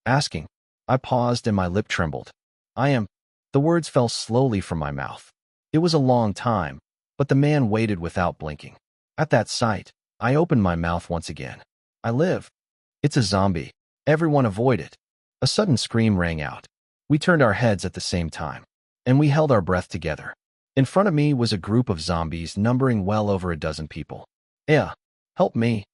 asking. I paused and my lip trembled. I am. The words fell slowly from my mouth. It was a long time, but the man waited without blinking. At that sight, I opened my mouth once again. I live. It's a zombie. Everyone avoid it. A sudden scream rang out. We turned our heads at the same time, and we held our breath together. In front of me was a group of zombies numbering well over a dozen people. Help me.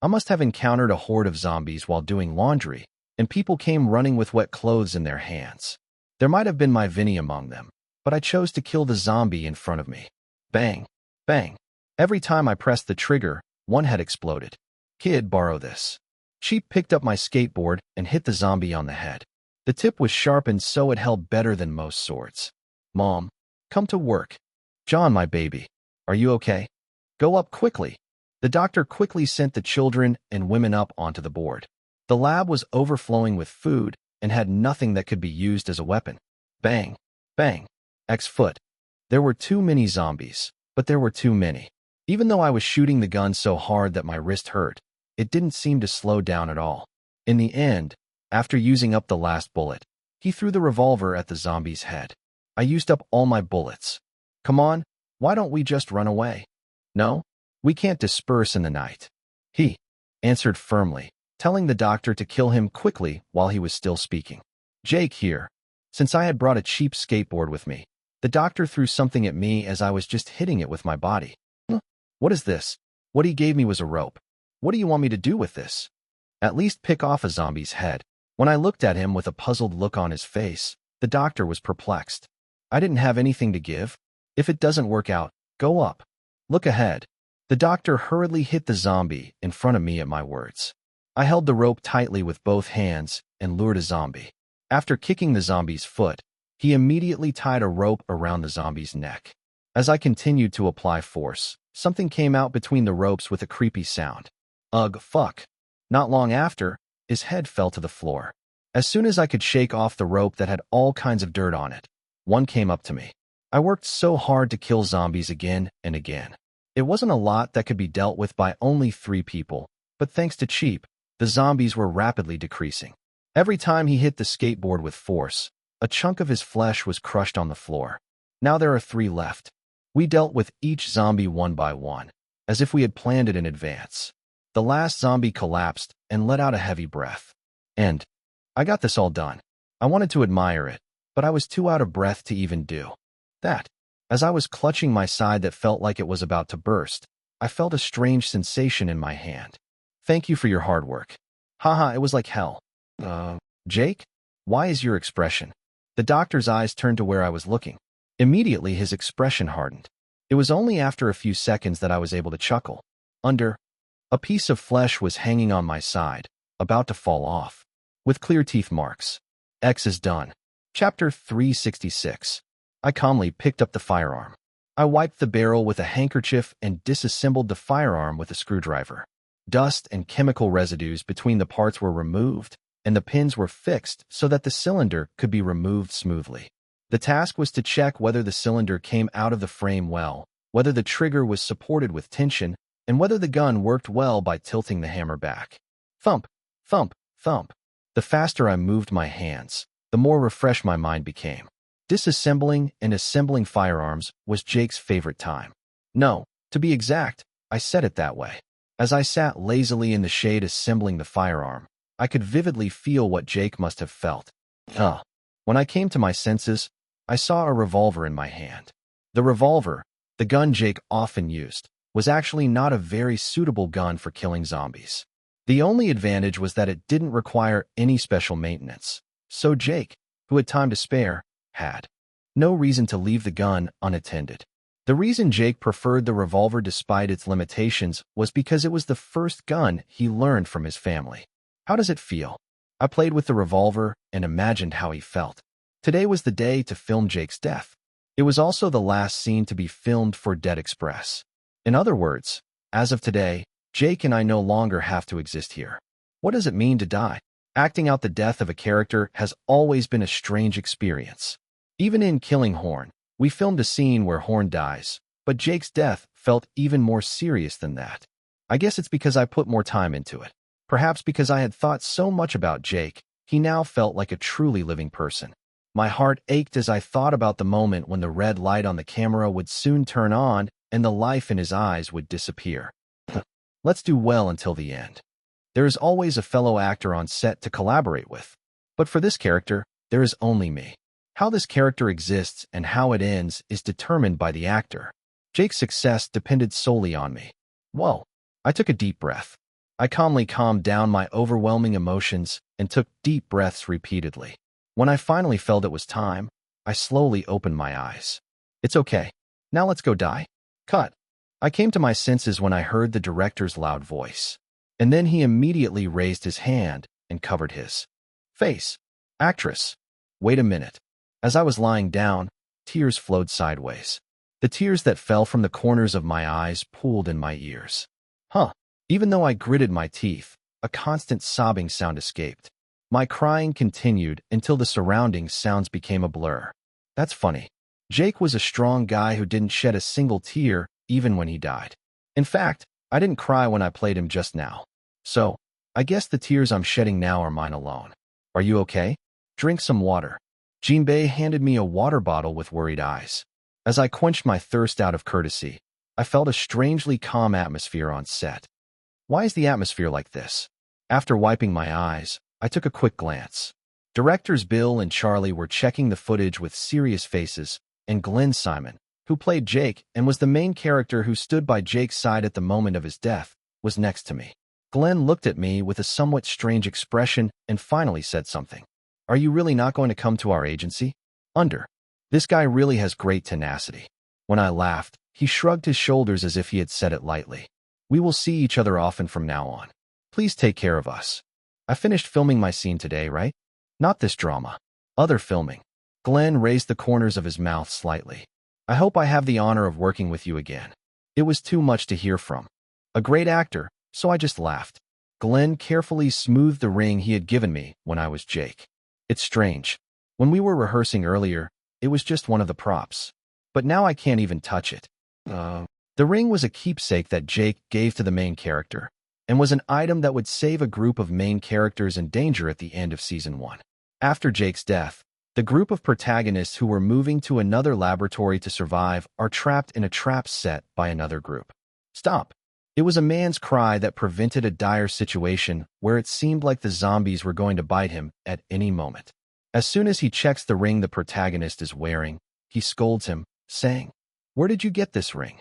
I must have encountered a horde of zombies while doing laundry, and people came running with wet clothes in their hands. There might have been my Vinny among them, but I chose to kill the zombie in front of me. Bang, bang. Every time I pressed the trigger, one head exploded. Kid, borrow this. She picked up my skateboard and hit the zombie on the head. The tip was sharpened so it held better than most swords. Mom, come to work. John, my baby, are you okay? Go up quickly. The doctor quickly sent the children and women up onto the board. The lab was overflowing with food and had nothing that could be used as a weapon. Bang, bang, X-foot. There were too many zombies, but there were too many. Even though I was shooting the gun so hard that my wrist hurt, it didn't seem to slow down at all. In the end, after using up the last bullet, he threw the revolver at the zombie's head. I used up all my bullets. Come on, why don't we just run away? No, we can't disperse in the night. He answered firmly, telling the doctor to kill him quickly while he was still speaking. Jake here. Since I had brought a cheap skateboard with me, the doctor threw something at me as I was just hitting it with my body. What is this? What he gave me was a rope. What do you want me to do with this? At least pick off a zombie's head. When I looked at him with a puzzled look on his face, the doctor was perplexed. I didn't have anything to give. If it doesn't work out, go up. Look ahead. The doctor hurriedly hit the zombie in front of me at my words. I held the rope tightly with both hands and lured a zombie. After kicking the zombie's foot, he immediately tied a rope around the zombie's neck. As I continued to apply force, something came out between the ropes with a creepy sound. Ugh, fuck. Not long after, his head fell to the floor. As soon as I could shake off the rope that had all kinds of dirt on it, one came up to me. I worked so hard to kill zombies again and again. It wasn't a lot that could be dealt with by only 3 people, but thanks to Cheap, the zombies were rapidly decreasing. Every time he hit the skateboard with force, a chunk of his flesh was crushed on the floor. Now there are 3 left. We dealt with each zombie one by one, as if we had planned it in advance. The last zombie collapsed and let out a heavy breath. And I got this all done. I wanted to admire it, but I was too out of breath to even do that. As I was clutching my side that felt like it was about to burst, I felt a strange sensation in my hand. Thank you for your hard work. Haha, it was like hell. Jake? Why is your expression? The doctor's eyes turned to where I was looking. Immediately, his expression hardened. It was only after a few seconds that I was able to chuckle. A piece of flesh was hanging on my side, about to fall off, with clear teeth marks. X is done. Chapter 366. I calmly picked up the firearm. I wiped the barrel with a handkerchief and disassembled the firearm with a screwdriver. Dust and chemical residues between the parts were removed, and the pins were fixed so that the cylinder could be removed smoothly. The task was to check whether the cylinder came out of the frame well, whether the trigger was supported with tension, and whether the gun worked well by tilting the hammer back. Thump, thump, thump. The faster I moved my hands, the more refreshed my mind became. Disassembling and assembling firearms was Jake's favorite time. No, to be exact, I said it that way. As I sat lazily in the shade assembling the firearm, I could vividly feel what Jake must have felt. When I came to my senses, I saw a revolver in my hand. The revolver, the gun Jake often used, was actually not a very suitable gun for killing zombies. The only advantage was that it didn't require any special maintenance. So Jake, who had time to spare, had no reason to leave the gun unattended. The reason Jake preferred the revolver despite its limitations was because it was the first gun he learned from his family. How does it feel? I played with the revolver and imagined how he felt. Today was the day to film Jake's death. It was also the last scene to be filmed for Dead Express. In other words, as of today, Jake and I no longer have to exist here. What does it mean to die? Acting out the death of a character has always been a strange experience. Even in Killing Horn, we filmed a scene where Horn dies, but Jake's death felt even more serious than that. I guess it's because I put more time into it. Perhaps because I had thought so much about Jake, He now felt like a truly living person. My heart ached as I thought about the moment when the red light on the camera would soon turn on and the life in his eyes would disappear. Let's do well until the end. There is always a fellow actor on set to collaborate with. But for this character, there is only me. How this character exists and how it ends is determined by the actor. Jake's success depended solely on me. Whoa. I took a deep breath. I calmly calmed down my overwhelming emotions and took deep breaths repeatedly. When I finally felt it was time, I slowly opened my eyes. It's okay. Now let's go die. Cut. I came to my senses when I heard the director's loud voice. And then he immediately raised his hand and covered his face. Actress. Wait a minute. As I was lying down, tears flowed sideways. The tears that fell from the corners of my eyes pooled in my ears. Even though I gritted my teeth, a constant sobbing sound escaped. My crying continued until the surrounding sounds became a blur. That's funny. Jake was a strong guy who didn't shed a single tear, even when he died. In fact, I didn't cry when I played him just now. So, I guess the tears I'm shedding now are mine alone. Are you okay? Drink some water. Jinbei handed me a water bottle with worried eyes. As I quenched my thirst out of courtesy, I felt a strangely calm atmosphere on set. Why is the atmosphere like this? After wiping my eyes, I took a quick glance. Directors Bill and Charlie were checking the footage with serious faces, and Glenn Simon, who played Jake and was the main character who stood by Jake's side at the moment of his death, was next to me. Glenn looked at me with a somewhat strange expression and finally said something. Are you really not going to come to our agency? This guy really has great tenacity. When I laughed, he shrugged his shoulders as if he had said it lightly. We will see each other often from now on. Please take care of us. I finished filming my scene today, right? Not this drama. Other filming. Glenn raised the corners of his mouth slightly. I hope I have the honor of working with you again. It was too much to hear from a great actor, so I just laughed. Glenn carefully smoothed the ring he had given me when I was Jake. It's strange. When we were rehearsing earlier, it was just one of the props. But now I can't even touch it. The ring was a keepsake that Jake gave to the main character, and was an item that would save a group of main characters in danger at the end of Season 1. After Jake's death, the group of protagonists who were moving to another laboratory to survive are trapped in a trap set by another group. Stop! It was a man's cry that prevented a dire situation where it seemed like the zombies were going to bite him at any moment. As soon as he checks the ring the protagonist is wearing, he scolds him, saying, "Where did you get this ring?"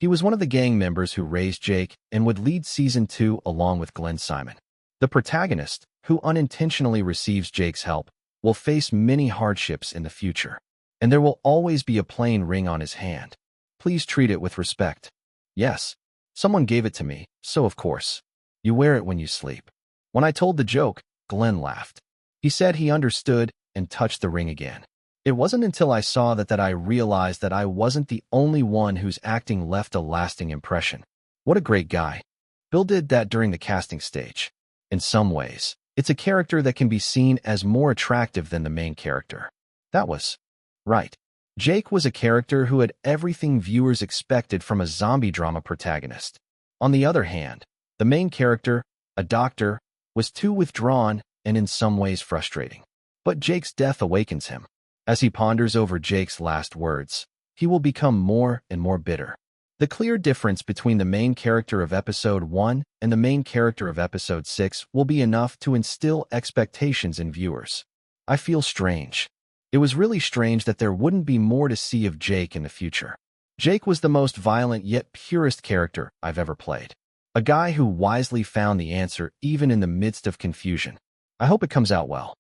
He was one of the gang members who raised Jake and would lead Season 2 along with Glenn Simon. The protagonist, who unintentionally receives Jake's help, will face many hardships in the future, and there will always be a plain ring on his hand. Please treat it with respect. Yes, someone gave it to me, so of course. You wear it when you sleep. When I told the joke, Glenn laughed. He said he understood and touched the ring again. It wasn't until I saw that I realized that I wasn't the only one whose acting left a lasting impression. What a great guy. Bill did that during the casting stage. In some ways, it's a character that can be seen as more attractive than the main character. That was right. Jake was a character who had everything viewers expected from a zombie drama protagonist. On the other hand, the main character, a doctor, was too withdrawn and in some ways frustrating. But Jake's death awakens him. As he ponders over Jake's last words, he will become more and more bitter. The clear difference between the main character of Episode 1 and the main character of Episode 6 will be enough to instill expectations in viewers. I feel strange. It was really strange that there wouldn't be more to see of Jake in the future. Jake was the most violent yet purest character I've ever played. A guy who wisely found the answer even in the midst of confusion. I hope it comes out well.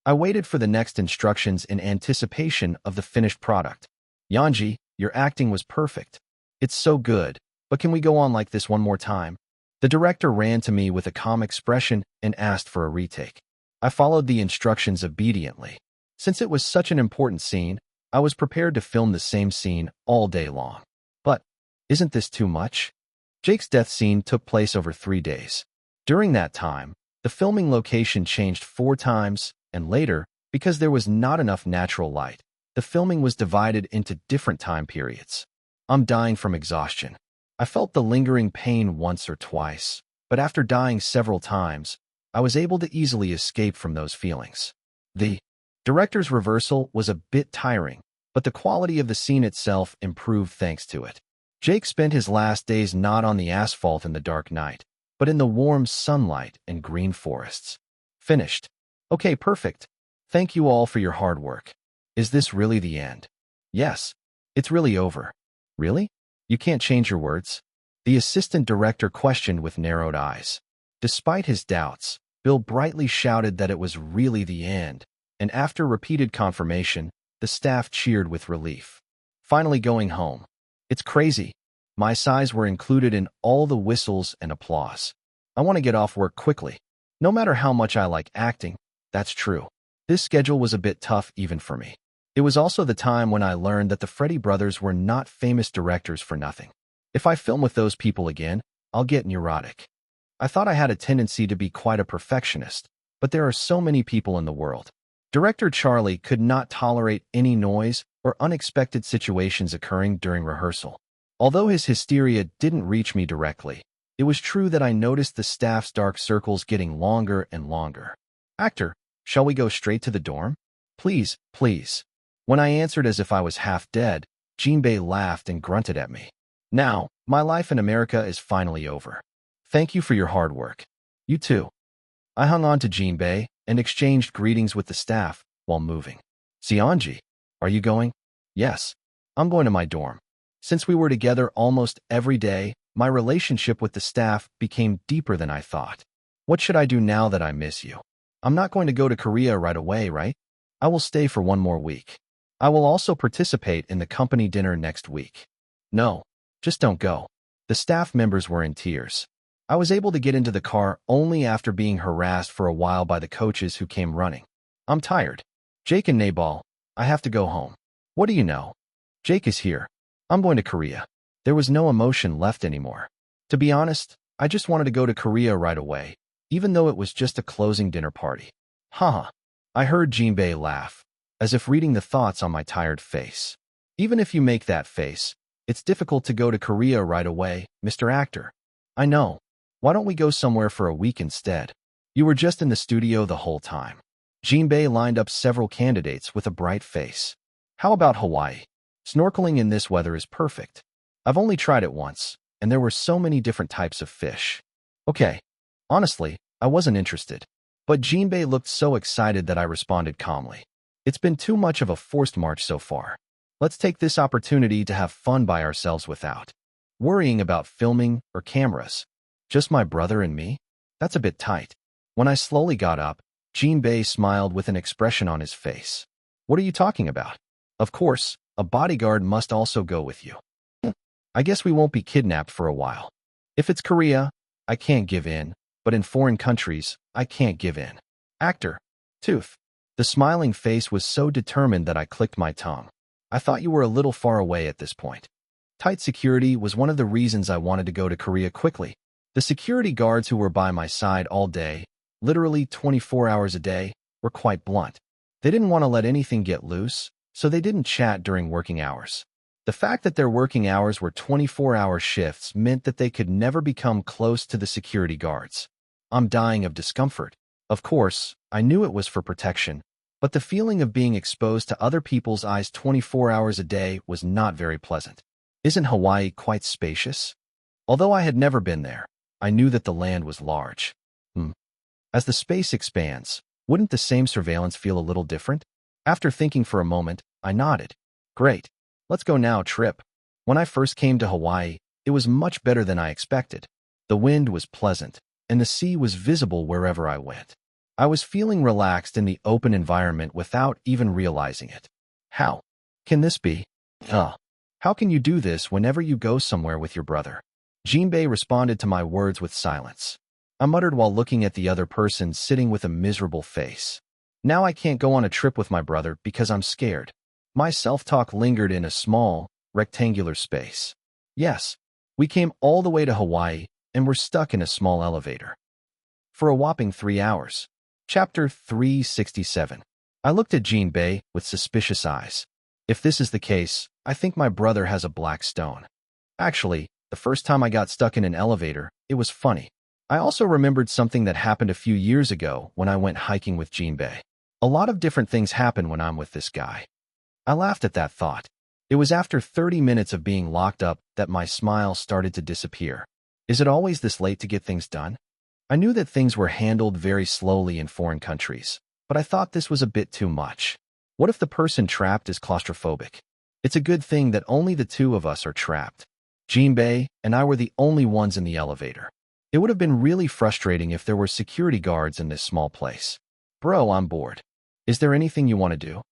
I waited for the next instructions in anticipation of the finished product. Yanji, your acting was perfect. It's so good, but can we go on like this one more time? The director ran to me with a calm expression and asked for a retake. I followed the instructions obediently. Since it was such an important scene, I was prepared to film the same scene all day long. But, isn't this too much? Jake's death scene took place over 3 days. During that time, the filming location changed 4 times, and later, because there was not enough natural light, the filming was divided into different time periods. I'm dying from exhaustion. I felt the lingering pain once or twice, but after dying several times, I was able to easily escape from those feelings. The director's reversal was a bit tiring, but the quality of the scene itself improved thanks to it. Jake spent his last days not on the asphalt in the dark night, but in the warm sunlight and green forests. Finished. Okay, perfect. Thank you all for your hard work. Is this really the end? Yes. It's really over. Really? You can't change your words? The assistant director questioned with narrowed eyes. Despite his doubts, Bill brightly shouted that it was really the end, and after repeated confirmation, the staff cheered with relief. Finally going home. It's crazy. My sighs were included in all the whistles and applause. I want to get off work quickly. No matter how much I like acting, that's true. This schedule was a bit tough even for me. It was also the time when I learned that the Freddy brothers were not famous directors for nothing. If I film with those people again, I'll get neurotic. I thought I had a tendency to be quite a perfectionist, but there are so many people in the world. Director Charlie could not tolerate any noise or unexpected situations occurring during rehearsal. Although his hysteria didn't reach me directly, it was true that I noticed the staff's dark circles getting longer and longer. Actor, shall we go straight to the dorm? Please, please. When I answered as if I was half dead, Jinbei laughed and grunted at me. Now, my life in America is finally over. Thank you for your hard work. You too. I hung on to Jinbei and exchanged greetings with the staff while moving. Sionji, are you going? Yes, I'm going to my dorm. Since we were together almost every day, my relationship with the staff became deeper than I thought. What should I do now that I miss you? I'm not going to go to Korea right away, right? I will stay for 1 more week. I will also participate in the company dinner next week. No, just don't go. The staff members were in tears. I was able to get into the car only after being harassed for a while by the coaches who came running. I'm tired. Jake and Nabal, I have to go home. What do you know? Jake is here. I'm going to Korea. There was no emotion left anymore. To be honest, I just wanted to go to Korea right away, even though it was just a closing dinner party. Haha. I heard Jinbei laugh, as if reading the thoughts on my tired face. Even if you make that face, it's difficult to go to Korea right away, Mr. Actor. I know. Why don't we go somewhere for a week instead? You were just in the studio the whole time. Jinbei lined up several candidates with a bright face. How about Hawaii? Snorkeling in this weather is perfect. I've only tried it once, and there were so many different types of fish. Okay. Honestly, I wasn't interested. But Jinbei looked so excited that I responded calmly. It's been too much of a forced march so far. Let's take this opportunity to have fun by ourselves without worrying about filming or cameras. Just my brother and me? That's a bit tight. When I slowly got up, Jinbei smiled with an expression on his face. What are you talking about? Of course, a bodyguard must also go with you. I guess we won't be kidnapped for a while. If it's Korea, I can't give in, but in foreign countries, I can't give in. Actor. Tooth. The smiling face was so determined that I clicked my tongue. I thought you were a little far away at this point. Tight security was one of the reasons I wanted to go to Korea quickly. The security guards who were by my side all day, literally 24 hours a day, were quite blunt. They didn't want to let anything get loose, so they didn't chat during working hours. The fact that their working hours were 24-hour shifts meant that they could never become close to the security guards. I'm dying of discomfort. Of course, I knew it was for protection, but the feeling of being exposed to other people's eyes 24 hours a day was not very pleasant. Isn't Hawaii quite spacious? Although I had never been there, I knew that the land was large. As the space expands, wouldn't the same surveillance feel a little different? After thinking for a moment, I nodded. Great. Let's go now, Trip. When I first came to Hawaii, it was much better than I expected. The wind was pleasant, and the sea was visible wherever I went. I was feeling relaxed in the open environment without even realizing it. How can this be? How can you do this whenever you go somewhere with your brother? Jinbei responded to my words with silence. I muttered while looking at the other person sitting with a miserable face. Now I can't go on a trip with my brother because I'm scared. My self-talk lingered in a small, rectangular space. Yes, we came all the way to Hawaii and were stuck in a small elevator. For a whopping 3 hours. Chapter 367. I looked at Jinbei with suspicious eyes. If this is the case, I think my brother has a black stone. Actually, the first time I got stuck in an elevator, it was funny. I also remembered something that happened a few years ago when I went hiking with Jinbei. A lot of different things happen when I'm with this guy. I laughed at that thought. It was after 30 minutes of being locked up that my smile started to disappear. Is it always this late to get things done? I knew that things were handled very slowly in foreign countries, but I thought this was a bit too much. What if the person trapped is claustrophobic? It's a good thing that only the two of us are trapped. Jinbei and I were the only ones in the elevator. It would have been really frustrating if there were security guards in this small place. Bro, I'm bored. Is there anything you want to do?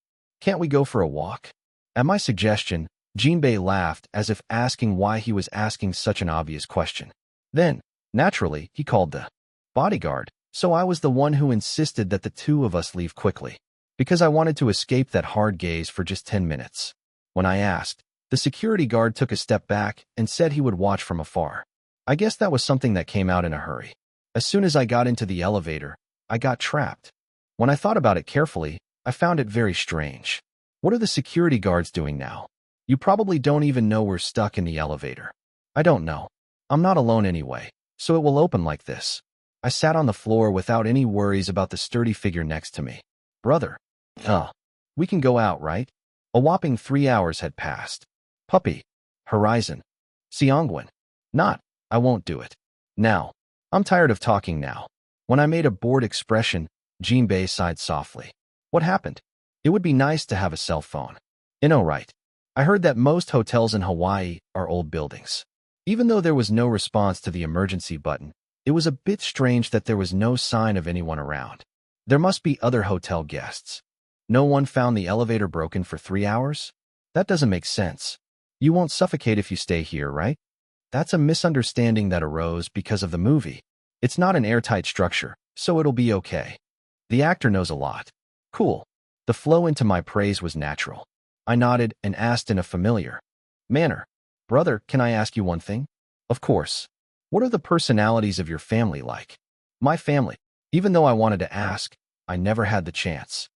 Can't we go for a walk? At my suggestion, Jinbei laughed as if asking why he was asking such an obvious question. Then, naturally, he called the bodyguard, so I was the one who insisted that the two of us leave quickly, because I wanted to escape that hard gaze for just 10 minutes. When I asked, the security guard took a step back and said he would watch from afar. I guess that was something that came out in a hurry. As soon as I got into the elevator, I got trapped. When I thought about it carefully, I found it very strange. What are the security guards doing now? You probably don't even know we're stuck in the elevator. I don't know. I'm not alone anyway, so it will open like this. I sat on the floor without any worries about the sturdy figure next to me. Brother. We can go out, right? A whopping 3 hours had passed. Puppy. Horizon. Seongwon. Not. I won't do it. Now. I'm tired of talking now. When I made a bored expression, Jinbei sighed softly. What happened? It would be nice to have a cell phone. Right. I heard that most hotels in Hawaii are old buildings. Even though there was no response to the emergency button, it was a bit strange that there was no sign of anyone around. There must be other hotel guests. No one found the elevator broken for 3 hours? That doesn't make sense. You won't suffocate if you stay here, right? That's a misunderstanding that arose because of the movie. It's not an airtight structure, so it'll be okay. The actor knows a lot. Cool. The flow into my praise was natural. I nodded and asked in a familiar manner, Brother, can I ask you one thing? Of course. What are the personalities of your family like? My family. Even though I wanted to ask, I never had the chance.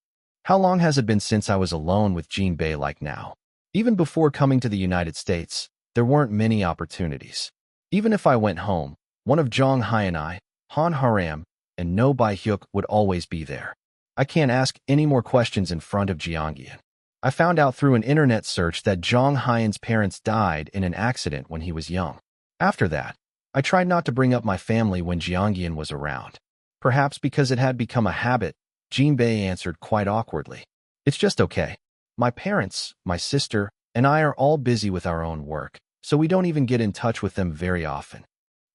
How long has it been since I was alone with Jinbei like now? Even before coming to the United States, there weren't many opportunities. Even if I went home, one of Jong Hai and I, Han Haram, and No Bai Hyuk would always be there. I can't ask any more questions in front of Jeongyeon. I found out through an internet search that Jong Hyan's parents died in an accident when he was young. After that, I tried not to bring up my family when Jeongyeon was around. Perhaps because it had become a habit, Jinbei answered quite awkwardly. It's just okay. My parents, my sister, and I are all busy with our own work, so we don't even get in touch with them very often.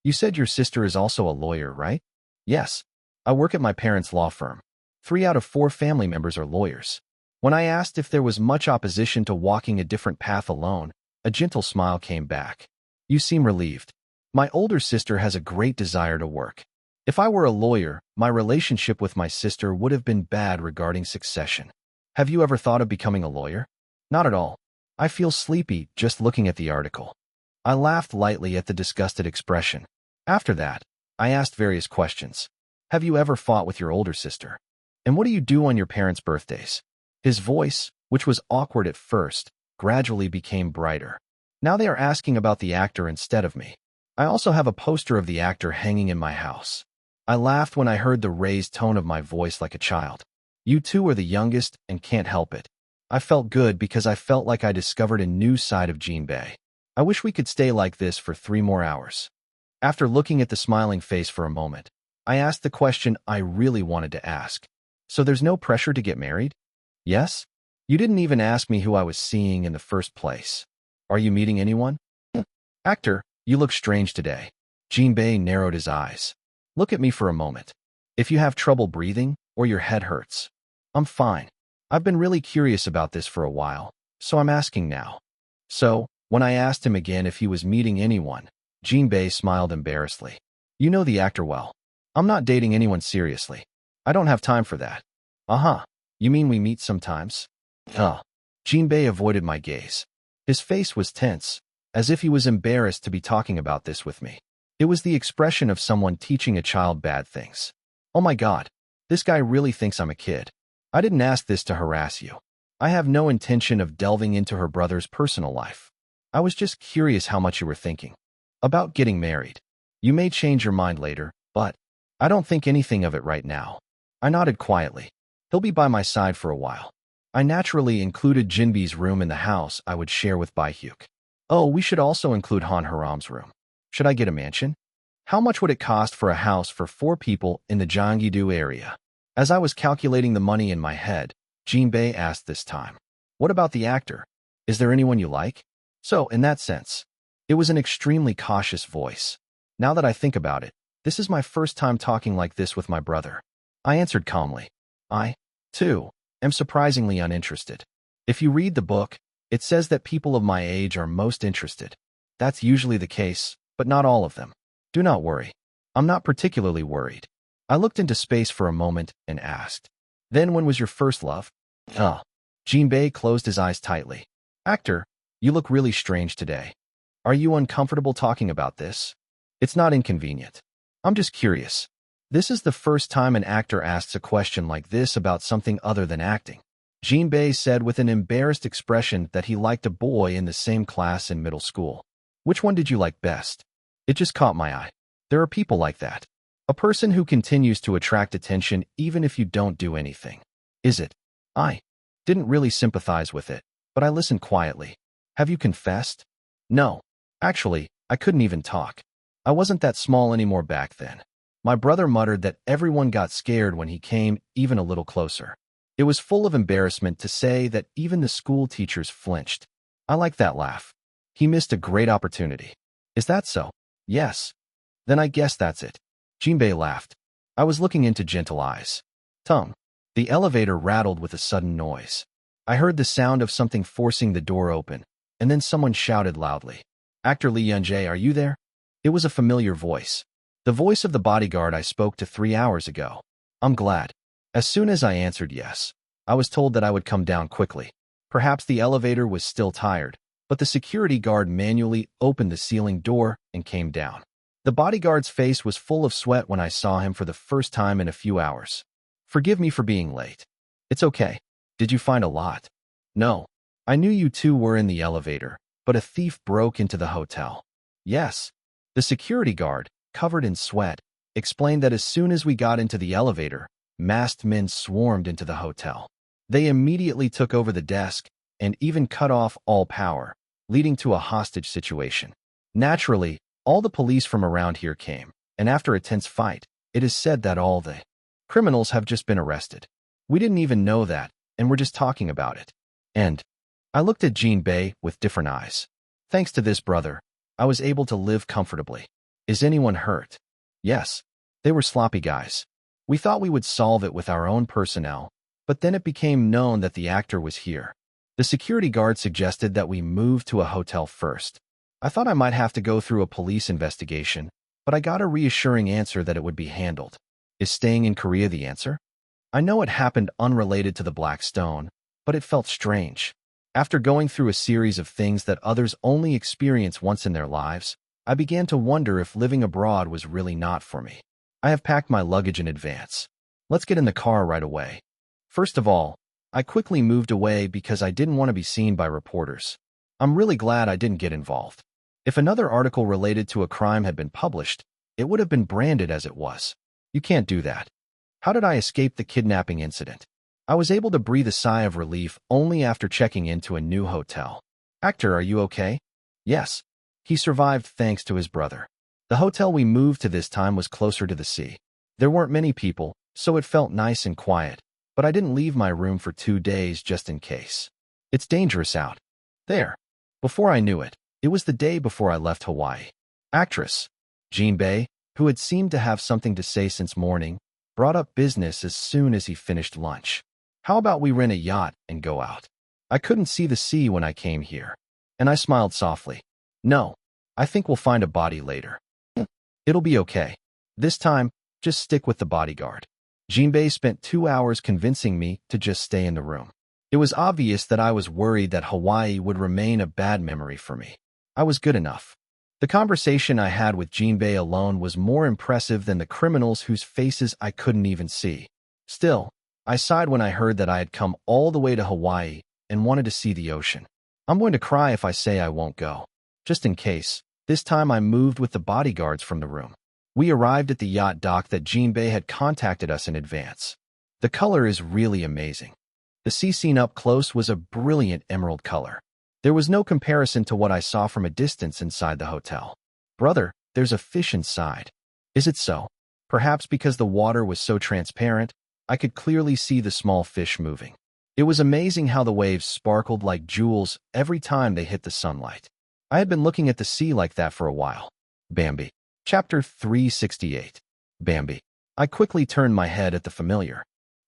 You said your sister is also a lawyer, right? Yes. I work at my parents' law firm. 3 out of 4 family members are lawyers. When I asked if there was much opposition to walking a different path alone, a gentle smile came back. You seem relieved. My older sister has a great desire to work. If I were a lawyer, my relationship with my sister would have been bad regarding succession. Have you ever thought of becoming a lawyer? Not at all. I feel sleepy just looking at the article. I laughed lightly at the disgusted expression. After that, I asked various questions. Have you ever fought with your older sister? And what do you do on your parents' birthdays? His voice, which was awkward at first, gradually became brighter. Now they are asking about the actor instead of me. I also have a poster of the actor hanging in my house. I laughed when I heard the raised tone of my voice like a child. You two are the youngest and can't help it. I felt good because I felt like I discovered a new side of Jinbei. I wish we could stay like this for 3 more hours. After looking at the smiling face for a moment, I asked the question I really wanted to ask. So there's no pressure to get married? Yes? You didn't even ask me who I was seeing in the first place. Are you meeting anyone? Actor, you look strange today. Jinbei narrowed his eyes. Look at me for a moment. If you have trouble breathing or your head hurts. I'm fine. I've been really curious about this for a while, so I'm asking now. So, when I asked him again if he was meeting anyone, Jinbei smiled embarrassedly. You know the actor well. I'm not dating anyone seriously. I don't have time for that. You mean we meet sometimes? Jinbei avoided my gaze. His face was tense, as if he was embarrassed to be talking about this with me. It was the expression of someone teaching a child bad things. Oh my God, this guy really thinks I'm a kid. I didn't ask this to harass you. I have no intention of delving into her brother's personal life. I was just curious how much you were thinking. About getting married. You may change your mind later, But I don't think anything of it right now. I nodded quietly. He'll be by my side for a while. I naturally included Jinbe's room in the house I would share with Baihyuk. Oh, we should also include Han Haram's room. Should I get a mansion? How much would it cost for a house for 4 people in the Gyeonggi-do area? As I was calculating the money in my head, Jinbei asked this time. What about the actor? Is there anyone you like? So, in that sense, it was an extremely cautious voice. Now that I think about it, this is my first time talking like this with my brother. I answered calmly. I, too, am surprisingly uninterested. If you read the book, it says that people of my age are most interested. That's usually the case, but not all of them. Do not worry. I'm not particularly worried. I looked into space for a moment and asked. Then when was your first love? Jinbei closed his eyes tightly. Actor, you look really strange today. Are you uncomfortable talking about this? It's not inconvenient. I'm just curious. This is the first time an actor asks a question like this about something other than acting. Jinbei said with an embarrassed expression that he liked a boy in the same class in middle school. Which one did you like best? It just caught my eye. There are people like that. A person who continues to attract attention even if you don't do anything. Is it? I didn't really sympathize with it, but I listened quietly. Have you confessed? No. Actually, I couldn't even talk. I wasn't that small anymore back then. My brother muttered that everyone got scared when he came even a little closer. It was full of embarrassment to say that even the school teachers flinched. I like that laugh. He missed a great opportunity. Is that so? Yes. Then I guess that's it. Jinbei laughed. I was looking into gentle eyes. Tongue. The elevator rattled with a sudden noise. I heard the sound of something forcing the door open, and then someone shouted loudly. Actor Lee Yun-jae, are you there? It was a familiar voice. The voice of the bodyguard I spoke to 3 hours ago. I'm glad. As soon as I answered yes, I was told that I would come down quickly. Perhaps the elevator was still tired, but the security guard manually opened the ceiling door and came down. The bodyguard's face was full of sweat when I saw him for the first time in a few hours. Forgive me for being late. It's okay. Did you find a lot? No. I knew you two were in the elevator, but a thief broke into the hotel. Yes. The security guard, covered in sweat, explained that as soon as we got into the elevator, masked men swarmed into the hotel. They immediately took over the desk and even cut off all power, leading to a hostage situation. Naturally, all the police from around here came, and after a tense fight, it is said that all the criminals have just been arrested. We didn't even know that, and we're just talking about it. And I looked at Jinbei with different eyes. Thanks to this brother, I was able to live comfortably. Is anyone hurt? Yes. They were sloppy guys. We thought we would solve it with our own personnel, but then it became known that the actor was here. The security guard suggested that we move to a hotel first. I thought I might have to go through a police investigation, but I got a reassuring answer that it would be handled. Is staying in Korea the answer? I know it happened unrelated to the Black Stone, but it felt strange. After going through a series of things that others only experience once in their lives, I began to wonder if living abroad was really not for me. I have packed my luggage in advance. Let's get in the car right away. First of all, I quickly moved away because I didn't want to be seen by reporters. I'm really glad I didn't get involved. If another article related to a crime had been published, it would have been branded as it was. You can't do that. How did I escape the kidnapping incident? I was able to breathe a sigh of relief only after checking into a new hotel. Actor, are you okay? Yes. He survived thanks to his brother. The hotel we moved to this time was closer to the sea. There weren't many people, so it felt nice and quiet, but I didn't leave my room for 2 days just in case. It's dangerous out there. Before I knew it, it was the day before I left Hawaii. Actress Jinbei, who had seemed to have something to say since morning, brought up business as soon as he finished lunch. How about we rent a yacht and go out? I couldn't see the sea when I came here. And I smiled softly. No, I think we'll find a body later. It'll be okay. This time, just stick with the bodyguard. Jinbei spent 2 hours convincing me to just stay in the room. It was obvious that I was worried that Hawaii would remain a bad memory for me. I was good enough. The conversation I had with Jinbei alone was more impressive than the criminals whose faces I couldn't even see. Still, I sighed when I heard that I had come all the way to Hawaii and wanted to see the ocean. I'm going to cry if I say I won't go. Just in case, this time I moved with the bodyguards from the room. We arrived at the yacht dock that Jinbei had contacted us in advance. The color is really amazing. The sea scene up close was a brilliant emerald color. There was no comparison to what I saw from a distance inside the hotel. Brother, there's a fish inside. Is it so? Perhaps because the water was so transparent, I could clearly see the small fish moving. It was amazing how the waves sparkled like jewels every time they hit the sunlight. I had been looking at the sea like that for a while. Bambi. Chapter 368. Bambi. I quickly turned my head at the familiar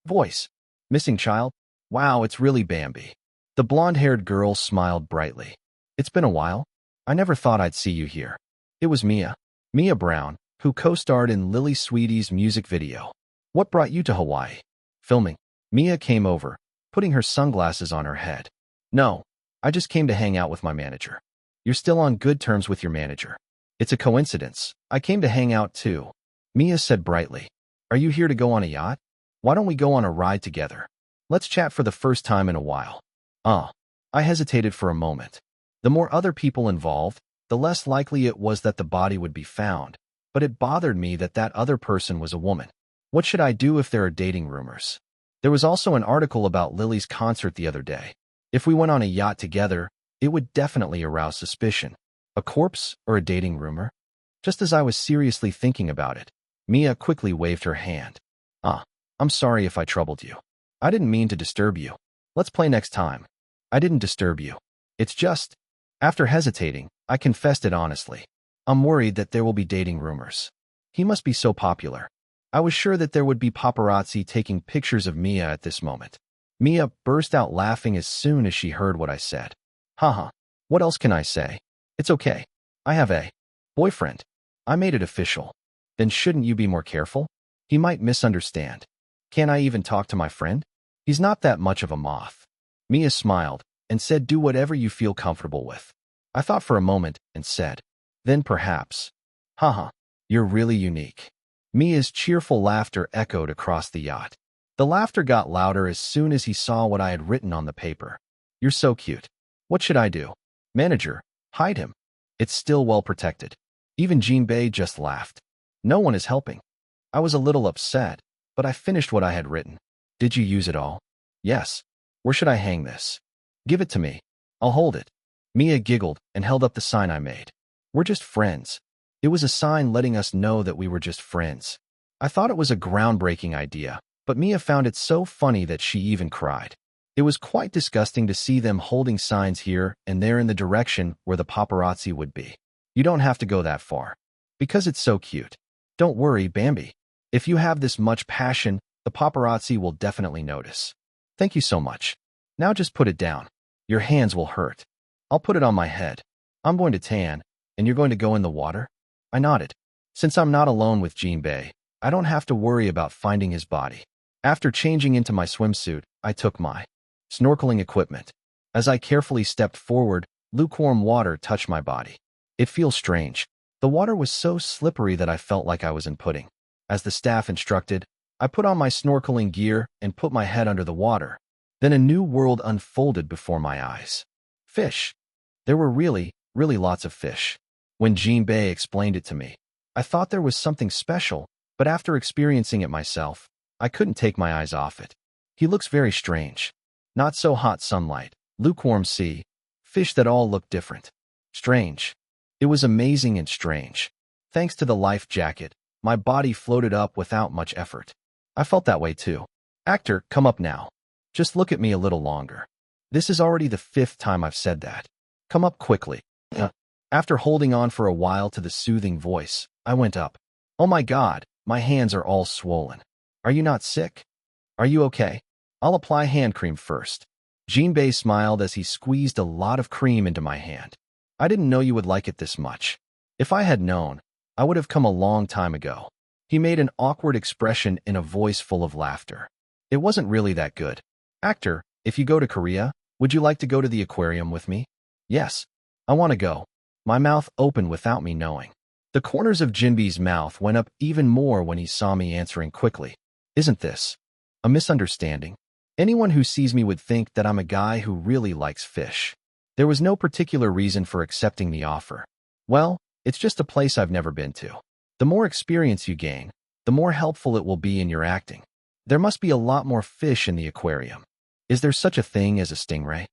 voice. Missing child? Wow, it's really Bambi. The blonde-haired girl smiled brightly. It's been a while. I never thought I'd see you here. It was Mia. Mia Brown, who co-starred in Lily Sweetie's music video. What brought you to Hawaii? Filming. Mia came over, putting her sunglasses on her head. No, I just came to hang out with my manager. You're still on good terms with your manager. It's a coincidence. I came to hang out too. Mia said brightly. Are you here to go on a yacht? Why don't we go on a ride together? Let's chat for the first time in a while. I hesitated for a moment. The more other people involved, the less likely it was that the body would be found, but it bothered me that that other person was a woman. What should I do if there are dating rumors? There was also an article about Lily's concert the other day. If we went on a yacht together, it would definitely arouse suspicion. A corpse or a dating rumor? Just as I was seriously thinking about it, Mia quickly waved her hand. I'm sorry if I troubled you. I didn't mean to disturb you. Let's play next time. I didn't disturb you. It's just... After hesitating, I confessed it honestly. I'm worried that there will be dating rumors. He must be so popular. I was sure that there would be paparazzi taking pictures of Mia at this moment. Mia burst out laughing as soon as she heard what I said. Haha, what else can I say? It's okay. I have a boyfriend. I made it official. Then shouldn't you be more careful? He might misunderstand. Can't I even talk to my friend? He's not that much of a moth. Mia smiled and said, do whatever you feel comfortable with. I thought for a moment and said, then perhaps. Haha, you're really unique. Mia's cheerful laughter echoed across the yacht. The laughter got louder as soon as he saw what I had written on the paper. You're so cute. What should I do? Manager, hide him. It's still well protected. Even Jinbei just laughed. No one is helping. I was a little upset, but I finished what I had written. Did you use it all? Yes. Where should I hang this? Give it to me. I'll hold it. Mia giggled and held up the sign I made. We're just friends. It was a sign letting us know that we were just friends. I thought it was a groundbreaking idea, but Mia found it so funny that she even cried. It was quite disgusting to see them holding signs here and there in the direction where the paparazzi would be. You don't have to go that far. Because it's so cute. Don't worry, Bambi. If you have this much passion, the paparazzi will definitely notice. Thank you so much. Now just put it down. Your hands will hurt. I'll put it on my head. I'm going to tan, and you're going to go in the water? I nodded. Since I'm not alone with Jinbei, I don't have to worry about finding his body. After changing into my swimsuit, I took my snorkeling equipment. As I carefully stepped forward, lukewarm water touched my body. It feels strange. The water was so slippery that I felt like I was in pudding. As the staff instructed, I put on my snorkeling gear and put my head under the water. Then a new world unfolded before my eyes. Fish. There were really lots of fish. When Jinbei explained it to me, I thought there was something special, but after experiencing it myself, I couldn't take my eyes off it. He looks very strange. Not so hot sunlight, lukewarm sea, fish that all look different. Strange. It was amazing and strange. Thanks to the life jacket, my body floated up without much effort. I felt that way too. Actor, come up now. Just look at me a little longer. This is already the 5th time I've said that. Come up quickly. After holding on for a while to the soothing voice, I went up. Oh my God, my hands are all swollen. Are you not sick? Are you okay? I'll apply hand cream first. Jinbei smiled as he squeezed a lot of cream into my hand. I didn't know you would like it this much. If I had known, I would have come a long time ago. He made an awkward expression in a voice full of laughter. It wasn't really that good. Actor, if you go to Korea, would you like to go to the aquarium with me? Yes. I want to go. My mouth opened without me knowing. The corners of Jinbei's mouth went up even more when he saw me answering quickly. Isn't this a misunderstanding? Anyone who sees me would think that I'm a guy who really likes fish. There was no particular reason for accepting the offer. Well, it's just a place I've never been to. The more experience you gain, the more helpful it will be in your acting. There must be a lot more fish in the aquarium. Is there such a thing as a stingray?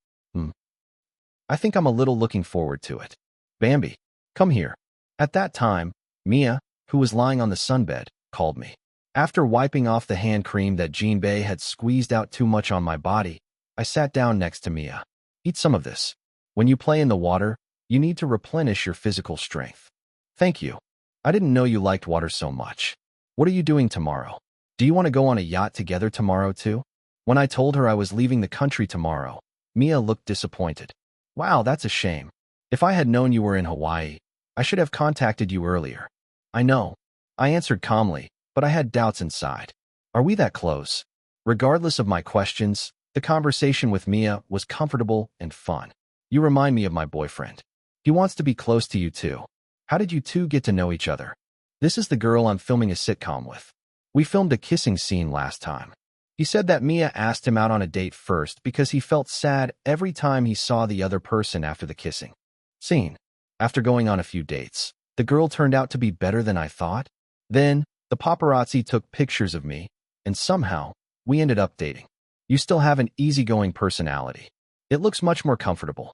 I think I'm a little looking forward to it. Bambi, come here. At that time, Mia, who was lying on the sunbed, called me. After wiping off the hand cream that Jinbei had squeezed out too much on my body, I sat down next to Mia. Eat some of this. When you play in the water, you need to replenish your physical strength. Thank you. I didn't know you liked water so much. What are you doing tomorrow? Do you want to go on a yacht together tomorrow too? When I told her I was leaving the country tomorrow, Mia looked disappointed. Wow, that's a shame. If I had known you were in Hawaii, I should have contacted you earlier. I know. I answered calmly, but I had doubts inside. Are we that close? Regardless of my questions, the conversation with Mia was comfortable and fun. You remind me of my boyfriend. He wants to be close to you too. How did you two get to know each other? This is the girl I'm filming a sitcom with. We filmed a kissing scene last time. He said that Mia asked him out on a date first because he felt sad every time he saw the other person after the kissing scene. After going on a few dates, the girl turned out to be better than I thought. Then, the paparazzi took pictures of me, and somehow, we ended up dating. You still have an easygoing personality. It looks much more comfortable.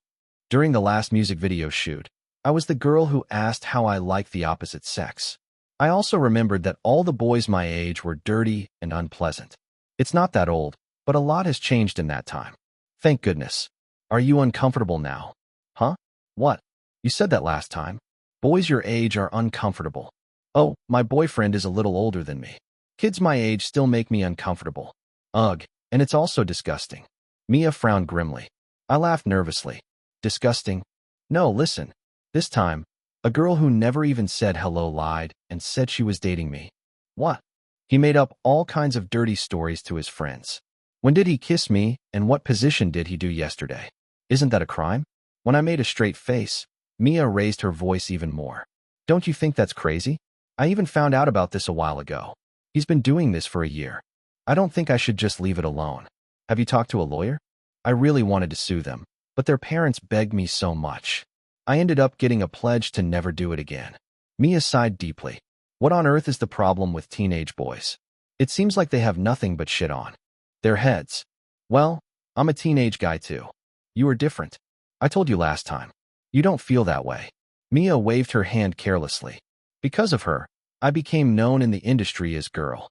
During the last music video shoot, I was the girl who asked how I liked the opposite sex. I also remembered that all the boys my age were dirty and unpleasant. It's not that old, but a lot has changed in that time. Thank goodness. Are you uncomfortable now? Huh? What? You said that last time. Boys your age are uncomfortable. Oh, my boyfriend is a little older than me. Kids my age still make me uncomfortable. Ugh, and it's also disgusting. Mia frowned grimly. I laughed nervously. Disgusting? No, listen. This time, a girl who never even said hello lied and said she was dating me. What? He made up all kinds of dirty stories to his friends. When did he kiss me, and what position did he do yesterday? Isn't that a crime? When I made a straight face, Mia raised her voice even more. Don't you think that's crazy? I even found out about this a while ago. He's been doing this for a year. I don't think I should just leave it alone. Have you talked to a lawyer? I really wanted to sue them, but their parents begged me so much. I ended up getting a pledge to never do it again. Mia sighed deeply. What on earth is the problem with teenage boys? It seems like they have nothing but shit on their heads. Well, I'm a teenage guy too. You are different. I told you last time. You don't feel that way. Mia waved her hand carelessly. Because of her, I became known in the industry as Girl.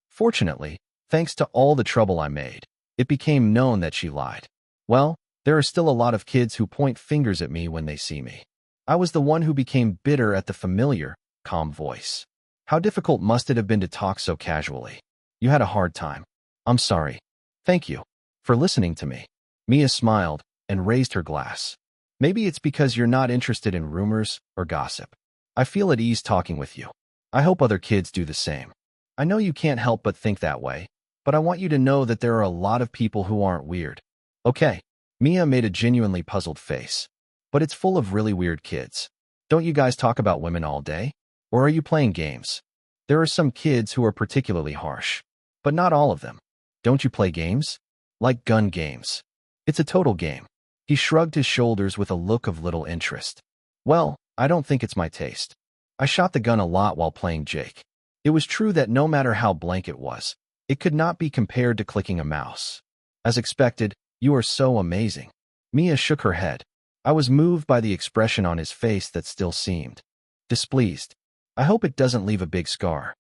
Fortunately, thanks to all the trouble I made, it became known that she lied. Well, there are still a lot of kids who point fingers at me when they see me. I was the one who became bitter at the familiar, calm voice. How difficult must it have been to talk so casually? You had a hard time. I'm sorry. Thank you for listening to me. Mia smiled and raised her glass. Maybe it's because you're not interested in rumors or gossip. I feel at ease talking with you. I hope other kids do the same. I know you can't help but think that way, but I want you to know that there are a lot of people who aren't weird. Okay. Mia made a genuinely puzzled face. But it's full of really weird kids. Don't you guys talk about women all day? Or are you playing games? There are some kids who are particularly harsh. But not all of them. Don't you play games? Like gun games. It's a total game. He shrugged his shoulders with a look of little interest. Well, I don't think it's my taste. I shot the gun a lot while playing Jake. It was true that no matter how blank it was, it could not be compared to clicking a mouse. As expected, you are so amazing. Mia shook her head. I was moved by the expression on his face that still seemed displeased. I hope it doesn't leave a big scar.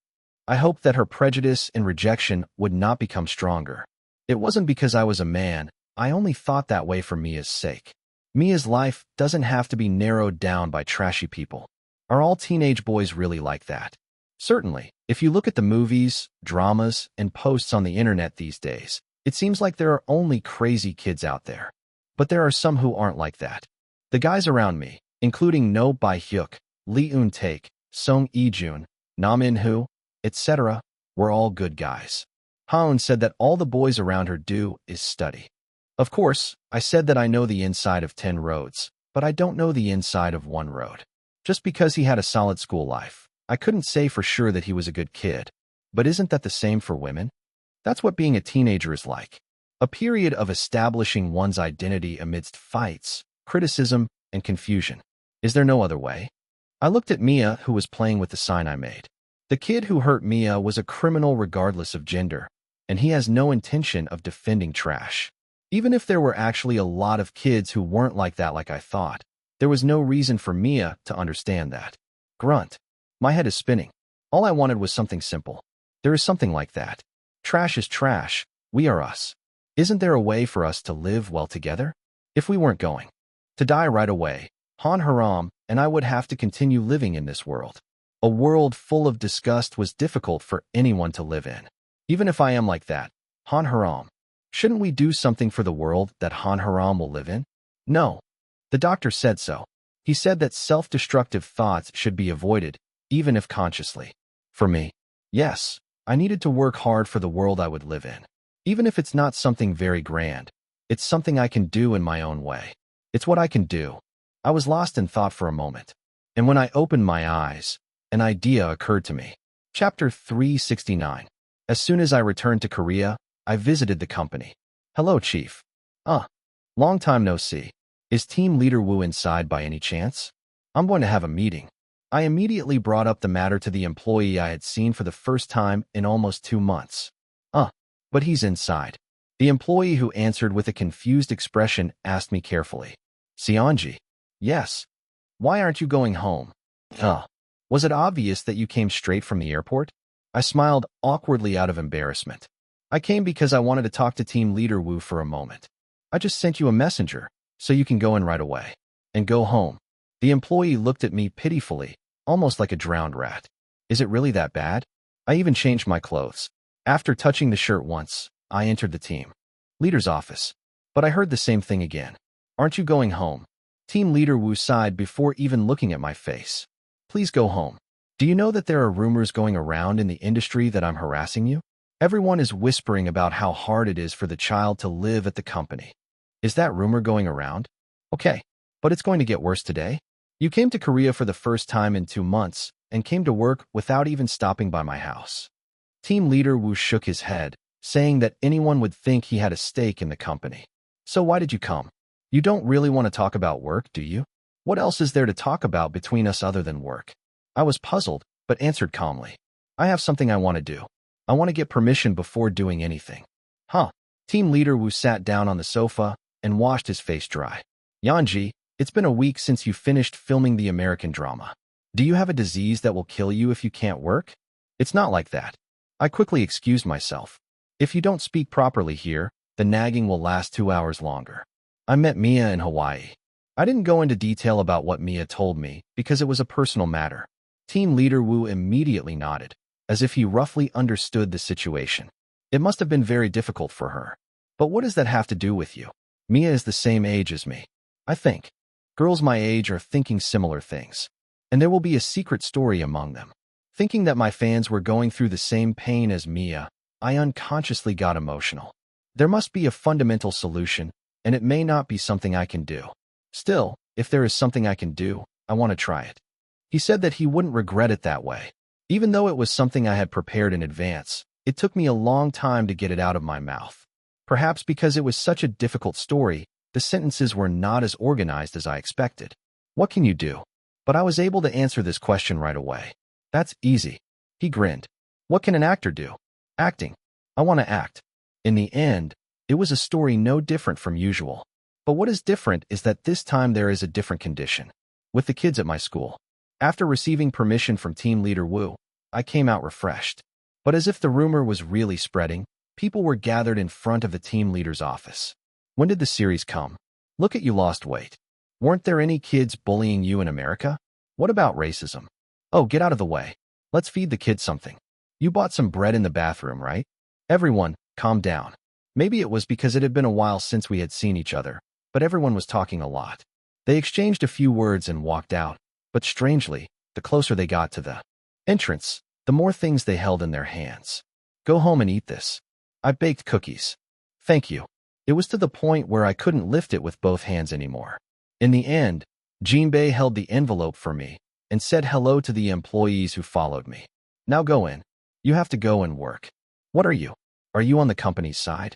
I hoped that her prejudice and rejection would not become stronger. It wasn't because I was a man. I only thought that way for Mia's sake. Mia's life doesn't have to be narrowed down by trashy people. Are all teenage boys really like that? Certainly, if you look at the movies, dramas, and posts on the internet these days, it seems like there are only crazy kids out there. But there are some who aren't like that. The guys around me, including No Bae-hyuk, Lee Eun-taek, Song Ijun, Nam In-hoo, etc., were all good guys. Haeun said that all the boys around her do is study. Of course, I said that I know the inside of 10 roads, but I don't know the inside of one road. Just because he had a solid school life, I couldn't say for sure that he was a good kid. But isn't that the same for women? That's what being a teenager is like. A period of establishing one's identity amidst fights, criticism, and confusion. Is there no other way? I looked at Mia, who was playing with the sign I made. The kid who hurt Mia was a criminal regardless of gender, and he has no intention of defending trash. Even if there were actually a lot of kids who weren't like that like I thought, there was no reason for Mia to understand that. Grunt. My head is spinning. All I wanted was something simple. There is something like that. Trash is trash. We are us. Isn't there a way for us to live well together? If we weren't going to die right away, Han Haram and I would have to continue living in this world. A world full of disgust was difficult for anyone to live in. Even if I am like that, Han Haram, shouldn't we do something for the world that Han Haram will live in? No. The doctor said so. He said that self-destructive thoughts should be avoided, even if consciously. For me, yes, I needed to work hard for the world I would live in. Even if it's not something very grand, it's something I can do in my own way. It's what I can do. I was lost in thought for a moment. And when I opened my eyes, an idea occurred to me. Chapter 369. As soon as I returned to Korea, I visited the company. Hello, Chief. Long time no see. Is Team Leader Wu inside by any chance? I'm going to have a meeting. I immediately brought up the matter to the employee I had seen for the first time in almost 2 months. But he's inside. The employee who answered with a confused expression asked me carefully. Seonji. Yes. Why aren't you going home? Was it obvious that you came straight from the airport? I smiled awkwardly out of embarrassment. I came because I wanted to talk to Team Leader Wu for a moment. I just sent you a messenger, so you can go in right away. And go home. The employee looked at me pitifully, almost like a drowned rat. Is it really that bad? I even changed my clothes. After touching the shirt once, I entered the team leader's office. But I heard the same thing again. Aren't you going home? Team Leader Wu sighed before even looking at my face. Please go home. Do you know that there are rumors going around in the industry that I'm harassing you? Everyone is whispering about how hard it is for the child to live at the company. Is that rumor going around? Okay, but it's going to get worse today. You came to Korea for the first time in 2 months and came to work without even stopping by my house. Team Leader Wu shook his head, saying that anyone would think he had a stake in the company. So why did you come? You don't really want to talk about work, do you? What else is there to talk about between us other than work? I was puzzled, but answered calmly. I have something I want to do. I want to get permission before doing anything. Team Leader Wu sat down on the sofa and washed his face dry. Yanji, it's been a week since you finished filming the American drama. Do you have a disease that will kill you if you can't work? It's not like that. I quickly excused myself. If you don't speak properly here, the nagging will last 2 hours longer. I met Mia in Hawaii. I didn't go into detail about what Mia told me because it was a personal matter. Team Leader Wu immediately nodded, as if he roughly understood the situation. It must have been very difficult for her. But what does that have to do with you? Mia is the same age as me. I think. Girls my age are thinking similar things. And there will be a secret story among them. Thinking that my fans were going through the same pain as Mia, I unconsciously got emotional. There must be a fundamental solution, and it may not be something I can do. Still, if there is something I can do, I want to try it. He said that he wouldn't regret it that way. Even though it was something I had prepared in advance, it took me a long time to get it out of my mouth. Perhaps because it was such a difficult story, the sentences were not as organized as I expected. What can you do? But I was able to answer this question right away. That's easy. He grinned. What can an actor do? Acting. I want to act. In the end, it was a story no different from usual. But what is different is that this time there is a different condition. With the kids at my school. After receiving permission from Team Leader Wu, I came out refreshed. But as if the rumor was really spreading, people were gathered in front of the team leader's office. When did the series come? Look at you lost weight. Weren't there any kids bullying you in America? What about racism? Oh, get out of the way. Let's feed the kids something. You bought some bread in the bathroom, right? Everyone, calm down. Maybe it was because it had been a while since we had seen each other, but everyone was talking a lot. They exchanged a few words and walked out, but strangely, the closer they got to the entrance, the more things they held in their hands. Go home and eat this. I baked cookies. Thank you. It was to the point where I couldn't lift it with both hands anymore. In the end, Jinbei held the envelope for me and said hello to the employees who followed me. Now go in. You have to go and work. What are you? Are you on the company's side?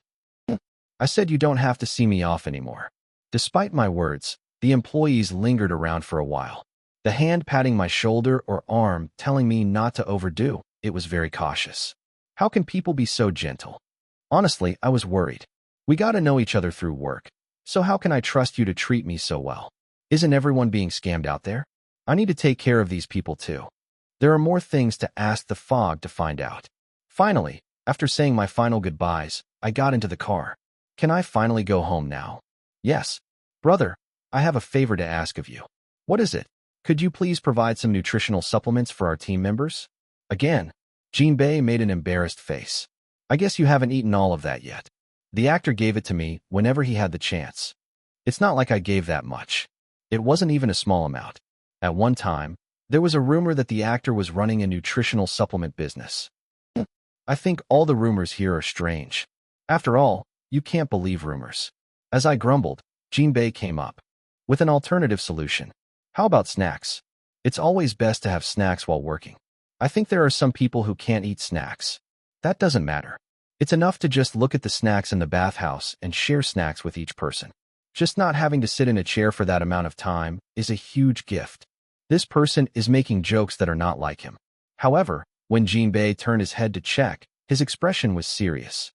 I said you don't have to see me off anymore. Despite my words, the employees lingered around for a while. The hand patting my shoulder or arm telling me not to overdo. It was very cautious. How can people be so gentle? Honestly, I was worried. We got to know each other through work. So how can I trust you to treat me so well? Isn't everyone being scammed out there? I need to take care of these people too. There are more things to ask the fog to find out. Finally, after saying my final goodbyes, I got into the car. Can I finally go home now? Yes. Brother, I have a favor to ask of you. What is it? Could you please provide some nutritional supplements for our team members? Again, Jinbei made an embarrassed face. I guess you haven't eaten all of that yet. The actor gave it to me whenever he had the chance. It's not like I gave that much. It wasn't even a small amount. At one time, there was a rumor that the actor was running a nutritional supplement business. I think all the rumors here are strange. After all, you can't believe rumors. As I grumbled, Jinbei came up with an alternative solution. How about snacks? It's always best to have snacks while working. I think there are some people who can't eat snacks. That doesn't matter. It's enough to just look at the snacks in the bathhouse and share snacks with each person. Just not having to sit in a chair for that amount of time is a huge gift. This person is making jokes that are not like him. However, when Jinbei turned his head to check, his expression was serious.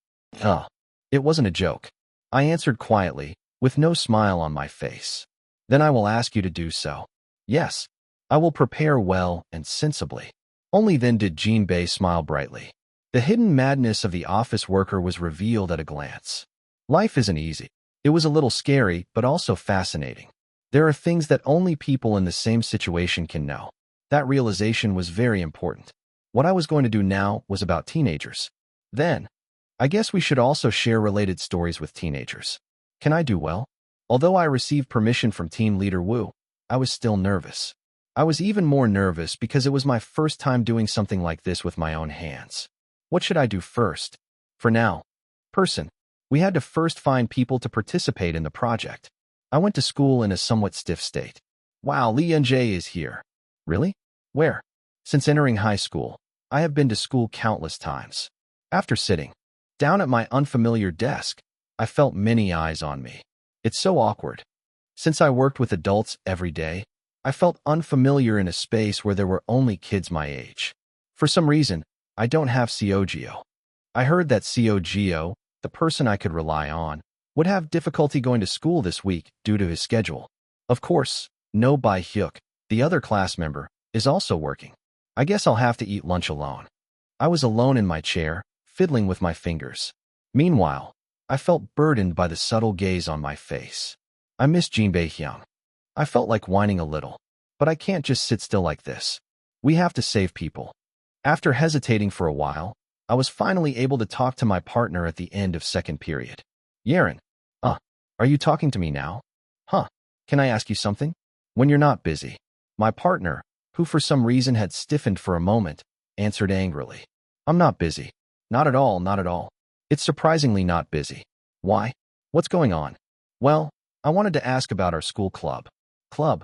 It wasn't a joke. I answered quietly, with no smile on my face. Then I will ask you to do so. Yes, I will prepare well and sensibly. Only then did Jinbei smile brightly. The hidden madness of the office worker was revealed at a glance. Life isn't easy. It was a little scary, but also fascinating. There are things that only people in the same situation can know. That realization was very important. What I was going to do now was about teenagers. Then, I guess we should also share related stories with teenagers. Can I do well? Although I received permission from team leader Wu, I was still nervous. I was even more nervous because it was my first time doing something like this with my own hands. What should I do first? For now, we had to first find people to participate in the project. I went to school in a somewhat stiff state. Wow, Li Yunjie is here. Really? Where? Since entering high school, I have been to school countless times. After sitting down at my unfamiliar desk, I felt many eyes on me. It's so awkward. Since I worked with adults every day, I felt unfamiliar in a space where there were only kids my age. For some reason, I don't have Cogio. I heard that Cogio, the person I could rely on, would have difficulty going to school this week due to his schedule. Of course, No Bai Hyuk, the other class member, is also working. I guess I'll have to eat lunch alone. I was alone in my chair, fiddling with my fingers. Meanwhile, I felt burdened by the subtle gaze on my face. I miss Jinbei Hyun. I felt like whining a little, but I can't just sit still like this. We have to save people. After hesitating for a while, I was finally able to talk to my partner at the end of second period. Yaren, are you talking to me now? Can I ask you something? When you're not busy. My partner, who for some reason had stiffened for a moment, answered angrily. I'm not busy. Not at all, not at all. It's surprisingly not busy. Why? What's going on? Well, I wanted to ask about our school club. Club?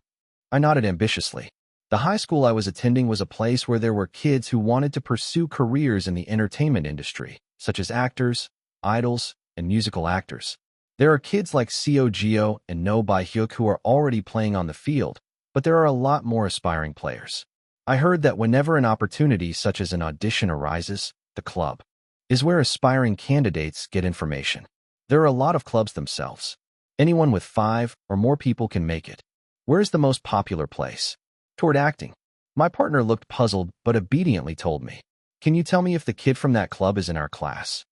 I nodded ambitiously. The high school I was attending was a place where there were kids who wanted to pursue careers in the entertainment industry, such as actors, idols, and musical actors. There are kids like Seo Gio and No Bai Hyuk who are already playing on the field, but there are a lot more aspiring players. I heard that whenever an opportunity such as an audition arises, the club is where aspiring candidates get information. There are a lot of clubs themselves. Anyone with 5 or more people can make it. Where's the most popular place? Toward acting. My partner looked puzzled but obediently told me. Can you tell me if the kid from that club is in our class?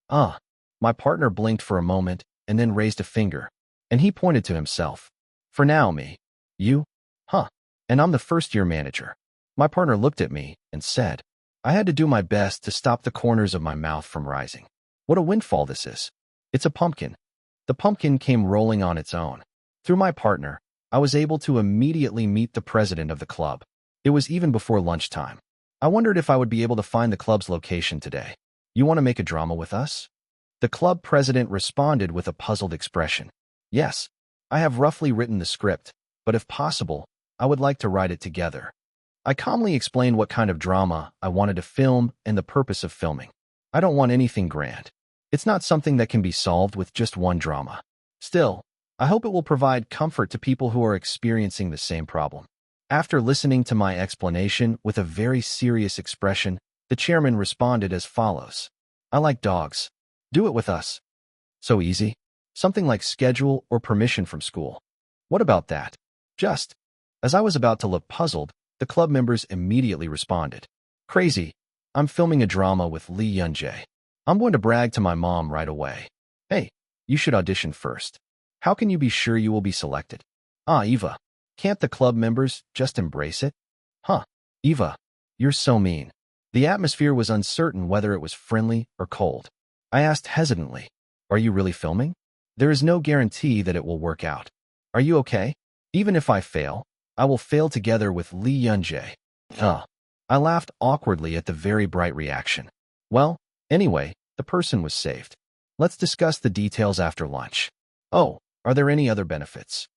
My partner blinked for a moment and then raised a finger, and he pointed to himself. For now, me. You? And I'm the first-year manager. My partner looked at me and said, I had to do my best to stop the corners of my mouth from rising. What a windfall this is. It's a pumpkin. The pumpkin came rolling on its own. Through my partner, I was able to immediately meet the president of the club. It was even before lunchtime. I wondered if I would be able to find the club's location today. You want to make a drama with us? The club president responded with a puzzled expression. Yes, I have roughly written the script, but if possible, I would like to write it together. I calmly explained what kind of drama I wanted to film and the purpose of filming. I don't want anything grand. It's not something that can be solved with just one drama. Still, I hope it will provide comfort to people who are experiencing the same problem. After listening to my explanation with a very serious expression, the chairman responded as follows. I like dogs. Do it with us. So easy. Something like schedule or permission from school. What about that? Just. As I was about to look puzzled, the club members immediately responded. Crazy. I'm filming a drama with Lee Yun-jae. I'm going to brag to my mom right away. Hey, you should audition first. How can you be sure you will be selected? Ah, Eva. Can't the club members just embrace it? Huh. Eva, you're so mean. The atmosphere was uncertain whether it was friendly or cold. I asked hesitantly, are you really filming? There is no guarantee that it will work out. Are you okay? Even if I fail, I will fail together with Lee Yun-jae. I laughed awkwardly at the very bright reaction. Well, anyway, the person was saved. Let's discuss the details after lunch. Oh, are there any other benefits?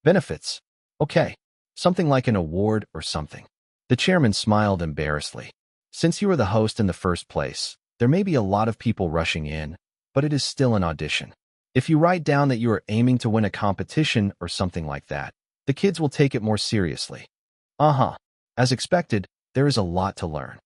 Benefits? Okay, something like an award or something. The chairman smiled embarrassedly. Since you are the host in the first place, there may be a lot of people rushing in, but it is still an audition. If you write down that you are aiming to win a competition or something like that, the kids will take it more seriously. As expected, there is a lot to learn.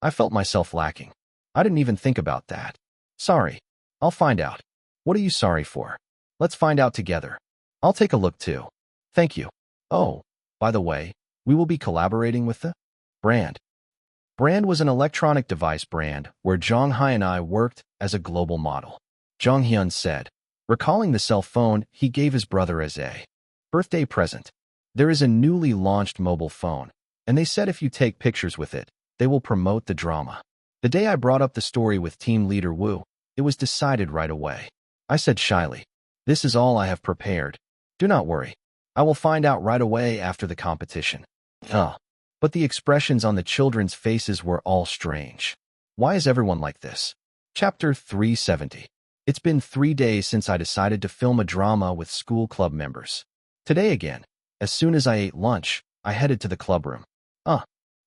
I felt myself lacking. I didn't even think about that. Sorry. I'll find out. What are you sorry for? Let's find out together. I'll take a look too. Thank you. Oh, by the way, we will be collaborating with the brand. Brand was an electronic device brand where Jong-hae and I worked as a global model. Jong-hyun said, recalling the cell phone he gave his brother as a birthday present. There is a newly launched mobile phone, and they said if you take pictures with it, they will promote the drama. The day I brought up the story with team leader Woo, it was decided right away. I said shyly, this is all I have prepared. Do not worry. I will find out right away after the competition. But the expressions on the children's faces were all strange. Why is everyone like this? Chapter 370. It's been 3 days since I decided to film a drama with school club members. Today again, as soon as I ate lunch, I headed to the club room.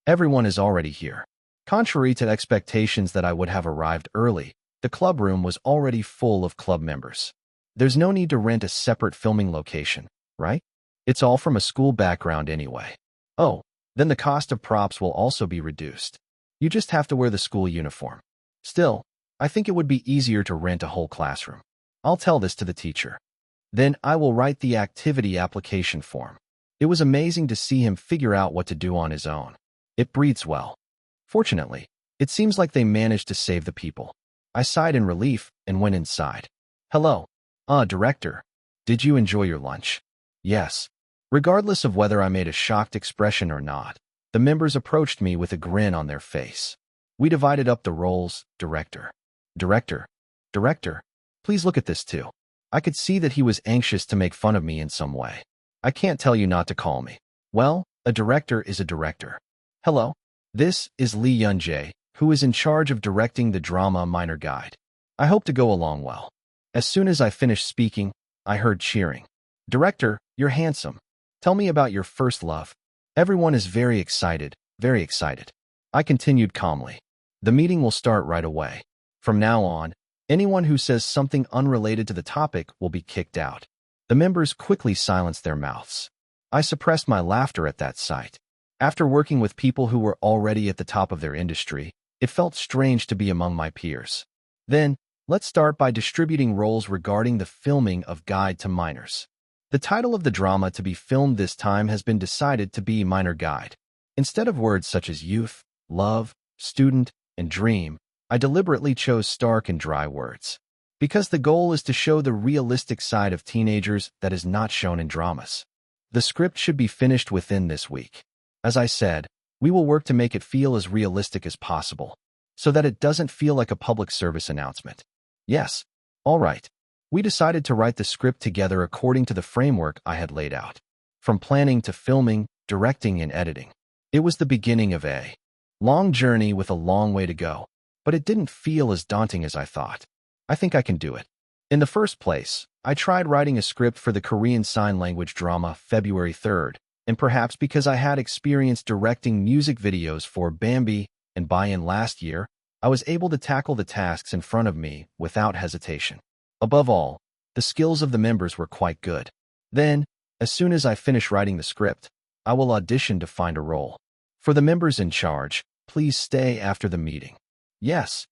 Everyone is already here. Contrary to expectations that I would have arrived early, the club room was already full of club members. There's no need to rent a separate filming location, right? It's all from a school background anyway. Oh, then the cost of props will also be reduced. You just have to wear the school uniform. Still, I think it would be easier to rent a whole classroom. I'll tell this to the teacher. Then I will write the activity application form. It was amazing to see him figure out what to do on his own. It breathes well. Fortunately, it seems like they managed to save the people. I sighed in relief and went inside. Hello. Director. Did you enjoy your lunch? Yes. Regardless of whether I made a shocked expression or not, the members approached me with a grin on their face. We divided up the roles, director. Director. Please look at this too. I could see that he was anxious to make fun of me in some way. I can't tell you not to call me. Well, a director is a director. Hello. This is Lee Yun-jae, who is in charge of directing the drama Minor Guide. I hope to go along well. As soon as I finished speaking, I heard cheering. Director, you're handsome. Tell me about your first love. Everyone is very excited, very excited. I continued calmly. The meeting will start right away. From now on, anyone who says something unrelated to the topic will be kicked out. The members quickly silenced their mouths. I suppressed my laughter at that sight. After working with people who were already at the top of their industry, it felt strange to be among my peers. Then, let's start by distributing roles regarding the filming of Guide to Minors. The title of the drama to be filmed this time has been decided to be Minor Guide. Instead of words such as youth, love, student, and dream, I deliberately chose stark and dry words. Because the goal is to show the realistic side of teenagers that is not shown in dramas. The script should be finished within this week. As I said, we will work to make it feel as realistic as possible, so that it doesn't feel like a public service announcement. Yes, all right. We decided to write the script together according to the framework I had laid out. From planning to filming, directing, and editing. It was the beginning of a long journey with a long way to go, but it didn't feel as daunting as I thought. I think I can do it. In the first place, I tried writing a script for the Korean Sign Language drama February 3rd, and perhaps because I had experience directing music videos for Bambi and Buy-in last year, I was able to tackle the tasks in front of me without hesitation. Above all, the skills of the members were quite good. Then, as soon as I finished writing the script, I will audition to find a role. For the members in charge, please stay after the meeting. Yes.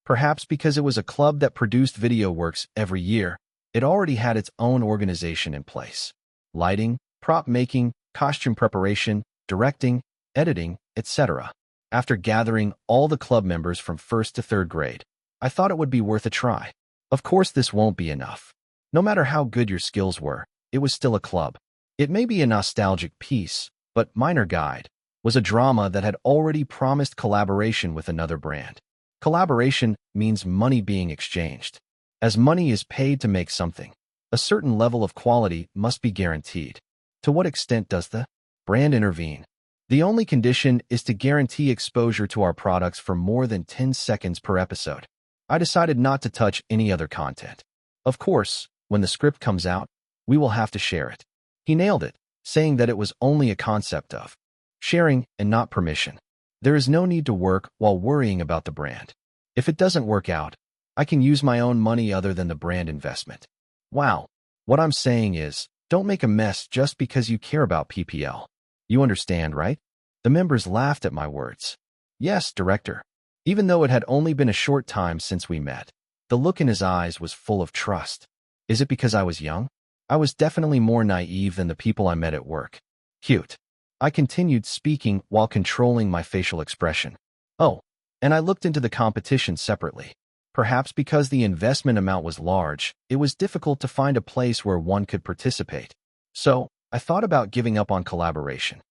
Perhaps because it was a club that produced video works every year, it already had its own organization in place. Lighting, prop making, costume preparation, directing, editing, etc. After gathering all the club members from 1st to 3rd grade, I thought it would be worth a try. Of course, this won't be enough. No matter how good your skills were, it was still a club. It may be a nostalgic piece, but Minor Guide was a drama that had already promised collaboration with another brand. Collaboration means money being exchanged. As money is paid to make something, a certain level of quality must be guaranteed. To what extent does the brand intervene? The only condition is to guarantee exposure to our products for more than 10 seconds per episode. I decided not to touch any other content. Of course, when the script comes out, we will have to share it. He nailed it, saying that it was only a concept of sharing and not permission. There is no need to work while worrying about the brand. If it doesn't work out, I can use my own money other than the brand investment. Wow. What I'm saying is, don't make a mess just because you care about PPL. You understand, right? The members laughed at my words. Yes, director. Even though it had only been a short time since we met, the look in his eyes was full of trust. Is it because I was young? I was definitely more naive than the people I met at work. Cute. I continued speaking while controlling my facial expression. Oh, and I looked into the competition separately. Perhaps because the investment amount was large, it was difficult to find a place where one could participate. So, I thought about giving up on collaboration.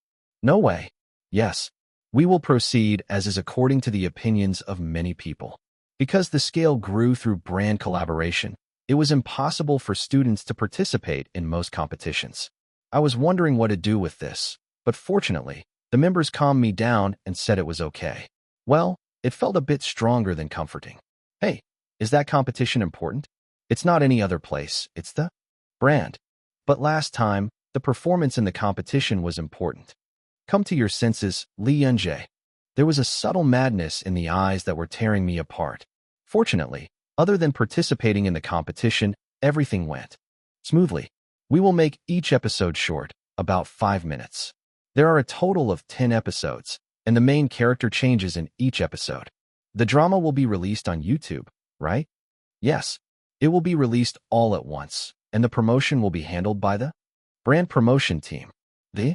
No way. Yes, we will proceed as is according to the opinions of many people. Because the scale grew through brand collaboration, it was impossible for students to participate in most competitions. I was wondering what to do with this, but fortunately, the members calmed me down and said it was okay. Well, it felt a bit stronger than comforting. Hey, is that competition important? It's not any other place, it's the brand. But last time, the performance in the competition was important. Come to your senses, Lee Yunjae. There was a subtle madness in the eyes that were tearing me apart. Fortunately, other than participating in the competition, everything went smoothly. We will make each episode short, about 5 minutes. There are a total of 10 episodes, and the main character changes in each episode. The drama will be released on YouTube, right? Yes, it will be released all at once, and the promotion will be handled by the brand promotion team. The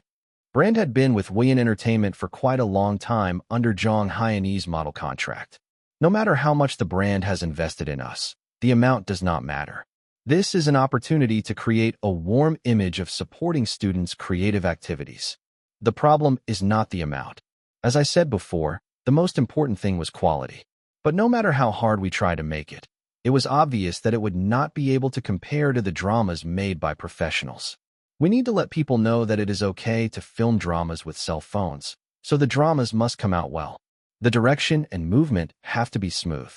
brand had been with Wayne Entertainment for quite a long time under Jong Hyeon's model contract. No matter how much the brand has invested in us, the amount does not matter. This is an opportunity to create a warm image of supporting students' creative activities. The problem is not the amount. As I said before, the most important thing was quality. But no matter how hard we try to make it, it was obvious that it would not be able to compare to the dramas made by professionals. We need to let people know that it is okay to film dramas with cell phones, so the dramas must come out well. The direction and movement have to be smooth.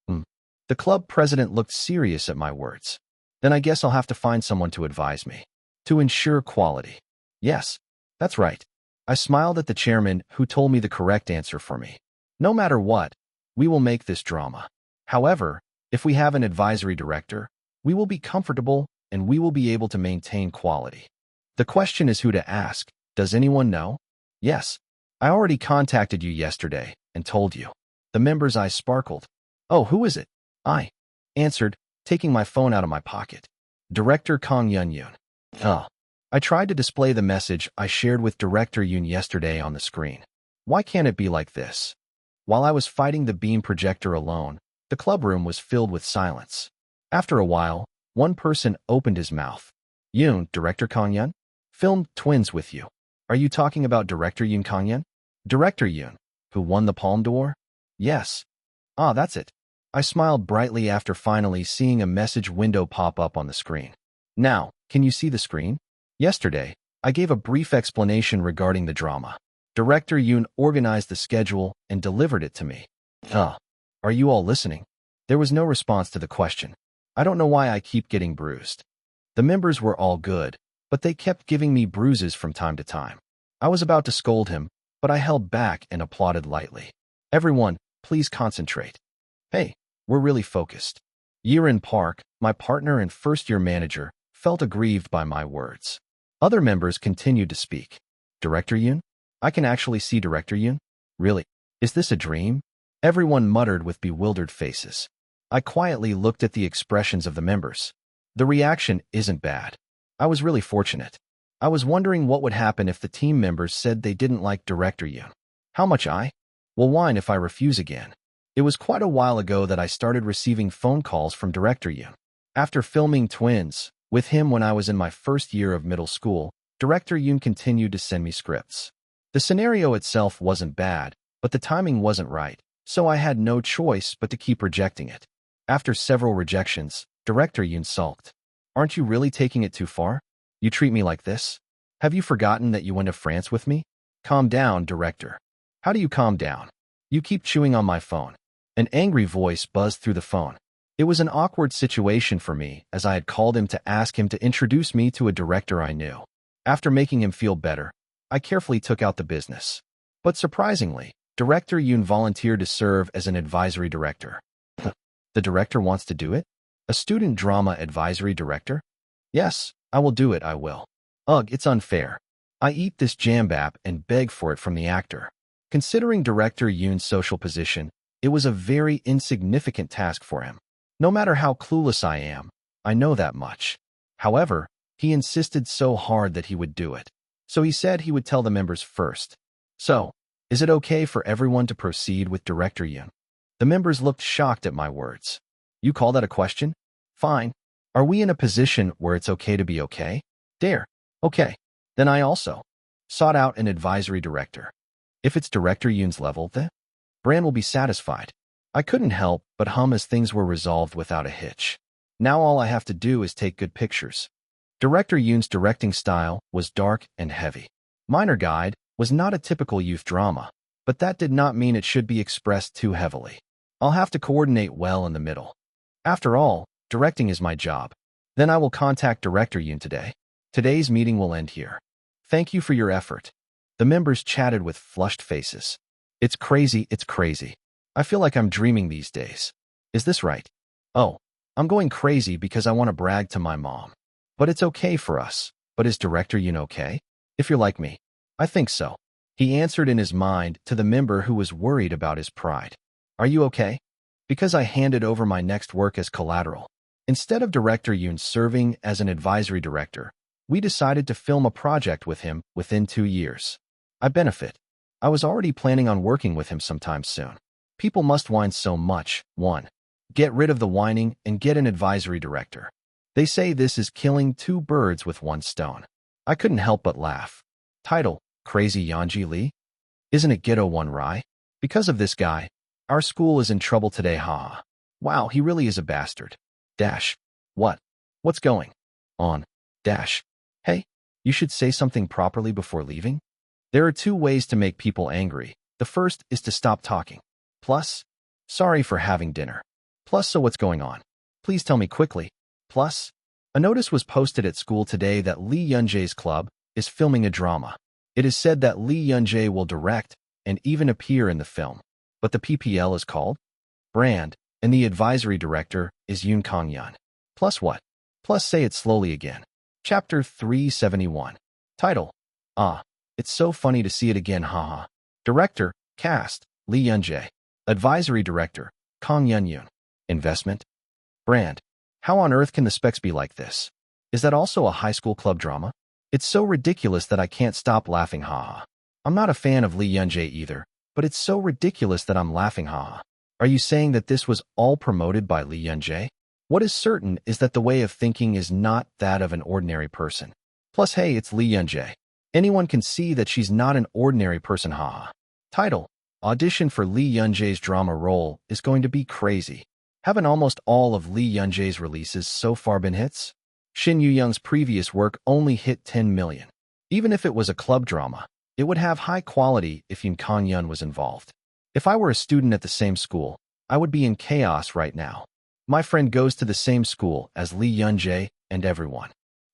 The club president looked serious at my words. Then I guess I'll have to find someone to advise me. To ensure quality. Yes, that's right. I smiled at the chairman who told me the correct answer for me. No matter what, we will make this drama. However, if we have an advisory director, we will be comfortable and we will be able to maintain quality. The question is who to ask. Does anyone know? Yes. I already contacted you yesterday and told you. The member's eyes sparkled. Oh, who is it? I answered, taking my phone out of my pocket. Director Kang Yun-yoon. I tried to display the message I shared with Director Yoon yesterday on the screen. Why can't it be like this? While I was fighting the beam projector alone, the club room was filled with silence. After a while, one person opened his mouth. Yoon, Director Kang Yun? Filmed Twins with you. Are you talking about Director Yoon Kang Yun? Director Yoon, who won the Palme d'Or? Yes. Ah, that's it. I smiled brightly after finally seeing a message window pop up on the screen. Now, can you see the screen? Yesterday, I gave a brief explanation regarding the drama. Director Yoon organized the schedule and delivered it to me. Are you all listening? There was no response to the question. I don't know why I keep getting bruised. The members were all good, but they kept giving me bruises from time to time. I was about to scold him, but I held back and applauded lightly. Everyone, please concentrate. Hey, we're really focused. Yirin Park, my partner and first-year manager, felt aggrieved by my words. Other members continued to speak. Director Yoon? I can actually see Director Yoon? Really? Is this a dream? Everyone muttered with bewildered faces. I quietly looked at the expressions of the members. The reaction isn't bad. I was really fortunate. I was wondering what would happen if the team members said they didn't like Director Yoon. How much I will whine if I refuse again. It was quite a while ago that I started receiving phone calls from Director Yoon. After filming Twins with him when I was in my first year of middle school, Director Yoon continued to send me scripts. The scenario itself wasn't bad, but the timing wasn't right, so I had no choice but to keep rejecting it. After several rejections, Director Yoon sulked. Aren't you really taking it too far? You treat me like this? Have you forgotten that you went to France with me? Calm down, Director. How do you calm down? You keep chewing on my phone. An angry voice buzzed through the phone. It was an awkward situation for me, as I had called him to ask him to introduce me to a director I knew. After making him feel better, I carefully took out the business. But surprisingly, Director Yoon volunteered to serve as an advisory director. The director wants to do it? A student drama advisory director? Yes, I will do it, I will. Ugh, it's unfair. I eat this jambap and beg for it from the actor. Considering Director Yoon's social position, it was a very insignificant task for him. No matter how clueless I am, I know that much. However, he insisted so hard that he would do it. So he said he would tell the members first. So, is it okay for everyone to proceed with Director Yoon? The members looked shocked at my words. You call that a question? Fine. Are we in a position where it's okay to be okay? Dare. Okay. Then I also sought out an advisory director. If it's Director Yoon's level, the brand will be satisfied. I couldn't help but hum as things were resolved without a hitch. Now all I have to do is take good pictures. Director Yoon's directing style was dark and heavy. Minor Guide was not a typical youth drama, but that did not mean it should be expressed too heavily. I'll have to coordinate well in the middle. After all, directing is my job. Then I will contact Director Yoon today. Today's meeting will end here. Thank you for your effort. The members chatted with flushed faces. It's crazy, it's crazy. I feel like I'm dreaming these days. Is this right? Oh, I'm going crazy because I want to brag to my mom. But it's okay for us. But is Director Yoon okay? If you're like me. I think so. He answered in his mind to the member who was worried about his pride. Are you okay? Because I handed over my next work as collateral. Instead of Director Yoon serving as an advisory director, we decided to film a project with him within 2 years. I benefit. I was already planning on working with him sometime soon. People must whine so much. 1. Get rid of the whining and get an advisory director. They say this is killing 2 birds with 1 stone. I couldn't help but laugh. Title, Crazy Yeonji Lee? Isn't it Ghetto One Rai? Because of this guy, our school is in trouble today, haha. Wow, he really is a bastard. Dash. What? What's going on? Dash. Hey, you should say something properly before leaving. There are 2 ways to make people angry. The first is to stop talking. Plus, sorry for having dinner. Plus, so what's going on? Please tell me quickly. Plus, a notice was posted at school today that Lee Yoon-jae's club is filming a drama. It is said that Lee Yoon-jae will direct and even appear in the film. But the PPL is called Brand, and the advisory director is Yoon Kang-yeon. Plus what? Plus say it slowly again. Chapter 371. Title. It's so funny to see it again, haha. Director, cast, Lee Yoon-jae. Advisory director, Kang Yeon-yoon. Investment. Brand. How on earth can the specs be like this? Is that also a high school club drama? It's so ridiculous that I can't stop laughing, haha. I'm not a fan of Lee Yoon-jae either, but it's so ridiculous that I'm laughing, haha. Are you saying that this was all promoted by Lee Yoon-jae? What is certain is that the way of thinking is not that of an ordinary person. Plus, hey, it's Lee Yoon-jae. Anyone can see that she's not an ordinary person, haha. Title. Audition for Lee Yoon-jae's drama role is going to be crazy. Haven't almost all of Lee Yoon-jae's releases so far been hits? Shin Yu-young's previous work only hit 10 million. Even if it was a club drama, it would have high quality if Yoon Kang-yeon was involved. If I were a student at the same school, I would be in chaos right now. My friend goes to the same school as Lee Yoon-jae, and everyone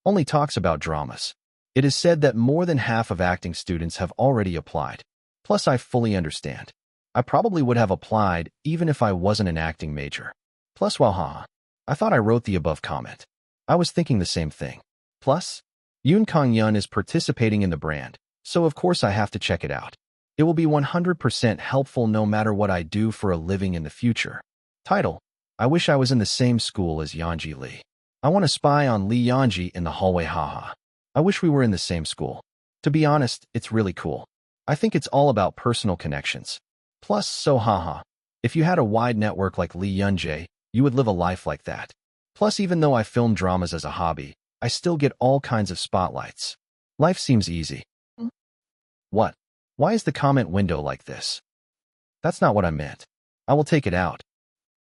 only talks about dramas. It is said that more than half of acting students have already applied. Plus, I fully understand. I probably would have applied even if I wasn't an acting major. Plus, well, haha. I thought I wrote the above comment. I was thinking the same thing. Plus, Yoon Kang-yeon is participating in the brand, so of course I have to check it out. It will be 100% helpful no matter what I do for a living in the future. Title: I wish I was in the same school as Yanji Lee. I want to spy on Lee Yanji in the hallway, haha. I wish we were in the same school. To be honest, it's really cool. I think it's all about personal connections. Plus, so haha. If you had a wide network like Lee Yunjae, you would live a life like that. Plus, even though I film dramas as a hobby, I still get all kinds of spotlights. Life seems easy. What? Why is the comment window like this? That's not what I meant. I will take it out.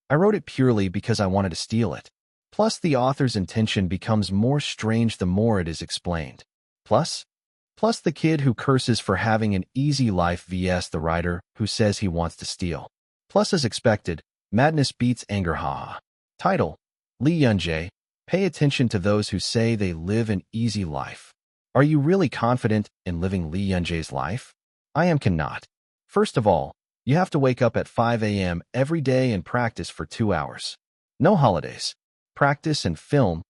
I wrote it purely because I wanted to steal it. Plus, the author's intention becomes more strange the more it is explained. Plus the kid who curses for having an easy life vs the writer who says he wants to steal. Plus, as expected, madness beats anger, haha. Title: Lee Yunjae, pay attention to those who say they live an easy life. Are you really confident in living Lee Yunjae's life? I cannot. First of all, you have to wake up at 5 a.m. every day and practice for 2 hours. No holidays. Practice and film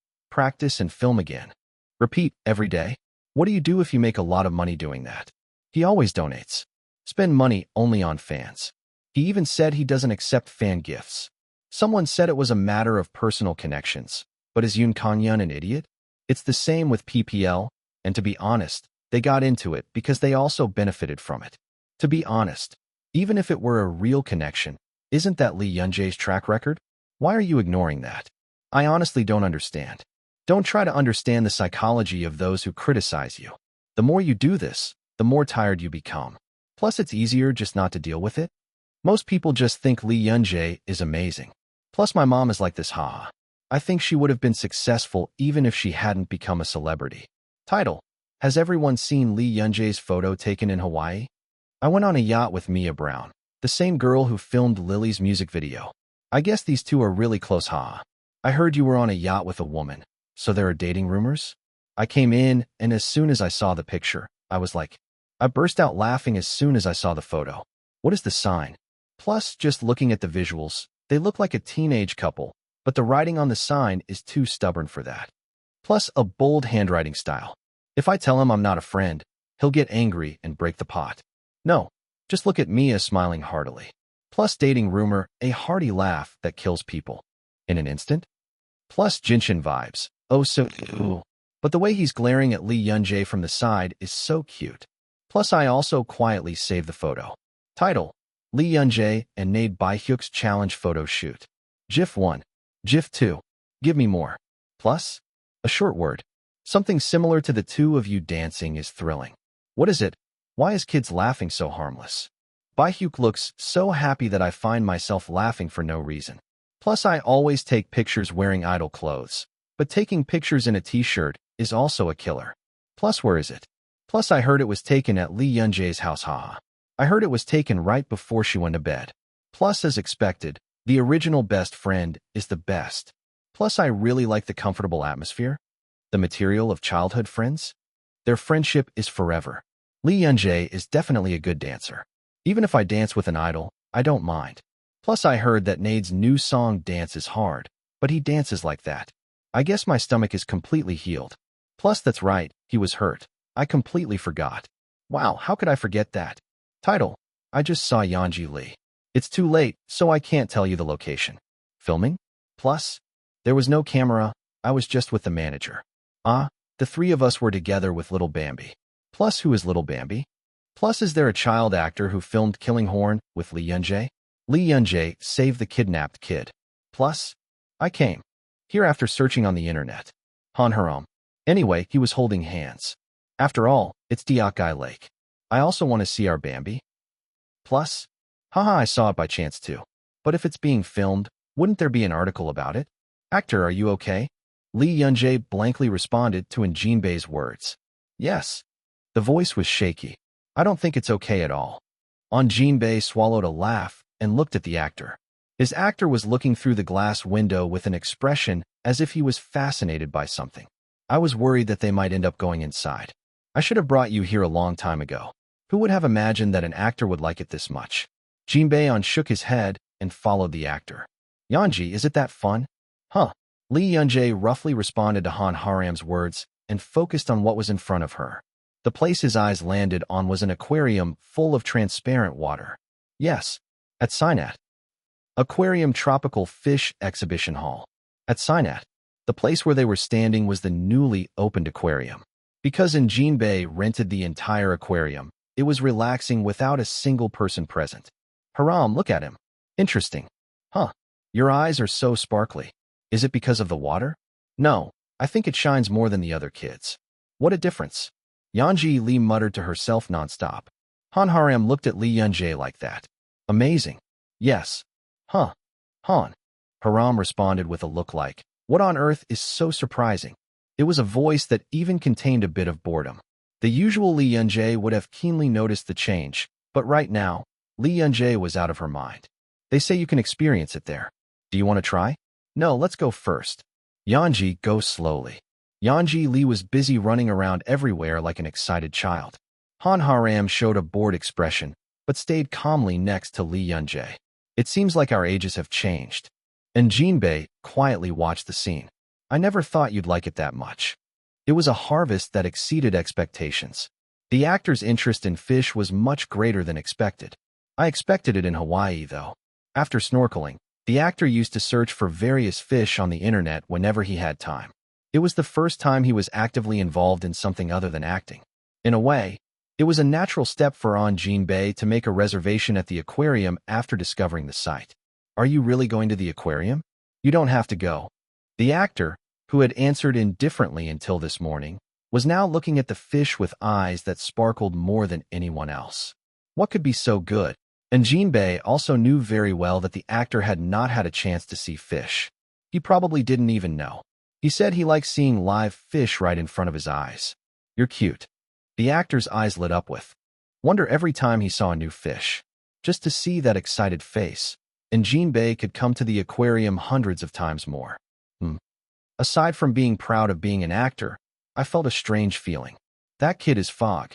again. Repeat every day. What do you do if you make a lot of money doing that? He always donates. Spend money only on fans. He even said he doesn't accept fan gifts. Someone said it was a matter of personal connections. But is Yoon Kang-yeon an idiot? It's the same with PPL, and to be honest, they got into it because they also benefited from it. To be honest, even if it were a real connection, isn't that Lee Yunjae's track record? Why are you ignoring that? I honestly don't understand. Don't try to understand the psychology of those who criticize you. The more you do this, the more tired you become. Plus, it's easier just not to deal with it. Most people just think Lee Yunjae is amazing. Plus, my mom is like this, haha. I think she would have been successful even if she hadn't become a celebrity. Title: Has everyone seen Lee Yunjae's photo taken in Hawaii? I went on a yacht with Mia Brown, the same girl who filmed Lily's music video. I guess these two are really close, haha. I heard you were on a yacht with a woman, so there are dating rumors? I came in, and as soon as I saw the picture, I burst out laughing as soon as I saw the photo. What is the sign? Plus, just looking at the visuals, they look like a teenage couple, but the writing on the sign is too stubborn for that. Plus, a bold handwriting style. If I tell him I'm not a friend, he'll get angry and break the pot. No, just look at Mia smiling heartily. Plus, dating rumor, a hearty laugh that kills people in an instant. Plus, Jinshin vibes. Oh, so ooh. But the way he's glaring at Lee Yunjae from the side is so cute. Plus, I also quietly saved the photo. Title: Lee Yunjae and Nade Baihyuk's challenge photo shoot. GIF 1. GIF 2. Give me more. Plus, a short word. Something similar to the two of you dancing is thrilling. What is it? Why is kids laughing so harmless? Baihyuk looks so happy that I find myself laughing for no reason. Plus, I always take pictures wearing idol clothes. But taking pictures in a t-shirt is also a killer. Plus, where is it? Plus, I heard it was taken at Lee Yunjae's house, haha. I heard it was taken right before she went to bed. Plus, as expected, the original best friend is the best. Plus, I really like the comfortable atmosphere. The material of childhood friends. Their friendship is forever. Lee Yunjae is definitely a good dancer. Even if I dance with an idol, I don't mind. Plus, I heard that Nade's new song Dance is hard, but he dances like that. I guess my stomach is completely healed. Plus, that's right, he was hurt. I completely forgot. Wow, how could I forget that? Title: I just saw Yanji Lee. It's too late, so I can't tell you the location. Filming? Plus, there was no camera, I was just with the manager. The three of us were together with Little Bambi. Plus, who is Little Bambi? Plus, is there a child actor who filmed Killing Horn with Lee Yunjae? Lee Yunjae saved the kidnapped kid. Plus, I came here after searching on the internet. Hanharam. Anyway, he was holding hands. After all, it's Diakai Lake. I also want to see our Bambi. Plus, haha, I saw it by chance too. But if it's being filmed, wouldn't there be an article about it? Actor, are you okay? Lee Yunjae blankly responded to Jinbei's words. Yes. The voice was shaky. I don't think it's okay at all. Jinbei swallowed a laugh and looked at the actor. His actor was looking through the glass window with an expression as if he was fascinated by something. I was worried that they might end up going inside. I should have brought you here a long time ago. Who would have imagined that an actor would like it this much? Jinbei shook his head and followed the actor. Yanji, is it that fun? Huh. Lee Yunjae roughly responded to Han Haram's words and focused on what was in front of her. The place his eyes landed on was an aquarium full of transparent water. Yes, at Sinat. Aquarium Tropical Fish Exhibition Hall. At Sinat, the place where they were standing was the newly opened aquarium. Because Jinbei rented the entire aquarium, it was relaxing without a single person present. Haram, look at him. Interesting. Huh. Your eyes are so sparkly. Is it because of the water? No, I think it shines more than the other kids. What a difference. Yanji Li muttered to herself nonstop. Han Haram looked at Li Yunjie like that. Amazing. Yes. Huh. Han. Haram responded with a look like, what on earth is so surprising? It was a voice that even contained a bit of boredom. The usual Li Yunjie would have keenly noticed the change, but right now, Li Yunjie was out of her mind. They say you can experience it there. Do you want to try? No, let's go first. Yanji, go slowly. Yanji Li was busy running around everywhere like an excited child. Han Haram showed a bored expression, but stayed calmly next to Li Yunjie. It seems like our ages have changed. And Jinbei quietly watched the scene. I never thought you'd like it that much. It was a harvest that exceeded expectations. The actor's interest in fish was much greater than expected. I expected it in Hawaii, though. After snorkeling, the actor used to search for various fish on the internet whenever he had time. It was the first time he was actively involved in something other than acting. In a way, it was a natural step for Jinbei to make a reservation at the aquarium after discovering the site. Are you really going to the aquarium? You don't have to go. The actor, who had answered indifferently until this morning, was now looking at the fish with eyes that sparkled more than anyone else. What could be so good? And Jinbei also knew very well that the actor had not had a chance to see fish. He probably didn't even know. He said he liked seeing live fish right in front of his eyes. You're cute. The actor's eyes lit up with wonder every time he saw a new fish. Just to see that excited face. And Jinbei could come to the aquarium hundreds of times more. Aside from being proud of being an actor, I felt a strange feeling. That kid is Fog.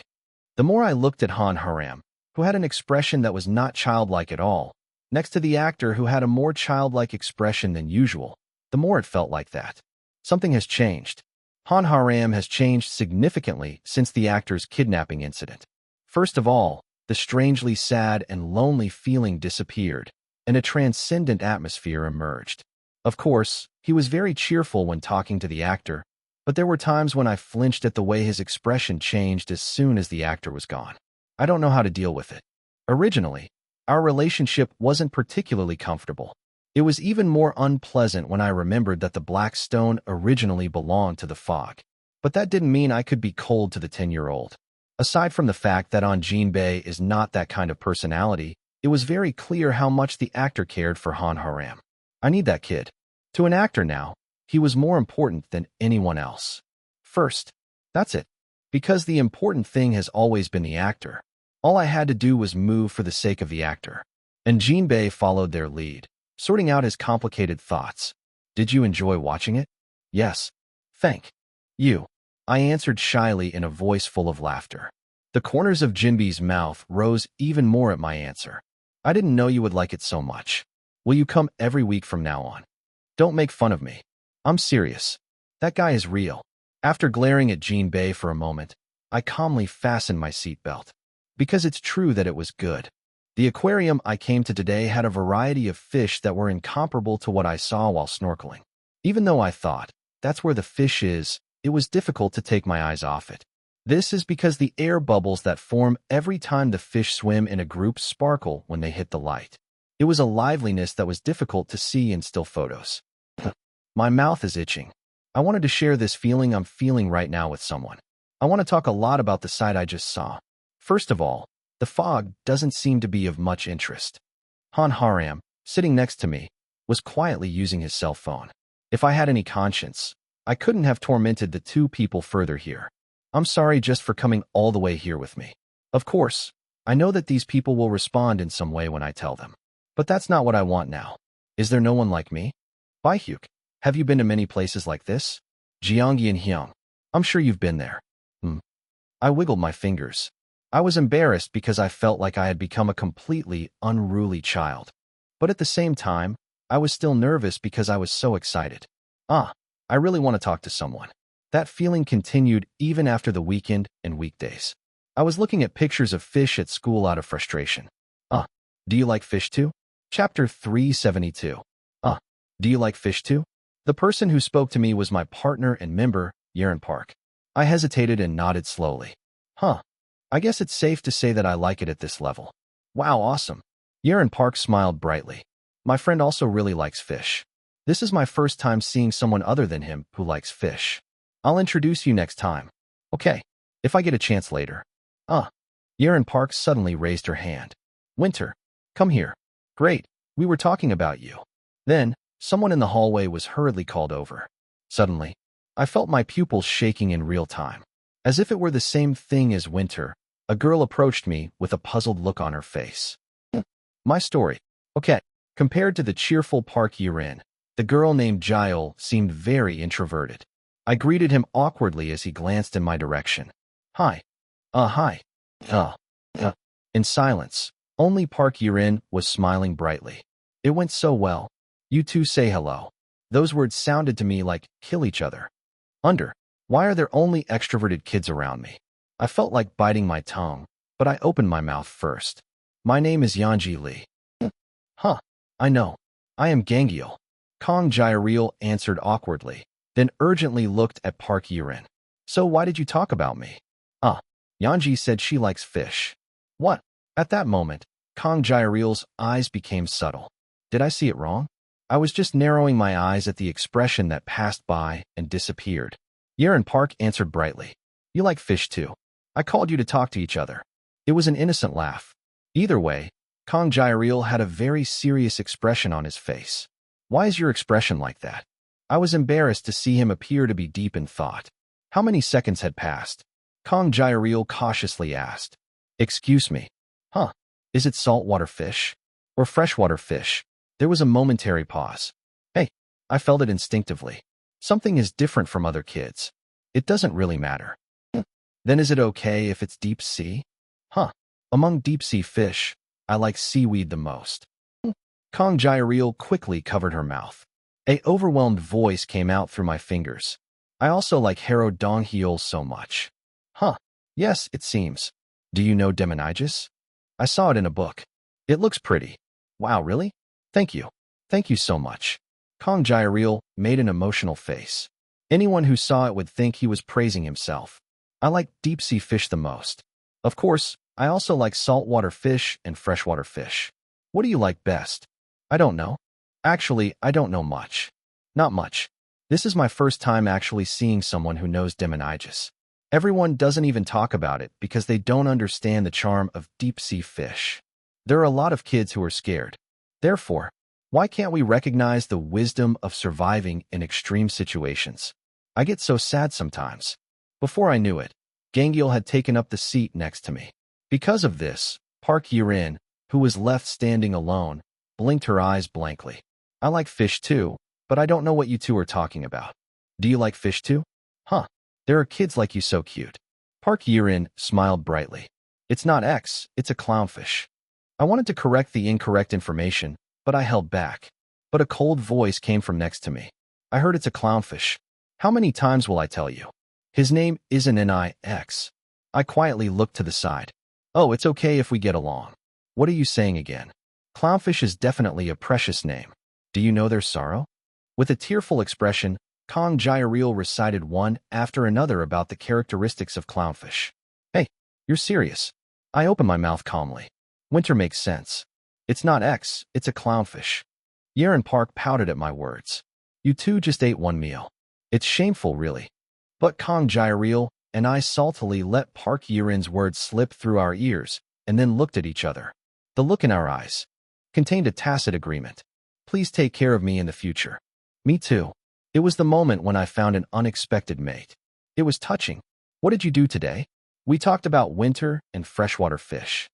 The more I looked at Han Haram, who had an expression that was not childlike at all, next to the actor who had a more childlike expression than usual, the more it felt like that. Something has changed. Han Haram has changed significantly since the actor's kidnapping incident. First of all, the strangely sad and lonely feeling disappeared, and a transcendent atmosphere emerged. Of course, he was very cheerful when talking to the actor, but there were times when I flinched at the way his expression changed as soon as the actor was gone. I don't know how to deal with it. Originally, our relationship wasn't particularly comfortable. It was even more unpleasant when I remembered that the black stone originally belonged to the Fog. But that didn't mean I could be cold to the 10-year-old. Aside from the fact that Jinbei is not that kind of personality, it was very clear how much the actor cared for Han Haram. I need that kid. To an actor now, he was more important than anyone else. First, that's it. Because the important thing has always been the actor. All I had to do was move for the sake of the actor. And Jinbei followed their lead, sorting out his complicated thoughts. Did you enjoy watching it? Yes. Thank you. I answered shyly in a voice full of laughter. The corners of Jinbei's mouth rose even more at my answer. I didn't know you would like it so much. Will you come every week from now on? Don't make fun of me. I'm serious. That guy is real. After glaring at Jinbei for a moment, I calmly fastened my seatbelt. Because it's true that it was good. The aquarium I came to today had a variety of fish that were incomparable to what I saw while snorkeling. Even though I thought, that's where the fish is, it was difficult to take my eyes off it. This is because the air bubbles that form every time the fish swim in a group sparkle when they hit the light. It was a liveliness that was difficult to see in still photos. My mouth is itching. I wanted to share this feeling I'm feeling right now with someone. I want to talk a lot about the sight I just saw. First of all, the Fog doesn't seem to be of much interest. Han Haram, sitting next to me, was quietly using his cell phone. If I had any conscience, I couldn't have tormented the two people further here. I'm sorry just for coming all the way here with me. Of course, I know that these people will respond in some way when I tell them. But that's not what I want now. Is there no one like me? Baihyuk, have you been to many places like this? Gyeonggi and Hyung. I'm sure you've been there. I wiggled my fingers. I was embarrassed because I felt like I had become a completely unruly child. But at the same time, I was still nervous because I was so excited. I really want to talk to someone. That feeling continued even after the weekend and weekdays. I was looking at pictures of fish at school out of frustration. Do you like fish too? Chapter 372. Do you like fish too? The person who spoke to me was my partner and member, Yaren Park. I hesitated and nodded slowly. I guess it's safe to say that I like it at this level. Wow, awesome. Yaren Park smiled brightly. My friend also really likes fish. This is my first time seeing someone other than him who likes fish. I'll introduce you next time. Okay, if I get a chance later. Yaren Park suddenly raised her hand. Winter, come here. Great, we were talking about you. Then, someone in the hallway was hurriedly called over. Suddenly, I felt my pupils shaking in real time. As if it were the same thing as Winter, a girl approached me with a puzzled look on her face. My story. Okay, compared to the cheerful Park Yaren, the girl named Jael seemed very introverted. I greeted him awkwardly as he glanced in my direction. Hi. Hi. In silence, only Park Yaren was smiling brightly. It went so well. You two say hello. Those words sounded to me like kill each other. Why are there only extroverted kids around me? I felt like biting my tongue, but I opened my mouth first. My name is Yanji Lee. I know. I am Gangiel. Kong Jaireel answered awkwardly, then urgently looked at Park Yaren. So why did you talk about me? Yanji said she likes fish. What? At that moment, Kong Jaireel's eyes became subtle. Did I see it wrong? I was just narrowing my eyes at the expression that passed by and disappeared. Yaren Park answered brightly. You like fish too. I called you to talk to each other. It was an innocent laugh. Either way, Kong Jaireel had a very serious expression on his face. Why is your expression like that? I was embarrassed to see him appear to be deep in thought. How many seconds had passed? Kong Jaireel cautiously asked. Excuse me. Is it saltwater fish? Or freshwater fish? There was a momentary pause. Hey, I felt it instinctively. Something is different from other kids. It doesn't really matter. Then is it okay if it's deep sea? Among deep sea fish, I like seaweed the most. Kong Jaireel quickly covered her mouth. A overwhelmed voice came out through my fingers. I also like Harrow Donghyul so much. Yes, it seems. Do you know Demonigus? I saw it in a book. It looks pretty. Wow, really? Thank you. Thank you so much. Kong Jaireel made an emotional face. Anyone who saw it would think he was praising himself. I like deep-sea fish the most. Of course, I also like saltwater fish and freshwater fish. What do you like best? I don't know. Actually, I don't know much. Not much. This is my first time actually seeing someone who knows Demonigus. Everyone doesn't even talk about it because they don't understand the charm of deep-sea fish. There are a lot of kids who are scared. Therefore, why can't we recognize the wisdom of surviving in extreme situations? I get so sad sometimes. Before I knew it, Gangiel had taken up the seat next to me. Because of this, Park Yaren, who was left standing alone, blinked her eyes blankly. I like fish too, but I don't know what you two are talking about. Do you like fish too? There are kids like you so cute. Park Yaren smiled brightly. It's not X, it's a clownfish. I wanted to correct the incorrect information, but I held back. But a cold voice came from next to me. I heard it's a clownfish. How many times will I tell you? His name isn't Nix. I quietly looked to the side. Oh, it's okay if we get along. What are you saying again? Clownfish is definitely a precious name. Do you know their sorrow? With a tearful expression, Kong Jaireel recited one after another about the characteristics of clownfish. Hey, you're serious. I opened my mouth calmly. Winter makes sense. It's not X, it's a clownfish. Yaren Park pouted at my words. You two just ate one meal. It's shameful, really. But Kong Jaireel and I saltily let Park Yaren's words slip through our ears and then looked at each other. The look in our eyes contained a tacit agreement. Please take care of me in the future. Me too. It was the moment when I found an unexpected mate. It was touching. What did you do today? We talked about winter and freshwater fish.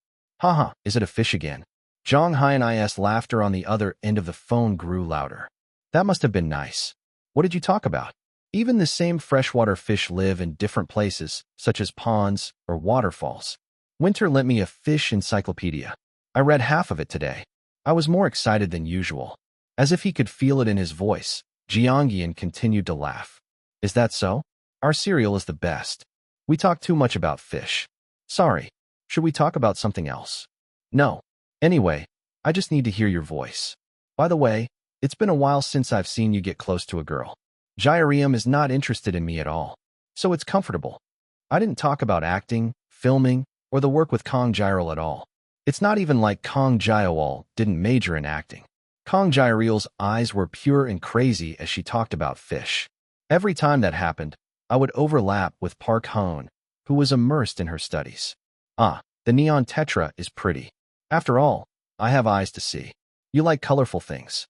Is it a fish again? Zhang Hai and I's laughter on the other end of the phone grew louder. That must have been nice. What did you talk about? Even the same freshwater fish live in different places, such as ponds or waterfalls. Winter lent me a fish encyclopedia. I read half of it today. I was more excited than usual. As if he could feel it in his voice, Jiangyan continued to laugh. Is that so? Our cereal is the best. We talk too much about fish. Sorry. Should we talk about something else? No. Anyway, I just need to hear your voice. By the way, it's been a while since I've seen you get close to a girl. Jaireum is not interested in me at all, so it's comfortable. I didn't talk about acting, filming, or the work with Kong Jireel at all. It's not even like Kong Jireel didn't major in acting. Kong Jireel's eyes were pure and crazy as she talked about fish. Every time that happened, I would overlap with Park Hoon, who was immersed in her studies. Ah, the neon tetra is pretty. After all, I have eyes to see. You like colorful things.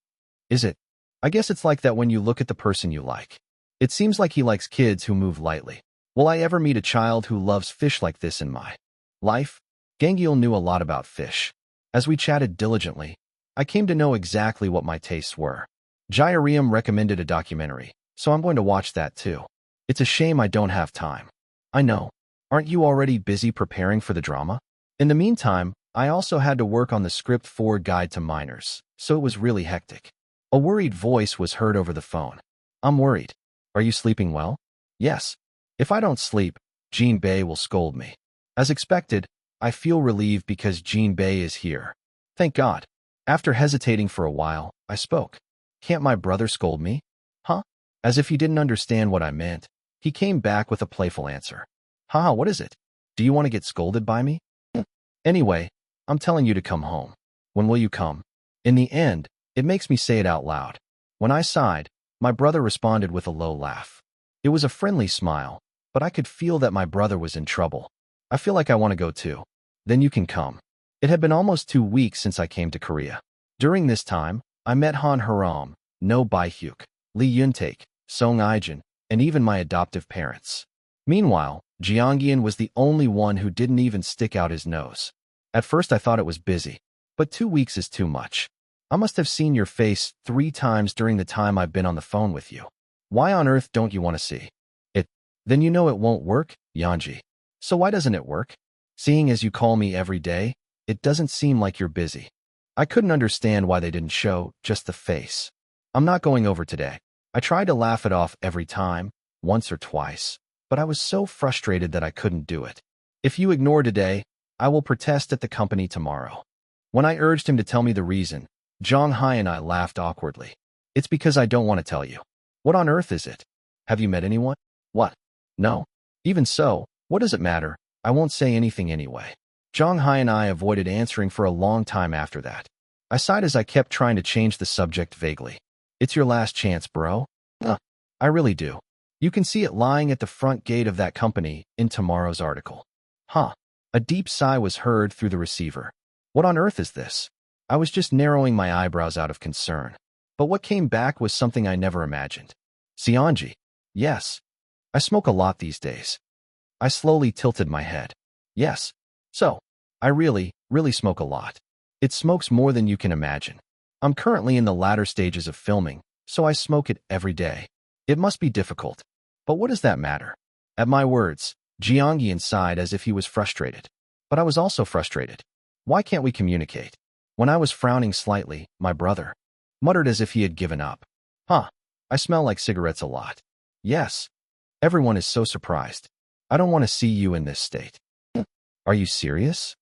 Is it? I guess it's like that when you look at the person you like. It seems like he likes kids who move lightly. Will I ever meet a child who loves fish like this in my life? Gangyul knew a lot about fish. As we chatted diligently, I came to know exactly what my tastes were. Jaireum recommended a documentary, so I'm going to watch that too. It's a shame I don't have time. I know. Aren't you already busy preparing for the drama? In the meantime, I also had to work on the script for Guide to Minors, so it was really hectic. A worried voice was heard over the phone. I'm worried. Are you sleeping well? Yes. If I don't sleep, Jean Bei will scold me. As expected, I feel relieved because Jean Bei is here. Thank God. After hesitating for a while, I spoke. Can't my brother scold me? Huh? As if he didn't understand what I meant, he came back with a playful answer. Haha, what is it? Do you want to get scolded by me? Anyway, I'm telling you to come home. When will you come? In the end, it makes me say it out loud. When I sighed, my brother responded with a low laugh. It was a friendly smile, but I could feel that my brother was in trouble. I feel like I want to go too. Then you can come. It had been almost 2 weeks since I came to Korea. During this time, I met Han Haram, No Bai-hyuk, Lee Yuntaek, Song Ijin, and even my adoptive parents. Meanwhile, Jeongyeon was the only one who didn't even stick out his nose. At first I thought it was busy, but 2 weeks is too much. I must have seen your face 3 times during the time I've been on the phone with you. Why on earth don't you want to see it? Then you know it won't work, Yeonji. So why doesn't it work? Seeing as you call me every day, it doesn't seem like you're busy. I couldn't understand why they didn't show just the face. I'm not going over today. I tried to laugh it off every time, once or twice, but I was so frustrated that I couldn't do it. If you ignore today, I will protest at the company tomorrow. When I urged him to tell me the reason, Jong Hai and I laughed awkwardly. It's because I don't want to tell you. What on earth is it? Have you met anyone? What? No. Even so, what does it matter? I won't say anything anyway. Jong Hai and I avoided answering for a long time after that. I sighed as I kept trying to change the subject vaguely. It's your last chance, bro. I really do. You can see it lying at the front gate of that company in tomorrow's article. Huh. A deep sigh was heard through the receiver. What on earth is this? I was just narrowing my eyebrows out of concern. But what came back was something I never imagined. Seonji. Yes. I smoke a lot these days. I slowly tilted my head. Yes. So, I really smoke a lot. It smokes more than you can imagine. I'm currently in the latter stages of filming, so I smoke it every day. It must be difficult. But what does that matter? At my words, Jeongyeon sighed as if he was frustrated. But I was also frustrated. Why can't we communicate? When I was frowning slightly, my brother muttered as if he had given up. Huh. I smell like cigarettes a lot. Yes. Everyone is so surprised. I don't want to see you in this state. Are you serious?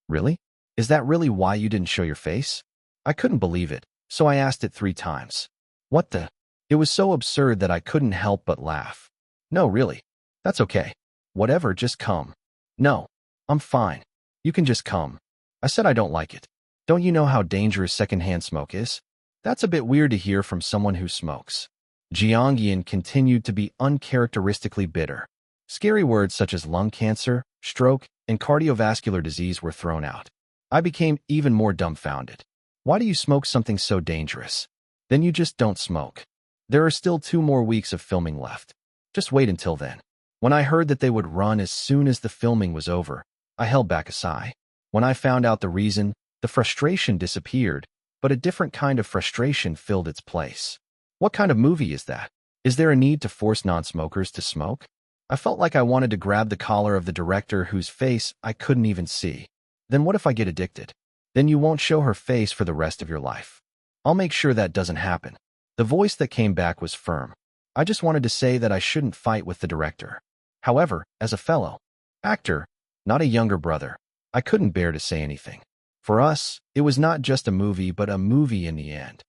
Really? Is that really why you didn't show your face? I couldn't believe it, so I asked it 3 times. What the? It was so absurd that I couldn't help but laugh. No, really. That's okay. Whatever, just come. No. I'm fine. You can just come. I said I don't like it. Don't you know how dangerous secondhand smoke is? That's a bit weird to hear from someone who smokes. Jeongyeon continued to be uncharacteristically bitter. Scary words such as lung cancer, stroke, and cardiovascular disease were thrown out. I became even more dumbfounded. Why do you smoke something so dangerous? Then you just don't smoke. There are still 2 more weeks of filming left. Just wait until then. When I heard that they would run as soon as the filming was over, I held back a sigh. When I found out the reason, the frustration disappeared, but a different kind of frustration filled its place. What kind of movie is that? Is there a need to force non-smokers to smoke? I felt like I wanted to grab the collar of the director whose face I couldn't even see. Then what if I get addicted? Then you won't show her face for the rest of your life. I'll make sure that doesn't happen. The voice that came back was firm. I just wanted to say that I shouldn't fight with the director. However, as a fellow actor, not a younger brother, I couldn't bear to say anything. For us, it was not just a movie but a movie in the end.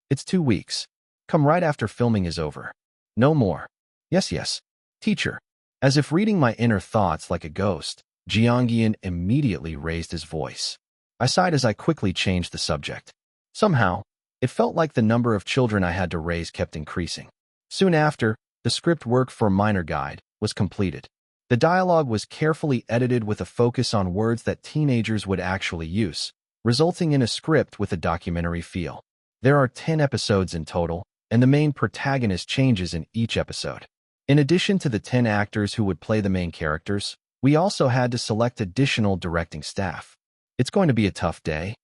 It's 2 weeks. Come right after filming is over. No more. Yes, yes. Teacher. As if reading my inner thoughts like a ghost, Jiangyan immediately raised his voice. I sighed as I quickly changed the subject. Somehow, it felt like the number of children I had to raise kept increasing. Soon after, the script work for Minor Guide was completed. The dialogue was carefully edited with a focus on words that teenagers would actually use, resulting in a script with a documentary feel. There are 10 episodes in total, and the main protagonist changes in each episode. In addition to the 10 actors who would play the main characters, we also had to select additional directing staff. It's going to be a tough day.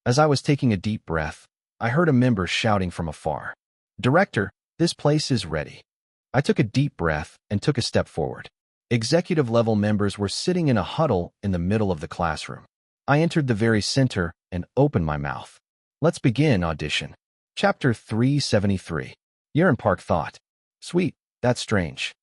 As I was taking a deep breath, I heard a member shouting from afar, "Director, this place is ready." I took a deep breath and took a step forward. Executive-level members were sitting in a huddle in the middle of the classroom. I entered the very center and opened my mouth. Let's begin audition. Chapter 373. Yerin Park thought, "Sweet, that's strange."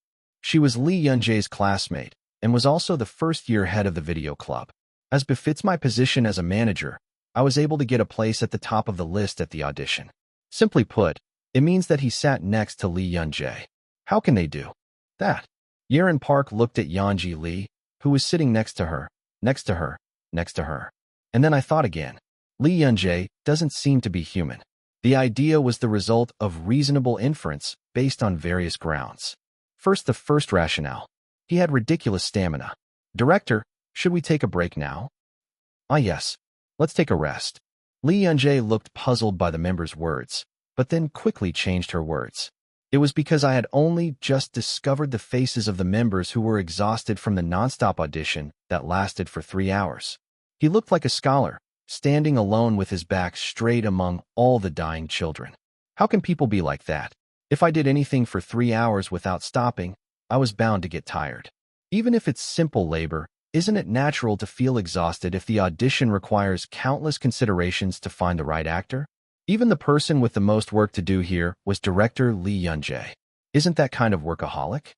She was Lee Yunjae's classmate and was also the first-year head of the video club. As befits my position as a manager, I was able to get a place at the top of the list at the audition. Simply put, it means that he sat next to Lee Yunjae. How can they do that? Yerin Park looked at Yanji Lee, who was sitting next to her, next to her, next to her. And then I thought again. Lee Yunjae doesn't seem to be human. The idea was the result of reasonable inference based on various grounds. First, the first rationale. He had ridiculous stamina. Director, should we take a break now? Ah yes, let's take a rest. Lee Yunjae looked puzzled by the member's words, but then quickly changed her words. It was because I had only just discovered the faces of the members who were exhausted from the nonstop audition that lasted for 3 hours. He looked like a scholar, standing alone with his back straight among all the dying children. How can people be like that? If I did anything for 3 hours without stopping, I was bound to get tired. Even if it's simple labor, isn't it natural to feel exhausted if the audition requires countless considerations to find the right actor? Even the person with the most work to do here was director Lee Yunjae. Isn't that kind of workaholic?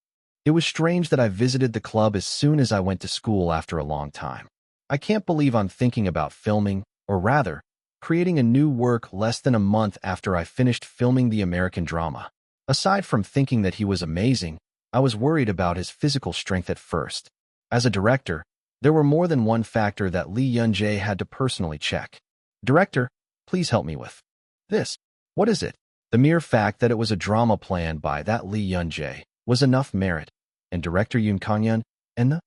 It was strange that I visited the club as soon as I went to school after a long time. I can't believe I'm thinking about filming, or rather, creating a new work less than a month after I finished filming the American drama. Aside from thinking that he was amazing, I was worried about his physical strength at first. As a director, there were more than one factor that Lee Yunjae had to personally check. Director, please help me with this. What is it? The mere fact that it was a drama planned by that Lee Yunjae was enough merit, and director Yoon Kang-yeon and the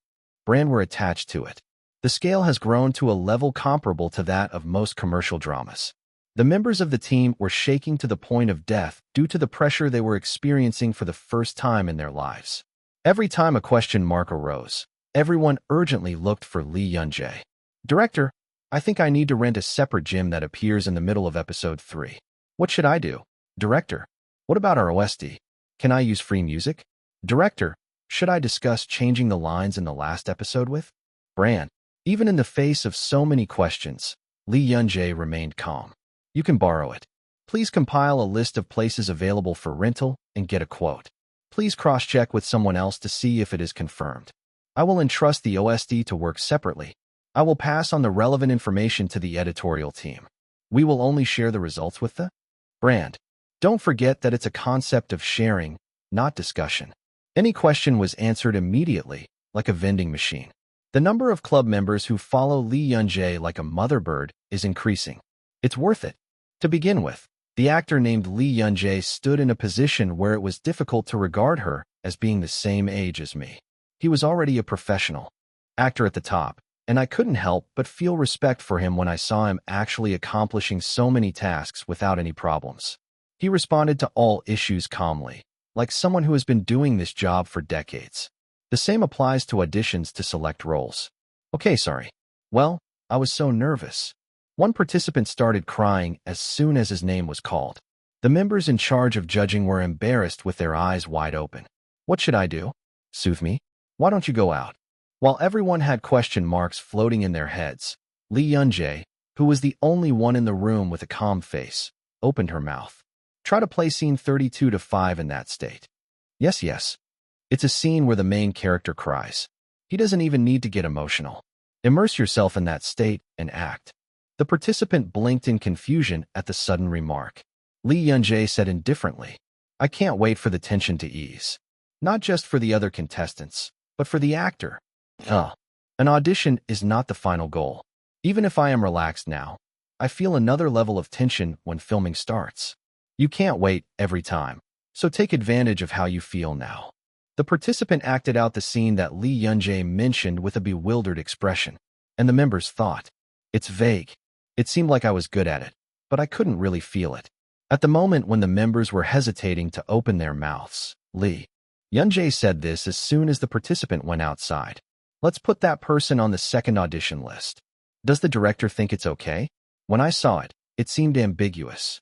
brand were attached to it. The scale has grown to a level comparable to that of most commercial dramas. The members of the team were shaking to the point of death due to the pressure they were experiencing for the first time in their lives. Every time a question mark arose, everyone urgently looked for Lee Yunjae. Director, I think I need to rent a separate gym that appears in the middle of episode 3. What should I do? Director, what about our OST? Can I use free music? Director, should I discuss changing the lines in the last episode with? Brand. Even in the face of so many questions, Lee Yunjae remained calm. You can borrow it. Please compile a list of places available for rental and get a quote. Please cross-check with someone else to see if it is confirmed. I will entrust the OST to work separately. I will pass on the relevant information to the editorial team. We will only share the results with the brand. Don't forget that it's a concept of sharing, not discussion. Any question was answered immediately, like a vending machine. The number of club members who follow Lee Yunjae like a mother bird is increasing. It's worth it. To begin with, the actor named Lee Yunjae stood in a position where it was difficult to regard her as being the same age as me. He was already a professional actor at the top, and I couldn't help but feel respect for him when I saw him actually accomplishing so many tasks without any problems. He responded to all issues calmly, like someone who has been doing this job for decades. The same applies to auditions to select roles. Okay, sorry. Well, I was so nervous. One participant started crying as soon as his name was called. The members in charge of judging were embarrassed with their eyes wide open. What should I do? Soothe me? Why don't you go out? While everyone had question marks floating in their heads, Lee Yunjae, who was the only one in the room with a calm face, opened her mouth. Try to play scene 32 to 5 in that state. Yes, yes. It's a scene where the main character cries. He doesn't even need to get emotional. Immerse yourself in that state and act. The participant blinked in confusion at the sudden remark. Lee Yun-jae said indifferently, I can't wait for the tension to ease. Not just for the other contestants, but for the actor. An audition is not the final goal. Even if I am relaxed now, I feel another level of tension when filming starts. You can't wait every time, so take advantage of how you feel now. The participant acted out the scene that Lee Yun-jae mentioned with a bewildered expression, and the members thought, it's vague. It seemed like I was good at it, but I couldn't really feel it. At the moment when the members were hesitating to open their mouths, Lee Yun-jae said this as soon as the participant went outside. Let's put that person on the second audition list. Does the director think it's okay? When I saw it, it seemed ambiguous.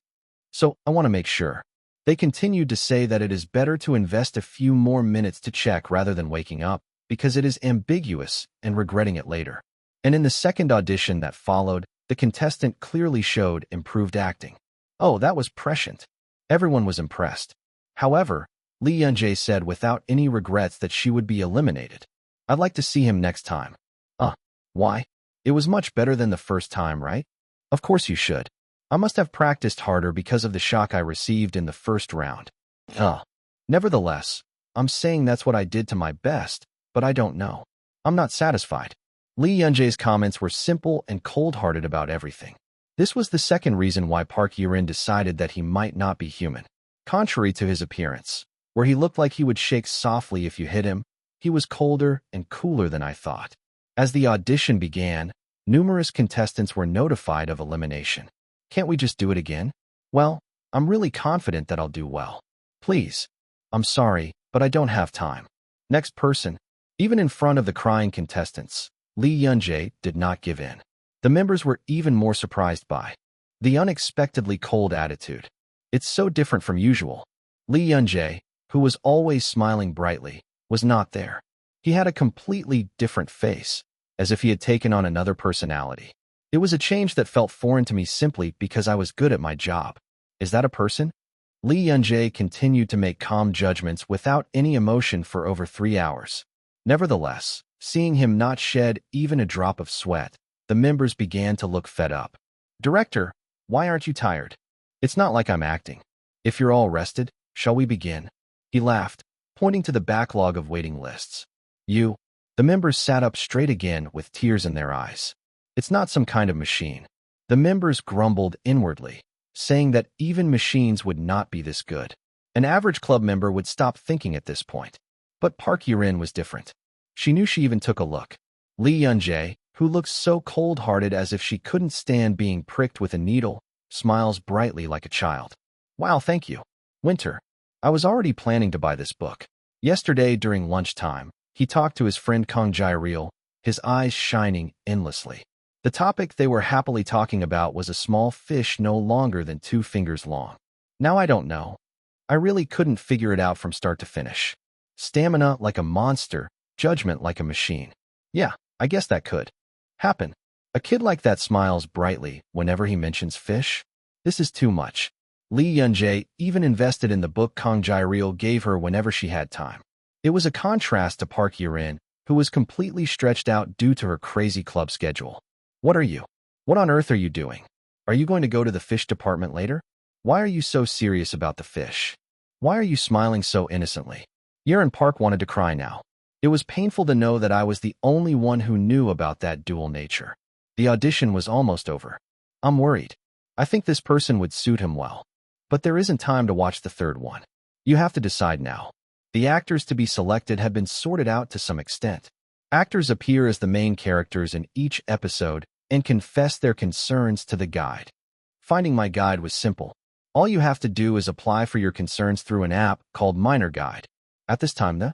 So I want to make sure. They continued to say that it is better to invest a few more minutes to check rather than waking up, because it is ambiguous and regretting it later. And in the second audition that followed, the contestant clearly showed improved acting. Oh, that was prescient. Everyone was impressed. However, Lee Yun-jae said without any regrets that she would be eliminated. I'd like to see him next time. Why? It was much better than the first time, right? Of course you should. I must have practiced harder because of the shock I received in the first round. Nevertheless, I'm saying that's what I did to my best, but I don't know. I'm not satisfied. Lee Yun-jae's comments were simple and cold-hearted about everything. This was the second reason why Park Ye-rin decided that he might not be human. Contrary to his appearance, where he looked like he would shake softly if you hit him, he was colder and cooler than I thought. As the audition began, numerous contestants were notified of elimination. Can't we just do it again? Well, I'm really confident that I'll do well. Please. I'm sorry, but I don't have time. Next person. Even in front of the crying contestants, Lee Yun-jae did not give in. The members were even more surprised by the unexpectedly cold attitude. It's so different from usual. Lee Yun-jae, who was always smiling brightly, was not there. He had a completely different face, as if he had taken on another personality. It was a change that felt foreign to me simply because I was good at my job. Is that a person? Lee Yun-jae continued to make calm judgments without any emotion for over 3 hours. Nevertheless, seeing him not shed even a drop of sweat, the members began to look fed up. Director, why aren't you tired? It's not like I'm acting. If you're all rested, shall we begin? He laughed, pointing to the backlog of waiting lists. The members sat up straight again with tears in their eyes. It's not some kind of machine. The members grumbled inwardly, saying that even machines would not be this good. An average club member would stop thinking at this point. But Park Ye-rin was different. She knew she even took a look. Lee Yun-jae, who looked so cold-hearted as if she couldn't stand being pricked with a needle, smiles brightly like a child. Wow, thank you. Winter. I was already planning to buy this book. Yesterday during lunchtime, he talked to his friend Kang Jae-ryul, his eyes shining endlessly. The topic they were happily talking about was a small fish no longer than 2 fingers long. Now I don't know. I really couldn't figure it out from start to finish. Stamina like a monster, judgment like a machine. Yeah, I guess that could happen. A kid like that smiles brightly whenever he mentions fish. This is too much. Lee Yun-jae even invested in the book Kang Jae-ryul gave her whenever she had time. It was a contrast to Park Ye-rin, who was completely stretched out due to her crazy club schedule. What are you? What on earth are you doing? Are you going to go to the fish department later? Why are you so serious about the fish? Why are you smiling so innocently? Ye-rin Park wanted to cry now. It was painful to know that I was the only one who knew about that dual nature. The audition was almost over. I'm worried. I think this person would suit him well. But there isn't time to watch the third one. You have to decide now. The actors to be selected have been sorted out to some extent. Actors appear as the main characters in each episode and confess their concerns to the guide. Finding my guide was simple. All you have to do is apply for your concerns through an app called Minor Guide. At this time, the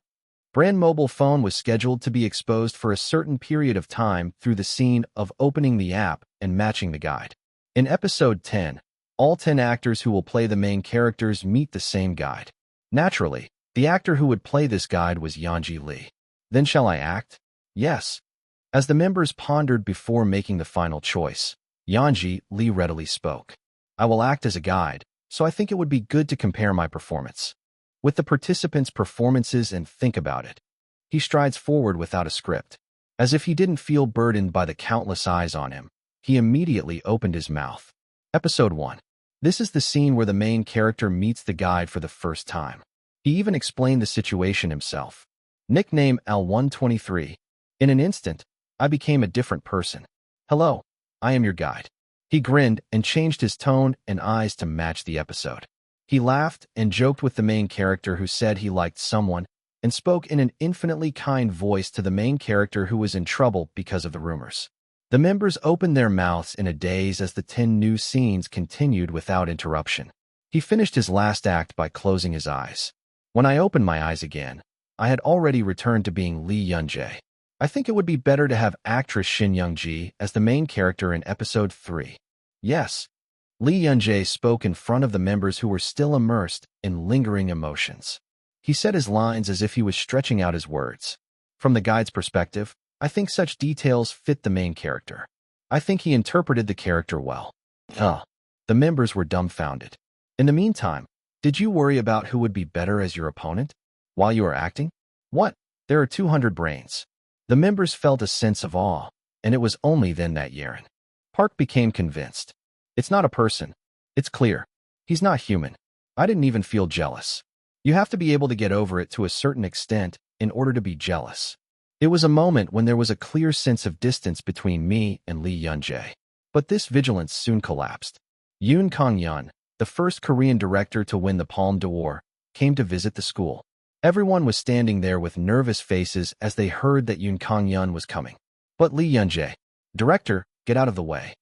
brand mobile phone was scheduled to be exposed for a certain period of time through the scene of opening the app and matching the guide. In episode 10, all 10 actors who will play the main characters meet the same guide. Naturally, the actor who would play this guide was Yeonji Lee. Then shall I act? Yes. As the members pondered before making the final choice, Yeonji Lee readily spoke. I will act as a guide, so I think it would be good to compare my performance with the participants' performances and think about it. He strides forward without a script. As if he didn't feel burdened by the countless eyes on him, he immediately opened his mouth. Episode 1. This is the scene where the main character meets the guide for the first time. He even explained the situation himself. Nickname L123. In an instant, I became a different person. Hello, I am your guide. He grinned and changed his tone and eyes to match the episode. He laughed and joked with the main character who said he liked someone and spoke in an infinitely kind voice to the main character who was in trouble because of the rumors. The members opened their mouths in a daze as the 10 new scenes continued without interruption. He finished his last act by closing his eyes. When I opened my eyes again, I had already returned to being Lee Yun-jae. I think it would be better to have actress Shin Young-ji as the main character in episode 3. Yes, Lee Yun-jae spoke in front of the members who were still immersed in lingering emotions. He said his lines as if he was stretching out his words. From the guide's perspective, I think such details fit the main character. I think he interpreted the character well. The members were dumbfounded. In the meantime, did you worry about who would be better as your opponent while you were acting? What? There are 200 brains. The members felt a sense of awe, and it was only then that Yeren Park became convinced. It's not a person. It's clear. He's not human. I didn't even feel jealous. You have to be able to get over it to a certain extent in order to be jealous. It was a moment when there was a clear sense of distance between me and Lee Yun-jae. But this vigilance soon collapsed. Yoon Kang-yeon, the first Korean director to win the Palme d'Or, came to visit the school. Everyone was standing there with nervous faces as they heard that Yoon Kang-yeon was coming. But Lee Yun-jae, director, get out of the way.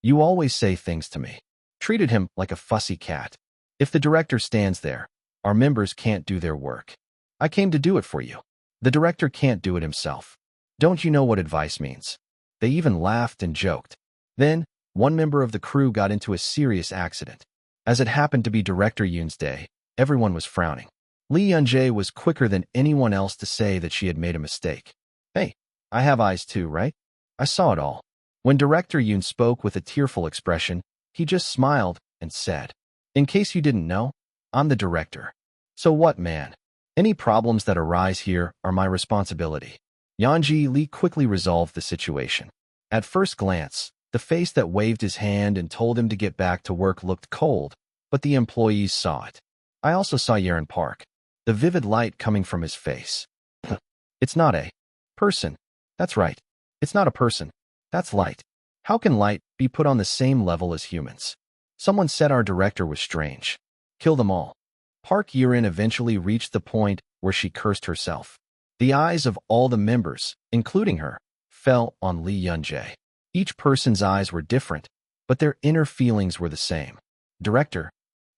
You always say things to me. Treated him like a fussy cat. If the director stands there, our members can't do their work. I came to do it for you. The director can't do it himself. Don't you know what advice means? They even laughed and joked. Then, one member of the crew got into a serious accident. As it happened to be Director Yoon's day, everyone was frowning. Lee Yun-jae was quicker than anyone else to say that she had made a mistake. Hey, I have eyes too, right? I saw it all. When Director Yoon spoke with a tearful expression, he just smiled and said, in case you didn't know, I'm the director. So what, man? Any problems that arise here are my responsibility. Yeonji Lee quickly resolved the situation. At first glance, the face that waved his hand and told him to get back to work looked cold, but the employees saw it. I also saw Yeren Park. The vivid light coming from his face. It's not a person. That's right. It's not a person. That's light. How can light be put on the same level as humans? Someone said our director was strange. Kill them all. Park Yeren eventually reached the point where she cursed herself. The eyes of all the members, including her, fell on Lee Yun-jae. Each person's eyes were different, but their inner feelings were the same. Director.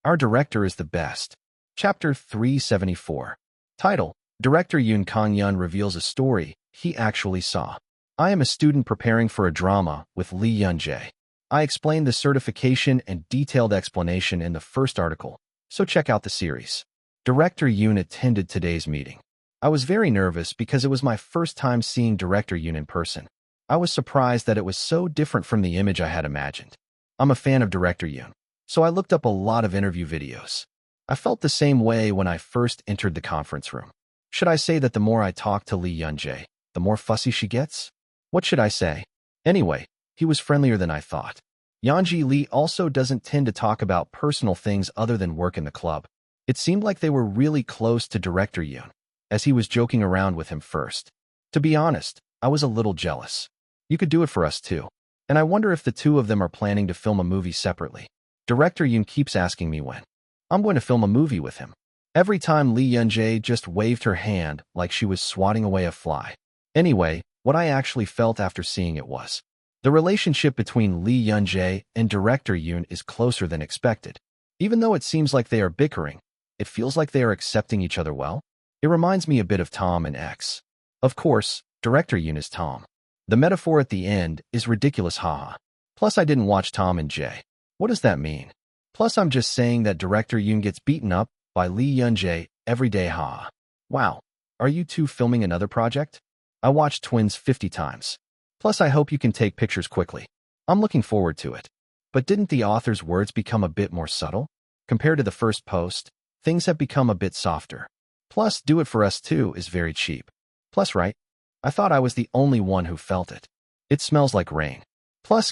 Our director is the best. Chapter 374. Title: Director Yoon Kang-yeon reveals a story he actually saw. I am a student preparing for a drama with Lee Yun-jae. I explained the certification and detailed explanation in the first article, so check out the series. Director Yoon attended today's meeting. I was very nervous because it was my first time seeing Director Yoon in person. I was surprised that it was so different from the image I had imagined. I'm a fan of Director Yoon, so I looked up a lot of interview videos. I felt the same way when I first entered the conference room. Should I say that the more I talk to Lee Yun-jae, the more fussy she gets? What should I say? Anyway, he was friendlier than I thought. Yeonji Lee also doesn't tend to talk about personal things other than work in the club. It seemed like they were really close to Director Yoon, as he was joking around with him first. To be honest, I was a little jealous. You could do it for us too. And I wonder if the two of them are planning to film a movie separately. Director Yoon keeps asking me when. I'm going to film a movie with him. Every time Lee Yun-jae just waved her hand like she was swatting away a fly. Anyway, what I actually felt after seeing it was, the relationship between Lee Yun-jae and Director Yoon is closer than expected. Even though it seems like they are bickering, it feels like they are accepting each other well. It reminds me a bit of Tom and X. Of course, Director Yoon is Tom. The metaphor at the end is ridiculous, haha. Plus I didn't watch Tom and Jay. What does that mean? Plus I'm just saying that Director Yoon gets beaten up by Lee Yun-jae every day, haha. Wow, are you two filming another project? I watched Twins 50 times. Plus I hope you can take pictures quickly. I'm looking forward to it. But didn't the author's words become a bit more subtle? Compared to the first post, things have become a bit softer. Plus, do it for us too is very cheap. Plus, right? I thought I was the only one who felt it. It smells like rain. Plus,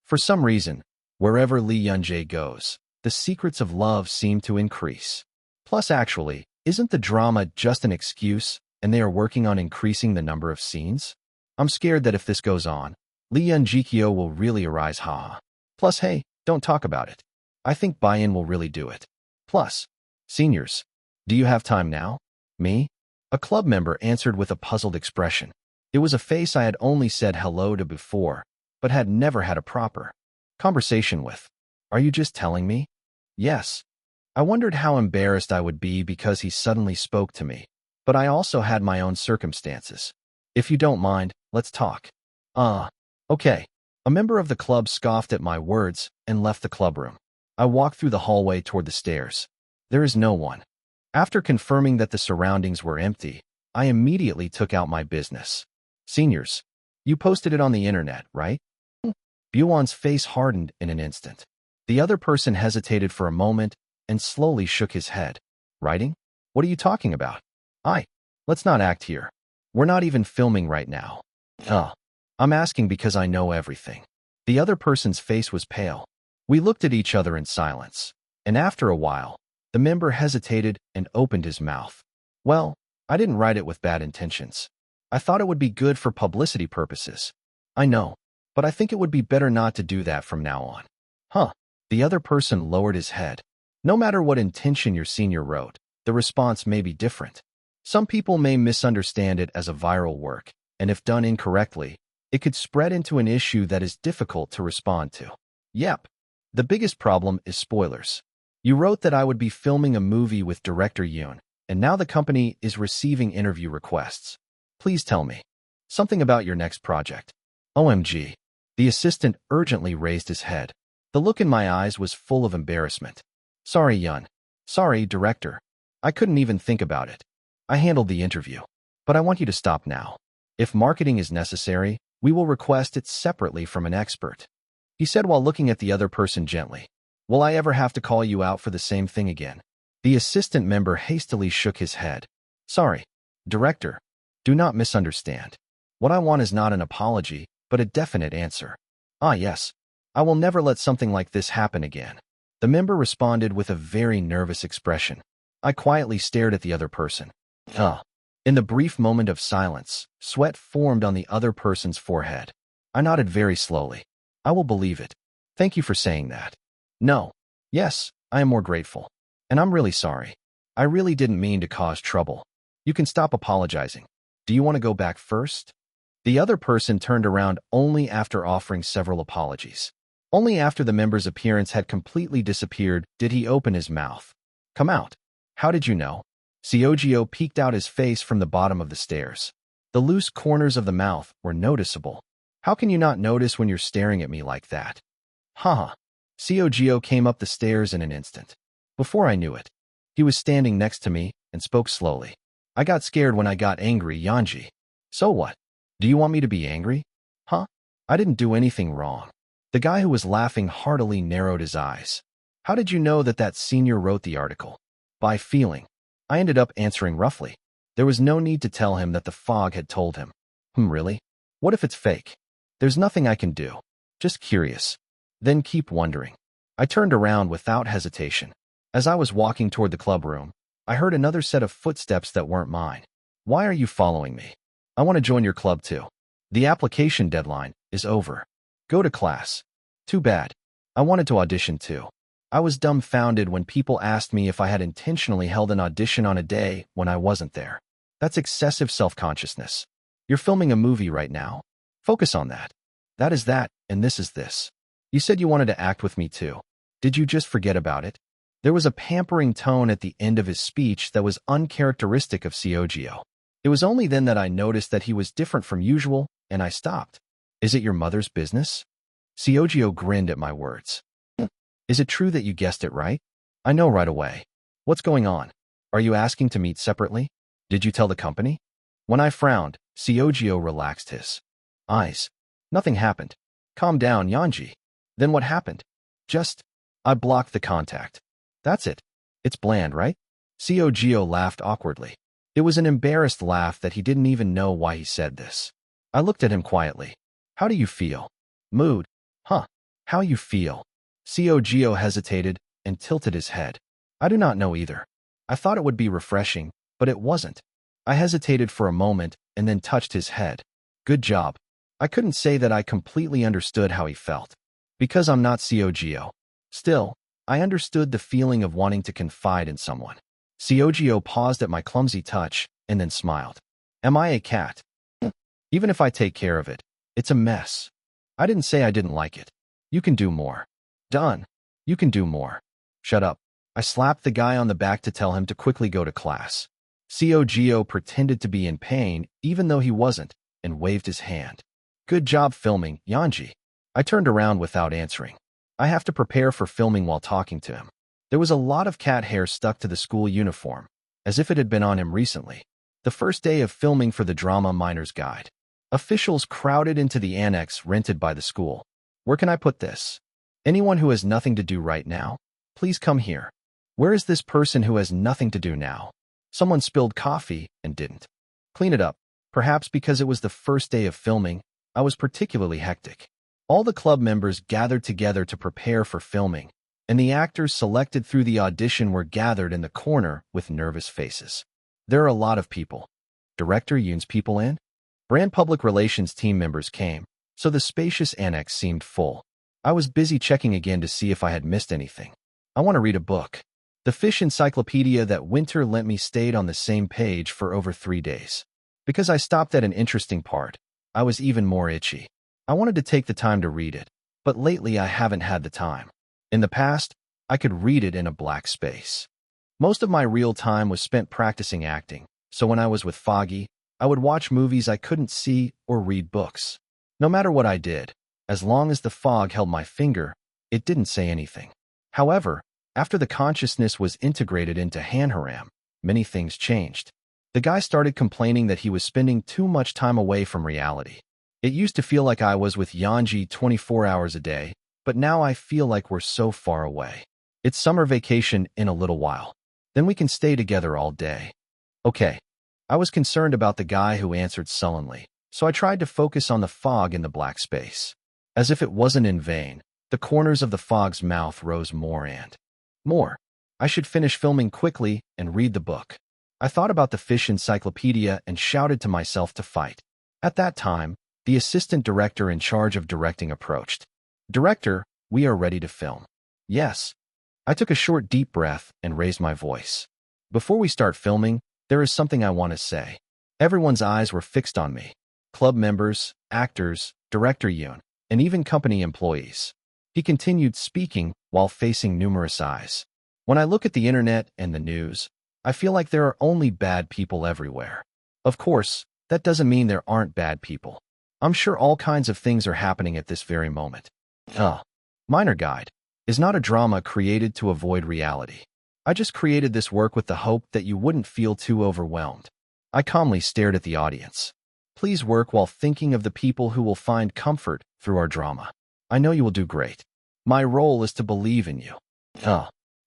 for some reason, wherever Lee Yun-jae goes, the secrets of love seem to increase. Plus, actually, isn't the drama just an excuse, and they are working on increasing the number of scenes? I'm scared that if this goes on, Lee Yun-jikyo will really arise, haha. Plus, hey, don't talk about it. I think buy-in will really do it. Plus, seniors, do you have time now? Me? A club member answered with a puzzled expression. It was a face I had only said hello to before, but had never had a proper conversation with. Are you just telling me? Yes. I wondered how embarrassed I would be because he suddenly spoke to me, but I also had my own circumstances. If you don't mind, let's talk. Okay. A member of the club scoffed at my words and left the clubroom. I walked through the hallway toward the stairs. There is no one. After confirming that the surroundings were empty, I immediately took out my business. Seniors, you posted it on the internet, right? Byuan's face hardened in an instant. The other person hesitated for a moment and slowly shook his head. Writing? What are you talking about? Let's not act here. We're not even filming right now. I'm asking because I know everything. The other person's face was pale. We looked at each other in silence, and after a while, the member hesitated and opened his mouth. Well, I didn't write it with bad intentions. I thought it would be good for publicity purposes. I know, but I think it would be better not to do that from now on. The other person lowered his head. No matter what intention your senior wrote, the response may be different. Some people may misunderstand it as a viral work, and if done incorrectly, it could spread into an issue that is difficult to respond to. Yep. The biggest problem is spoilers. You wrote that I would be filming a movie with director Yoon, and now the company is receiving interview requests. Please tell me something about your next project. OMG. The assistant urgently raised his head. The look in my eyes was full of embarrassment. Sorry, Yoon. Sorry, director. I couldn't even think about it. I handled the interview. But I want you to stop now. If marketing is necessary, we will request it separately from an expert. He said while looking at the other person gently. Will I ever have to call you out for the same thing again? The assistant member hastily shook his head. Sorry, director. Do not misunderstand. What I want is not an apology, but a definite answer. Yes. I will never let something like this happen again. The member responded with a very nervous expression. I quietly stared at the other person. In the brief moment of silence, sweat formed on the other person's forehead. I nodded very slowly. I will believe it. Thank you for saying that. No. Yes, I am more grateful. And I'm really sorry. I really didn't mean to cause trouble. You can stop apologizing. Do you want to go back first? The other person turned around only after offering several apologies. Only after the member's appearance had completely disappeared did he open his mouth. Come out. How did you know? Seogyo peeked out his face from the bottom of the stairs. The loose corners of the mouth were noticeable. How can you not notice when you're staring at me like that? Seogyo came up the stairs in an instant. Before I knew it, he was standing next to me and spoke slowly. I got scared when I got angry, Yanji. So what? Do you want me to be angry? I didn't do anything wrong. The guy who was laughing heartily narrowed his eyes. How did you know that senior wrote the article? By feeling. I ended up answering roughly. There was no need to tell him that the fog had told him. Really? What if it's fake? There's nothing I can do. Just curious. Then keep wondering. I turned around without hesitation. As I was walking toward the clubroom, I heard another set of footsteps that weren't mine. Why are you following me? I want to join your club too. The application deadline is over. Go to class. Too bad. I wanted to audition too. I was dumbfounded when people asked me if I had intentionally held an audition on a day when I wasn't there. That's excessive self-consciousness. You're filming a movie right now. Focus on that. That is that, and this is this. You said you wanted to act with me too. Did you just forget about it? There was a pampering tone at the end of his speech that was uncharacteristic of Seogyo. It was only then that I noticed that he was different from usual, and I stopped. Is it your mother's business? Seogyo grinned at my words. Is it true that you guessed it right? I know right away. What's going on? Are you asking to meet separately? Did you tell the company? When I frowned, Seogyo relaxed his eyes. Nothing happened. Calm down, Yanji. Then what happened? Just, I blocked the contact. That's it. It's bland, right? Gio laughed awkwardly. It was an embarrassed laugh that he didn't even know why he said this. I looked at him quietly. How do you feel? Mood. Huh. How you feel? Gio hesitated and tilted his head. I do not know either. I thought it would be refreshing, but it wasn't. I hesitated for a moment and then touched his head. Good job. I couldn't say that I completely understood how he felt, because I'm not Gio. Still, I understood the feeling of wanting to confide in someone. Gio paused at my clumsy touch and then smiled. Am I a cat? Even if I take care of it, it's a mess. I didn't say I didn't like it. You can do more. Done. You can do more. Shut up. I slapped the guy on the back to tell him to quickly go to class. Gio pretended to be in pain, even though he wasn't, and waved his hand. Good job filming, Yanji. I turned around without answering. I have to prepare for filming while talking to him. There was a lot of cat hair stuck to the school uniform, as if it had been on him recently. The first day of filming for the drama Miner's Guide. Officials crowded into the annex rented by the school. Where can I put this? Anyone who has nothing to do right now? Please come here. Where is this person who has nothing to do now? Someone spilled coffee and didn't clean it up. Perhaps because it was the first day of filming, I was particularly hectic. All the club members gathered together to prepare for filming, and the actors selected through the audition were gathered in the corner with nervous faces. There are a lot of people. Director Yoon's people in? Brand public relations team members came, so the spacious annex seemed full. I was busy checking again to see if I had missed anything. I want to read a book. The fish encyclopedia that Winter lent me stayed on the same page for over 3 days. Because I stopped at an interesting part, I was even more itchy. I wanted to take the time to read it, but lately I haven't had the time. In the past, I could read it in a black space. Most of my real time was spent practicing acting, so when I was with Foggy, I would watch movies I couldn't see or read books. No matter what I did, as long as the fog held my finger, it didn't say anything. However, after the consciousness was integrated into Hanharam, many things changed. The guy started complaining that he was spending too much time away from reality. It used to feel like I was with Yanji 24 hours a day, but now I feel like we're so far away. It's summer vacation in a little while. Then we can stay together all day. Okay. I was concerned about the guy who answered sullenly, so I tried to focus on the fog in the black space. As if it wasn't in vain, the corners of the fog's mouth rose more and more. I should finish filming quickly and read the book. I thought about the fish encyclopedia and shouted to myself to fight. At that time, the assistant director in charge of directing approached. Director, we are ready to film. Yes. I took a short deep breath and raised my voice. Before we start filming, there is something I want to say. Everyone's eyes were fixed on me. Club members, actors, Director Yoon, and even company employees. He continued speaking while facing numerous eyes. When I look at the internet and the news, I feel like there are only bad people everywhere. Of course, that doesn't mean there aren't bad people. I'm sure all kinds of things are happening at this very moment. Minor Guide is not a drama created to avoid reality. I just created this work with the hope that you wouldn't feel too overwhelmed. I calmly stared at the audience. Please work while thinking of the people who will find comfort through our drama. I know you will do great. My role is to believe in you.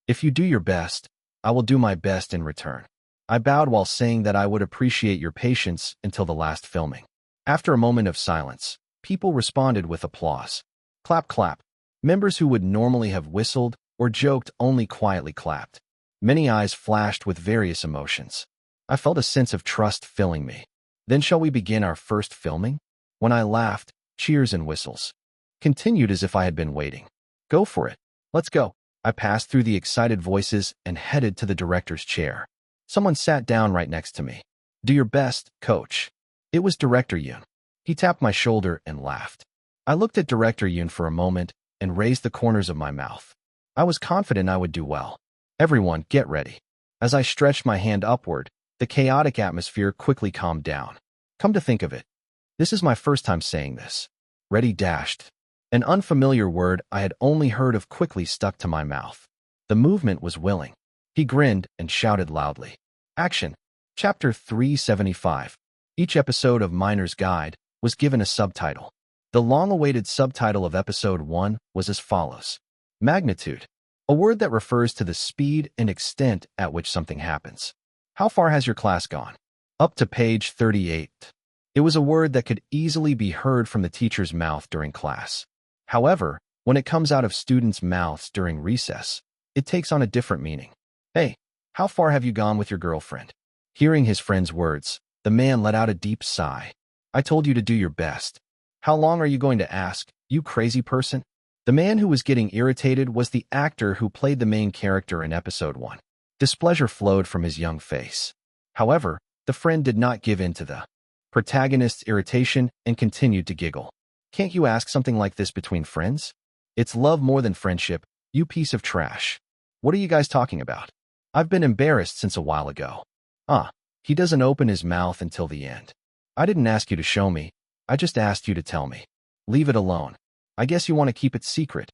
If you do your best, I will do my best in return. I bowed while saying that I would appreciate your patience until the last filming. After a moment of silence, people responded with applause. Clap, clap. Members who would normally have whistled or joked only quietly clapped. Many eyes flashed with various emotions. I felt a sense of trust filling me. Then shall we begin our first filming? When I laughed, cheers and whistles continued as if I had been waiting. Go for it. Let's go. I passed through the excited voices and headed to the director's chair. Someone sat down right next to me. Do your best, coach. It was Director Yoon. He tapped my shoulder and laughed. I looked at Director Yoon for a moment and raised the corners of my mouth. I was confident I would do well. Everyone, get ready. As I stretched my hand upward, the chaotic atmosphere quickly calmed down. Come to think of it, this is my first time saying this. Ready dashed. An unfamiliar word I had only heard of quickly stuck to my mouth. The movement was willing. He grinned and shouted loudly. Action. Chapter 375. Each episode of Miner's Guide was given a subtitle. The long-awaited subtitle of episode 1 was as follows: Magnitude, a word that refers to the speed and extent at which something happens. How far has your class gone? Up to page 38. It was a word that could easily be heard from the teacher's mouth during class. However, when it comes out of students' mouths during recess, it takes on a different meaning. Hey, how far have you gone with your girlfriend? Hearing his friend's words, the man let out a deep sigh. I told you to do your best. How long are you going to ask, you crazy person? The man who was getting irritated was the actor who played the main character in episode 1. Displeasure flowed from his young face. However, the friend did not give in to the protagonist's irritation and continued to giggle. Can't you ask something like this between friends? It's love more than friendship, you piece of trash. What are you guys talking about? I've been embarrassed since a while ago. He doesn't open his mouth until the end. I didn't ask you to show me. I just asked you to tell me. Leave it alone. I guess you want to keep it secret.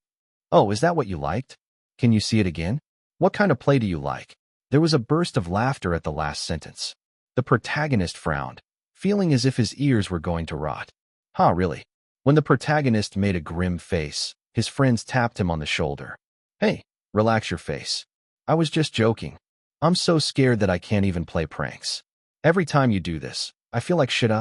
Oh, is that what you liked? Can you see it again? What kind of play do you like? There was a burst of laughter at the last sentence. The protagonist frowned, feeling as if his ears were going to rot. Really? When the protagonist made a grim face, his friends tapped him on the shoulder. Hey, relax your face. I was just joking. I'm so scared that I can't even play pranks. Every time you do this, I feel like shit.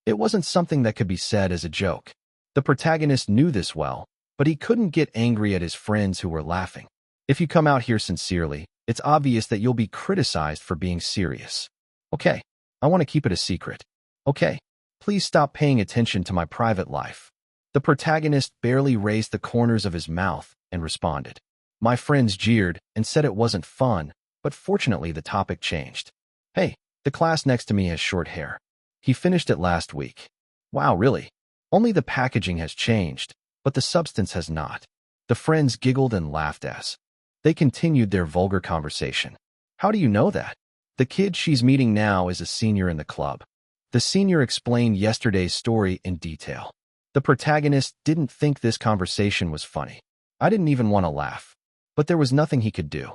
It wasn't something that could be said as a joke. The protagonist knew this well, but he couldn't get angry at his friends who were laughing. If you come out here sincerely, it's obvious that you'll be criticized for being serious. Okay, I want to keep it a secret. Okay, please stop paying attention to my private life. The protagonist barely raised the corners of his mouth and responded. My friends jeered and said it wasn't fun, but fortunately the topic changed. Hey, the class next to me has short hair. He finished it last week. Wow, really? Only the packaging has changed, but the substance has not. The friends giggled and laughed as they continued their vulgar conversation. How do you know that? The kid she's meeting now is a senior in the club. The senior explained yesterday's story in detail. The protagonist didn't think this conversation was funny. I didn't even want to laugh. But there was nothing he could do.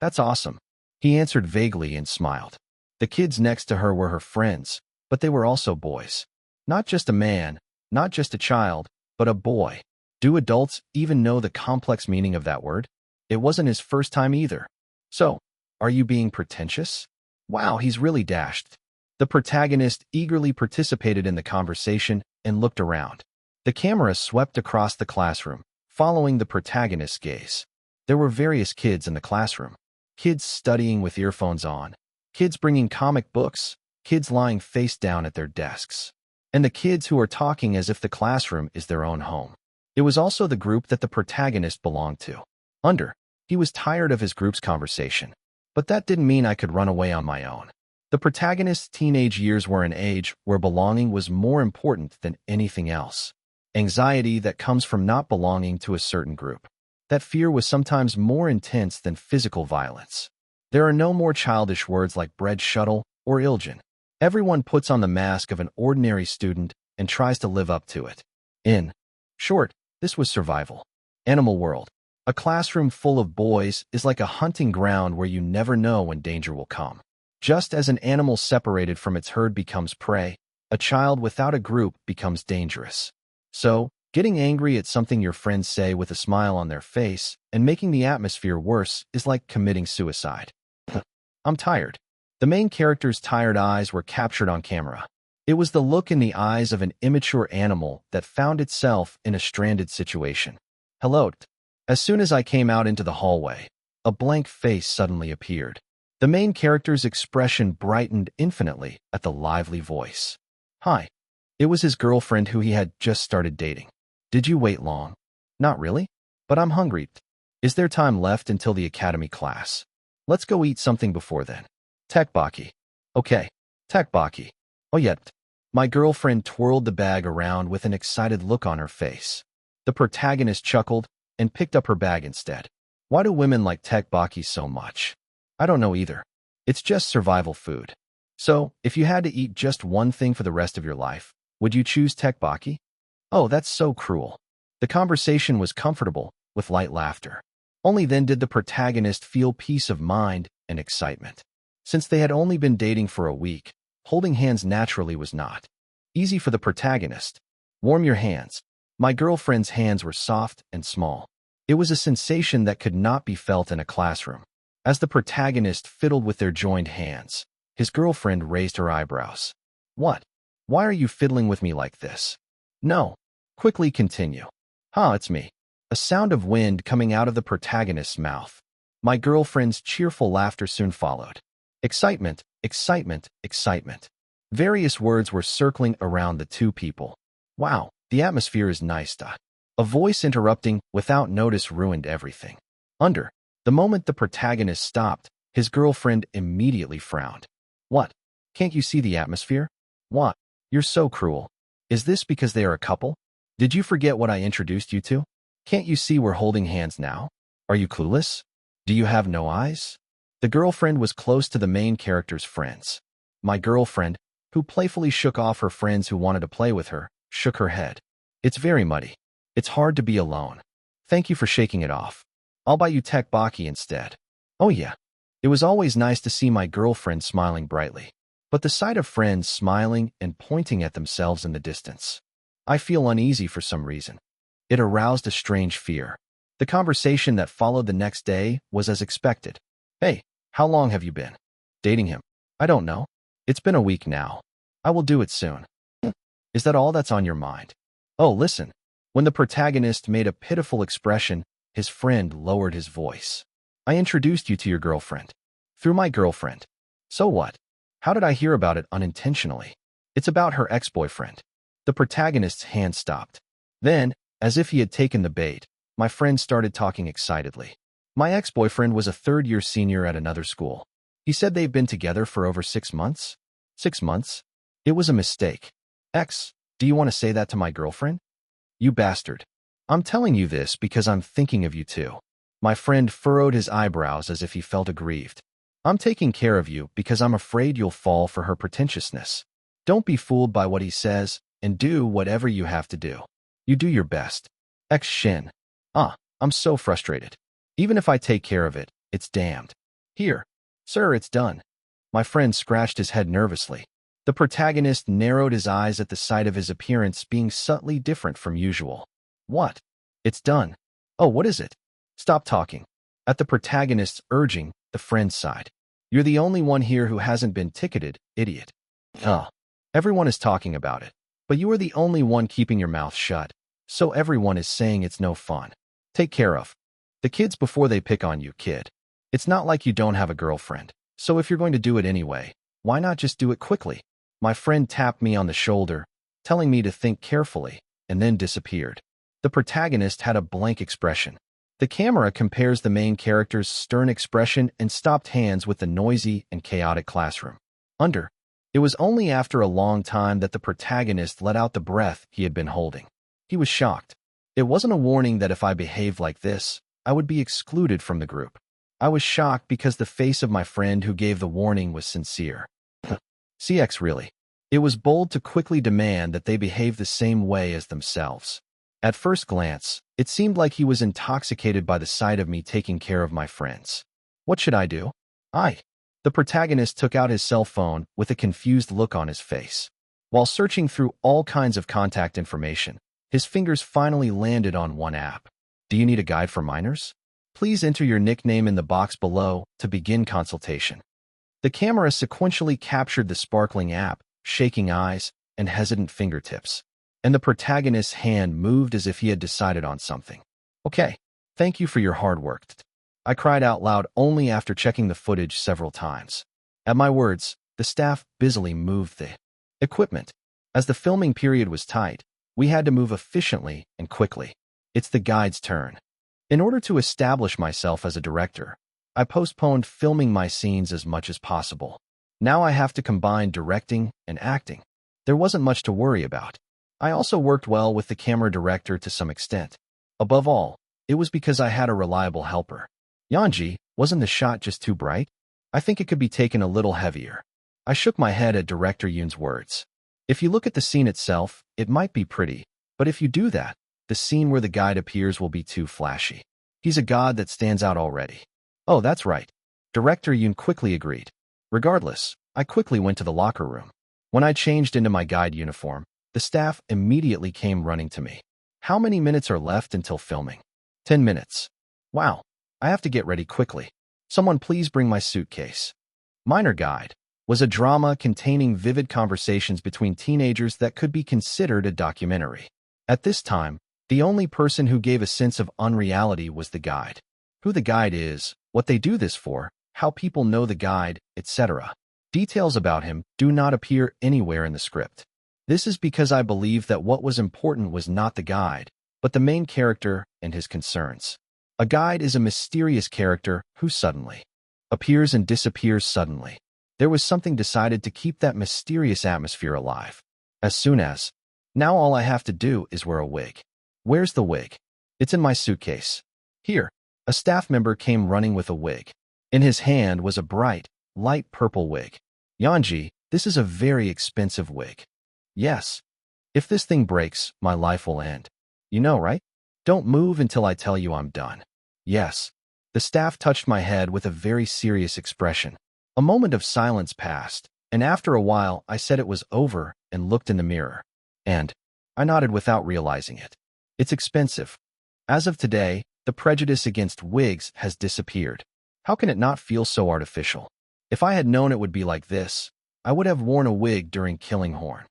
That's awesome. He answered vaguely and smiled. The kids next to her were her friends, but they were also boys. Not just a man, not just a child, but a boy. Do adults even know the complex meaning of that word? It wasn't his first time either. So, are you being pretentious? Wow, he's really dashed. The protagonist eagerly participated in the conversation and looked around. The camera swept across the classroom, following the protagonist's gaze. There were various kids in the classroom. Kids studying with earphones on. Kids bringing comic books. Kids lying face down at their desks. And the kids who are talking as if the classroom is their own home. It was also the group that the protagonist belonged to. He was tired of his group's conversation. But that didn't mean I could run away on my own. The protagonist's teenage years were an age where belonging was more important than anything else. Anxiety that comes from not belonging to a certain group. That fear was sometimes more intense than physical violence. There are no more childish words like bread shuttle or Ilgen. Everyone puts on the mask of an ordinary student and tries to live up to it. In short, this was survival. Animal World. A classroom full of boys is like a hunting ground where you never know when danger will come. Just as an animal separated from its herd becomes prey, a child without a group becomes dangerous. So, getting angry at something your friends say with a smile on their face and making the atmosphere worse is like committing suicide. I'm tired. The main character's tired eyes were captured on camera. It was the look in the eyes of an immature animal that found itself in a stranded situation. Hello. As soon as I came out into the hallway, a blank face suddenly appeared. The main character's expression brightened infinitely at the lively voice. Hi. It was his girlfriend who he had just started dating. Did you wait long? Not really, but I'm hungry. Is there time left until the academy class? Let's go eat something before then. Tekbaki. Okay, Tekbaki. Oh yet. My girlfriend twirled the bag around with an excited look on her face. The protagonist chuckled and picked up her bag instead. Why do women like Tekbaki so much? I don't know either. It's just survival food. So, if you had to eat just one thing for the rest of your life, would you choose Tekbaki? Oh, that's so cruel. The conversation was comfortable, with light laughter. Only then did the protagonist feel peace of mind and excitement. Since they had only been dating for a week, holding hands naturally was not easy for the protagonist. Warm your hands. My girlfriend's hands were soft and small. It was a sensation that could not be felt in a classroom. As the protagonist fiddled with their joined hands, his girlfriend raised her eyebrows. What? Why are you fiddling with me like this? No. Quickly continue. It's me. A sound of wind coming out of the protagonist's mouth. My girlfriend's cheerful laughter soon followed. Excitement, excitement, excitement. Various words were circling around the two people. Wow, the atmosphere is nice. A voice interrupting without notice ruined everything. The moment the protagonist stopped, his girlfriend immediately frowned. What? Can't you see the atmosphere? What? You're so cruel. Is this because they are a couple? Did you forget what I introduced you to? Can't you see we're holding hands now? Are you clueless? Do you have no eyes? The girlfriend was close to the main character's friends. My girlfriend, who playfully shook off her friends who wanted to play with her, shook her head. It's very muddy. It's hard to be alone. Thank you for shaking it off. I'll buy you tteokbokki instead. Oh yeah. It was always nice to see my girlfriend smiling brightly. But the sight of friends smiling and pointing at themselves in the distance, I feel uneasy for some reason. It aroused a strange fear. The conversation that followed the next day was as expected. Hey, how long have you been dating him? I don't know. It's been a week now. I will do it soon. Is that all that's on your mind? Oh, listen. When the protagonist made a pitiful expression, his friend lowered his voice. I introduced you to your girlfriend. Through my girlfriend. So what? How did I hear about it unintentionally? It's about her ex-boyfriend. The protagonist's hand stopped. Then, as if he had taken the bait, my friend started talking excitedly. My ex-boyfriend was a third-year senior at another school. He said they've been together for over 6 months. 6 months? It was a mistake. Do you want to say that to my girlfriend? You bastard. I'm telling you this because I'm thinking of you too. My friend furrowed his eyebrows as if he felt aggrieved. I'm taking care of you because I'm afraid you'll fall for her pretentiousness. Don't be fooled by what he says and do whatever you have to do. You do your best. Shin. I'm so frustrated. Even if I take care of it, it's damned. Here. Sir, it's done. My friend scratched his head nervously. The protagonist narrowed his eyes at the sight of his appearance being subtly different from usual. What? It's done. Oh, what is it? Stop talking. At the protagonist's urging, the friend sighed. You're the only one here who hasn't been ticketed, idiot. Everyone is talking about it. But you are the only one keeping your mouth shut. So everyone is saying it's no fun. Take care of the kids before they pick on you, kid. It's not like you don't have a girlfriend. So if you're going to do it anyway, why not just do it quickly? My friend tapped me on the shoulder, telling me to think carefully, and then disappeared. The protagonist had a blank expression. The camera compares the main character's stern expression and stopped hands with the noisy and chaotic classroom. It was only after a long time that the protagonist let out the breath he had been holding. He was shocked. It wasn't a warning that if I behaved like this, I would be excluded from the group. I was shocked because the face of my friend who gave the warning was sincere. CX really. It was bold to quickly demand that they behave the same way as themselves. At first glance, it seemed like he was intoxicated by the sight of me taking care of my friends. What should I do? The protagonist took out his cell phone with a confused look on his face. While searching through all kinds of contact information, his fingers finally landed on one app. Do you need a guide for minors? Please enter your nickname in the box below to begin consultation. The camera sequentially captured the sparkling app, shaking eyes, and hesitant fingertips. And the protagonist's hand moved as if he had decided on something. Okay, thank you for your hard work. I cried out loud only after checking the footage several times. At my words, the staff busily moved the equipment. As the filming period was tight, we had to move efficiently and quickly. It's the guide's turn. In order to establish myself as a director, I postponed filming my scenes as much as possible. Now I have to combine directing and acting. There wasn't much to worry about. I also worked well with the camera director to some extent. Above all, it was because I had a reliable helper. Yanji, wasn't the shot just too bright? I think it could be taken a little heavier. I shook my head at Director Yoon's words. If you look at the scene itself, it might be pretty, but if you do that, the scene where the guide appears will be too flashy. He's a god that stands out already. Oh, that's right. Director Yoon quickly agreed. Regardless, I quickly went to the locker room. When I changed into my guide uniform, The staff immediately came running to me. How many minutes are left until filming? 10 minutes. Wow. I have to get ready quickly. Someone please bring my suitcase. Minor Guide was a drama containing vivid conversations between teenagers that could be considered a documentary. At this time, the only person who gave a sense of unreality was the guide. Who the guide is, what they do this for, how people know the guide, etc. Details about him do not appear anywhere in the script. This is because I believe that what was important was not the guide, but the main character and his concerns. A guide is a mysterious character who suddenly appears and disappears suddenly. There was something decided to keep that mysterious atmosphere alive. As soon as, now all I have to do is wear a wig. Where's the wig? It's in my suitcase. Here. A staff member came running with a wig. In his hand was a bright, light purple wig. Yanji, this is a very expensive wig. Yes. If this thing breaks, my life will end. You know, right? Don't move until I tell you I'm done. Yes. The staff touched my head with a very serious expression. A moment of silence passed, and after a while I said it was over and looked in the mirror. And I nodded without realizing it. It's expensive. As of today, the prejudice against wigs has disappeared. How can it not feel so artificial? If I had known it would be like this, I would have worn a wig during Killing Horn.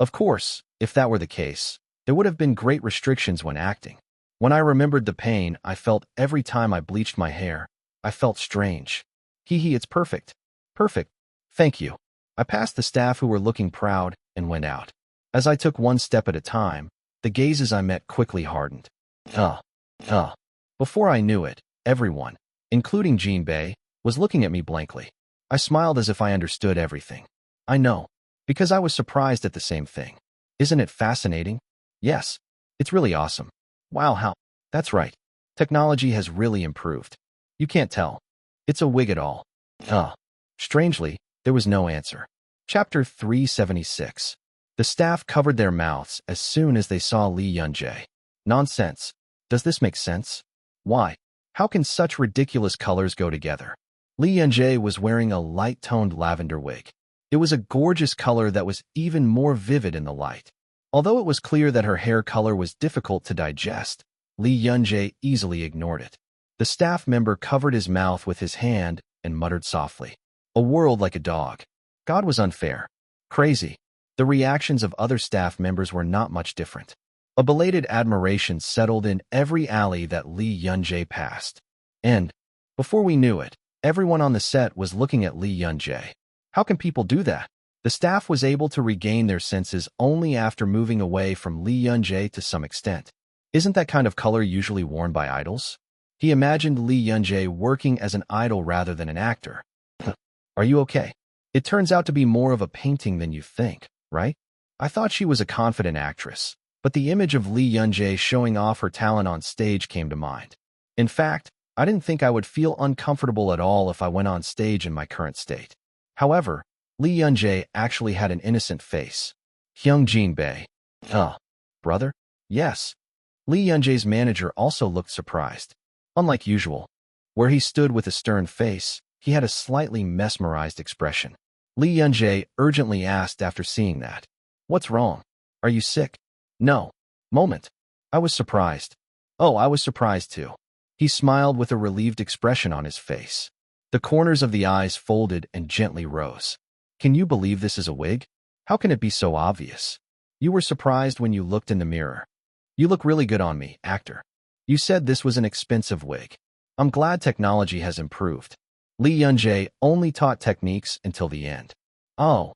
Of course, if that were the case, there would have been great restrictions when acting. When I remembered the pain I felt every time I bleached my hair, I felt strange. It's perfect. Perfect. Thank you. I passed the staff who were looking proud and went out. As I took one step at a time, the gazes I met quickly hardened. Before I knew it, everyone, including Jinbei, was looking at me blankly. I smiled as if I understood everything. I know, because I was surprised at the same thing. Isn't it fascinating? Yes, it's really awesome. Wow, how? That's right. Technology has really improved. You can't tell. It's a wig at all. Strangely, there was no answer. Chapter 376. The staff covered their mouths as soon as they saw Lee Yunjae. Nonsense. Does this make sense? Why? How can such ridiculous colors go together? Lee Yunjae was wearing a light-toned lavender wig. It was a gorgeous color that was even more vivid in the light. Although it was clear that her hair color was difficult to digest, Lee Yunjae easily ignored it. The staff member covered his mouth with his hand and muttered softly. A world like a dog. God was unfair. Crazy. The reactions of other staff members were not much different. A belated admiration settled in every alley that Lee Yunjae passed. And, before we knew it, everyone on the set was looking at Lee Yunjae. How can people do that? The staff was able to regain their senses only after moving away from Lee Yunjae to some extent. Isn't that kind of color usually worn by idols? He imagined Lee Yunjae working as an idol rather than an actor. Are you okay? It turns out to be more of a painting than you think, right? I thought she was a confident actress, but the image of Lee Yunjae showing off her talent on stage came to mind. In fact, I didn't think I would feel uncomfortable at all if I went on stage in my current state. However, Lee Yunjae actually had an innocent face. Hyung Jinbei. Brother? Yes. Lee Yunjae's manager also looked surprised. Unlike usual, where he stood with a stern face, he had a slightly mesmerized expression. Lee Yunjae urgently asked after seeing that. What's wrong? Are you sick? No. Moment. I was surprised. Oh, I was surprised too. He smiled with a relieved expression on his face. The corners of the eyes folded and gently rose. Can you believe this is a wig? How can it be so obvious? You were surprised when you looked in the mirror. You look really good on me, actor. You said this was an expensive wig. I'm glad technology has improved. Lee Yunjae only taught techniques until the end. Oh.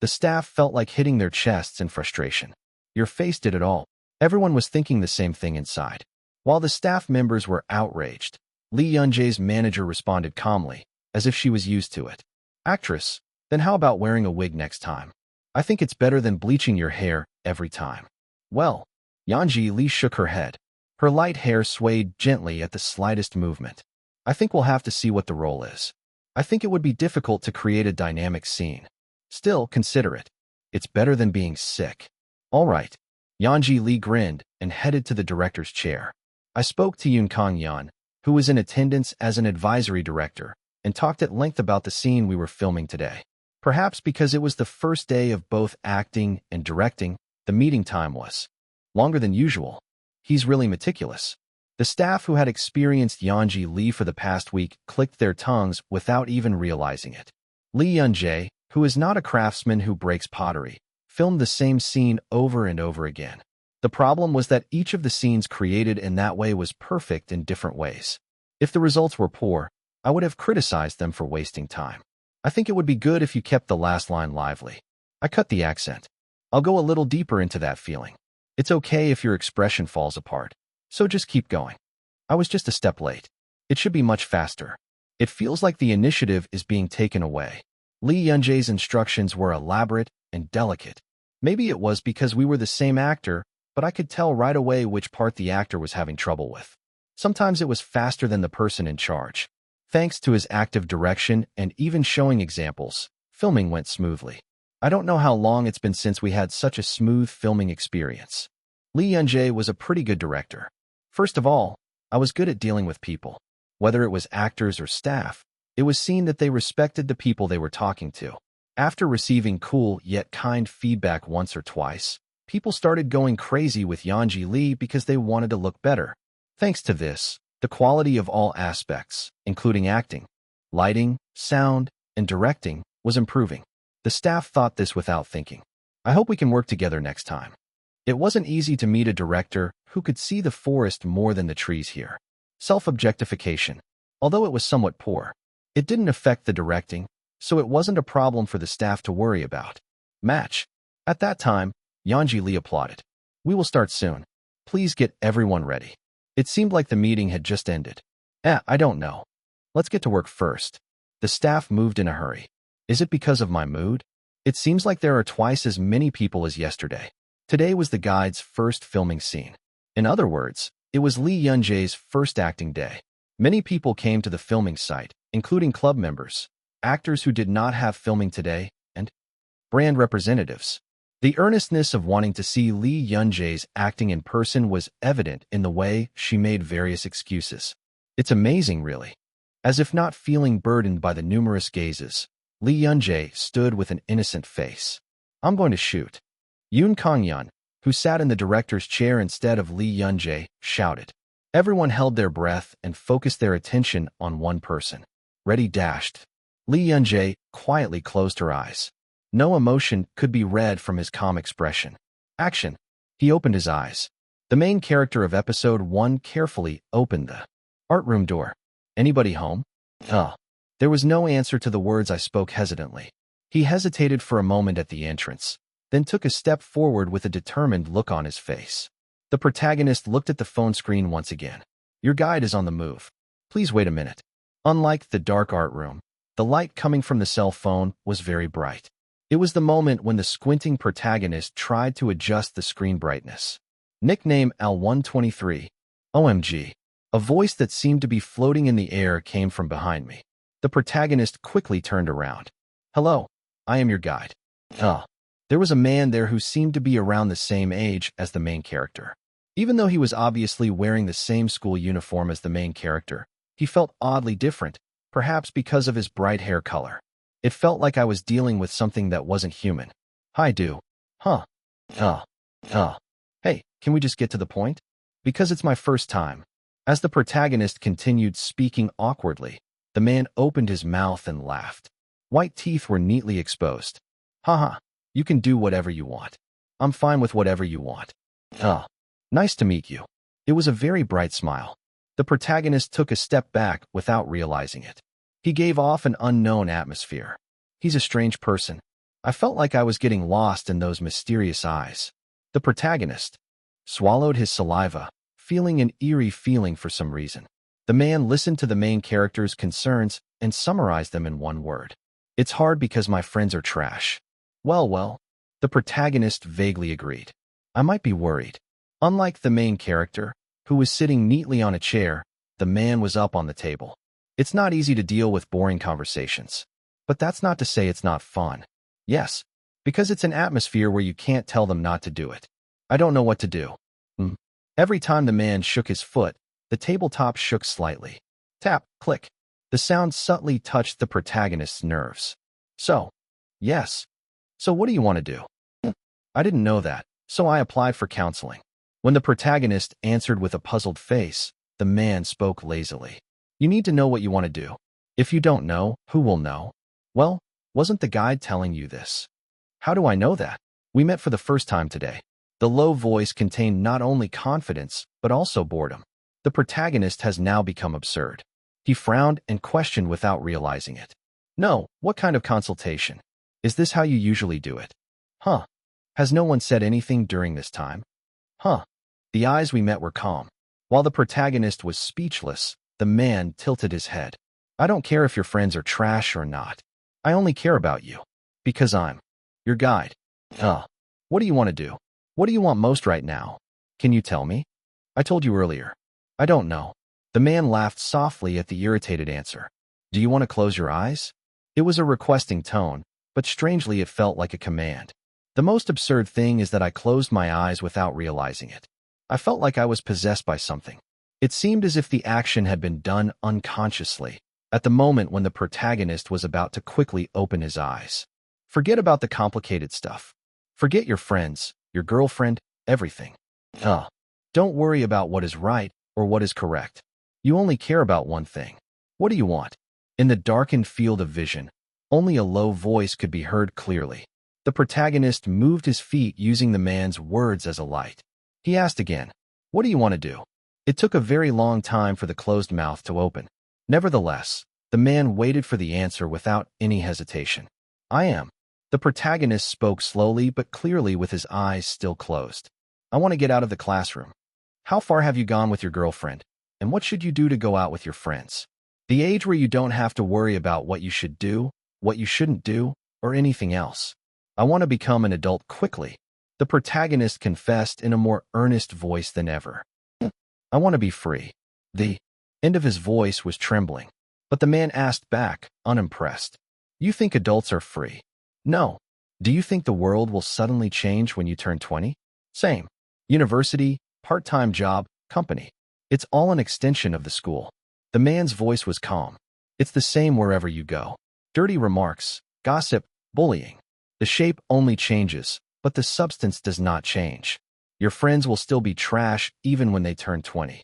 The staff felt like hitting their chests in frustration. Your face did it all. Everyone was thinking the same thing inside. While the staff members were outraged, Lee Yunjae's manager responded calmly, as if she was used to it. Actress, then how about wearing a wig next time? I think it's better than bleaching your hair every time. Well, Yanji Lee shook her head. Her light hair swayed gently at the slightest movement. I think we'll have to see what the role is. I think it would be difficult to create a dynamic scene. Still, consider it. It's better than being sick. All right. Yanji Lee grinned and headed to the director's chair. I spoke to Yoon Kang-yeon, who was in attendance as an advisory director, and talked at length about the scene we were filming today. Perhaps because it was the first day of both acting and directing, The meeting time was longer than usual. He's really meticulous. The staff who had experienced Yanji Lee for the past week clicked their tongues without even realizing it. Lee Yunjae, who is not a craftsman who breaks pottery, filmed the same scene over and over again. The problem was that each of the scenes created in that way was perfect in different ways. If the results were poor, I would have criticized them for wasting time. I think it would be good if you kept the last line lively. I cut the accent. I'll go a little deeper into that feeling. It's okay if your expression falls apart, so just keep going. I was just a step late. It should be much faster. It feels like the initiative is being taken away. Lee Yunjae's instructions were elaborate and delicate. Maybe it was because we were the same actor, but I could tell right away which part the actor was having trouble with. Sometimes it was faster than the person in charge. Thanks to his active direction and even showing examples, filming went smoothly. I don't know how long it's been since we had such a smooth filming experience. Lee Yunjae was a pretty good director. First of all, I was good at dealing with people. Whether it was actors or staff, it was seen that they respected the people they were talking to. After receiving cool yet kind feedback once or twice, people started going crazy with Yanji Lee because they wanted to look better. Thanks to this, the quality of all aspects, including acting, lighting, sound, and directing, was improving. The staff thought this without thinking. I hope we can work together next time. It wasn't easy to meet a director who could see the forest more than the trees here. Self-objectification. Although it was somewhat poor, it didn't affect the directing, so it wasn't a problem for the staff to worry about. Match. At that time, Yanji Lee applauded. We will start soon. Please get everyone ready. It seemed like the meeting had just ended. I don't know. Let's get to work first. The staff moved in a hurry. Is it because of my mood? It seems like there are twice as many people as yesterday. Today was the guide's first filming scene. In other words, it was Lee Yunjae's first acting day. Many people came to the filming site, including club members, actors who did not have filming today, and brand representatives. The earnestness of wanting to see Lee Yunjae's acting in person was evident in the way she made various excuses. It's amazing, really. As if not feeling burdened by the numerous gazes, Lee Yunjae stood with an innocent face. I'm going to shoot. Yoon Kang-yeon, who sat in the director's chair instead of Lee Yunjae, shouted. Everyone held their breath and focused their attention on one person. Ready dashed. Lee Yunjae quietly closed her eyes. No emotion could be read from his calm expression. Action. He opened his eyes. The main character of episode 1 carefully opened the art room door. Anybody home? There was no answer to the words I spoke hesitantly. He hesitated for a moment at the entrance, then took a step forward with a determined look on his face. The protagonist looked at the phone screen once again. Your guide is on the move. Please wait a minute. Unlike the dark art room, the light coming from the cell phone was very bright. It was the moment when the squinting protagonist tried to adjust the screen brightness. Nickname L123. OMG. A voice that seemed to be floating in the air came from behind me. The protagonist quickly turned around. Hello, I am your guide. There was a man there who seemed to be around the same age as the main character. Even though he was obviously wearing the same school uniform as the main character, he felt oddly different, perhaps because of his bright hair color. It felt like I was dealing with something that wasn't human. Hi, do. Hey, can we just get to the point? Because it's my first time. As the protagonist continued speaking awkwardly, the man opened his mouth and laughed. White teeth were neatly exposed. Haha, you can do whatever you want. I'm fine with whatever you want. Nice to meet you. It was a very bright smile. The protagonist took a step back without realizing it. He gave off an unknown atmosphere. He's a strange person. I felt like I was getting lost in those mysterious eyes. The protagonist swallowed his saliva, feeling an eerie feeling for some reason. The man listened to the main character's concerns and summarized them in one word. It's hard because my friends are trash. Well, the protagonist vaguely agreed. I might be worried. Unlike the main character, who was sitting neatly on a chair, the man was up on the table. It's not easy to deal with boring conversations. But that's not to say it's not fun. Yes, because it's an atmosphere where you can't tell them not to do it. I don't know what to do. Every time the man shook his foot, the tabletop shook slightly. Tap, click. The sound subtly touched the protagonist's nerves. Yes. So what do you want to do? I didn't know that. So I applied for counseling. When the protagonist answered with a puzzled face, the man spoke lazily. You need to know what you want to do. If you don't know, who will know? Well, wasn't the guide telling you this? How do I know that? We met for the first time today. The low voice contained not only confidence, but also boredom. The protagonist has now become absurd. He frowned and questioned without realizing it. No, what kind of consultation? Is this how you usually do it? Huh. Has no one said anything during this time? Huh. The eyes we met were calm. While the protagonist was speechless, the man tilted his head. I don't care if your friends are trash or not. I only care about you. Because I'm your guide. What do you want to do? What do you want most right now? Can you tell me? I told you earlier. I don't know. The man laughed softly at the irritated answer. Do you want to close your eyes? It was a requesting tone, but strangely it felt like a command. The most absurd thing is that I closed my eyes without realizing it. I felt like I was possessed by something. It seemed as if the action had been done unconsciously, at the moment when the protagonist was about to quickly open his eyes. Forget about the complicated stuff. Forget your friends, your girlfriend, everything. Don't worry about what is right or what is correct. You only care about one thing. What do you want? In the darkened field of vision, only a low voice could be heard clearly. The protagonist moved his feet using the man's words as a light. He asked again, what do you want to do? It took a very long time for the closed mouth to open. Nevertheless, the man waited for the answer without any hesitation. I am. The protagonist spoke slowly but clearly with his eyes still closed. I want to get out of the classroom. How far have you gone with your girlfriend? And what should you do to go out with your friends? The age where you don't have to worry about what you should do, what you shouldn't do, or anything else. I want to become an adult quickly. The protagonist confessed in a more earnest voice than ever. I want to be free. The end of his voice was trembling, but the man asked back, unimpressed. You think adults are free? No. Do you think the world will suddenly change when you turn 20? Same. University, part-time job, company. It's all an extension of the school. The man's voice was calm. It's the same wherever you go. Dirty remarks, gossip, bullying. The shape only changes, but the substance does not change. Your friends will still be trash even when they turn 20.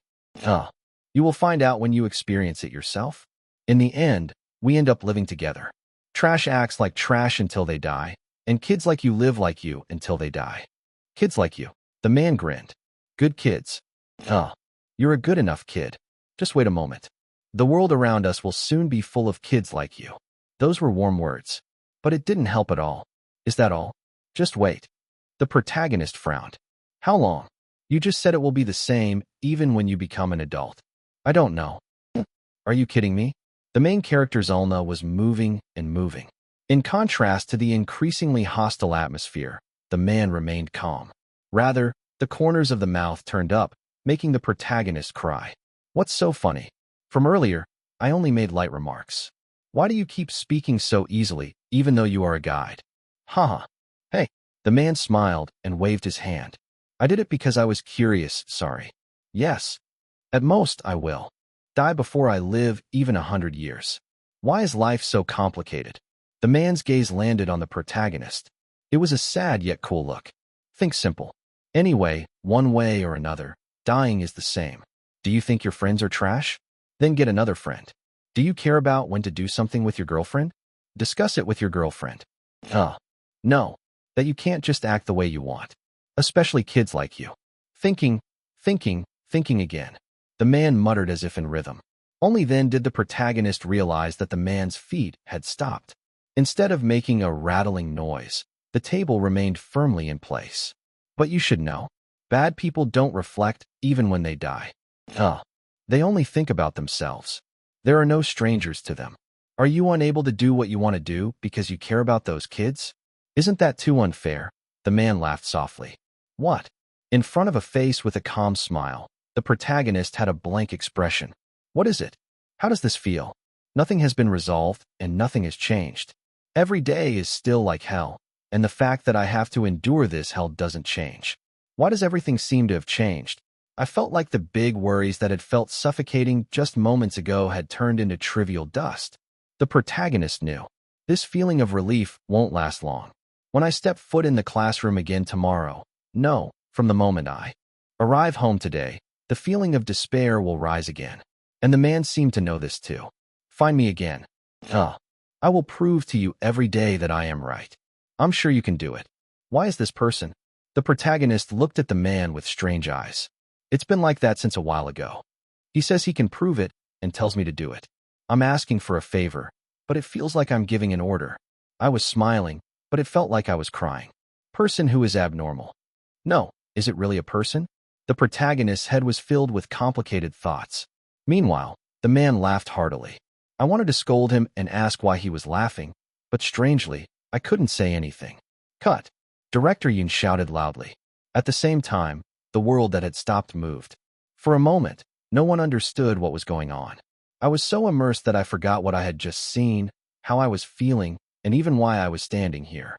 You will find out when you experience it yourself. In the end, we end up living together. Trash acts like trash until they die, and kids like you live like you until they die. Kids like you. The man grinned. Good kids. You're a good enough kid. Just wait a moment. The world around us will soon be full of kids like you. Those were warm words. But it didn't help at all. Is that all? Just wait. The protagonist frowned. How long? You just said it will be the same even when you become an adult. I don't know. Are you kidding me? The main character's ulna was moving and moving. In contrast to the increasingly hostile atmosphere, the man remained calm. Rather, the corners of the mouth turned up, making the protagonist cry. What's so funny? From earlier, I only made light remarks. Why do you keep speaking so easily, even though you are a guide? Hey. The man smiled and waved his hand. I did it because I was curious, sorry. Yes. At most, I will. Die before I live even 100 years. Why is life so complicated? The man's gaze landed on the protagonist. It was a sad yet cool look. Think simple. Anyway, one way or another, dying is the same. Do you think your friends are trash? Then get another friend. Do you care about when to do something with your girlfriend? Discuss it with your girlfriend. No. That you can't just act the way you want. Especially kids like you. Thinking again. The man muttered as if in rhythm. Only then did the protagonist realize that the man's feet had stopped. Instead of making a rattling noise, the table remained firmly in place. But you should know, bad people don't reflect even when they die. They only think about themselves. There are no strangers to them. Are you unable to do what you want to do because you care about those kids? Isn't that too unfair? The man laughed softly. What? In front of a face with a calm smile, the protagonist had a blank expression. What is it? How does this feel? Nothing has been resolved and nothing has changed. Every day is still like hell, and the fact that I have to endure this hell doesn't change. Why does everything seem to have changed? I felt like the big worries that had felt suffocating just moments ago had turned into trivial dust. The protagonist knew. This feeling of relief won't last long. When I step foot in the classroom again tomorrow, No, from the moment I arrive home today, the feeling of despair will rise again. And the man seemed to know this too. Find me again. I will prove to you every day that I am right. I'm sure you can do it. Why is this person? The protagonist looked at the man with strange eyes. It's been like that since a while ago. He says he can prove it and tells me to do it. I'm asking for a favor, but it feels like I'm giving an order. I was smiling, but it felt like I was crying. Person who is abnormal. No, is it really a person? The protagonist's head was filled with complicated thoughts. Meanwhile, the man laughed heartily. I wanted to scold him and ask why he was laughing, but strangely, I couldn't say anything. Cut! Director Yoon shouted loudly. At the same time, the world that had stopped moved. For a moment, no one understood what was going on. I was so immersed that I forgot what I had just seen, how I was feeling, and even why I was standing here.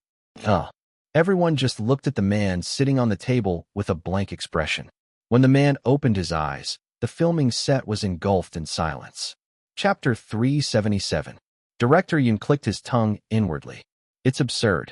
Everyone just looked at the man sitting on the table with a blank expression. When the man opened his eyes, the filming set was engulfed in silence. Chapter 377. Director Yoon clicked his tongue inwardly. It's absurd.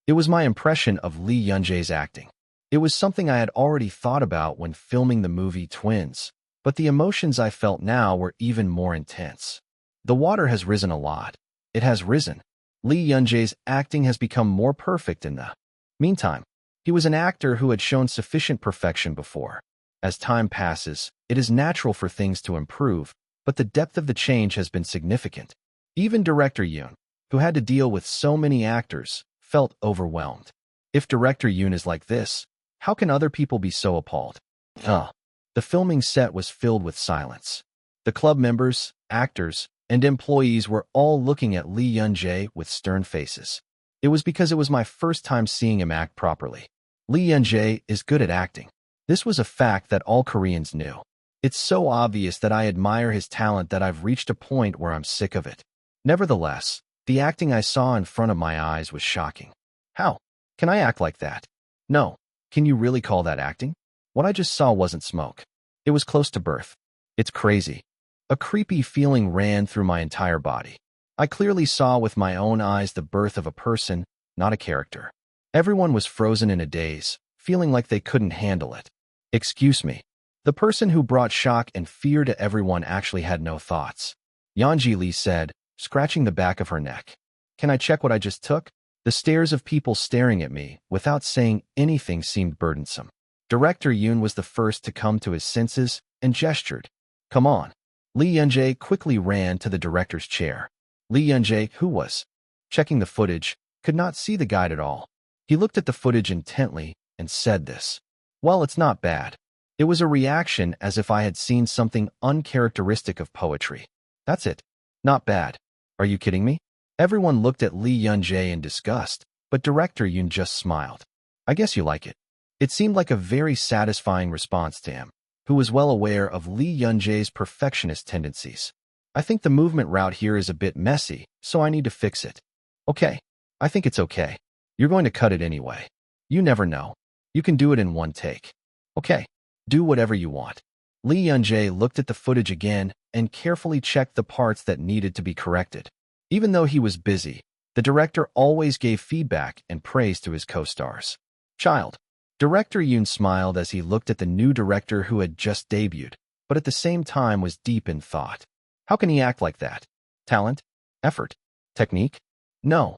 It was my impression of Lee Yun-jae's acting. It was something I had already thought about when filming the movie Twins, but the emotions I felt now were even more intense. The water has risen a lot. It has risen. Lee Yun-jae's acting has become more perfect in the meantime. He was an actor who had shown sufficient perfection before. As time passes, it is natural for things to improve, but the depth of the change has been significant. Even Director Yoon, who had to deal with so many actors, felt overwhelmed. If Director Yoon is like this, how can other people be so appalled? The filming set was filled with silence. The club members, actors, and employees were all looking at Lee Yun-jae with stern faces. It was because it was my first time seeing him act properly. Lee Yun-jae is good at acting. This was a fact that all Koreans knew. It's so obvious that I admire his talent that I've reached a point where I'm sick of it. Nevertheless, the acting I saw in front of my eyes was shocking. How can I act like that? No. Can you really call that acting? What I just saw wasn't smoke. It was close to birth. It's crazy. A creepy feeling ran through my entire body. I clearly saw with my own eyes the birth of a person, not a character. Everyone was frozen in a daze, feeling like they couldn't handle it. Excuse me. The person who brought shock and fear to everyone actually had no thoughts. Yeonji Lee said, scratching the back of her neck. Can I check what I just took? The stares of people staring at me, without saying anything, seemed burdensome. Director Yoon was the first to come to his senses and gestured. Come on. Lee Yun-jae quickly ran to the director's chair. Lee Yun-jae, who was checking the footage, could not see the guide at all. He looked at the footage intently and said this. Well, it's not bad. It was a reaction as if I had seen something uncharacteristic of poetry. That's it. Not bad. Are you kidding me? Everyone looked at Lee Yun-jae in disgust, but Director Yoon just smiled. I guess you like it. It seemed like a very satisfying response to him, who was well aware of Lee Yun-jae's perfectionist tendencies. I think the movement route here is a bit messy, so I need to fix it. Okay. I think it's okay. You're going to cut it anyway. You never know. You can do it in one take. Okay. Do whatever you want. Lee Yun-jae looked at the footage again and carefully checked the parts that needed to be corrected. Even though he was busy, the director always gave feedback and praise to his co-stars. Child. Director Yoon smiled as he looked at the new director who had just debuted, but at the same time was deep in thought. How can he act like that? Talent? Effort? Technique? No.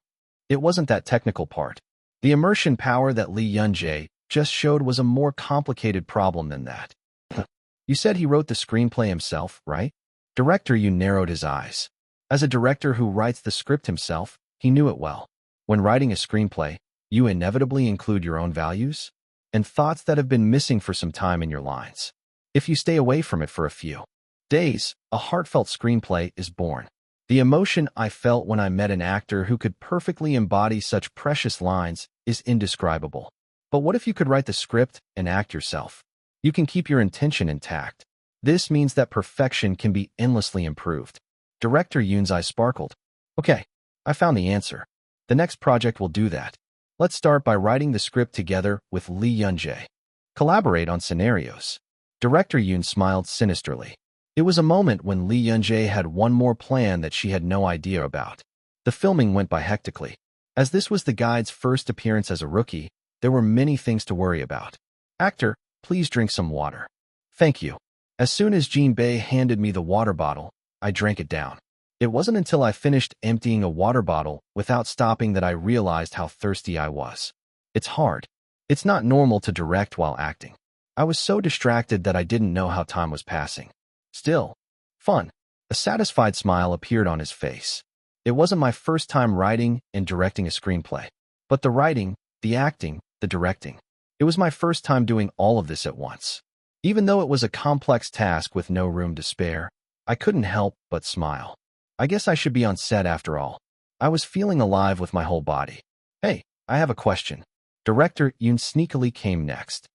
It wasn't that technical part. The immersion power that Lee Yun-jae just showed was a more complicated problem than that. You said he wrote the screenplay himself, right? Director Yoon narrowed his eyes. As a director who writes the script himself, he knew it well. When writing a screenplay, you inevitably include your own values and thoughts that have been missing for some time in your lines. If you stay away from it for a few days, a heartfelt screenplay is born. The emotion I felt when I met an actor who could perfectly embody such precious lines is indescribable. But what if you could write the script and act yourself? You can keep your intention intact. This means that perfection can be endlessly improved. Director Yoon's eyes sparkled. Okay, I found the answer. The next project will do that. Let's start by writing the script together with Lee Yun-jae. Collaborate on scenarios. Director Yoon smiled sinisterly. It was a moment when Lee Yun-jae had one more plan that she had no idea about. The filming went by hectically. As this was the guide's first appearance as a rookie, there were many things to worry about. Actor, please drink some water. Thank you. As soon as Jean Bei handed me the water bottle, I drank it down. It wasn't until I finished emptying a water bottle without stopping that I realized how thirsty I was. It's hard. It's not normal to direct while acting. I was so distracted that I didn't know how time was passing. Still, fun. A satisfied smile appeared on his face. It wasn't my first time writing and directing a screenplay. But the writing, the acting, the directing. It was my first time doing all of this at once. Even though it was a complex task with no room to spare, I couldn't help but smile. I guess I should be on set after all. I was feeling alive with my whole body. Hey, I have a question. Director Yoon sneakily came next.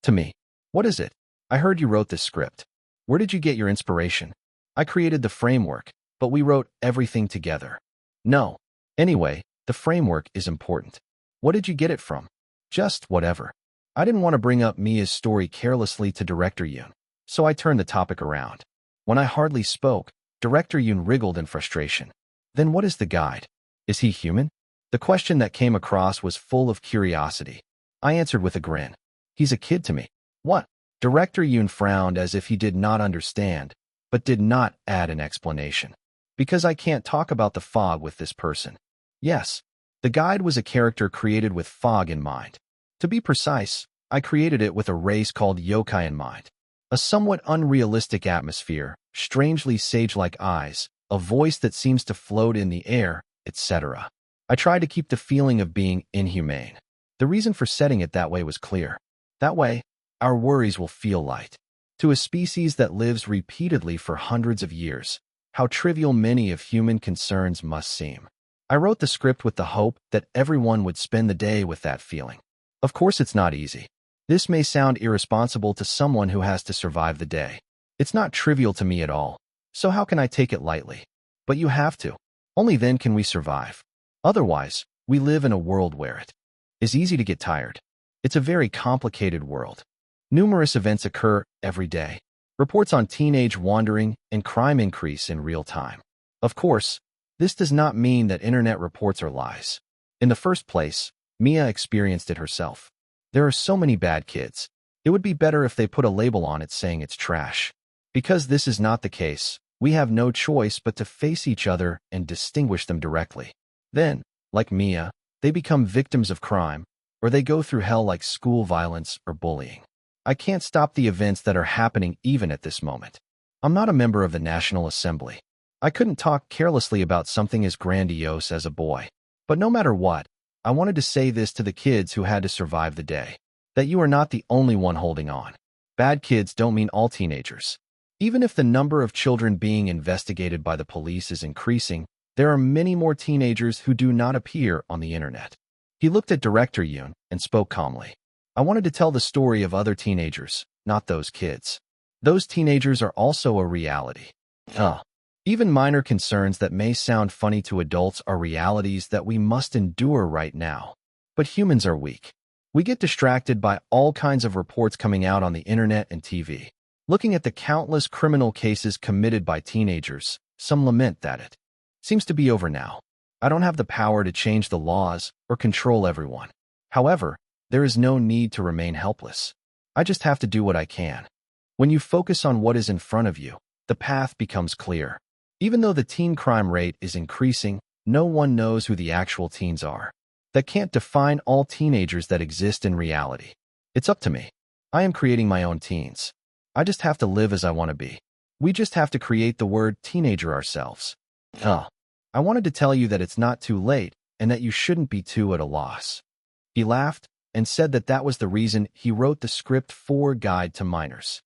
To me. What is it? I heard you wrote this script. Where did you get your inspiration? I created the framework, but we wrote everything together. No. Anyway, the framework is important. What did you get it from? Just whatever. I didn't want to bring up Mia's story carelessly to Director Yoon, so I turned the topic around. When I hardly spoke, Director Yoon wriggled in frustration. Then what is the guide? Is he human? The question that came across was full of curiosity. I answered with a grin. He's a kid to me. What? Director Yoon frowned as if he did not understand, but did not add an explanation. Because I can't talk about the fog with this person. Yes, the guide was a character created with fog in mind. To be precise, I created it with a race called yokai in mind. A somewhat unrealistic atmosphere, strangely sage-like eyes, a voice that seems to float in the air, etc. I tried to keep the feeling of being inhumane. The reason for setting it that way was clear. That way, our worries will feel light. To a species that lives repeatedly for hundreds of years, how trivial many of human concerns must seem. I wrote the script with the hope that everyone would spend the day with that feeling. Of course it's not easy. This may sound irresponsible to someone who has to survive the day. It's not trivial to me at all, so how can I take it lightly? But you have to. Only then can we survive. Otherwise, we live in a world where it is easy to get tired. It's a very complicated world. Numerous events occur every day. Reports on teenage wandering and crime increase in real time. Of course, this does not mean that internet reports are lies. In the first place, Mia experienced it herself. There are so many bad kids. It would be better if they put a label on it saying it's trash. Because this is not the case, we have no choice but to face each other and distinguish them directly. Then, like Mia, they become victims of crime, or they go through hell like school violence or bullying. I can't stop the events that are happening even at this moment. I'm not a member of the National Assembly. I couldn't talk carelessly about something as grandiose as a boy. But no matter what, I wanted to say this to the kids who had to survive the day. That you are not the only one holding on. Bad kids don't mean all teenagers. Even if the number of children being investigated by the police is increasing, there are many more teenagers who do not appear on the internet. He looked at Director Yoon and spoke calmly. I wanted to tell the story of other teenagers, not those kids. Those teenagers are also a reality. Even minor concerns that may sound funny to adults are realities that we must endure right now. But humans are weak. We get distracted by all kinds of reports coming out on the internet and TV. Looking at the countless criminal cases committed by teenagers, some lament that it seems to be over now. I don't have the power to change the laws or control everyone. However, there is no need to remain helpless. I just have to do what I can. When you focus on what is in front of you, the path becomes clear. Even though the teen crime rate is increasing, no one knows who the actual teens are. That can't define all teenagers that exist in reality. It's up to me. I am creating my own teens. I just have to live as I want to be. We just have to create the word teenager ourselves. I wanted to tell you that it's not too late and that you shouldn't be too at a loss. He laughed and said that that was the reason he wrote the script for Guide to Minors.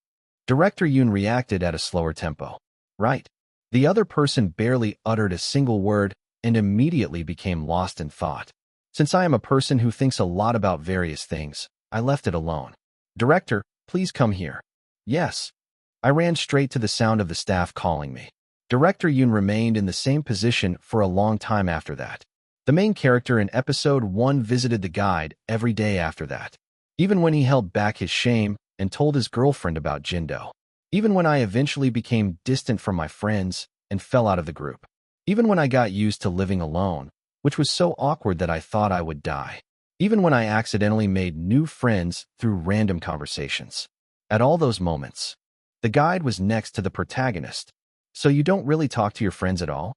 Director Yoon reacted at a slower tempo. Right. The other person barely uttered a single word and immediately became lost in thought. Since I am a person who thinks a lot about various things, I left it alone. Director, please come here. Yes. I ran straight to the sound of the staff calling me. Director Yoon remained in the same position for a long time after that. The main character in episode 1 visited the guide every day after that. Even when he held back his shame and told his girlfriend about Jindo. Even when I eventually became distant from my friends and fell out of the group. Even when I got used to living alone, which was so awkward that I thought I would die. even when I accidentally made new friends through random conversations. At all those moments, the guide was next to the protagonist. So you don't really talk to your friends at all?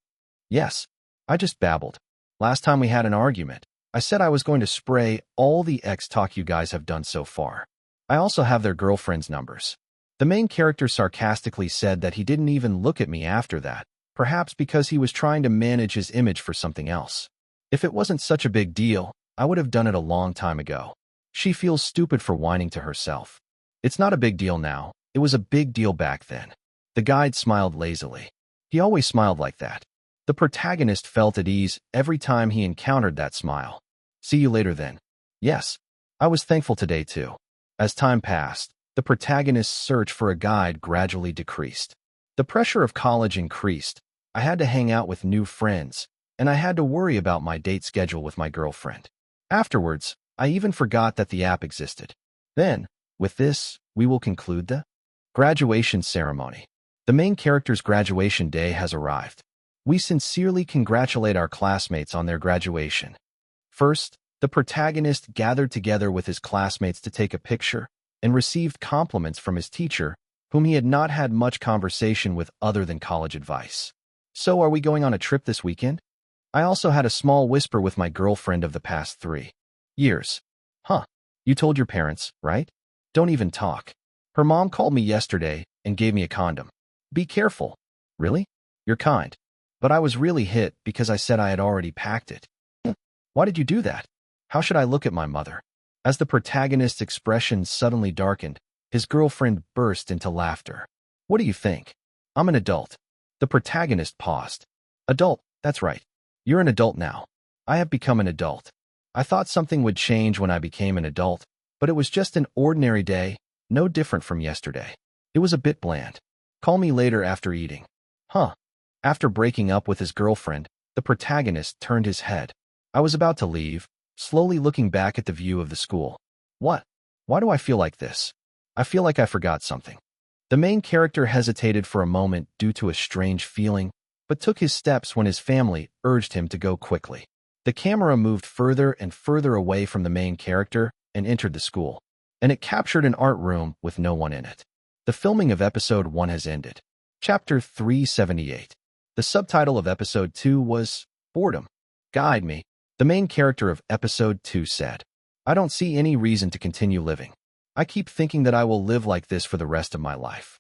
Yes, I just babbled. Last time we had an argument, I said I was going to spray all the X-talk you guys have done so far. I also have their girlfriends' numbers. The main character sarcastically said that he didn't even look at me after that, perhaps because he was trying to manage his image for something else. If it wasn't such a big deal, I would have done it a long time ago. She feels stupid for whining to herself. It's not a big deal now. It was a big deal back then. The guide smiled lazily. He always smiled like that. The protagonist felt at ease every time he encountered that smile. See you later then. Yes, I was thankful today too. As time passed, the protagonist's search for a guide gradually decreased. The pressure of college increased. I had to hang out with new friends, and I had to worry about my date schedule with my girlfriend. Afterwards, I even forgot that the app existed. Then, with this, we will conclude the graduation ceremony. The main character's graduation day has arrived. We sincerely congratulate our classmates on their graduation. First, the protagonist gathered together with his classmates to take a picture and received compliments from his teacher, whom he had not had much conversation with other than college advice. So are we going on a trip this weekend? I also had a small whisper with my girlfriend of the past 3 years. Huh, you told your parents, right? Don't even talk. Her mom called me yesterday and gave me a condom. Be careful. Really? You're kind. But I was really hit because I said I had already packed it. Why did you do that? How should I look at my mother? As the protagonist's expression suddenly darkened, his girlfriend burst into laughter. What do you think? I'm an adult. The protagonist paused. Adult, that's right. You're an adult now. I have become an adult. I thought something would change when I became an adult, but it was just an ordinary day, no different from yesterday. It was a bit bland. Call me later after eating. Huh. After breaking up with his girlfriend, the protagonist turned his head. I was about to leave, slowly looking back at the view of the school. What? Why do I feel like this? I feel like I forgot something. The main character hesitated for a moment due to a strange feeling, but took his steps when his family urged him to go quickly. The camera moved further and further away from the main character and entered the school, and it captured an art room with no one in it. The filming of Episode 1 has ended. Chapter 378. The subtitle of Episode 2 was Boredom. Guide me. The main character of Episode 2 said, I don't see any reason to continue living. I keep thinking that I will live like this for the rest of my life.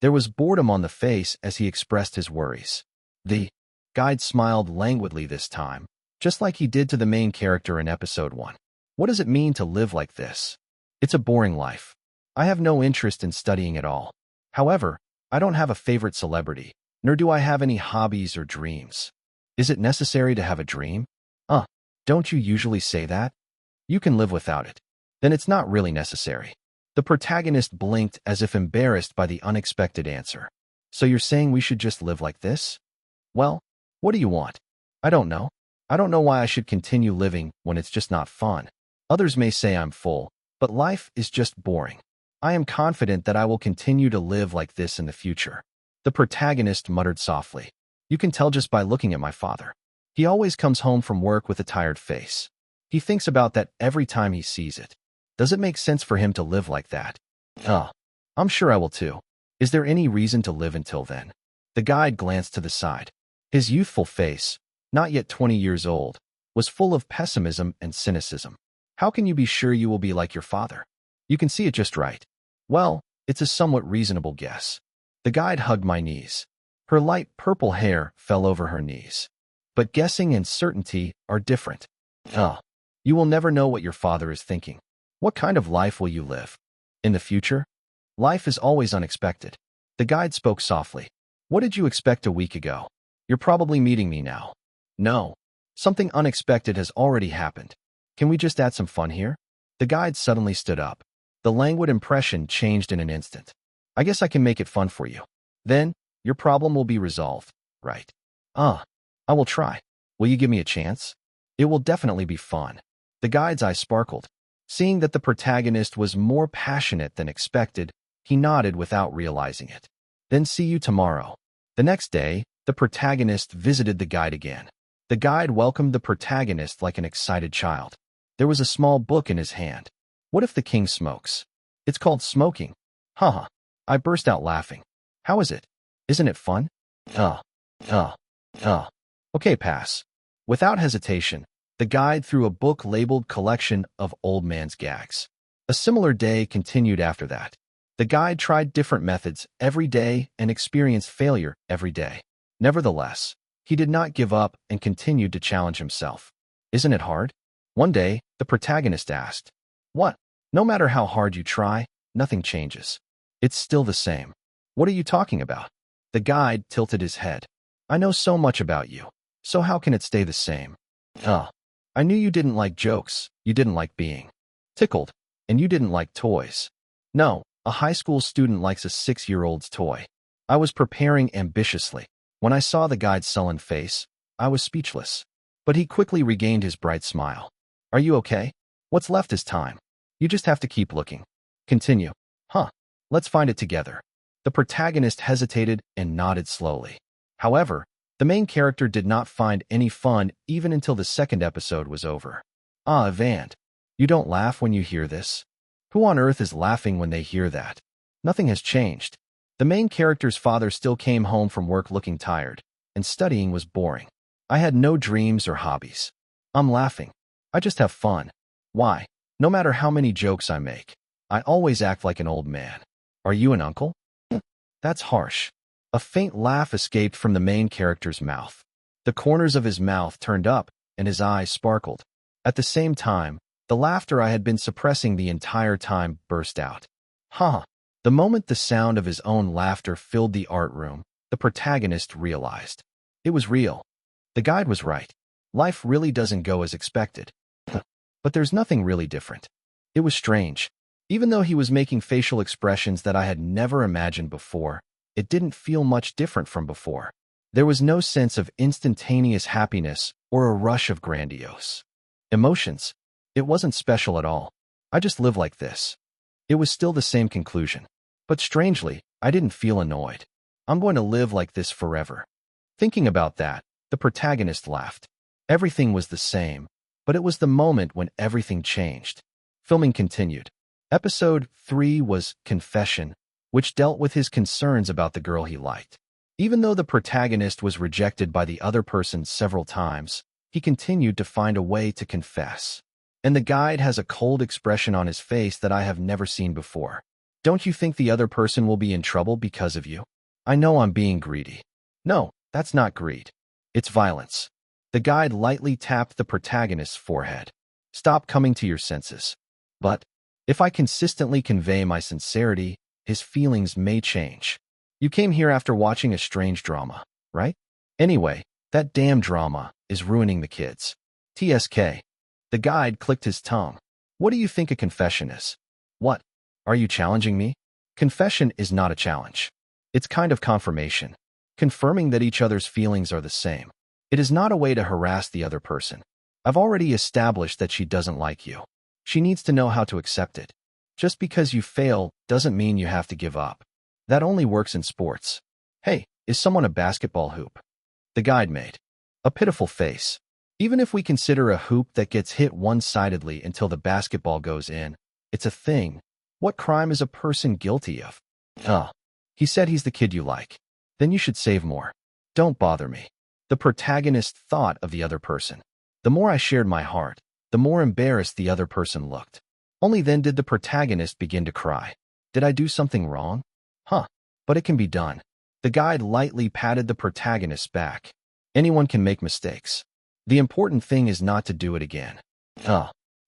There was boredom on the face as he expressed his worries. The guide smiled languidly this time, just like he did to the main character in Episode 1. What does it mean to live like this? It's a boring life. I have no interest in studying at all. However, I don't have a favorite celebrity, nor do I have any hobbies or dreams. Is it necessary to have a dream? Don't you usually say that? You can live without it. Then it's not really necessary. The protagonist blinked as if embarrassed by the unexpected answer. So you're saying we should just live like this? Well, what do you want? I don't know. I don't know why I should continue living when it's just not fun. Others may say I'm full, but life is just boring. I am confident that I will continue to live like this in the future. The protagonist muttered softly. You can tell just by looking at my father. He always comes home from work with a tired face. He thinks about that every time he sees it. Does it make sense for him to live like that? I'm sure I will too. Is there any reason to live until then? The guide glanced to the side. His youthful face, not yet 20 years old, was full of pessimism and cynicism. How can you be sure you will be like your father? You can see it just right. Well, it's a somewhat reasonable guess. The guide hugged my knees. Her light purple hair fell over her knees. But guessing and certainty are different. You will never know what your father is thinking. What kind of life will you live? In the future? Life is always unexpected. The guide spoke softly. What did you expect a week ago? You're probably meeting me now. No. Something unexpected has already happened. Can we just add some fun here? The guide suddenly stood up. The languid impression changed in an instant. I guess I can make it fun for you. Then, your problem will be resolved, right? I will try. Will you give me a chance? It will definitely be fun. The guide's eyes sparkled. Seeing that the protagonist was more passionate than expected, he nodded without realizing it. Then see you tomorrow. The next day, the protagonist visited the guide again. The guide welcomed the protagonist like an excited child. There was a small book in his hand. What if the king smokes? It's called smoking. Haha. I burst out laughing. How is it? Isn't it fun? Uh, uh, uh. Okay, pass. Without hesitation, the guide threw a book labeled Collection of Old Man's Gags. A similar day continued after that. The guide tried different methods every day and experienced failure every day. Nevertheless, he did not give up and continued to challenge himself. Isn't it hard? One day, the protagonist asked, What? No matter how hard you try, nothing changes. It's still the same. What are you talking about? The guide tilted his head. I know so much about you. So how can it stay the same? I knew you didn't like jokes, you didn't like being tickled, and you didn't like toys. No, a high school student likes a 6-year-old's toy. I was preparing ambitiously. When I saw the guide's sullen face, I was speechless. But he quickly regained his bright smile. Are you okay? What's left is time. You just have to keep looking. Continue. Let's find it together. The protagonist hesitated and nodded slowly. However, the main character did not find any fun even until the second episode was over. Evand, you don't laugh when you hear this? Who on earth is laughing when they hear that? Nothing has changed. The main character's father still came home from work looking tired, and studying was boring. I had no dreams or hobbies. I'm laughing. I just have fun. Why? No matter how many jokes I make, I always act like an old man. Are you an uncle? That's harsh. A faint laugh escaped from the main character's mouth. The corners of his mouth turned up, and his eyes sparkled. At the same time, the laughter I had been suppressing the entire time burst out. The moment the sound of his own laughter filled the art room, the protagonist realized. It was real. The guide was right. Life really doesn't go as expected. But there's nothing really different. It was strange. Even though he was making facial expressions that I had never imagined before, it didn't feel much different from before. There was no sense of instantaneous happiness or a rush of grandiose emotions. It wasn't special at all. I just live like this. It was still the same conclusion. But strangely, I didn't feel annoyed. I'm going to live like this forever. Thinking about that, the protagonist laughed. Everything was the same, but it was the moment when everything changed. Filming continued. Episode 3 was Confession, which dealt with his concerns about the girl he liked. Even though the protagonist was rejected by the other person several times, he continued to find a way to confess. And the guide has a cold expression on his face that I have never seen before. Don't you think the other person will be in trouble because of you? I know I'm being greedy. No, that's not greed. It's violence. The guide lightly tapped the protagonist's forehead. Stop coming to your senses. But if I consistently convey my sincerity, his feelings may change. You came here after watching a strange drama, right? Anyway, that damn drama is ruining the kids. TSK. The guide clicked his tongue. What do you think a confession is? What? Are you challenging me? Confession is not a challenge. It's kind of confirmation. Confirming that each other's feelings are the same. It is not a way to harass the other person. I've already established that she doesn't like you. She needs to know how to accept it. Just because you fail doesn't mean you have to give up. That only works in sports. Hey, is someone a basketball hoop? The guide made a pitiful face. Even if we consider a hoop that gets hit one-sidedly until the basketball goes in, it's a thing. What crime is a person guilty of? He said he's the kid you like. Then you should save more. Don't bother me. The protagonist thought of the other person. The more I shared my heart, the more embarrassed the other person looked. Only then did the protagonist begin to cry. Did I do something wrong? But it can be done. The guide lightly patted the protagonist's back. Anyone can make mistakes. The important thing is not to do it again.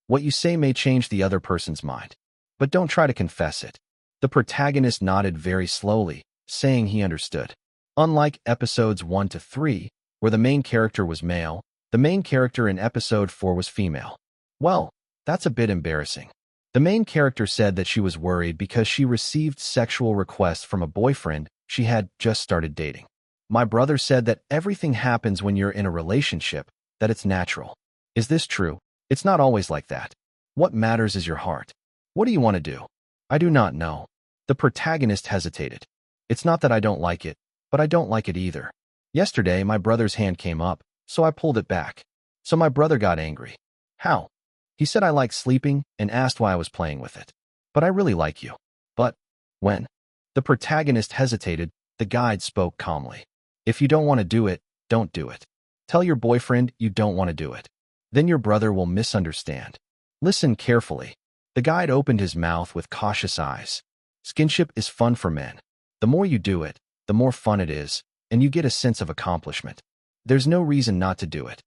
What you say may change the other person's mind. But don't try to confess it. The protagonist nodded very slowly, saying he understood. Unlike episodes 1 to 3, where the main character was male, the main character in episode 4 was female. Well, that's a bit embarrassing. The main character said that she was worried because she received sexual requests from a boyfriend she had just started dating. My brother said that everything happens when you're in a relationship, that it's natural. Is this true? It's not always like that. What matters is your heart. What do you want to do? I do not know. The protagonist hesitated. It's not that I don't like it, but I don't like it either. Yesterday, my brother's hand came up, so I pulled it back. So my brother got angry. How? He said I liked sleeping and asked why I was playing with it. But I really like you. But when the protagonist hesitated, the guide spoke calmly. If you don't want to do it, don't do it. Tell your boyfriend you don't want to do it. Then your brother will misunderstand. Listen carefully. The guide opened his mouth with cautious eyes. Skinship is fun for men. The more you do it, the more fun it is, and you get a sense of accomplishment. There's no reason not to do it.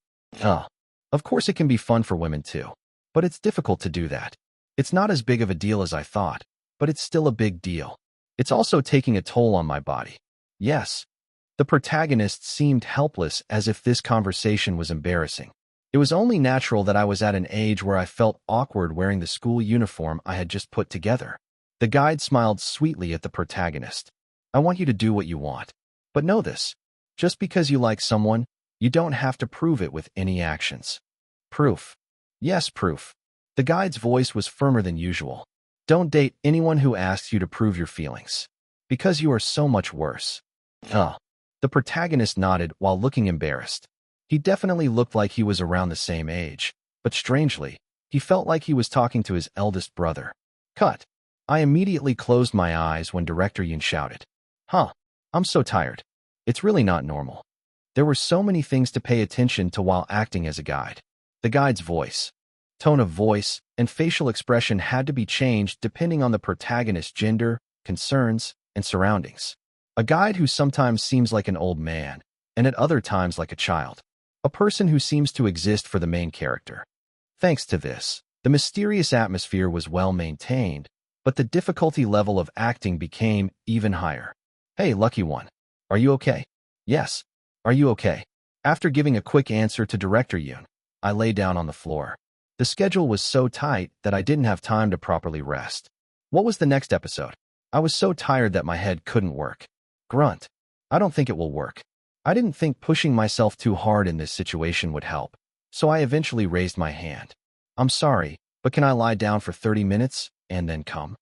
Of course it can be fun for women too. But it's difficult to do that. It's not as big of a deal as I thought, but it's still a big deal. It's also taking a toll on my body. Yes. The protagonist seemed helpless, as if this conversation was embarrassing. It was only natural that I was at an age where I felt awkward wearing the school uniform I had just put together. The guide smiled sweetly at the protagonist. I want you to do what you want. But know this. Just because you like someone, you don't have to prove it with any actions. Proof. Yes, proof. The guide's voice was firmer than usual. Don't date anyone who asks you to prove your feelings. Because you are so much worse. The protagonist nodded while looking embarrassed. He definitely looked like he was around the same age, but strangely, he felt like he was talking to his eldest brother. Cut. I immediately closed my eyes when Director Yoon shouted. I'm so tired. It's really not normal. There were so many things to pay attention to while acting as a guide. The guide's voice, tone of voice, and facial expression had to be changed depending on the protagonist's gender, concerns, and surroundings. A guide who sometimes seems like an old man, and at other times like a child. A person who seems to exist for the main character. Thanks to this, the mysterious atmosphere was well maintained, but the difficulty level of acting became even higher. Hey, lucky one. Are you okay? Yes. Are you okay? After giving a quick answer to Director Yoon, I lay down on the floor. The schedule was so tight that I didn't have time to properly rest. What was the next episode? I was so tired that my head couldn't work. Grunt. I don't think it will work. I didn't think pushing myself too hard in this situation would help, so I eventually raised my hand. I'm sorry, but can I lie down for 30 minutes and then come?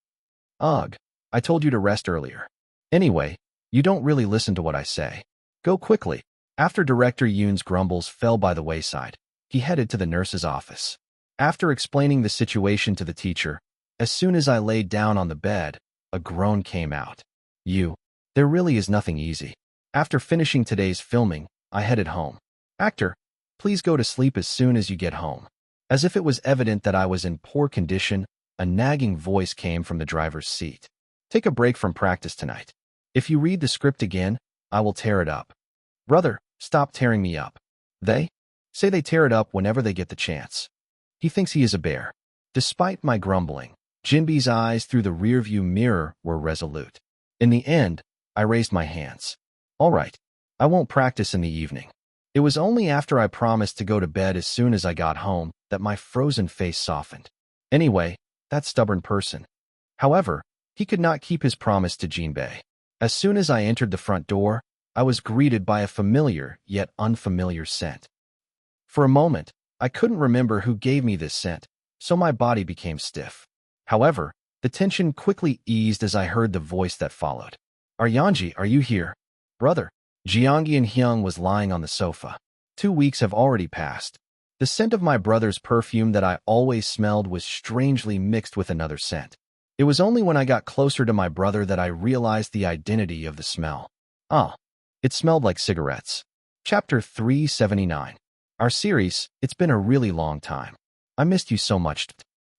Ugh, I told you to rest earlier. Anyway, you don't really listen to what I say. Go quickly. After Director Yoon's grumbles fell by the wayside, he headed to the nurse's office. After explaining the situation to the teacher, as soon as I laid down on the bed, a groan came out. There really is nothing easy. After finishing today's filming, I headed home. Actor, please go to sleep as soon as you get home. As if it was evident that I was in poor condition, a nagging voice came from the driver's seat. Take a break from practice tonight. If you read the script again, I will tear it up. Brother, stop tearing me up. They say they tear it up whenever they get the chance. He thinks he is a bear. Despite my grumbling, Jinbi's eyes through the rearview mirror were resolute. In the end, I raised my hands. All right, I won't practice in the evening. It was only after I promised to go to bed as soon as I got home that my frozen face softened. Anyway, that stubborn person. However, he could not keep his promise to Jinbei. As soon as I entered the front door, I was greeted by a familiar yet unfamiliar scent. For a moment, I couldn't remember who gave me this scent, so my body became stiff. However, the tension quickly eased as I heard the voice that followed. Aryanji, are you here? Brother, Jiangyi and Hyung was lying on the sofa. 2 weeks have already passed. The scent of my brother's perfume that I always smelled was strangely mixed with another scent. It was only when I got closer to my brother that I realized the identity of the smell. It smelled like cigarettes. Chapter 379. Our series, it's been a really long time. I missed you so much.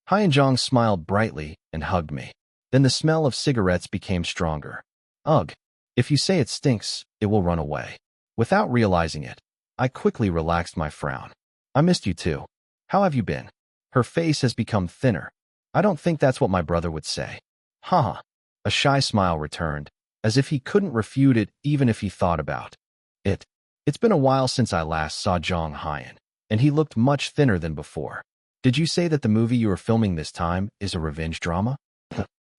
Hyunjong smiled brightly and hugged me. Then the smell of cigarettes became stronger. Ugh. If you say it stinks, it will run away. Without realizing it, I quickly relaxed my frown. I missed you too. How have you been? Her face has become thinner. I don't think that's what my brother would say. Haha. A shy smile returned, as if he couldn't refute it even if he thought about it. It's been a while since I last saw Jong Hyun, and he looked much thinner than before. Did you say that the movie you are filming this time is a revenge drama?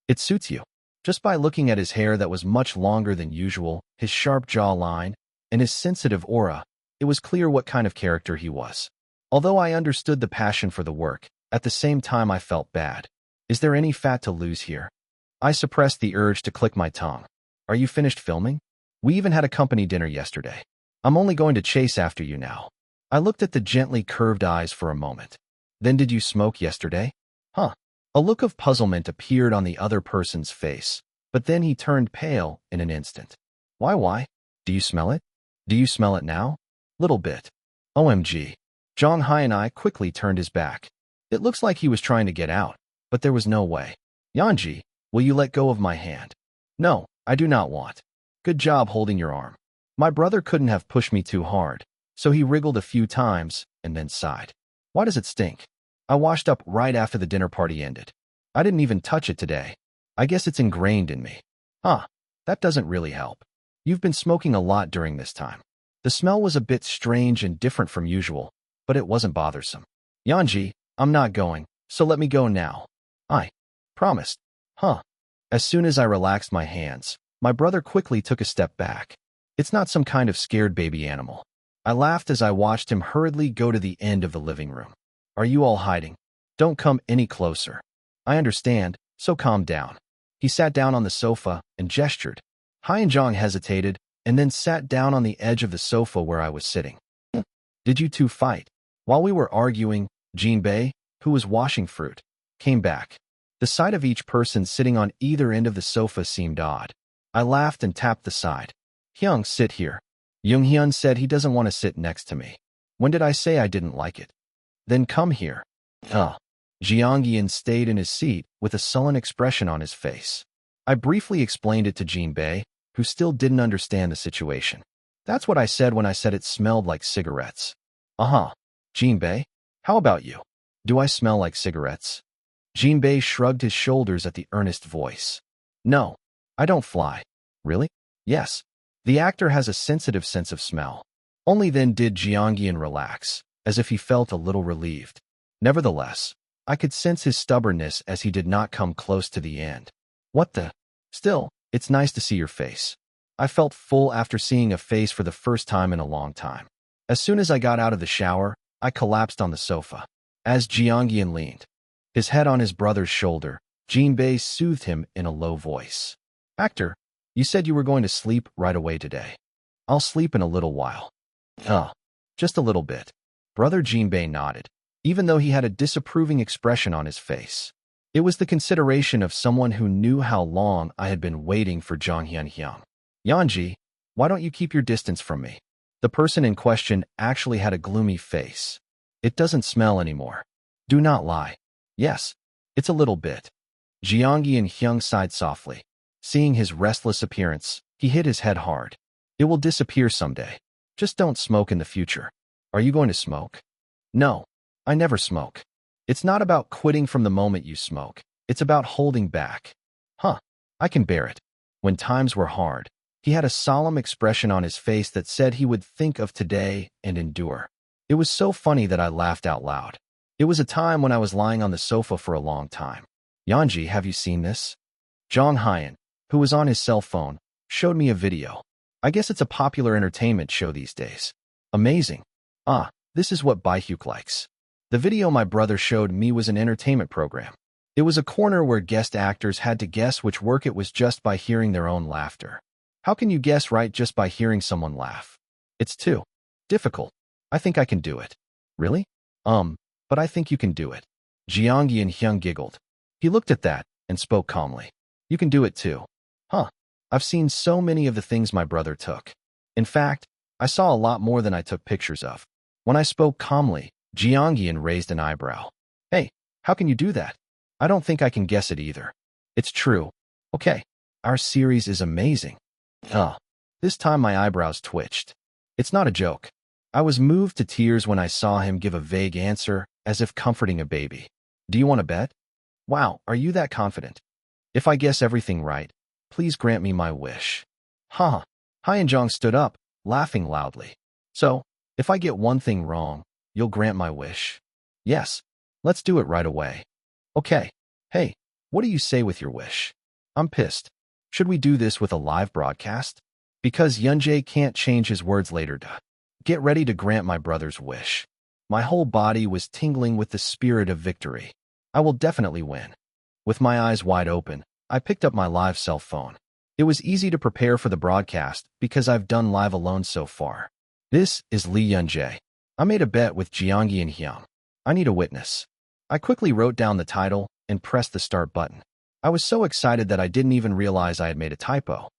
It suits you. Just by looking at his hair that was much longer than usual, his sharp jawline, and his sensitive aura, it was clear what kind of character he was. Although I understood the passion for the work, at the same time I felt bad. Is there any fat to lose here? I suppressed the urge to click my tongue. Are you finished filming? We even had a company dinner yesterday. I'm only going to chase after you now. I looked at the gently curved eyes for a moment. Then did you smoke yesterday? Huh. A look of puzzlement appeared on the other person's face, but then he turned pale in an instant. Why? Do you smell it? Do you smell it now? Little bit. OMG. Zhang Hai and I quickly turned his back. It looks like he was trying to get out, but there was no way. Yanji, will you let go of my hand? No, I do not want. Good job holding your arm. My brother couldn't have pushed me too hard, so he wriggled a few times and then sighed. Why does it stink? I washed up right after the dinner party ended. I didn't even touch it today. I guess it's ingrained in me. Huh, that doesn't really help. You've been smoking a lot during this time. The smell was a bit strange and different from usual, but it wasn't bothersome. Yanji, I'm not going, so let me go now. I promised. Huh. As soon as I relaxed my hands, my brother quickly took a step back. It's not some kind of scared baby animal. I laughed as I watched him hurriedly go to the end of the living room. Are you all hiding? Don't come any closer. I understand, so calm down. He sat down on the sofa and gestured. Hai and Zhang hesitated and then sat down on the edge of the sofa where I was sitting. Did you two fight? While we were arguing, Jinbei, who was washing fruit, came back. The sight of each person sitting on either end of the sofa seemed odd. I laughed and tapped the side. Hyung, sit here. Junghyun said he doesn't want to sit next to me. When did I say I didn't like it? Then come here. Jiangyan stayed in his seat with a sullen expression on his face. I briefly explained it to Jinbei, who still didn't understand the situation. That's what I said when I said it smelled like cigarettes. Jinbei, how about you? Do I smell like cigarettes? Jinbei shrugged his shoulders at the earnest voice. No, I don't fly. Really? Yes. The actor has a sensitive sense of smell. Only then did Jiangyan relax, as if he felt a little relieved. Nevertheless, I could sense his stubbornness as he did not come close to the end. What the? Still, it's nice to see your face. I felt full after seeing a face for the first time in a long time. As soon as I got out of the shower, I collapsed on the sofa. As Jiangyan leaned, his head on his brother's shoulder, Jinbei soothed him in a low voice. Actor, you said you were going to sleep right away today. I'll sleep in a little while. Just a little bit. Brother Jinbei nodded, even though he had a disapproving expression on his face. It was the consideration of someone who knew how long I had been waiting for Zhang. Yanji, why don't you keep your distance from me? The person in question actually had a gloomy face. It doesn't smell anymore. Do not lie. Yes, it's a little bit. Jiangyan Hyung sighed softly. Seeing his restless appearance, he hit his head hard. It will disappear someday. Just don't smoke in the future. Are you going to smoke? No, I never smoke. It's not about quitting from the moment you smoke. It's about holding back. I can bear it. When times were hard, he had a solemn expression on his face that said he would think of today and endure. It was so funny that I laughed out loud. It was a time when I was lying on the sofa for a long time. Yanji, have you seen this? Zhang Haiyan, who was on his cell phone, showed me a video. I guess it's a popular entertainment show these days. Amazing. This is what Baihyuk likes. The video my brother showed me was an entertainment program. It was a corner where guest actors had to guess which work it was just by hearing their own laughter. How can you guess right just by hearing someone laugh? It's too difficult. I think I can do it. Really? But I think you can do it. Jiangyan Hyung giggled. He looked at that and spoke calmly. You can do it too. I've seen so many of the things my brother took. In fact, I saw a lot more than I took pictures of. When I spoke calmly, Jiangyan raised an eyebrow. Hey, how can you do that? I don't think I can guess it either. It's true. Okay, our series is amazing. This time my eyebrows twitched. It's not a joke. I was moved to tears when I saw him give a vague answer, as if comforting a baby. Do you want to bet? Wow, are you that confident? If I guess everything right, please grant me my wish. Hai and Zhang stood up, laughing loudly. So, if I get one thing wrong, you'll grant my wish? Yes, let's do it right away. Okay. Hey, what do you say with your wish? I'm pissed. Should we do this with a live broadcast? Because Yunjae can't change his words later. Get ready to grant my brother's wish. My whole body was tingling with the spirit of victory. I will definitely win. With my eyes wide open, I picked up my live cell phone. It was easy to prepare for the broadcast because I've done live alone so far. This is Lee Yunjae. I made a bet with Jiangyan Hyung. I need a witness. I quickly wrote down the title and pressed the start button. I was so excited that I didn't even realize I had made a typo.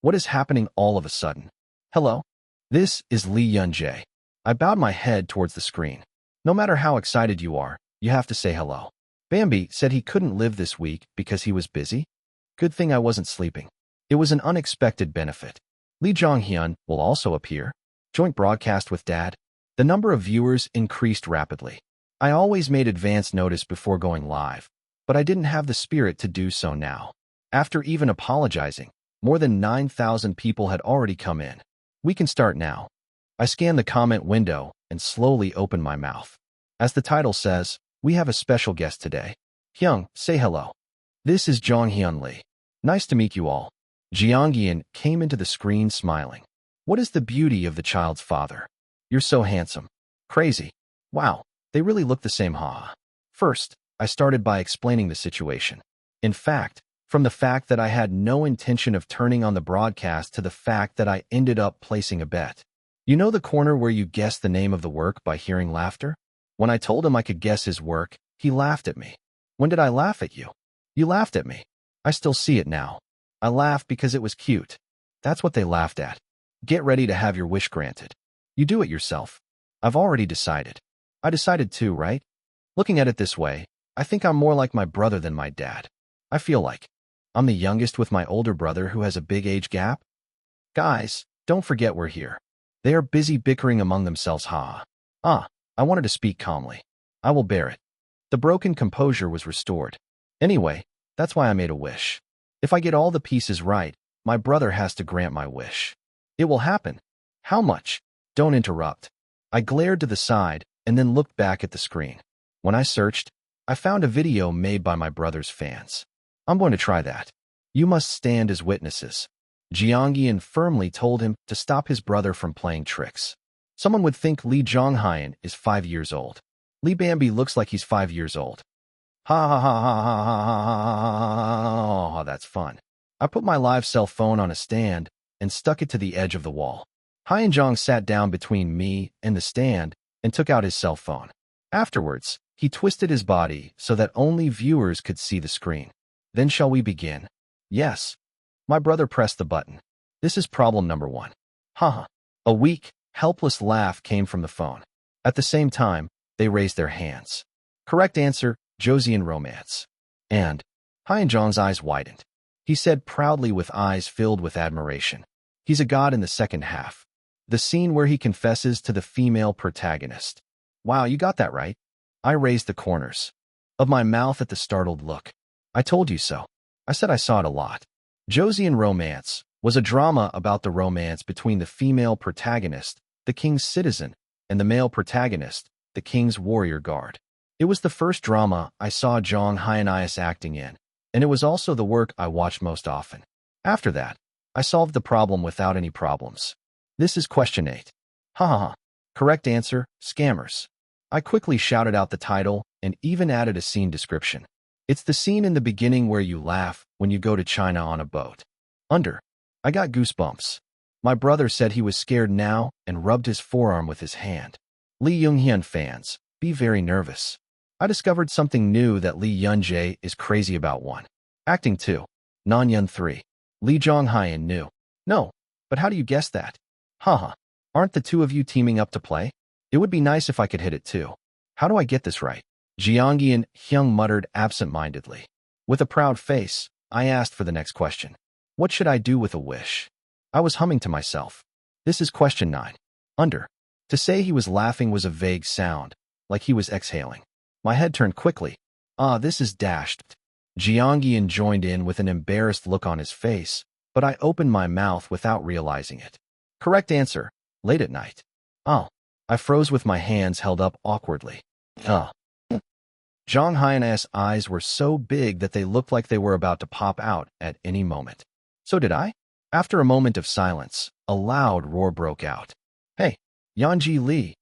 What is happening all of a sudden? Hello? This is Lee Yun-jae. I bowed my head towards the screen. No matter how excited you are, you have to say hello. Bambi said he couldn't live this week because he was busy. Good thing I wasn't sleeping. It was an unexpected benefit. Lee Jong-hyun will also appear. Joint broadcast with Dad. The number of viewers increased rapidly. I always made advance notice before going live, but I didn't have the spirit to do so now. After even apologizing, more than 9,000 people had already come in. We can start now. I scanned the comment window and slowly opened my mouth. As the title says, we have a special guest today. Hyung, say hello. This is Jong-hyun Lee. Nice to meet you all. Jeongyeon came into the screen smiling. What is the beauty of the child's father? You're so handsome. Crazy. Wow, they really look the same, huh? First, I started by explaining the situation. In fact, from the fact that I had no intention of turning on the broadcast to the fact that I ended up placing a bet. You know the corner where you guess the name of the work by hearing laughter? When I told him I could guess his work, he laughed at me. When did I laugh at you? You laughed at me. I still see it now. I laughed because it was cute. That's what they laughed at. Get ready to have your wish granted. You do it yourself. I've already decided. I decided too, right? Looking at it this way, I think I'm more like my brother than my dad. I feel like I'm the youngest with my older brother who has a big age gap. Guys, don't forget we're here. They are busy bickering among themselves, I wanted to speak calmly. I will bear it. The broken composure was restored. Anyway, that's why I made a wish. If I get all the pieces right, my brother has to grant my wish. It will happen. How much? Don't interrupt. I glared to the side and then looked back at the screen. When I searched, I found a video made by my brother's fans. I'm going to try that. You must stand as witnesses. Jeongyeon firmly told him to stop his brother from playing tricks. Someone would think Lee Jong-hyun is 5 years old. Lee Bambi looks like he's 5 years old. Ha ha ha ha ha ha ha ha, that's fun. I put my live cell phone on a stand and stuck it to the edge of the wall. Hyun-jong sat down between me and the stand and took out his cell phone. Afterwards, he twisted his body so that only viewers could see the screen. Then shall we begin? Yes. My brother pressed the button. This is problem number 1. Haha. A weak, helpless laugh came from the phone. At the same time, they raised their hands. Correct answer, Josian romance. And Hyun-jong's eyes widened. He said proudly with eyes filled with admiration. He's a god in the second half. The scene where he confesses to the female protagonist. Wow, you got that right. I raised the corners of my mouth at the startled look. I told you so. I said I saw it a lot. Josian Romance was a drama about the romance between the female protagonist, the king's citizen, and the male protagonist, the king's warrior guard. It was the first drama I saw Jong-hyun acting in, and it was also the work I watched most often. After that, I solved the problem without any problems. This is question 8. Ha ha ha. Correct answer, scammers. I quickly shouted out the title and even added a scene description. It's the scene in the beginning where you laugh when you go to China on a boat. I got goosebumps. My brother said he was scared now and rubbed his forearm with his hand. Lee Jong-hyun fans, be very nervous. I discovered something new that Lee Yun-jae is crazy about. 1. Acting 2. Non-Yun 3. Lee Jong-hyun knew. No, but how do you guess that? Haha. Aren't the two of you teaming up to play? It would be nice if I could hit it too. How do I get this right? Jeongyeon Hyung muttered absent-mindedly. With a proud face, I asked for the next question. What should I do with a wish? I was humming to myself. This is question 9. To say he was laughing was a vague sound, like he was exhaling. My head turned quickly. This is dashed. Jeongyeon joined in with an embarrassed look on his face, but I opened my mouth without realizing it. Correct answer, late at night. I froze with my hands held up awkwardly. Jong-hyun's eyes were so big that they looked like they were about to pop out at any moment. So did I? After a moment of silence, a loud roar broke out. Hey, Yeonji Lee!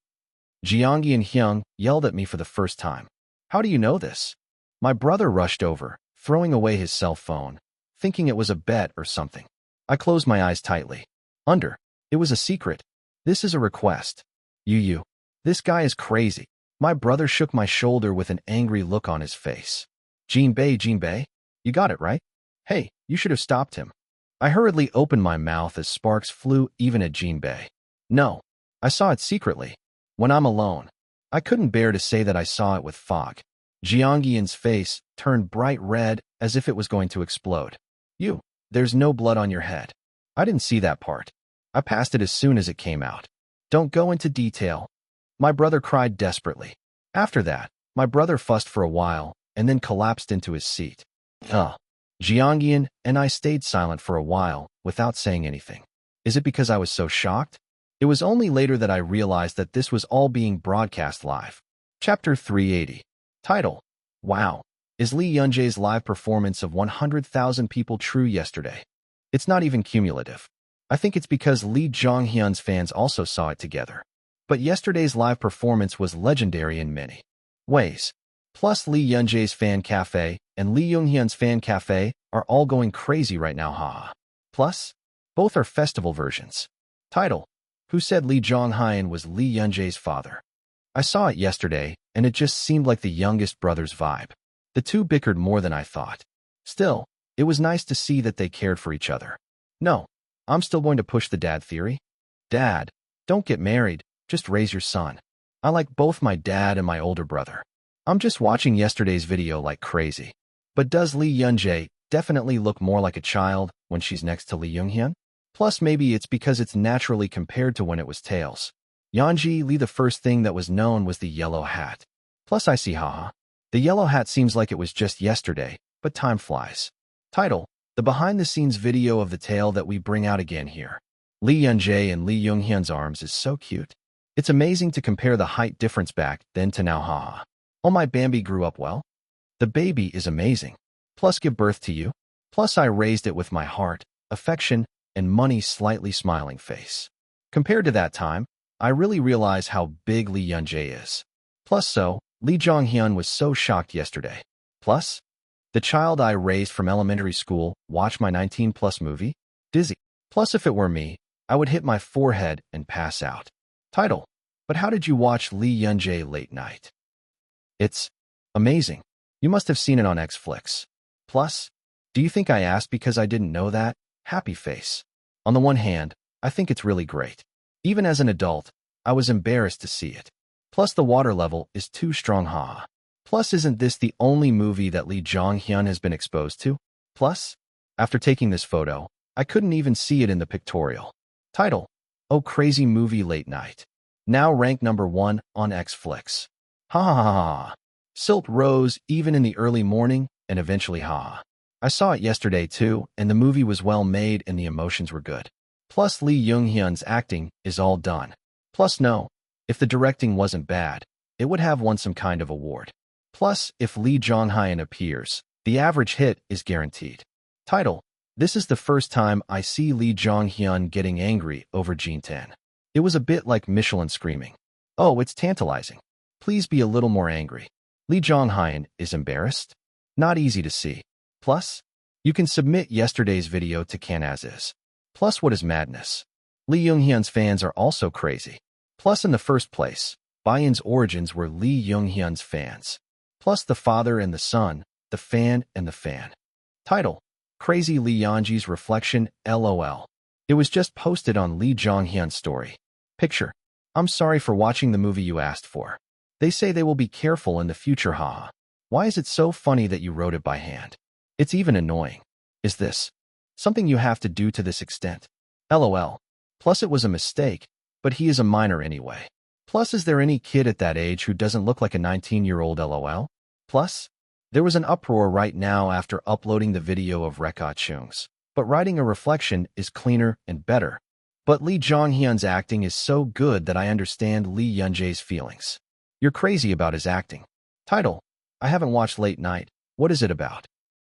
Jeongyeon Hyung yelled at me for the first time. How do you know this? My brother rushed over, throwing away his cell phone, thinking it was a bet or something. I closed my eyes tightly. It was a secret. This is a request. This guy is crazy. My brother shook my shoulder with an angry look on his face. Jinbei, you got it right? Hey, you should have stopped him. I hurriedly opened my mouth as sparks flew even at Jinbei. No, I saw it secretly. When I'm alone. I couldn't bear to say that I saw it with fog. Jiangyan's face turned bright red as if it was going to explode. There's no blood on your head. I didn't see that part. I passed it as soon as it came out. Don't go into detail. My brother cried desperately. After that, my brother fussed for a while and then collapsed into his seat. Jiangyan and I stayed silent for a while without saying anything. Is it because I was so shocked? It was only later that I realized that this was all being broadcast live. Chapter 380. Title: Wow. Is Lee Yunjae's live performance of 100,000 people true yesterday? It's not even cumulative. I think it's because Lee Jonghyun's fans also saw it together. But yesterday's live performance was legendary in many ways. Plus, Lee Yunjae's fan cafe and Lee Jonghyun's fan cafe are all going crazy right now, haha. Plus, both are festival versions. Title: Who said Lee Jonghyun was Lee Yunjae's father? I saw it yesterday, and it just seemed like the youngest brother's vibe. The two bickered more than I thought. Still, it was nice to see that they cared for each other. No, I'm still going to push the dad theory. Dad, don't get married, just raise your son. I like both my dad and my older brother. I'm just watching yesterday's video like crazy. But does Lee Yunjae definitely look more like a child when she's next to Lee Jonghyun? Plus, maybe it's because it's naturally compared to when it was Tails. Yeonji Lee, the first thing that was known was the yellow hat. Plus, I see, haha. The yellow hat seems like it was just yesterday, but time flies. Title: The behind-the-scenes video of the tale that we bring out again here. Lee Yunjae and Lee Jonghyun's arms is so cute. It's amazing to compare the height difference back then to now, haha. Oh, my Bambi grew up well. The baby is amazing. Plus, give birth to you. Plus, I raised it with my heart, affection, and money slightly smiling face. Compared to that time, I really realize how big Lee Yunjae is. Plus, Lee Jonghyun was so shocked yesterday. Plus, the child I raised from elementary school watched my 19+ movie? Dizzy. Plus, if it were me, I would hit my forehead and pass out. Title: But how did you watch Lee Yunjae late night? It's amazing. You must have seen it on Xflix. Plus, do you think I asked because I didn't know that? Happy face. On the one hand, I think it's really great. Even as an adult, I was embarrassed to see it. Plus, the water level is too strong, haha. Plus, isn't this the only movie that Lee Jonghyun has been exposed to? Plus, after taking this photo, I couldn't even see it in the pictorial. Title: Oh, crazy movie late night. Now ranked #1 on Xflix. Ha ha ha ha. Silt rose even in the early morning, and eventually ha. I saw it yesterday too, and the movie was well made and the emotions were good. Plus, Lee Jonghyun's acting is all done. Plus, no. If the directing wasn't bad, it would have won some kind of award. Plus, if Lee Jonghyun appears, the average hit is guaranteed. Title: This is the first time I see Lee Jonghyun getting angry over Jinten. It was a bit like Michelin screaming. Oh, it's tantalizing. Please be a little more angry. Lee Jonghyun is embarrassed? Not easy to see. Plus, you can submit yesterday's video to Can As Is. Plus, what is madness? Lee Jonghyun's fans are also crazy. Plus, in the first place, Bayin's origins were Lee Jonghyun's fans. Plus, the father and the son, the fan and the fan. Title: Crazy Lee Yeonji's reflection, LOL. It was just posted on Lee Jonghyun's story. Picture: I'm sorry for watching the movie you asked for. They say they will be careful in the future, haha. Why is it so funny that you wrote it by hand? It's even annoying. Is this something you have to do to this extent? LOL. Plus, it was a mistake, but he is a minor anyway. Plus, is there any kid at that age who doesn't look like a 19-year-old, LOL? Plus, there was an uproar right now after uploading the video of Rekha Chung's. But writing a reflection is cleaner and better. But Lee Jonghyun's acting is so good that I understand Lee Yunjae's feelings. You're crazy about his acting. Title: I haven't watched Late Night. What is it about?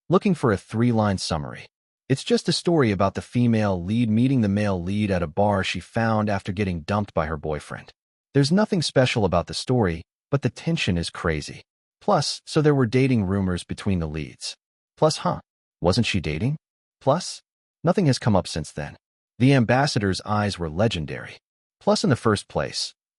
Looking for a 3-line summary. It's just a story about the female lead meeting the male lead at a bar she found after getting dumped by her boyfriend. There's nothing special about the story, but the tension is crazy. Plus, so there were dating rumors between the leads. Plus, wasn't she dating? Plus, nothing has come up since then. The ambassador's eyes were legendary. Plus, in the first place,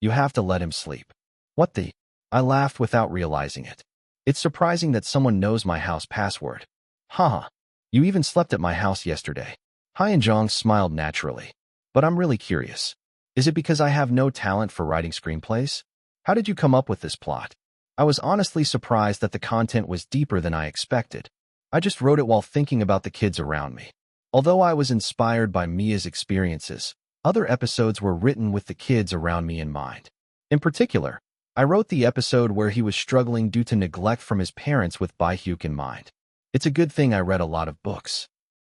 You have to let him sleep. What the? I laughed without realizing it. It's surprising that someone knows my house password. Haha. You even slept at my house yesterday. Hyunjong smiled naturally. But I'm really curious. Is it because I have no talent for writing screenplays? How did you come up with this plot? I was honestly surprised that the content was deeper than I expected. I just wrote it while thinking about the kids around me. Although I was inspired by Mia's experiences, other episodes were written with the kids around me in mind. In particular, I wrote the episode where he was struggling due to neglect from his parents with Baehyuk in mind. It's a good thing I read a lot of books.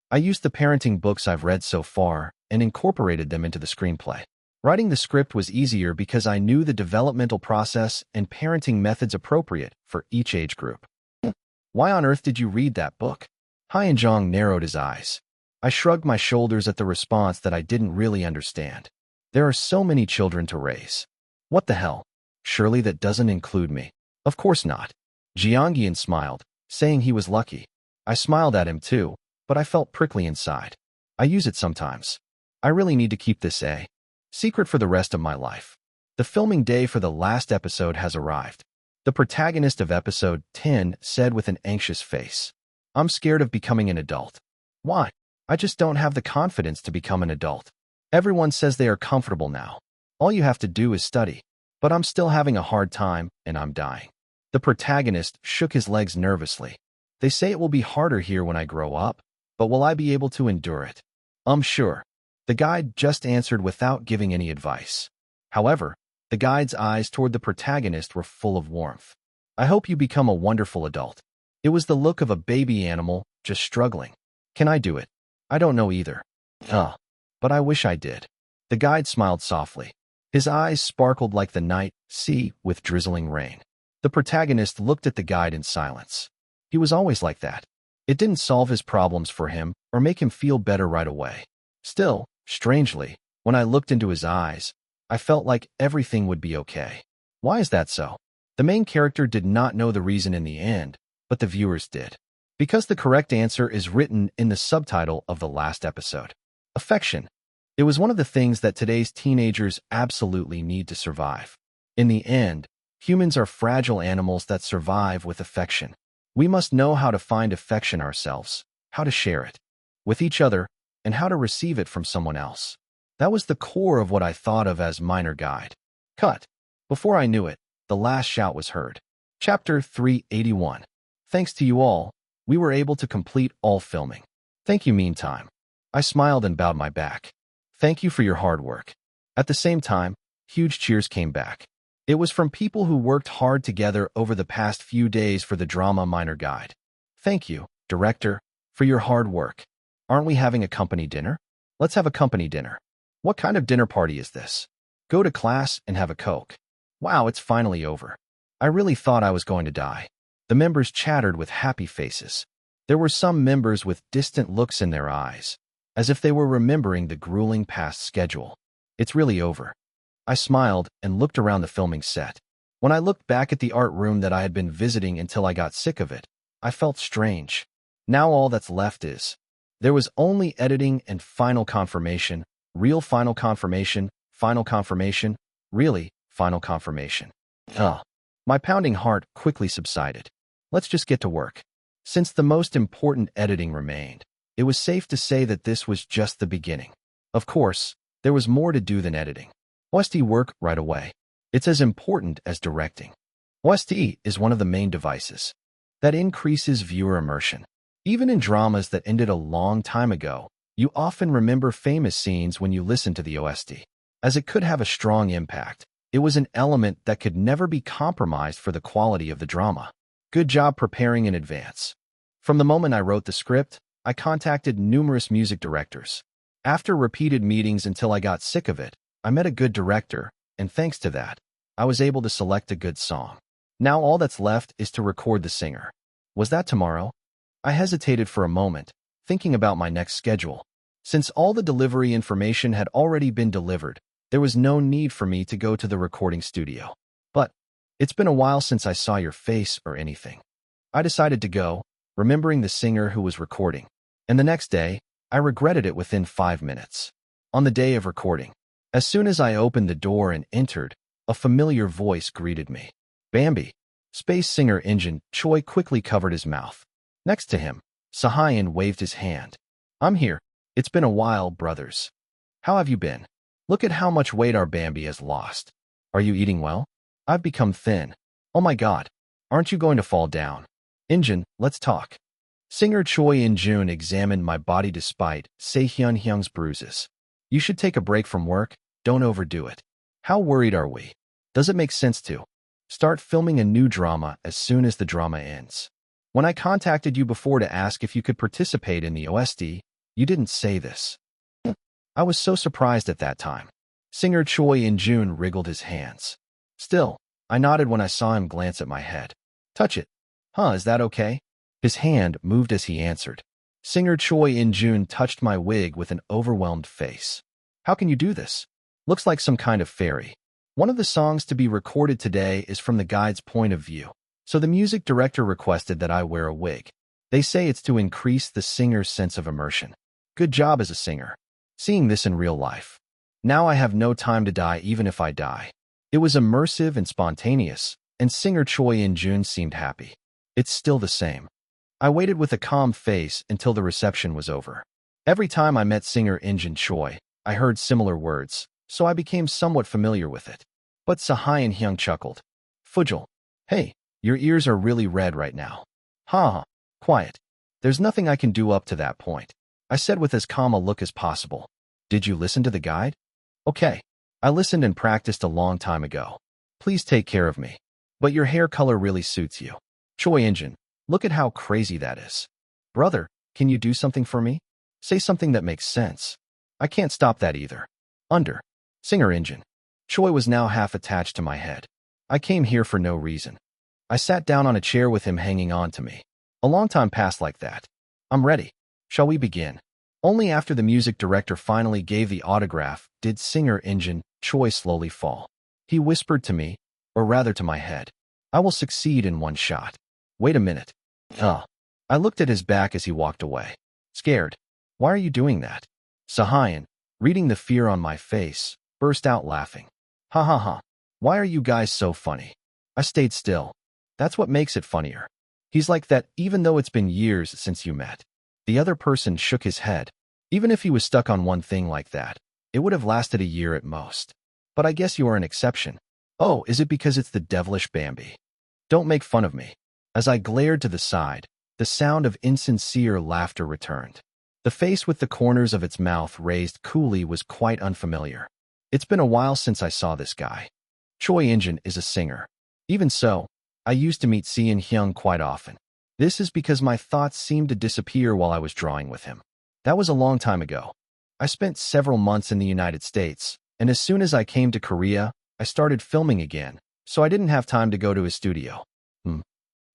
I used the parenting books I've read so far and incorporated them into the screenplay. Writing the script was easier because I knew the developmental process and parenting methods appropriate for each age group. Why on earth did you read that book? Hyunjong narrowed his eyes. I shrugged my shoulders at the response that I didn't really understand. There are so many children to raise. What the hell? Surely that doesn't include me. Of course not. Jeongyeon smiled, saying he was lucky. I smiled at him too, but I felt prickly inside. I use it sometimes. I really need to keep this a secret for the rest of my life. The filming day for the last episode has arrived. The protagonist of episode 10 said with an anxious face, I'm scared of becoming an adult. Why? I just don't have the confidence to become an adult. Everyone says they are comfortable now. All you have to do is study. But I'm still having a hard time, and I'm dying. The protagonist shook his legs nervously. They say it will be harder here when I grow up, but will I be able to endure it? Sure. The guide just answered without giving any advice. However, the guide's eyes toward the protagonist were full of warmth. I hope you become a wonderful adult. It was the look of a baby animal, just struggling. Can I do it? I don't know either. But I wish I did. The guide smiled softly. His eyes sparkled like the night sea with drizzling rain. The protagonist looked at the guide in silence. He was always like that. It didn't solve his problems for him or make him feel better right away. Still, strangely, when I looked into his eyes, I felt like everything would be okay. Why is that so? The main character did not know the reason in the end, but the viewers did. Because the correct answer is written in the subtitle of the last episode. Affection. It was one of the things that today's teenagers absolutely need to survive. In the end, humans are fragile animals that survive with affection. We must know how to find affection ourselves, how to share it with each other, and how to receive it from someone else. That was the core of what I thought of as minor guide. Cut. Before I knew it, the last shout was heard. Chapter 381. Thanks to you all, we were able to complete all filming. Thank you meantime. I smiled and bowed my back. Thank you for your hard work. At the same time, huge cheers came back. It was from people who worked hard together over the past few days for the drama Minor Guide. Thank you, director, for your hard work. Aren't we having a company dinner? Let's have a company dinner. What kind of dinner party is this? Go to class and have a Coke. Wow, it's finally over. I really thought I was going to die. The members chattered with happy faces. There were some members with distant looks in their eyes, as if they were remembering the grueling past schedule. It's really over. I smiled and looked around the filming set. When I looked back at the art room that I had been visiting until I got sick of it, I felt strange. Now all that's left is, there was only editing and final confirmation, real final confirmation, really, final confirmation. My pounding heart quickly subsided. Let's just get to work. Since the most important editing remained, it was safe to say that this was just the beginning. Of course, there was more to do than editing. OST work right away. It's as important as directing. OST is one of the main devices that increases viewer immersion. Even in dramas that ended a long time ago, you often remember famous scenes when you listen to the OST. As it could have a strong impact, it was an element that could never be compromised for the quality of the drama. Good job preparing in advance. From the moment I wrote the script, I contacted numerous music directors. After repeated meetings until I got sick of it, I met a good director, and thanks to that, I was able to select a good song. Now all that's left is to record the singer. Was that tomorrow? I hesitated for a moment, thinking about my next schedule. Since all the delivery information had already been delivered, there was no need for me to go to the recording studio. But it's been a while since I saw your face or anything. I decided to go, remembering the singer who was recording. And the next day, I regretted it within 5 minutes. On the day of recording, as soon as I opened the door and entered, A familiar voice greeted me. Bambi. Space singer Injun Choi quickly covered his mouth. Next to him, Sahayan waved his hand. I'm here. It's been a while, brothers. How have you been? Look at how much weight our Bambi has lost. Are you eating well? I've become thin. Oh my god. Aren't you going to fall down? Injun, let's talk. Singer Choi In-jun examined my body despite Hyun's bruises. You should take a break from work. Don't overdo it. How worried are we? Does it make sense to start filming a new drama as soon as the drama ends? When I contacted you before to ask if you could participate in the OST, you didn't say this. I was so surprised at that time. Singer Choi In-jun wriggled his hands. Still, I nodded when I saw him glance at my head. Touch it. Huh, is that okay? His hand moved as he answered. Singer Choi In-jun touched my wig with an overwhelmed face. How can you do this? Looks like some kind of fairy. One of the songs to be recorded today is from the guide's point of view, so the music director requested that I wear a wig. They say it's to increase the singer's sense of immersion. Good job as a singer. Seeing this in real life. Now I have no time to die even if I die. It was immersive and spontaneous, and singer Choi In-jun seemed happy. It's still the same. I waited with a calm face until the reception was over. Every time I met singer Injun Choi, I heard similar words, so I became somewhat familiar with it. But Sahayan Hyung chuckled. Fujil. Hey, your ears are really red right now. Ha. Quiet. There's nothing I can do up to that point. I said with as calm a look as possible. Did you listen to the guide? Okay. I listened and practiced a long time ago. Please take care of me. But your hair color really suits you. Choi Injun. Look at how crazy that is. Brother, can you do something for me? Say something that makes sense. I can't stop that either. Under. Singer Injun. Choi was now half attached to my head. I came here for no reason. I sat down on a chair with him hanging on to me. A long time passed like that. I'm ready. Shall we begin? Only after the music director finally gave the autograph did singer Injun Choi slowly fall. He whispered to me, or rather to my head. I will succeed in one shot. Wait a minute. I looked at his back as he walked away. Scared. Why are you doing that? Sahayan, reading the fear on my face, burst out laughing. Ha ha ha. Why are you guys so funny? I stayed still. That's what makes it funnier. He's like that even though it's been years since you met. The other person shook his head. Even if he was stuck on one thing like that, it would have lasted a year at most. But I guess you are an exception. Oh, is it because it's the devilish Bambi? Don't make fun of me. As I glared to the side, the sound of insincere laughter returned. The face with the corners of its mouth raised coolly was quite unfamiliar. It's been a while since I saw this guy. Choi Injun is a singer. Even so, I used to meet Si and Hyung quite often. This is because my thoughts seemed to disappear while I was drawing with him. That was a long time ago. I spent several months in the United States, and as soon as I came to Korea, I started filming again, so I didn't have time to go to his studio.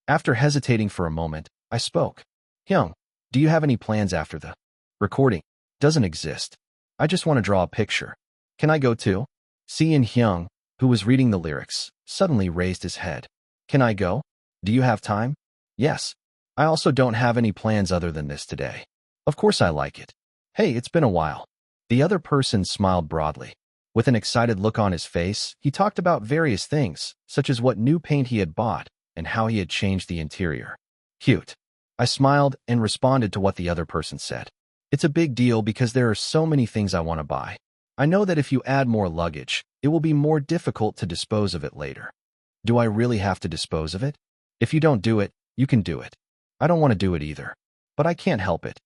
After hesitating for a moment, I spoke. Hyung, do you have any plans after the recording? Doesn't exist. I just want to draw a picture. Can I go too? Si and Hyung, who was reading the lyrics, suddenly raised his head. Can I go? Do you have time? Yes. I also don't have any plans other than this today. Of course I like it. Hey, it's been a while. The other person smiled broadly. With an excited look on his face, he talked about various things, such as what new paint he had bought and how he had changed the interior. Cute. I smiled and responded to what the other person said. It's a big deal because there are so many things I want to buy. I know that if you add more luggage, it will be more difficult to dispose of it later. Do I really have to dispose of it? If you don't do it, you can do it. I don't want to do it either. But I can't help it.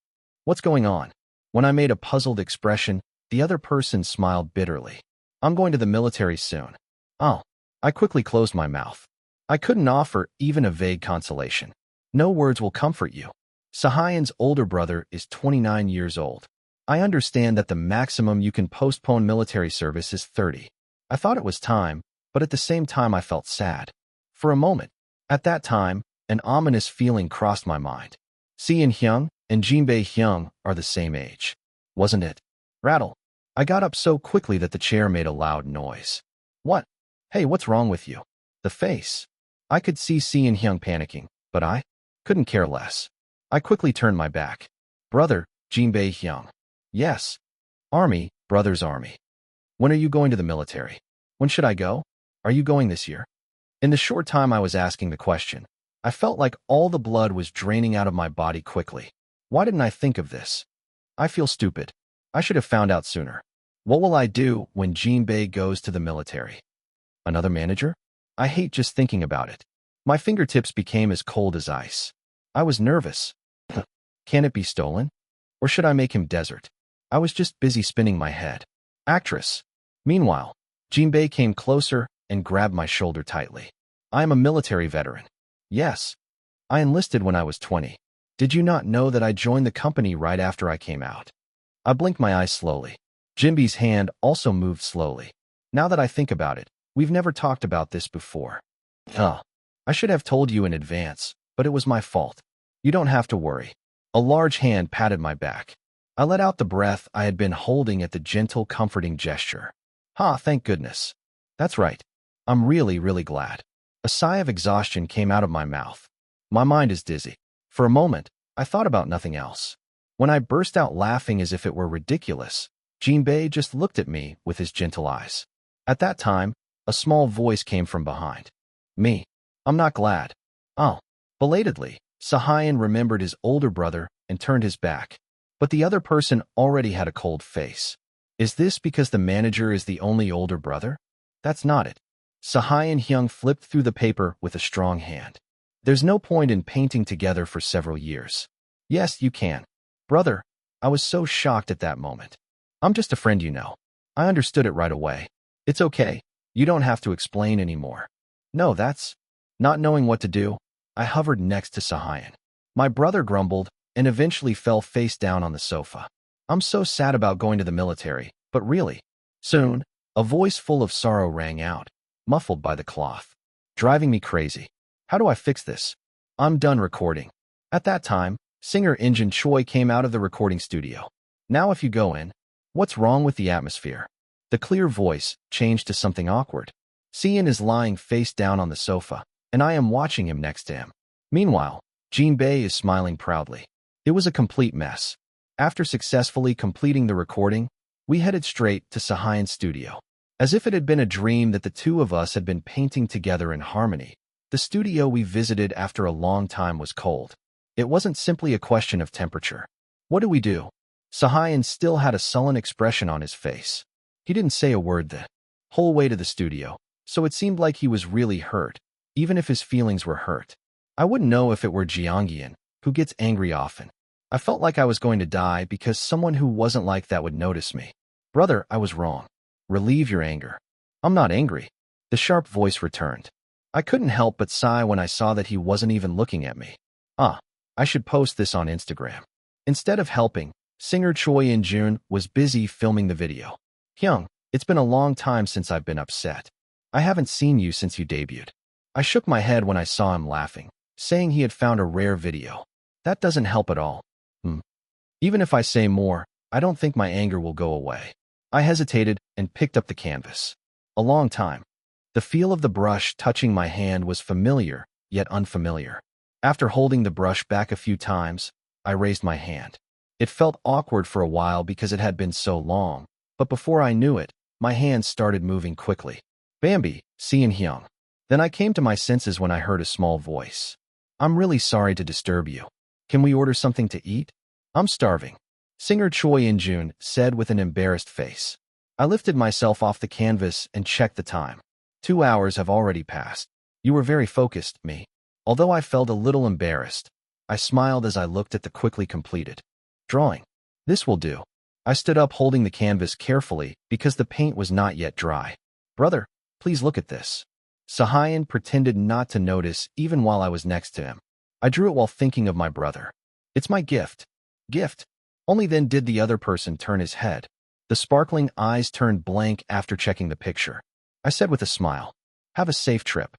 What's going on? When I made a puzzled expression, the other person smiled bitterly. I'm going to the military soon. Oh. I quickly closed my mouth. I couldn't offer even a vague consolation. No words will comfort you. Sahayan's older brother is 29 years old. I understand that the maximum you can postpone military service is 30. I thought it was time, but at the same time I felt sad. For a moment, at that time, an ominous feeling crossed my mind. Si and Hyung and Jinbae Hyung are the same age. Wasn't it? Rattle. I got up so quickly that the chair made a loud noise. What? Hey, what's wrong with you? The face. I could see Si and Hyung panicking, but I couldn't care less. I quickly turned my back. Brother, Jinbae Hyung. Yes. Army, brother's army. When are you going to the military? When should I go? Are you going this year? In the short time I was asking the question, I felt like all the blood was draining out of my body quickly. Why didn't I think of this? I feel stupid. I should have found out sooner. What will I do when Jinbei goes to the military? Another manager? I hate just thinking about it. My fingertips became as cold as ice. I was nervous. Can it be stolen? Or should I make him desert? I was just busy spinning my head. Actress. Meanwhile, Jinbei came closer and grabbed my shoulder tightly. I am a military veteran. Yes. I enlisted when I was 20. Did you not know that I joined the company right after I came out? I blinked my eyes slowly. Jinbei's hand also moved slowly. Now that I think about it, we've never talked about this before. I should have told you in advance, but it was my fault. You don't have to worry. A large hand patted my back. I let out the breath I had been holding at the gentle, comforting gesture. Thank goodness. That's right. I'm really, really glad. A sigh of exhaustion came out of my mouth. My mind is dizzy. For a moment, I thought about nothing else. When I burst out laughing as if it were ridiculous, Jinbei just looked at me with his gentle eyes. At that time, a small voice came from behind. Me. I'm not glad. Oh. Belatedly, Sahayan remembered his older brother and turned his back. But the other person already had a cold face. Is this because the manager is the only older brother? That's not it. Sahayan Hyung flipped through the paper with a strong hand. There's no point in painting together for several years. Yes, you can. Brother, I was so shocked at that moment. I'm just a friend, you know. I understood it right away. It's okay. You don't have to explain anymore. No, that's... Not knowing what to do, I hovered next to Sahayan. My brother grumbled and eventually fell face down on the sofa. I'm so sad about going to the military, but really. Soon, a voice full of sorrow rang out, muffled by the cloth. Driving me crazy. How do I fix this? I'm done recording. At that time, singer Injin Choi came out of the recording studio. Now if you go in, what's wrong with the atmosphere? The clear voice changed to something awkward. Sian is lying face down on the sofa, and I am watching him next to him. Meanwhile, Jinbei is smiling proudly. It was a complete mess. After successfully completing the recording, we headed straight to Sahayan's studio. As if it had been a dream that the two of us had been painting together in harmony, the studio we visited after a long time was cold. It wasn't simply a question of temperature. What do we do? Sahayan still had a sullen expression on his face. He didn't say a word the whole way to the studio, so it seemed like he was really hurt, even if his feelings were hurt. I wouldn't know if it were Jiangyan, who gets angry often. I felt like I was going to die because someone who wasn't like that would notice me. Brother, I was wrong. Relieve your anger. I'm not angry. The sharp voice returned. I couldn't help but sigh when I saw that he wasn't even looking at me. I should post this on Instagram. Instead of helping, singer Choi In-jun was busy filming the video. Hyung, it's been a long time since I've been upset. I haven't seen you since you debuted. I shook my head when I saw him laughing, saying he had found a rare video. That doesn't help at all. Even if I say more, I don't think my anger will go away. I hesitated and picked up the canvas. A long time. The feel of the brush touching my hand was familiar, yet unfamiliar. After holding the brush back a few times, I raised my hand. It felt awkward for a while because it had been so long, but before I knew it, my hand started moving quickly. Bambi, Sian Hyung. Then I came to my senses when I heard a small voice. I'm really sorry to disturb you. Can we order something to eat? I'm starving. Singer Choi In-jun said with an embarrassed face. I lifted myself off the canvas and checked the time. 2 hours have already passed. You were very focused, me. Although I felt a little embarrassed, I smiled as I looked at the quickly completed drawing. This will do. I stood up holding the canvas carefully because the paint was not yet dry. Brother, please look at this. Sahayan pretended not to notice even while I was next to him. I drew it while thinking of my brother. It's my gift. Gift. Only then did the other person turn his head. The sparkling eyes turned blank after checking the picture. I said with a smile, have a safe trip.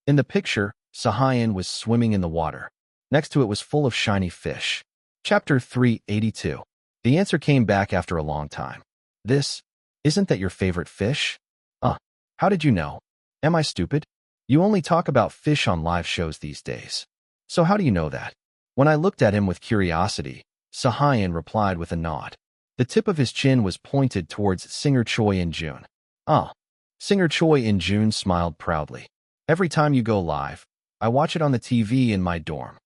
In the picture, Sahayan was swimming in the water. Next to it was full of shiny fish. Chapter 382. The answer came back after a long time. Isn't that your favorite fish? How did you know? Am I stupid? You only talk about fish on live shows these days. So how do you know that? When I looked at him with curiosity, Sahayan replied with a nod. The tip of his chin was pointed towards singer Choi In-jun. Singer Choi in June smiled proudly. Every time you go live, I watch it on the TV in my dorm.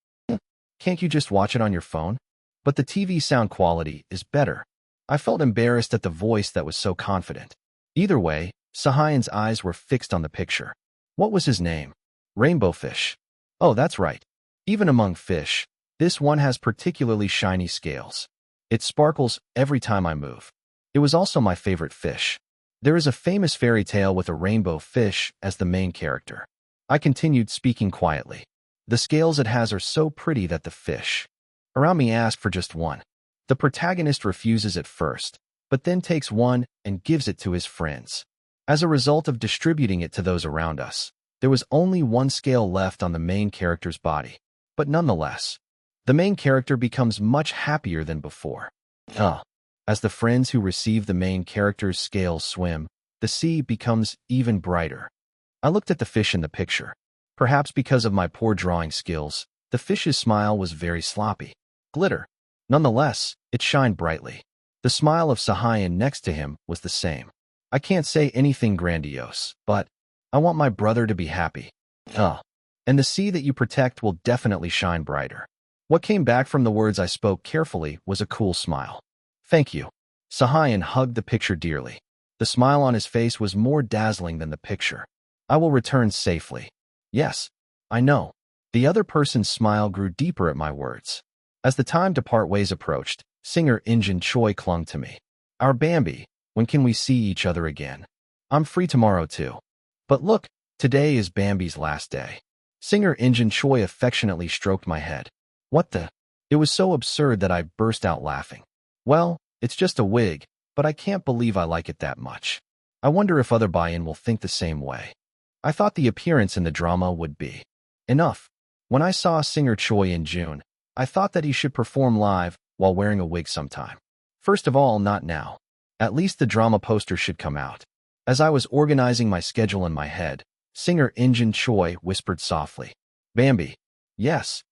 Can't you just watch it on your phone? But the TV sound quality is better. I felt embarrassed at the voice that was so confident. Either way, Sahayan's eyes were fixed on the picture. What was his name? Rainbow fish. Oh, that's right. Even among fish, this one has particularly shiny scales. It sparkles every time I move. It was also my favorite fish. There is a famous fairy tale with a rainbow fish as the main character. I continued speaking quietly. The scales it has are so pretty that the fish around me ask for just one. The protagonist refuses at first, but then takes one and gives it to his friends. As a result of distributing it to those around us, there was only one scale left on the main character's body. But nonetheless, the main character becomes much happier than before. As the friends who receive the main character's scales swim, the sea becomes even brighter. I looked at the fish in the picture. Perhaps because of my poor drawing skills, the fish's smile was very sloppy. Glitter. Nonetheless, it shined brightly. The smile of Sahayan next to him was the same. I can't say anything grandiose, but I want my brother to be happy. And the sea that you protect will definitely shine brighter. What came back from the words I spoke carefully was a cool smile. Thank you. Sahayan hugged the picture dearly. The smile on his face was more dazzling than the picture. I will return safely. Yes, I know. The other person's smile grew deeper at my words. As the time to part ways approached, singer Injin Choi clung to me. Our Bambi, when can we see each other again? I'm free tomorrow too. But look, today is Bambi's last day. Singer Injin Choi affectionately stroked my head. What the? It was so absurd that I burst out laughing. Well, it's just a wig, but I can't believe I like it that much. I wonder if other buy-in will think the same way. I thought the appearance in the drama would be enough. When I saw singer Choi in June, I thought that he should perform live while wearing a wig sometime. First of all, not now. At least the drama poster should come out. As I was organizing my schedule in my head, singer Injin Choi whispered softly. Bambi. Yes.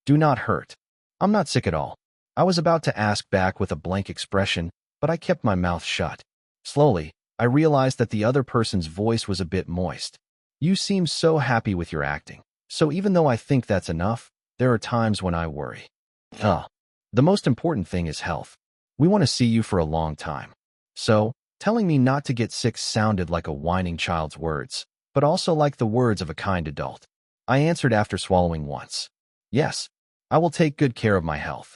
Do not hurt. I'm not sick at all. I was about to ask back with a blank expression, but I kept my mouth shut. Slowly, I realized that the other person's voice was a bit moist. You seem so happy with your acting. So even though I think that's enough, there are times when I worry. The most important thing is health. We want to see you for a long time. So, telling me not to get sick sounded like a whining child's words, but also like the words of a kind adult. I answered after swallowing once. Yes, I will take good care of my health.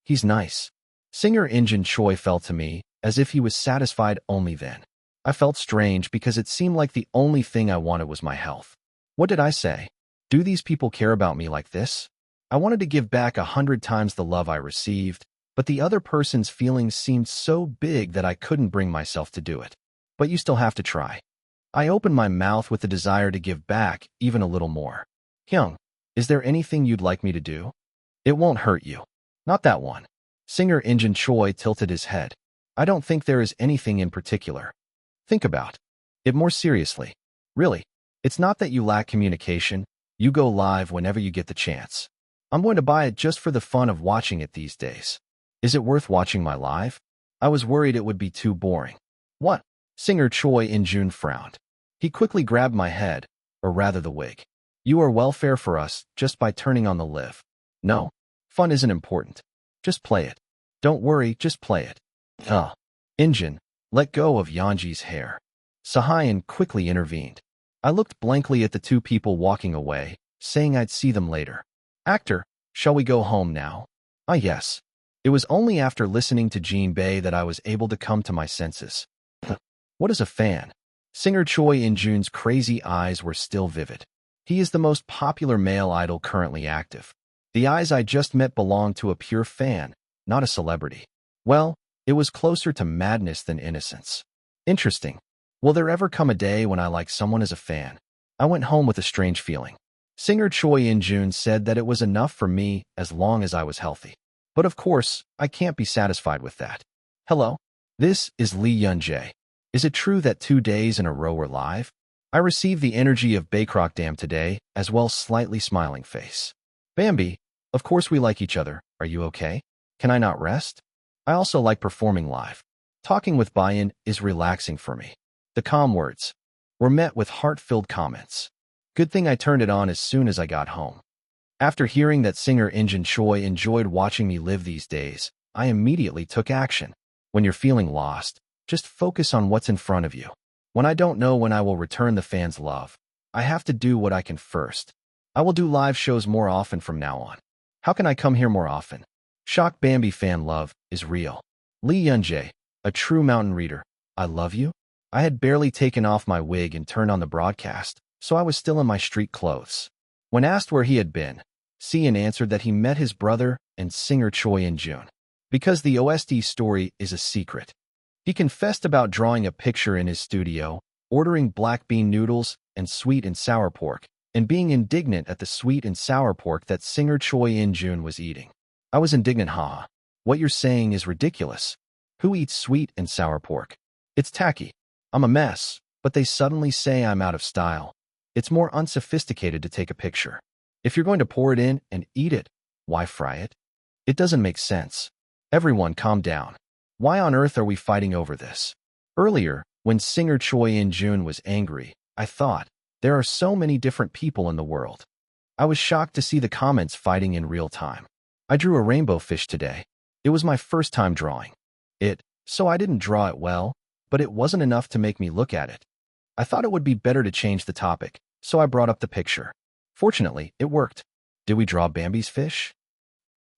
He's nice. Singer Injin Choi felt to me as if he was satisfied only then. I felt strange because it seemed like the only thing I wanted was my health. What did I say? Do these people care about me like this? I wanted to give back 100 times the love I received, but the other person's feelings seemed so big that I couldn't bring myself to do it. But you still have to try. I opened my mouth with the desire to give back even a little more. Hyung, is there anything you'd like me to do? It won't hurt you. Not that one. Singer Injin Choi tilted his head. I don't think there is anything in particular. Think about it more seriously. Really, it's not that you lack communication. You go live whenever you get the chance. I'm going to buy it just for the fun of watching it these days. Is it worth watching my live? I was worried it would be too boring. What? Singer Choi in June frowned. He quickly grabbed my head, or rather the wig. You are welfare for us just by turning on the live. No, fun isn't important. Just play it. Don't worry, just play it. Injin, let go of Yeonji's hair. Sahayan quickly intervened. I looked blankly at the two people walking away, saying I'd see them later. Actor, shall we go home now? Yes. It was only after listening to Jean Bae that I was able to come to my senses. What is a fan? Singer Choi in June's crazy eyes were still vivid. He is the most popular male idol currently active. The eyes I just met belonged to a pure fan, not a celebrity. Well, it was closer to madness than innocence. Interesting. Will there ever come a day when I like someone as a fan? I went home with a strange feeling. Singer Choi in June said that it was enough for me as long as I was healthy. But of course, I can't be satisfied with that. Hello? This is Lee Yun-jae. Is it true that 2 days in a row were live? I received the energy of Baycrock Dam today, as well slightly smiling face. Bambi, of course we like each other. Are you okay? Can I not rest? I also like performing live. Talking with buy-in is relaxing for me. The calm words were met with heart-filled comments. Good thing I turned it on as soon as I got home. After hearing that singer Injin Choi enjoyed watching me live these days, I immediately took action. When you're feeling lost, just focus on what's in front of you. When I don't know when I will return the fans' love, I have to do what I can first. I will do live shows more often from now on. How can I come here more often? Shock Bambi fan love is real. Lee Yunjae, a true mountain reader. I love you? I had barely taken off my wig and turned on the broadcast, so I was still in my street clothes. When asked where he had been, Cian answered that he met his brother and singer Choi in June. Because the OST story is a secret. He confessed about drawing a picture in his studio, ordering black bean noodles and sweet and sour pork, and being indignant at the sweet and sour pork that singer Choi In-jun was eating. I was indignant, haha. What you're saying is ridiculous. Who eats sweet and sour pork? It's tacky. I'm a mess, but they suddenly say I'm out of style. It's more unsophisticated to take a picture. If you're going to pour it in and eat it, why fry it? It doesn't make sense. Everyone calm down. Why on earth are we fighting over this? Earlier, when singer Choi In-jun was angry, I thought, there are so many different people in the world. I was shocked to see the comments fighting in real time. I drew a rainbow fish today. It was my first time drawing it, so I didn't draw it well, but it wasn't enough to make me look at it. I thought it would be better to change the topic, so I brought up the picture. Fortunately, it worked. Did we draw Bambi's fish?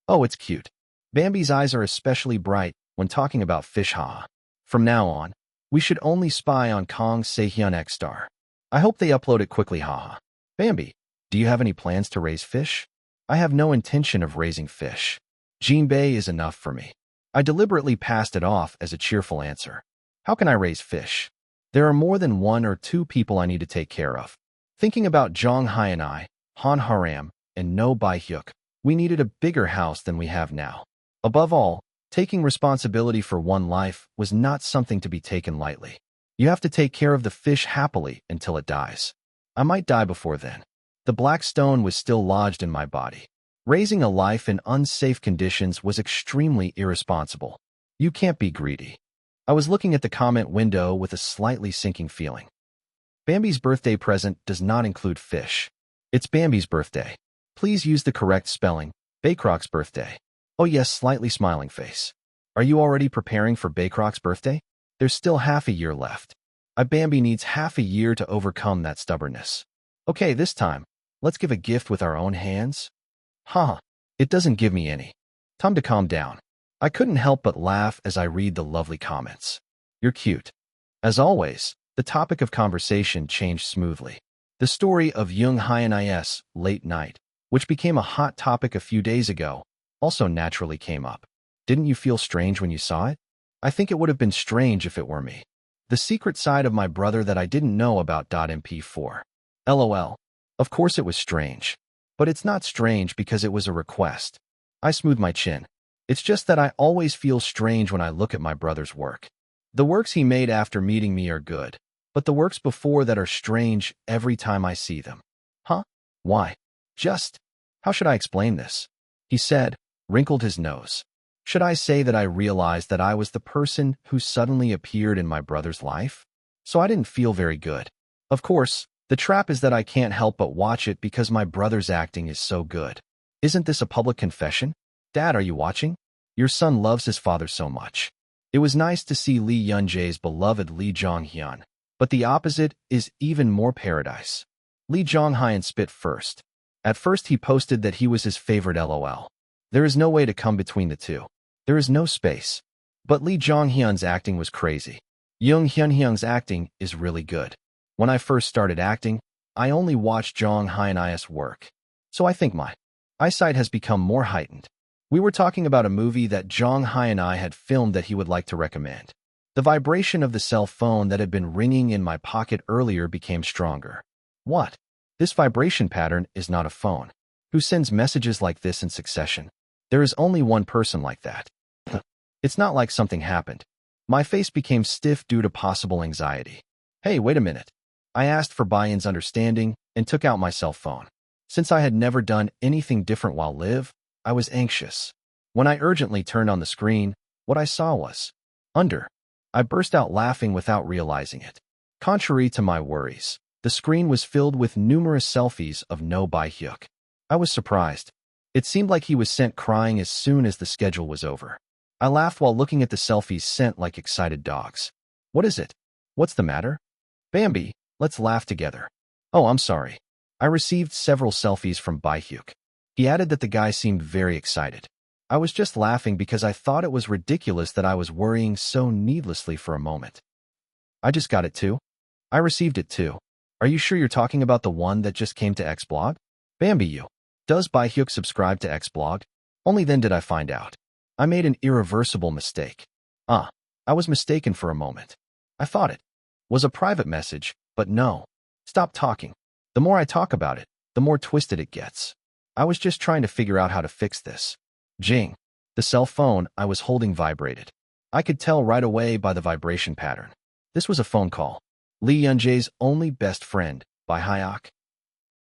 Oh, it's cute. Bambi's eyes are especially bright when talking about fish, haha. From now on, we should only spy on Kong Sehyun X-Star. I hope they upload it quickly, haha. Bambi, do you have any plans to raise fish? I have no intention of raising fish. Jinbei is enough for me. I deliberately passed it off as a cheerful answer. How can I raise fish? There are more than 1 or 2 people I need to take care of. Thinking about Jong Hai and I, Han Haram, and No Bai Hyuk, we needed a bigger house than we have now. Above all, taking responsibility for one life was not something to be taken lightly. You have to take care of the fish happily until it dies. I might die before then. The black stone was still lodged in my body. Raising a life in unsafe conditions was extremely irresponsible. You can't be greedy. I was looking at the comment window with a slightly sinking feeling. Bambi's birthday present does not include fish. It's Bambi's birthday. Please use the correct spelling. Baycroc's birthday. Oh yes, slightly smiling face. Are you already preparing for Baycroc's birthday? There's still half a year left. Bambi needs half a year to overcome that stubbornness. Okay, this time, let's give a gift with our own hands. Haha, it doesn't give me any. Time to calm down. I couldn't help but laugh as I read the lovely comments. You're cute. As always, the topic of conversation changed smoothly. The story of Jung Hyun Is, Late Night, which became a hot topic a few days ago, also naturally came up. Didn't you feel strange when you saw it? I think it would have been strange if it were me. The secret side of my brother that I didn't know about. MP4. LOL. Of course it was strange. But it's not strange because it was a request. I smooth my chin. It's just that I always feel strange when I look at my brother's work. The works he made after meeting me are good, but the works before that are strange every time I see them. Huh? Why? How should I explain this? He said, wrinkled his nose. Should I say that I realized that I was the person who suddenly appeared in my brother's life? So I didn't feel very good. Of course, the trap is that I can't help but watch it because my brother's acting is so good. Isn't this a public confession? Dad, are you watching? Your son loves his father so much. It was nice to see Lee Yunjae's beloved Lee Jong-hyun, but the opposite is even more paradise. Lee Jong-hyun spit first. At first he posted that he was his favorite LOL. There is no way to come between the two. There is no space. But Lee Jong-hyun's acting was crazy. Jung Hyun-hyun's acting is really good. When I first started acting, I only watched Jong Hyun-is work. So I think my eyesight has become more heightened. We were talking about a movie that Jong Hyun-I had filmed that he would like to recommend. The vibration of the cell phone that had been ringing in my pocket earlier became stronger. What? This vibration pattern is not a phone. Who sends messages like this in succession? There is only one person like that. It's not like something happened. My face became stiff due to possible anxiety. Hey, wait a minute. I asked for Bayan's understanding and took out my cell phone. Since I had never done anything different while live, I was anxious. When I urgently turned on the screen, what I saw was under. I burst out laughing without realizing it. Contrary to my worries, the screen was filled with numerous selfies of No Hyuk. I was surprised. It seemed like he was sent crying as soon as the schedule was over. I laughed while looking at the selfies sent like excited dogs. What is it? What's the matter? Bambi, let's laugh together. Oh, I'm sorry. I received several selfies from Hyuk. He added that the guy seemed very excited. I was just laughing because I thought it was ridiculous that I was worrying so needlessly for a moment. I just got it too. I received it too. Are you sure you're talking about the one that just came to Xblog? Bambi you. Does Hyuk subscribe to Xblog? Only then did I find out. I made an irreversible mistake. I was mistaken for a moment. I thought it was a private message, but no. Stop talking. The more I talk about it, the more twisted it gets. I was just trying to figure out how to fix this. Jing. The cell phone I was holding vibrated. I could tell right away by the vibration pattern. This was a phone call. Lee Yunjae's only best friend, by Hyuk.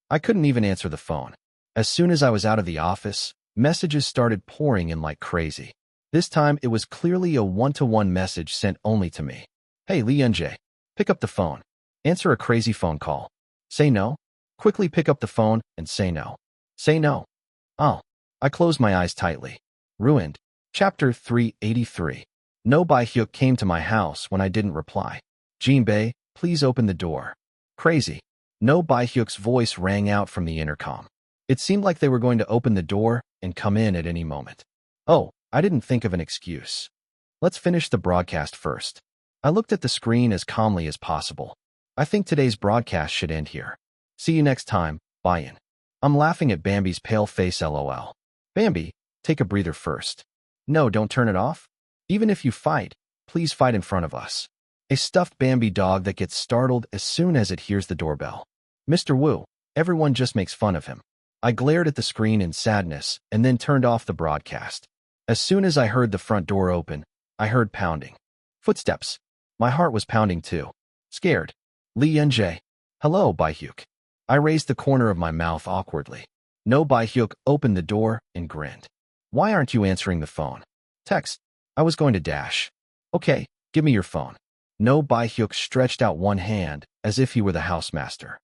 I couldn't even answer the phone. As soon as I was out of the office, messages started pouring in like crazy. This time it was clearly a one-to-one message sent only to me. Hey Lee Yunjae, pick up the phone. Answer a crazy phone call. Say no. Quickly pick up the phone and say no. Say no. Oh. I closed my eyes tightly. Ruined. Chapter 383. No Hyuk came to my house when I didn't reply. Jinbei, please open the door. Crazy. No Hyuk's voice rang out from the intercom. It seemed like they were going to open the door and come in at any moment. Oh, I didn't think of an excuse. Let's finish the broadcast first. I looked at the screen as calmly as possible. I think today's broadcast should end here. See you next time, bye-in. I'm laughing at Bambi's pale face lol. Bambi, take a breather first. No, don't turn it off. Even if you fight, please fight in front of us. A stuffed Bambi dog that gets startled as soon as it hears the doorbell. Mr. Wu, everyone just makes fun of him. I glared at the screen in sadness and then turned off the broadcast. As soon as I heard the front door open, I heard pounding. Footsteps. My heart was pounding too. Scared. Lee Yunjae. Hello, Hyuk. I raised the corner of my mouth awkwardly. No Hyuk opened the door and grinned. Why aren't you answering the phone? Text. I was going to dash. Okay, give me your phone. No Hyuk stretched out one hand as if he were the housemaster.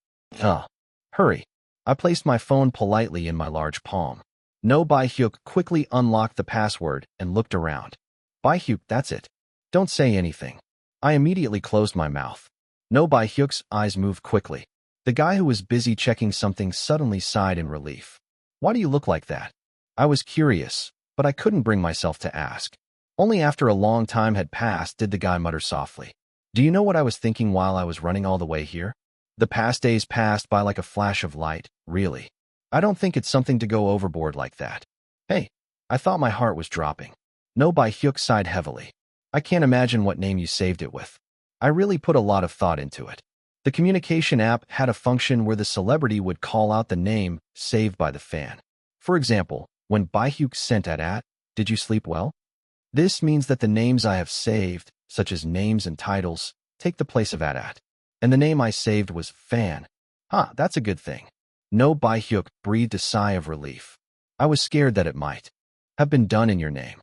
Hurry. I placed my phone politely in my large palm. No Hyuk quickly unlocked the password and looked around. Hyuk, that's it. Don't say anything. I immediately closed my mouth. No Hyuk's eyes moved quickly. The guy who was busy checking something suddenly sighed in relief. Why do you look like that? I was curious, but I couldn't bring myself to ask. Only after a long time had passed did the guy mutter softly. Do you know what I was thinking while I was running all the way here? The past days passed by like a flash of light, really. I don't think it's something to go overboard like that. Hey, I thought my heart was dropping. No Hyuk sighed heavily. I can't imagine what name you saved it with. I really put a lot of thought into it. The communication app had a function where the celebrity would call out the name saved by the fan. For example, when Hyuk sent did you sleep well? This means that the names I have saved, such as names and titles, take the place of and the name I saved was fan. That's a good thing. No Hyuk breathed a sigh of relief. I was scared that it might have been done in your name.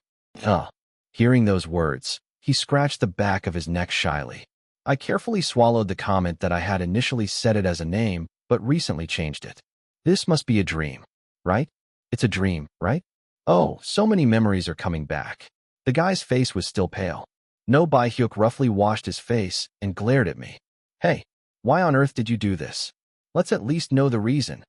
Hearing those words, he scratched the back of his neck shyly. I carefully swallowed the comment that I had initially set it as a name, but recently changed it. This must be a dream, right? It's a dream, right? Oh, so many memories are coming back. The guy's face was still pale. No Hyuk roughly washed his face and glared at me. Hey, why on earth did you do this? Let's at least know the reason.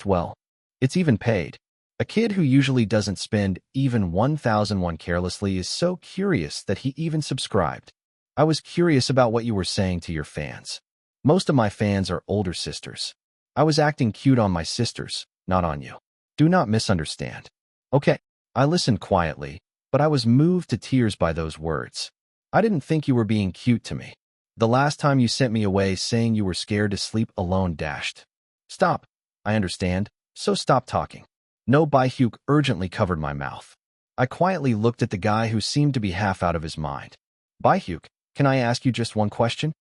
Well, it's even paid. A kid who usually doesn't spend even 1,001 carelessly is so curious that he even subscribed. I was curious about what you were saying to your fans. Most of my fans are older sisters. I was acting cute on my sisters, not on you. Do not misunderstand. Okay, I listened quietly, but I was moved to tears by those words. I didn't think you were being cute to me. The last time you sent me away saying you were scared to sleep alone dashed. Stop. I understand, so stop talking. No Hyuk urgently covered my mouth. I quietly looked at the guy who seemed to be half out of his mind. Hyuk, can I ask you just one question?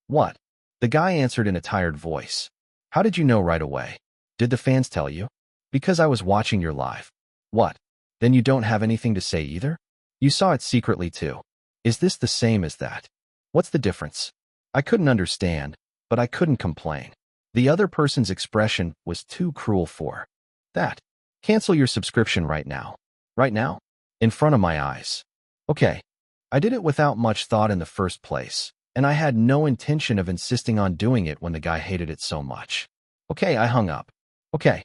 What? The guy answered in a tired voice. How did you know right away? Did the fans tell you? Because I was watching your live. What? Then you don't have anything to say either? You saw it secretly too. Is this the same as that? What's the difference? I couldn't understand, but I couldn't complain. The other person's expression was too cruel for that. Cancel your subscription right now. Right now? In front of my eyes. Okay. I did it without much thought in the first place, and I had no intention of insisting on doing it when the guy hated it so much. Okay, I hung up. Okay.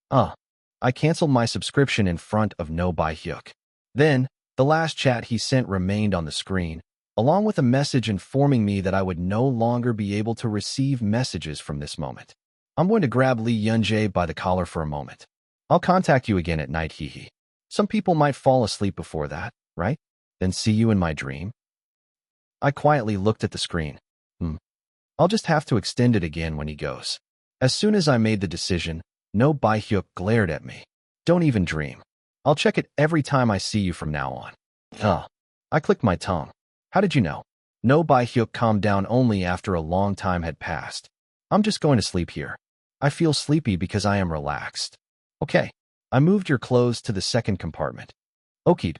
I canceled my subscription in front of No Buy Hyuk. Then, the last chat he sent remained on the screen, along with a message informing me that I would no longer be able to receive messages from this moment. I'm going to grab Lee Yunjae by the collar for a moment. I'll contact you again at night, hee. Some people might fall asleep before that, right? Then see you in my dream? I quietly looked at the screen. I'll just have to extend it again when he goes. As soon as I made the decision, No Buy Hyuk glared at me. Don't even dream. I'll check it every time I see you from now on. I clicked my tongue. How did you know? No Buy Hyuk calmed down only after a long time had passed. I'm just going to sleep here. I feel sleepy because I am relaxed. Okay. I moved your clothes to the second compartment. Okay.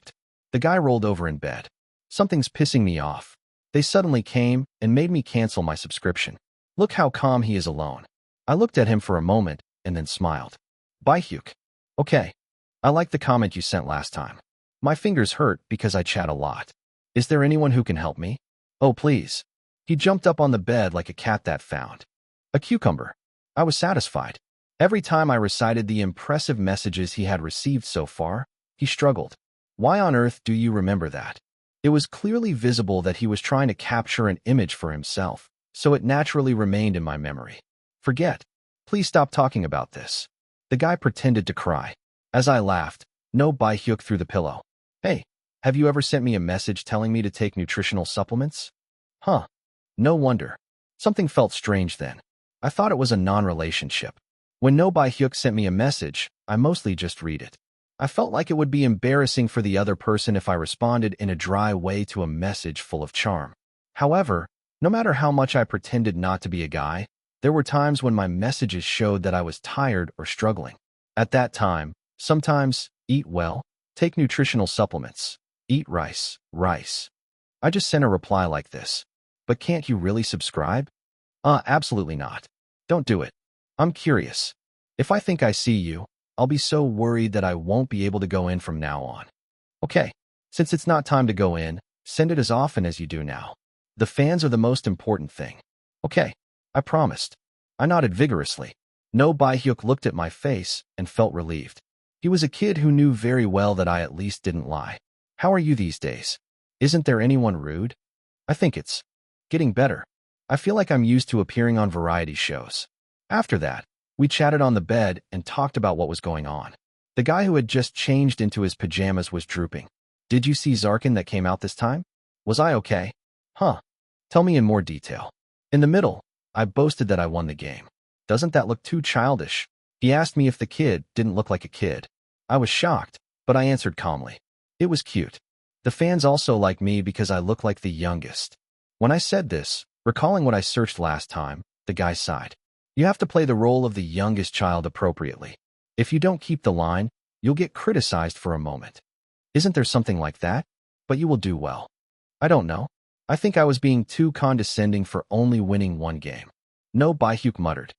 The guy rolled over in bed. Something's pissing me off. They suddenly came and made me cancel my subscription. Look how calm he is alone. I looked at him for a moment and then smiled. Bye, Hyuk. Okay. I like the comment you sent last time. My fingers hurt because I chat a lot. Is there anyone who can help me? Oh, please. He jumped up on the bed like a cat that found a cucumber. I was satisfied. Every time I recited the impressive messages he had received so far, he struggled. Why on earth do you remember that? It was clearly visible that he was trying to capture an image for himself, so it naturally remained in my memory. Forget. Please stop talking about this. The guy pretended to cry. As I laughed, No Buy Hyuk through the pillow. Hey, have you ever sent me a message telling me to take nutritional supplements? No wonder. Something felt strange then. I thought it was a non-relationship. When No Buy Hyuk sent me a message, I mostly just read it. I felt like it would be embarrassing for the other person if I responded in a dry way to a message full of charm. However, no matter how much I pretended not to be a guy, there were times when my messages showed that I was tired or struggling. At that time, sometimes, eat well, take nutritional supplements, eat rice. I just sent a reply like this. But can't you really subscribe? Absolutely not. Don't do it. I'm curious. If I think I see you, I'll be so worried that I won't be able to go in from now on. Okay, since it's not time to go in, send it as often as you do now. The fans are the most important thing. Okay, I promised. I nodded vigorously. No Buy Hyuk looked at my face and felt relieved. He was a kid who knew very well that I at least didn't lie. How are you these days? Isn't there anyone rude? I think it's getting better. I feel like I'm used to appearing on variety shows. After that, we chatted on the bed and talked about what was going on. The guy who had just changed into his pajamas was drooping. Did you see Zarkin that came out this time? Was I okay? Tell me in more detail. In the middle, I boasted that I won the game. Doesn't that look too childish? He asked me if the kid didn't look like a kid. I was shocked, but I answered calmly. It was cute. The fans also like me because I look like the youngest. When I said this, recalling what I searched last time, the guy sighed. You have to play the role of the youngest child appropriately. If you don't keep the line, you'll get criticized for a moment. Isn't there something like that? But you will do well. I don't know. I think I was being too condescending for only winning one game. No Buy Hyuk muttered.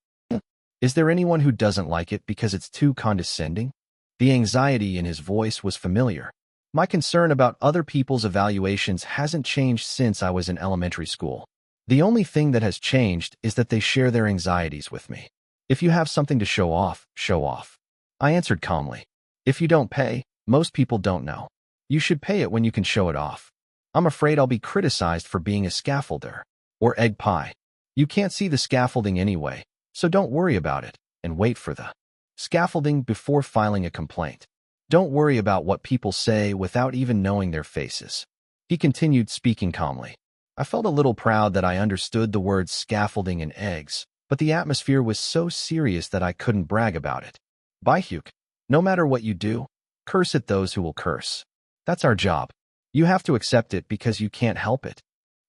Is there anyone who doesn't like it because it's too condescending? The anxiety in his voice was familiar. My concern about other people's evaluations hasn't changed since I was in elementary school. The only thing that has changed is that they share their anxieties with me. If you have something to show off, show off. I answered calmly. If you don't pay, most people don't know. You should pay it when you can show it off. I'm afraid I'll be criticized for being a scaffolder. Or egg pie. You can't see the scaffolding anyway, so don't worry about it, and wait for the scaffolding before filing a complaint. Don't worry about what people say without even knowing their faces. He continued speaking calmly. I felt a little proud that I understood the words scaffolding and eggs, but the atmosphere was so serious that I couldn't brag about it. Bye, Hyuk. No matter what you do, curse at those who will curse. That's our job. You have to accept it because you can't help it.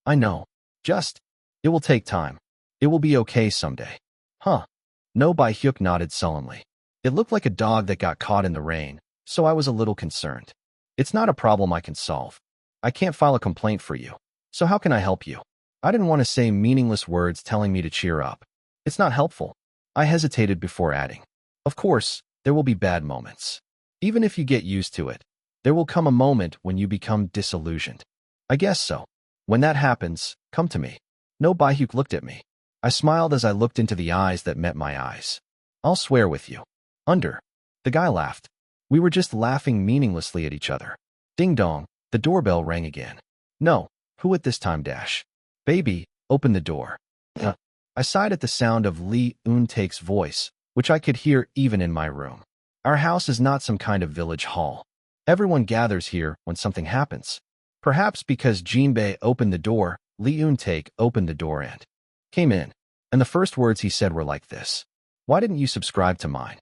I know. It will take time. It will be okay someday. No Buy Hyuk nodded sullenly. It looked like a dog that got caught in the rain, so I was a little concerned. It's not a problem I can solve. I can't file a complaint for you. So how can I help you? I didn't want to say meaningless words telling me to cheer up. It's not helpful. I hesitated before adding. Of course, there will be bad moments. Even if you get used to it, there will come a moment when you become disillusioned. I guess so. When that happens, come to me. No Bahyuk looked at me. I smiled as I looked into the eyes that met my eyes. I'll swear with you. Under. The guy laughed. We were just laughing meaninglessly at each other. Ding dong, the doorbell rang again. No, who at this time dash? Baby, open the door. I sighed at the sound of Lee Un-taek's voice, which I could hear even in my room. Our house is not some kind of village hall. Everyone gathers here when something happens. Perhaps because Jinbei opened the door, Lee Un-taek opened the door and came in. And the first words he said were like this. Why didn't you subscribe to mine?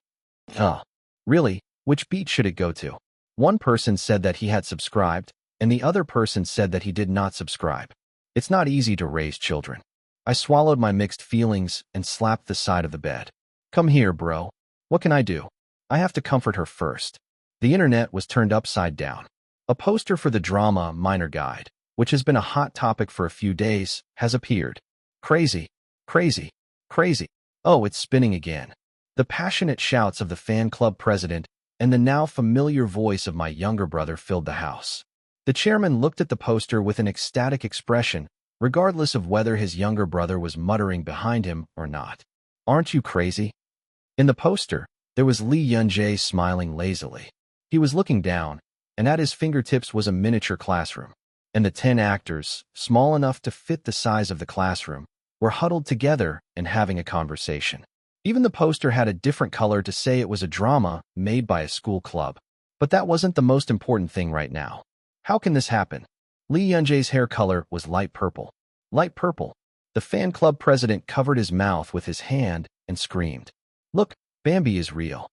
Really? Which beat should it go to? One person said that he had subscribed, and the other person said that he did not subscribe. It's not easy to raise children. I swallowed my mixed feelings and slapped the side of the bed. Come here, bro. What can I do? I have to comfort her first. The internet was turned upside down. A poster for the drama Minor Guide, which has been a hot topic for a few days, has appeared. Crazy, crazy, crazy. Oh, it's spinning again. The passionate shouts of the fan club president and the now familiar voice of my younger brother filled the house. The chairman looked at the poster with an ecstatic expression, regardless of whether his younger brother was muttering behind him or not. Aren't you crazy? In the poster, there was Lee Yun-jae smiling lazily. He was looking down, and at his fingertips was a miniature classroom. And the 10 actors, small enough to fit the size of the classroom, were huddled together and having a conversation. Even the poster had a different color to say it was a drama made by a school club. But that wasn't the most important thing right now. How can this happen? Lee Yun-jae's hair color was light purple. Light purple. The fan club president covered his mouth with his hand and screamed. Look, Bambi is real.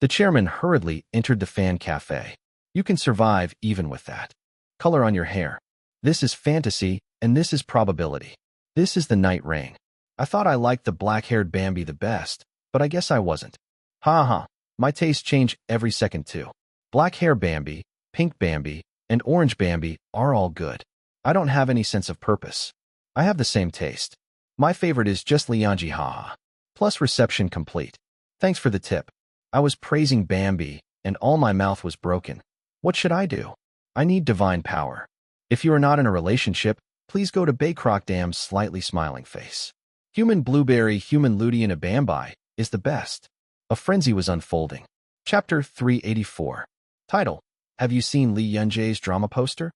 The chairman hurriedly entered the fan cafe. You can survive even with that color on your hair. This is fantasy, and this is probability. This is the night rain. I thought I liked the black-haired Bambi the best, but I guess I wasn't. Ha ha, my tastes change every second too. Black hair Bambi, pink Bambi, and orange Bambi are all good. I don't have any sense of purpose. I have the same taste. My favorite is just Lianji haha. Plus reception complete. Thanks for the tip. I was praising Bambi, and all my mouth was broken. What should I do? I need divine power. If you are not in a relationship, please go to Baykroc slightly smiling face. Human Blueberry, Human Lutein, a Bambi is the best. A frenzy was unfolding. Chapter 384. Title: Have you seen Lee Yun-jae's drama poster?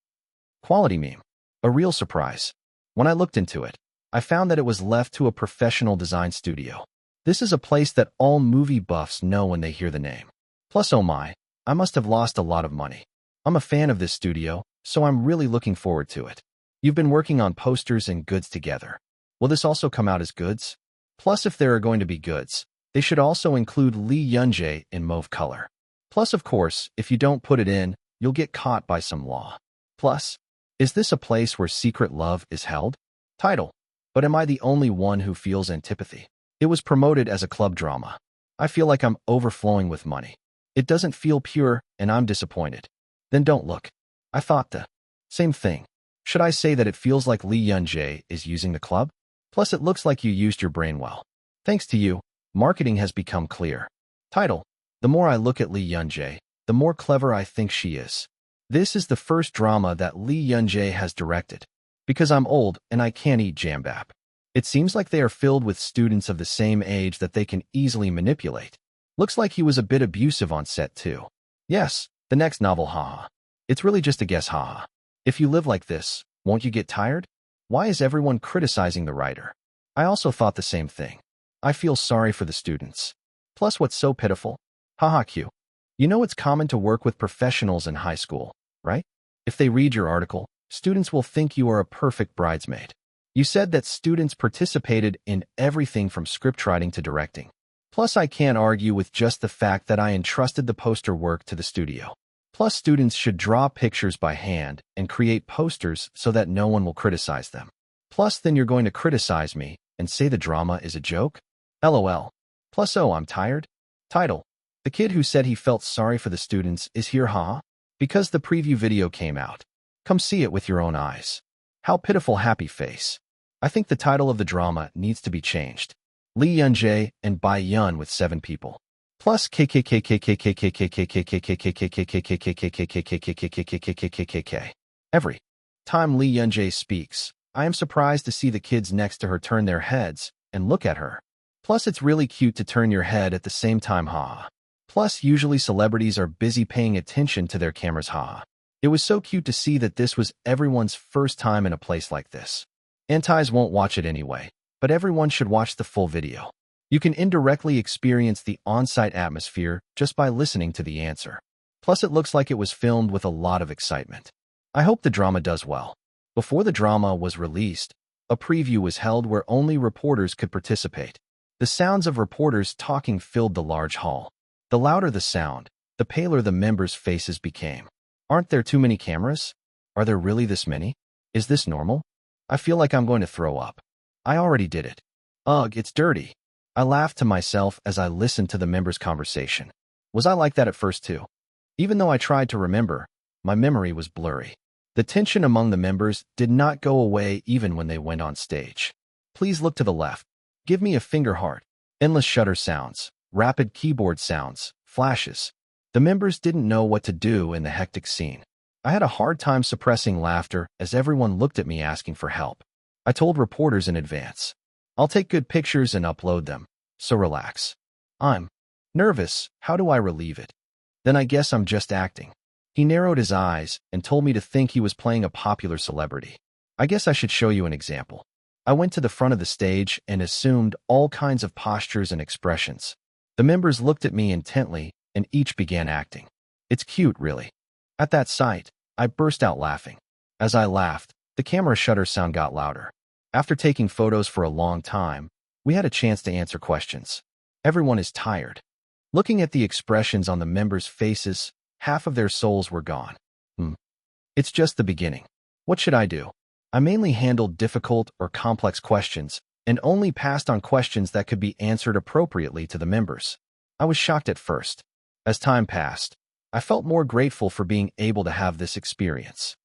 Quality meme. A real surprise. When I looked into it, I found that it was left to a professional design studio. This is a place that all movie buffs know when they hear the name. Plus, oh my, I must have lost a lot of money. I'm a fan of this studio, so I'm really looking forward to it. You've been working on posters and goods together. Will this also come out as goods? Plus, if there are going to be goods, they should also include Lee Yun-jae in mauve color. Plus, of course, if you don't put it in, you'll get caught by some law. Plus, is this a place where secret love is held? Title: But am I the only one who feels antipathy? It was promoted as a club drama. I feel like I'm overflowing with money. It doesn't feel pure, and I'm disappointed. Then don't look. I thought the same thing. Should I say that it feels like Lee Yun-jae is using the club? Plus, it looks like you used your brain well. Thanks to you, marketing has become clear. Title: The more I look at Lee Yun-jae, the more clever I think she is. This is the first drama that Lee Yun-jae has directed. Because I'm old and I can't eat jambap. It seems like they are filled with students of the same age that they can easily manipulate. Looks like he was a bit abusive on set too. Yes, the next novel, haha. It's really just a guess, haha. If you live like this, won't you get tired? Why is everyone criticizing the writer? I also thought the same thing. I feel sorry for the students. Plus, what's so pitiful? Haha Q. You know it's common to work with professionals in high school, right? If they read your article, students will think you are a perfect bridesmaid. You said that students participated in everything from scriptwriting to directing. Plus, I can't argue with just the fact that I entrusted the poster work to the studio. Plus, students should draw pictures by hand and create posters so that no one will criticize them. Plus, then you're going to criticize me and say the drama is a joke? LOL. Plus, oh, I'm tired. Title: The kid who said he felt sorry for the students is here, haha. Because the preview video came out. Come see it with your own eyes. How pitiful happy face. I think the title of the drama needs to be changed. Lee Yun-jae and Bai Yun with 7 people. Plus Every time Lee Yun-jae speaks, I am surprised to see the kids next to her turn their heads and look at her. Plus, it's really cute to turn your head at the same time, ha. Plus, usually celebrities are busy paying attention to their cameras, ha. It was so cute to see that this was everyone's first time in a place like this. Antis won't watch it anyway, but everyone should watch the full video. You can indirectly experience the on-site atmosphere just by listening to the answer. Plus, it looks like it was filmed with a lot of excitement. I hope the drama does well. Before the drama was released, a preview was held where only reporters could participate. The sounds of reporters talking filled the large hall. The louder the sound, the paler the members' faces became. Aren't there too many cameras? Are there really this many? Is this normal? I feel like I'm going to throw up. I already did it. Ugh, it's dirty. I laughed to myself as I listened to the members' conversation. Was I like that at first too? Even though I tried to remember, my memory was blurry. The tension among the members did not go away even when they went on stage. Please look to the left. Give me a finger heart. Endless shutter sounds, rapid keyboard sounds, flashes. The members didn't know what to do in the hectic scene. I had a hard time suppressing laughter as everyone looked at me asking for help. I told reporters in advance, I'll take good pictures and upload them, so relax. I'm nervous. How do I relieve it? Then I guess I'm just acting. He narrowed his eyes and told me to think he was playing a popular celebrity. I guess I should show you an example. I went to the front of the stage and assumed all kinds of postures and expressions. The members looked at me intently and each began acting. It's cute, really. At that sight, I burst out laughing. As I laughed, the camera shutter sound got louder. After taking photos for a long time, we had a chance to answer questions. Everyone is tired. Looking at the expressions on the members' faces, half of their souls were gone. It's just the beginning. What should I do? I mainly handled difficult or complex questions and only passed on questions that could be answered appropriately to the members. I was shocked at first. As time passed, I felt more grateful for being able to have this experience.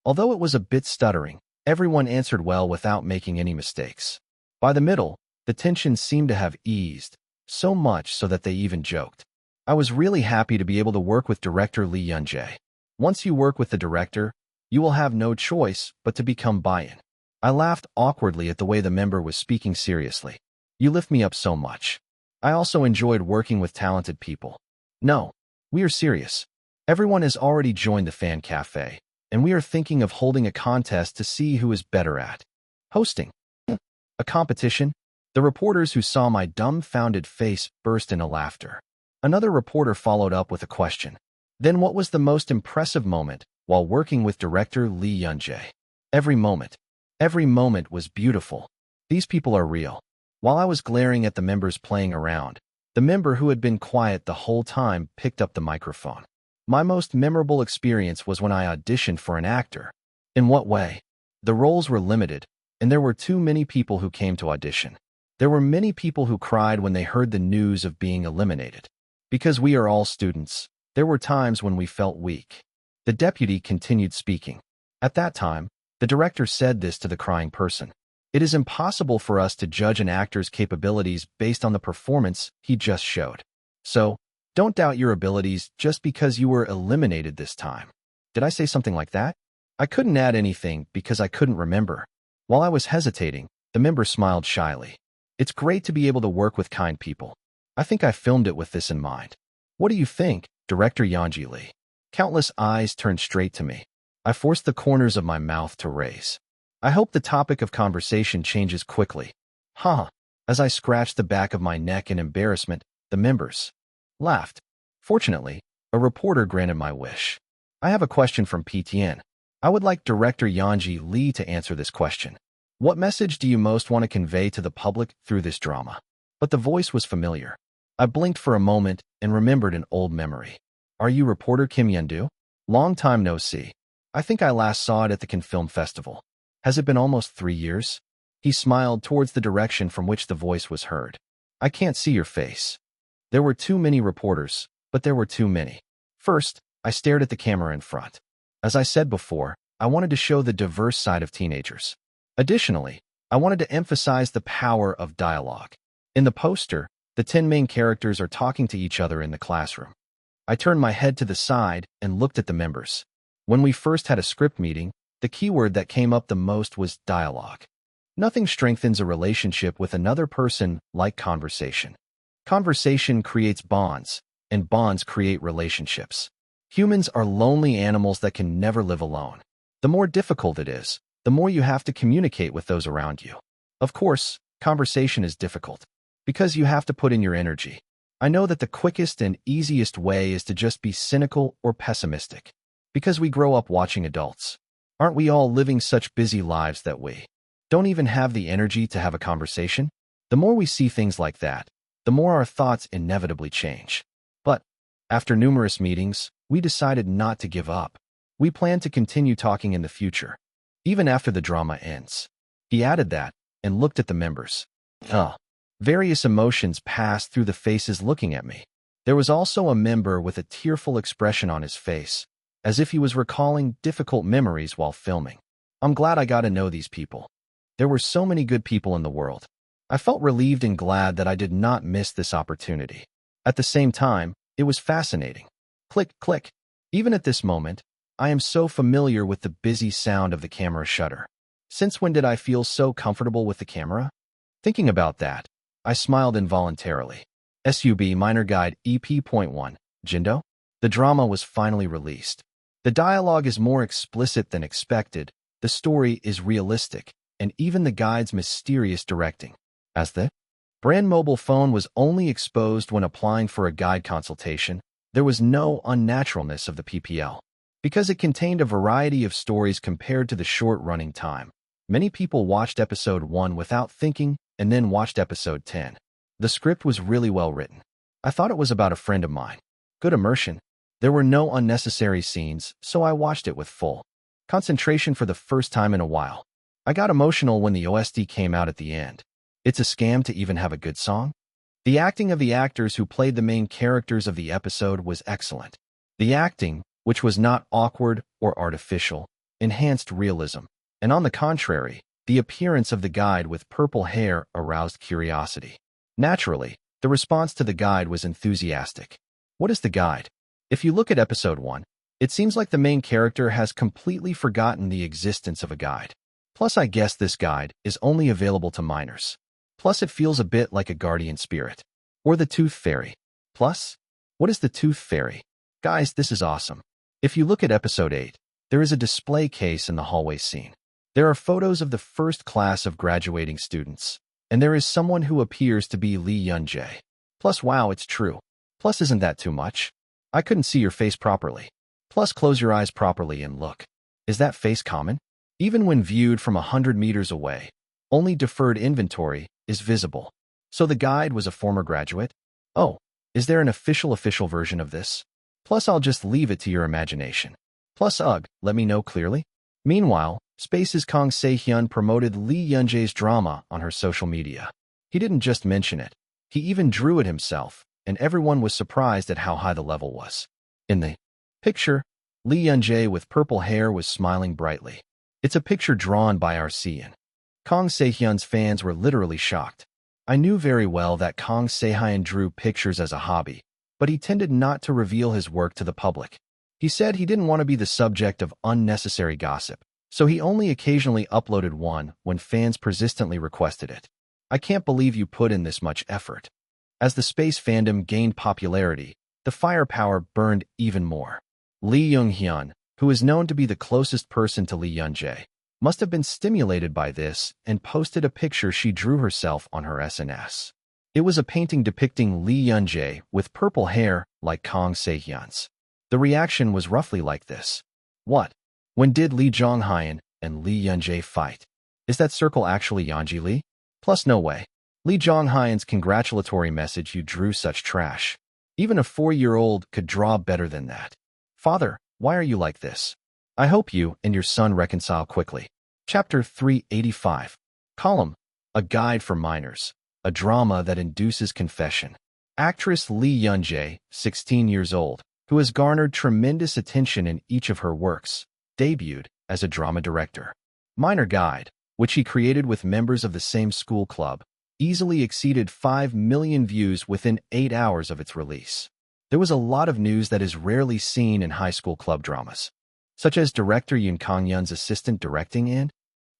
Although it was a bit stuttering, everyone answered well without making any mistakes. By the middle, the tension seemed to have eased, so much so that they even joked. I was really happy to be able to work with director Lee Yun-jae. Once you work with the director, you will have no choice but to become Bai-in. I laughed awkwardly at the way the member was speaking seriously. You lift me up so much. I also enjoyed working with talented people. No, we are serious. Everyone has already joined the fan cafe, and we are thinking of holding a contest to see who is better at hosting. A competition? The reporters who saw my dumbfounded face burst into laughter. Another reporter followed up with a question. Then what was the most impressive moment while working with director Lee Yun-jae? Every moment was beautiful. These people are real. While I was glaring at the members playing around, the member who had been quiet the whole time picked up the microphone. My most memorable experience was when I auditioned for an actor. In what way? The roles were limited, and there were too many people who came to audition. There were many people who cried when they heard the news of being eliminated. Because we are all students, there were times when we felt weak. The deputy continued speaking. At that time, the director said this to the crying person. It is impossible for us to judge an actor's capabilities based on the performance he just showed. So, don't doubt your abilities just because you were eliminated this time. Did I say something like that? I couldn't add anything because I couldn't remember. While I was hesitating, the member smiled shyly. It's great to be able to work with kind people. I think I filmed it with this in mind. What do you think, Director Yonji Lee? Countless eyes turned straight to me. I forced the corners of my mouth to raise. I hope the topic of conversation changes quickly. As I scratched the back of my neck in embarrassment, the members laughed. Fortunately, a reporter granted my wish. I have a question from PTN. I would like Director Yonji Lee to answer this question. What message do you most want to convey to the public through this drama? But the voice was familiar. I blinked for a moment and remembered an old memory. Are you reporter Kim Yeon-do? Long time no see. I think I last saw it at the Cannes Film Festival. Has it been almost 3 years? He smiled towards the direction from which the voice was heard. I can't see your face. There were too many reporters, but there were too many. First, I stared at the camera in front. As I said before, I wanted to show the diverse side of teenagers. Additionally, I wanted to emphasize the power of dialogue. In the poster, the 10 main characters are talking to each other in the classroom. I turned my head to the side and looked at the members. When we first had a script meeting, the keyword that came up the most was dialogue. Nothing strengthens a relationship with another person like conversation. Conversation creates bonds, and bonds create relationships. Humans are lonely animals that can never live alone. The more difficult it is, the more you have to communicate with those around you. Of course, conversation is difficult, because you have to put in your energy. I know that the quickest and easiest way is to just be cynical or pessimistic, because we grow up watching adults. Aren't we all living such busy lives that we don't even have the energy to have a conversation? The more we see things like that, the more our thoughts inevitably change. But after numerous meetings, we decided not to give up. We plan to continue talking in the future, even after the drama ends. He added that and looked at the members. Various emotions passed through the faces looking at me. There was also a member with a tearful expression on his face, as if he was recalling difficult memories while filming. I'm glad I got to know these people. There were so many good people in the world. I felt relieved and glad that I did not miss this opportunity. At the same time, it was fascinating. Click, click. Even at this moment, I am so familiar with the busy sound of the camera shutter. Since when did I feel so comfortable with the camera? Thinking about that, I smiled involuntarily. SUB Minor Guide EP.1, Jindo? The drama was finally released. The dialogue is more explicit than expected, the story is realistic, and even the guide's mysterious directing. As the brand mobile phone was only exposed when applying for a guide consultation, there was no unnaturalness of the PPL. Because it contained a variety of stories compared to the short running time, many people watched episode 1 without thinking and then watched episode 10. The script was really well written. I thought it was about a friend of mine. Good immersion. There were no unnecessary scenes, so I watched it with full concentration for the first time in a while. I got emotional when the OST came out at the end. It's a scam to even have a good song. The acting of the actors who played the main characters of the episode was excellent. The acting, which was not awkward or artificial, enhanced realism, and on the contrary, the appearance of the guide with purple hair aroused curiosity. Naturally, the response to the guide was enthusiastic. What is the guide? If you look at episode 1, it seems like the main character has completely forgotten the existence of a guide. Plus, I guess this guide is only available to minors. Plus, it feels a bit like a guardian spirit. Or the Tooth Fairy. Plus, what is the Tooth Fairy? Guys, this is awesome. If you look at episode 8, there is a display case in the hallway scene. There are photos of the first class of graduating students, and there is someone who appears to be Lee Yun-jae. Plus, wow, it's true. Plus, isn't that too much? I couldn't see your face properly. Plus, close your eyes properly and look. Is that face common? Even when viewed from 100 meters away, only deferred inventory is visible. So the guide was a former graduate? Oh, is there an official version of this? Plus, I'll just leave it to your imagination. Plus, let me know clearly. Meanwhile, Space's Kang Se-hyun promoted Lee Yun-jae's drama on her social media. He didn't just mention it. He even drew it himself, and everyone was surprised at how high the level was. In the picture, Lee Yun-jae with purple hair was smiling brightly. It's a picture drawn by our Sian. Kang Se-hyun's fans were literally shocked. I knew very well that Kang Se-hyun drew pictures as a hobby, but he tended not to reveal his work to the public. He said he didn't want to be the subject of unnecessary gossip, so he only occasionally uploaded one when fans persistently requested it. I can't believe you put in this much effort. As the space fandom gained popularity, the firepower burned even more. Lee Young-hyun, who is known to be the closest person to Lee Yun-jae, must have been stimulated by this and posted a picture she drew herself on her SNS. It was a painting depicting Lee Yun-jae with purple hair like Kang Se-hyun's. The reaction was roughly like this. What? When did Lee Jong-hyun and Lee Yun-jae fight? Is that circle actually Yeonji Lee? Plus, no way. Lee Jong-hyun's congratulatory message, you drew such trash. Even a 4-year-old could draw better than that. Father, why are you like this? I hope you and your son reconcile quickly. Chapter 385. Column. A Guide for Minors. A drama that induces confession. Actress Lee Yun-jae, 16 years old, who has garnered tremendous attention in each of her works, debuted as a drama director. Minor Guide. which he created with members of the same school club, easily exceeded 5 million views within 8 hours of its release. There was a lot of news that is rarely seen in high school club dramas, such as director Yoon Kang-yeon's assistant directing and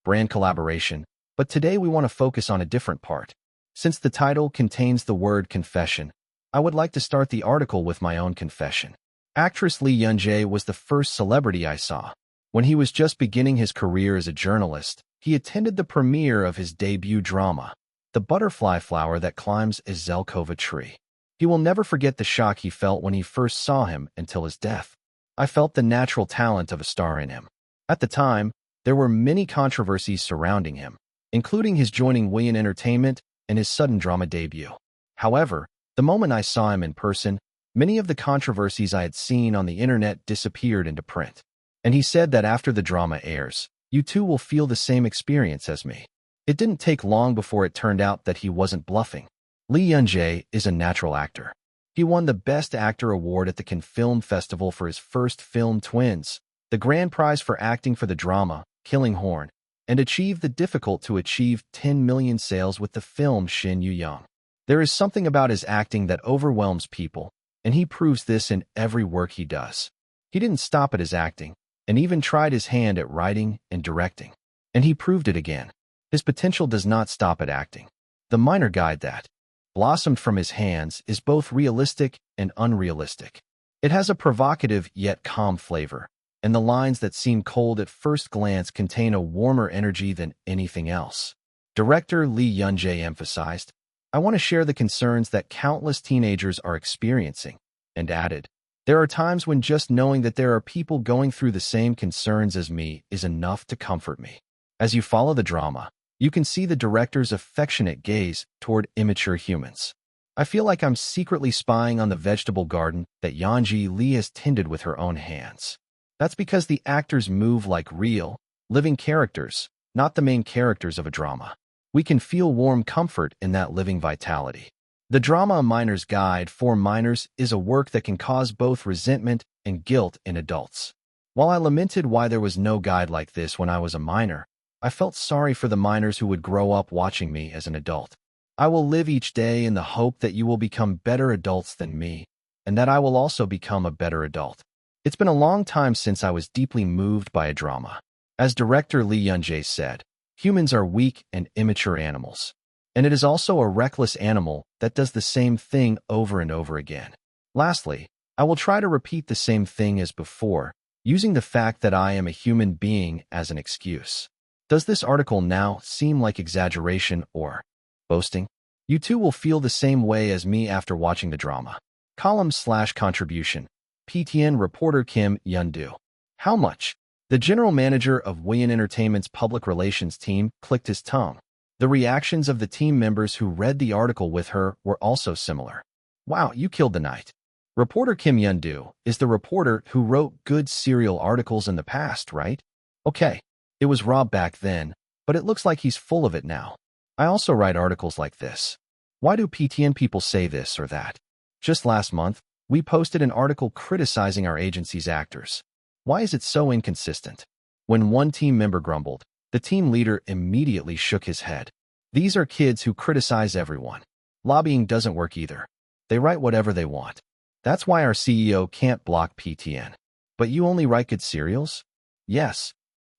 brand collaboration, but today we want to focus on a different part. Since the title contains the word confession, I would like to start the article with my own confession. Actress Lee Yoon-jae was the first celebrity I saw. When he was just beginning his career as a journalist, he attended the premiere of his debut drama, The Butterfly Flower That Climbs a Zelkova Tree. He will never forget the shock he felt when he first saw him until his death. I felt the natural talent of a star in him. At the time, there were many controversies surrounding him, including his joining Win Entertainment and his sudden drama debut. However, the moment I saw him in person, many of the controversies I had seen on the internet disappeared into print. And he said that after the drama airs, you too will feel the same experience as me. It didn't take long before it turned out that he wasn't bluffing. Lee Yoon-jae is a natural actor. He won the Best Actor award at the Cannes Film Festival for his first film Twins, the grand prize for acting for the drama, Killing Horn, and achieved the difficult-to-achieve 10 million sales with the film Shin Yu-young. There is something about his acting that overwhelms people, and he proves this in every work he does. He didn't stop at his acting, and even tried his hand at writing and directing. And he proved it again. His potential does not stop at acting. The minor guide that blossomed from his hands is both realistic and unrealistic. It has a provocative yet calm flavor, and the lines that seem cold at first glance contain a warmer energy than anything else. Director Lee Yoon-jae emphasized, "I want to share the concerns that countless teenagers are experiencing," and added, "There are times when just knowing that there are people going through the same concerns as me is enough to comfort me." As you follow the drama, you can see the director's affectionate gaze toward immature humans. I feel like I'm secretly spying on the vegetable garden that Yeonji Lee has tended with her own hands. That's because the actors move like real, living characters, not the main characters of a drama. We can feel warm comfort in that living vitality. The drama A Minor's Guide for Minors is a work that can cause both resentment and guilt in adults. While I lamented why there was no guide like this when I was a minor, I felt sorry for the minors who would grow up watching me as an adult. I will live each day in the hope that you will become better adults than me, and that I will also become a better adult. It's been a long time since I was deeply moved by a drama. As director Lee Yoon-jae said, humans are weak and immature animals. And it is also a reckless animal that does the same thing over and over again. Lastly, I will try to repeat the same thing as before, using the fact that I am a human being as an excuse. Does this article now seem like exaggeration or boasting? You too will feel the same way as me after watching the drama. Column/contribution. PTN reporter Kim Yeon-do. How much? The general manager of Win Entertainment's public relations team clicked his tongue. The reactions of the team members who read the article with her were also similar. Wow, you killed the night. Reporter Kim Yeon-do is the reporter who wrote good serial articles in the past, right? Okay. It was Rob back then, but it looks like he's full of it now. I also write articles like this. Why do PTN people say this or that? Just last month, we posted an article criticizing our agency's actors. Why is it so inconsistent? When one team member grumbled, the team leader immediately shook his head. These are kids who criticize everyone. Lobbying doesn't work either. They write whatever they want. That's why our CEO can't block PTN. But you only write good serials? Yes.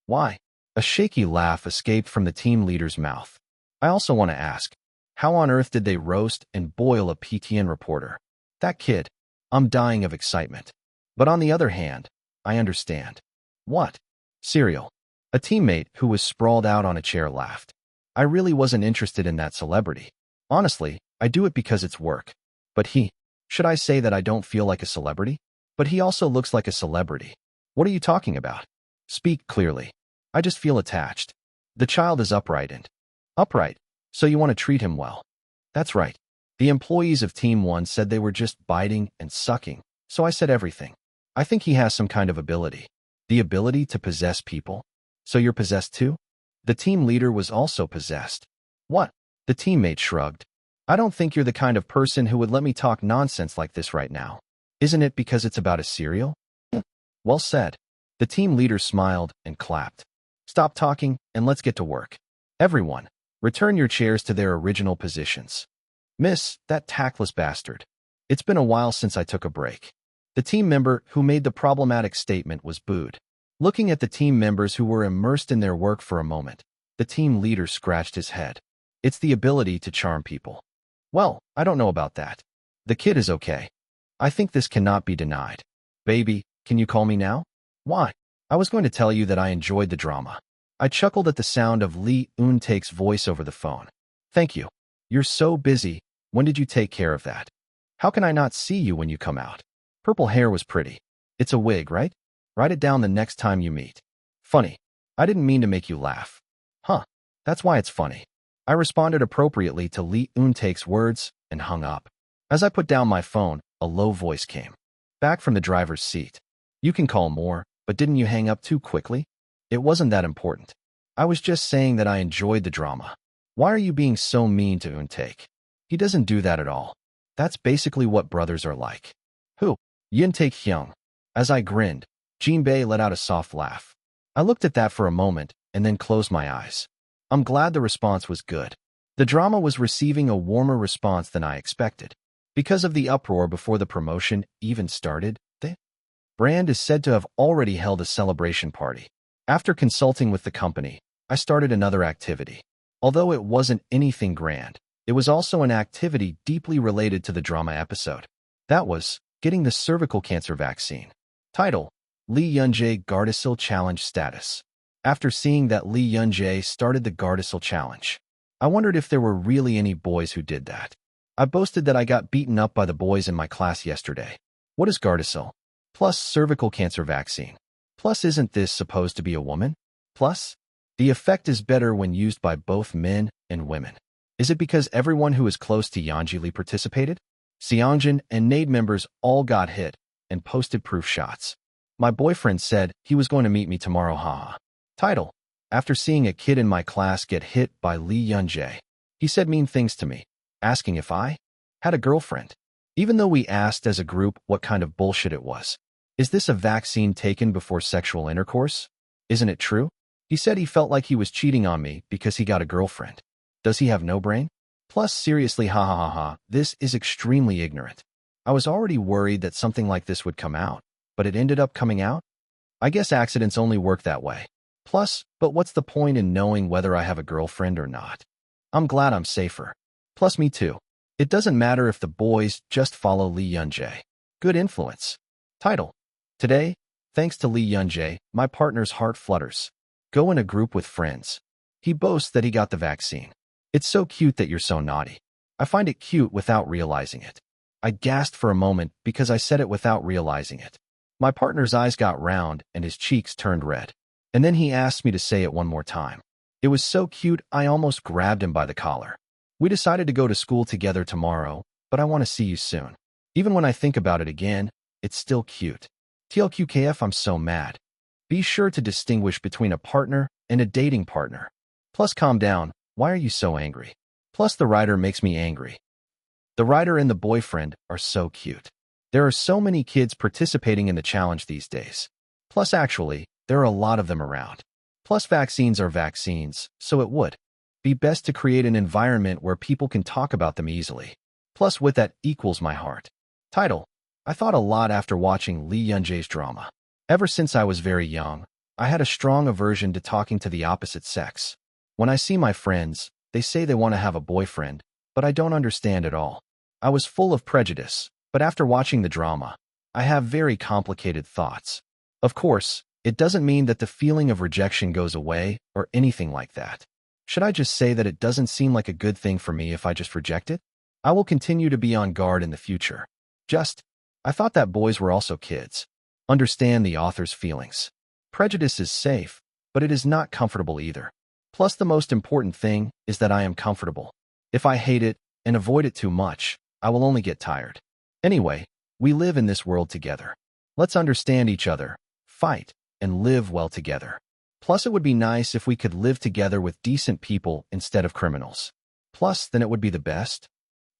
Why? A shaky laugh escaped from the team leader's mouth. I also want to ask, how on earth did they roast and boil a PTN reporter? That kid. I'm dying of excitement. But on the other hand, I understand. What? Serial. A teammate who was sprawled out on a chair laughed. I really wasn't interested in that celebrity. Honestly, I do it because it's work. But should I say that I don't feel like a celebrity? But he also looks like a celebrity. What are you talking about? Speak clearly. I just feel attached. The child is upright. So you want to treat him well. That's right. The employees of Team 1 said they were just biting and sucking, so I said everything. I think he has some kind of ability. The ability to possess people. So you're possessed too? The team leader was also possessed. What? The teammate shrugged. I don't think you're the kind of person who would let me talk nonsense like this right now. Isn't it because it's about a serial? Well said. The team leader smiled and clapped. Stop talking and let's get to work. Everyone, return your chairs to their original positions. Miss, that tactless bastard. It's been a while since I took a break. The team member who made the problematic statement was booed. Looking at the team members who were immersed in their work for a moment, the team leader scratched his head. It's the ability to charm people. Well, I don't know about that. The kid is okay. I think this cannot be denied. Baby, can you call me now? Why? I was going to tell you that I enjoyed the drama. I chuckled at the sound of Lee Eun-taek's voice over the phone. Thank you. You're so busy. When did you take care of that? How can I not see you when you come out? Purple hair was pretty. It's a wig, right? Write it down the next time you meet. Funny. I didn't mean to make you laugh. Huh. That's why it's funny. I responded appropriately to Lee Eun-taek's words and hung up. As I put down my phone, a low voice came. Back from the driver's seat. You can call more, but didn't you hang up too quickly? It wasn't that important. I was just saying that I enjoyed the drama. Why are you being so mean to Eun-taek? He doesn't do that at all. That's basically what brothers are like. Who? Yin-taek Hyung. As I grinned, Jinbei let out a soft laugh. I looked at that for a moment and then closed my eyes. I'm glad the response was good. The drama was receiving a warmer response than I expected. Because of the uproar before the promotion even started, the brand is said to have already held a celebration party. After consulting with the company, I started another activity. Although it wasn't anything grand, it was also an activity deeply related to the drama episode. That was getting the cervical cancer vaccine. Title: Lee Yun-jae Gardasil Challenge Status. After seeing that Lee Yun-jae started the Gardasil Challenge, I wondered if there were really any boys who did that. I boasted that I got beaten up by the boys in my class yesterday. What is Gardasil? Plus cervical cancer vaccine. Plus, isn't this supposed to be a woman? Plus, the effect is better when used by both men and women. Is it because everyone who is close to Yeonji Lee participated? Seongjin and NADE members all got hit and posted proof shots. My boyfriend said he was going to meet me tomorrow, haha. Title: After seeing a kid in my class get hit by Lee Yun-jae, he said mean things to me, asking if I had a girlfriend. Even though we asked as a group what kind of bullshit it was. Is this a vaccine taken before sexual intercourse? Isn't it true? He said he felt like he was cheating on me because he got a girlfriend. Does he have no brain? Plus, seriously, ha ha ha ha, this is extremely ignorant. I was already worried that something like this would come out, but it ended up coming out? I guess accidents only work that way. Plus, but what's the point in knowing whether I have a girlfriend or not? I'm glad I'm safer. Plus, me too. It doesn't matter if the boys just follow Lee Yun-jae. Good influence. Title: Today, thanks to Lee Yun-jae, my partner's heart flutters. Go in a group with friends. He boasts that he got the vaccine. It's so cute that you're so naughty. I find it cute without realizing it. I gasped for a moment because I said it without realizing it. My partner's eyes got round and his cheeks turned red. And then he asked me to say it one more time. It was so cute I almost grabbed him by the collar. We decided to go to school together tomorrow, but I want to see you soon. Even when I think about it again, it's still cute. TLQKF, I'm so mad. Be sure to distinguish between a partner and a dating partner. Plus, calm down. Why are you so angry? Plus, the writer makes me angry. The writer and the boyfriend are so cute. There are so many kids participating in the challenge these days. Plus, actually, there are a lot of them around. Plus, vaccines are vaccines, so it would be best to create an environment where people can talk about them easily. Plus, with that equals my heart. Title: I thought a lot after watching Lee Yun-jae's drama. Ever since I was very young, I had a strong aversion to talking to the opposite sex. When I see my friends, they say they want to have a boyfriend, but I don't understand at all. I was full of prejudice, but after watching the drama, I have very complicated thoughts. Of course, it doesn't mean that the feeling of rejection goes away or anything like that. Should I just say that it doesn't seem like a good thing for me if I just reject it? I will continue to be on guard in the future. I thought that boys were also kids. Understand the author's feelings. Prejudice is safe, but it is not comfortable either. Plus, the most important thing is that I am comfortable. If I hate it and avoid it too much, I will only get tired. Anyway, we live in this world together. Let's understand each other, fight, and live well together. Plus, it would be nice if we could live together with decent people instead of criminals. Plus, then it would be the best.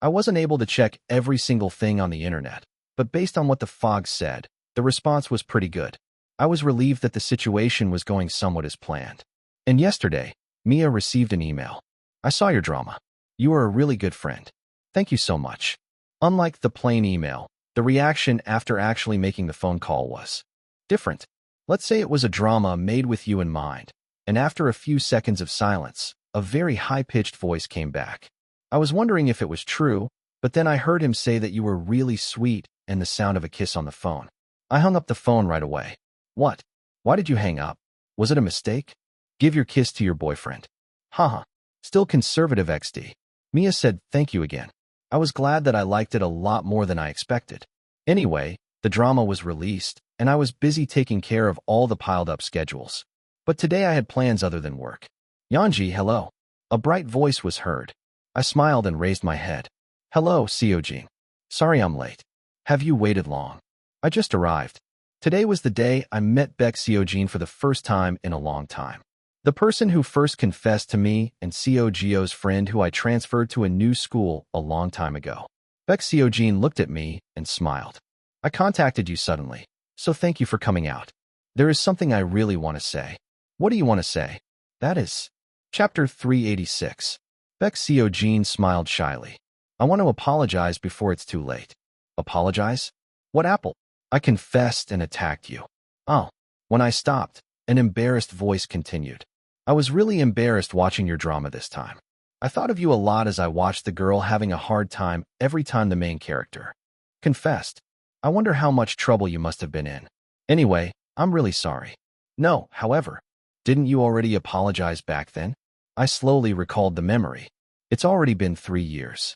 I wasn't able to check every single thing on the internet, but based on what the fog said, the response was pretty good. I was relieved that the situation was going somewhat as planned. And yesterday, Mia received an email. I saw your drama. You are a really good friend. Thank you so much. Unlike the plain email, the reaction after actually making the phone call was different. Let's say it was a drama made with you in mind, and after a few seconds of silence, a very high-pitched voice came back. I was wondering if it was true, but then I heard him say that you were really sweet and the sound of a kiss on the phone. I hung up the phone right away. What? Why did you hang up? Was it a mistake? Give your kiss to your boyfriend. Haha. Still conservative XD. Mia said thank you again. I was glad that I liked it a lot more than I expected. Anyway, the drama was released, and I was busy taking care of all the piled-up schedules. But today I had plans other than work. Yanji, hello. A bright voice was heard. I smiled and raised my head. Hello, Seojin. Sorry I'm late. Have you waited long? I just arrived. Today was the day I met Baek Seojin for the first time in a long time. The person who first confessed to me and Seojio's friend who I transferred to a new school a long time ago. Baek Seojin looked at me and smiled. I contacted you suddenly, so thank you for coming out. There is something I really want to say. What do you want to say? That is. Chapter 386. Baek Seojin smiled shyly. I want to apologize before it's too late. Apologize? What apple? I confessed and attacked you. Oh. When I stopped, an embarrassed voice continued. I was really embarrassed watching your drama this time. I thought of you a lot as I watched the girl having a hard time every time the main character confessed. I wonder how much trouble you must have been in. Anyway, I'm really sorry. No, however, didn't you already apologize back then? I slowly recalled the memory. It's already been 3 years.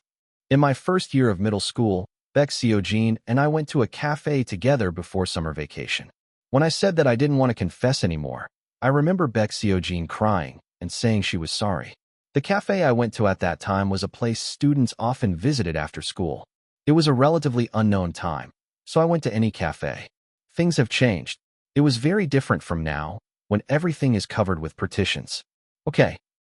In my first year of middle school, Baek Seojin and I went to a cafe together before summer vacation. When I said that I didn't want to confess anymore, I remember Baek Seojin crying and saying she was sorry. The cafe I went to at that time was a place students often visited after school. It was a relatively unknown time, so I went to any cafe. Things have changed. It was very different from now, when everything is covered with partitions. Okay,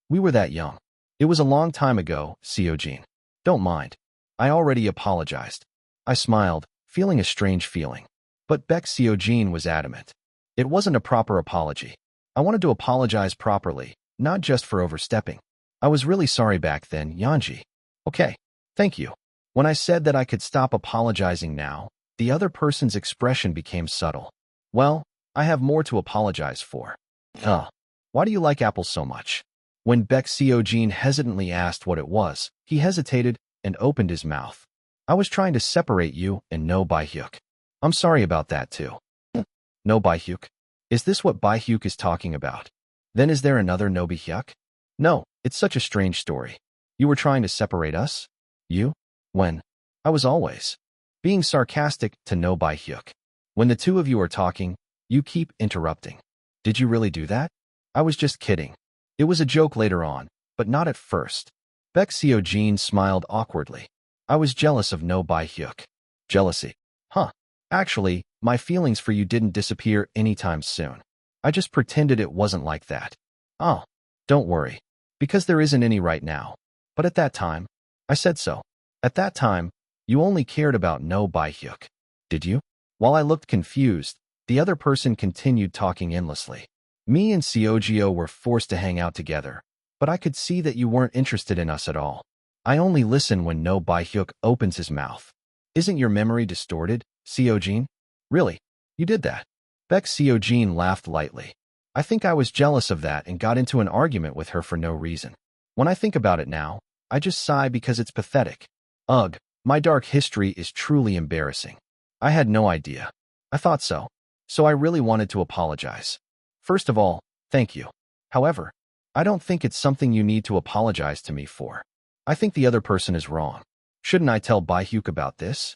we were that young. It was a long time ago, Seojin. Don't mind. I already apologized. I smiled, feeling a strange feeling. But Baek Seojin was adamant. It wasn't a proper apology. I wanted to apologize properly, not just for overstepping. I was really sorry back then, Yanji. Okay, thank you. When I said that I could stop apologizing now, the other person's expression became subtle. Well, I have more to apologize for. Why do you like apples so much? When Baek Seojin hesitantly asked what it was, he hesitated and opened his mouth. I was trying to separate you and No Baehyuk. I'm sorry about that too. No Baehyuk? Is this what Baehyuk is talking about? Then is there another No Baehyuk? No, it's such a strange story. You were trying to separate us? You? When? I was always being sarcastic to No Baehyuk. When the two of you are talking, you keep interrupting. Did you really do that? I was just kidding. It was a joke later on, but not at first. Baek Seojin smiled awkwardly. I was jealous of No Baehyuk. Jealousy. Huh. Actually, my feelings for you didn't disappear anytime soon. I just pretended it wasn't like that. Oh, don't worry. Because there isn't any right now. But at that time, I said so. At that time, you only cared about No Baehyuk. Did you? While I looked confused, the other person continued talking endlessly. Me and Seojio were forced to hang out together, but I could see that you weren't interested in us at all. I only listen when No Baehyuk opens his mouth. Isn't your memory distorted, Seojin? Really? You did that? Baek Seojin laughed lightly. I think I was jealous of that and got into an argument with her for no reason. When I think about it now, I just sigh because it's pathetic. Ugh, my dark history is truly embarrassing. I had no idea. I thought so. So I really wanted to apologize. First of all, thank you. However, I don't think it's something you need to apologize to me for. I think the other person is wrong. Shouldn't I tell Baehyuk about this?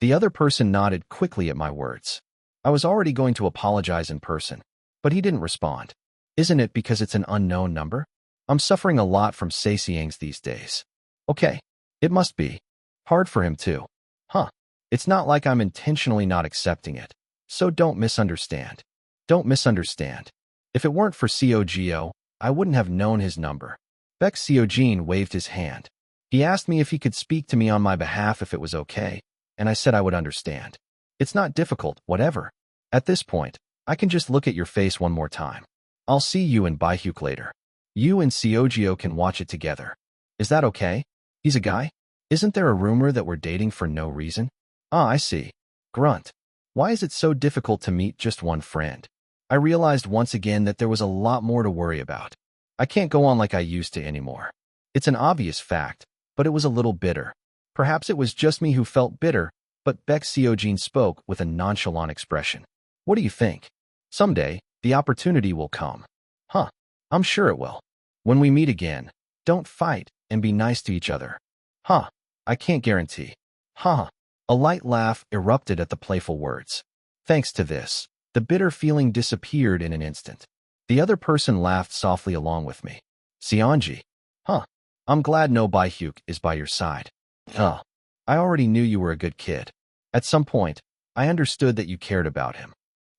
The other person nodded quickly at my words. I was already going to apologize in person, but he didn't respond. Isn't it because it's an unknown number? I'm suffering a lot from Seisiangs these days. Okay, it must be. Hard for him too. Huh. It's not like I'm intentionally not accepting it. So don't misunderstand. Don't misunderstand. If it weren't for Seojio, I wouldn't have known his number. Baek Seojin waved his hand. He asked me if he could speak to me on my behalf if it was okay, and I said I would understand. It's not difficult, whatever. At this point, I can just look at your face one more time. I'll see you and Baehyuk later. You and Seogyo can watch it together. Is that okay? He's a guy? Isn't there a rumor that we're dating for no reason? Ah, I see. Grunt. Why is it so difficult to meet just one friend? I realized once again that there was a lot more to worry about. I can't go on like I used to anymore. It's an obvious fact, but it was a little bitter. Perhaps it was just me who felt bitter, but Baek Seojin spoke with a nonchalant expression. What do you think? Someday, the opportunity will come. Huh. I'm sure it will. When we meet again, don't fight and be nice to each other. Huh. I can't guarantee. Huh. A light laugh erupted at the playful words. Thanks to this, the bitter feeling disappeared in an instant. The other person laughed softly along with me. Seonji. Huh. I'm glad no Baihyuk is by your side. Huh. I already knew you were a good kid. At some point, I understood that you cared about him.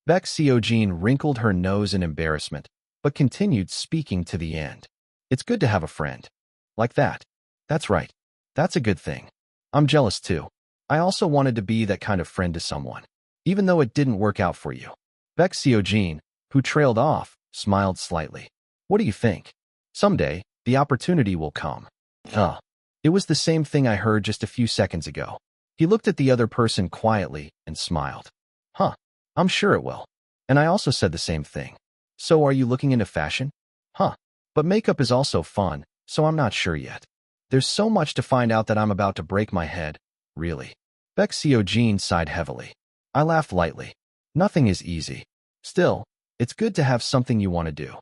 Baek Seojin wrinkled her nose in embarrassment, but continued speaking to the end. It's good to have a friend. Like that. That's right. That's a good thing. I'm jealous too. I also wanted to be that kind of friend to someone, even though it didn't work out for you. Baek Seojin, who trailed off, smiled slightly. What do you think? Someday, the opportunity will come. It was the same thing I heard just a few seconds ago. He looked at the other person quietly and smiled. Huh. I'm sure it will. And I also said the same thing. So are you looking into fashion? Huh. But makeup is also fun, so I'm not sure yet. There's so much to find out that I'm about to break my head, really. Baek Seojin sighed heavily. I laughed lightly. Nothing is easy. Still, it's good to have something you want to do.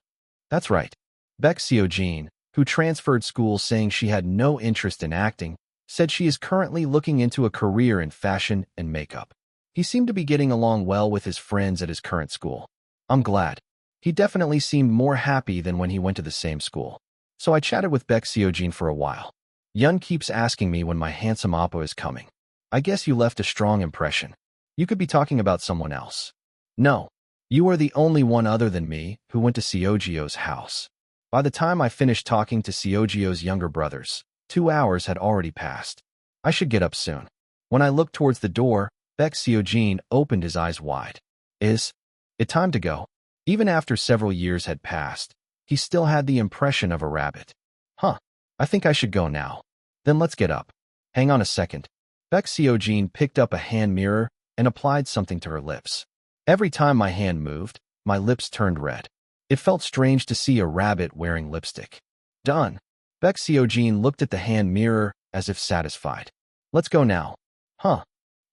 That's right. Baek Seojin, who transferred schools saying she had no interest in acting, said she is currently looking into a career in fashion and makeup. He seemed to be getting along well with his friends at his current school. I'm glad. He definitely seemed more happy than when he went to the same school. So I chatted with Baek Seojin for a while. Yun keeps asking me when my handsome oppa is coming. I guess you left a strong impression. You could be talking about someone else. No. You are the only one other than me who went to Seogyo's house. By the time I finished talking to Seogyo's younger brothers, 2 hours had already passed. I should get up soon. When I looked towards the door, Baek Seojin opened his eyes wide. Is it time to go? Even after several years had passed, he still had the impression of a rabbit. Huh. I think I should go now. Then let's get up. Hang on a second. Baek Seojin picked up a hand mirror and applied something to her lips. Every time my hand moved, my lips turned red. It felt strange to see a rabbit wearing lipstick. Done. Baek Seojin looked at the hand mirror as if satisfied. Let's go now. Huh.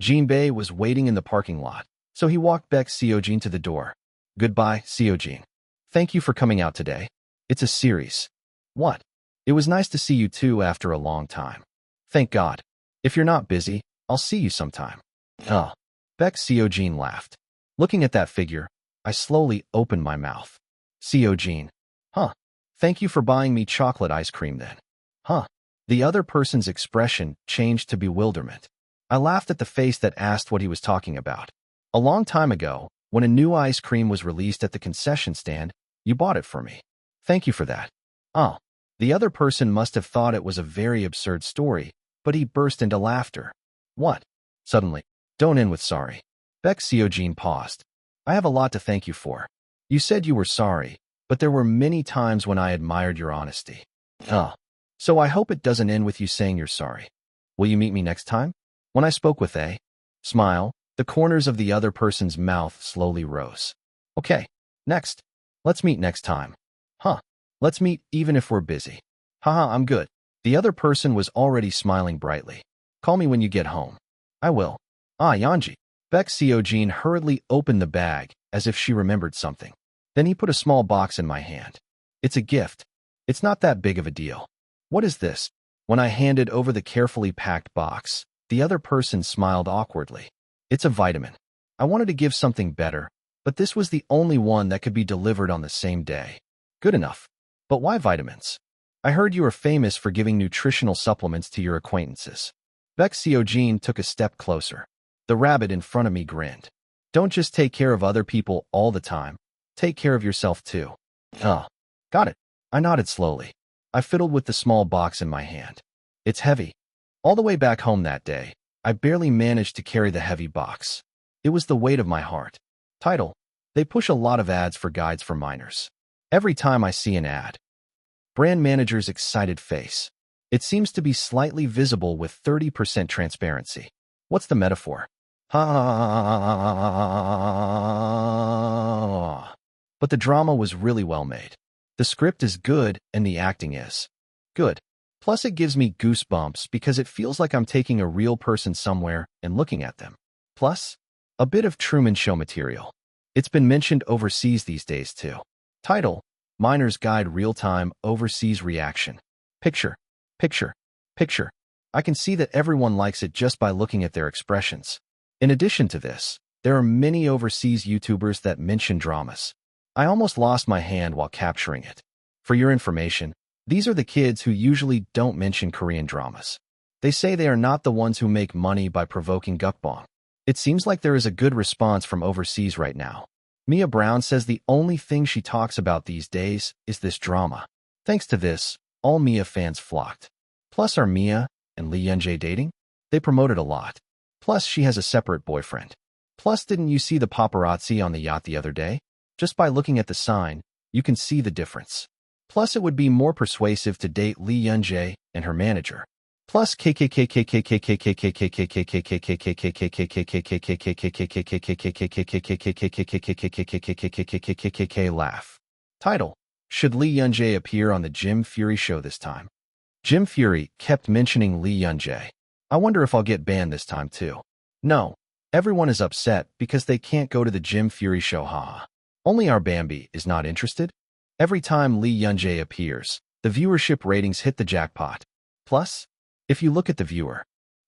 Jinbei was waiting in the parking lot, so he walked Baek Seojin to the door. Goodbye, Seojin. Thank you for coming out today. It's a series. What? It was nice to see you too after a long time. Thank God. If you're not busy, I'll see you sometime. Baek Seojin laughed. Looking at that figure, I slowly opened my mouth. Seojin. Huh. Thank you for buying me chocolate ice cream then. Huh. The other person's expression changed to bewilderment. I laughed at the face that asked what he was talking about. A long time ago, when a new ice cream was released at the concession stand, you bought it for me. Thank you for that. Oh. The other person must have thought it was a very absurd story, but he burst into laughter. What? Suddenly, don't end with sorry. Baek Seojin paused. I have a lot to thank you for. You said you were sorry, but there were many times when I admired your honesty. So I hope it doesn't end with you saying you're sorry. Will you meet me next time? When I spoke with a smile, the corners of the other person's mouth slowly rose. Okay, next. Let's meet next time. Huh. Let's meet even if we're busy. Haha, I'm good. The other person was already smiling brightly. Call me when you get home. I will. Yanji. Baek Seojin hurriedly opened the bag as if she remembered something. Then he put a small box in my hand. It's a gift. It's not that big of a deal. What is this? When I handed over the carefully packed box, the other person smiled awkwardly. It's a vitamin. I wanted to give something better, but this was the only one that could be delivered on the same day. Good enough. But why vitamins? I heard you are famous for giving nutritional supplements to your acquaintances. Baek Seojin took a step closer. The rabbit in front of me grinned. Don't just take care of other people all the time. Take care of yourself too. Got it. I nodded slowly. I fiddled with the small box in my hand. It's heavy. All the way back home that day, I barely managed to carry the heavy box. It was the weight of my heart. Title: They push a lot of ads for guides for minors. Every time I see an ad, Brand manager's excited face. It seems to be slightly visible with 30% transparency. What's the metaphor? Ha. But the drama was really well made. The script is good and the acting is good. Plus it gives me goosebumps because it feels like I'm taking a real person somewhere and looking at them. Plus, a bit of Truman Show material. It's been mentioned overseas these days too. Title: Miner's Guide Real-Time Overseas Reaction. Picture. I can see that everyone likes it just by looking at their expressions. In addition to this, there are many overseas YouTubers that mention dramas. I almost lost my hand while capturing it. For your information, these are the kids who usually don't mention Korean dramas. They say they are not the ones who make money by provoking gukbang. It seems like there is a good response from overseas right now. Mia Brown says the only thing she talks about these days is this drama. Thanks to this, all Mia fans flocked. Plus, are Mia and Lee Young-jae dating? They promote it a lot. Plus, she has a separate boyfriend. Plus, didn't you see the paparazzi on the yacht the other day? Just by looking at the sign, you can see the difference. Plus, it would be more persuasive to date Lee Young-jae and her manager. Plus, laugh. Title: Should Lee Young-jae appear on the Jim Fury show this time? Jim Fury kept mentioning Lee Young-jae. I wonder if I'll get banned this time too. No, everyone is upset because they can't go to the Jim Fury show, haha. Only our Bambi is not interested. Every time Lee Young-jae appears, the viewership ratings hit the jackpot. Plus, if you look at the viewer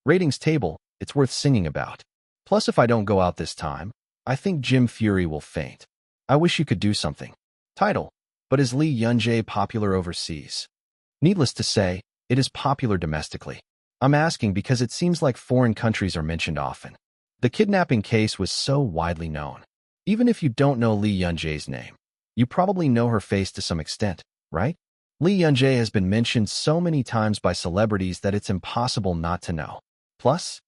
ratings table, it's worth singing about. Plus, if I don't go out this time, I think Jim Fury will faint. I wish you could do something. Title: But is Lee Young-jae popular overseas? Needless to say, it is popular domestically. I'm asking because it seems like foreign countries are mentioned often. The kidnapping case was so widely known. Even if you don't know Lee Young-jae's name, you probably know her face to some extent, right? Lee Young-jae has been mentioned so many times by celebrities that it's impossible not to know. Plus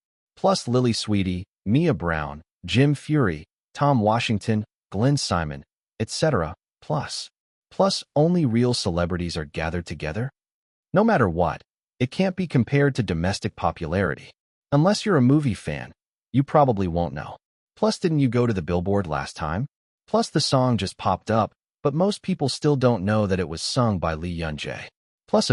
Lily Sweetie, Mia Brown, Jim Fury, Tom Washington, Glenn Simon, etc. Plus only real celebrities are gathered together? No matter what, it can't be compared to domestic popularity. Unless you're a movie fan, you probably won't know. Plus, didn't you go to the billboard last time? Plus, the song just popped up, but most people still don't know that it was sung by Lee Young-jae. Plus,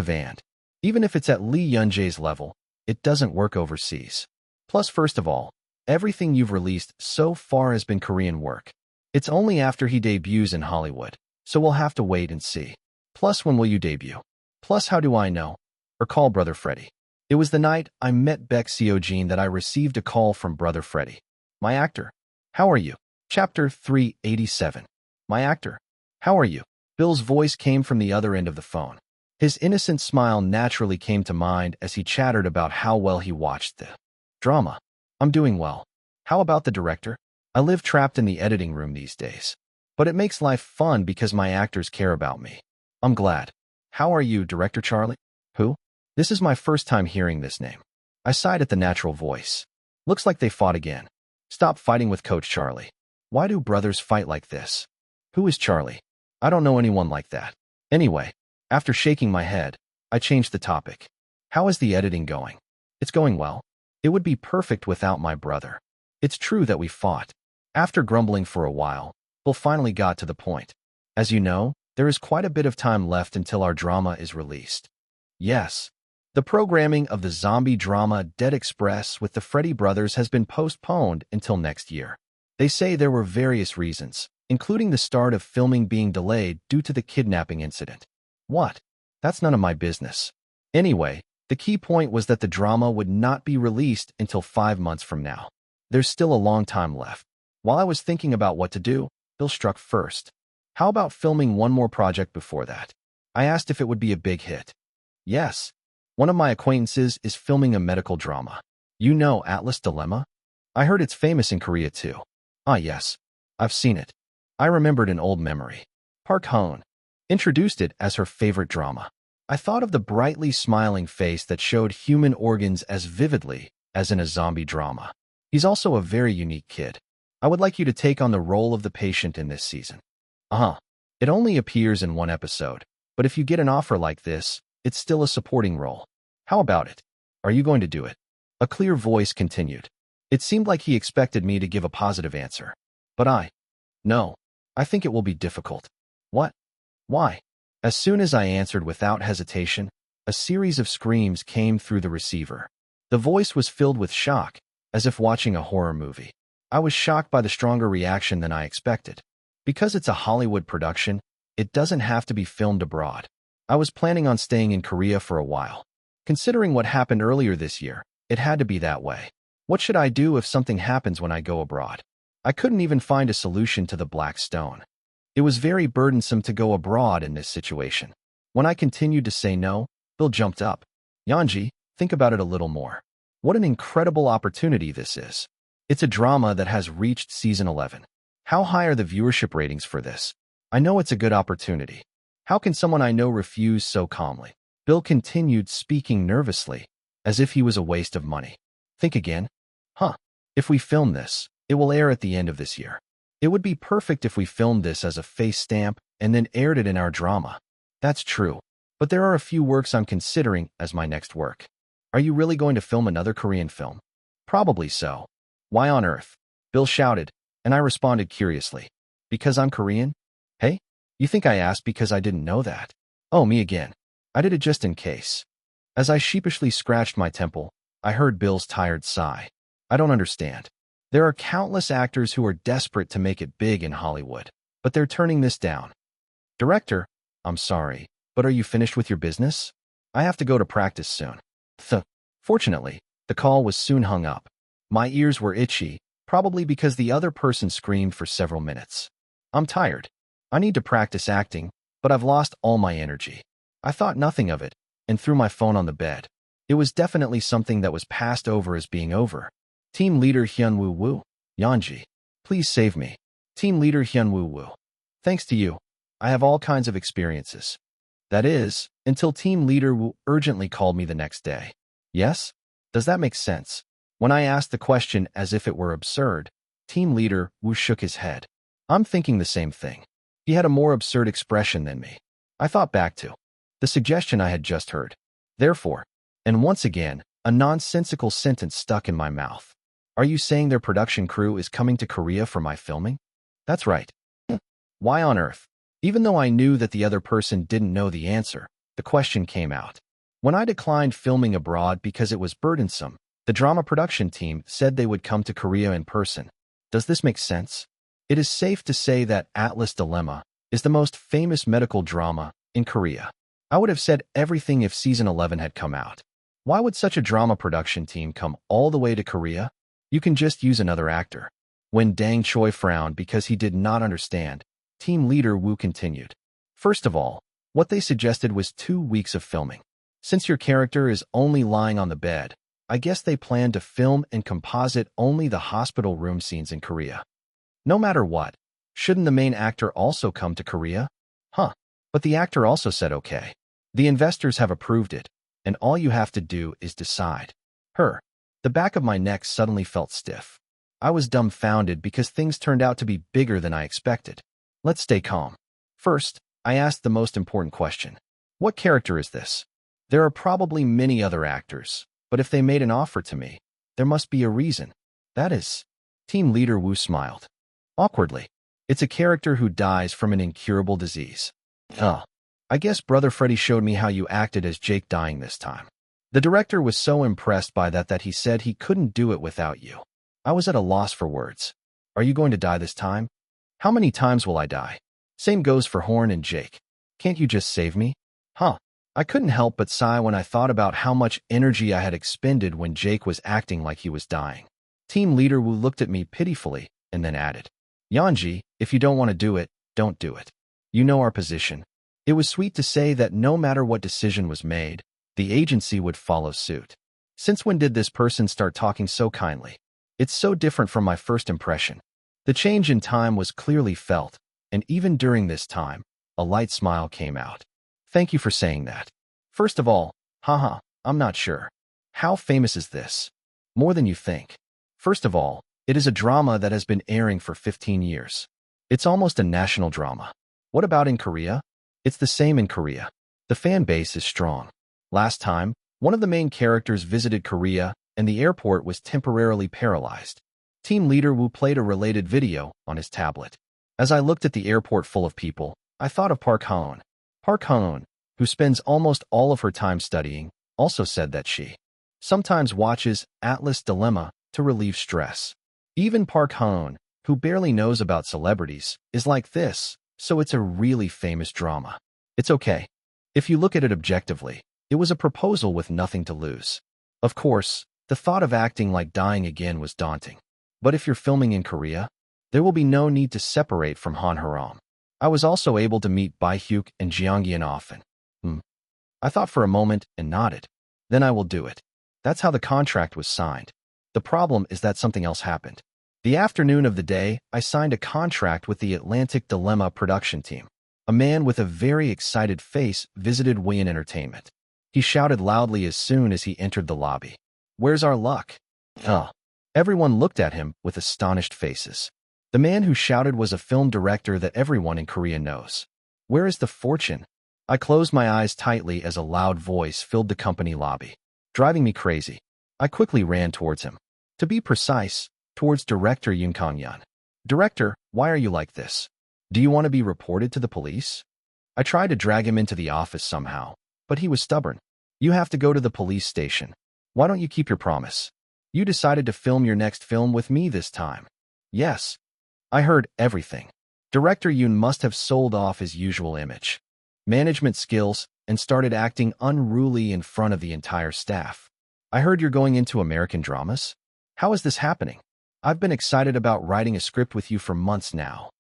even if it's at Lee Young-jae's level, it doesn't work overseas. Plus, first of all, everything you've released so far has been Korean work. It's only after he debuts in Hollywood, so we'll have to wait and see. Plus, when will you debut? Plus, how do I know? Or call Brother Freddie. It was the night I met Baek Seo-jin that I received a call from Brother Freddie. My actor, how are you? Chapter 387. My actor, how are you? Bill's voice came from the other end of the phone. His innocent smile naturally came to mind as he chattered about how well he watched the drama. I'm doing well. How about the director? I live trapped in the editing room these days. But it makes life fun because my actors care about me. I'm glad. How are you, Director Charlie? Who? This is my first time hearing this name. I sighed at the natural voice. Looks like they fought again. Stop fighting with Coach Charlie. Why do brothers fight like this? Who is Charlie? I don't know anyone like that. Anyway, after shaking my head, I changed the topic. How is the editing going? It's going well. It would be perfect without my brother. It's true that we fought. After grumbling for a while, Bill finally got to the point. As you know, there is quite a bit of time left until our drama is released. Yes. The programming of the zombie drama Dead Express with the Freddy brothers has been postponed until next year. They say there were various reasons, including the start of filming being delayed due to the kidnapping incident. What? That's none of my business. Anyway, the key point was that the drama would not be released until 5 months from now. There's still a long time left. While I was thinking about what to do, Bill struck first. How about filming one more project before that? I asked if it would be a big hit. Yes. One of my acquaintances is filming a medical drama. You know Atlas Dilemma? I heard it's famous in Korea too. Ah yes, I've seen it. I remembered an old memory. Park Hoon introduced it as her favorite drama. I thought of the brightly smiling face that showed human organs as vividly as in a zombie drama. He's also a very unique kid. I would like you to take on the role of the patient in this season. It only appears in one episode. But if you get an offer like this, it's still a supporting role. How about it? Are you going to do it? A clear voice continued. It seemed like he expected me to give a positive answer. But no, I think it will be difficult. What? Why? As soon as I answered without hesitation, a series of screams came through the receiver. The voice was filled with shock, as if watching a horror movie. I was shocked by the stronger reaction than I expected. Because it's a Hollywood production, it doesn't have to be filmed abroad. I was planning on staying in Korea for a while. Considering what happened earlier this year, it had to be that way. What should I do if something happens when I go abroad? I couldn't even find a solution to the black stone. It was very burdensome to go abroad in this situation. When I continued to say no, Bill jumped up. Yanji, think about it a little more. What an incredible opportunity this is. It's a drama that has reached season 11. How high are the viewership ratings for this? I know it's a good opportunity. How can someone I know refuse so calmly? Bill continued, speaking nervously, as if he was a waste of money. Think again. If we film this, it will air at the end of this year. It would be perfect if we filmed this as a face stamp and then aired it in our drama. That's true. But there are a few works I'm considering as my next work. Are you really going to film another Korean film? Probably so. Why on earth? Bill shouted, and I responded curiously. Because I'm Korean? Hey, you think I asked because I didn't know that? Oh, me again. I did it just in case. As I sheepishly scratched my temple, I heard Bill's tired sigh. I don't understand. There are countless actors who are desperate to make it big in Hollywood, but they're turning this down. Director, I'm sorry, but are you finished with your business? I have to go to practice soon. Fortunately, the call was soon hung up. My ears were itchy, probably because the other person screamed for several minutes. I'm tired. I need to practice acting, but I've lost all my energy. I thought nothing of it, and threw my phone on the bed. It was definitely something that was passed over as being over. Team Leader Hyunwoo Woo, Yanji, please save me. Team Leader Hyunwoo Woo. Thanks to you, I have all kinds of experiences. That is, until Team Leader Woo urgently called me the next day. Yes? Does that make sense? When I asked the question as if it were absurd, Team Leader Woo shook his head. I'm thinking the same thing. He had a more absurd expression than me. I thought back to the suggestion I had just heard. Therefore, and once again, a nonsensical sentence stuck in my mouth. Are you saying their production crew is coming to Korea for my filming? That's right. Why on earth? Even though I knew that the other person didn't know the answer, the question came out. When I declined filming abroad because it was burdensome, the drama production team said they would come to Korea in person. Does this make sense? It is safe to say that Atlas Dilemma is the most famous medical drama in Korea. I would have said everything if season 11 had come out. Why would such a drama production team come all the way to Korea? You can just use another actor. When Dang Choi frowned because he did not understand, Team Leader Woo continued. First of all, what they suggested was 2 weeks of filming. Since your character is only lying on the bed, I guess they plan to film and composite only the hospital room scenes in Korea. No matter what, shouldn't the main actor also come to Korea? But the actor also said okay. The investors have approved it, and all you have to do is decide. The back of my neck suddenly felt stiff. I was dumbfounded because things turned out to be bigger than I expected. Let's stay calm. First, I asked the most important question. What character is this? There are probably many other actors, but if they made an offer to me, there must be a reason. That is, Team Leader Woo smiled. Awkwardly, it's a character who dies from an incurable disease. I guess Brother Freddy showed me how you acted as Jake dying this time. The director was so impressed by that he said he couldn't do it without you. I was at a loss for words. Are you going to die this time? How many times will I die? Same goes for Horn and Jake. Can't you just save me? I couldn't help but sigh when I thought about how much energy I had expended when Jake was acting like he was dying. Team Leader Woo looked at me pitifully and then added, Yanji, if you don't want to do it, don't do it. You know our position. It was sweet to say that no matter what decision was made, the agency would follow suit. Since when did this person start talking so kindly? It's so different from my first impression. The change in time was clearly felt, and even during this time, a light smile came out. Thank you for saying that. First of all, I'm not sure. How famous is this? More than you think. First of all, it is a drama that has been airing for 15 years. It's almost a national drama. What about in Korea? It's the same in Korea. The fan base is strong. Last time, one of the main characters visited Korea and the airport was temporarily paralyzed. Team leader Wu played a related video on his tablet. As I looked at the airport full of people, I thought of Park Hoon. Park Hoon, who spends almost all of her time studying, also said that she sometimes watches Atlas Dilemma to relieve stress. Even Park Hoon, who barely knows about celebrities, is like this, so it's a really famous drama. It's okay. If you look at it objectively, it was a proposal with nothing to lose. Of course, the thought of acting like dying again was daunting. But if you're filming in Korea, there will be no need to separate from Han Haram. I was also able to meet Bai-hyuk and Jeongyeon often. I thought for a moment and nodded. Then I will do it. That's how the contract was signed. The problem is that something else happened. The afternoon of the day, I signed a contract with the Atlantic Dilemma production team. A man with a very excited face visited Wayne Entertainment. He shouted loudly as soon as he entered the lobby. "Where's our luck?" Everyone looked at him with astonished faces. The man who shouted was a film director that everyone in Korea knows. "Where is the fortune?" I closed my eyes tightly as a loud voice filled the company lobby, driving me crazy. I quickly ran towards him. To be precise, towards Director Yoon Kang-yeon. "Director, why are you like this? Do you want to be reported to the police?" I tried to drag him into the office somehow, but he was stubborn. "You have to go to the police station. Why don't you keep your promise? You decided to film your next film with me this time." "Yes." I heard everything. Director Yoon must have sold off his usual image, management skills, and started acting unruly in front of the entire staff. "I heard you're going into American dramas? How is this happening? I've been excited about writing a script with you for months now."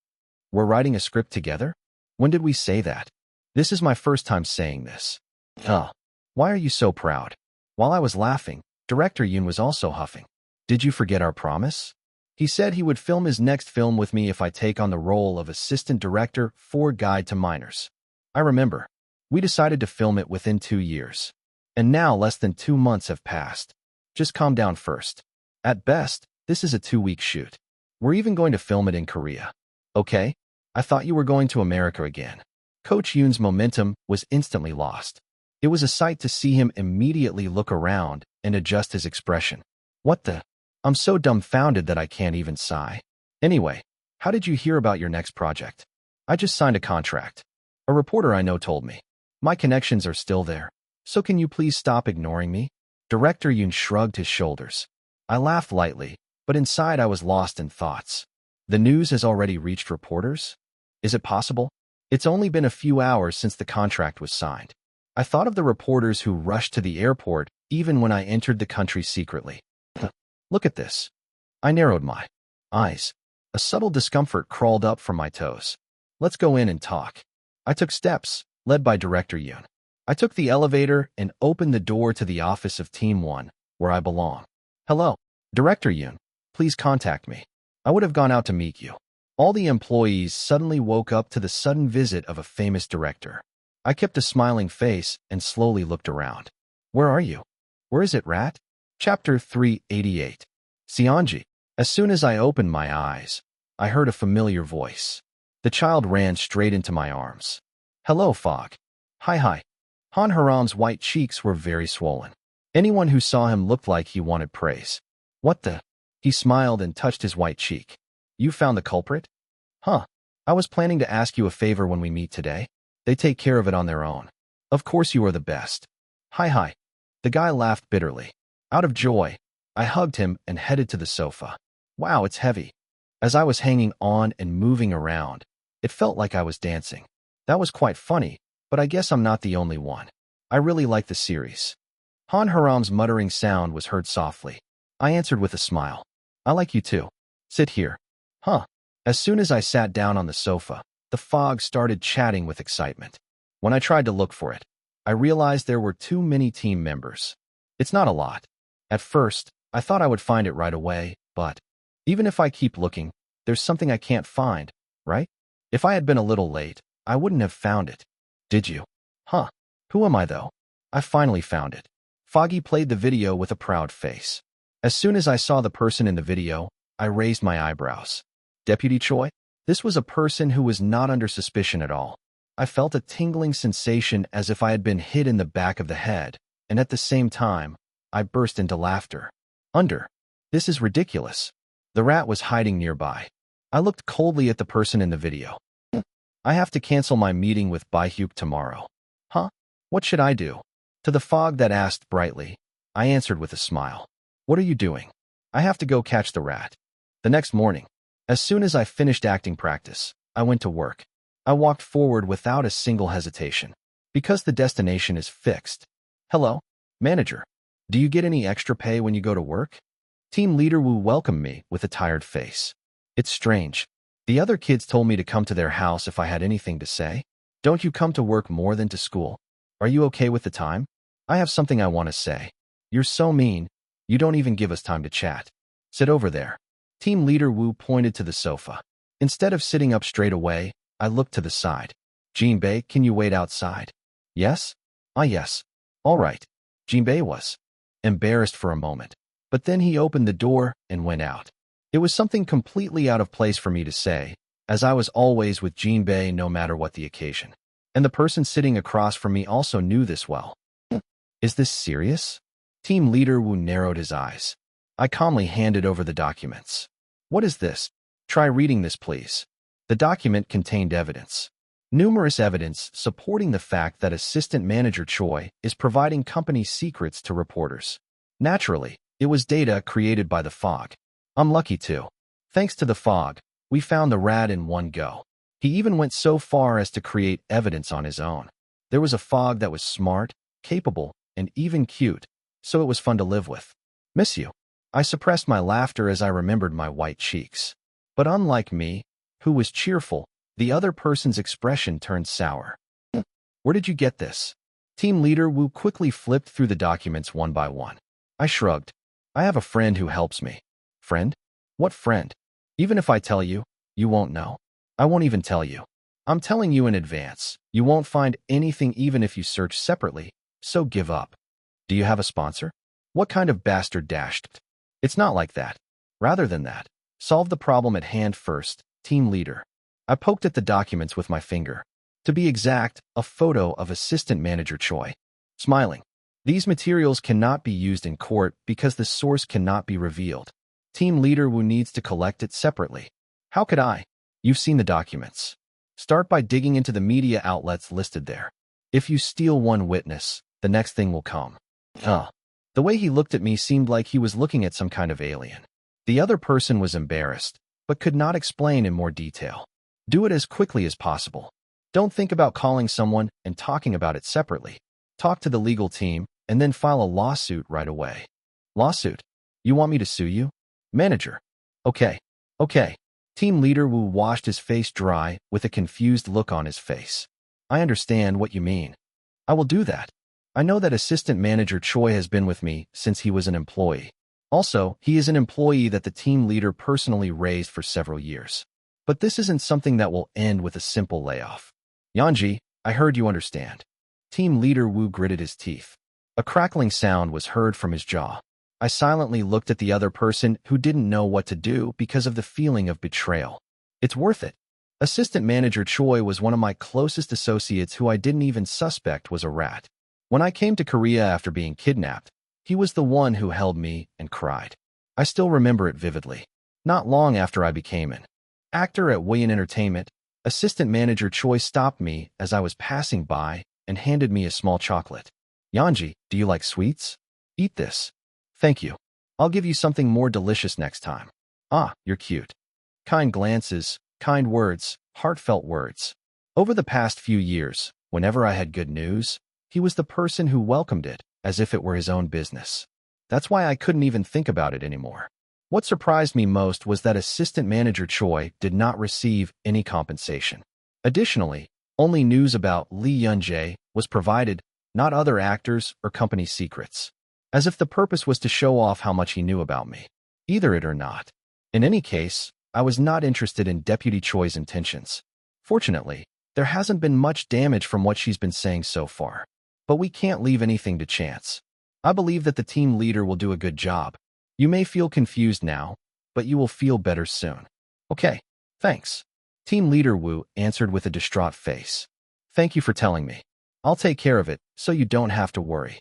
"We're writing a script together? When did we say that?" "This is my first time saying this." Why are you so proud?" While I was laughing, Director Yoon was also huffing. "Did you forget our promise? He said he would film his next film with me if I take on the role of assistant director for Guide to Minors. I remember. We decided to film it within 2 years. And now less than 2 months have passed. Just calm down first. At best, this is a 2-week shoot. We're even going to film it in Korea. Okay? I thought you were going to America again." Coach Yoon's momentum was instantly lost. It was a sight to see him immediately look around and adjust his expression. "What the?" I'm so dumbfounded that I can't even sigh. "Anyway, how did you hear about your next project?" "I just signed a contract. A reporter I know told me. My connections are still there. So can you please stop ignoring me?" Director Yoon shrugged his shoulders. I laughed lightly, but inside I was lost in thoughts. The news has already reached reporters? Is it possible? It's only been a few hours since the contract was signed. I thought of the reporters who rushed to the airport even when I entered the country secretly. Look at this. I narrowed my eyes. A subtle discomfort crawled up from my toes. "Let's go in and talk." I took steps, led by Director Yoon. I took the elevator and opened the door to the office of Team 1, where I belong. "Hello, Director Yoon. Please contact me. I would have gone out to meet you." All the employees suddenly woke up to the sudden visit of a famous director. I kept a smiling face and slowly looked around. "Where are you? Where is it, Rat?" Chapter 388. Seonji. As soon as I opened my eyes, I heard a familiar voice. The child ran straight into my arms. "Hello, Fog." Hi. Han Haram's white cheeks were very swollen. Anyone who saw him looked like he wanted praise. "What the?" He smiled and touched his white cheek. "You found the culprit?" "Huh. I was planning to ask you a favor when we meet today. They take care of it on their own. Of course you are the best." Hi. The guy laughed bitterly. Out of joy, I hugged him and headed to the sofa. Wow, it's heavy. As I was hanging on and moving around, it felt like I was dancing. That was quite funny, but I guess I'm not the only one. I really like the series. Han Haram's muttering sound was heard softly. I answered with a smile. "I like you too. Sit here." As soon as I sat down on the sofa, the fog started chatting with excitement. When I tried to look for it, I realized there were too many team members. It's not a lot. At first, I thought I would find it right away, but even if I keep looking, there's something I can't find, right? If I had been a little late, I wouldn't have found it. Did you? Who am I though? I finally found it. Foggy played the video with a proud face. As soon as I saw the person in the video, I raised my eyebrows. Deputy Choi? This was a person who was not under suspicion at all. I felt a tingling sensation as if I had been hit in the back of the head, and at the same time, I burst into laughter. This is ridiculous. The rat was hiding nearby. I looked coldly at the person in the video. I have to cancel my meeting with Byhuk tomorrow. Huh? What should I do? To the fog that asked brightly, I answered with a smile. What are you doing? I have to go catch the rat. The next morning, as soon as I finished acting practice, I went to work. I walked forward without a single hesitation, because the destination is fixed. Hello, manager. Do you get any extra pay when you go to work? Team leader Wu welcomed me with a tired face. It's strange. The other kids told me to come to their house if I had anything to say. Don't you come to work more than to school? Are you okay with the time? I have something I want to say. You're so mean. You don't even give us time to chat. Sit over there. Team leader Wu pointed to the sofa. Instead of sitting up straight away, I looked to the side. Jinbei, can you wait outside? Yes? Ah, yes. All right. Jinbei was embarrassed for a moment, but then he opened the door and went out. It was something completely out of place for me to say, as I was always with Jinbei no matter what the occasion. And the person sitting across from me also knew this well. Is this serious? Team leader Wu narrowed his eyes. I calmly handed over the documents. What is this? Try reading this, please. The document contained evidence. Numerous evidence supporting the fact that Assistant Manager Choi is providing company secrets to reporters. Naturally, it was data created by the fog. I'm lucky too. Thanks to the fog, we found the rat in one go. He even went so far as to create evidence on his own. There was a fog that was smart, capable, and even cute, so it was fun to live with. Miss you. I suppressed my laughter as I remembered my white cheeks. But unlike me, who was cheerful, the other person's expression turned sour. Where did you get this? Team leader Wu quickly flipped through the documents one by one. I shrugged. I have a friend who helps me. Friend? What friend? Even if I tell you, you won't know. I won't even tell you. I'm telling you in advance. You won't find anything even if you search separately, so give up. Do you have a sponsor? What kind of bastard dashed? It's not like that. Rather than that, solve the problem at hand first, team leader. I poked at the documents with my finger. To be exact, a photo of Assistant Manager Choi. Smiling. These materials cannot be used in court because the source cannot be revealed. Team leader Wu needs to collect it separately. How could I? You've seen the documents. Start by digging into the media outlets listed there. If you steal one witness, the next thing will come. The way he looked at me seemed like he was looking at some kind of alien. The other person was embarrassed, but could not explain in more detail. Do it as quickly as possible. Don't think about calling someone and talking about it separately. Talk to the legal team, and then file a lawsuit right away. Lawsuit? You want me to sue you? Manager. Okay. Team leader Wu washed his face dry with a confused look on his face. I understand what you mean. I will do that. I know that Assistant Manager Choi has been with me since he was an employee. Also, he is an employee that the team leader personally raised for several years. But this isn't something that will end with a simple layoff. Yanji, I heard you understand. Team leader Wu gritted his teeth. A crackling sound was heard from his jaw. I silently looked at the other person who didn't know what to do because of the feeling of betrayal. It's worth it. Assistant Manager Choi was one of my closest associates who I didn't even suspect was a rat. When I came to Korea after being kidnapped, he was the one who held me and cried. I still remember it vividly. Not long after I became an actor at William Entertainment, Assistant Manager Choi stopped me as I was passing by and handed me a small chocolate. Yanji, do you like sweets? Eat this. Thank you. I'll give you something more delicious next time. Ah, you're cute. Kind glances, kind words, heartfelt words. Over the past few years, whenever I had good news, he was the person who welcomed it as if it were his own business. That's why I couldn't even think about it anymore. What surprised me most was that Assistant Manager Choi did not receive any compensation. Additionally, only news about Lee Yun-jae was provided, not other actors or company secrets. As if the purpose was to show off how much he knew about me. Either it or not. In any case, I was not interested in Deputy Choi's intentions. Fortunately, there hasn't been much damage from what she's been saying so far. But we can't leave anything to chance. I believe that the team leader will do a good job. You may feel confused now, but you will feel better soon. Okay, thanks. Team leader Wu answered with a distraught face. Thank you for telling me. I'll take care of it so you don't have to worry.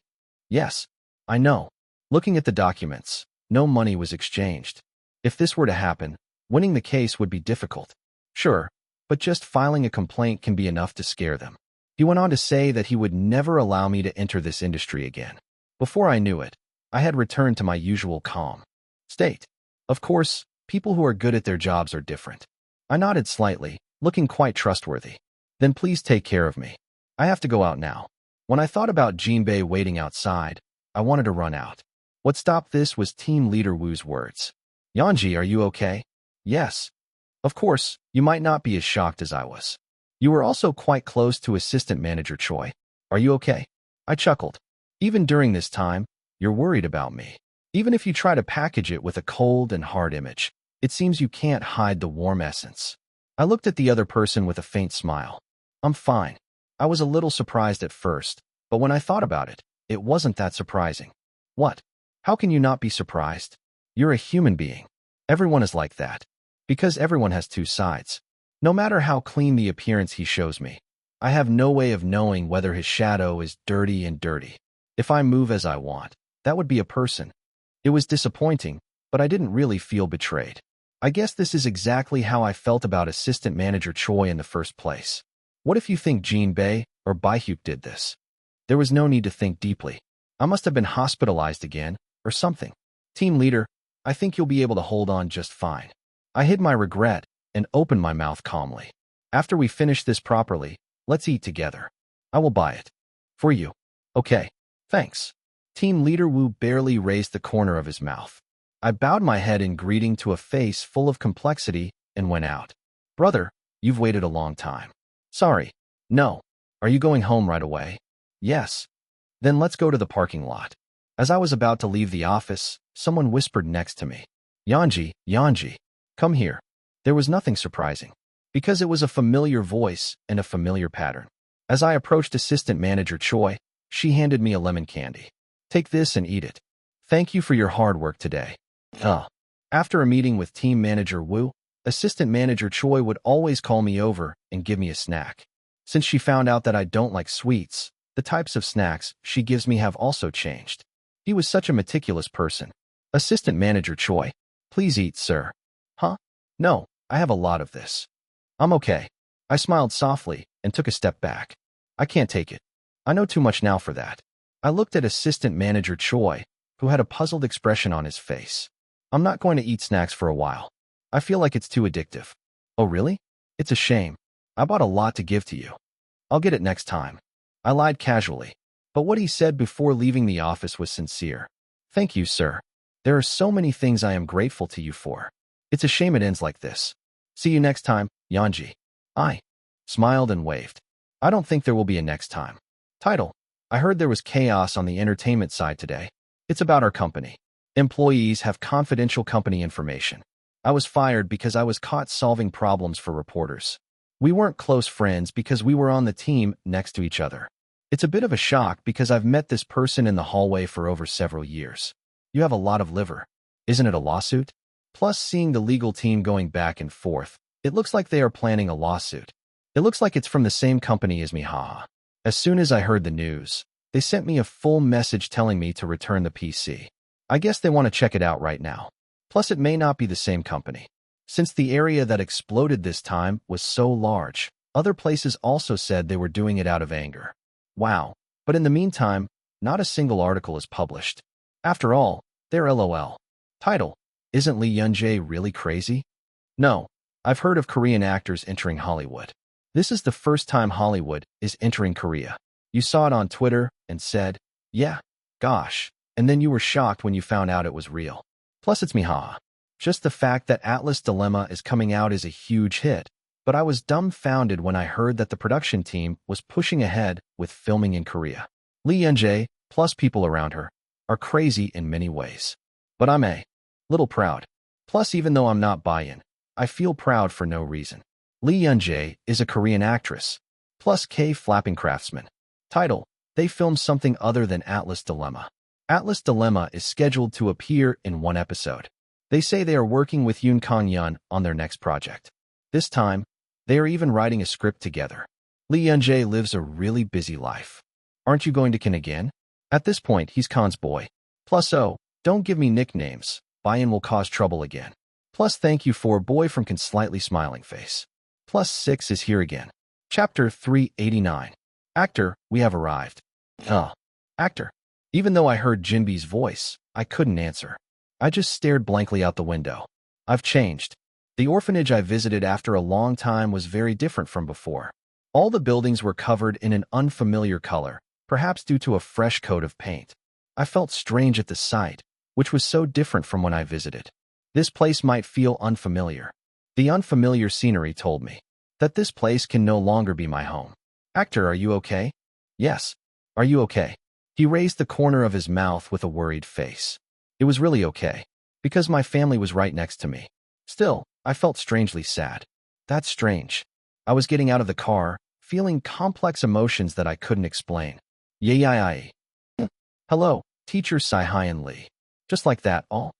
Yes, I know. Looking at the documents, no money was exchanged. If this were to happen, winning the case would be difficult. Sure, but just filing a complaint can be enough to scare them. He went on to say that he would never allow me to enter this industry again. Before I knew it, I had returned to my usual calm state. Of course, people who are good at their jobs are different. I nodded slightly, looking quite trustworthy. Then please take care of me. I have to go out now. When I thought about Jinbei waiting outside, I wanted to run out. What stopped this was Team Leader Wu's words. Yanji, are you okay? Yes. Of course, you might not be as shocked as I was. You were also quite close to Assistant Manager Choi. Are you okay? I chuckled. Even during this time, you're worried about me. Even if you try to package it with a cold and hard image, it seems you can't hide the warm essence. I looked at the other person with a faint smile. I'm fine. I was a little surprised at first, but when I thought about it, it wasn't that surprising. What? How can you not be surprised? You're a human being. Everyone is like that. Because everyone has two sides. No matter how clean the appearance he shows me, I have no way of knowing whether his shadow is dirty and dirty. If I move as I want, that would be a person. It was disappointing, but I didn't really feel betrayed. I guess this is exactly how I felt about Assistant Manager Choi in the first place. What if you think Jinbei or Baihyuk did this? There was no need to think deeply. I must have been hospitalized again, or something. Team leader, I think you'll be able to hold on just fine. I hid my regret and opened my mouth calmly. After we finish this properly, let's eat together. I will buy it. For you. Okay. Thanks. Team leader Wu barely raised the corner of his mouth. I bowed my head in greeting to a face full of complexity and went out. Brother, you've waited a long time. Sorry. No. Are you going home right away? Yes. Then let's go to the parking lot. As I was about to leave the office, someone whispered next to me. Yanji, Yanji, come here. There was nothing surprising, because it was a familiar voice and a familiar pattern. As I approached Assistant Manager Choi, she handed me a lemon candy. Take this and eat it. Thank you for your hard work today. After a meeting with Team Manager Wu, Assistant Manager Choi would always call me over and give me a snack. Since she found out that I don't like sweets, the types of snacks she gives me have also changed. He was such a meticulous person. Assistant Manager Choi, please eat, sir. Huh? No, I have a lot of this. I'm okay. I smiled softly and took a step back. I can't take it. I know too much now for that. I looked at Assistant Manager Choi, who had a puzzled expression on his face. I'm not going to eat snacks for a while. I feel like it's too addictive. Oh, really? It's a shame. I bought a lot to give to you. I'll get it next time. I lied casually, but what he said before leaving the office was sincere. Thank you, sir. There are so many things I am grateful to you for. It's a shame it ends like this. See you next time, Yanji. I smiled and waved. I don't think there will be a next time. Title: I heard there was chaos on the entertainment side today. It's about our company. Employees have confidential company information. I was fired because I was caught solving problems for reporters. We weren't close friends because we were on the team next to each other. It's a bit of a shock because I've met this person in the hallway for over several years. You have a lot of liver. Isn't it a lawsuit? Plus, seeing the legal team going back and forth, it looks like they are planning a lawsuit. It looks like it's from the same company as me, haha. As soon as I heard the news, they sent me a full message telling me to return the PC. I guess they want to check it out right now. Plus, it may not be the same company. Since the area that exploded this time was so large, other places also said they were doing it out of anger. Wow. But in the meantime, not a single article is published. After all, they're LOL. Title: Isn't Lee Yun-jae really crazy? No. I've heard of Korean actors entering Hollywood. This is the first time Hollywood is entering Korea. You saw it on Twitter and said, yeah, gosh, and then you were shocked when you found out it was real. Plus it's me, haha. Just the fact that Atlas Dilemma is coming out is a huge hit, but I was dumbfounded when I heard that the production team was pushing ahead with filming in Korea. Lee Yun-jae, plus people around her, are crazy in many ways. But I'm a little proud. Plus, even though I'm not buy-in, I feel proud for no reason. Lee Yun-jae is a Korean actress. Plus K-flapping craftsman. Title: They filmed something other than Atlas Dilemma. Atlas Dilemma is scheduled to appear in one episode. They say they are working with Yoon Kang-yeon on their next project. This time, they are even writing a script together. Lee Yunjae lives a really busy life. Aren't you going to Kin again? At this point, he's Khan's boy. Plus, oh, don't give me nicknames. Buy-in will cause trouble again. Plus, thank you for boy from Khan's slightly smiling face. Plus 6 is here again. Chapter 389. Actor, we have arrived. Actor. Even though I heard Jinbi's voice, I couldn't answer. I just stared blankly out the window. I've changed. The orphanage I visited after a long time was very different from before. All the buildings were covered in an unfamiliar color, perhaps due to a fresh coat of paint. I felt strange at the sight, which was so different from when I visited. This place might feel unfamiliar. The unfamiliar scenery told me that this place can no longer be my home. Actor, are you okay? Yes. Are you okay? He raised the corner of his mouth with a worried face. It was really okay, because my family was right next to me. Still, I felt strangely sad. That's strange. I was getting out of the car, feeling complex emotions that I couldn't explain. Yay. Hello, teacher Sai-Hyun Lee. Just like that, all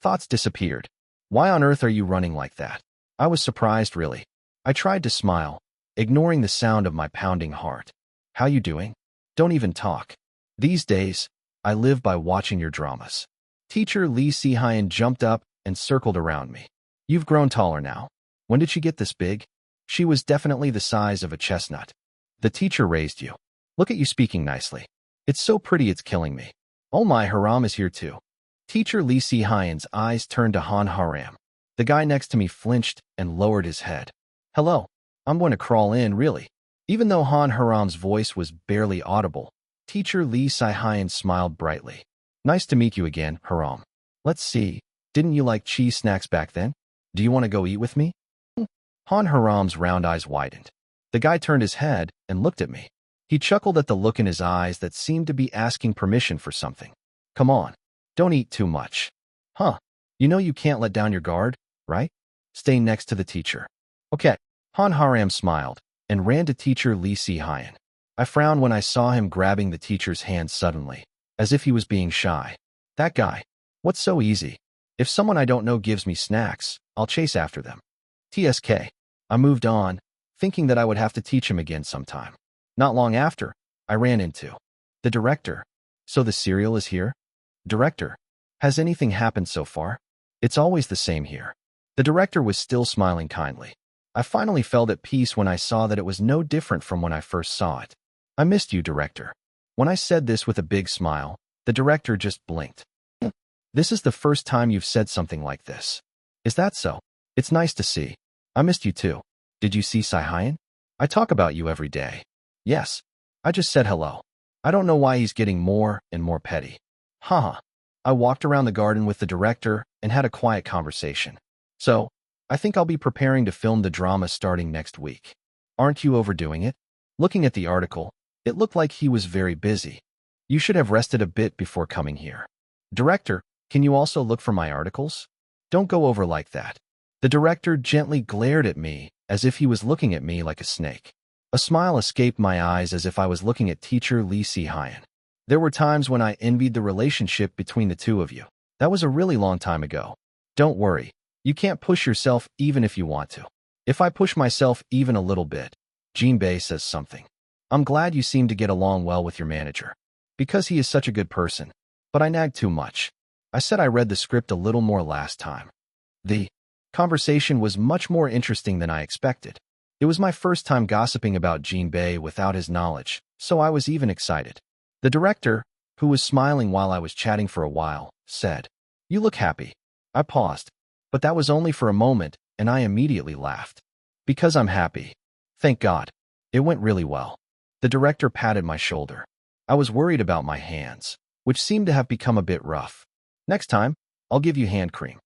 thoughts disappeared. Why on earth are you running like that? I was surprised, really. I tried to smile, ignoring the sound of my pounding heart. How you doing? Don't even talk. These days, I live by watching your dramas. Teacher Lee Si-Hyun jumped up and circled around me. You've grown taller now. When did she get this big? She was definitely the size of a chestnut. The teacher raised you. Look at you speaking nicely. It's so pretty it's killing me. Oh my, Haram is here too. Teacher Lee Si-Hyun's eyes turned to Han Haram. The guy next to me flinched and lowered his head. Hello. I'm going to crawl in, really. Even though Han Haram's voice was barely audible, Teacher Lee Si-Hyun smiled brightly. Nice to meet you again, Haram. Let's see. Didn't you like cheese snacks back then? Do you want to go eat with me? Han Haram's round eyes widened. The guy turned his head and looked at me. He chuckled at the look in his eyes that seemed to be asking permission for something. Come on. Don't eat too much. Huh. You know you can't let down your guard, right? Stay next to the teacher. Okay. Han Haram smiled and ran to Teacher Lee Si-Hyun. I frowned when I saw him grabbing the teacher's hand suddenly, as if he was being shy. That guy. What's so easy? If someone I don't know gives me snacks, I'll chase after them. TSK. I moved on, thinking that I would have to teach him again sometime. Not long after, I ran into the director. So the cereal is here? Director. Has anything happened so far? It's always the same here. The director was still smiling kindly. I finally felt at peace when I saw that it was no different from when I first saw it. I missed you, director. When I said this with a big smile, the director just blinked. This is the first time you've said something like this. Is that so? It's nice to see. I missed you too. Did you see Si-Hyun? I talk about you every day. Yes. I just said hello. I don't know why he's getting more and more petty. Haha. I walked around the garden with the director and had a quiet conversation. So, I think I'll be preparing to film the drama starting next week. Aren't you overdoing it? Looking at the article, it looked like he was very busy. You should have rested a bit before coming here. Director, can you also look for my articles? Don't go over like that. The director gently glared at me as if he was looking at me like a snake. A smile escaped my eyes as if I was looking at Teacher Lee Si-Hyun. There were times when I envied the relationship between the two of you. That was a really long time ago. Don't worry. You can't push yourself even if you want to. If I push myself even a little bit, Jinbei says something. I'm glad you seem to get along well with your manager. Because he is such a good person. But I nagged too much. I said I read the script a little more last time. The conversation was much more interesting than I expected. It was my first time gossiping about Jinbei without his knowledge, so I was even excited. The director, who was smiling while I was chatting for a while, said, You look happy. I paused, but that was only for a moment, and I immediately laughed. Because I'm happy. Thank God. It went really well. The director patted my shoulder. I was worried about my hands, which seemed to have become a bit rough. Next time, I'll give you hand cream.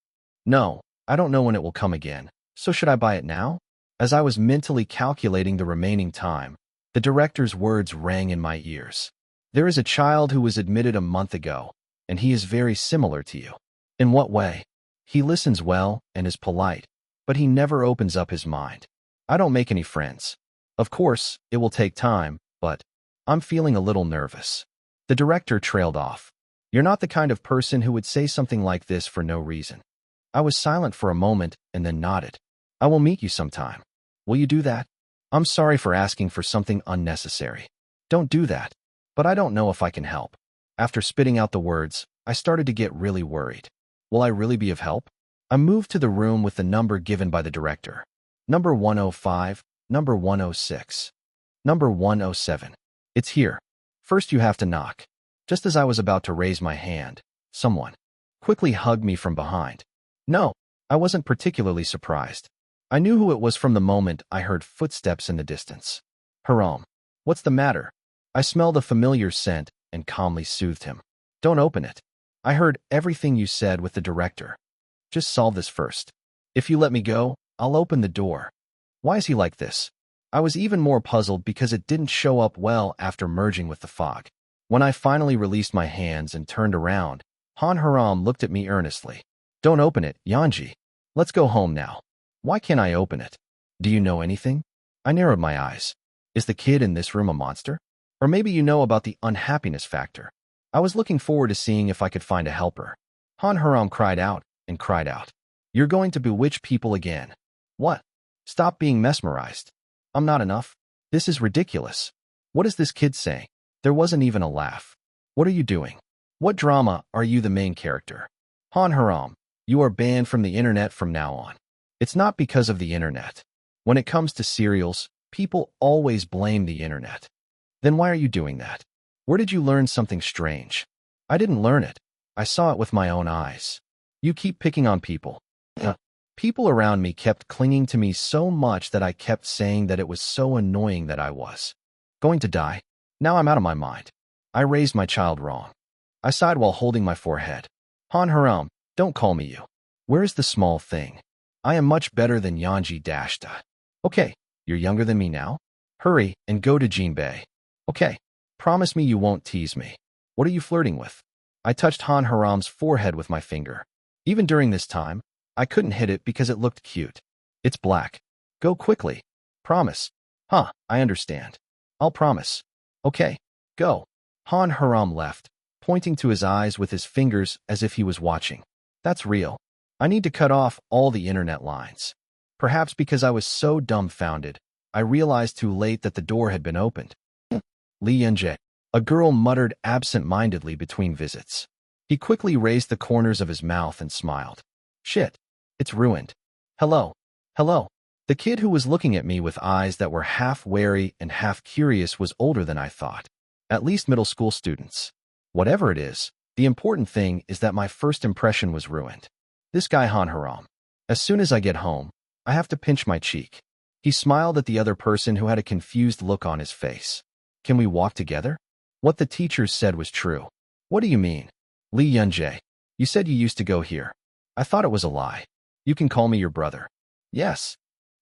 No, I don't know when it will come again, so should I buy it now? As I was mentally calculating the remaining time, the director's words rang in my ears. There is a child who was admitted a month ago, and he is very similar to you. In what way? He listens well and is polite, but he never opens up his mind. I don't make any friends. Of course, it will take time, but I'm feeling a little nervous. The director trailed off. You're not the kind of person who would say something like this for no reason. I was silent for a moment and then nodded. I will meet you sometime. Will you do that? I'm sorry for asking for something unnecessary. Don't do that. But I don't know if I can help. After spitting out the words, I started to get really worried. Will I really be of help? I moved to the room with the number given by the director. Number 105, number 106, number 107. It's here. First you have to knock. Just as I was about to raise my hand, someone quickly hugged me from behind. No, I wasn't particularly surprised. I knew who it was from the moment I heard footsteps in the distance. Haram, what's the matter? I smelled a familiar scent and calmly soothed him. Don't open it. I heard everything you said with the director. Just solve this first. If you let me go, I'll open the door. Why is he like this? I was even more puzzled because it didn't show up well after merging with the fog. When I finally released my hands and turned around, Han Haram looked at me earnestly. Don't open it, Yanji. Let's go home now. Why can't I open it? Do you know anything? I narrowed my eyes. Is the kid in this room a monster? Or maybe you know about the unhappiness factor. I was looking forward to seeing if I could find a helper. Han Haram cried out and cried out. You're going to bewitch people again. What? Stop being mesmerized. I'm not enough. This is ridiculous. What is this kid saying? There wasn't even a laugh. What are you doing? What drama are you the main character? Han Haram, you are banned from the internet from now on. It's not because of the internet. When it comes to serials, people always blame the internet. Then why are you doing that? Where did you learn something strange? I didn't learn it. I saw it with my own eyes. You keep picking on people. People around me kept clinging to me so much that I kept saying that it was so annoying that I was going to die. Now I'm out of my mind. I raised my child wrong. I sighed while holding my forehead. Han Haram, don't call me you. Where's the small thing? I am much better than Yanji Dashta. Okay, you're younger than me now? Hurry and go to Jinbei. Okay, promise me you won't tease me. What are you flirting with? I touched Han Haram's forehead with my finger. Even during this time, I couldn't hit it because it looked cute. It's black. Go quickly. Promise. Huh, I understand. I'll promise. Okay, go. Han Haram left, pointing to his eyes with his fingers as if he was watching. That's real. I need to cut off all the internet lines. Perhaps because I was so dumbfounded, I realized too late that the door had been opened. Li Yunjie, a girl muttered absent-mindedly between visits. He quickly raised the corners of his mouth and smiled. Shit, it's ruined. Hello, hello. The kid who was looking at me with eyes that were half wary and half curious was older than I thought. At least middle school students. Whatever it is, the important thing is that my first impression was ruined. This guy Han Haram. As soon as I get home, I have to pinch my cheek. He smiled at the other person who had a confused look on his face. Can we walk together? What the teachers said was true. What do you mean? Li Yunjie, you said you used to go here. I thought it was a lie. You can call me your brother. Yes.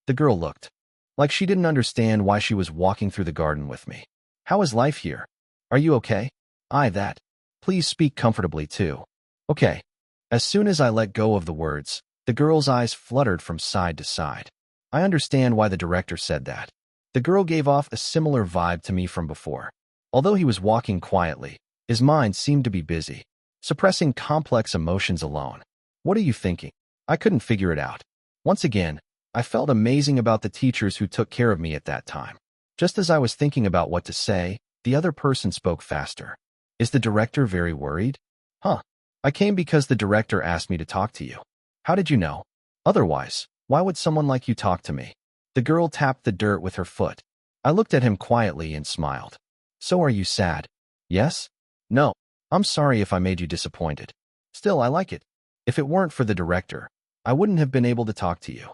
The girl looked like she didn't understand why she was walking through the garden with me. How is life here? Are you okay? That. Please speak comfortably too. Okay. As soon as I let go of the words, the girl's eyes fluttered from side to side. I understand why the director said that. The girl gave off a similar vibe to me from before. Although he was walking quietly, his mind seemed to be busy, suppressing complex emotions alone. What are you thinking? I couldn't figure it out. Once again, I felt amazing about the teachers who took care of me at that time. Just as I was thinking about what to say, the other person spoke faster. Is the director very worried? Huh. I came because the director asked me to talk to you. How did you know? Otherwise, why would someone like you talk to me? The girl tapped the dirt with her foot. I looked at him quietly and smiled. So are you sad? Yes? No. I'm sorry if I made you disappointed. Still, I like it. If it weren't for the director, I wouldn't have been able to talk to you.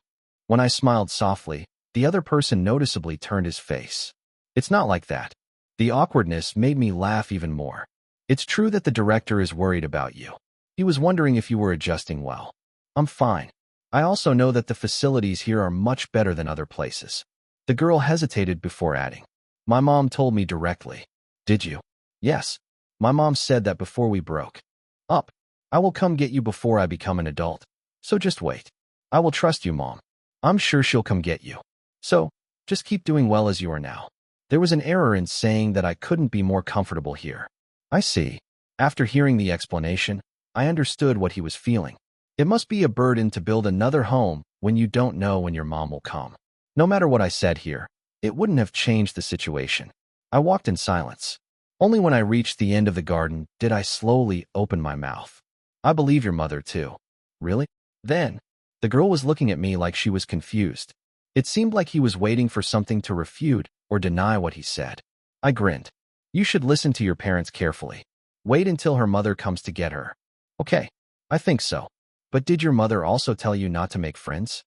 When I smiled softly, the other person noticeably turned his face. It's not like that. The awkwardness made me laugh even more. It's true that the director is worried about you. He was wondering if you were adjusting well. I'm fine. I also know that the facilities here are much better than other places. The girl hesitated before adding. My mom told me directly. Did you? Yes. My mom said that before we broke up. I will come get you before I become an adult. So just wait. I will trust you, Mom. I'm sure she'll come get you. So, just keep doing well as you are now. There was an error in saying that I couldn't be more comfortable here. I see. After hearing the explanation, I understood what he was feeling. It must be a burden to build another home when you don't know when your mom will come. No matter what I said here, it wouldn't have changed the situation. I walked in silence. Only when I reached the end of the garden did I slowly open my mouth. I believe your mother, too. Really? Then, the girl was looking at me like she was confused. It seemed like he was waiting for something to refute or deny what he said. I grinned. You should listen to your parents carefully. Wait until her mother comes to get her. Okay, I think so. But did your mother also tell you not to make friends?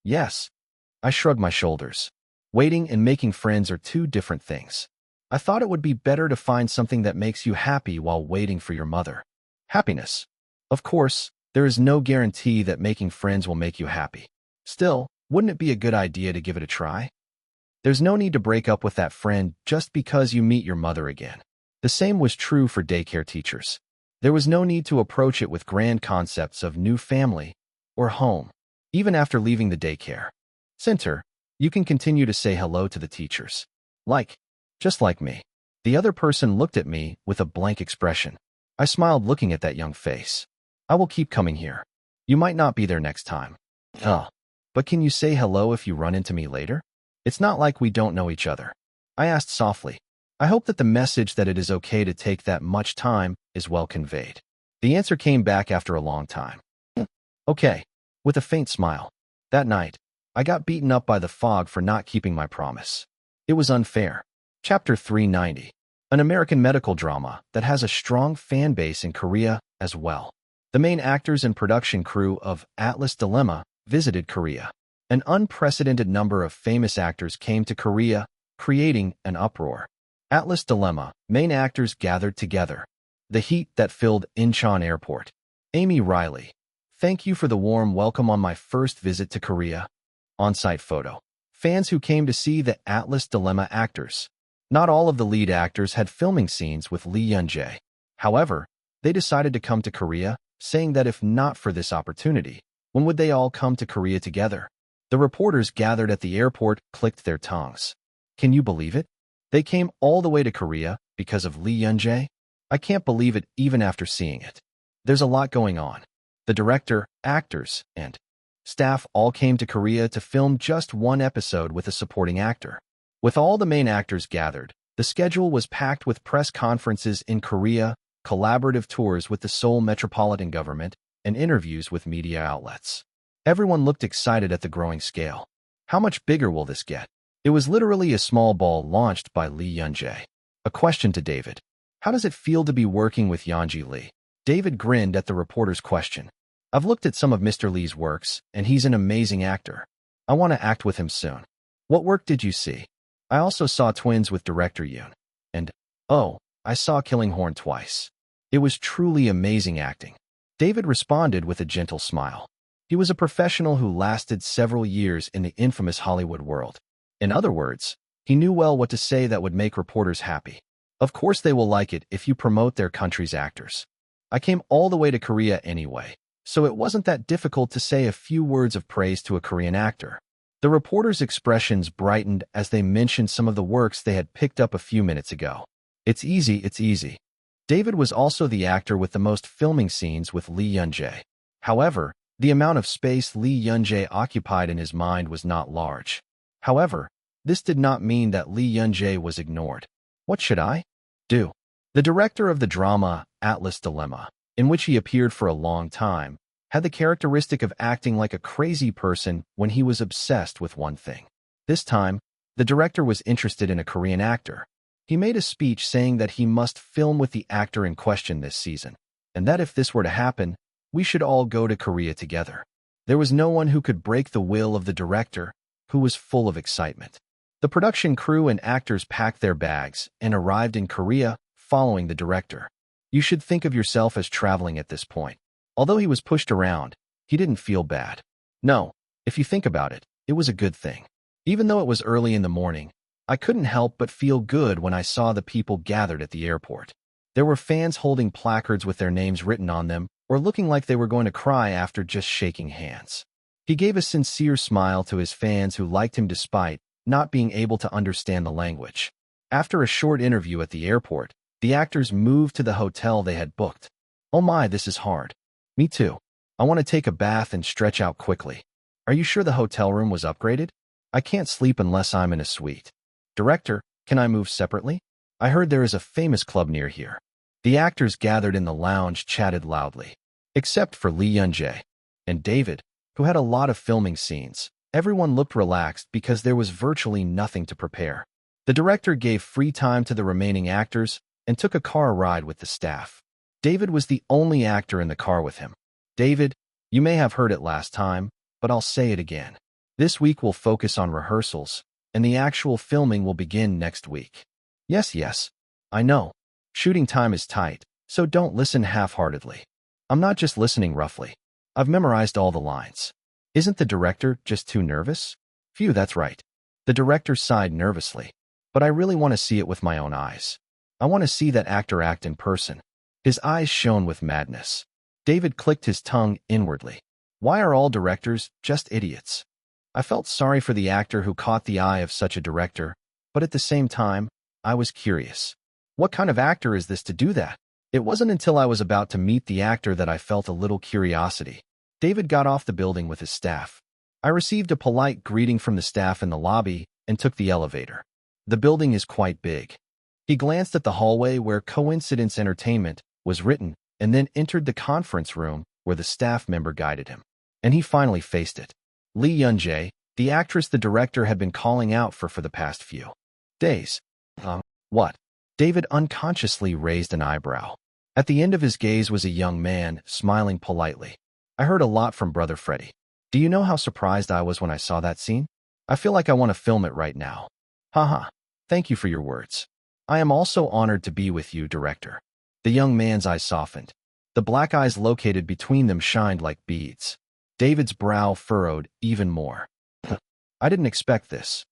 Yes. I shrugged my shoulders. Waiting and making friends are two different things. I thought it would be better to find something that makes you happy while waiting for your mother. Happiness. Of course, there is no guarantee that making friends will make you happy. Still, wouldn't it be a good idea to give it a try? There's no need to break up with that friend just because you meet your mother again. The same was true for daycare teachers. There was no need to approach it with grand concepts of new family or home. Even after leaving the daycare center, you can continue to say hello to the teachers. Just like me. The other person looked at me with a blank expression. I smiled looking at that young face. I will keep coming here. You might not be there next time. But can you say hello if you run into me later? It's not like we don't know each other. I asked softly. I hope that the message that it is okay to take that much time is well conveyed. The answer came back after a long time. Okay, with a faint smile. That night, I got beaten up by the fog for not keeping my promise. It was unfair. Chapter 390. An American medical drama that has a strong fan base in Korea as well. The main actors and production crew of Atlas Dilemma visited Korea. An unprecedented number of famous actors came to Korea, creating an uproar. Atlas Dilemma, main actors gathered together. The heat that filled Incheon Airport. Amy Riley. Thank you for the warm welcome on my first visit to Korea. On-site photo. Fans who came to see the Atlas Dilemma actors. Not all of the lead actors had filming scenes with Lee Yoon-jae. However, they decided to come to Korea, saying that if not for this opportunity, when would they all come to Korea together? The reporters gathered at the airport clicked their tongues. Can you believe it? They came all the way to Korea because of Lee Yoon-jae? I can't believe it even after seeing it. There's a lot going on. The director, actors, and staff all came to Korea to film just one episode with a supporting actor. With all the main actors gathered, the schedule was packed with press conferences in Korea, collaborative tours with the Seoul metropolitan government, and interviews with media outlets. Everyone looked excited at the growing scale. How much bigger will this get? It was literally a small ball launched by Lee Yoon-jae. A question to David. How does it feel to be working with Yeonji Lee? David grinned at the reporter's question. I've looked at some of Mr. Lee's works, and he's an amazing actor. I want to act with him soon. What work did you see? I also saw Twins with director Yoon. And, I saw Killing Horn twice. It was truly amazing acting. David responded with a gentle smile. He was a professional who lasted several years in the infamous Hollywood world. In other words, he knew well what to say that would make reporters happy. Of course they will like it if you promote their country's actors. I came all the way to Korea anyway, so it wasn't that difficult to say a few words of praise to a Korean actor. The reporters' expressions brightened as they mentioned some of the works they had picked up a few minutes ago. It's easy. David was also the actor with the most filming scenes with Lee Yoon-jae. However, the amount of space Lee Yoon-jae occupied in his mind was not large. However, this did not mean that Lee Yoon-jae was ignored. What should I do? The director of the drama Atlas Dilemma, in which he appeared for a long time, had the characteristic of acting like a crazy person when he was obsessed with one thing. This time, the director was interested in a Korean actor. He made a speech saying that he must film with the actor in question this season, and that if this were to happen, we should all go to Korea together. There was no one who could break the will of the director, who was full of excitement. The production crew and actors packed their bags and arrived in Korea following the director. You should think of yourself as traveling at this point. Although he was pushed around, he didn't feel bad. No, if you think about it, it was a good thing. Even though it was early in the morning, I couldn't help but feel good when I saw the people gathered at the airport. There were fans holding placards with their names written on them or looking like they were going to cry after just shaking hands. He gave a sincere smile to his fans who liked him despite not being able to understand the language. After a short interview at the airport, the actors moved to the hotel they had booked. Oh my, this is hard. Me too. I want to take a bath and stretch out quickly. Are you sure the hotel room was upgraded? I can't sleep unless I'm in a suite. Director, can I move separately? I heard there is a famous club near here. The actors gathered in the lounge chatted loudly. Except for Lee Yun-jae and David, who had a lot of filming scenes. Everyone looked relaxed because there was virtually nothing to prepare. The director gave free time to the remaining actors and took a car ride with the staff. David was the only actor in the car with him. David, you may have heard it last time, but I'll say it again. This week we'll focus on rehearsals, and the actual filming will begin next week. Yes, I know. Shooting time is tight, so don't listen half-heartedly. I'm not just listening roughly. I've memorized all the lines. Isn't the director just too nervous? Phew, that's right. The director sighed nervously. But I really want to see it with my own eyes. I want to see that actor act in person. His eyes shone with madness. David clicked his tongue inwardly. Why are all directors just idiots? I felt sorry for the actor who caught the eye of such a director, but at the same time, I was curious. What kind of actor is this to do that? It wasn't until I was about to meet the actor that I felt a little curiosity. David got off the building with his staff. I received a polite greeting from the staff in the lobby and took the elevator. The building is quite big. He glanced at the hallway where Coincidentally Entertainment was written and then entered the conference room where the staff member guided him. And he finally faced it. Lee Yun-jae, the actress the director had been calling out for the past few days. What? David unconsciously raised an eyebrow. At the end of his gaze was a young man, smiling politely. I heard a lot from Brother Freddie. Do you know how surprised I was when I saw that scene? I feel like I want to film it right now. Haha. Thank you for your words. I am also honored to be with you, director. The young man's eyes softened. The black eyes located between them shined like beads. David's brow furrowed even more. I didn't expect this.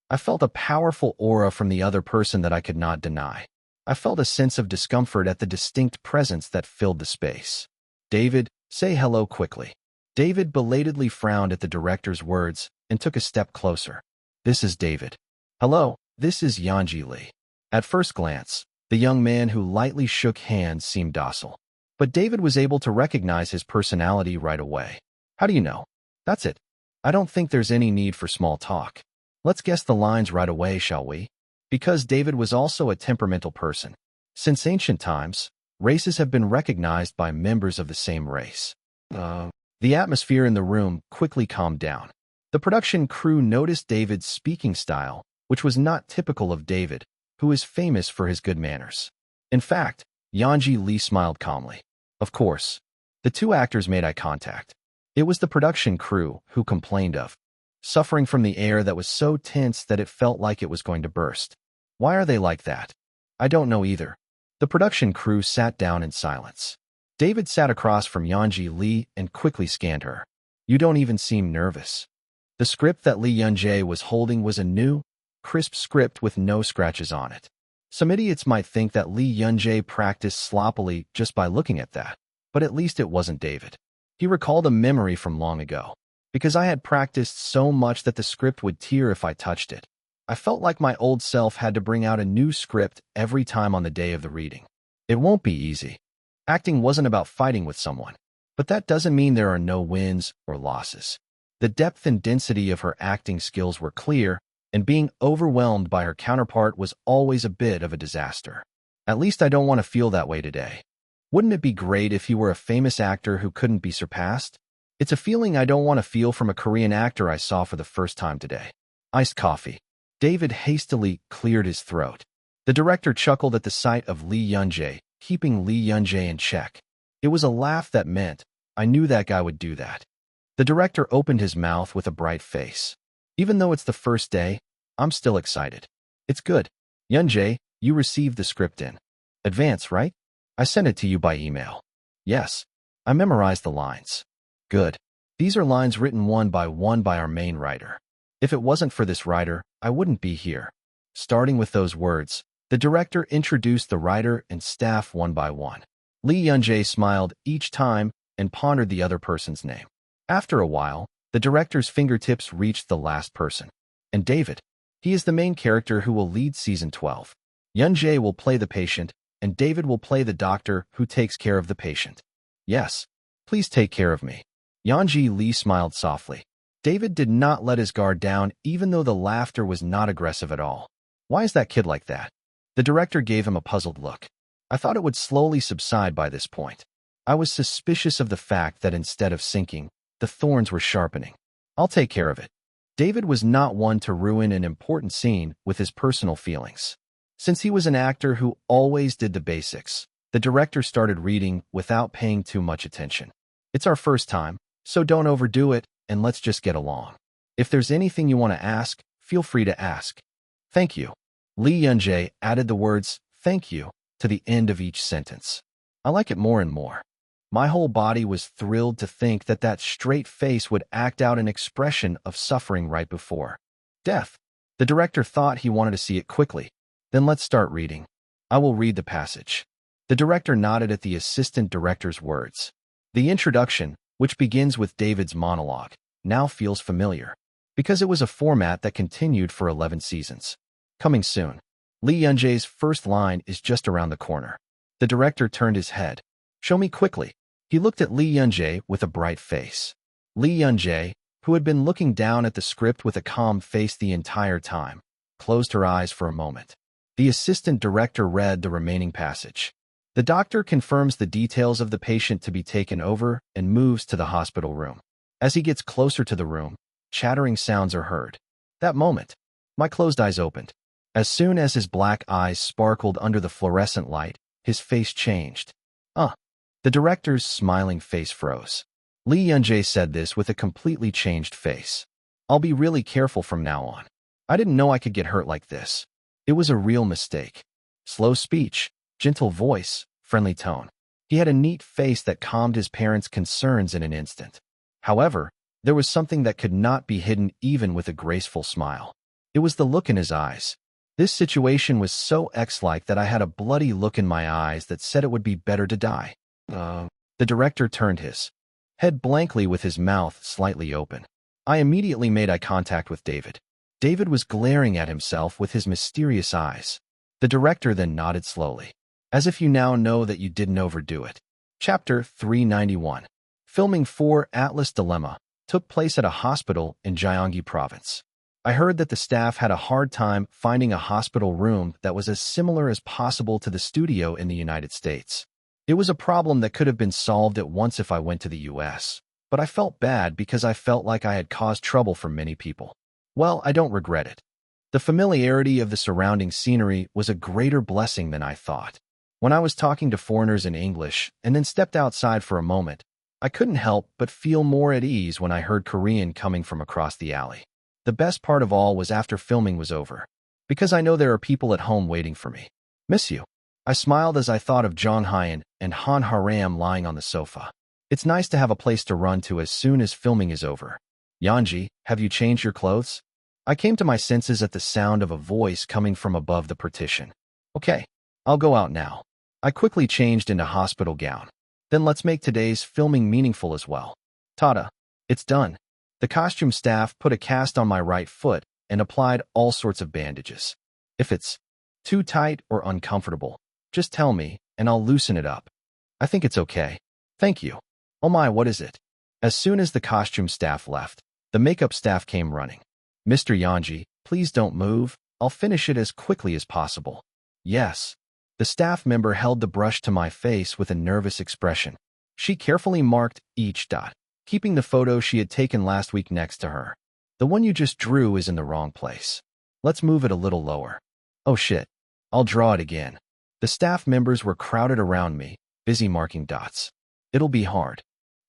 I felt a powerful aura from the other person that I could not deny. I felt a sense of discomfort at the distinct presence that filled the space. David, say hello quickly. David belatedly frowned at the director's words and took a step closer. This is David. Hello, this is Yun-jae Lee. At first glance, the young man who lightly shook hands seemed docile. But David was able to recognize his personality right away. How do you know? That's it. I don't think there's any need for small talk. Let's guess the lines right away, shall we? Because David was also a temperamental person. Since ancient times, races have been recognized by members of the same race. The atmosphere in the room quickly calmed down. The production crew noticed David's speaking style, which was not typical of David, who is famous for his good manners. In fact, Yun-jae Lee smiled calmly. Of course, the two actors made eye contact. It was the production crew who complained of suffering from the air that was so tense that it felt like it was going to burst. Why are they like that? I don't know either. The production crew sat down in silence. David sat across from Yun-jae Lee and quickly scanned her. You don't even seem nervous. The script that Lee Yun-jae was holding was a new, crisp script with no scratches on it. Some idiots might think that Lee Yun-jae practiced sloppily just by looking at that, but at least it wasn't David. He recalled a memory from long ago. Because I had practiced so much that the script would tear if I touched it. I felt like my old self had to bring out a new script every time on the day of the reading. It won't be easy. Acting wasn't about fighting with someone, but that doesn't mean there are no wins or losses. The depth and density of her acting skills were clear, and being overwhelmed by her counterpart was always a bit of a disaster. At least I don't want to feel that way today. Wouldn't it be great if you were a famous actor who couldn't be surpassed? It's a feeling I don't want to feel from a Korean actor I saw for the first time today. Iced coffee. David hastily cleared his throat. The director chuckled at the sight of Lee Yun-jae, keeping Lee Yun-jae in check. It was a laugh that meant, I knew that guy would do that. The director opened his mouth with a bright face. Even though it's the first day, I'm still excited. It's good. Yun-jae, you received the script in advance, right? I sent it to you by email. Yes. I memorized the lines. Good. These are lines written one by our main writer. If it wasn't for this writer, I wouldn't be here. Starting with those words, the director introduced the writer and staff one by one. Lee Yun-jae smiled each time and pondered the other person's name. After a while, the director's fingertips reached the last person. And David. He is the main character who will lead season 12. Yun-jae will play the patient, and David will play the doctor who takes care of the patient. Yes. Please take care of me. Yun-jae Lee smiled softly. David did not let his guard down even though the laughter was not aggressive at all. Why is that kid like that? The director gave him a puzzled look. I thought it would slowly subside by this point. I was suspicious of the fact that instead of sinking, the thorns were sharpening. I'll take care of it. David was not one to ruin an important scene with his personal feelings. Since he was an actor who always did the basics, the director started reading without paying too much attention. It's our first time, so don't overdo it, and let's just get along. If there's anything you want to ask, feel free to ask. Thank you. Lee Yun-jae added the words, thank you, to the end of each sentence. I like it more and more. My whole body was thrilled to think that that straight face would act out an expression of suffering right before death. The director thought he wanted to see it quickly. Then let's start reading. I will read the passage. The director nodded at the assistant director's words. The introduction, which begins with David's monologue, now feels familiar, because it was a format that continued for 11 seasons. Coming soon. Lee Yun-jae's first line is just around the corner. The director turned his head. Show me quickly. He looked at Lee Yun-jae with a bright face. Lee Yun-jae, who had been looking down at the script with a calm face the entire time, closed her eyes for a moment. The assistant director read the remaining passage. The doctor confirms the details of the patient to be taken over and moves to the hospital room. As he gets closer to the room, chattering sounds are heard. That moment, my closed eyes opened. As soon as his black eyes sparkled under the fluorescent light, his face changed. The director's smiling face froze. Lee Yun-jae said this with a completely changed face. I'll be really careful from now on. I didn't know I could get hurt like this. It was a real mistake. Slow speech, gentle voice, friendly tone. He had a neat face that calmed his parents' concerns in an instant. However, there was something that could not be hidden even with a graceful smile. It was the look in his eyes. This situation was so X-like that I had a bloody look in my eyes that said it would be better to die. The director turned his head blankly with his mouth slightly open. I immediately made eye contact with David. David was glaring at himself with his mysterious eyes. The director then nodded slowly, as if you now know that you didn't overdo it. Chapter 391. Filming for Atlas Dilemma took place at a hospital in Gyeonggi Province. I heard that the staff had a hard time finding a hospital room that was as similar as possible to the studio in the United States. It was a problem that could have been solved at once if I went to the US, but I felt bad because I felt like I had caused trouble for many people. Well, I don't regret it. The familiarity of the surrounding scenery was a greater blessing than I thought. When I was talking to foreigners in English and then stepped outside for a moment, I couldn't help but feel more at ease when I heard Korean coming from across the alley. The best part of all was after filming was over, because I know there are people at home waiting for me. Miss you. I smiled as I thought of Jong Hyun and Han Haram lying on the sofa. It's nice to have a place to run to as soon as filming is over. Yanji, have you changed your clothes? I came to my senses at the sound of a voice coming from above the partition. Okay, I'll go out now. I quickly changed into hospital gown. Then let's make today's filming meaningful as well. Tada, it's done. The costume staff put a cast on my right foot and applied all sorts of bandages. If it's too tight or uncomfortable, just tell me, and I'll loosen it up. I think it's okay. Thank you. Oh my, what is it? As soon as the costume staff left, the makeup staff came running. Mr. Yanji, please don't move. I'll finish it as quickly as possible. Yes. The staff member held the brush to my face with a nervous expression. She carefully marked each dot, keeping the photo she had taken last week next to her. The one you just drew is in the wrong place. Let's move it a little lower. Oh shit. I'll draw it again. The staff members were crowded around me, busy marking dots. It'll be hard.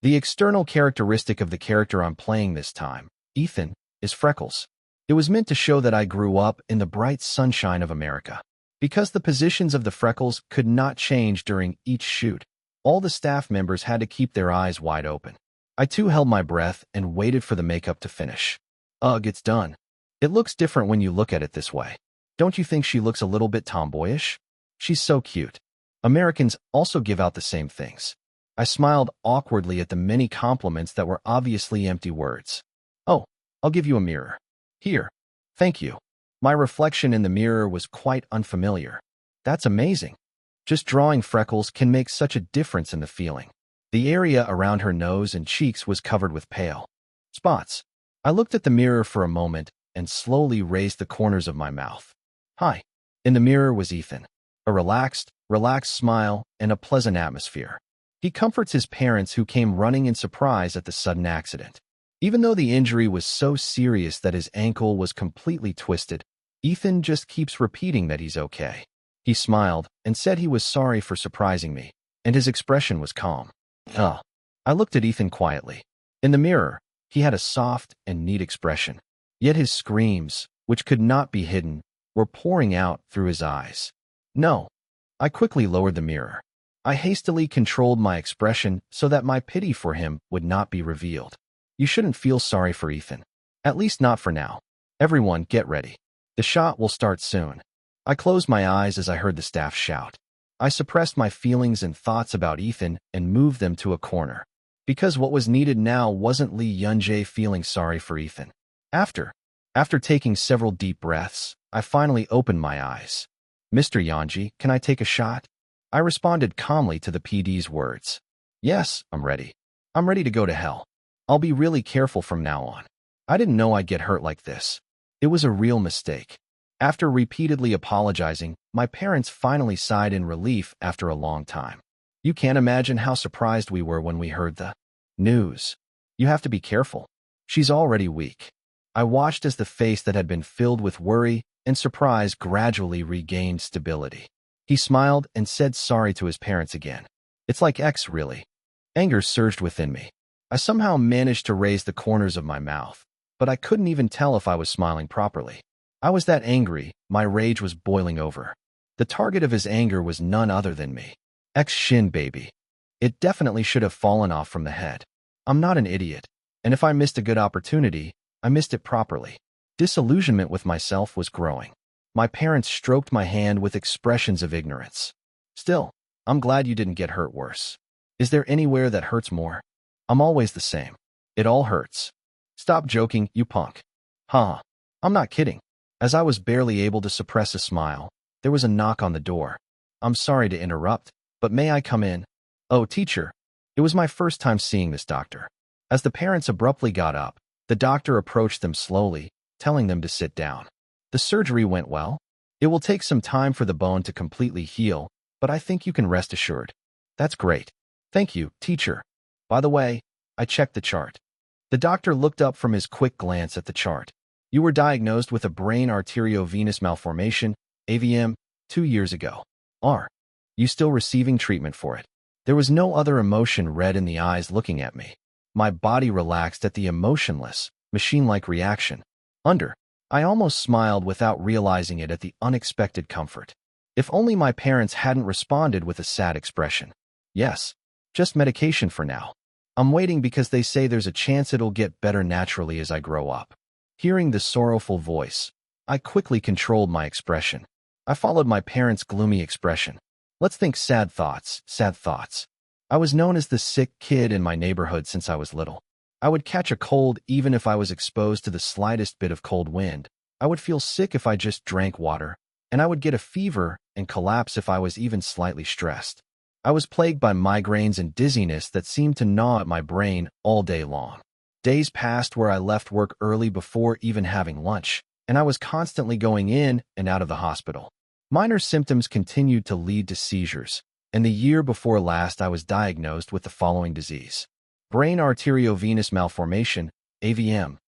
The external characteristic of the character I'm playing this time, Ethan, is freckles. It was meant to show that I grew up in the bright sunshine of America. Because the positions of the freckles could not change during each shoot, all the staff members had to keep their eyes wide open. I too held my breath and waited for the makeup to finish. Ugh, it's done. It looks different when you look at it this way. Don't you think she looks a little bit tomboyish? She's so cute. Americans also give out the same things. I smiled awkwardly at the many compliments that were obviously empty words. Oh, I'll give you a mirror. Here. Thank you. My reflection in the mirror was quite unfamiliar. That's amazing. Just drawing freckles can make such a difference in the feeling. The area around her nose and cheeks was covered with pale spots. I looked at the mirror for a moment and slowly raised the corners of my mouth. Hi. In the mirror was Ethan. A relaxed smile and a pleasant atmosphere. He comforts his parents who came running in surprise at the sudden accident. Even though the injury was so serious that his ankle was completely twisted, Ethan just keeps repeating that he's okay. He smiled and said he was sorry for surprising me, and his expression was calm. Oh. I looked at Ethan quietly. In the mirror, he had a soft and neat expression, yet his screams, which could not be hidden, were pouring out through his eyes. No. I quickly lowered the mirror. I hastily controlled my expression so that my pity for him would not be revealed. You shouldn't feel sorry for Ethan. At least not for now. Everyone, get ready. The shot will start soon. I closed my eyes as I heard the staff shout. I suppressed my feelings and thoughts about Ethan and moved them to a corner. Because what was needed now wasn't Lee Yunjae feeling sorry for Ethan. After taking several deep breaths, I finally opened my eyes. Mr. Yanji, can I take a shot? I responded calmly to the PD's words. Yes, I'm ready. I'm ready to go to hell. I'll be really careful from now on. I didn't know I'd get hurt like this. It was a real mistake. After repeatedly apologizing, my parents finally sighed in relief after a long time. You can't imagine how surprised we were when we heard the news. You have to be careful. She's already weak. I watched as the face that had been filled with worry and surprise gradually regained stability. He smiled and said sorry to his parents again. It's like X, really. Anger surged within me. I somehow managed to raise the corners of my mouth, but I couldn't even tell if I was smiling properly. I was that angry, my rage was boiling over. The target of his anger was none other than me. X shin baby. It definitely should have fallen off from the head. I'm not an idiot, and if I missed a good opportunity, I missed it properly. Disillusionment with myself was growing. My parents stroked my hand with expressions of ignorance. Still, I'm glad you didn't get hurt worse. Is there anywhere that hurts more? I'm always the same. It all hurts. Stop joking, you punk. Huh. I'm not kidding. As I was barely able to suppress a smile, there was a knock on the door. I'm sorry to interrupt, but may I come in? Oh, teacher. It was my first time seeing this doctor. As the parents abruptly got up, the doctor approached them slowly, telling them to sit down. The surgery went well. It will take some time for the bone to completely heal, but I think you can rest assured. That's great. Thank you, teacher. By the way, I checked the chart. The doctor looked up from his quick glance at the chart. You were diagnosed with a brain arteriovenous malformation, AVM, 2 years ago. Are you still receiving treatment for it? There was no other emotion read in the eyes looking at me. My body relaxed at the emotionless, machine-like reaction. I almost smiled without realizing it at the unexpected comfort. If only my parents hadn't responded with a sad expression. Yes, just medication for now. I'm waiting because they say there's a chance it'll get better naturally as I grow up. Hearing the sorrowful voice, I quickly controlled my expression. I followed my parents' gloomy expression. Let's think sad thoughts, sad thoughts. I was known as the sick kid in my neighborhood since I was little. I would catch a cold even if I was exposed to the slightest bit of cold wind. I would feel sick if I just drank water, and I would get a fever and collapse if I was even slightly stressed. I was plagued by migraines and dizziness that seemed to gnaw at my brain all day long. Days passed where I left work early before even having lunch, and I was constantly going in and out of the hospital. Minor symptoms continued to lead to seizures, and the year before last I was diagnosed with the following disease. Brain arteriovenous malformation, AVM.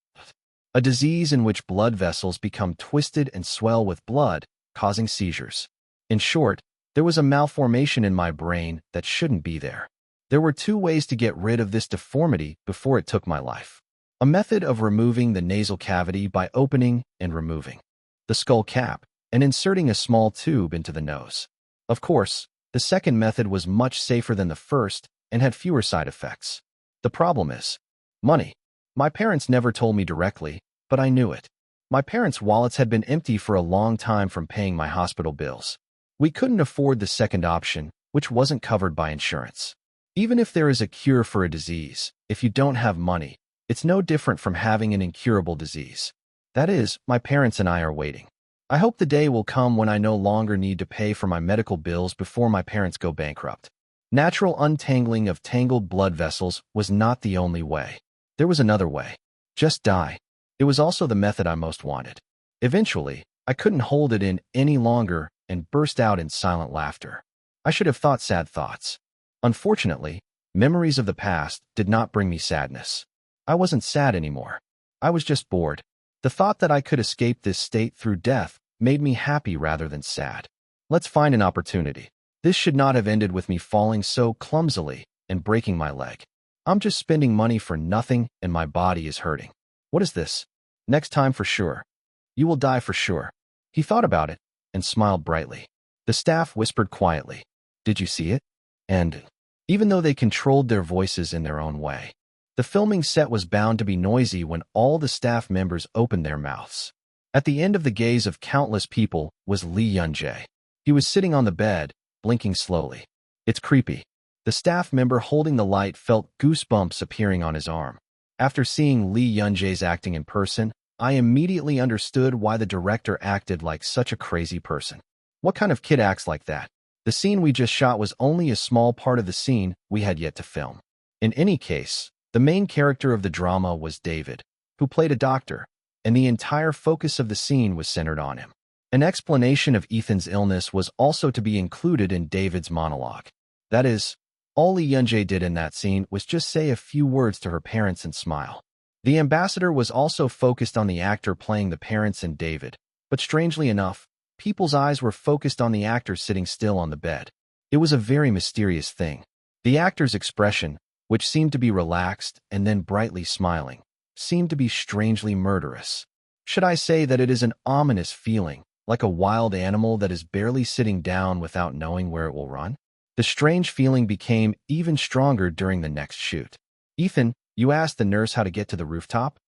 A disease in which blood vessels become twisted and swell with blood, causing seizures. In short, there was a malformation in my brain that shouldn't be there. There were 2 ways to get rid of this deformity before it took my life. A method of removing the nasal cavity by opening and removing the skull cap and inserting a small tube into the nose. Of course, the second method was much safer than the first and had fewer side effects. The problem is money. My parents never told me directly, but I knew it. My parents' wallets had been empty for a long time from paying my hospital bills. We couldn't afford the second option, which wasn't covered by insurance. Even if there is a cure for a disease, if you don't have money, it's no different from having an incurable disease. That is, my parents and I are waiting. I hope the day will come when I no longer need to pay for my medical bills before my parents go bankrupt. Natural untangling of tangled blood vessels was not the only way. There was another way. Just die. It was also the method I most wanted. Eventually, I couldn't hold it in any longer and burst out in silent laughter. I should have thought sad thoughts. Unfortunately, memories of the past did not bring me sadness. I wasn't sad anymore. I was just bored. The thought that I could escape this state through death made me happy rather than sad. Let's find an opportunity. This should not have ended with me falling so clumsily and breaking my leg. I'm just spending money for nothing and my body is hurting. What is this? Next time for sure. You will die for sure. He thought about it and smiled brightly. The staff whispered quietly, "Did you see it?" And even though they controlled their voices in their own way, the filming set was bound to be noisy when all the staff members opened their mouths. At the end of the gaze of countless people was Lee Yun-jae. He was sitting on the bed, blinking slowly. It's creepy. The staff member holding the light felt goosebumps appearing on his arm. After seeing Lee Yun-jae's acting in person, I immediately understood why the director acted like such a crazy person. What kind of kid acts like that? The scene we just shot was only a small part of the scene we had yet to film. In any case, the main character of the drama was David, who played a doctor, and the entire focus of the scene was centered on him. An explanation of Ethan's illness was also to be included in David's monologue. That is, all Lee Yun-jae did in that scene was just say a few words to her parents and smile. The ambassador was also focused on the actor playing the parents and David, but strangely enough, people's eyes were focused on the actor sitting still on the bed. It was a very mysterious thing. The actor's expression, which seemed to be relaxed and then brightly smiling, seemed to be strangely murderous. Should I say that it is an ominous feeling, like a wild animal that is barely sitting down without knowing where it will run? The strange feeling became even stronger during the next shoot. "Ethan, you asked the nurse how to get to the rooftop?"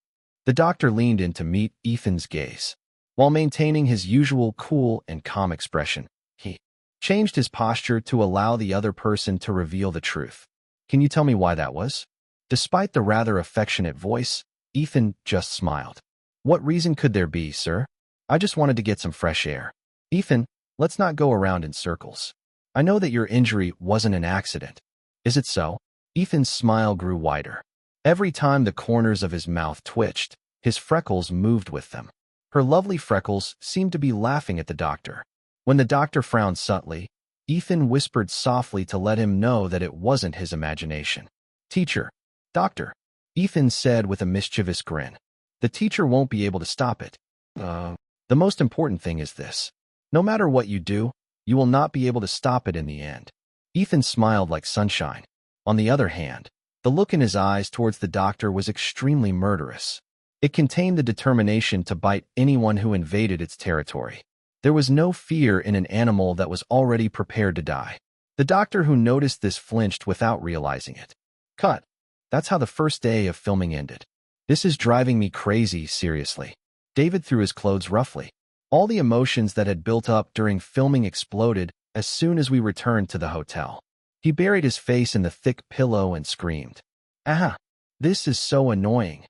The doctor leaned in to meet Ethan's gaze. While maintaining his usual cool and calm expression, he changed his posture to allow the other person to reveal the truth. "Can you tell me why that was?" Despite the rather affectionate voice, Ethan just smiled. "What reason could there be, sir? I just wanted to get some fresh air." "Ethan, let's not go around in circles. I know that your injury wasn't an accident. Is it so?" Ethan's smile grew wider. Every time the corners of his mouth twitched, his freckles moved with them. Her lovely freckles seemed to be laughing at the doctor. When the doctor frowned subtly, Ethan whispered softly to let him know that it wasn't his imagination. "Teacher, doctor," Ethan said with a mischievous grin. "The teacher won't be able to stop it. The most important thing is this. No matter what you do, you will not be able to stop it in the end." Ethan smiled like sunshine. On the other hand, the look in his eyes towards the doctor was extremely murderous. It contained the determination to bite anyone who invaded its territory. There was no fear in an animal that was already prepared to die. The doctor who noticed this flinched without realizing it. Cut. That's how the first day of filming ended. "This is driving me crazy, seriously." David threw his clothes roughly. All the emotions that had built up during filming exploded as soon as we returned to the hotel. He buried his face in the thick pillow and screamed, "Ah, this is so annoying."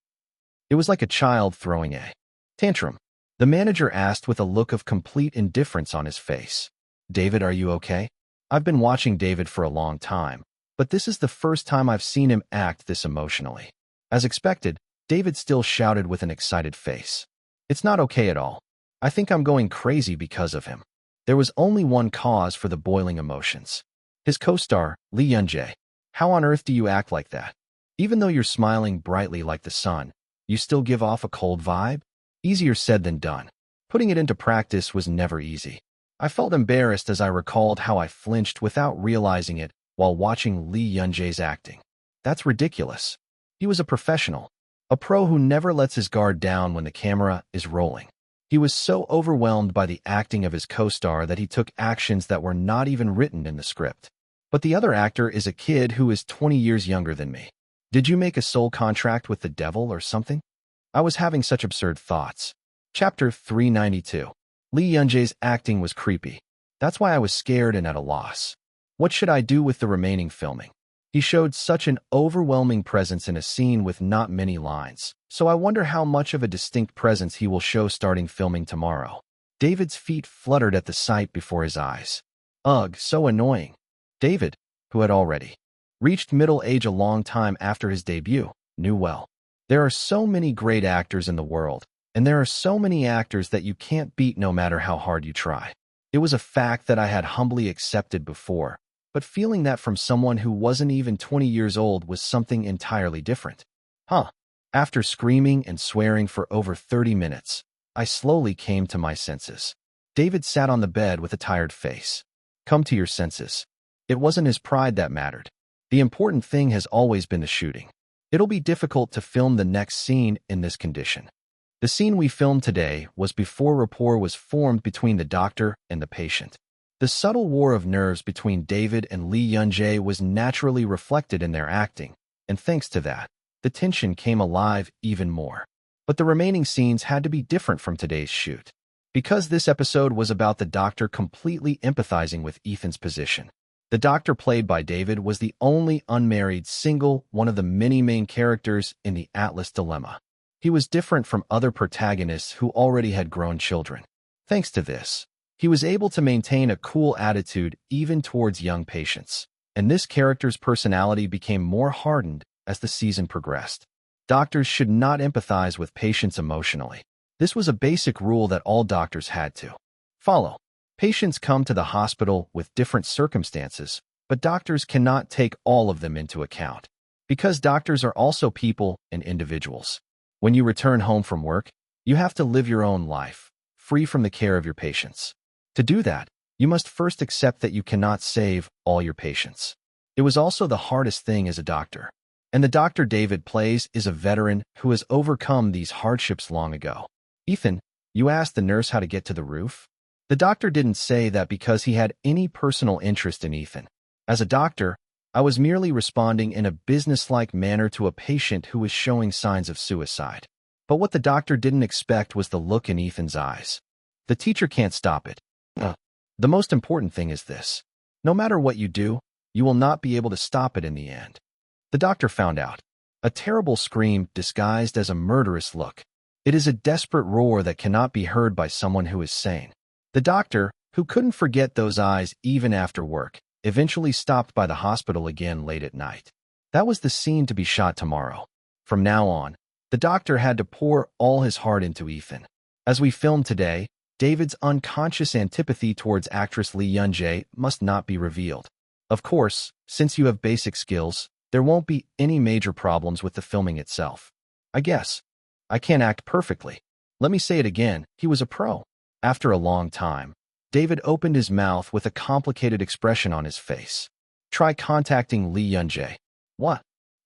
It was like a child throwing a tantrum. The manager asked with a look of complete indifference on his face. "David, are you okay?" I've been watching David for a long time, but this is the first time I've seen him act this emotionally. As expected, David still shouted with an excited face. "It's not okay at all. I think I'm going crazy because of him." There was only one cause for the boiling emotions. His co-star, Lee Yun-jae. "How on earth do you act like that? Even though you're smiling brightly like the sun, you still give off a cold vibe?" Easier said than done. Putting it into practice was never easy. I felt embarrassed as I recalled how I flinched without realizing it while watching Lee Yun-jae's acting. That's ridiculous. He was a professional, a pro who never lets his guard down when the camera is rolling. He was so overwhelmed by the acting of his co-star that he took actions that were not even written in the script. But the other actor is a kid who is 20 years younger than me. Did you make a soul contract with the devil or something? I was having such absurd thoughts. Chapter 392. Lee Yun-jae's acting was creepy. That's why I was scared and at a loss. What should I do with the remaining filming? He showed such an overwhelming presence in a scene with not many lines, so I wonder how much of a distinct presence he will show starting filming tomorrow. David's feet fluttered at the sight before his eyes. Ugh, so annoying. David, who had already reached middle age a long time after his debut, knew well. There are so many great actors in the world, And there are so many actors that you can't beat no matter how hard you try. It was a fact that I had humbly accepted before, but feeling that from someone who wasn't even 20 years old was something entirely different. Huh. After screaming and swearing for over 30 minutes, I slowly came to my senses. David sat on the bed with a tired face. Come to your senses. It wasn't his pride that mattered. The important thing has always been the shooting. It'll be difficult to film the next scene in this condition. The scene we filmed today was before rapport was formed between the doctor and the patient. The subtle war of nerves between David and Lee Yun-jae was naturally reflected in their acting, and thanks to that, the tension came alive even more. But the remaining scenes had to be different from today's shoot. Because this episode was about the doctor completely empathizing with Ethan's position. The doctor played by David was the only unmarried single one of the many main characters in the Atlas dilemma. He was different from other protagonists who already had grown children. Thanks to this, he was able to maintain a cool attitude even towards young patients, and this character's personality became more hardened as the season progressed. Doctors should not empathize with patients emotionally. This was a basic rule that all doctors had to follow. Patients come to the hospital with different circumstances, but doctors cannot take all of them into account, because doctors are also people and individuals. When you return home from work, you have to live your own life, free from the care of your patients. To do that, you must first accept that you cannot save all your patients. It was also the hardest thing as a doctor. And the doctor David plays is a veteran who has overcome these hardships long ago. Ethan, you asked the nurse how to get to the roof? The doctor didn't say that because he had any personal interest in Ethan. As a doctor, I was merely responding in a businesslike manner to a patient who was showing signs of suicide. But what the doctor didn't expect was the look in Ethan's eyes. The teacher can't stop it. The most important thing is this. No matter what you do, you will not be able to stop it in the end. The doctor found out. A terrible scream disguised as a murderous look. It is a desperate roar that cannot be heard by someone who is sane. The doctor, who couldn't forget those eyes even after work, eventually stopped by the hospital again late at night. That was the scene to be shot tomorrow. From now on, the doctor had to pour all his heart into Ethan. As we filmed today, David's unconscious antipathy towards actress Lee Yun-jae must not be revealed. Of course, since you have basic skills, there won't be any major problems with the filming itself. I guess. I can't act perfectly. Let me say it again, he was a pro. After a long time, David opened his mouth with a complicated expression on his face. Try contacting Lee Yun-jae. What?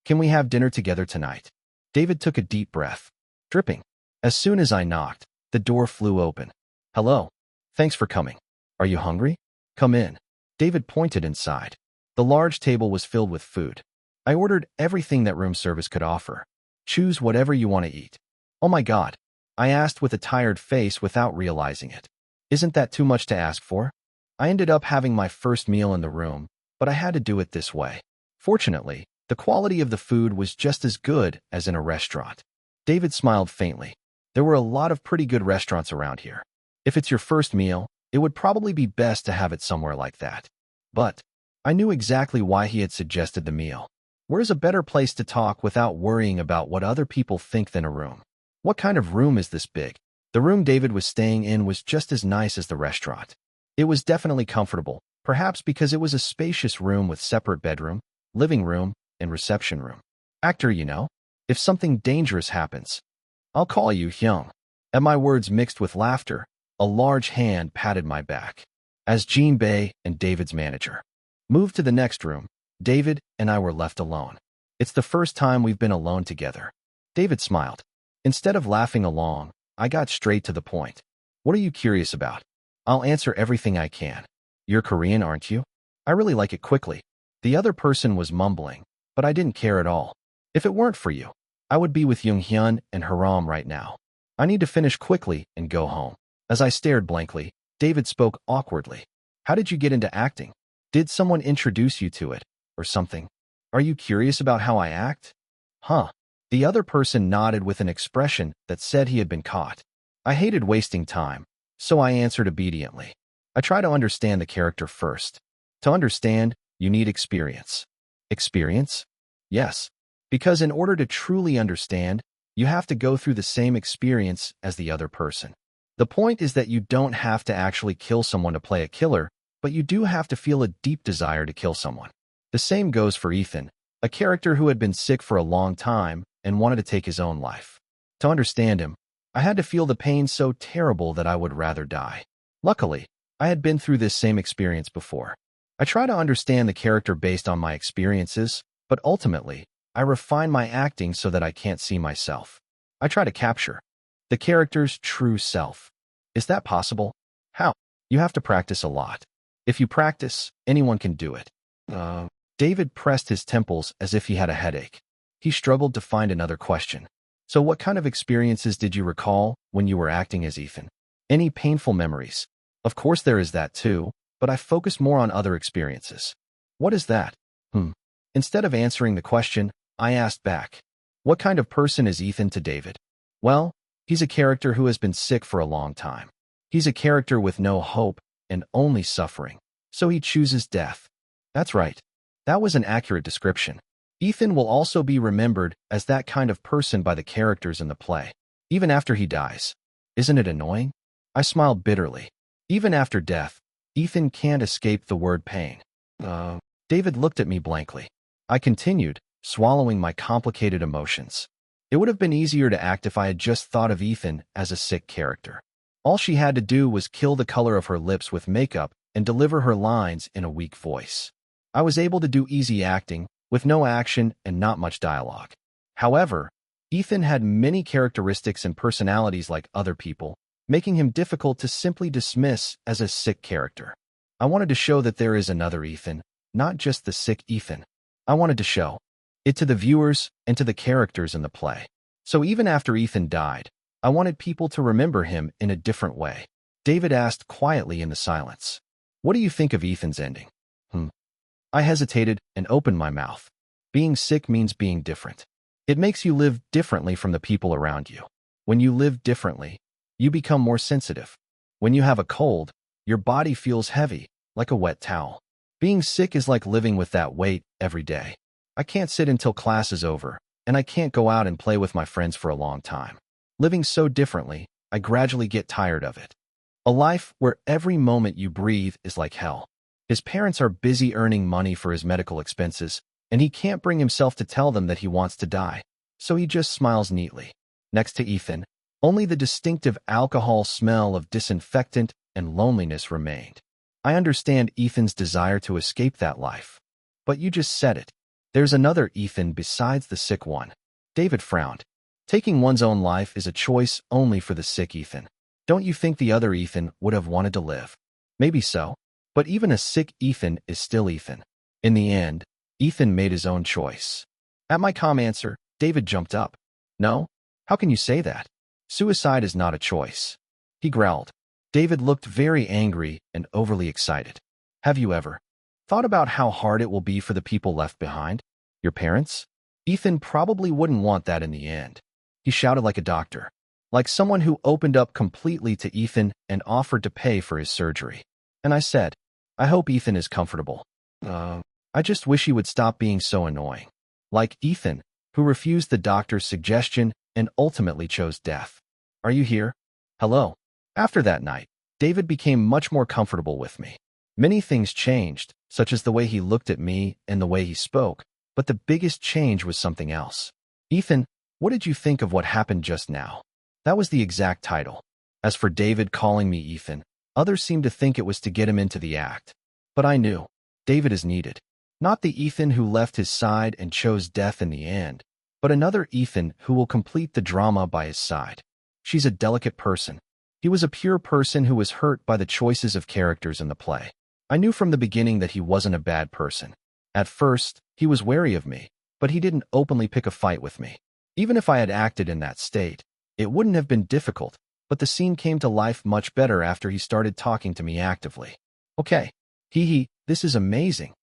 Can we have dinner together tonight? David took a deep breath. Dripping. As soon as I knocked, the door flew open. Hello. Thanks for coming. Are you hungry? Come in. David pointed inside. The large table was filled with food. I ordered everything that room service could offer. Choose whatever you want to eat. Oh my God. I asked with a tired face without realizing it. Isn't that too much to ask for? I ended up having my first meal in the room, but I had to do it this way. Fortunately, the quality of the food was just as good as in a restaurant. David smiled faintly. There were a lot of pretty good restaurants around here. If it's your first meal, it would probably be best to have it somewhere like that. But I knew exactly why he had suggested the meal. Where's a better place to talk without worrying about what other people think than a room? What kind of room is this big? The room David was staying in was just as nice as the restaurant. It was definitely comfortable, perhaps because it was a spacious room with separate bedroom, living room, and reception room. Actor, you know, if something dangerous happens, I'll call you Hyung. At my words mixed with laughter, a large hand patted my back. As Jean Bae and David's manager moved to the next room, David and I were left alone. It's the first time we've been alone together. David smiled. Instead of laughing along, I got straight to the point. What are you curious about? I'll answer everything I can. You're Korean, aren't you? I really like it quickly. The other person was mumbling, but I didn't care at all. If it weren't for you, I would be with Young Hyun and Haram right now. I need to finish quickly and go home. As I stared blankly, David spoke awkwardly. How did you get into acting? Did someone introduce you to it, or something? Are you curious about how I act? Huh. The other person nodded with an expression that said he had been caught. I hated wasting time, so I answered obediently. I try to understand the character first. To understand, you need experience. Experience? Yes. Because in order to truly understand, You have to go through the same experience as the other person. The point is that you don't have to actually kill someone to play a killer, but you do have to feel a deep desire to kill someone. The same goes for Ethan, a character who had been sick for a long time and wanted to take his own life. To understand him, I had to feel the pain so terrible that I would rather die. Luckily, I had been through this same experience before. I try to understand the character based on my experiences, but ultimately, I refine my acting so that I can't see myself. I try to capture the character's true self. Is that possible? How? You have to practice a lot. If you practice, anyone can do it. David pressed his temples as if he had a headache. He struggled to find another question. So what kind of experiences did you recall when you were acting as Ethan? Any painful memories? Of course there is that too, but I focus more on other experiences. What is that? Instead of answering the question, I asked back. What kind of person is Ethan to David? Well, he's a character who has been sick for a long time. He's a character with no hope and only suffering. So he chooses death. That's right. That was an accurate description. Ethan will also be remembered as that kind of person by the characters in the play, even after he dies. Isn't it annoying? I smiled bitterly. Even after death, Ethan can't escape the word pain. David looked at me blankly. I continued, swallowing my complicated emotions. It would have been easier to act if I had just thought of Ethan as a sick character. All she had to do was kill the color of her lips with makeup and deliver her lines in a weak voice. I was able to do easy acting, with no action and not much dialogue. However, Ethan had many characteristics and personalities like other people, making him difficult to simply dismiss as a sick character. I wanted to show that there is another Ethan, not just the sick Ethan. I wanted to show it to the viewers and to the characters in the play. So even after Ethan died, I wanted people to remember him in a different way. David asked quietly in the silence, "What do you think of Ethan's ending?" I hesitated and opened my mouth. Being sick means being different. It makes you live differently from the people around you. When you live differently, you become more sensitive. When you have a cold, your body feels heavy, like a wet towel. Being sick is like living with that weight every day. I can't sit until class is over, and I can't go out and play with my friends for a long time. Living so differently, I gradually get tired of it. A life where every moment you breathe is like hell. His parents are busy earning money for his medical expenses, and he can't bring himself to tell them that he wants to die, so he just smiles neatly. Next to Ethan, only the distinctive alcohol smell of disinfectant and loneliness remained. I understand Ethan's desire to escape that life. But you just said it. There's another Ethan besides the sick one. David frowned. Taking one's own life is a choice only for the sick Ethan. Don't you think the other Ethan would have wanted to live? Maybe so. But even a sick Ethan is still Ethan. In the end, Ethan made his own choice. At my calm answer, David jumped up. No? How can you say that? Suicide is not a choice. He growled. David looked very angry and overly excited. Have you ever thought about how hard it will be for the people left behind? Your parents? Ethan probably wouldn't want that in the end. He shouted like a doctor, like someone who opened up completely to Ethan and offered to pay for his surgery. And I said, I hope Ethan is comfortable. I just wish he would stop being so annoying. Like Ethan, who refused the doctor's suggestion and ultimately chose death. Are you here? Hello. After that night, David became much more comfortable with me. Many things changed, such as the way he looked at me and the way he spoke, but the biggest change was something else. Ethan, what did you think of what happened just now? That was the exact title. As for David calling me Ethan, others seemed to think it was to get him into the act. But I knew. David is needed. Not the Ethan who left his side and chose death in the end, but another Ethan who will complete the drama by his side. She's a delicate person. He was a pure person who was hurt by the choices of characters in the play. I knew from the beginning that he wasn't a bad person. At first, he was wary of me, but he didn't openly pick a fight with me. Even if I had acted in that state, it wouldn't have been difficult, but the scene came to life much better after he started talking to me actively. Okay. This is amazing.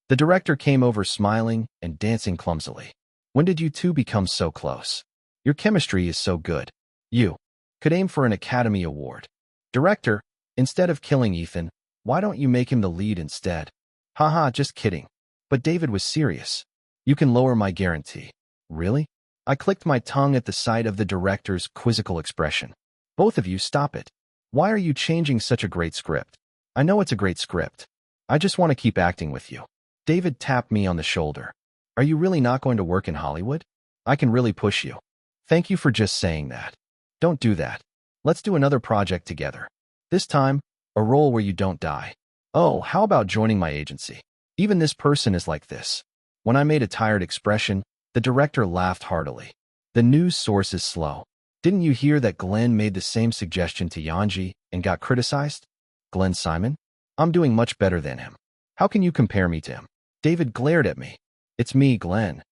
The director came over smiling and dancing clumsily. When did you two become so close? Your chemistry is so good. You could aim for an Academy Award. Director, instead of killing Ethan, why don't you make him the lead instead? Haha, just kidding. But David was serious. You can lower my guarantee. Really? I clicked my tongue at the sight of the director's quizzical expression. Both of you, stop it. Why are you changing such a great script? I know it's a great script. I just want to keep acting with you. David tapped me on the shoulder. Are you really not going to work in Hollywood? I can really push you. Thank you for just saying that. Don't do that. Let's do another project together. This time, a role where you don't die. Oh, how about joining my agency? Even this person is like this. When I made a tired expression, the director laughed heartily. The news source is slow. Didn't you hear that Glenn made the same suggestion to Yanji and got criticized? Glenn Simon? I'm doing much better than him. How can you compare me to him? David glared at me. It's me, Glenn.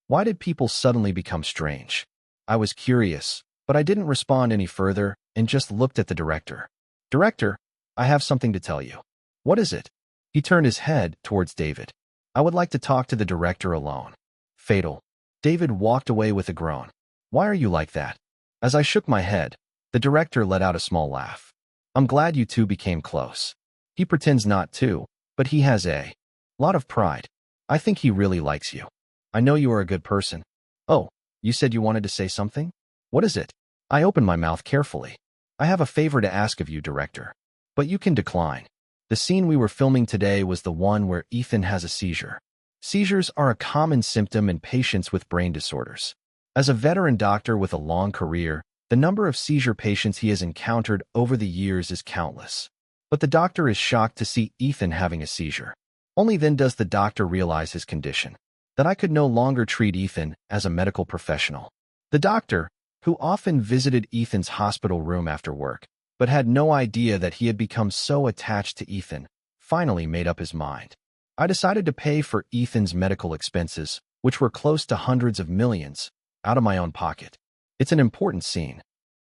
Why did people suddenly become strange? I was curious, but I didn't respond any further and just looked at the director. Director, I have something to tell you. What is it? He turned his head towards David. I would like to talk to the director alone. Fatal. David walked away with a groan. Why are you like that? As I shook my head, the director let out a small laugh. I'm glad you two became close. He pretends not to, but he has a lot of pride. I think he really likes you. I know you are a good person. Oh, you said you wanted to say something? What is it? I opened my mouth carefully. I have a favor to ask of you, director. But you can decline. The scene we were filming today was the one where Ethan has a seizure. Seizures are a common symptom in patients with brain disorders. As a veteran doctor with a long career, the number of seizure patients he has encountered over the years is countless. But the doctor is shocked to see Ethan having a seizure. Only then does the doctor realize his condition, that I could no longer treat Ethan as a medical professional. The doctor, who often visited Ethan's hospital room after work, but had no idea that he had become so attached to Ethan, finally made up his mind. I decided to pay for Ethan's medical expenses, which were close to hundreds of millions, out of my own pocket. It's an important scene.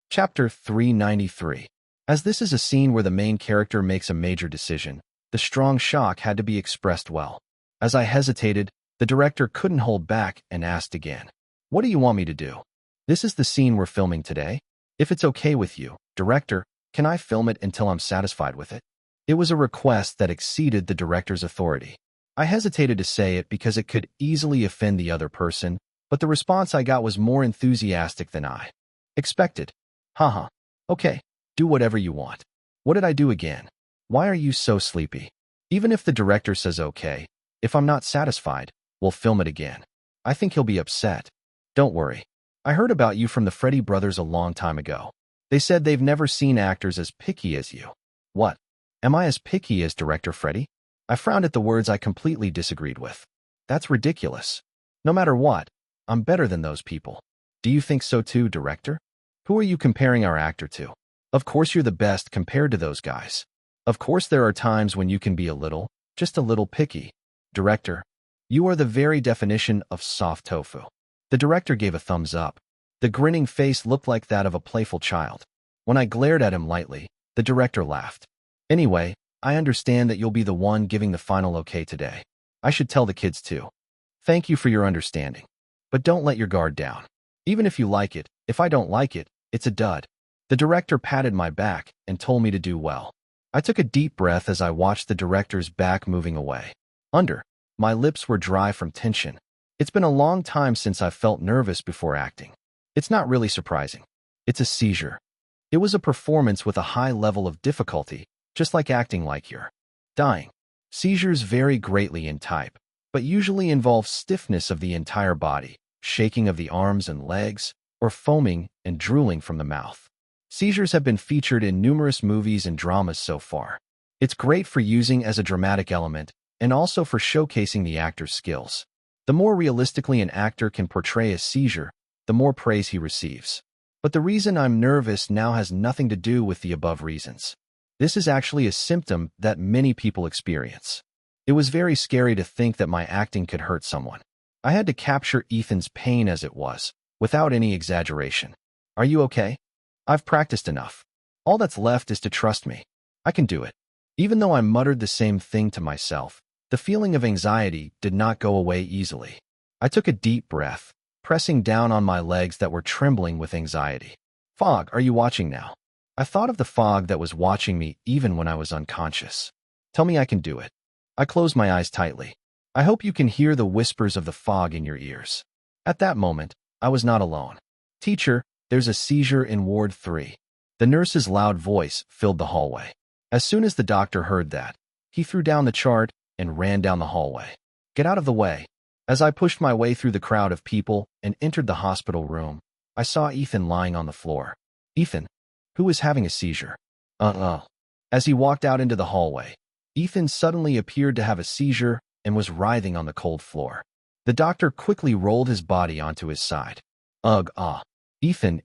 Chapter 393. As this is a scene where the main character makes a major decision, the strong shock had to be expressed well. As I hesitated, the director couldn't hold back and asked again. What do you want me to do? This is the scene we're filming today. If it's okay with you, director, can I film it until I'm satisfied with it? It was a request that exceeded the director's authority. I hesitated to say it because it could easily offend the other person, but the response I got was more enthusiastic than I expected. Haha. Okay, do whatever you want. What did I do again? Why are you so sleepy? Even if the director says okay, if I'm not satisfied, we'll film it again. I think he'll be upset. Don't worry. I heard about you from the Freddy brothers a long time ago. They said they've never seen actors as picky as you. What? Am I as picky as Director Freddy? I frowned at the words I completely disagreed with. That's ridiculous. No matter what, I'm better than those people. Do you think so too, director? Who are you comparing our actor to? Of course you're the best compared to those guys. Of course there are times when you can be just a little picky. Director, you are the very definition of soft tofu. The director gave a thumbs up. The grinning face looked like that of a playful child. When I glared at him lightly, the director laughed. Anyway, I understand that you'll be the one giving the final okay today. I should tell the kids too. Thank you for your understanding. But don't let your guard down. Even if you like it, if I don't like it, it's a dud. The director patted my back and told me to do well. I took a deep breath as I watched the director's back moving away. My lips were dry from tension. It's been a long time since I felt nervous before acting. It's not really surprising. It's a seizure. It was a performance with a high level of difficulty, just like acting like you're dying. Seizures vary greatly in type, but usually involve stiffness of the entire body, shaking of the arms and legs, or foaming and drooling from the mouth. Seizures have been featured in numerous movies and dramas so far. It's great for using as a dramatic element and also for showcasing the actor's skills. The more realistically an actor can portray a seizure, the more praise he receives. But the reason I'm nervous now has nothing to do with the above reasons. This is actually a symptom that many people experience. It was very scary to think that my acting could hurt someone. I had to capture Ethan's pain as it was, without any exaggeration. Are you okay? I've practiced enough. All that's left is to trust me. I can do it. Even though I muttered the same thing to myself, the feeling of anxiety did not go away easily. I took a deep breath, pressing down on my legs that were trembling with anxiety. Fog, are you watching now? I thought of the fog that was watching me even when I was unconscious. Tell me I can do it. I closed my eyes tightly. I hope you can hear the whispers of the fog in your ears. At that moment, I was not alone. Teacher, there's a seizure in Ward 3. The nurse's loud voice filled the hallway. As soon as the doctor heard that, he threw down the chart and ran down the hallway. Get out of the way. As I pushed my way through the crowd of people and entered the hospital room, I saw Ethan lying on the floor. Ethan, who was having a seizure. As he walked out into the hallway, Ethan suddenly appeared to have a seizure and was writhing on the cold floor. The doctor quickly rolled his body onto his side. Ethan.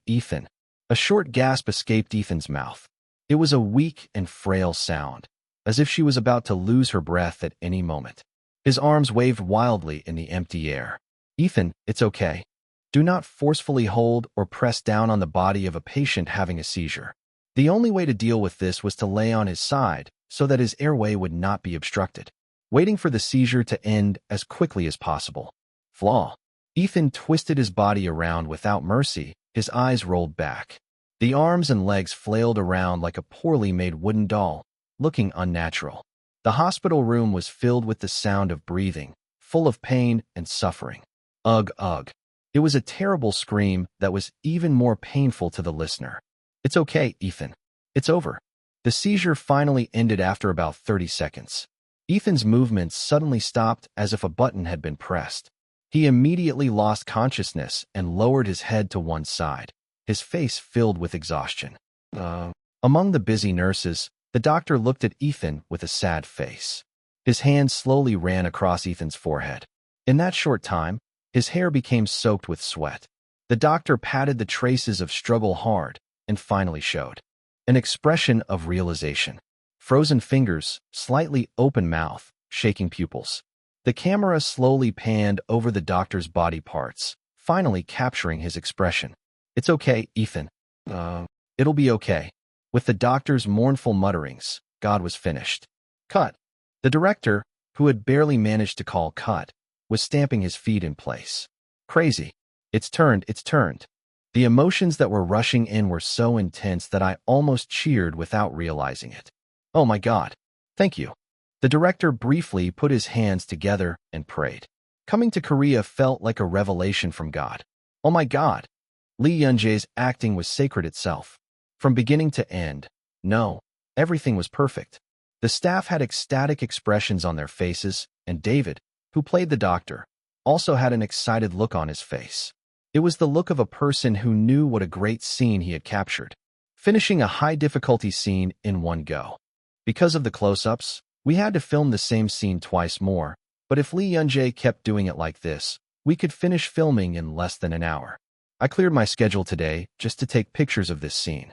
A short gasp escaped Ethan's mouth. It was a weak and frail sound, as if she was about to lose her breath at any moment. His arms waved wildly in the empty air. Ethan, it's okay. Do not forcefully hold or press down on the body of a patient having a seizure. The only way to deal with this was to lay on his side so that his airway would not be obstructed, waiting for the seizure to end as quickly as possible. Flaw. Ethan twisted his body around without mercy, his eyes rolled back. The arms and legs flailed around like a poorly made wooden doll, looking unnatural. The hospital room was filled with the sound of breathing, full of pain and suffering. Ugh. It was a terrible scream that was even more painful to the listener. It's okay, Ethan. It's over. The seizure finally ended after about 30 seconds. Ethan's movements suddenly stopped as if a button had been pressed. He immediately lost consciousness and lowered his head to one side, his face filled with exhaustion. Among the busy nurses, the doctor looked at Ethan with a sad face. His hand slowly ran across Ethan's forehead. In that short time, his hair became soaked with sweat. The doctor patted the traces of struggle hard and finally showed an expression of realization. Frozen fingers, slightly open mouth, shaking pupils. The camera slowly panned over the doctor's body parts, finally capturing his expression. It's okay, Ethan. It'll be okay. With the doctor's mournful mutterings, God was finished. Cut. The director, who had barely managed to call cut, was stamping his feet in place. Crazy. It's turned. The emotions that were rushing in were so intense that I almost cheered without realizing it. Oh my God. Thank you. The director briefly put his hands together and prayed. Coming to Korea felt like a revelation from God. Oh my God. Lee Young-jae's acting was sacred itself. From beginning to end, everything was perfect. The staff had ecstatic expressions on their faces, and David, who played the doctor, also had an excited look on his face. It was the look of a person who knew what a great scene he had captured, finishing a high-difficulty scene in one go. Because of the close-ups, we had to film the same scene twice more, but if Lee Young-jae kept doing it like this, we could finish filming in less than an hour. I cleared my schedule today just to take pictures of this scene.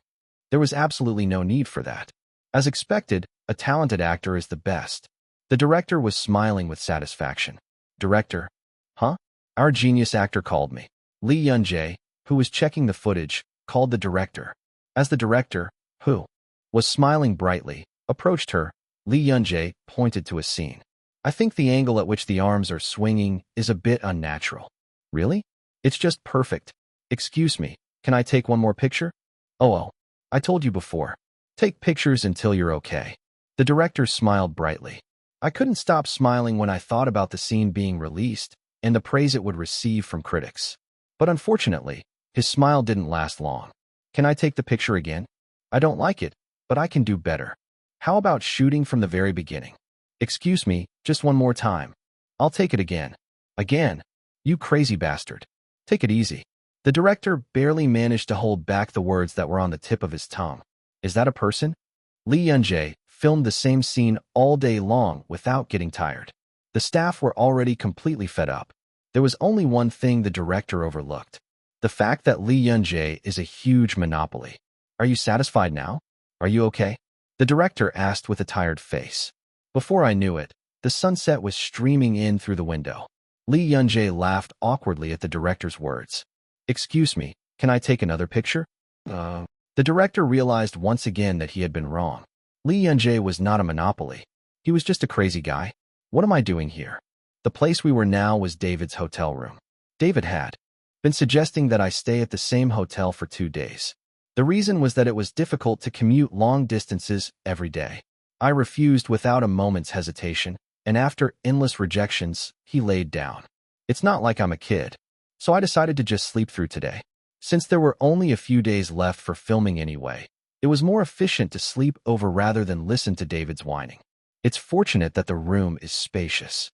There was absolutely no need for that. As expected, a talented actor is the best. The director was smiling with satisfaction. Director? Huh? Our genius actor called me. Lee Young-jae, who was checking the footage, called the director. As the director, who was smiling brightly, approached her, Lee Young-jae pointed to a scene. I think the angle at which the arms are swinging is a bit unnatural. Really? It's just perfect. Excuse me, can I take one more picture? Oh, I told you before. Take pictures until you're okay. The director smiled brightly. I couldn't stop smiling when I thought about the scene being released and the praise it would receive from critics. But unfortunately, his smile didn't last long. Can I take the picture again? I don't like it, but I can do better. How about shooting from the very beginning? Excuse me, just one more time. I'll take it again. Again? You crazy bastard. Take it easy. The director barely managed to hold back the words that were on the tip of his tongue. Is that a person? Lee Young-jae filmed the same scene all day long without getting tired. The staff were already completely fed up. There was only one thing the director overlooked. The fact that Lee Young-jae is a huge monopoly. Are you satisfied now? Are you okay? The director asked with a tired face. Before I knew it, the sunset was streaming in through the window. Lee Young-jae laughed awkwardly at the director's words. Excuse me, can I take another picture? The director realized once again that he had been wrong. Lee Young-jae was not a monopoly. He was just a crazy guy. What am I doing here? The place we were now was David's hotel room. David had been suggesting that I stay at the same hotel for 2 days. The reason was that it was difficult to commute long distances every day. I refused without a moment's hesitation, and after endless rejections, he laid down. It's not like I'm a kid. so I decided to just sleep through today. Since there were only a few days left for filming anyway, it was more efficient to sleep over rather than listen to David's whining. It's fortunate that the room is spacious.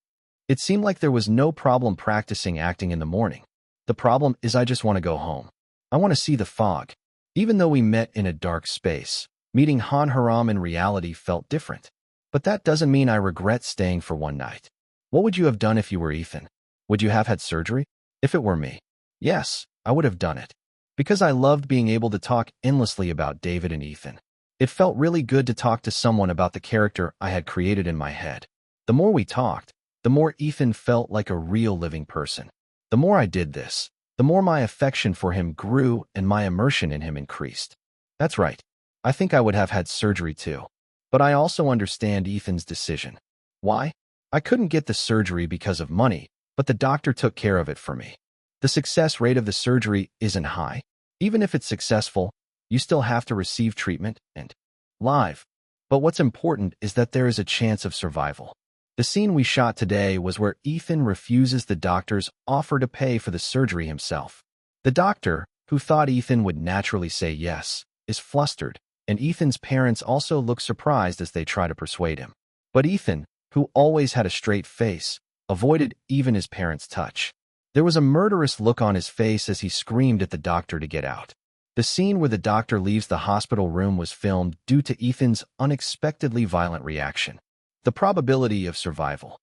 It seemed like there was no problem practicing acting in the morning. The problem is I just want to go home. I want to see the fog. Even though we met in a dark space, meeting Han Haram in reality felt different. But that doesn't mean I regret staying for one night. What would you have done if you were Ethan? Would you have had surgery? If it were me, yes, I would have done it. Because I loved being able to talk endlessly about David and Ethan. It felt really good to talk to someone about the character I had created in my head. The more we talked, the more Ethan felt like a real living person. The more I did this, the more my affection for him grew and my immersion in him increased. That's right. I think I would have had surgery too. But I also understand Ethan's decision. Why? I couldn't get the surgery because of money, but the doctor took care of it for me. The success rate of the surgery isn't high. Even if it's successful, you still have to receive treatment and live. But what's important is that there is a chance of survival. The scene we shot today was where Ethan refuses the doctor's offer to pay for the surgery himself. The doctor, who thought Ethan would naturally say yes, is flustered, and Ethan's parents also look surprised as they try to persuade him. But Ethan, who always had a straight face, avoided even his parents' touch. There was a murderous look on his face as he screamed at the doctor to get out. The scene where the doctor leaves the hospital room was filmed due to Ethan's unexpectedly violent reaction. The probability of survival.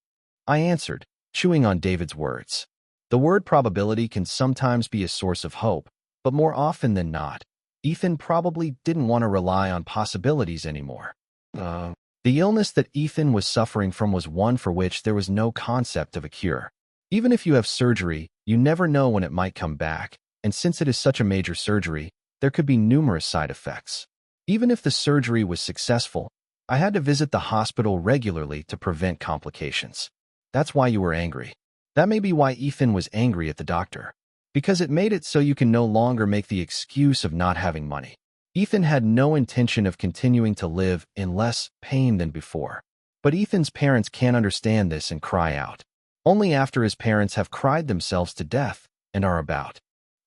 I answered, chewing on David's words. The word probability can sometimes be a source of hope, but more often than not, Ethan probably didn't want to rely on possibilities anymore. The illness that Ethan was suffering from was one for which there was no concept of a cure. Even if you have surgery, you never know when it might come back, and since it is such a major surgery, there could be numerous side effects. Even if the surgery was successful, I had to visit the hospital regularly to prevent complications. That's why you were angry. That may be why Ethan was angry at the doctor. Because it made it so you can no longer make the excuse of not having money. Ethan had no intention of continuing to live in less pain than before. But Ethan's parents can't understand this and cry out. Only after his parents have cried themselves to death and are about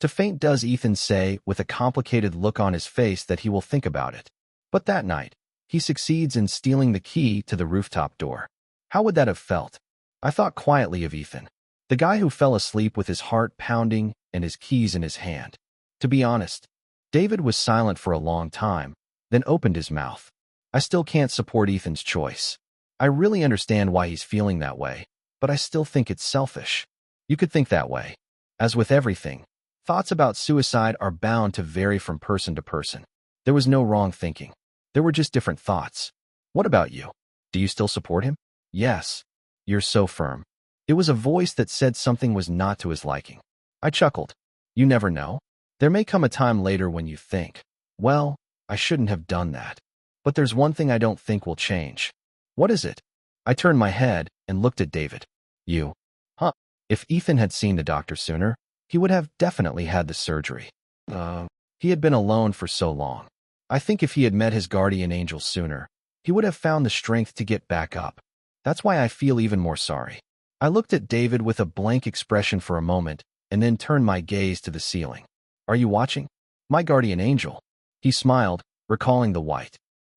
to faint does Ethan say with a complicated look on his face that he will think about it. But that night, he succeeds in stealing the key to the rooftop door. How would that have felt? I thought quietly of Ethan, the guy who fell asleep with his heart pounding and his keys in his hand. To be honest, David was silent for a long time, then opened his mouth. I still can't support Ethan's choice. I really understand why he's feeling that way, but I still think it's selfish. You could think that way. As with everything, thoughts about suicide are bound to vary from person to person. There was no wrong thinking. There were just different thoughts. What about you? Do you still support him? Yes. You're so firm. It was a voice that said something was not to his liking. I chuckled. You never know. There may come a time later when you think, well, I shouldn't have done that. But there's one thing I don't think will change. What is it? I turned my head and looked at David. You. Huh. If Ethan had seen the doctor sooner, he would have definitely had the surgery. He had been alone for so long. I think if he had met his guardian angel sooner, he would have found the strength to get back up. That's why I feel even more sorry. I looked at David with a blank expression for a moment and then turned my gaze to the ceiling. Are you watching? My guardian angel. He smiled, recalling the white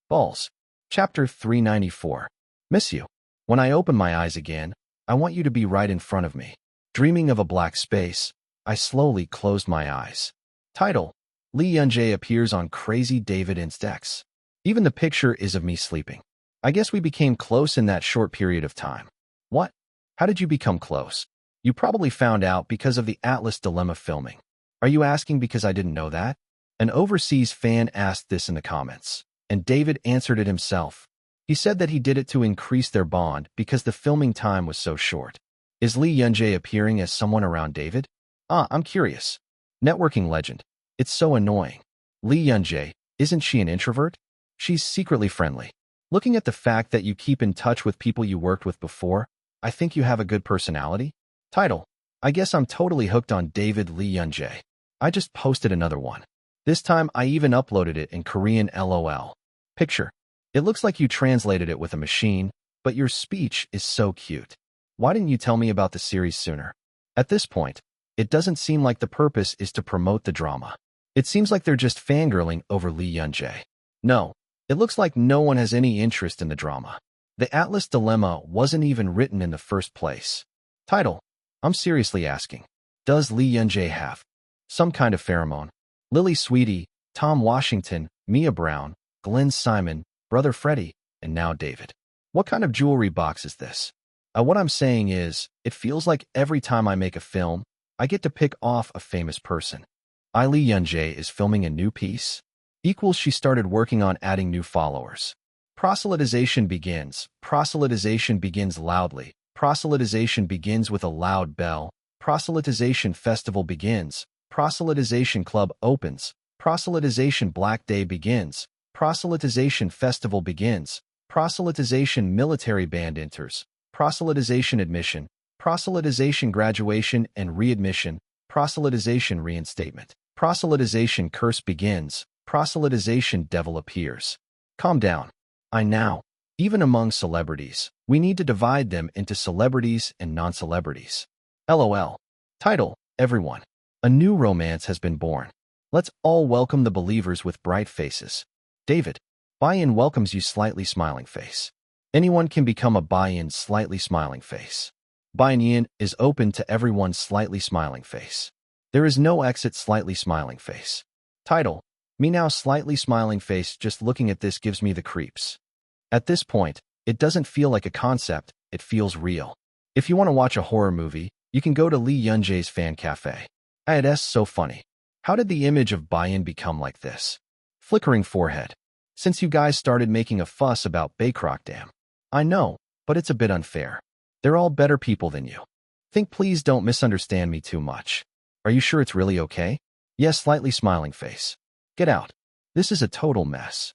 balls. Chapter 394. Miss you. When I open my eyes again, I want you to be right in front of me. Dreaming of a black space, I slowly closed my eyes. Title: Lee Yunjae appears on Crazy David Instex. Even the picture is of me sleeping. I guess we became close in that short period of time. What? How did you become close? You probably found out because of the Atlas Dilemma filming. Are you asking because I didn't know that? An overseas fan asked this in the comments, and David answered it himself. He said that he did it to increase their bond because the filming time was so short. Is Lee Yunjae appearing as someone around David? I'm curious. Networking legend. It's so annoying. Lee Yunjae, isn't she an introvert? She's secretly friendly. Looking at the fact that you keep in touch with people you worked with before, I think you have a good personality. Title: I guess I'm totally hooked on David Lee Yunjae. I just posted another one. This time I even uploaded it in Korean LOL. Picture: it looks like you translated it with a machine, but your speech is so cute. Why didn't you tell me about the series sooner? At this point, It doesn't seem like the purpose is to promote the drama. It seems like they're just fangirling over Lee Yun-jae. No, it looks like no one has any interest in the drama. The Atlas Dilemma wasn't even written in the first place. Title: I'm seriously asking. Does Lee Yun-jae have some kind of pheromone? Lily Sweetie, Tom Washington, Mia Brown, Glenn Simon, Brother Freddie, and now David. What kind of jewelry box is this? What I'm saying is, it feels like every time I make a film, I get to pick off a famous person. Lee Yun-jae is filming a new piece. Equals she started working on adding new followers. Proselytization begins. Proselytization begins loudly. Proselytization begins with a loud bell. Proselytization festival begins. Proselytization club opens. Proselytization Black Day begins. Proselytization festival begins. Proselytization military band enters. Proselytization admission. Proselytization graduation and readmission. Proselytization reinstatement. Proselytization curse begins. Proselytization devil appears. Calm down. I now. Even among celebrities, we need to divide them into celebrities and non-celebrities. LOL. Title: Everyone. A new romance has been born. Let's all welcome the believers with bright faces. David. Buy-in welcomes you slightly smiling face. Anyone can become a buy-in slightly smiling face. Buy-in is open to everyone slightly smiling face. There is no exit slightly smiling face. Title: Me now slightly smiling face. Just looking at this gives me the creeps. At this point, it doesn't feel like a concept, it feels real. If you want to watch a horror movie, you can go to Lee Yun-jae's fan cafe. It's so funny. How did the image of buy-in become like this? Flickering forehead. Since you guys started making a fuss about Baycrock Dam. I know, but it's a bit unfair. They're all better people than you. Think please don't misunderstand me too much. Are you sure it's really okay? Yes, slightly smiling face. Get out. This is a total mess.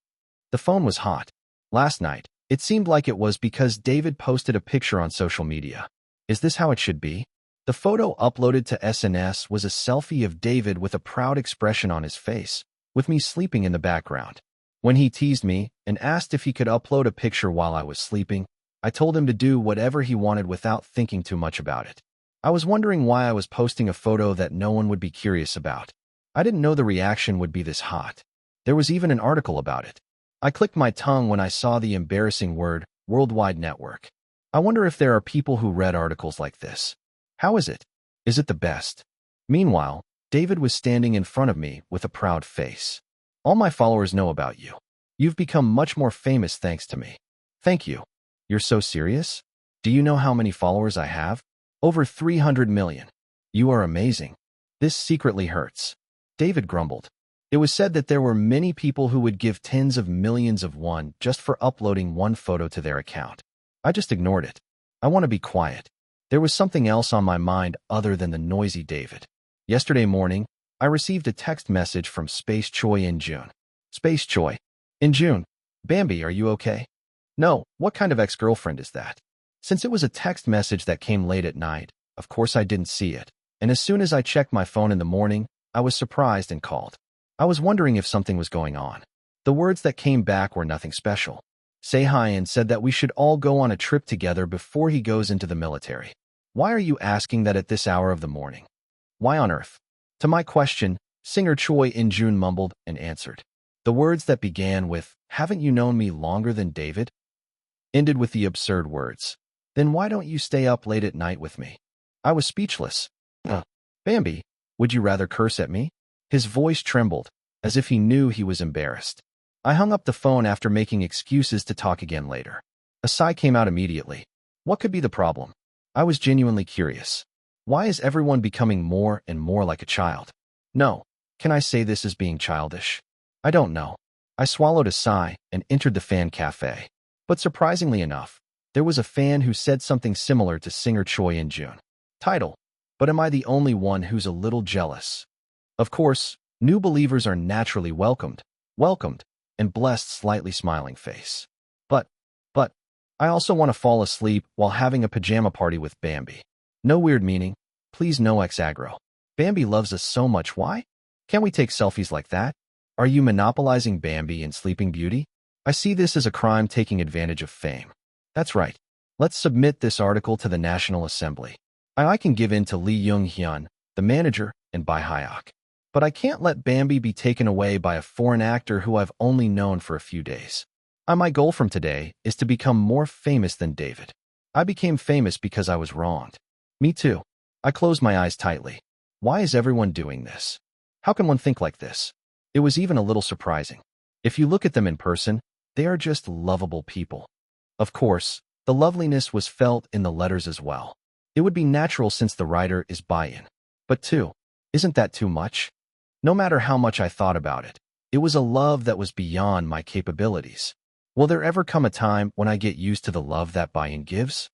The phone was hot. Last night, it seemed like it was because David posted a picture on social media. Is this how it should be? The photo uploaded to SNS was a selfie of David with a proud expression on his face, with me sleeping in the background. When he teased me and asked if he could upload a picture while I was sleeping, I told him to do whatever he wanted without thinking too much about it. I was wondering why I was posting a photo that no one would be curious about. I didn't know the reaction would be this hot. There was even an article about it. I clicked my tongue when I saw the embarrassing word, worldwide network. I wonder if there are people who read articles like this. How is it? Is it the best? Meanwhile, David was standing in front of me with a proud face. All my followers know about you. You've become much more famous thanks to me. Thank you. You're so serious? Do you know how many followers I have? Over 300 million. You are amazing. This secretly hurts. David grumbled. It was said that there were many people who would give tens of millions of won just for uploading one photo to their account. I just ignored it. I want to be quiet. There was something else on my mind other than the noisy David. Yesterday morning, I received a text message from Space Choi in June. Space Choi. In June. Bambi, are you okay? No, what kind of ex-girlfriend is that? Since it was a text message that came late at night, of course I didn't see it. And as soon as I checked my phone in the morning, I was surprised and called. I was wondering if something was going on. The words that came back were nothing special. Say hi and said that we should all go on a trip together before he goes into the military. Why are you asking that at this hour of the morning? Why on earth? To my question, singer Choi in June mumbled and answered. The words that began with, haven't you known me longer than David? Ended with the absurd words. Then why don't you stay up late at night with me? I was speechless. Bambi, would you rather curse at me? His voice trembled, as if he knew he was embarrassed. I hung up the phone after making excuses to talk again later. A sigh came out immediately. What could be the problem? I was genuinely curious. Why is everyone becoming more and more like a child? No, can I say this as being childish? I don't know. I swallowed a sigh and entered the fan cafe. But surprisingly enough, there was a fan who said something similar to singer Choi in June. Title: But am I the only one who's a little jealous? Of course, new believers are naturally welcomed, and blessed slightly smiling face. But, I also want to fall asleep while having a pajama party with Bambi. No weird meaning, please no ex-aggro. Bambi loves us so much, why? Can't we take selfies like that? Are you monopolizing Bambi and Sleeping Beauty? I see this as a crime taking advantage of fame. That's right. Let's submit this article to the National Assembly. I can give in to Lee Young-hyun, the manager, and Bai Hyok. But I can't let Bambi be taken away by a foreign actor who I've only known for a few days. My goal from today is to become more famous than David. I became famous because I was wronged. Me too. I closed my eyes tightly. Why is everyone doing this? How can one think like this? It was even a little surprising. If you look at them in person, they are just lovable people. Of course, the loveliness was felt in the letters as well. It would be natural since the writer is Bayan. But too, isn't that too much? No matter how much I thought about it, it was a love that was beyond my capabilities. Will there ever come a time when I get used to the love that Bayan gives?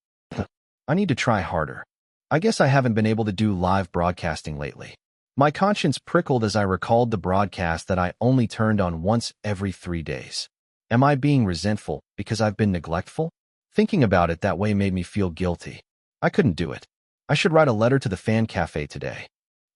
I need to try harder. I guess I haven't been able to do live broadcasting lately. My conscience prickled as I recalled the broadcast that I only turned on once every 3 days. Am I being resentful because I've been neglectful? Thinking about it that way made me feel guilty. I couldn't do it. I should write a letter to the fan cafe today.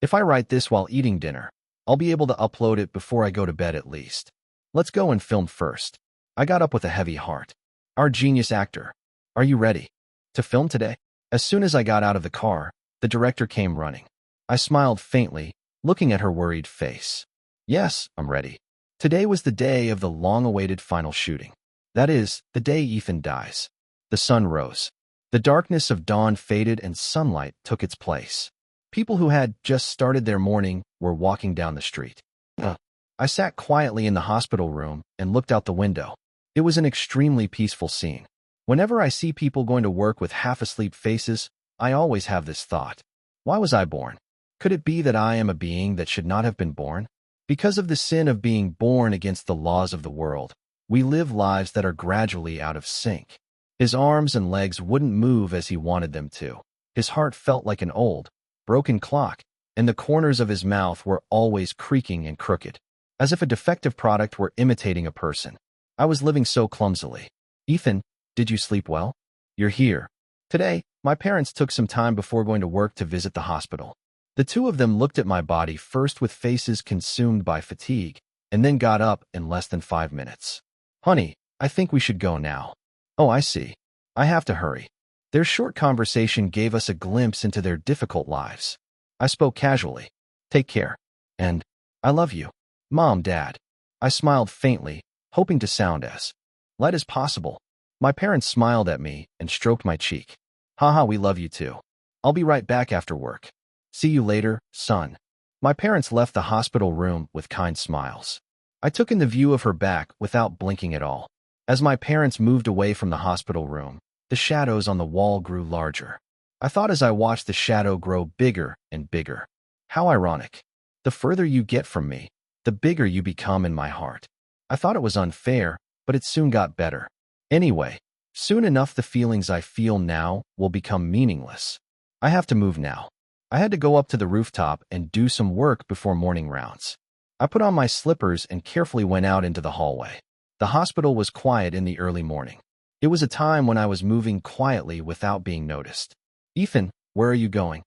If I write this while eating dinner, I'll be able to upload it before I go to bed at least. Let's go and film first. I got up with a heavy heart. Our genius actor, are you ready to film today? As soon as I got out of the car, the director came running. I smiled faintly, looking at her worried face. Yes, I'm ready. Today was the day of the long-awaited final shooting. That is, the day Ethan dies. The sun rose. The darkness of dawn faded and sunlight took its place. People who had just started their morning were walking down the street. I sat quietly in the hospital room and looked out the window. It was an extremely peaceful scene. Whenever I see people going to work with half-asleep faces, I always have this thought. Why was I born? Could it be that I am a being that should not have been born? Because of the sin of being born against the laws of the world, we live lives that are gradually out of sync. His arms and legs wouldn't move as he wanted them to. His heart felt like an old, broken clock, and the corners of his mouth were always creaking and crooked, as if a defective product were imitating a person. I was living so clumsily. Ethan, did you sleep well? You're here. Today, my parents took some time before going to work to visit the hospital. The two of them looked at my body first with faces consumed by fatigue, and then got up in less than 5 minutes. Honey, I think we should go now. Oh, I see. I have to hurry. Their short conversation gave us a glimpse into their difficult lives. I spoke casually. Take care. And, I love you. Mom, Dad. I smiled faintly, hoping to sound as light as possible. My parents smiled at me and stroked my cheek. Haha, we love you too. I'll be right back after work. See you later, son. My parents left the hospital room with kind smiles. I took in the view of her back without blinking at all. As my parents moved away from the hospital room, the shadows on the wall grew larger. I thought as I watched the shadow grow bigger and bigger. How ironic. The further you get from me, the bigger you become in my heart. I thought it was unfair, but it soon got better. Anyway, soon enough the feelings I feel now will become meaningless. I have to move now. I had to go up to the rooftop and do some work before morning rounds. I put on my slippers and carefully went out into the hallway. The hospital was quiet in the early morning. It was a time when I was moving quietly without being noticed. Ethan, where are you going?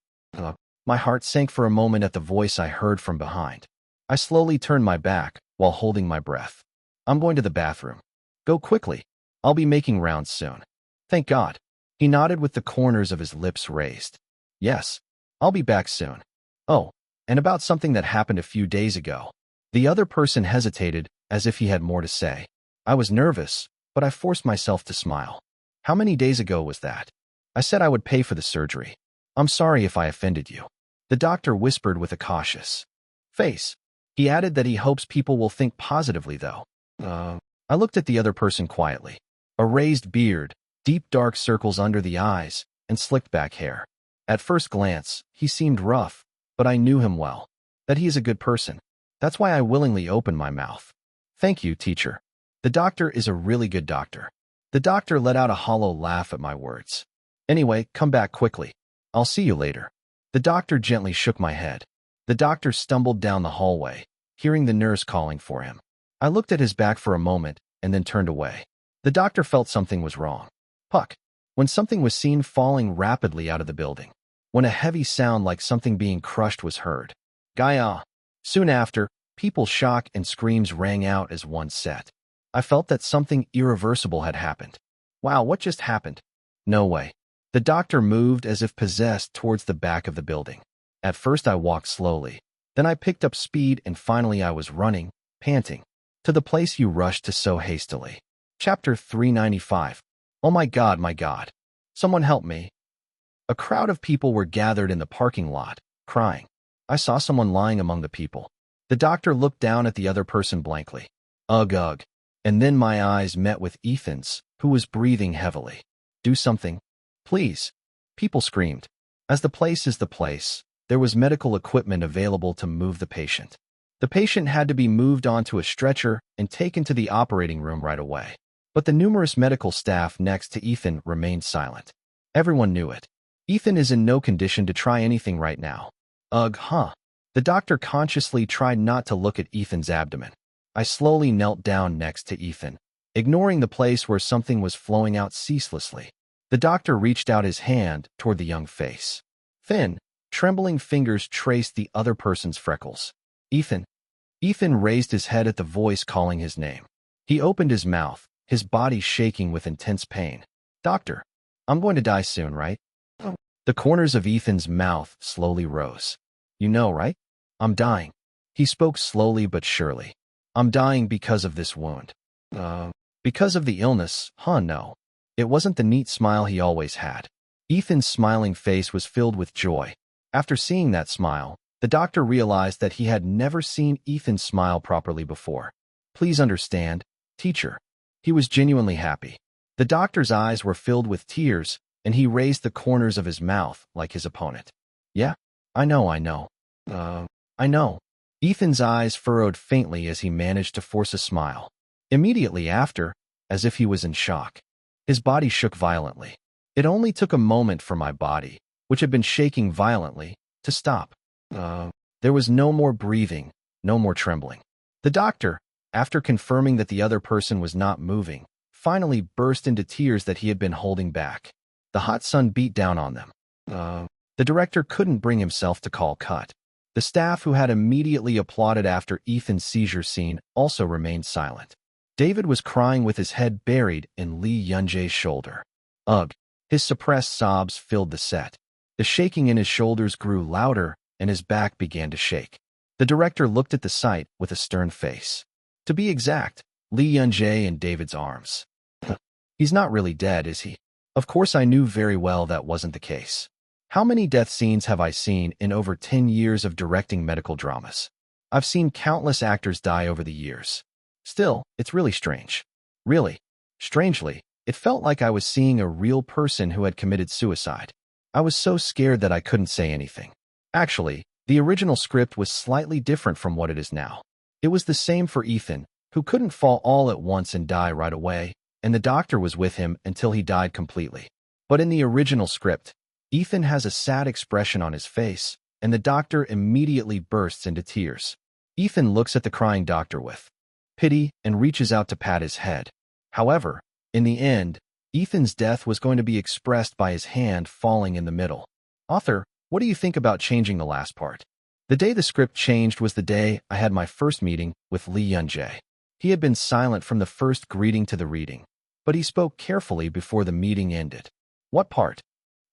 My heart sank for a moment at the voice I heard from behind. I slowly turned my back while holding my breath. I'm going to the bathroom. Go quickly. I'll be making rounds soon. Thank God. He nodded with the corners of his lips raised. Yes, I'll be back soon. Oh, and about something that happened a few days ago. The other person hesitated as if he had more to say. I was nervous, but I forced myself to smile. How many days ago was that? I said I would pay for the surgery. I'm sorry if I offended you. The doctor whispered with a cautious face. He added that he hopes people will think positively, though. I looked at the other person quietly. A raised beard, deep dark circles under the eyes, and slicked back hair. At first glance, he seemed rough, but I knew him well. That he is a good person. That's why I willingly opened my mouth. Thank you, teacher. The doctor is a really good doctor. The doctor let out a hollow laugh at my words. Anyway, come back quickly. I'll see you later. The doctor gently shook my head. The doctor stumbled down the hallway, hearing the nurse calling for him. I looked at his back for a moment and then turned away. The doctor felt something was wrong. Puck. When something was seen falling rapidly out of the building. When a heavy sound like something being crushed was heard. Gaia. Soon after, people's shock and screams rang out as one set. I felt that something irreversible had happened. Wow, what just happened? No way. The doctor moved as if possessed towards the back of the building. At first I walked slowly. Then I picked up speed and finally I was running, panting, to the place you rushed to so hastily. Chapter 395. Oh my God, my God. Someone help me. A crowd of people were gathered in the parking lot, crying. I saw someone lying among the people. The doctor looked down at the other person blankly. Ugh, ugh. And then my eyes met with Ethan's, who was breathing heavily. Do something, please. People screamed. As the place is the place, there was medical equipment available to move the patient. The patient had to be moved onto a stretcher and taken to the operating room right away. But the numerous medical staff next to Ethan remained silent. Everyone knew it. Ethan is in no condition to try anything right now. Ugh, huh. The doctor consciously tried not to look at Ethan's abdomen. I slowly knelt down next to Ethan, ignoring the place where something was flowing out ceaselessly. The doctor reached out his hand toward the young face. Thin, trembling fingers traced the other person's freckles. Ethan. Ethan raised his head at the voice calling his name. He opened his mouth, his body shaking with intense pain. Doctor, I'm going to die soon, right? The corners of Ethan's mouth slowly rose. You know, right? I'm dying. He spoke slowly but surely. I'm dying because of this wound. Because of the illness, huh? No. It wasn't the neat smile he always had. Ethan's smiling face was filled with joy. After seeing that smile, the doctor realized that he had never seen Ethan smile properly before. Please understand, teacher. He was genuinely happy. The doctor's eyes were filled with tears, and he raised the corners of his mouth like his opponent. Yeah, I know. I know. Ethan's eyes furrowed faintly as he managed to force a smile. Immediately after, as if he was in shock, his body shook violently. It only took a moment for my body, which had been shaking violently, to stop. There was no more breathing, no more trembling. The doctor, after confirming that the other person was not moving, finally burst into tears that he had been holding back. The hot sun beat down on them. The director couldn't bring himself to call cut. The staff who had immediately applauded after Ethan's seizure scene also remained silent. David was crying with his head buried in Lee Yunjae's shoulder. Ugh. His suppressed sobs filled the set. The shaking in his shoulders grew louder, and his back began to shake. The director looked at the sight with a stern face. To be exact, Lee Yunjae in David's arms. He's not really dead, is he? Of course I knew very well that wasn't the case. How many death scenes have I seen in over 10 years of directing medical dramas? I've seen countless actors die over the years. Still, it's really strange. Really. Strangely, it felt like I was seeing a real person who had committed suicide. I was so scared that I couldn't say anything. Actually, the original script was slightly different from what it is now. It was the same for Ethan, who couldn't fall all at once and die right away, and the doctor was with him until he died completely. But in the original script, Ethan has a sad expression on his face, and the doctor immediately bursts into tears. Ethan looks at the crying doctor with pity and reaches out to pat his head. However, in the end, Ethan's death was going to be expressed by his hand falling in the middle. Author, what do you think about changing the last part? The day the script changed was the day I had my first meeting with Lee Yunjae. He had been silent from the first greeting to the reading, but he spoke carefully before the meeting ended. What part?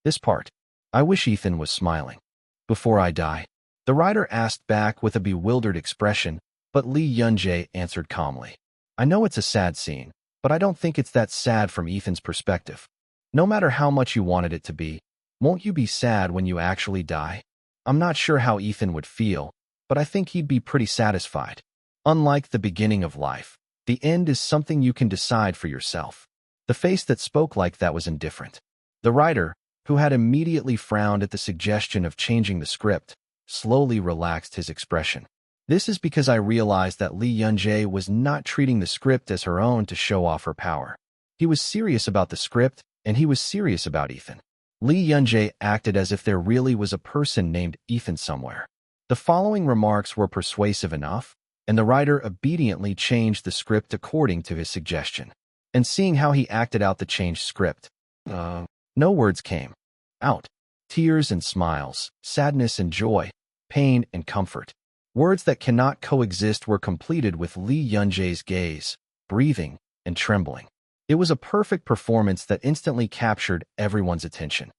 This part. I wish Ethan was smiling. Before I die, the writer asked back with a bewildered expression, but Lee Yunjae answered calmly. I know it's a sad scene, but I don't think it's that sad from Ethan's perspective. No matter how much you wanted it to be, won't you be sad when you actually die? I'm not sure how Ethan would feel, but I think he'd be pretty satisfied. Unlike the beginning of life, the end is something you can decide for yourself. The face that spoke like that was indifferent. The writer, who had immediately frowned at the suggestion of changing the script, slowly relaxed his expression. This is because I realized that Lee Yunjae was not treating the script as her own to show off her power. He was serious about the script, and he was serious about Ethan. Lee Yunjae acted as if there really was a person named Ethan somewhere. The following remarks were persuasive enough, and the writer obediently changed the script according to his suggestion. And seeing how he acted out the changed script, no words came out. Tears and smiles, sadness and joy, pain and comfort. Words that cannot coexist were completed with Lee Yunjae's gaze, breathing, and trembling. It was a perfect performance that instantly captured everyone's attention.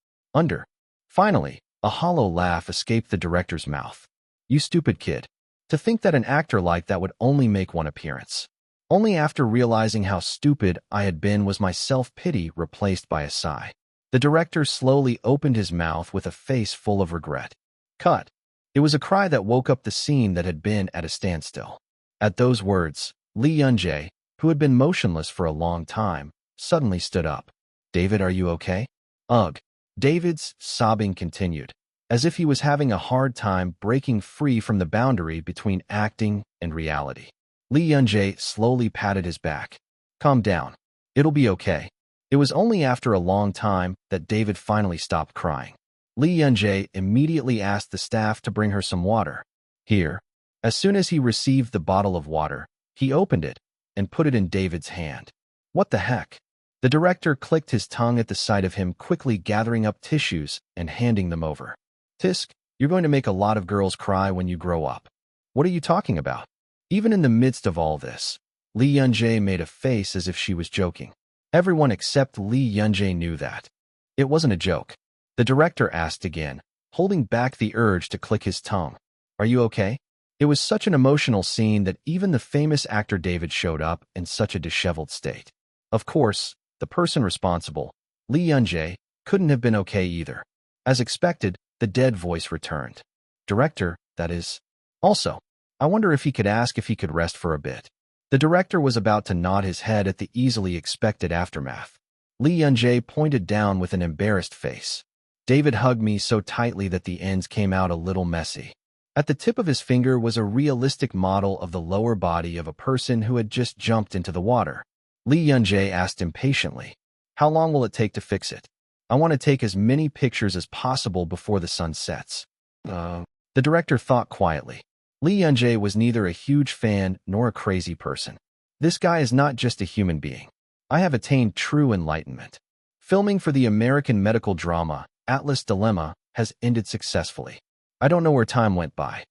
Finally, A hollow laugh escaped the director's mouth. You stupid kid. To think that an actor like that would only make one appearance. Only after realizing how stupid I had been was my self-pity replaced by a sigh. The director slowly opened his mouth with a face full of regret. Cut. It was a cry that woke up the scene that had been at a standstill. At those words, Lee Yun-jae, who had been motionless for a long time, suddenly stood up. David, are you okay? Ugh. David's sobbing continued, as if he was having a hard time breaking free from the boundary between acting and reality. Lee Yun-jae slowly patted his back. Calm down. It'll be okay. It was only after a long time that David finally stopped crying. Lee Yun-jae immediately asked the staff to bring her some water. Here. As soon as he received the bottle of water, he opened it and put it in David's hand. What the heck? The director clicked his tongue at the sight of him quickly gathering up tissues and handing them over. Tisk, you're going to make a lot of girls cry when you grow up. What are you talking about? Even in the midst of all this, Lee Yun-jae made a face as if she was joking. Everyone except Lee Yun-jae knew that. It wasn't a joke. The director asked again, holding back the urge to click his tongue. Are you okay? It was such an emotional scene that even the famous actor David showed up in such a disheveled state. Of course, the person responsible, Lee Yun-jae, couldn't have been okay either. As expected, the dead voice returned. Director, that is. Also, I wonder if he could ask if he could rest for a bit. The director was about to nod his head at the easily expected aftermath. Lee Yun-jae pointed down with an embarrassed face. David hugged me so tightly that the ends came out a little messy. At the tip of his finger was a realistic model of the lower body of a person who had just jumped into the water. Lee Yun-jae asked impatiently, how long will it take to fix it? I want to take as many pictures as possible before the sun sets. The director thought quietly. Lee Yun-jae was neither a huge fan nor a crazy person. This guy is not just a human being. I have attained true enlightenment. Filming for the American medical drama, Atlas Dilemma, has ended successfully. I don't know where time went by.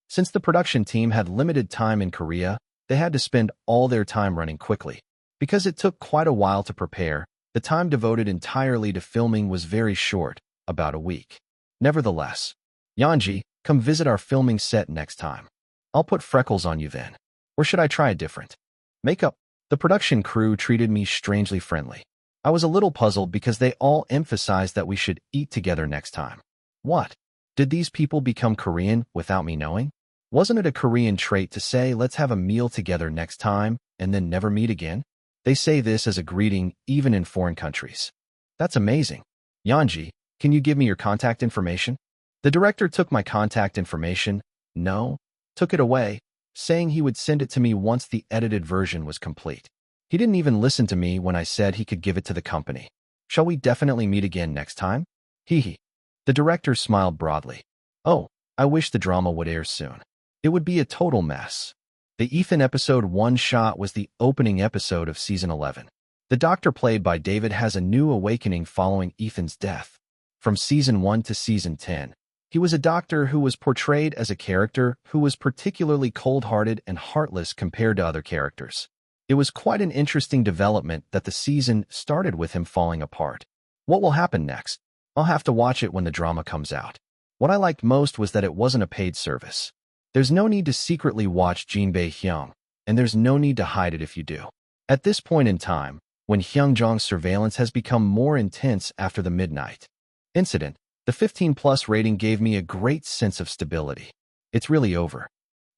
Since the production team had limited time in Korea, they had to spend all their time running quickly. Because it took quite a while to prepare, the time devoted entirely to filming was very short, about a week. Nevertheless, Yeonji, come visit our filming set next time. I'll put freckles on you then. Or should I try a different makeup? The production crew treated me strangely friendly. I was a little puzzled because they all emphasized that we should eat together next time. What? Did these people become Korean without me knowing? Wasn't it a Korean trait to say, let's have a meal together next time, and then never meet again? They say this as a greeting even in foreign countries. That's amazing. Yeonji, can you give me your contact information? The director took my contact information, took it away, saying he would send it to me once the edited version was complete. He didn't even listen to me when I said he could give it to the company. Shall we definitely meet again next time? Hee. The director smiled broadly. Oh, I wish the drama would air soon. It would be a total mess. The Ethan episode 1 shot was the opening episode of season 11. The doctor played by David has a new awakening following Ethan's death. From season 1 to season 10, he was a doctor who was portrayed as a character who was particularly cold-hearted and heartless compared to other characters. It was quite an interesting development that the season started with him falling apart. What will happen next? I'll have to watch it when the drama comes out. What I liked most was that it wasn't a paid service. There's no need to secretly watch Jinbae Hyung, and there's no need to hide it if you do. At this point in time, when Hyungjong's surveillance has become more intense after the midnight incident, the 15+ rating gave me a great sense of stability. It's really over.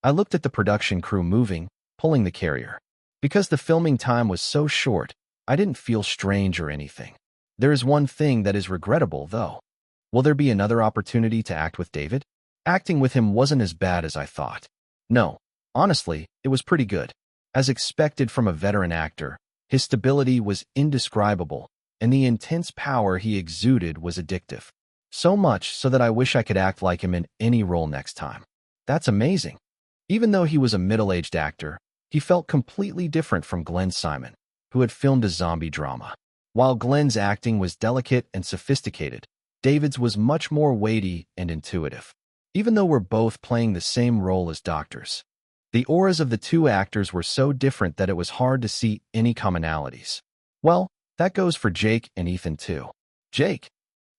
I looked at the production crew moving, pulling the carrier. Because the filming time was so short, I didn't feel strange or anything. There is one thing that is regrettable, though. Will there be another opportunity to act with David? Acting with him wasn't as bad as I thought. No, honestly, it was pretty good. As expected from a veteran actor, his stability was indescribable, and the intense power he exuded was addictive. So much so that I wish I could act like him in any role next time. That's amazing. Even though he was a middle-aged actor, he felt completely different from Glenn Simon, who had filmed a zombie drama. While Glenn's acting was delicate and sophisticated, David's was much more weighty and intuitive. Even though we're both playing the same role as doctors, the auras of the two actors were so different that it was hard to see any commonalities. Well, that goes for Jake and Ethan too. Jake?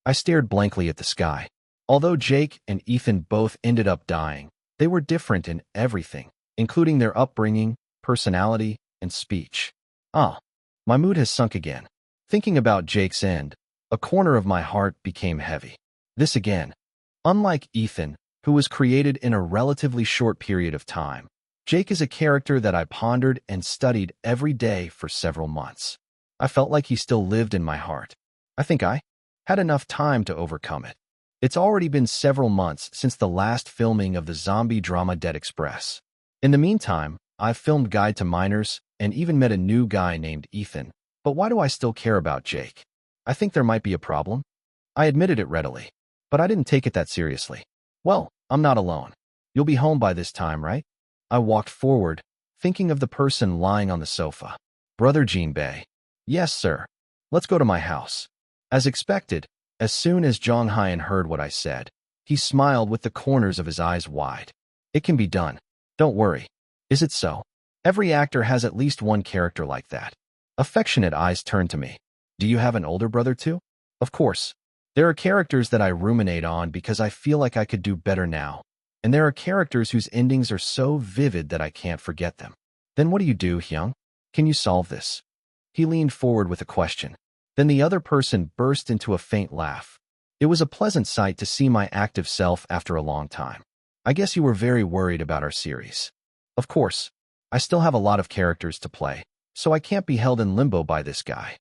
I stared blankly at the sky. Although Jake and Ethan both ended up dying, they were different in everything, including their upbringing, personality, and speech. Ah, my mood has sunk again. Thinking about Jake's end, a corner of my heart became heavy. This again. Unlike Ethan, who was created in a relatively short period of time, Jake is a character that I pondered and studied every day for several months. I felt like he still lived in my heart. I think I had enough time to overcome it. It's already been several months since the last filming of the zombie drama Dead Express. In the meantime, I've filmed Guide to Minors and even met a new guy named Ethan. But why do I still care about Jake? I think there might be a problem. I admitted it readily, but I didn't take it that seriously. Well, I'm not alone. You'll be home by this time, right? I walked forward, thinking of the person lying on the sofa. Brother Jinbei. Yes, sir. Let's go to my house. As expected, as soon as Zhang Haiyan heard what I said, he smiled with the corners of his eyes wide. It can be done. Don't worry. Is it so? Every actor has at least one character like that. Affectionate eyes turned to me. Do you have an older brother too? Of course. There are characters that I ruminate on because I feel like I could do better now. And there are characters whose endings are so vivid that I can't forget them. Then what do you do, Hyung? Can you solve this? He leaned forward with a question. Then the other person burst into a faint laugh. It was a pleasant sight to see my active self after a long time. I guess you were very worried about our series. Of course. I still have a lot of characters to play, so I can't be held in limbo by this guy.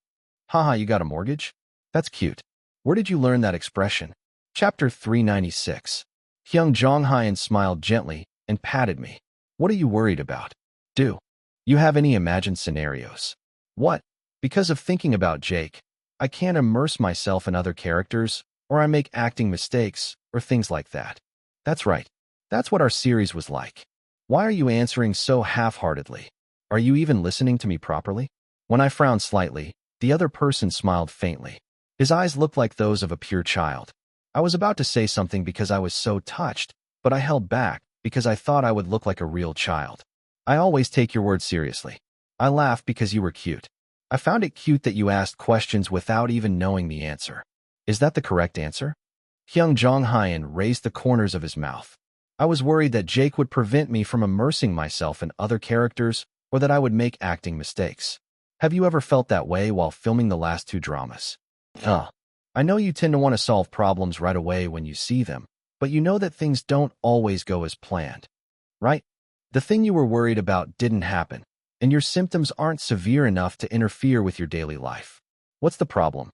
Haha, you got a mortgage? That's cute. Where did you learn that expression? Chapter 396. Hyung Jonghyun smiled gently and patted me. What are you worried about? Do you have any imagined scenarios? What? Because of thinking about Jake, I can't immerse myself in other characters, or I make acting mistakes, or things like that. That's right. That's what our series was like. Why are you answering so half-heartedly? Are you even listening to me properly? When I frowned slightly, the other person smiled faintly. His eyes looked like those of a pure child. I was about to say something because I was so touched, but I held back because I thought I would look like a real child. I always take your words seriously. I laughed because you were cute. I found it cute that you asked questions without even knowing the answer. Is that the correct answer? Hyung Jonghyun raised the corners of his mouth. I was worried that Jake would prevent me from immersing myself in other characters or that I would make acting mistakes. Have you ever felt that way while filming the last two dramas? I know you tend to want to solve problems right away when you see them, but you know that things don't always go as planned, right? The thing you were worried about didn't happen, and your symptoms aren't severe enough to interfere with your daily life. What's the problem?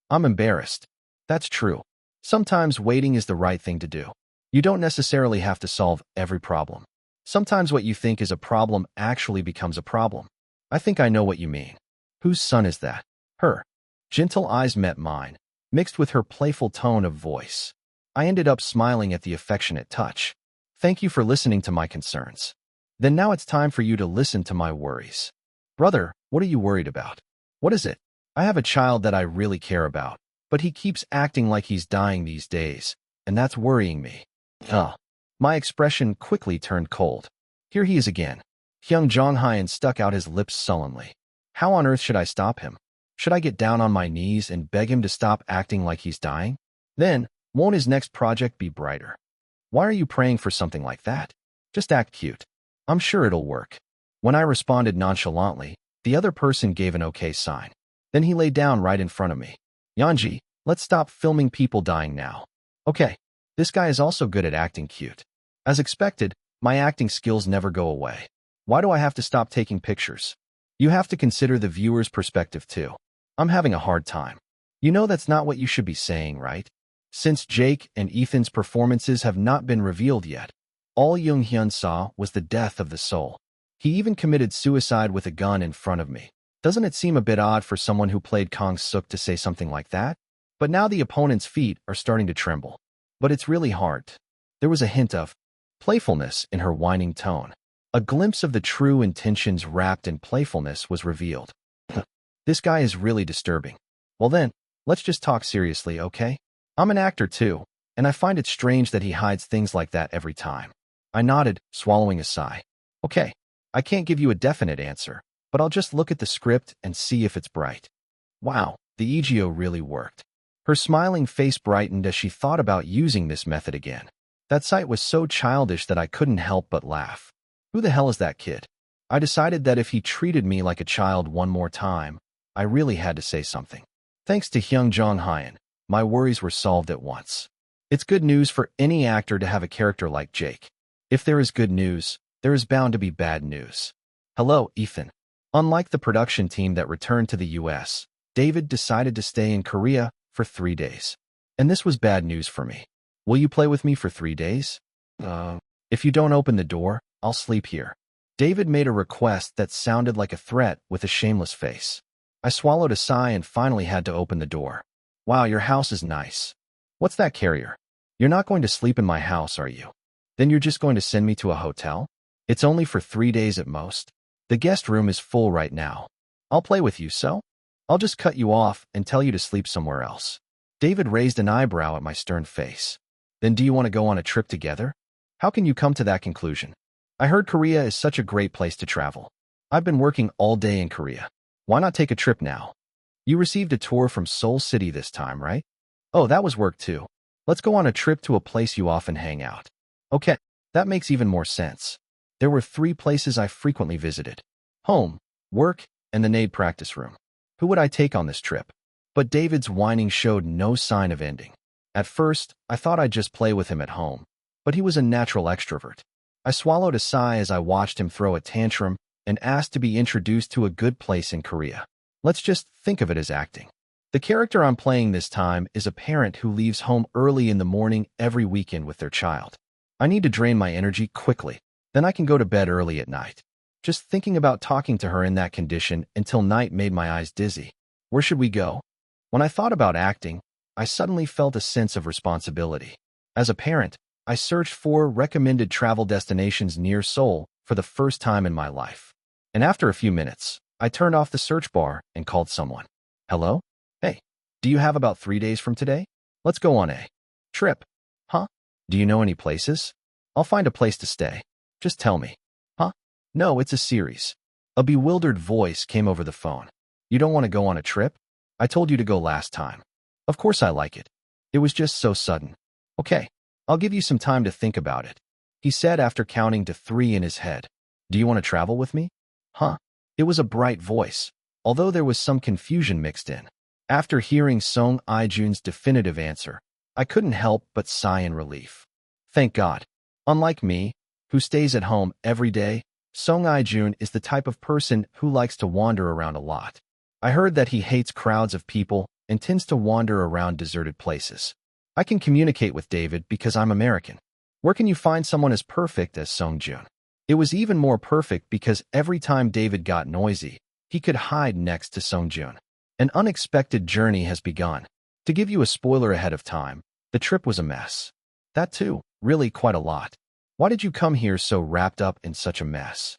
I'm embarrassed. That's true. Sometimes waiting is the right thing to do. You don't necessarily have to solve every problem. Sometimes what you think is a problem actually becomes a problem. I think I know what you mean. Whose son is that? Her. Gentle eyes met mine, mixed with her playful tone of voice. I ended up smiling at the affectionate touch. Thank you for listening to my concerns. Then now it's time for you to listen to my worries. Brother, what are you worried about? What is it? I have a child that I really care about, but he keeps acting like he's dying these days, and that's worrying me. My expression quickly turned cold. Here he is again. Hyung Jonghyun stuck out his lips sullenly. How on earth should I stop him? Should I get down on my knees and beg him to stop acting like he's dying? Then, won't his next project be brighter? Why are you praying for something like that? Just act cute. I'm sure it'll work. When I responded nonchalantly, the other person gave an okay sign. Then he lay down right in front of me. Yanji, let's stop filming people dying now. Okay, this guy is also good at acting cute. As expected, my acting skills never go away. Why do I have to stop taking pictures? You have to consider the viewer's perspective too. I'm having a hard time. You know that's not what you should be saying, right? Since Jake and Ethan's performances have not been revealed yet, all Jung Hyun saw was the death of the soul. He even committed suicide with a gun in front of me. Doesn't it seem a bit odd for someone who played Kang Suk to say something like that? But now the opponent's feet are starting to tremble. But it's really hard. There was a hint of playfulness in her whining tone. A glimpse of the true intentions wrapped in playfulness was revealed. This guy is really disturbing. Well then, let's just talk seriously, okay? I'm an actor too, and I find it strange that he hides things like that every time. I nodded, swallowing a sigh. Okay, I can't give you a definite answer, but I'll just look at the script and see if it's bright. Wow, the EGO really worked. Her smiling face brightened as she thought about using this method again. That sight was so childish that I couldn't help but laugh. Who the hell is that kid? I decided that if he treated me like a child one more time, I really had to say something. Thanks to Hyung Jong-hyun, my worries were solved at once. It's good news for any actor to have a character like Jake. If there is good news, there is bound to be bad news. Hello, Ethan. Unlike the production team that returned to the US, David decided to stay in Korea for 3 days. And this was bad news for me. Will you play with me for 3 days? If you don't open the door, I'll sleep here. David made a request that sounded like a threat with a shameless face. I swallowed a sigh and finally had to open the door. Wow, your house is nice. What's that carrier? You're not going to sleep in my house, are you? Then you're just going to send me to a hotel? It's only for 3 days at most. The guest room is full right now. I'll play with you, so? I'll just cut you off and tell you to sleep somewhere else. David raised an eyebrow at my stern face. Then do you want to go on a trip together? How can you come to that conclusion? I heard Korea is such a great place to travel. I've been working all day in Korea. Why not take a trip now? You received a tour from Seoul City this time, right? Oh, that was work too. Let's go on a trip to a place you often hang out. Okay, that makes even more sense. There were 3 places I frequently visited: home, work, and the NAID practice room. Who would I take on this trip? But David's whining showed no sign of ending. At first, I thought I'd just play with him at home, but he was a natural extrovert. I swallowed a sigh as I watched him throw a tantrum and asked to be introduced to a good place in Korea. Let's just think of it as acting. The character I'm playing this time is a parent who leaves home early in the morning every weekend with their child. I need to drain my energy quickly, then I can go to bed early at night. Just thinking about talking to her in that condition until night made my eyes dizzy. Where should we go? When I thought about acting, I suddenly felt a sense of responsibility. As a parent, I searched for recommended travel destinations near Seoul for the first time in my life. And after a few minutes, I turned off the search bar and called someone. Hello? Hey, do you have about 3 days from today? Let's go on a trip. Huh? Do you know any places? I'll find a place to stay. Just tell me. Huh? No, it's a series. A bewildered voice came over the phone. You don't want to go on a trip? I told you to go last time. Of course I like it. It was just so sudden. Okay, I'll give you some time to think about it, he said after counting to 3 in his head. Do you want to travel with me? Huh? It was a bright voice, although there was some confusion mixed in. After hearing Song Ijun's definitive answer, I couldn't help but sigh in relief. Thank God. Unlike me, who stays at home every day, Song Ijun is the type of person who likes to wander around a lot. I heard that he hates crowds of people and tends to wander around deserted places. I can communicate with David because I'm American. Where can you find someone as perfect as Song Jun? It was even more perfect because every time David got noisy, he could hide next to Song Jun. An unexpected journey has begun. To give you a spoiler ahead of time, the trip was a mess. That too, really quite a lot. Why did you come here so wrapped up in such a mess?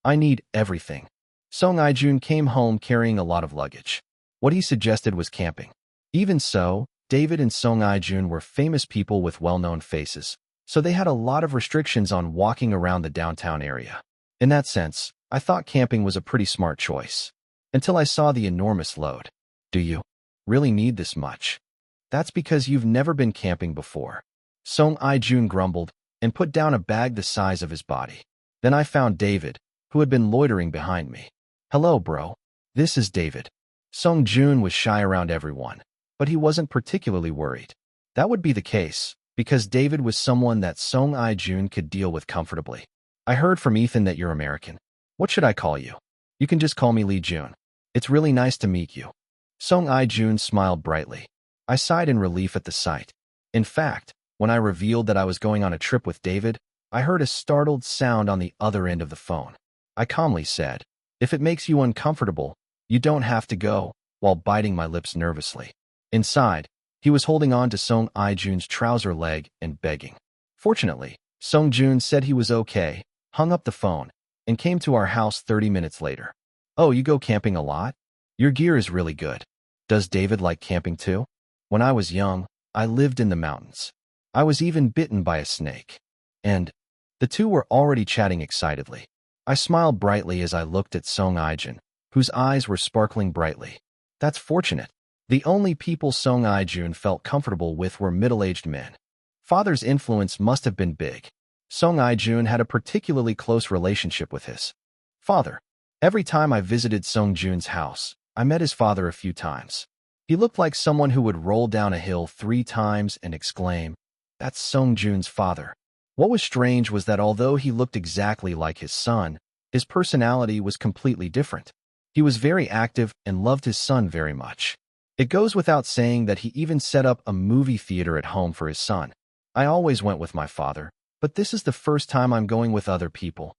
I need everything. Song Ijun came home carrying a lot of luggage. What he suggested was camping. Even so, David and Song Ijun were famous people with well-known faces, so they had a lot of restrictions on walking around the downtown area. In that sense, I thought camping was a pretty smart choice. Until I saw the enormous load. Do you really need this much? That's because you've never been camping before. Song Ijun grumbled and put down a bag the size of his body. Then I found David, who had been loitering behind me. Hello, bro. This is David. Song Jun was shy around everyone, but he wasn't particularly worried. That would be the case, because David was someone that Song Ijun could deal with comfortably. I heard from Ethan that you're American. What should I call you? You can just call me Lee Jun. It's really nice to meet you. Song Ijun smiled brightly. I sighed in relief at the sight. In fact, when I revealed that I was going on a trip with David, I heard a startled sound on the other end of the phone. I calmly said, if it makes you uncomfortable, you don't have to go, while biting my lips nervously. Inside, he was holding on to Song Ijun's trouser leg and begging. Fortunately, Song Jun said he was okay, hung up the phone, and came to our house 30 minutes later. Oh, you go camping a lot? Your gear is really good. Does David like camping too? When I was young, I lived in the mountains. I was even bitten by a snake. And the two were already chatting excitedly. I smiled brightly as I looked at Song Ijun, whose eyes were sparkling brightly. That's fortunate. The only people Song Ai-jun felt comfortable with were middle-aged men. Father's influence must have been big. Song Ai-jun had a particularly close relationship with his father. Every time I visited Song Jun's house, I met his father a few times. He looked like someone who would roll down a hill 3 times and exclaim, "That's Song Jun's father." What was strange was that although he looked exactly like his son, his personality was completely different. He was very active and loved his son very much. It goes without saying that he even set up a movie theater at home for his son. I always went with my father, but this is the first time I'm going with other people.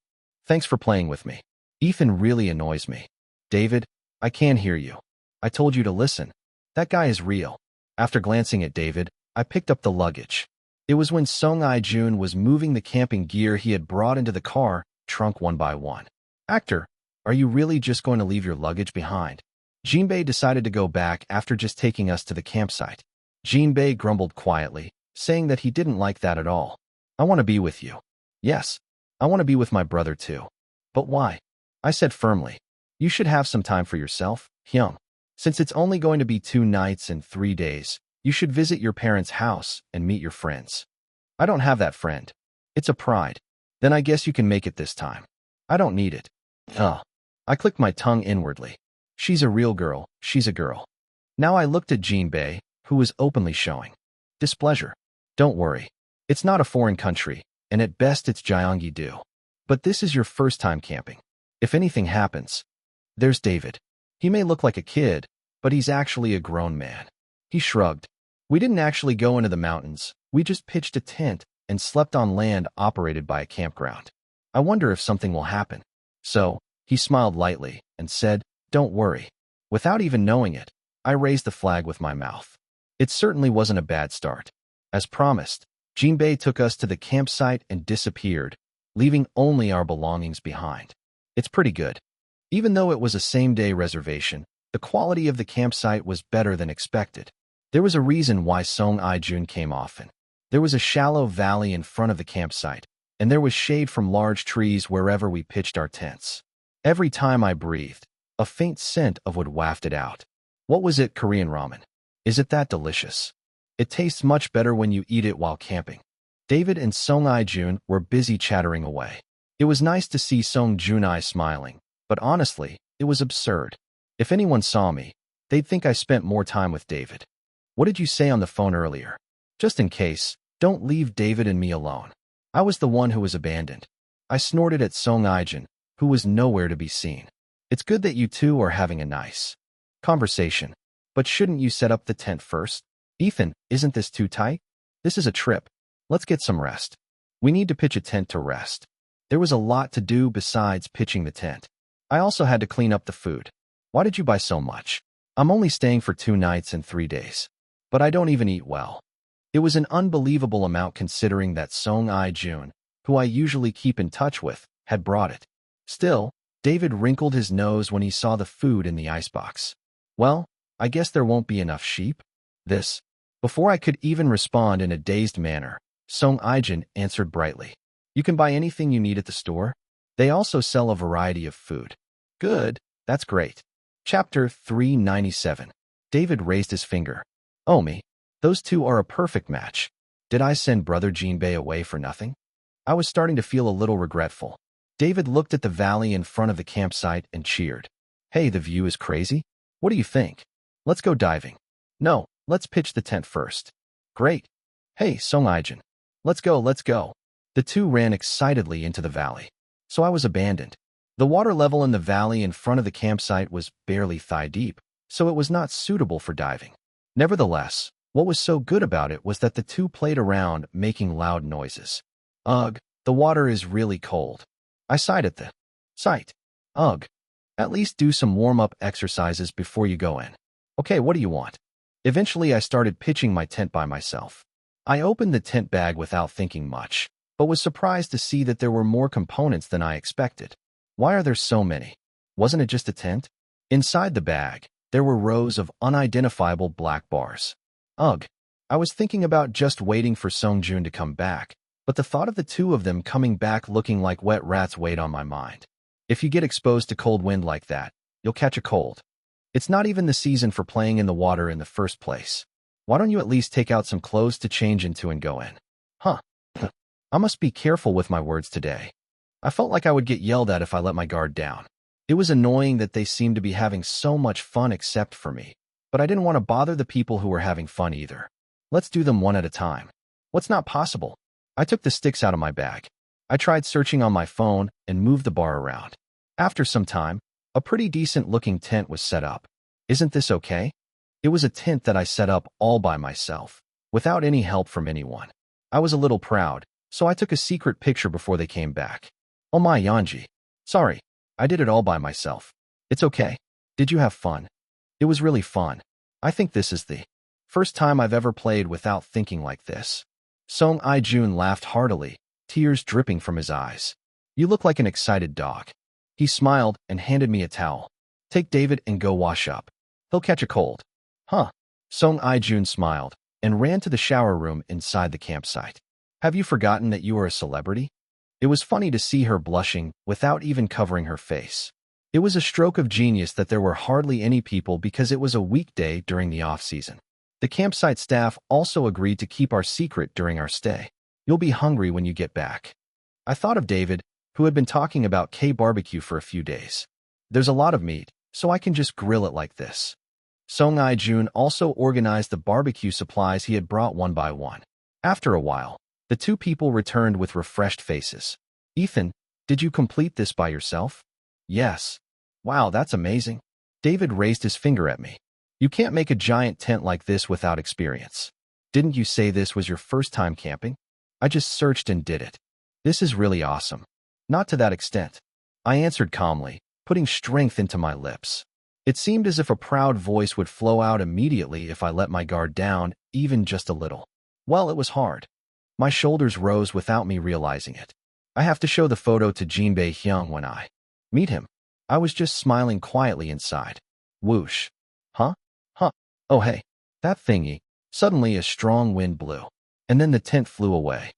Thanks for playing with me. Ethan really annoys me. David, I can't hear you. I told you to listen. That guy is real. After glancing at David, I picked up the luggage. It was when Song Ai-jun was moving the camping gear he had brought into the car, trunk one by one. Actor, are you really just going to leave your luggage behind? Jinbei decided to go back after just taking us to the campsite. Jinbei grumbled quietly, saying that he didn't like that at all. I want to be with you. Yes, I want to be with my brother too. But why? I said firmly. You should have some time for yourself, Hyung. Since it's only going to be 2 nights and 3 days, you should visit your parents' house and meet your friends. I don't have that friend. It's a pride. Then I guess you can make it this time. I don't need it. I clicked my tongue inwardly. She's a real girl, she's a girl. Now I looked at Jinbei, who was openly showing displeasure. Don't worry. It's not a foreign country, and at best it's Gyeonggi-do. But this is your first time camping. If anything happens, there's David. He may look like a kid, but he's actually a grown man. He shrugged. We didn't actually go into the mountains. We just pitched a tent and slept on land operated by a campground. I wonder if something will happen. So, he smiled lightly and said, "Don't worry." Without even knowing it, I raised the flag with my mouth. It certainly wasn't a bad start. As promised, Jinbei took us to the campsite and disappeared, leaving only our belongings behind. It's pretty good. Even though it was a same-day reservation, the quality of the campsite was better than expected. There was a reason why Song Ai-jun came often. There was a shallow valley in front of the campsite, and there was shade from large trees wherever we pitched our tents. Every time I breathed, a faint scent of wood wafted out. What was it, Korean ramen? Is it that delicious? It tastes much better when you eat it while camping. David and Song Ai-jun were busy chattering away. It was nice to see Song Junai smiling, but honestly, it was absurd. If anyone saw me, they'd think I spent more time with David. What did you say on the phone earlier? Just in case, don't leave David and me alone. I was the one who was abandoned. I snorted at Song Ai-jun, who was nowhere to be seen. It's good that you two are having a nice conversation, but shouldn't you set up the tent first? Ethan, isn't this too tight? This is a trip. Let's get some rest. We need to pitch a tent to rest. There was a lot to do besides pitching the tent. I also had to clean up the food. Why did you buy so much? I'm only staying for 2 nights and 3 days. But I don't even eat well. It was an unbelievable amount considering that Song Ai-jun, who I usually keep in touch with, had brought it. Still, David wrinkled his nose when he saw the food in the icebox. Well, I guess there won't be enough sheep. Before I could even respond in a dazed manner, Song Ai-jun answered brightly. You can buy anything you need at the store. They also sell a variety of food. Good, that's great. Chapter 397. David raised his finger. Oh me, those two are a perfect match. Did I send Brother Jinbei away for nothing? I was starting to feel a little regretful. David looked at the valley in front of the campsite and cheered. Hey, the view is crazy. What do you think? Let's go diving. No, let's pitch the tent first. Great. Hey, Song Ai-jun. Let's go, let's go. The two ran excitedly into the valley. So I was abandoned. The water level in the valley in front of the campsite was barely thigh-deep, so it was not suitable for diving. Nevertheless, what was so good about it was that the two played around, making loud noises. Ugh, the water is really cold. I sighed at the sight. Ugh. At least do some warm-up exercises before you go in. Okay, what do you want? Eventually, I started pitching my tent by myself. I opened the tent bag without thinking much, but was surprised to see that there were more components than I expected. Why are there so many? Wasn't it just a tent? Inside the bag, there were rows of unidentifiable black bars. Ugh. I was thinking about just waiting for Song Jun to come back, but the thought of the two of them coming back looking like wet rats weighed on my mind. If you get exposed to cold wind like that, you'll catch a cold. It's not even the season for playing in the water in the first place. Why don't you at least take out some clothes to change into and go in? Huh. I must be careful with my words today. I felt like I would get yelled at if I let my guard down. It was annoying that they seemed to be having so much fun except for me, but I didn't want to bother the people who were having fun either. Let's do them one at a time. What's not possible? I took the sticks out of my bag. I tried searching on my phone and moved the bar around. After some time, a pretty decent-looking tent was set up. Isn't this okay? It was a tent that I set up all by myself, without any help from anyone. I was a little proud, so I took a secret picture before they came back. Oh my Yanji. Sorry, I did it all by myself. It's okay. Did you have fun? It was really fun. I think this is the first time I've ever played without thinking like this. Song I-jun laughed heartily, tears dripping from his eyes. You look like an excited dog. He smiled and handed me a towel. Take David and go wash up. He'll catch a cold. Huh. Song I-jun smiled and ran to the shower room inside the campsite. Have you forgotten that you are a celebrity? It was funny to see her blushing without even covering her face. It was a stroke of genius that there were hardly any people because it was a weekday during the off-season. The campsite staff also agreed to keep our secret during our stay. You'll be hungry when you get back. I thought of David, who had been talking about K-barbecue for a few days. There's a lot of meat, so I can just grill it like this. Song I-jun also organized the barbecue supplies he had brought one by one. After a while, the two people returned with refreshed faces. Ethan, did you complete this by yourself? Yes. Wow, that's amazing. David raised his finger at me. You can't make a giant tent like this without experience. Didn't you say this was your first time camping? I just searched and did it. This is really awesome. Not to that extent. I answered calmly, putting strength into my lips. It seemed as if a proud voice would flow out immediately if I let my guard down, even just a little. Well, it was hard. My shoulders rose without me realizing it. I have to show the photo to Jinbei Hyung when I meet him. I was just smiling quietly inside. Whoosh. Huh? Oh hey. That thingy. Suddenly a strong wind blew. And then the tent flew away.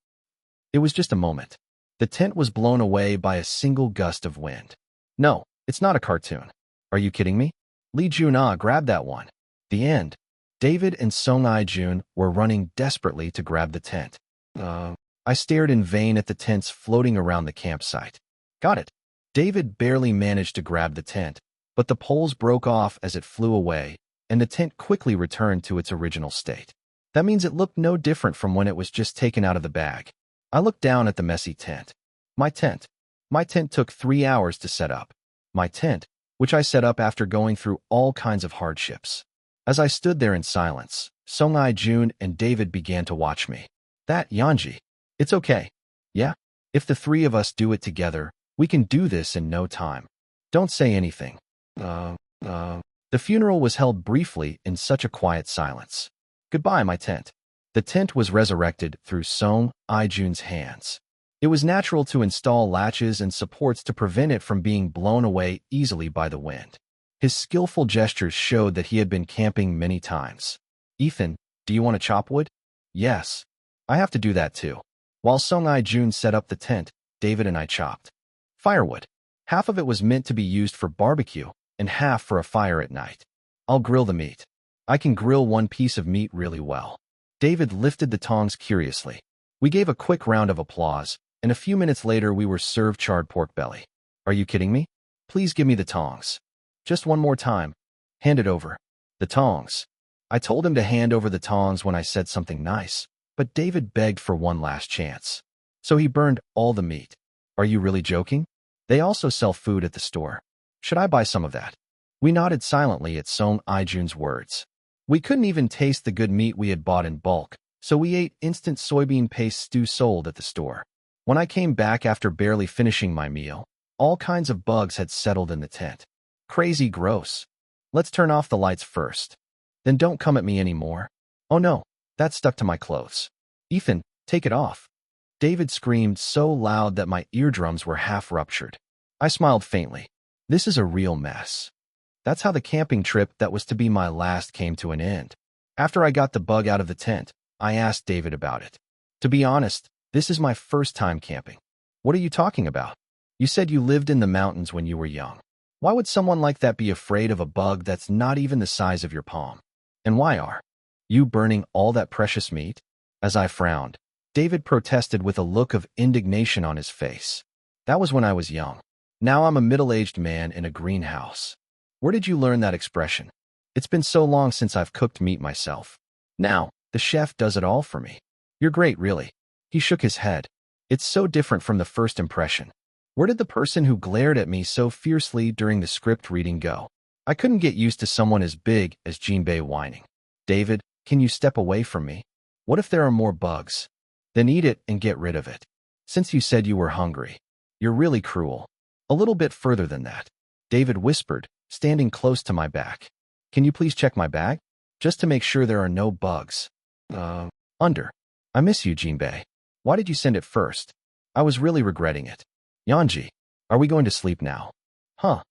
It was just a moment. The tent was blown away by a single gust of wind. No, it's not a cartoon. Are you kidding me? Lee Jun-ah grabbed that one. The end. David and Song I-jun were running desperately to grab the tent. I stared in vain at the tents floating around the campsite. Got it. David barely managed to grab the tent, but the poles broke off as it flew away, and the tent quickly returned to its original state. That means it looked no different from when it was just taken out of the bag. I looked down at the messy tent. My tent. My tent took 3 hours to set up. My tent, which I set up after going through all kinds of hardships. As I stood there in silence, Song I-jun and David began to watch me. That Yanji. It's okay. Yeah? If the three of us do it together, we can do this in no time. Don't say anything. The funeral was held briefly in such a quiet silence. Goodbye, my tent. The tent was resurrected through Song I-jun's hands. It was natural to install latches and supports to prevent it from being blown away easily by the wind. His skillful gestures showed that he had been camping many times. Ethan, do you want to chop wood? Yes. I have to do that too. While Song I-jun set up the tent, David and I chopped firewood. Half of it was meant to be used for barbecue, and half for a fire at night. I'll grill the meat. I can grill one piece of meat really well. David lifted the tongs curiously. We gave a quick round of applause, and a few minutes later we were served charred pork belly. Are you kidding me? Please give me the tongs. Just one more time. Hand it over. The tongs. I told him to hand over the tongs when I said something nice, but David begged for one last chance. So he burned all the meat. Are you really joking? They also sell food at the store. Should I buy some of that? We nodded silently at Song I-jun's words. We couldn't even taste the good meat we had bought in bulk, so we ate instant soybean paste stew sold at the store. When I came back after barely finishing my meal, all kinds of bugs had settled in the tent. Crazy gross. Let's turn off the lights first. Then don't come at me anymore. Oh no, that stuck to my clothes. Ethan, take it off. David screamed so loud that my eardrums were half ruptured. I smiled faintly. This is a real mess. That's how the camping trip that was to be my last came to an end. After I got the bug out of the tent, I asked David about it. To be honest, this is my first time camping. What are you talking about? You said you lived in the mountains when you were young. Why would someone like that be afraid of a bug that's not even the size of your palm? And why are you burning all that precious meat? As I frowned, David protested with a look of indignation on his face. That was when I was young. Now I'm a middle-aged man in a greenhouse. Where did you learn that expression? It's been so long since I've cooked meat myself. Now, the chef does it all for me. You're great, really. He shook his head. It's so different from the first impression. Where did the person who glared at me so fiercely during the script reading go? I couldn't get used to someone as big as Jinbei whining. David, can you step away from me? What if there are more bugs? Then eat it and get rid of it. Since you said you were hungry. You're really cruel. A little bit further than that. David whispered, standing close to my back. Can you please check my bag? Just to make sure there are no bugs. Under. I miss you, Jinbei. Why did you send it first? I was really regretting it. Yanji, are we going to sleep now? Huh.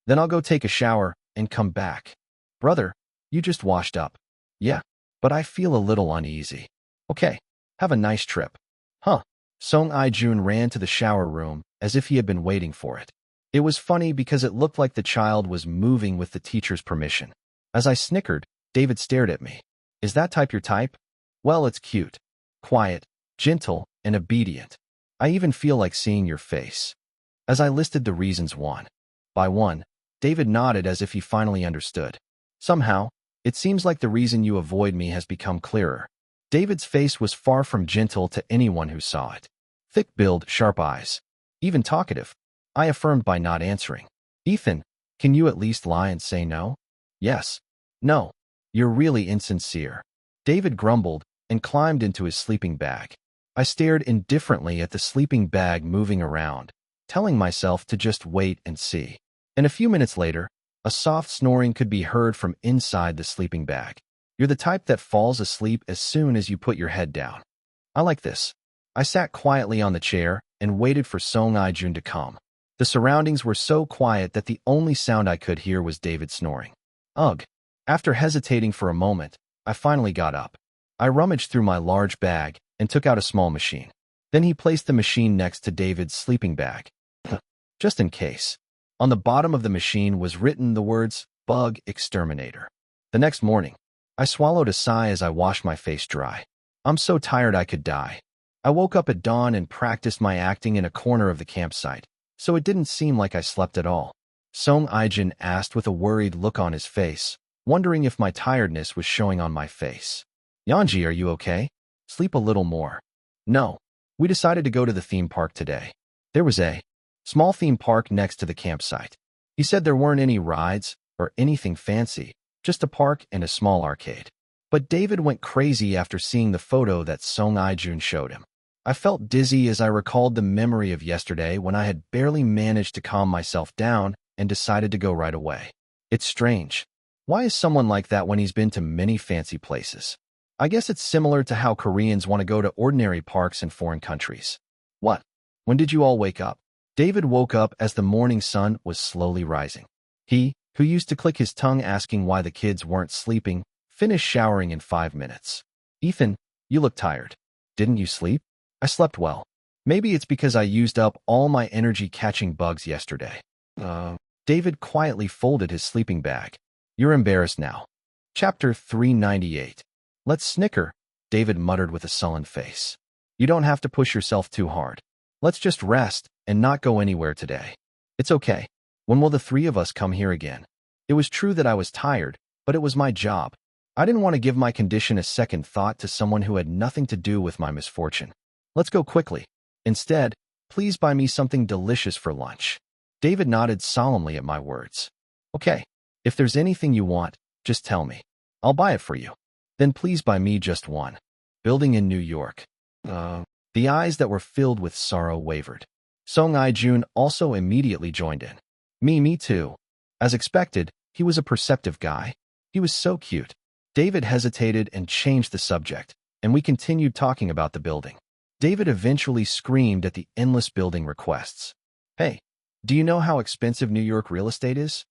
Then I'll go take a shower and come back. Brother, you just washed up. Yeah, but I feel a little uneasy. Okay, have a nice trip. Huh. Song Ai-jun ran to the shower room as if he had been waiting for it. It was funny because it looked like the child was moving with the teacher's permission. As I snickered, David stared at me. Is that type your type? Well, it's cute. Quiet, gentle, and obedient. I even feel like seeing your face. As I listed the reasons one by one, David nodded as if he finally understood. Somehow, it seems like the reason you avoid me has become clearer. David's face was far from gentle to anyone who saw it. Thick build, sharp eyes. Even talkative. I affirmed by not answering. Ethan, can you at least lie and say no? Yes. No. You're really insincere. David grumbled and climbed into his sleeping bag. I stared indifferently at the sleeping bag moving around, telling myself to just wait and see. And a few minutes later, a soft snoring could be heard from inside the sleeping bag. You're the type that falls asleep as soon as you put your head down. I like this. I sat quietly on the chair and waited for Song Ai-jun to come. The surroundings were so quiet that the only sound I could hear was David snoring. Ugh. After hesitating for a moment, I finally got up. I rummaged through my large bag and took out a small machine. Then he placed the machine next to David's sleeping bag. Just in case. On the bottom of the machine was written the words, Bug Exterminator. The next morning, I swallowed a sigh as I washed my face dry. I'm so tired I could die. I woke up at dawn and practiced my acting in a corner of the campsite, so it didn't seem like I slept at all. Song Ai-jun asked with a worried look on his face, wondering if my tiredness was showing on my face. Yanji, are you okay? Sleep a little more. No. We decided to go to the theme park today. There was a small theme park next to the campsite. He said there weren't any rides or anything fancy, just a park and a small arcade. But David went crazy after seeing the photo that Song Ai-jun showed him. I felt dizzy as I recalled the memory of yesterday when I had barely managed to calm myself down and decided to go right away. It's strange. Why is someone like that when he's been to many fancy places? I guess it's similar to how Koreans want to go to ordinary parks in foreign countries. What? When did you all wake up? David woke up as the morning sun was slowly rising. He, who used to click his tongue asking why the kids weren't sleeping, finished showering in 5 minutes. Ethan, you look tired. Didn't you sleep? I slept well. Maybe it's because I used up all my energy catching bugs yesterday. David quietly folded his sleeping bag. You're embarrassed now. Chapter 398. Let's snicker, David muttered with a sullen face. You don't have to push yourself too hard. Let's just rest and not go anywhere today. It's okay. When will the three of us come here again? It was true that I was tired, but it was my job. I didn't want to give my condition a second thought to someone who had nothing to do with my misfortune. Let's go quickly. Instead, please buy me something delicious for lunch. David nodded solemnly at my words. Okay, if there's anything you want, just tell me. I'll buy it for you. Then please buy me just one. Building in New York. The eyes that were filled with sorrow wavered. Song Ai-jun also immediately joined in. Me too. As expected, he was a perceptive guy. He was so cute. David hesitated and changed the subject, and we continued talking about the building. David eventually screamed at the endless building requests. Hey, do you know how expensive New York real estate is?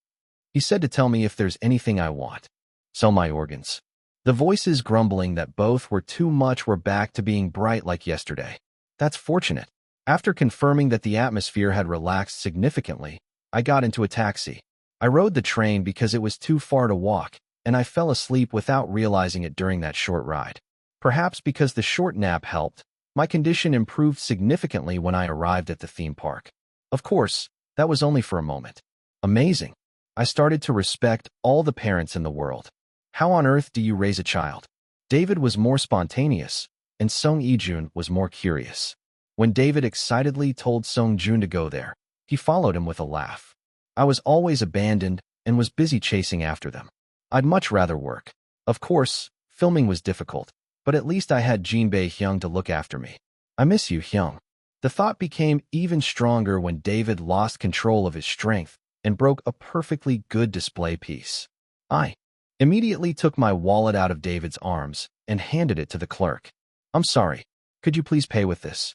He said to tell me if there's anything I want. Sell my organs. The voices grumbling that both were too much were back to being bright like yesterday. That's fortunate. After confirming that the atmosphere had relaxed significantly, I got into a taxi. I rode the train because it was too far to walk, and I fell asleep without realizing it during that short ride. Perhaps because the short nap helped, my condition improved significantly when I arrived at the theme park. Of course, that was only for a moment. Amazing. I started to respect all the parents in the world. How on earth do you raise a child? David was more spontaneous, and Song Ijun was more curious. When David excitedly told Song Jun to go there, he followed him with a laugh. I was always abandoned and was busy chasing after them. I'd much rather work. Of course, filming was difficult, but at least I had Jinbei Hyung to look after me. I miss you, Hyung. The thought became even stronger when David lost control of his strength and broke a perfectly good display piece. I immediately took my wallet out of David's arms and handed it to the clerk. I'm sorry. Could you please pay with this?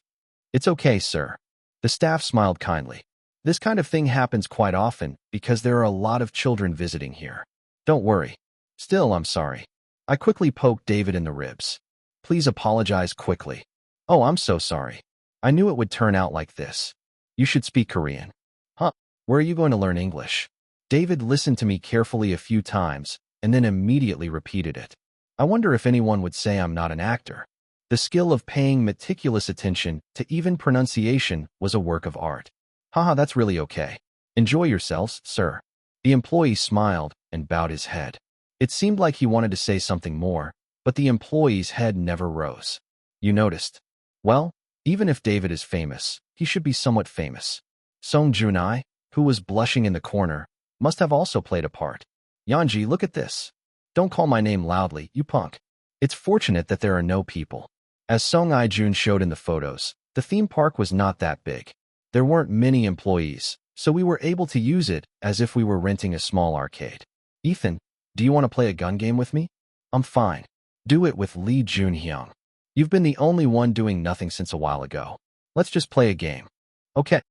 It's okay, sir. The staff smiled kindly. This kind of thing happens quite often because there are a lot of children visiting here. Don't worry. Still, I'm sorry. I quickly poked David in the ribs. Please apologize quickly. Oh, I'm so sorry. I knew it would turn out like this. You should speak Korean. Huh? Where are you going to learn English? David listened to me carefully a few times and then immediately repeated it. I wonder if anyone would say I'm not an actor. The skill of paying meticulous attention to even pronunciation was a work of art. Haha, that's really okay. Enjoy yourselves, sir. The employee smiled and bowed his head. It seemed like he wanted to say something more, but the employee's head never rose. You noticed? Well, even if David is famous, he should be somewhat famous. Song Junai, who was blushing in the corner, must have also played a part. Yanji, look at this. Don't call my name loudly, you punk. It's fortunate that there are no people. As Song Ijun showed in the photos, the theme park was not that big. There weren't many employees, so we were able to use it as if we were renting a small arcade. Ethan, do you want to play a gun game with me? I'm fine. Do it with Lee Junhyung. You've been the only one doing nothing since a while ago. Let's just play a game. Okay,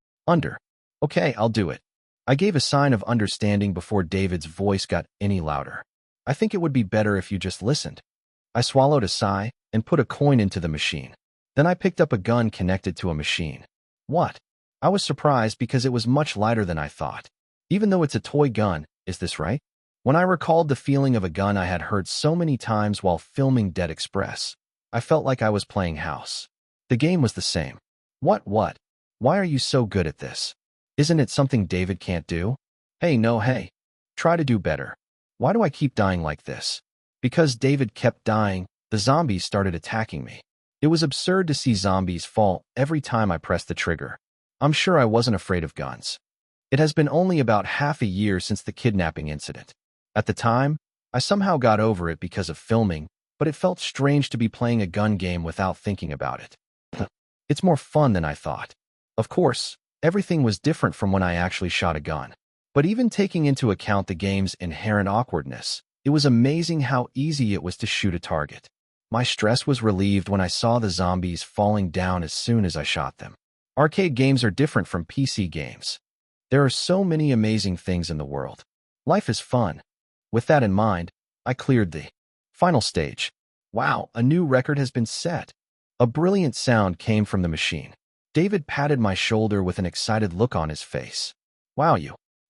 Okay, I'll do it. I gave a sign of understanding before David's voice got any louder. I think it would be better if you just listened. I swallowed a sigh and put a coin into the machine. Then I picked up a gun connected to a machine. What? I was surprised because it was much lighter than I thought. Even though it's a toy gun, is this right? When I recalled the feeling of a gun I had heard so many times while filming Dead Express, I felt like I was playing house. The game was the same. What? Why are you so good at this? Isn't it something David can't do? Hey. Try to do better. Why do I keep dying like this? Because David kept dying, the zombies started attacking me. It was absurd to see zombies fall every time I pressed the trigger. I'm sure I wasn't afraid of guns. It has been only about half a year since the kidnapping incident. At the time, I somehow got over it because of filming, but it felt strange to be playing a gun game without thinking about it. It's more fun than I thought. Of course, everything was different from when I actually shot a gun. But even taking into account the game's inherent awkwardness, it was amazing how easy it was to shoot a target. My stress was relieved when I saw the zombies falling down as soon as I shot them. Arcade games are different from PC games. There are so many amazing things in the world. Life is fun. With that in mind, I cleared the final stage. Wow, a new record has been set. A brilliant sound came from the machine. David patted my shoulder with an excited look on his face. Wow,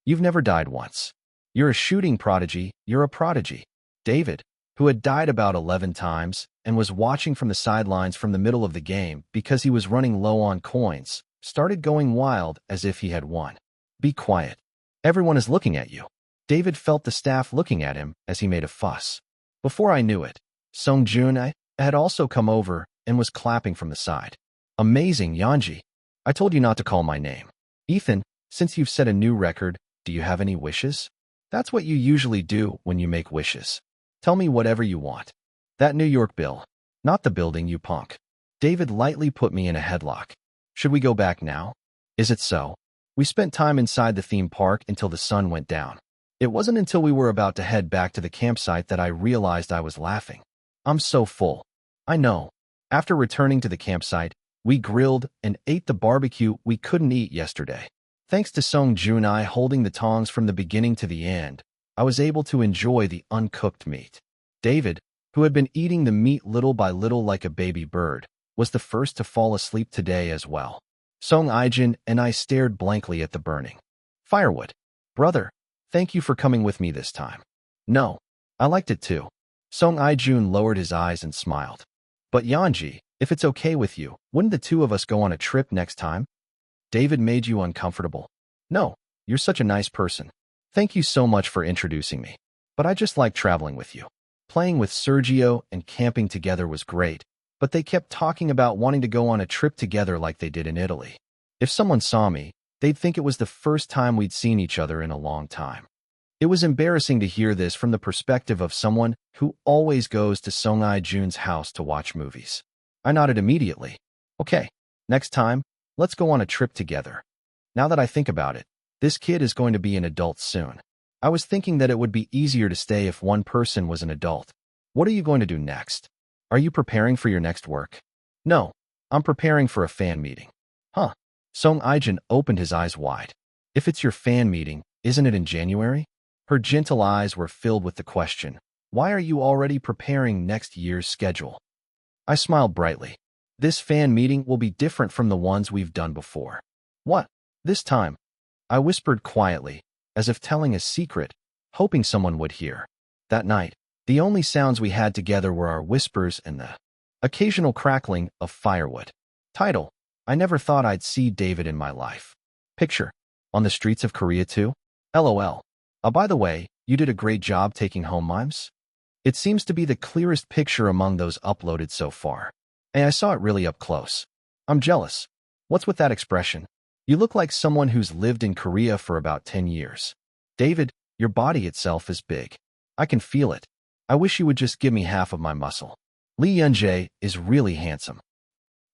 you've never died once. You're a shooting prodigy, you're a prodigy. David, who had died about 11 times and was watching from the sidelines from the middle of the game because he was running low on coins, started going wild as if he had won. Be quiet. Everyone is looking at you. David felt the staff looking at him as he made a fuss. Before I knew it, Song Jun had also come over and was clapping from the side. Amazing, Yanji. I told you not to call my name. Ethan, since you've set a new record, do you have any wishes? That's what you usually do when you make wishes. Tell me whatever you want. That New York bill. Not the building, you punk. David lightly put me in a headlock. Should we go back now? Is it so? We spent time inside the theme park until the sun went down. It wasn't until we were about to head back to the campsite that I realized I was laughing. I'm so full. I know. After returning to the campsite, we grilled and ate the barbecue we couldn't eat yesterday. Thanks to Song Junai holding the tongs from the beginning to the end, I was able to enjoy the uncooked meat. David, who had been eating the meat little by little like a baby bird, was the first to fall asleep today as well. Song Ijin and I stared blankly at the burning firewood. Brother, Thank you for coming with me this time. No, I liked it too. Song Ai-jun lowered his eyes and smiled. But Yanji, if it's okay with you, wouldn't the two of us go on a trip next time? David made you uncomfortable. No, you're such a nice person. Thank you so much for introducing me. But I just like traveling with you. Playing with Sergio and camping together was great, but they kept talking about wanting to go on a trip together like they did in Italy. If someone saw me, they'd think it was the first time we'd seen each other in a long time. It was embarrassing to hear this from the perspective of someone who always goes to Song Ai-jun's house to watch movies. I nodded immediately. Okay, next time, let's go on a trip together. Now that I think about it, this kid is going to be an adult soon. I was thinking that it would be easier to stay if one person was an adult. What are you going to do next? Are you preparing for your next work? No, I'm preparing for a fan meeting. Huh. Song Ai-jun opened his eyes wide. If it's your fan meeting, isn't it in January? Her gentle eyes were filled with the question, why are you already preparing next year's schedule? I smiled brightly. This fan meeting will be different from the ones we've done before. What? This time? I whispered quietly, as if telling a secret, hoping someone would hear. That night, the only sounds we had together were our whispers and the occasional crackling of firewood. Title: I never thought I'd see David in my life. Picture: on the streets of Korea too? LOL. By the way, you did a great job taking home mimes. It seems to be the clearest picture among those uploaded so far. And I saw it really up close. I'm jealous. What's with that expression? You look like someone who's lived in Korea for about 10 years. David, your body itself is big. I can feel it. I wish you would just give me half of my muscle. Lee Yun-jae is really handsome.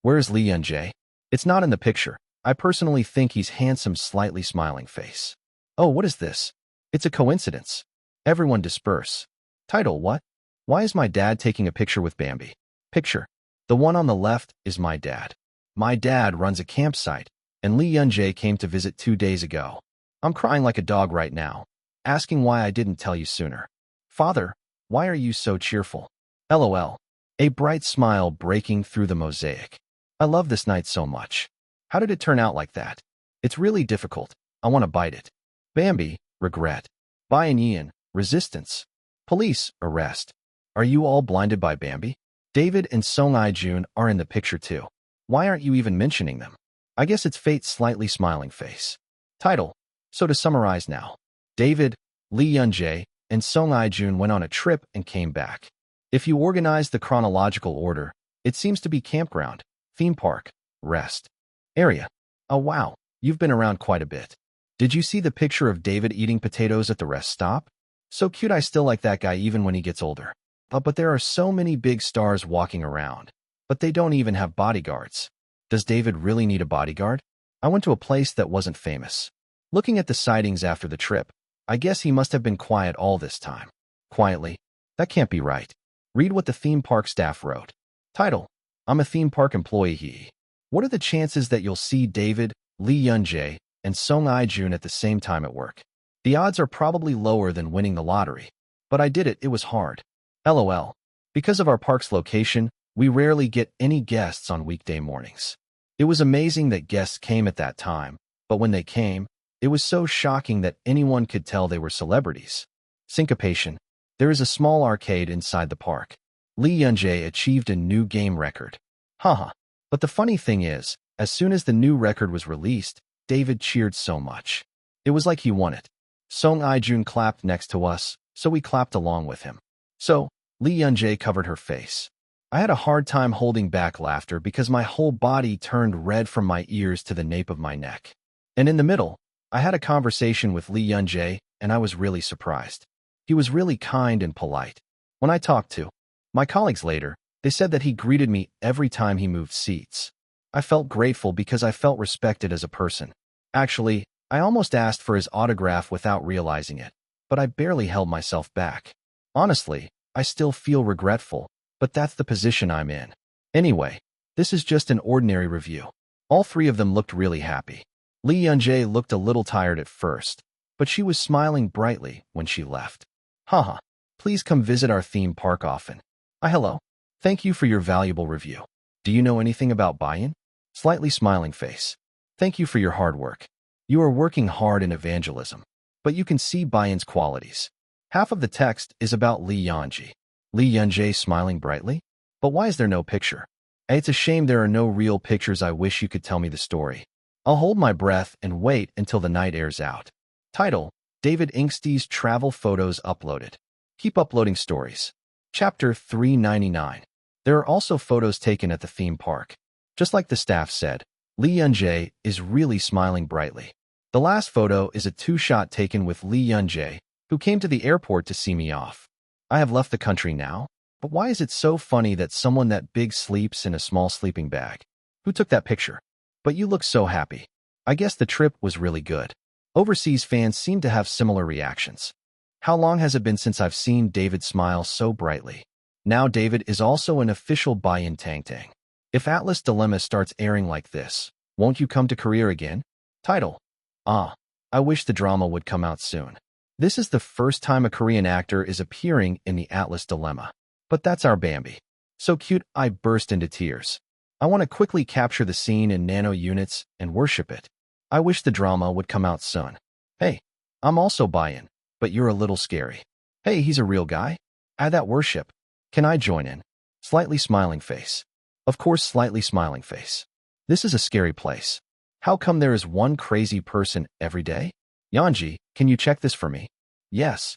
Where's Lee Yun-jae? It's not in the picture. I personally think he's handsome, slightly smiling face. Oh, what is this? It's a coincidence. Everyone disperse. Title: what? Why is my dad taking a picture with Bambi? Picture: the one on the left is my dad. My dad runs a campsite, and Lee Yun-jae came to visit 2 days ago. I'm crying like a dog right now, asking why I didn't tell you sooner. Father, why are you so cheerful? LOL. A bright smile breaking through the mosaic. I love this night so much. How did it turn out like that? It's really difficult. I want to bite it. Bambi, regret. Bayan Ian, resistance. Police, arrest. Are you all blinded by Bambi? David and Song Ai-jun are in the picture too. Why aren't you even mentioning them? I guess it's fate's slightly smiling face. Title: so to summarize now. David, Lee Yun-jae, and Song Ai-jun went on a trip and came back. If you organize the chronological order, it seems to be campground, theme park, rest area. Oh wow, you've been around quite a bit. Did you see the picture of David eating potatoes at the rest stop? So cute. I still like that guy even when he gets older. But there are so many big stars walking around. But they don't even have bodyguards. Does David really need a bodyguard? I went to a place that wasn't famous. Looking at the sightings after the trip, I guess he must have been quiet all this time. Quietly? That can't be right. Read what the theme park staff wrote. Title: I'm a theme park employee. What are the chances that you'll see David, Lee Yun-jae, and Song Ai-jun at the same time at work? The odds are probably lower than winning the lottery. But I did it. It was hard. LOL. Because of our park's location, we rarely get any guests on weekday mornings. It was amazing that guests came at that time, but when they came, it was so shocking that anyone could tell they were celebrities. Syncopation. There is a small arcade inside the park. Lee Yun-jae achieved a new game record. Haha. But the funny thing is, as soon as the new record was released, David cheered so much. It was like he won it. Song Ai-jun clapped next to us, so we clapped along with him. So, Lee Yun-jae covered her face. I had a hard time holding back laughter because my whole body turned red from my ears to the nape of my neck. And in the middle, I had a conversation with Lee Yun-jae, and I was really surprised. He was really kind and polite. When I talked to my colleagues later, they said that he greeted me every time he moved seats. I felt grateful because I felt respected as a person. Actually, I almost asked for his autograph without realizing it, but I barely held myself back. Honestly, I still feel regretful, but that's the position I'm in. Anyway, this is just an ordinary review. All three of them looked really happy. Lee Yun-jae looked a little tired at first, but she was smiling brightly when she left. Haha, please come visit our theme park often. Hello. Thank you for your valuable review. Do you know anything about Bayan? Slightly smiling face. Thank you for your hard work. You are working hard in evangelism. but you can see Bayan's qualities. Half of the text is about Li Yanji. Li Yanji smiling brightly? But why is there no picture? It's a shame there are no real pictures. I wish you could tell me the story. I'll hold my breath and wait until the night airs out. Title: David Inkstee's Travel Photos Uploaded. Keep uploading stories. Chapter 399. There are also photos taken at the theme park. Just like the staff said, Li Yanji is really smiling brightly. The last photo is a two-shot taken with Li Yanji, who came to the airport to see me off. I have left the country now, but why is it so funny that someone that big sleeps in a small sleeping bag? Who took that picture? But you look so happy. I guess the trip was really good. Overseas fans seem to have similar reactions. How long has it been since I've seen David smile so brightly? Now David is also an official Bayan Tangtang. If Atlas Dilemma starts airing like this, won't you come to Korea again? Title: I wish the drama would come out soon. This is the first time a Korean actor is appearing in the Atlas Dilemma. But that's our Bambi. So cute, I burst into tears. I want to quickly capture the scene in nano units and worship it. I wish the drama would come out soon. Hey, I'm also Bayan, but you're a little scary. Hey, he's a real guy? Add that worship. Can I join in? Slightly smiling face. Of course, slightly smiling face. This is a scary place. How come there is one crazy person every day? Yanji, can you check this for me? Yes.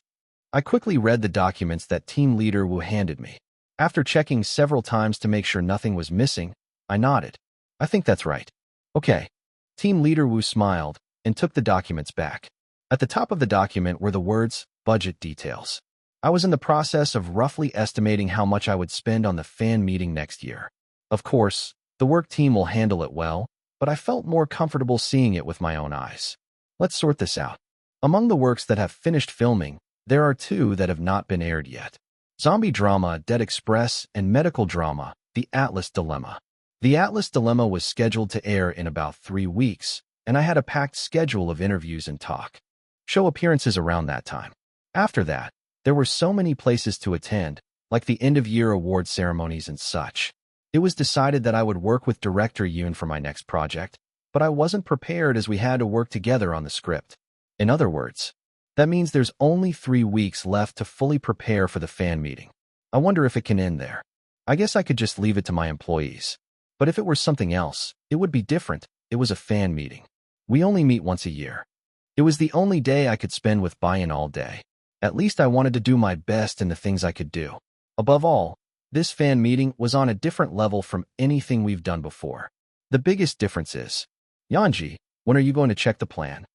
I quickly read the documents that team leader Wu handed me. After checking several times to make sure nothing was missing, I nodded. I think that's right. Okay. Team leader Wu smiled and took the documents back. At the top of the document were the words, budget details. I was in the process of roughly estimating how much I would spend on the fan meeting next year. Of course, the work team will handle it well, but I felt more comfortable seeing it with my own eyes. Let's sort this out. Among the works that have finished filming, there are two that have not been aired yet. Zombie drama, Dead Express, and medical drama, The Atlas Dilemma. The Atlas Dilemma was scheduled to air in about 3 weeks, and I had a packed schedule of interviews and show appearances around that time. After that, there were so many places to attend, like the end-of-year award ceremonies and such. It was decided that I would work with director Yoon for my next project, but I wasn't prepared as we had to work together on the script. In other words, that means there's only 3 weeks left to fully prepare for the fan meeting. I wonder if it can end there. I guess I could just leave it to my employees. But if it were something else, it would be different. It was a fan meeting. We only meet once a year. It was the only day I could spend with Bayan all day. At least I wanted to do my best in the things I could do. Above all, this fan meeting was on a different level from anything we've done before. The biggest difference is, Yanji, when are you going to check the plan?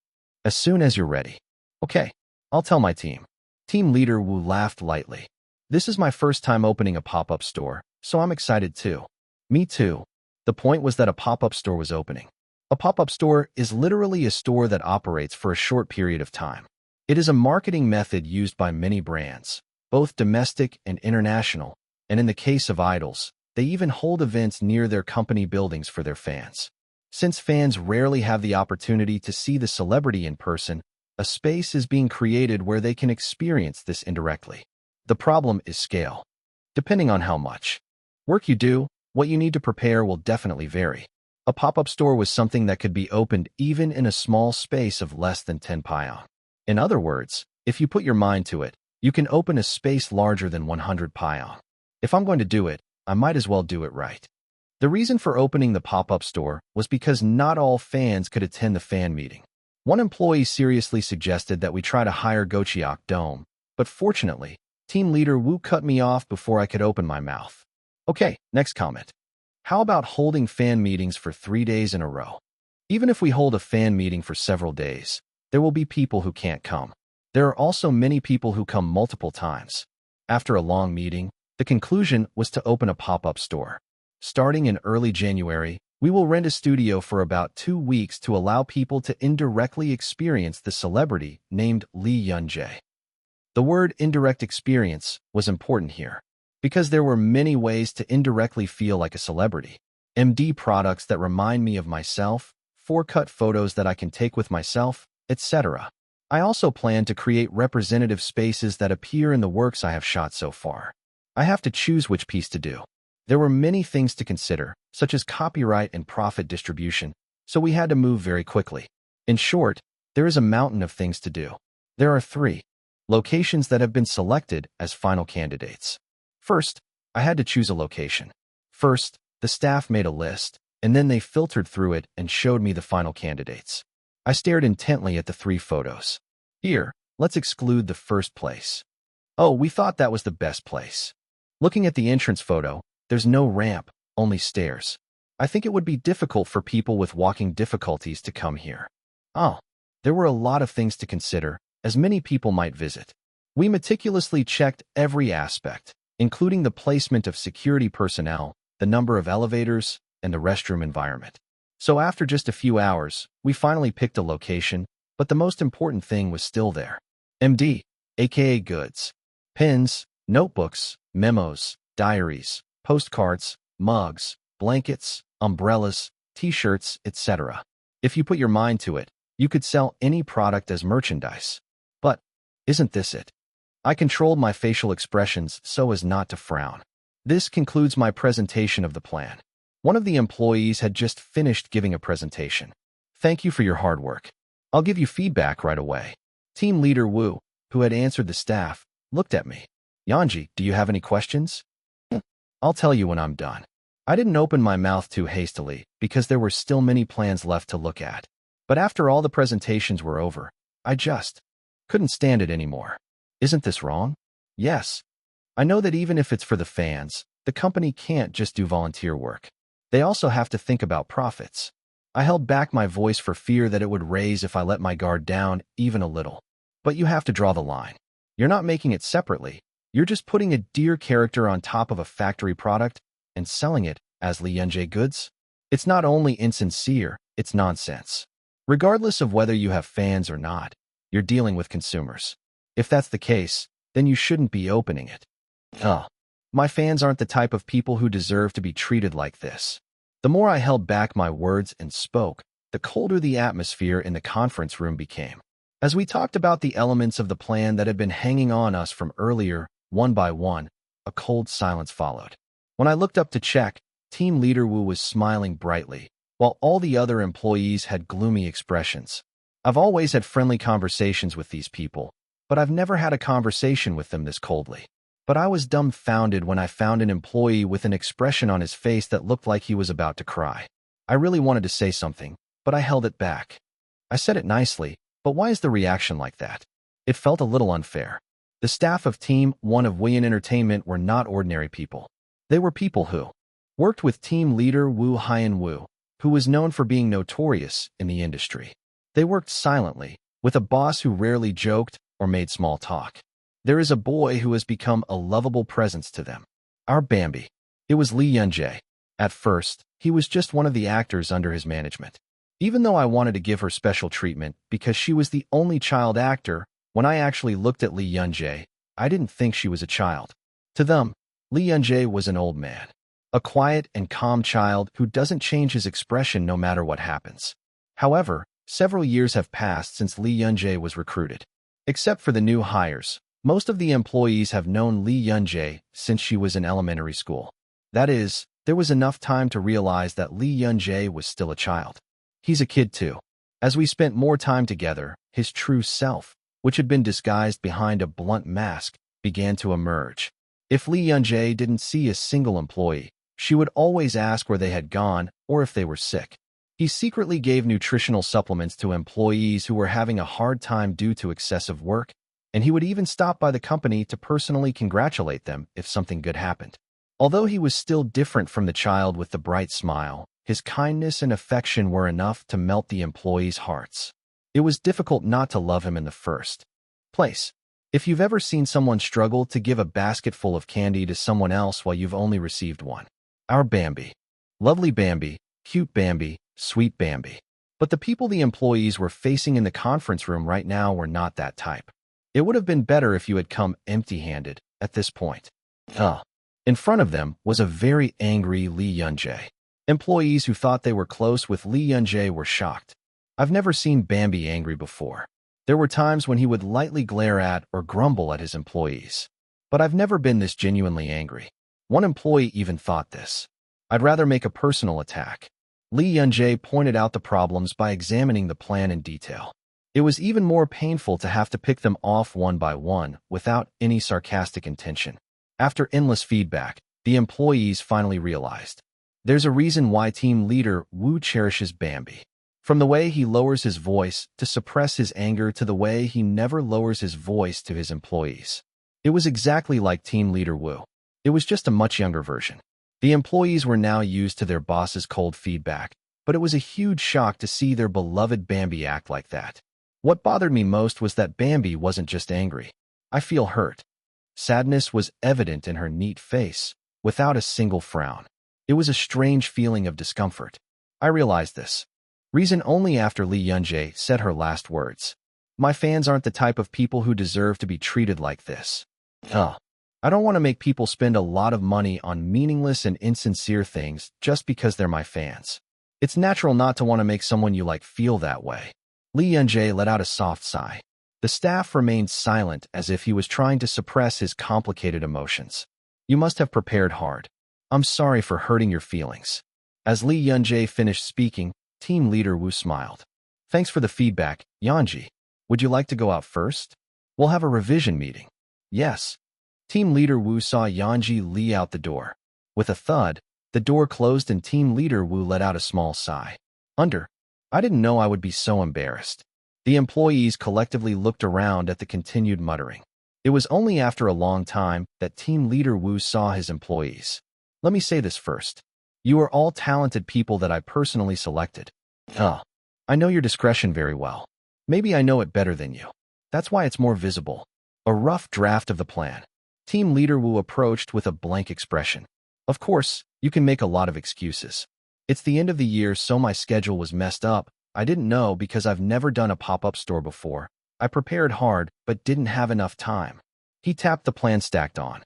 As soon as you're ready. Okay, I'll tell my team. Team leader Wu laughed lightly. This is my first time opening a pop-up store, so I'm excited too. Me too. The point was that a pop-up store was opening. A pop-up store is literally a store that operates for a short period of time. It is a marketing method used by many brands, both domestic and international, and in the case of idols, they even hold events near their company buildings for their fans. Since fans rarely have the opportunity to see the celebrity in person, a space is being created where they can experience this indirectly. The problem is scale. Depending on how much work you do, what you need to prepare will definitely vary. A pop-up store was something that could be opened even in a small space of less than 10 pyeong. In other words, if you put your mind to it, you can open a space larger than 100 pyeong. If I'm going to do it, I might as well do it right. The reason for opening the pop-up store was because not all fans could attend the fan meeting. One employee seriously suggested that we try to hire Gocheok Dome, but fortunately, team leader Wu cut me off before I could open my mouth. Okay, next comment. How about holding fan meetings for 3 days in a row? Even if we hold a fan meeting for several days, there will be people who can't come. There are also many people who come multiple times. After a long meeting, the conclusion was to open a pop-up store. Starting in early January, we will rent a studio for about 2 weeks to allow people to indirectly experience the celebrity named Li Yunjae. The word indirect experience was important here, because there were many ways to indirectly feel like a celebrity. MD products that remind me of myself, four-cut photos that I can take with myself, etc. I also plan to create representative spaces that appear in the works I have shot so far. I have to choose which piece to do. There were many things to consider, such as copyright and profit distribution, so we had to move very quickly. In short, there is a mountain of things to do. There are 3 locations that have been selected as final candidates. First, I had to choose a location. First, the staff made a list, and then they filtered through it and showed me the final candidates. I stared intently at the 3 photos. Here, let's exclude the first place. Oh, we thought that was the best place. Looking at the entrance photo, there's no ramp, only stairs. I think it would be difficult for people with walking difficulties to come here. Oh, there were a lot of things to consider, as many people might visit. We meticulously checked every aspect, including the placement of security personnel, the number of elevators, and the restroom environment. So after just a few hours, we finally picked a location, but the most important thing was still there. MD, aka goods. Pens, notebooks, memos, diaries, postcards, mugs, blankets, umbrellas, t-shirts, etc. If you put your mind to it, you could sell any product as merchandise. But isn't this it? I controlled my facial expressions so as not to frown. This concludes my presentation of the plan. One of the employees had just finished giving a presentation. Thank you for your hard work. I'll give you feedback right away. Team leader Wu, who had answered the staff, looked at me. Yanji, do you have any questions? I'll tell you when I'm done. I didn't open my mouth too hastily because there were still many plans left to look at. But after all the presentations were over, I just couldn't stand it anymore. Isn't this wrong? Yes. I know that even if it's for the fans, the company can't just do volunteer work. They also have to think about profits. I held back my voice for fear that it would raise if I let my guard down even a little. But you have to draw the line. You're not making it separately. You're just putting a dear character on top of a factory product and selling it as Li Yunjie goods. It's not only insincere, it's nonsense. Regardless of whether you have fans or not, you're dealing with consumers. If that's the case, then you shouldn't be opening it. My fans aren't the type of people who deserve to be treated like this. The more I held back my words and spoke, the colder the atmosphere in the conference room became. As we talked about the elements of the plan that had been hanging on us from earlier, one by one, a cold silence followed. When I looked up to check, team leader Wu was smiling brightly, while all the other employees had gloomy expressions. I've always had friendly conversations with these people, but I've never had a conversation with them this coldly. But I was dumbfounded when I found an employee with an expression on his face that looked like he was about to cry. I really wanted to say something, but I held it back. I said it nicely, but why is the reaction like that? It felt a little unfair. The staff of Team 1 of Wiyun Entertainment were not ordinary people. They were people who worked with team leader Wu Haiyan-Wu, who was known for being notorious in the industry. They worked silently, with a boss who rarely joked or made small talk. There is a boy who has become a lovable presence to them. Our Bambi. It was Li Yunjie. At first, he was just one of the actors under his management. Even though I wanted to give her special treatment because she was the only child actor, when I actually looked at Li Yunjie, I didn't think she was a child. To them, Li Yunjie was an old man. A quiet and calm child who doesn't change his expression no matter what happens. However, several years have passed since Li Yunjie was recruited. Except for the new hires, most of the employees have known Li Yunjie since she was in elementary school. That is, there was enough time to realize that Li Yunjie was still a child. He's a kid too. As we spent more time together, his true self, which had been disguised behind a blunt mask, began to emerge. If Li Yunjie didn't see a single employee, she would always ask where they had gone or if they were sick. He secretly gave nutritional supplements to employees who were having a hard time due to excessive work, and he would even stop by the company to personally congratulate them if something good happened. Although he was still different from the child with the bright smile, his kindness and affection were enough to melt the employees' hearts. It was difficult not to love him in the first place. If you've ever seen someone struggle to give a basket full of candy to someone else while you've only received one. Our Bambi. Lovely Bambi, cute Bambi, sweet Bambi. But the people the employees were facing in the conference room right now were not that type. It would have been better if you had come empty-handed at this point. In front of them was a very angry Li Yunjie. Employees who thought they were close with Li Yunjie were shocked. I've never seen Bambi angry before. There were times when he would lightly glare at or grumble at his employees. But I've never been this genuinely angry. One employee even thought this. I'd rather make a personal attack. Li Yunjie pointed out the problems by examining the plan in detail. It was even more painful to have to pick them off one by one without any sarcastic intention. After endless feedback, the employees finally realized. There's a reason why team leader Wu cherishes Bambi. From the way he lowers his voice to suppress his anger to the way he never lowers his voice to his employees. It was exactly like team leader Wu. It was just a much younger version. The employees were now used to their boss's cold feedback, but it was a huge shock to see their beloved Bambi act like that. What bothered me most was that Bambi wasn't just angry. I feel hurt. Sadness was evident in her neat face, without a single frown. It was a strange feeling of discomfort. I realized this. Reason only after Li Yunjie said her last words. My fans aren't the type of people who deserve to be treated like this. I don't want to make people spend a lot of money on meaningless and insincere things just because they're my fans. It's natural not to want to make someone you like feel that way. Li Yunjie let out a soft sigh. The staff remained silent as if he was trying to suppress his complicated emotions. You must have prepared hard. I'm sorry for hurting your feelings. As Li Yunjie finished speaking, team leader Wu smiled. Thanks for the feedback, Yanji. Would you like to go out first? We'll have a revision meeting. Yes. Team leader Wu saw Yanji Li out the door. With a thud, the door closed and team leader Wu let out a small sigh. I didn't know I would be so embarrassed. The employees collectively looked around at the continued muttering. It was only after a long time that team leader Wu saw his employees. Let me say this first. You are all talented people that I personally selected. I know your discretion very well. Maybe I know it better than you. That's why it's more visible. A rough draft of the plan. Team leader Wu approached with a blank expression. Of course, you can make a lot of excuses. It's the end of the year, so my schedule was messed up. I didn't know because I've never done a pop-up store before. I prepared hard, but didn't have enough time. He tapped the plan stacked on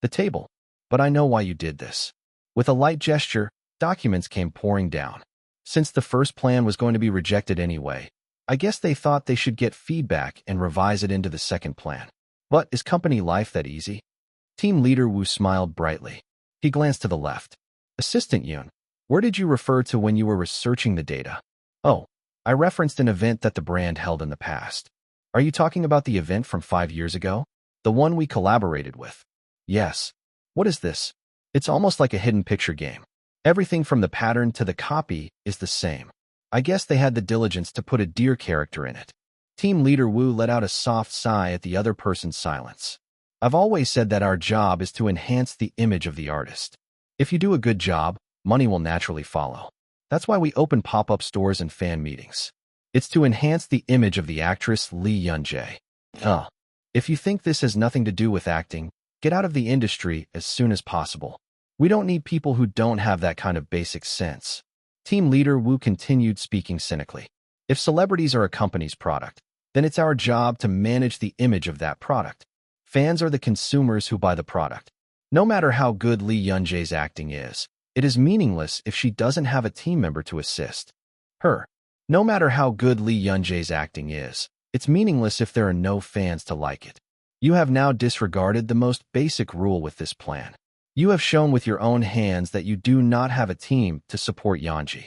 the table. But I know why you did this. With a light gesture, documents came pouring down. Since the first plan was going to be rejected anyway, I guess they thought they should get feedback and revise it into the second plan. But is company life that easy? Team leader Wu smiled brightly. He glanced to the left. Assistant Yun, where did you refer to when you were researching the data? Oh, I referenced an event that the brand held in the past. Are you talking about the event from 5 years ago? The one we collaborated with? Yes. What is this? It's almost like a hidden picture game. Everything from the pattern to the copy is the same. I guess they had the diligence to put a deer character in it. Team leader Wu let out a soft sigh at the other person's silence. I've always said that our job is to enhance the image of the artist. If you do a good job, money will naturally follow. That's why we open pop-up stores and fan meetings. It's to enhance the image of the actress Li Yunjie. If you think this has nothing to do with acting, get out of the industry as soon as possible. We don't need people who don't have that kind of basic sense. Team leader Wu continued speaking cynically. If celebrities are a company's product, then it's our job to manage the image of that product. Fans are the consumers who buy the product. No matter how good Li Yunjie's acting is, it is meaningless if she doesn't have a team member to assist her. No matter how good Li Yunjie's acting is, it's meaningless if there are no fans to like it. You have now disregarded the most basic rule with this plan. You have shown with your own hands that you do not have a team to support Yanji.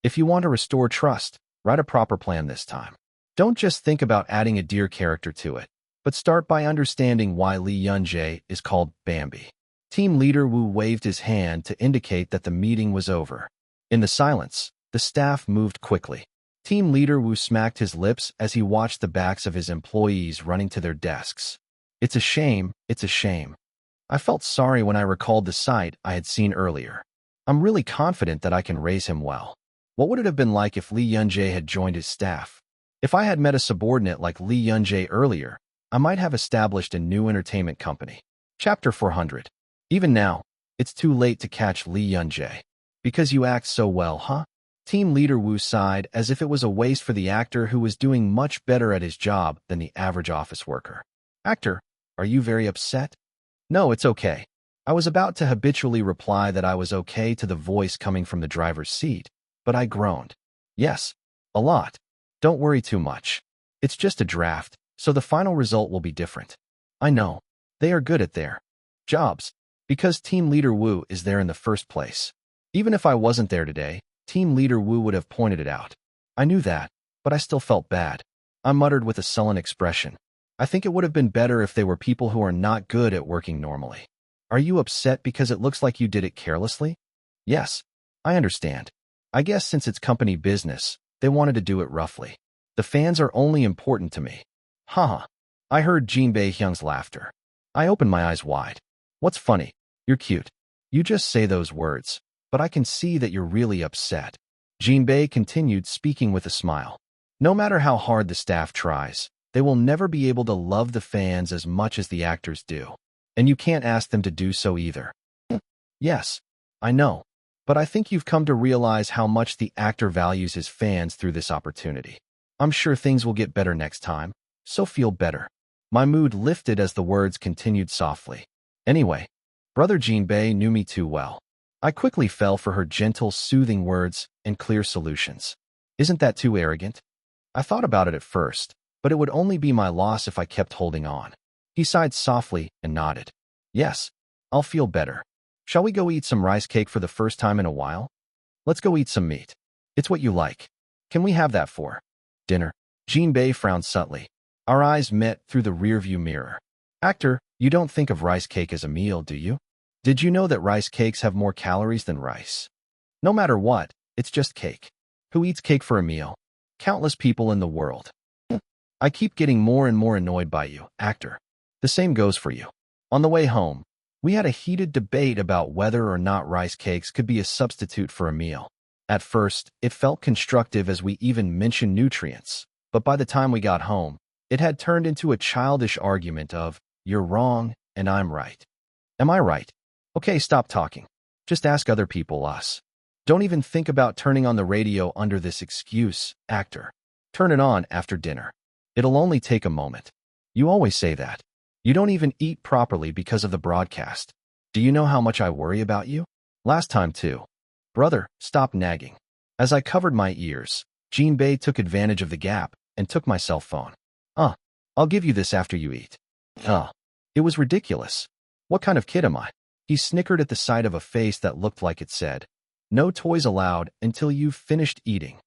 If you want to restore trust, write a proper plan this time. Don't just think about adding a deer character to it, but start by understanding why Li Yunjie is called Bambi. Team leader Wu waved his hand to indicate that the meeting was over. In the silence, the staff moved quickly. Team leader Wu smacked his lips as he watched the backs of his employees running to their desks. It's a shame, it's a shame. I felt sorry when I recalled the sight I had seen earlier. I'm really confident that I can raise him well. What would it have been like if Li Yunjie had joined his staff? If I had met a subordinate like Li Yunjie earlier, I might have established a new entertainment company. Chapter 400. Even now, it's too late to catch Li Yunjie. Because you act so well, huh? Team leader Wu sighed as if it was a waste for the actor who was doing much better at his job than the average office worker. Actor, are you very upset? No, it's okay. I was about to habitually reply that I was okay to the voice coming from the driver's seat, but I groaned. Yes, a lot. Don't worry too much. It's just a draft, so the final result will be different. I know. They are good at their jobs, because Team Leader Wu is there in the first place. Even if I wasn't there today, Team Leader Wu would have pointed it out. I knew that. but I still felt bad. I muttered with a sullen expression. I think it would have been better if they were people who are not good at working normally. Are you upset because it looks like you did it carelessly? Yes, I understand. I guess since it's company business, they wanted to do it roughly. The fans are only important to me. Haha. I heard Jin Bei-hyung's laughter. I opened my eyes wide. What's funny? You're cute. You just say those words, but I can see that you're really upset. Jin Bei continued, speaking with a smile. No matter how hard the staff tries, they will never be able to love the fans as much as the actors do. And you can't ask them to do so either. Yes, I know. But I think you've come to realize how much the actor values his fans through this opportunity. I'm sure things will get better next time, so feel better. My mood lifted as the words continued softly. Anyway, Brother Jin Bei knew me too well. I quickly fell for her gentle, soothing words and clear solutions. Isn't that too arrogant? I thought about it at first, but it would only be my loss if I kept holding on. He sighed softly and nodded. Yes, I'll feel better. Shall we go eat some rice cake for the first time in a while? Let's go eat some meat. It's what you like. Can we have that for dinner? Jin Bei frowned subtly. Our eyes met through the rearview mirror. Actor, you don't think of rice cake as a meal, do you? Did you know that rice cakes have more calories than rice? No matter what, it's just cake. Who eats cake for a meal? Countless people in the world. I keep getting more and more annoyed by you, actor. The same goes for you. On the way home, we had a heated debate about whether or not rice cakes could be a substitute for a meal. At first, it felt constructive as we even mentioned nutrients, but by the time we got home, it had turned into a childish argument of, you're wrong and I'm right. Am I right? Okay, stop talking. Just ask other people us. Don't even think about turning on the radio under this excuse, actor. Turn it on after dinner. It'll only take a moment. You always say that. You don't even eat properly because of the broadcast. Do you know how much I worry about you? Last time too. Brother, stop nagging. As I covered my ears, Jin Bei took advantage of the gap and took my cell phone. I'll give you this after you eat. It was ridiculous. What kind of kid am I? He snickered at the sight of a face that looked like it said, no toys allowed until you've finished eating.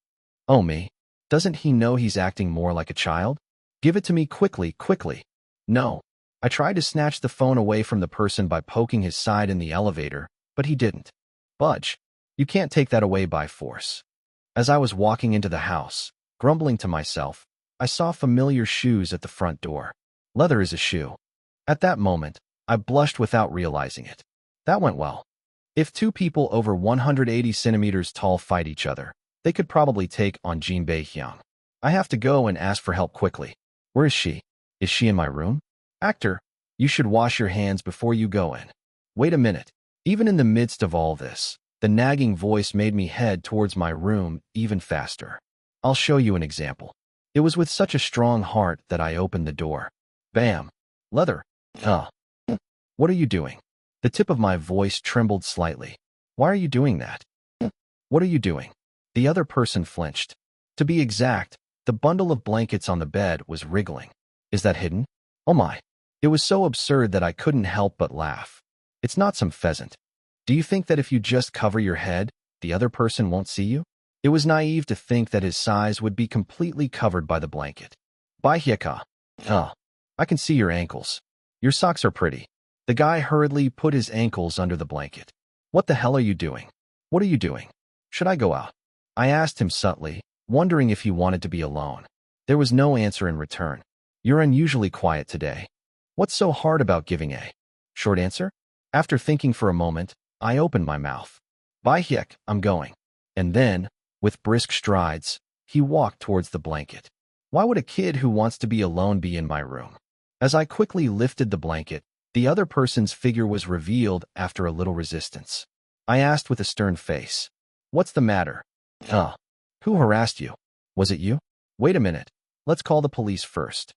Oh me. Doesn't he know he's acting more like a child? Give it to me quickly, quickly. No. I tried to snatch the phone away from the person by poking his side in the elevator, but he didn't budge. You can't take that away by force. As I was walking into the house, grumbling to myself, I saw familiar shoes at the front door. Leather is a shoe. At that moment, I blushed without realizing it. That went well. If two people over 180 centimeters tall fight each other, they could probably take on Jin Bei-hyung. I have to go and ask for help quickly. Where is she? Is she in my room? Actor, you should wash your hands before you go in. Wait a minute. Even in the midst of all this, the nagging voice made me head towards my room even faster. I'll show you an example. It was with such a strong heart that I opened the door. Bam. Leather. What are you doing? The tip of my voice trembled slightly. Why are you doing that? What are you doing? The other person flinched. To be exact, the bundle of blankets on the bed was wriggling. Is that hidden? Oh my. It was so absurd that I couldn't help but laugh. It's not some pheasant. Do you think that if you just cover your head, the other person won't see you? It was naive to think that his size would be completely covered by the blanket. Bye-hyeka. I can see your ankles. Your socks are pretty. The guy hurriedly put his ankles under the blanket. What the hell are you doing? What are you doing? Should I go out? I asked him subtly, wondering if he wanted to be alone. There was no answer in return. You're unusually quiet today. What's so hard about giving a short answer? After thinking for a moment, I opened my mouth. Bye-hyek, I'm going. And then, with brisk strides, he walked towards the blanket. Why would a kid who wants to be alone be in my room? As I quickly lifted the blanket, the other person's figure was revealed after a little resistance. I asked with a stern face, what's the matter? Who harassed you? Was it you? Wait a minute. Let's call the police first.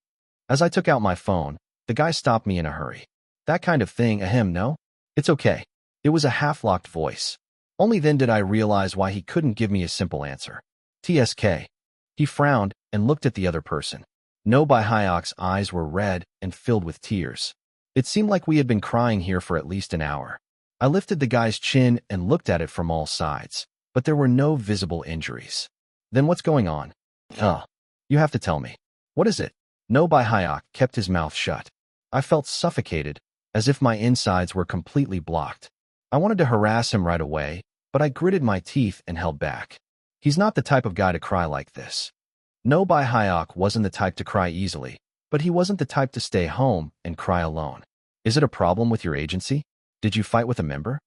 As I took out my phone, the guy stopped me in a hurry. That kind of thing, no? It's okay. It was a half-locked voice. Only then did I realize why he couldn't give me a simple answer. TSK. He frowned and looked at the other person. No Bai-hyok's eyes were red and filled with tears. It seemed like we had been crying here for at least an hour. I lifted the guy's chin and looked at it from all sides, but there were no visible injuries. Then what's going on? You have to tell me. What is it? No by Hayek kept his mouth shut. I felt suffocated, as if my insides were completely blocked. I wanted to harass him right away, but I gritted my teeth and held back. He's not the type of guy to cry like this. No by Hayek wasn't the type to cry easily, but he wasn't the type to stay home and cry alone. Is it a problem with your agency? Did you fight with a member?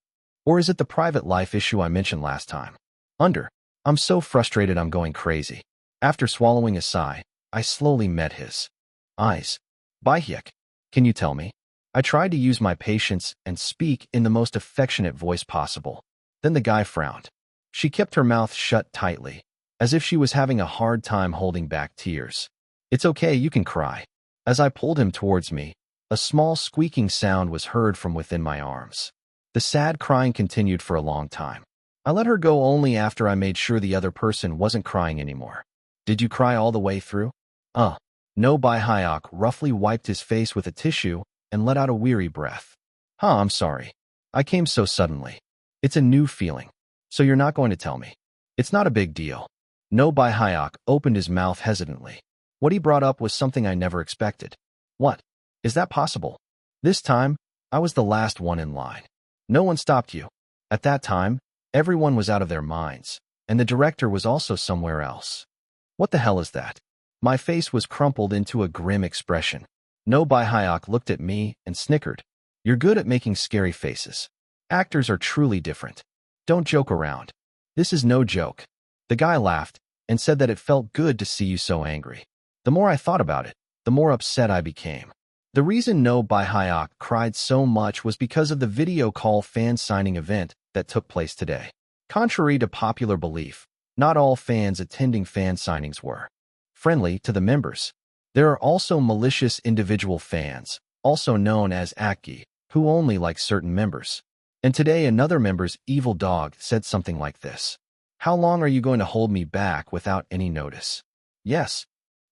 Or is it the private life issue I mentioned last time? I'm so frustrated I'm going crazy. After swallowing a sigh, I slowly met his eyes. Bahyek, can you tell me? I tried to use my patience and speak in the most affectionate voice possible. Then the guy frowned. She kept her mouth shut tightly, as if she was having a hard time holding back tears. It's okay, you can cry. As I pulled him towards me, a small squeaking sound was heard from within my arms. The sad crying continued for a long time. I let her go only after I made sure the other person wasn't crying anymore. Did you cry all the way through? No by Hayek roughly wiped his face with a tissue and let out a weary breath. I'm sorry. I came so suddenly. It's a new feeling. So you're not going to tell me? It's not a big deal. No by Hayek opened his mouth hesitantly. What he brought up was something I never expected. What? Is that possible? This time, I was the last one in line. No one stopped you. At that time, everyone was out of their minds, and the director was also somewhere else. What the hell is that? My face was crumpled into a grim expression. No by Hayek looked at me and snickered. You're good at making scary faces. Actors are truly different. Don't joke around. This is no joke. The guy laughed and said that it felt good to see you so angry. The more I thought about it, the more upset I became. The reason No by Hayek cried so much was because of the video call fan signing event that took place today. Contrary to popular belief, not all fans attending fan signings were friendly to the members. There are also malicious individual fans, also known as Aki, who only like certain members. And today another member's evil dog said something like this. How long are you going to hold me back without any notice? Yes.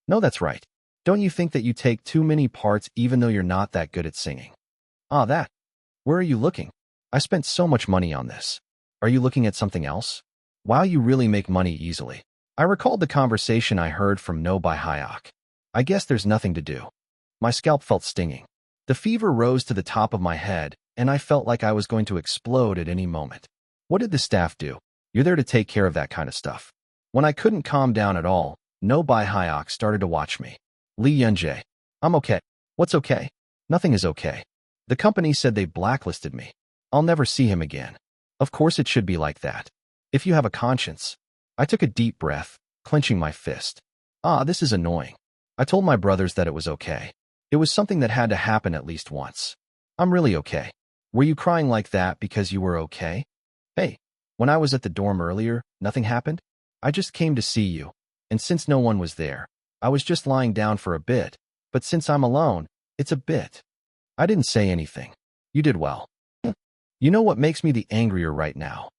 No, that's right. Don't you think that you take too many parts even though you're not that good at singing? That. Where are you looking? I spent so much money on this. Are you looking at something else? Wow, you really make money easily. I recalled the conversation I heard from No by Hayek. I guess there's nothing to do. My scalp felt stinging. The fever rose to the top of my head, and I felt like I was going to explode at any moment. What did the staff do? You're there to take care of that kind of stuff. When I couldn't calm down at all, No by Hayek started to watch me. Lee Yunjae. I'm okay. What's okay? Nothing is okay. The company said they blacklisted me. I'll never see him again. Of course it should be like that. If you have a conscience. I took a deep breath, clenching my fist. This is annoying. I told my brothers that it was okay. It was something that had to happen at least once. I'm really okay. Were you crying like that because you were okay? Hey, when I was at the dorm earlier, nothing happened? I just came to see you, and since no one was there, I was just lying down for a bit, but since I'm alone, it's a bit. I didn't say anything. You did well. You know what makes me the angrier right now?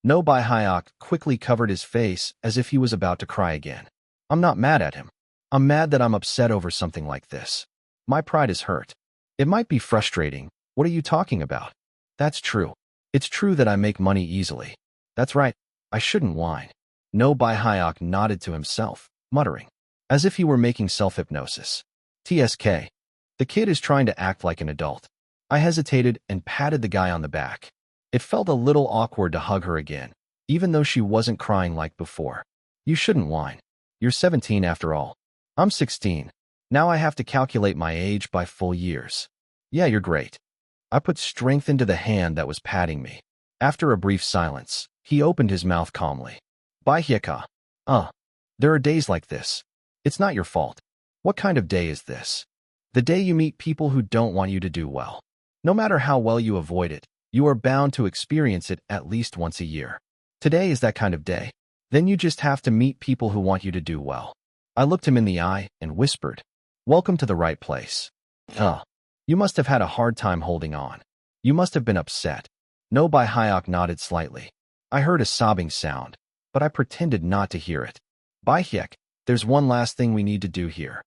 No by Hayek quickly covered his face as if he was about to cry again. I'm not mad at him. I'm mad that I'm upset over something like this. My pride is hurt. It might be frustrating. What are you talking about? That's true. It's true that I make money easily. That's right. I shouldn't whine. No by Hayek nodded to himself, muttering, as if he were making self-hypnosis. TSK. The kid is trying to act like an adult. I hesitated and patted the guy on the back. It felt a little awkward to hug her again, even though she wasn't crying like before. You shouldn't whine. You're 17 after all. I'm 16. Now I have to calculate my age by full years. Yeah, you're great. I put strength into the hand that was patting me. After a brief silence, he opened his mouth calmly. Bahyeka. There are days like this. It's not your fault. What kind of day is this? The day you meet people who don't want you to do well. No matter how well you avoid it, you are bound to experience it at least once a year. Today is that kind of day. Then you just have to meet people who want you to do well. I looked him in the eye and whispered, Welcome to the right place. You must have had a hard time holding on. You must have been upset. No by Hayek nodded slightly. I heard a sobbing sound, but I pretended not to hear it. Bahyek, there's one last thing we need to do here.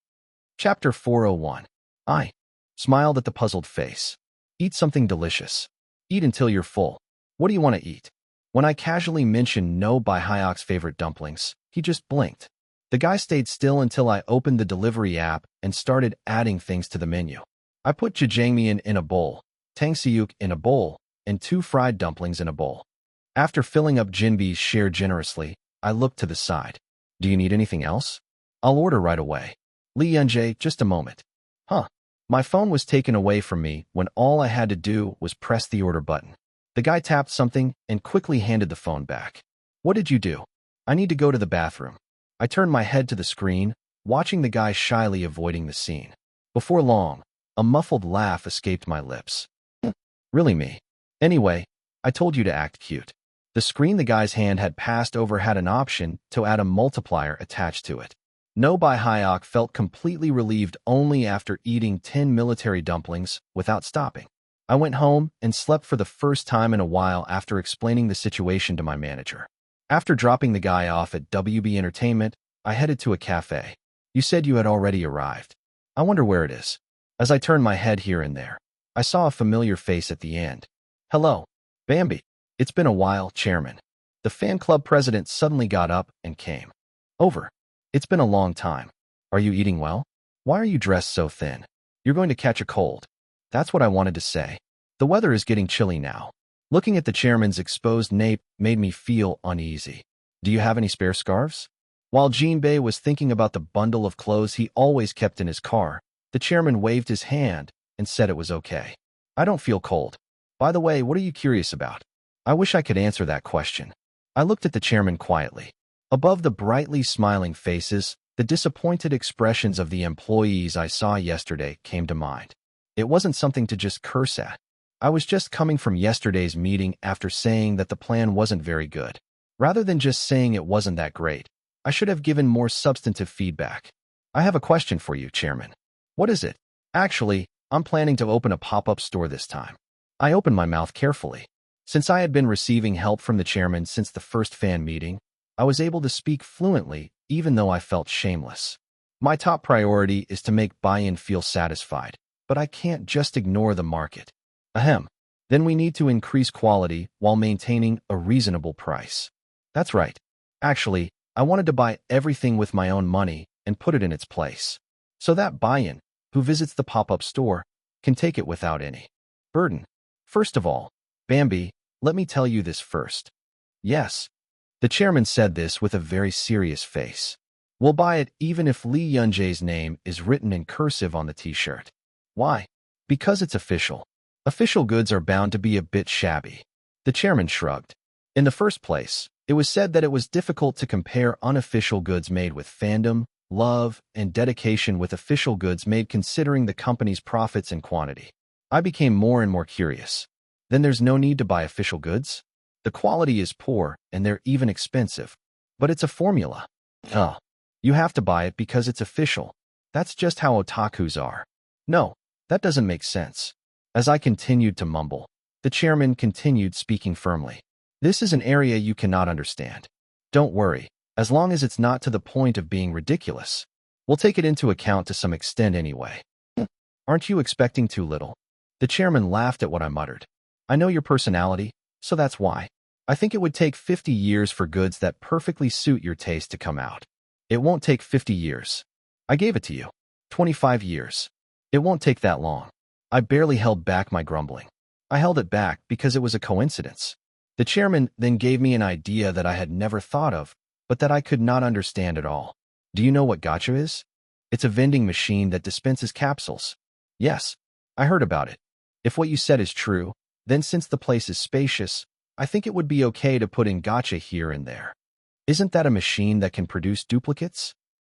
Chapter 401. I smiled at the puzzled face. Eat something delicious. Eat until you're full. What do you want to eat? When I casually mentioned No by Hayek's favorite dumplings, he just blinked. The guy stayed still until I opened the delivery app and started adding things to the menu. I put jajangmyeon in a bowl, tangsiuk in a bowl, and 2 fried dumplings in a bowl. After filling up Jinbi's share generously, I looked to the side. Do you need anything else? I'll order right away. Lee Yunjae, just a moment. Huh. My phone was taken away from me when all I had to do was press the order button. The guy tapped something and quickly handed the phone back. What did you do? I need to go to the bathroom. I turned my head to the screen, watching the guy shyly avoiding the scene. Before long, a muffled laugh escaped my lips. Really me. Anyway, I told you to act cute. The screen the guy's hand had passed over had an option to add a multiplier attached to it. No Bai Hyok felt completely relieved only after eating 10 military dumplings without stopping. I went home and slept for the first time in a while after explaining the situation to my manager. After dropping the guy off at WB Entertainment, I headed to a cafe. You said you had already arrived. I wonder where it is. As I turned my head here and there, I saw a familiar face at the end. Hello, Bambi. It's been a while, Chairman. The fan club president suddenly got up and came over. It's been a long time. Are you eating well? Why are you dressed so thin? You're going to catch a cold. That's what I wanted to say. The weather is getting chilly now. Looking at the chairman's exposed nape made me feel uneasy. Do you have any spare scarves? While Jinbei was thinking about the bundle of clothes he always kept in his car, the chairman waved his hand and said it was okay. I don't feel cold. By the way, what are you curious about? I wish I could answer that question. I looked at the chairman quietly. Above the brightly smiling faces, the disappointed expressions of the employees I saw yesterday came to mind. It wasn't something to just curse at. I was just coming from yesterday's meeting after saying that the plan wasn't very good. Rather than just saying it wasn't that great, I should have given more substantive feedback. I have a question for you, Chairman. What is it? Actually, I'm planning to open a pop-up store this time. I opened my mouth carefully. Since I had been receiving help from the chairman since the first fan meeting, I was able to speak fluently even though I felt shameless. My top priority is to make buy-in feel satisfied, but I can't just ignore the market. Ahem. Then we need to increase quality while maintaining a reasonable price. That's right. Actually, I wanted to buy everything with my own money and put it in its place. So that buy-in, who visits the pop-up store, can take it without any burden. First of all, Bambi, let me tell you this first. Yes. The chairman said this with a very serious face. We'll buy it even if Lee Yunjae's name is written in cursive on the t-shirt. Why? Because it's official. Official goods are bound to be a bit shabby. The chairman shrugged. In the first place, it was said that it was difficult to compare unofficial goods made with fandom, love, and dedication with official goods made considering the company's profits and quantity. I became more and more curious. Then there's no need to buy official goods? The quality is poor, and they're even expensive. But it's a formula. Oh, you have to buy it because it's official. That's just how otakus are. No, that doesn't make sense. As I continued to mumble, the chairman continued speaking firmly. This is an area you cannot understand. Don't worry, as long as it's not to the point of being ridiculous. We'll take it into account to some extent anyway. Aren't you expecting too little? The chairman laughed at what I muttered. I know your personality, so that's why. I think it would take 50 years for goods that perfectly suit your taste to come out. It won't take 50 years. I gave it to you. 25 years. It won't take that long. I barely held back my grumbling. I held it back because it was a coincidence. The chairman then gave me an idea that I had never thought of, but that I could not understand at all. Do you know what gacha is? It's a vending machine that dispenses capsules. Yes, I heard about it. If what you said is true, then since the place is spacious, I think it would be okay to put in gacha here and there. Isn't that a machine that can produce duplicates?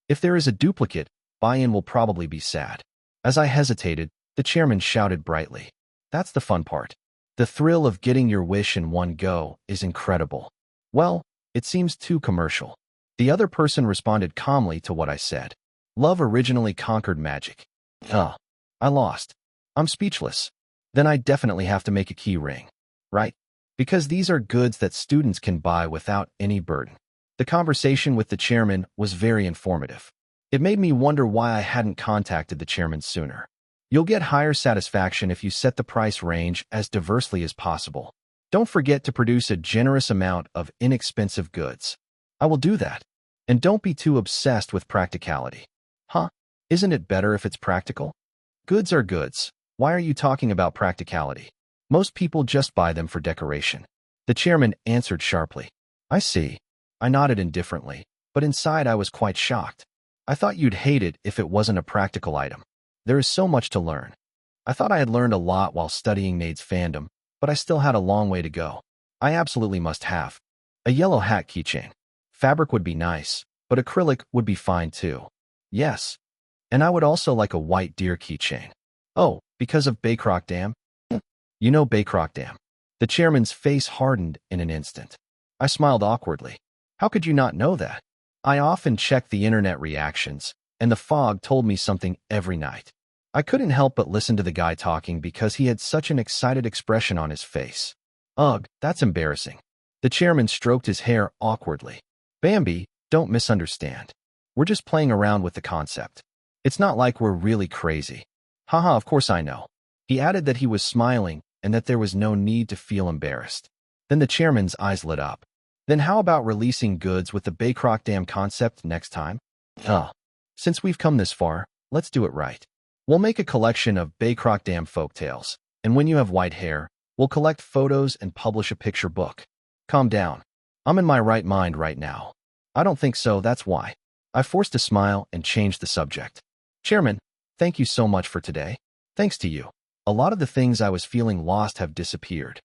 If there is a duplicate, buy-in will probably be sad. As I hesitated, the chairman shouted brightly. That's the fun part. The thrill of getting your wish in one go is incredible. Well, it seems too commercial. The other person responded calmly to what I said. Love originally conquered magic. I lost. I'm speechless. Then I definitely have to make a key ring. Right? Because these are goods that students can buy without any burden. The conversation with the chairman was very informative. It made me wonder why I hadn't contacted the chairman sooner. You'll get higher satisfaction if you set the price range as diversely as possible. Don't forget to produce a generous amount of inexpensive goods. I will do that. And don't be too obsessed with practicality. Huh? Isn't it better if it's practical? Goods are goods. Why are you talking about practicality? Most people just buy them for decoration. The chairman answered sharply. I see. I nodded indifferently, but inside I was quite shocked. I thought you'd hate it if it wasn't a practical item. There is so much to learn. I thought I had learned a lot while studying Nade's fandom, but I still had a long way to go. I absolutely must have a yellow hat keychain. Fabric would be nice, but acrylic would be fine too. Yes. And I would also like a white deer keychain. Oh, because of Baycrock Dam? You know Baycrock Dam. The chairman's face hardened in an instant. I smiled awkwardly. How could you not know that? I often check the internet reactions, and the fog told me something every night. I couldn't help but listen to the guy talking because he had such an excited expression on his face. Ugh, that's embarrassing. The chairman stroked his hair awkwardly. Bambi, don't misunderstand. We're just playing around with the concept. It's not like we're really crazy. Haha, of course I know. He added that he was smiling and that there was no need to feel embarrassed. Then the chairman's eyes lit up. Then how about releasing goods with the Baycrock Dam concept next time? Since we've come this far, let's do it right. We'll make a collection of Baycrock Dam folktales, and when you have white hair, we'll collect photos and publish a picture book. Calm down. I'm in my right mind right now. I don't think so, that's why. I forced a smile and changed the subject. Chairman, thank you so much for today. Thanks to you. A lot of the things I was feeling lost have disappeared.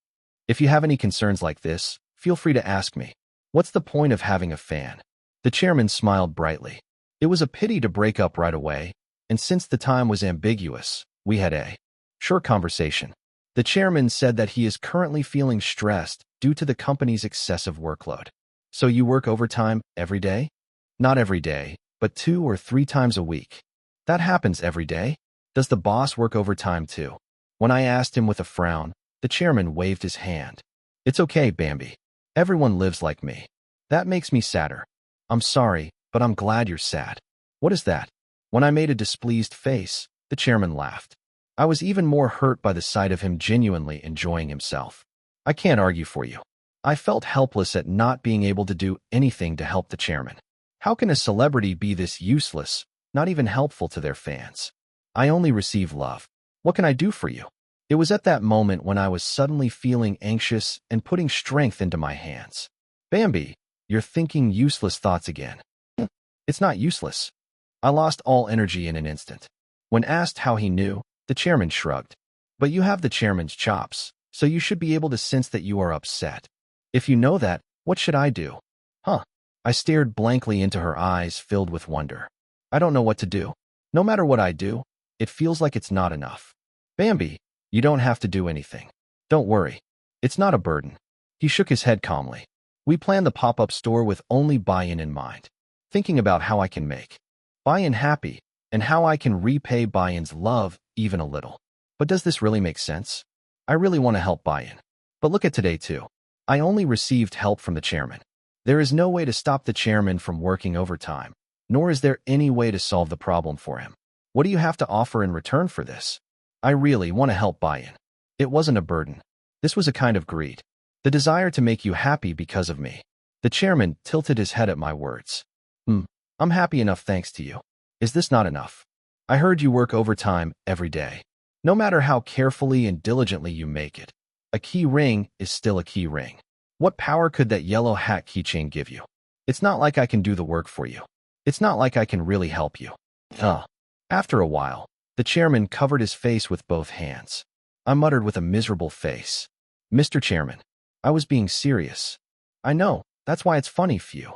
If you have any concerns like this, feel free to ask me. What's the point of having a fan? The chairman smiled brightly. It was a pity to break up right away, and since the time was ambiguous, we had a short conversation. The chairman said that he is currently feeling stressed due to the company's excessive workload. So you work overtime every day? Not every day, but 2 or 3 times a week. That happens every day? Does the boss work overtime too? When I asked him with a frown, the chairman waved his hand. It's okay, Bambi. Everyone lives like me. That makes me sadder. I'm sorry, but I'm glad you're sad. What is that? When I made a displeased face, the chairman laughed. I was even more hurt by the sight of him genuinely enjoying himself. I can't argue for you. I felt helpless at not being able to do anything to help the chairman. How can a celebrity be this useless, not even helpful to their fans? I only receive love. What can I do for you? It was at that moment when I was suddenly feeling anxious and putting strength into my hands. Bambi, you're thinking useless thoughts again. It's not useless. I lost all energy in an instant. When asked how he knew, the chairman shrugged. But you have the chairman's chops, so you should be able to sense that you are upset. If you know that, what should I do? I stared blankly into her eyes filled with wonder. I don't know what to do. No matter what I do, it feels like it's not enough. Bambi, you don't have to do anything. Don't worry. It's not a burden. He shook his head calmly. We planned the pop-up store with only buy-in in mind, thinking about how I can make buy-in happy and how I can repay buy-in's love even a little. But does this really make sense? I really want to help buy-in. But look at today too. I only received help from the chairman. There is no way to stop the chairman from working overtime, nor is there any way to solve the problem for him. What do you have to offer in return for this? I really want to help buy-in. It wasn't a burden. This was a kind of greed. The desire to make you happy because of me. The chairman tilted his head at my words. I'm happy enough thanks to you. Is this not enough? I heard you work overtime every day. No matter how carefully and diligently you make it, a key ring is still a key ring. What power could that yellow hat keychain give you? It's not like I can do the work for you. It's not like I can really help you. After a while, the chairman covered his face with both hands. I muttered with a miserable face. Mr. Chairman, I was being serious. I know, that's why it's funny for you.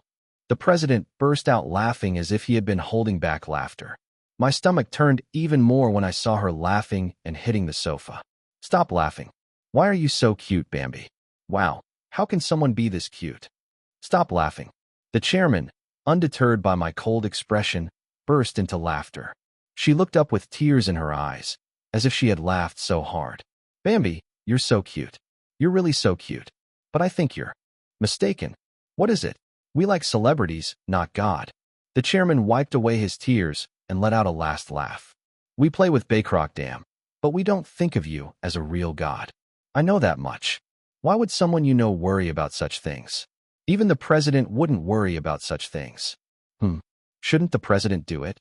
The president burst out laughing as if he had been holding back laughter. My stomach turned even more when I saw her laughing and hitting the sofa. Stop laughing. Why are you so cute, Bambi? Wow, how can someone be this cute? Stop laughing. The chairman, undeterred by my cold expression, burst into laughter. She looked up with tears in her eyes, as if she had laughed so hard. Bambi, you're so cute. You're really so cute. But I think you're mistaken. What is it? We like celebrities, not God. The chairman wiped away his tears and let out a last laugh. We play with Baycrock Dam, but we don't think of you as a real God. I know that much. Why would someone you know worry about such things? Even the president wouldn't worry about such things. Hmm. Shouldn't the president do it?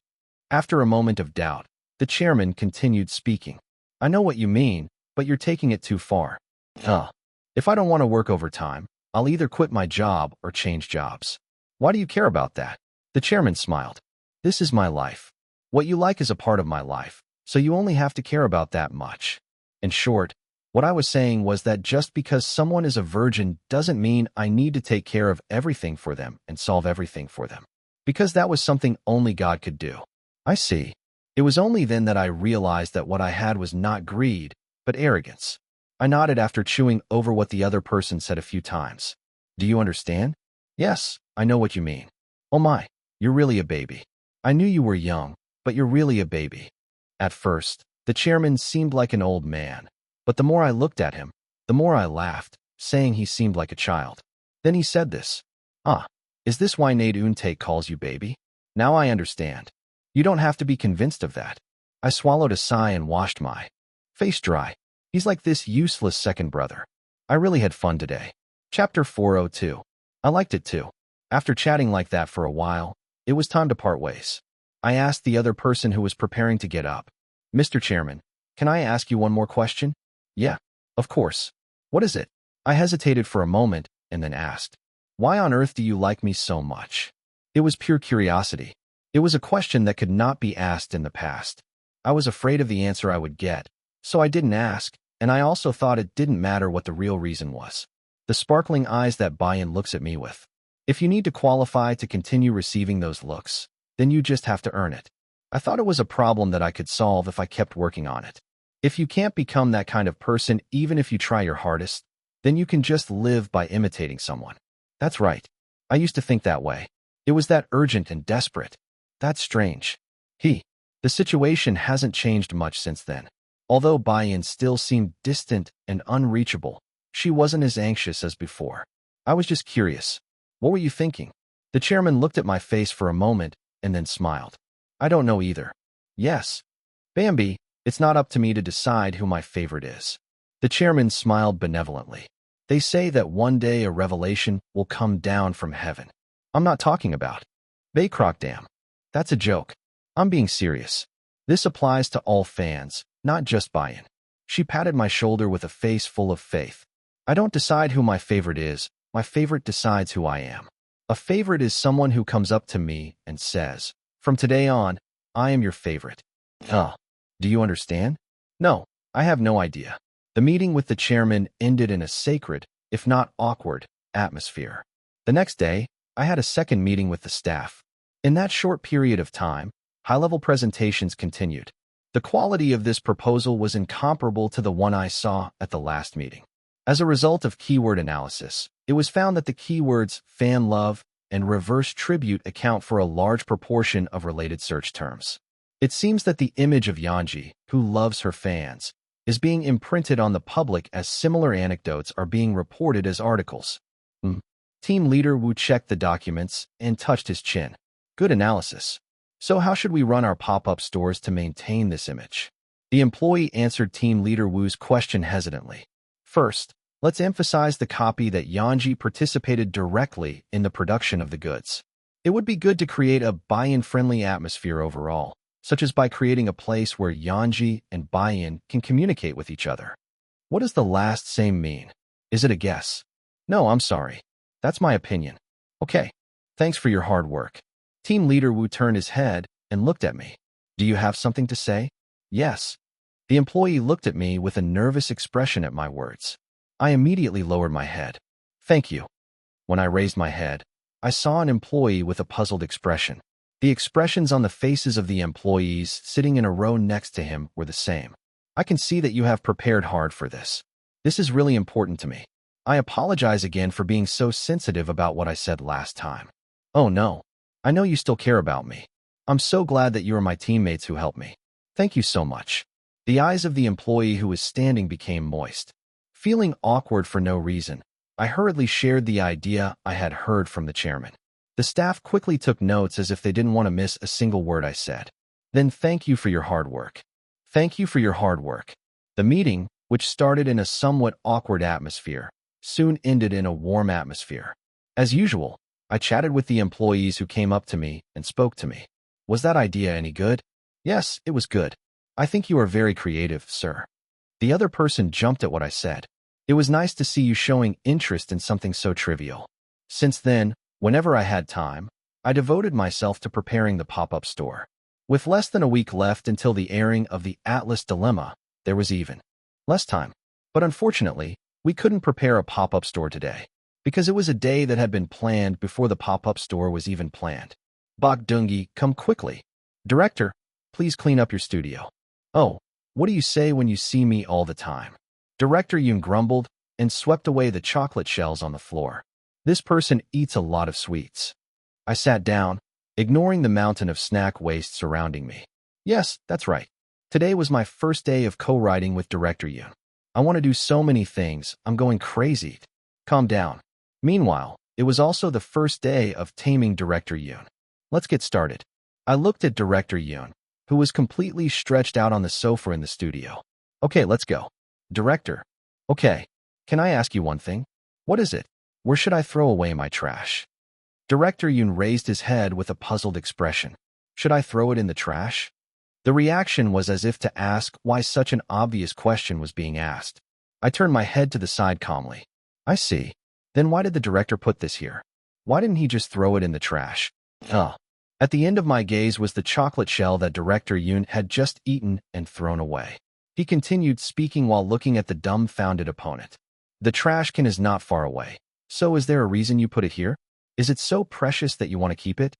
After a moment of doubt, the chairman continued speaking. I know what you mean, but you're taking it too far. Huh. If I don't want to work overtime, I'll either quit my job or change jobs. Why do you care about that? The chairman smiled. This is my life. What you like is a part of my life, so you only have to care about that much. In short, what I was saying was that just because someone is a virgin doesn't mean I need to take care of everything for them and solve everything for them. Because that was something only God could do. I see. It was only then that I realized that what I had was not greed, but arrogance. I nodded after chewing over what the other person said a few times. Do you understand? Yes, I know what you mean. Oh my, you're really a baby. I knew you were young, but you're really a baby. At first, the chairman seemed like an old man, but the more I looked at him, the more I laughed, saying he seemed like a child. Then he said this. Ah, is this why Nade Untate calls you baby? Now I understand. You don't have to be convinced of that. I swallowed a sigh and washed my face dry. He's like this useless second brother. I really had fun today. Chapter 402. I liked it too. After chatting like that for a while, it was time to part ways. I asked the other person who was preparing to get up. Mr. Chairman, can I ask you one more question? Yeah, of course. What is it? I hesitated for a moment and then asked, why on earth do you like me so much? It was pure curiosity. It was a question that could not be asked in the past. I was afraid of the answer I would get, so I didn't ask, and I also thought it didn't matter what the real reason was. The sparkling eyes that Bayan looks at me with. If you need to qualify to continue receiving those looks, then you just have to earn it. I thought it was a problem that I could solve if I kept working on it. If you can't become that kind of person even if you try your hardest, then you can just live by imitating someone. That's right. I used to think that way. It was that urgent and desperate. That's strange. The situation hasn't changed much since then. Although Bayan still seemed distant and unreachable, she wasn't as anxious as before. I was just curious. What were you thinking? The chairman looked at my face for a moment and then smiled. I don't know either. Yes. Bambi, it's not up to me to decide who my favorite is. The chairman smiled benevolently. They say that one day a revelation will come down from heaven. I'm not talking about Baykrockdam. That's a joke. I'm being serious. This applies to all fans, not just Bayan. She patted my shoulder with a face full of faith. I don't decide who my favorite is. My favorite decides who I am. A favorite is someone who comes up to me and says, from today on, I am your favorite. Huh. Do you understand? No, I have no idea. The meeting with the chairman ended in a sacred, if not awkward, atmosphere. The next day, I had a second meeting with the staff. In that short period of time, high-level presentations continued. The quality of this proposal was incomparable to the one I saw at the last meeting. As a result of keyword analysis, it was found that the keywords fan love and reverse tribute account for a large proportion of related search terms. It seems that the image of Yanji, who loves her fans, is being imprinted on the public as similar anecdotes are being reported as articles. Team leader Wu checked the documents and touched his chin. Good analysis. So how should we run our pop-up stores to maintain this image? The employee answered team leader Wu's question hesitantly. First, let's emphasize the copy that Yanji participated directly in the production of the goods. It would be good to create a buy-in-friendly atmosphere overall, such as by creating a place where Yanji and buy-in can communicate with each other. What does the last same mean? Is it a guess? No, I'm sorry. That's my opinion. Okay. Thanks for your hard work. Team leader Wu turned his head and looked at me. Do you have something to say? Yes. The employee looked at me with a nervous expression at my words. I immediately lowered my head. Thank you. When I raised my head, I saw an employee with a puzzled expression. The expressions on the faces of the employees sitting in a row next to him were the same. I can see that you have prepared hard for this. This is really important to me. I apologize again for being so sensitive about what I said last time. Oh no. I know you still care about me. I'm so glad that you are my teammates who helped me. Thank you so much. The eyes of the employee who was standing became moist. Feeling awkward for no reason, I hurriedly shared the idea I had heard from the chairman. The staff quickly took notes as if they didn't want to miss a single word I said. Then thank you for your hard work. Thank you for your hard work. The meeting, which started in a somewhat awkward atmosphere, soon ended in a warm atmosphere. As usual, I chatted with the employees who came up to me and spoke to me. Was that idea any good? Yes, it was good. I think you are very creative, sir. The other person jumped at what I said. It was nice to see you showing interest in something so trivial. Since then, whenever I had time, I devoted myself to preparing the pop-up store. With less than a week left until the airing of the Atlas Dilemma, there was even less time. But unfortunately, we couldn't prepare a pop-up store today, because it was a day that had been planned before the pop-up store was even planned. Bok Dungi, come quickly. Director, please clean up your studio. Oh, what do you say when you see me all the time? Director Yoon grumbled and swept away the chocolate shells on the floor. This person eats a lot of sweets. I sat down, ignoring the mountain of snack waste surrounding me. Yes, that's right. Today was my first day of co-writing with Director Yoon. I want to do so many things, I'm going crazy. Calm down. Meanwhile, it was also the first day of taming Director Yoon. Let's get started. I looked at Director Yoon, who was completely stretched out on the sofa in the studio. Okay, let's go. Director. Okay. Can I ask you one thing? What is it? Where should I throw away my trash? Director Yoon raised his head with a puzzled expression. Should I throw it in the trash? The reaction was as if to ask why such an obvious question was being asked. I turned my head to the side calmly. I see. Then why did the director put this here? Why didn't he just throw it in the trash? At the end of my gaze was the chocolate shell that Director Yoon had just eaten and thrown away. He continued speaking while looking at the dumbfounded opponent. The trash can is not far away. So is there a reason you put it here? Is it so precious that you want to keep it?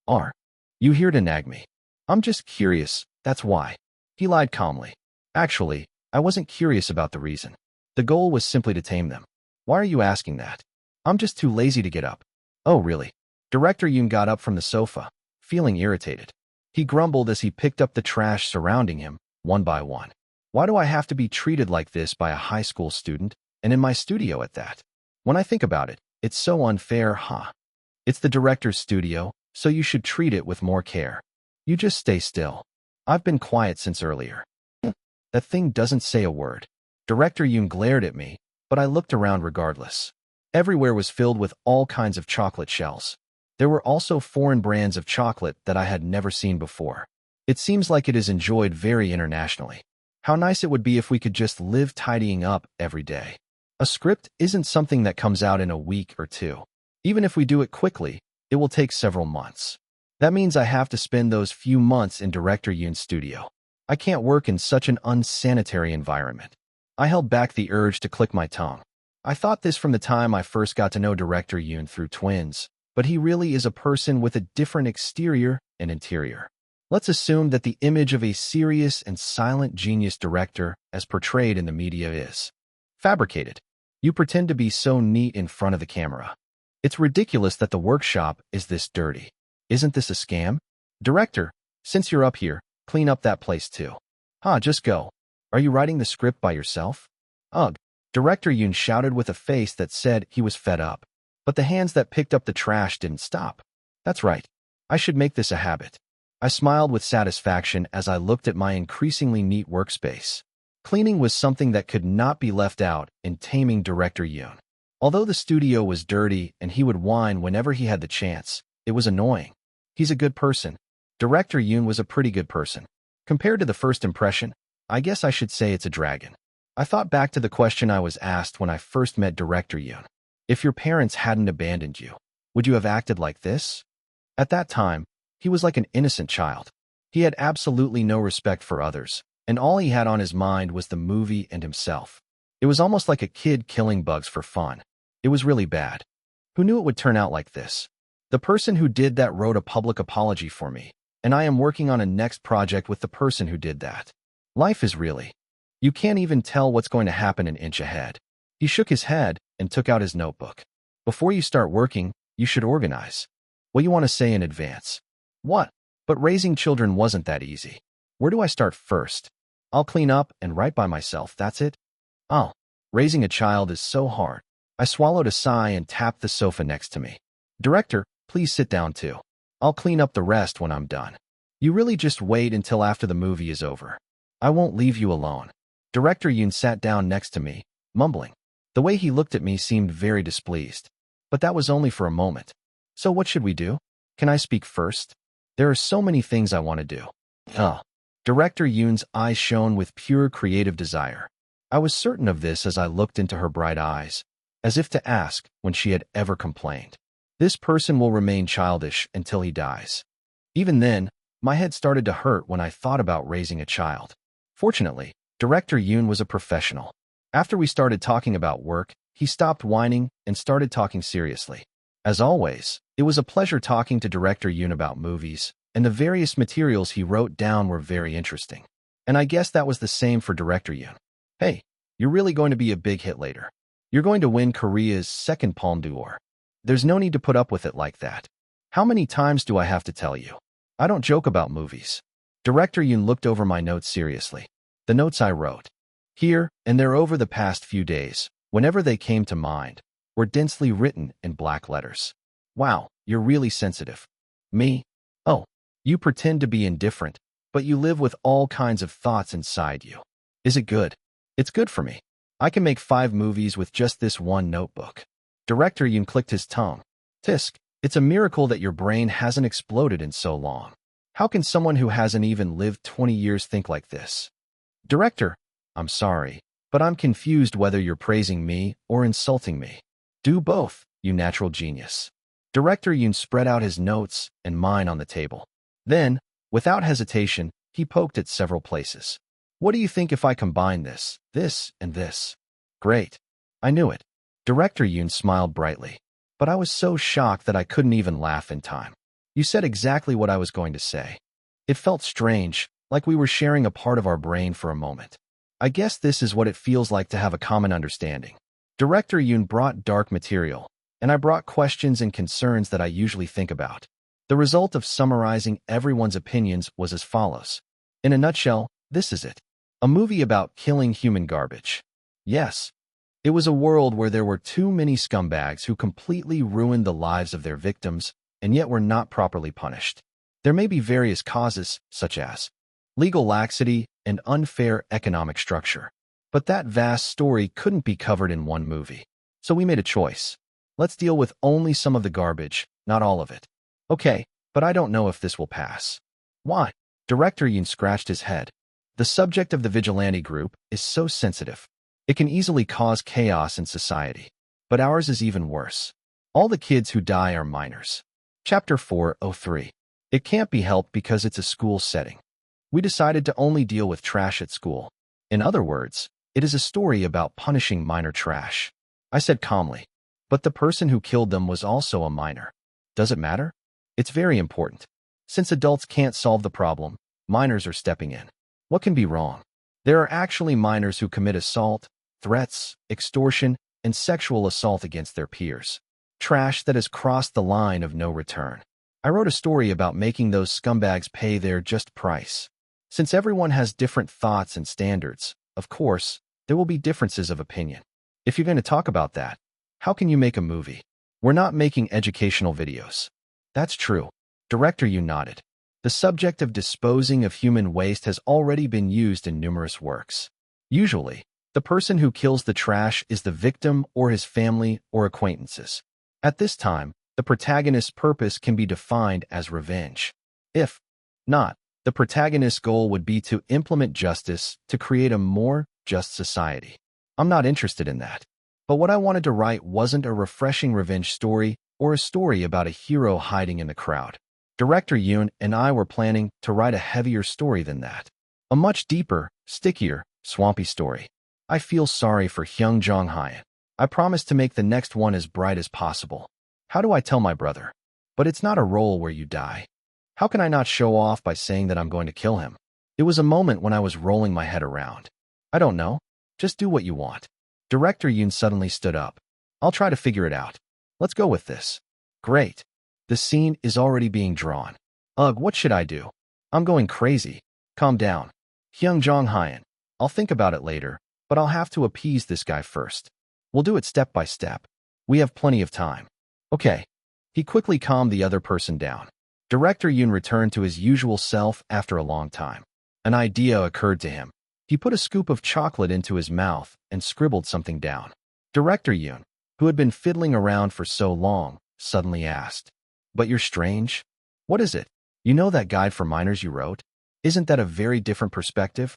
Are you here to nag me? I'm just curious, that's why. He lied calmly. Actually, I wasn't curious about the reason. The goal was simply to tame them. Why are you asking that? I'm just too lazy to get up. Oh, really? Director Yoon got up from the sofa, feeling irritated. He grumbled as he picked up the trash surrounding him, one by one. Why do I have to be treated like this by a high school student, and in my studio at that? When I think about it, it's so unfair, huh? It's the director's studio, so you should treat it with more care. You just stay still. I've been quiet since earlier. That thing doesn't say a word. Director Yoon glared at me, but I looked around regardless. Everywhere was filled with all kinds of chocolate shells. There were also foreign brands of chocolate that I had never seen before. It seems like it is enjoyed very internationally. How nice it would be if we could just live tidying up every day. A script isn't something that comes out in a week or two. Even if we do it quickly, it will take several months. That means I have to spend those few months in Director Yoon's studio. I can't work in such an unsanitary environment. I held back the urge to click my tongue. I thought this from the time I first got to know Director Yoon through Twins, but he really is a person with a different exterior and interior. Let's assume that the image of a serious and silent genius director, as portrayed in the media, is fabricated. You pretend to be so neat in front of the camera. It's ridiculous that the workshop is this dirty. Isn't this a scam? Director, since you're up here, clean up that place too. Just go. Are you writing the script by yourself? Ugh. Director Yoon shouted with a face that said he was fed up. But the hands that picked up the trash didn't stop. That's right. I should make this a habit. I smiled with satisfaction as I looked at my increasingly neat workspace. Cleaning was something that could not be left out in taming Director Yoon. Although the studio was dirty and he would whine whenever he had the chance, it was annoying. He's a good person. Director Yoon was a pretty good person. Compared to the first impression, I guess I should say it's a dragon. I thought back to the question I was asked when I first met Director Yoon. If your parents hadn't abandoned you, would you have acted like this? At that time, he was like an innocent child. He had absolutely no respect for others, and all he had on his mind was the movie and himself. It was almost like a kid killing bugs for fun. It was really bad. Who knew it would turn out like this? The person who did that wrote a public apology for me, and I am working on a next project with the person who did that. Life is really. You can't even tell what's going to happen an inch ahead. He shook his head and took out his notebook. Before you start working, you should organize what you want to say in advance. What? But raising children wasn't that easy. Where do I start first? I'll clean up and write by myself, that's it? Oh, raising a child is so hard. I swallowed a sigh and tapped the sofa next to me. Director, please sit down too. I'll clean up the rest when I'm done. You really just wait until after the movie is over. I won't leave you alone. Director Yoon sat down next to me, mumbling. The way he looked at me seemed very displeased. But that was only for a moment. So what should we do? Can I speak first? There are so many things I want to do. Director Yoon's eyes shone with pure creative desire. I was certain of this as I looked into her bright eyes, as if to ask when she had ever complained. This person will remain childish until he dies. Even then, my head started to hurt when I thought about raising a child. Fortunately, Director Yoon was a professional. After we started talking about work, he stopped whining and started talking seriously. As always, it was a pleasure talking to Director Yoon about movies, and the various materials he wrote down were very interesting. And I guess that was the same for Director Yoon. Hey, you're really going to be a big hit later. You're going to win Korea's second Palme d'Or. There's no need to put up with it like that. How many times do I have to tell you? I don't joke about movies. Director Yoon looked over my notes seriously. The notes I wrote here and there over the past few days, whenever they came to mind, were densely written in black letters. Wow, you're really sensitive. Me? Oh, you pretend to be indifferent, but you live with all kinds of thoughts inside you. Is it good? It's good for me. I can make 5 movies with just this one notebook. Director Yoon clicked his tongue. Tisk, it's a miracle that your brain hasn't exploded in so long. How can someone who hasn't even lived 20 years think like this? Director, I'm sorry, but I'm confused whether you're praising me or insulting me. Do both, you natural genius. Director Yoon spread out his notes and mine on the table. Then, without hesitation, he poked at several places. What do you think if I combine this, and this? Great. I knew it. Director Yoon smiled brightly. But I was so shocked that I couldn't even laugh in time. You said exactly what I was going to say. It felt strange, like we were sharing a part of our brain for a moment. I guess this is what it feels like to have a common understanding. Director Yoon brought dark material, and I brought questions and concerns that I usually think about. The result of summarizing everyone's opinions was as follows. In a nutshell, this is it. A movie about killing human garbage. Yes. It was a world where there were too many scumbags who completely ruined the lives of their victims and yet were not properly punished. There may be various causes, such as legal laxity and unfair economic structure. But that vast story couldn't be covered in one movie. So we made a choice. Let's deal with only some of the garbage, not all of it. Okay, but I don't know if this will pass. Why? Director Yoon scratched his head. The subject of the vigilante group is so sensitive. It can easily cause chaos in society. But ours is even worse. All the kids who die are minors. Chapter 403. It can't be helped because it's a school setting. We decided to only deal with trash at school. In other words, it is a story about punishing minor trash. I said calmly. But the person who killed them was also a minor. Does it matter? It's very important. Since adults can't solve the problem, minors are stepping in. What can be wrong? There are actually minors who commit assault, threats, extortion, and sexual assault against their peers. Trash that has crossed the line of no return. I wrote a story about making those scumbags pay their just price. Since everyone has different thoughts and standards, of course, there will be differences of opinion. If you're going to talk about that, how can you make a movie? We're not making educational videos. That's true. Director Yoon nodded. The subject of disposing of human waste has already been used in numerous works. Usually, the person who kills the trash is the victim or his family or acquaintances. At this time, the protagonist's purpose can be defined as revenge. If not, the protagonist's goal would be to implement justice to create a more just society. I'm not interested in that. But what I wanted to write wasn't a refreshing revenge story or a story about a hero hiding in the crowd. Director Yoon and I were planning to write a heavier story than that. A much deeper, stickier, swampy story. I feel sorry for Hyung Jong-hyun. I promised to make the next one as bright as possible. How do I tell my brother? But it's not a role where you die. How can I not show off by saying that I'm going to kill him? It was a moment when I was rolling my head around. I don't know. Just do what you want. Director Yoon suddenly stood up. I'll try to figure it out. Let's go with this. Great. The scene is already being drawn. Ugh, what should I do? I'm going crazy. Calm down. Hyung Jong-hyun. I'll think about it later, but I'll have to appease this guy first. We'll do it step by step. We have plenty of time. Okay. He quickly calmed the other person down. Director Yoon returned to his usual self after a long time. An idea occurred to him. He put a scoop of chocolate into his mouth and scribbled something down. Director Yoon, who had been fiddling around for so long, suddenly asked, But you're strange? What is it? You know that guide for minors you wrote? Isn't that a very different perspective?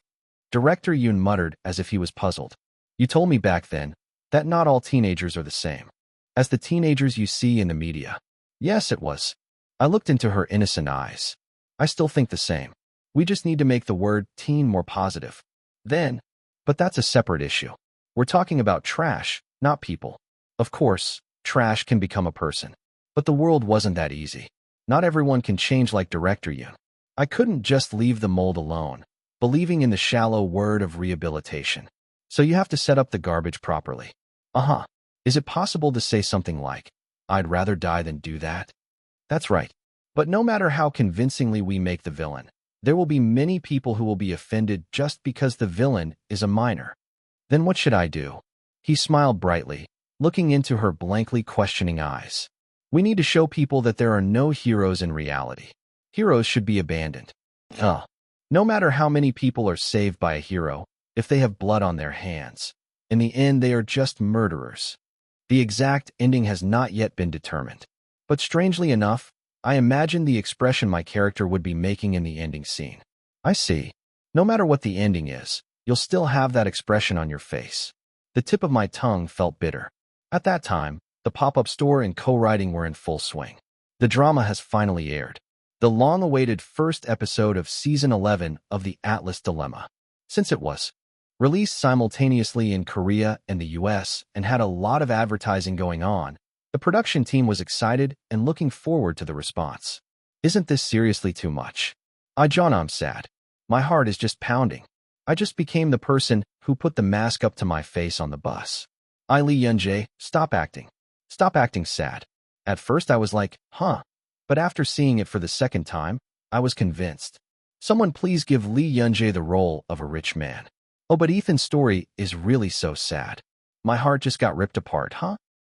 Director Yoon muttered as if he was puzzled. You told me back then that not all teenagers are the same as the teenagers you see in the media. Yes, it was. I looked into her innocent eyes. I still think the same. We just need to make the word teen more positive. Then, but that's a separate issue. We're talking about trash, not people. Of course, trash can become a person. But the world wasn't that easy. Not everyone can change like Director Yoon. I couldn't just leave the mold alone, believing in the shallow word of rehabilitation. So you have to set up the garbage properly. Uh-huh. Is it possible to say something like, I'd rather die than do that? That's right. But no matter how convincingly we make the villain, there will be many people who will be offended just because the villain is a minor. Then what should I do? He smiled brightly, looking into her blankly questioning eyes. We need to show people that there are no heroes in reality. Heroes should be abandoned. No matter how many people are saved by a hero, if they have blood on their hands, in the end they are just murderers. The exact ending has not yet been determined. But strangely enough, I imagine the expression my character would be making in the ending scene. I see. No matter what the ending is, you'll still have that expression on your face. The tip of my tongue felt bitter. At that time, the pop-up store and co-writing were in full swing. The drama has finally aired. The long-awaited first episode of Season 11 of The Atlas Dilemma. Since it was released simultaneously in Korea and the US and had a lot of advertising going on, the production team was excited and looking forward to the response. Isn't this seriously too much? I'm sad. My heart is just pounding. I just became the person who put the mask up to my face on the bus. Lee Yoon-jae, stop acting. Stop acting sad. At first I was like, but after seeing it for the second time, I was convinced. Someone please give Lee Yoon-jae the role of a rich man. Oh, but Ethan's story is really so sad. My heart just got ripped apart,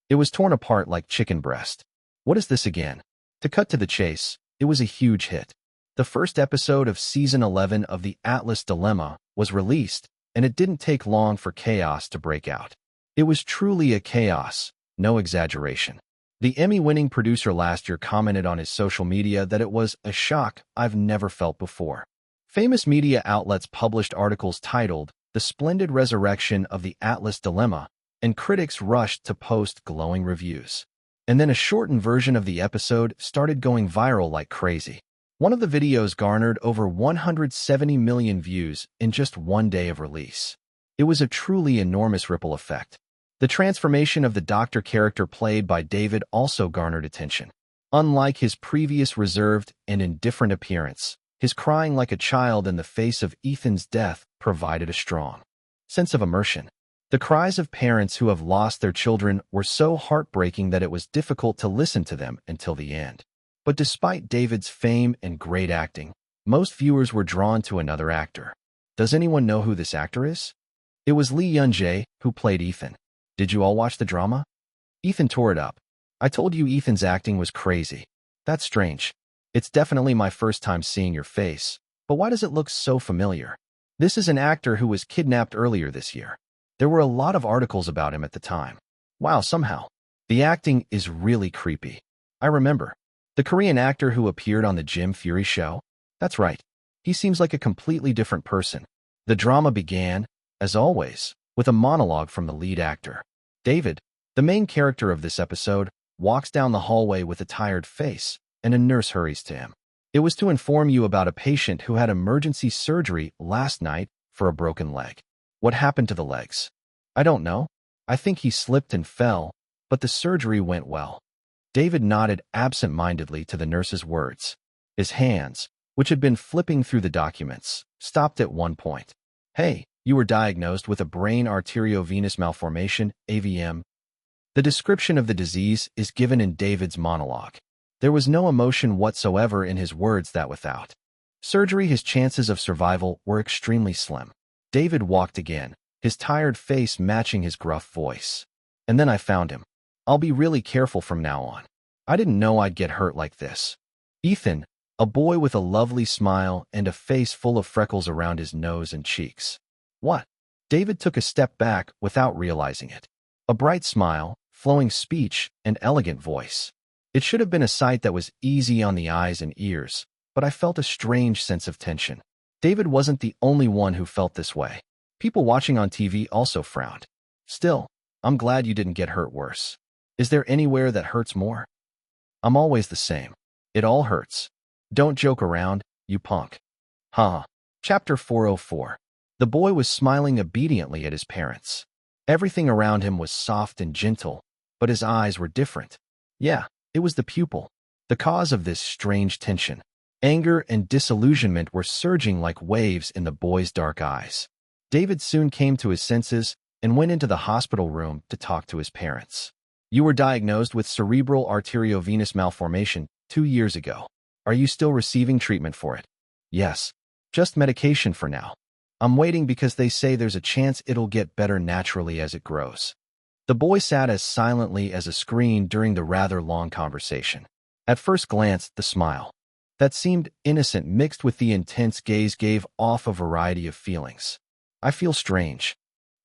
It was torn apart like chicken breast. What is this again? To cut to the chase, it was a huge hit. The first episode of Season 11 of The Atlas Dilemma was released, and it didn't take long for chaos to break out. It was truly a chaos, no exaggeration. The Emmy-winning producer last year commented on his social media that it was a shock I've never felt before. Famous media outlets published articles titled The Splendid Resurrection of the Atlas Dilemma, and critics rushed to post glowing reviews. And then a shortened version of the episode started going viral like crazy. One of the videos garnered over 170 million views in just one day of release. It was a truly enormous ripple effect. The transformation of the doctor character played by David also garnered attention. Unlike his previous reserved and indifferent appearance, his crying like a child in the face of Ethan's death provided a strong sense of immersion. The cries of parents who have lost their children were so heartbreaking that it was difficult to listen to them until the end. But despite David's fame and great acting, most viewers were drawn to another actor. Does anyone know who this actor is? It was Lee Yoon-jae, who played Ethan. Did you all watch the drama? Ethan tore it up. I told you Ethan's acting was crazy. That's strange. It's definitely my first time seeing your face, but why does it look so familiar? This is an actor who was kidnapped earlier this year. There were a lot of articles about him at the time. Wow, somehow. The acting is really creepy. I remember. The Korean actor who appeared on the Jim Fury show? That's right. He seems like a completely different person. The drama began, as always, with a monologue from the lead actor. David, the main character of this episode, walks down the hallway with a tired face, and a nurse hurries to him. It was to inform you about a patient who had emergency surgery last night for a broken leg. What happened to the legs? I don't know. I think he slipped and fell, but the surgery went well. David nodded absent-mindedly to the nurse's words. His hands, which had been flipping through the documents, stopped at one point. Hey, you were diagnosed with a brain arteriovenous malformation, AVM. The description of the disease is given in David's monologue. There was no emotion whatsoever in his words that without surgery his chances of survival were extremely slim. David walked again, his tired face matching his gruff voice. And then I found him. I'll be really careful from now on. I didn't know I'd get hurt like this. Ethan, a boy with a lovely smile and a face full of freckles around his nose and cheeks. What? David took a step back without realizing it. A bright smile, flowing speech, and elegant voice. It should have been a sight that was easy on the eyes and ears, but I felt a strange sense of tension. David wasn't the only one who felt this way. People watching on TV also frowned. Still, I'm glad you didn't get hurt worse. Is there anywhere that hurts more? I'm always the same. It all hurts. Don't joke around, you punk. Huh. Chapter 404. The boy was smiling obediently at his parents. Everything around him was soft and gentle, but his eyes were different. Yeah, it was the pupil. The cause of this strange tension. Anger and disillusionment were surging like waves in the boy's dark eyes. David soon came to his senses and went into the hospital room to talk to his parents. You were diagnosed with cerebral arteriovenous malformation 2 years ago. Are you still receiving treatment for it? Yes. Just medication for now. I'm waiting because they say there's a chance it'll get better naturally as it grows. The boy sat as silently as a screen during the rather long conversation. At first glance, the smile that seemed innocent mixed with the intense gaze gave off a variety of feelings. I feel strange.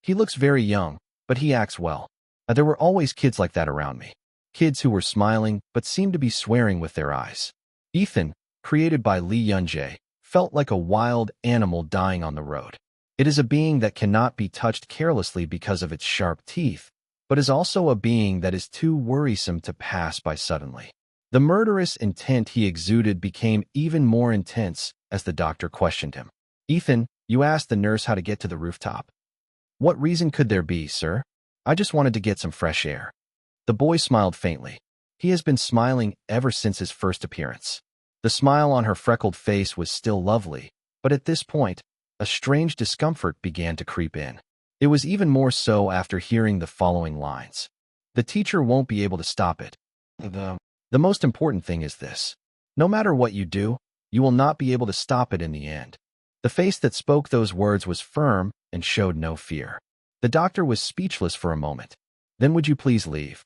He looks very young, but he acts well. There were always kids like that around me. Kids who were smiling but seemed to be swearing with their eyes. Ethan, created by Lee Yun-jae, felt like a wild animal dying on the road. It is a being that cannot be touched carelessly because of its sharp teeth, but is also a being that is too worrisome to pass by suddenly. The murderous intent he exuded became even more intense as the doctor questioned him. Ethan, you asked the nurse how to get to the rooftop. What reason could there be, sir? I just wanted to get some fresh air. The boy smiled faintly. He has been smiling ever since his first appearance. The smile on her freckled face was still lovely, but at this point, a strange discomfort began to creep in. It was even more so after hearing the following lines. The teacher won't be able to stop it. The most important thing is this. No matter what you do, you will not be able to stop it in the end. The face that spoke those words was firm and showed no fear. The doctor was speechless for a moment. Then would you please leave?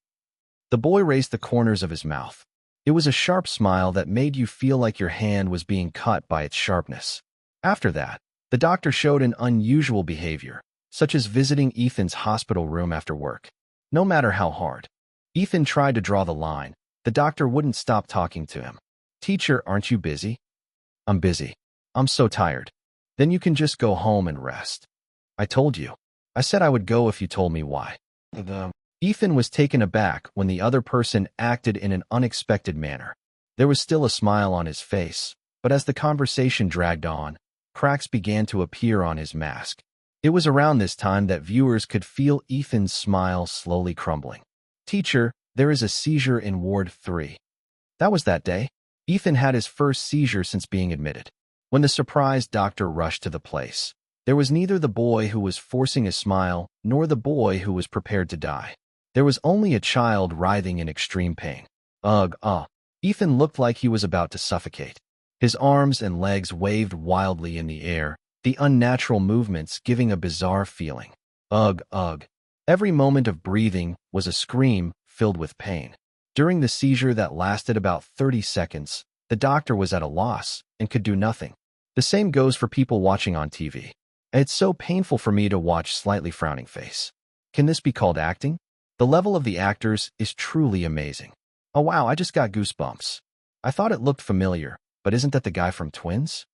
The boy raised the corners of his mouth. It was a sharp smile that made you feel like your hand was being cut by its sharpness. After that, the doctor showed an unusual behavior, such as visiting Ethan's hospital room after work. No matter how hard Ethan tried to draw the line, the doctor wouldn't stop talking to him. Teacher, aren't you busy? I'm busy. I'm so tired. Then you can just go home and rest. I told you. I said I would go if you told me why. Ethan was taken aback when the other person acted in an unexpected manner. There was still a smile on his face, but as the conversation dragged on, cracks began to appear on his mask. It was around this time that viewers could feel Ethan's smile slowly crumbling. Teacher, there is a seizure in Ward 3. That was that day. Ethan had his first seizure since being admitted. When the surprised doctor rushed to the place, there was neither the boy who was forcing a smile nor the boy who was prepared to die. There was only a child writhing in extreme pain. Ugh, Ethan looked like he was about to suffocate. His arms and legs waved wildly in the air, the unnatural movements giving a bizarre feeling. Ugh. Every moment of breathing was a scream filled with pain. During the seizure that lasted about 30 seconds, the doctor was at a loss and could do nothing. The same goes for people watching on TV. It's so painful for me to watch slightly frowning face. Can this be called acting? The level of the actors is truly amazing. Oh wow, I just got goosebumps. I thought it looked familiar, but isn't that the guy from Twins?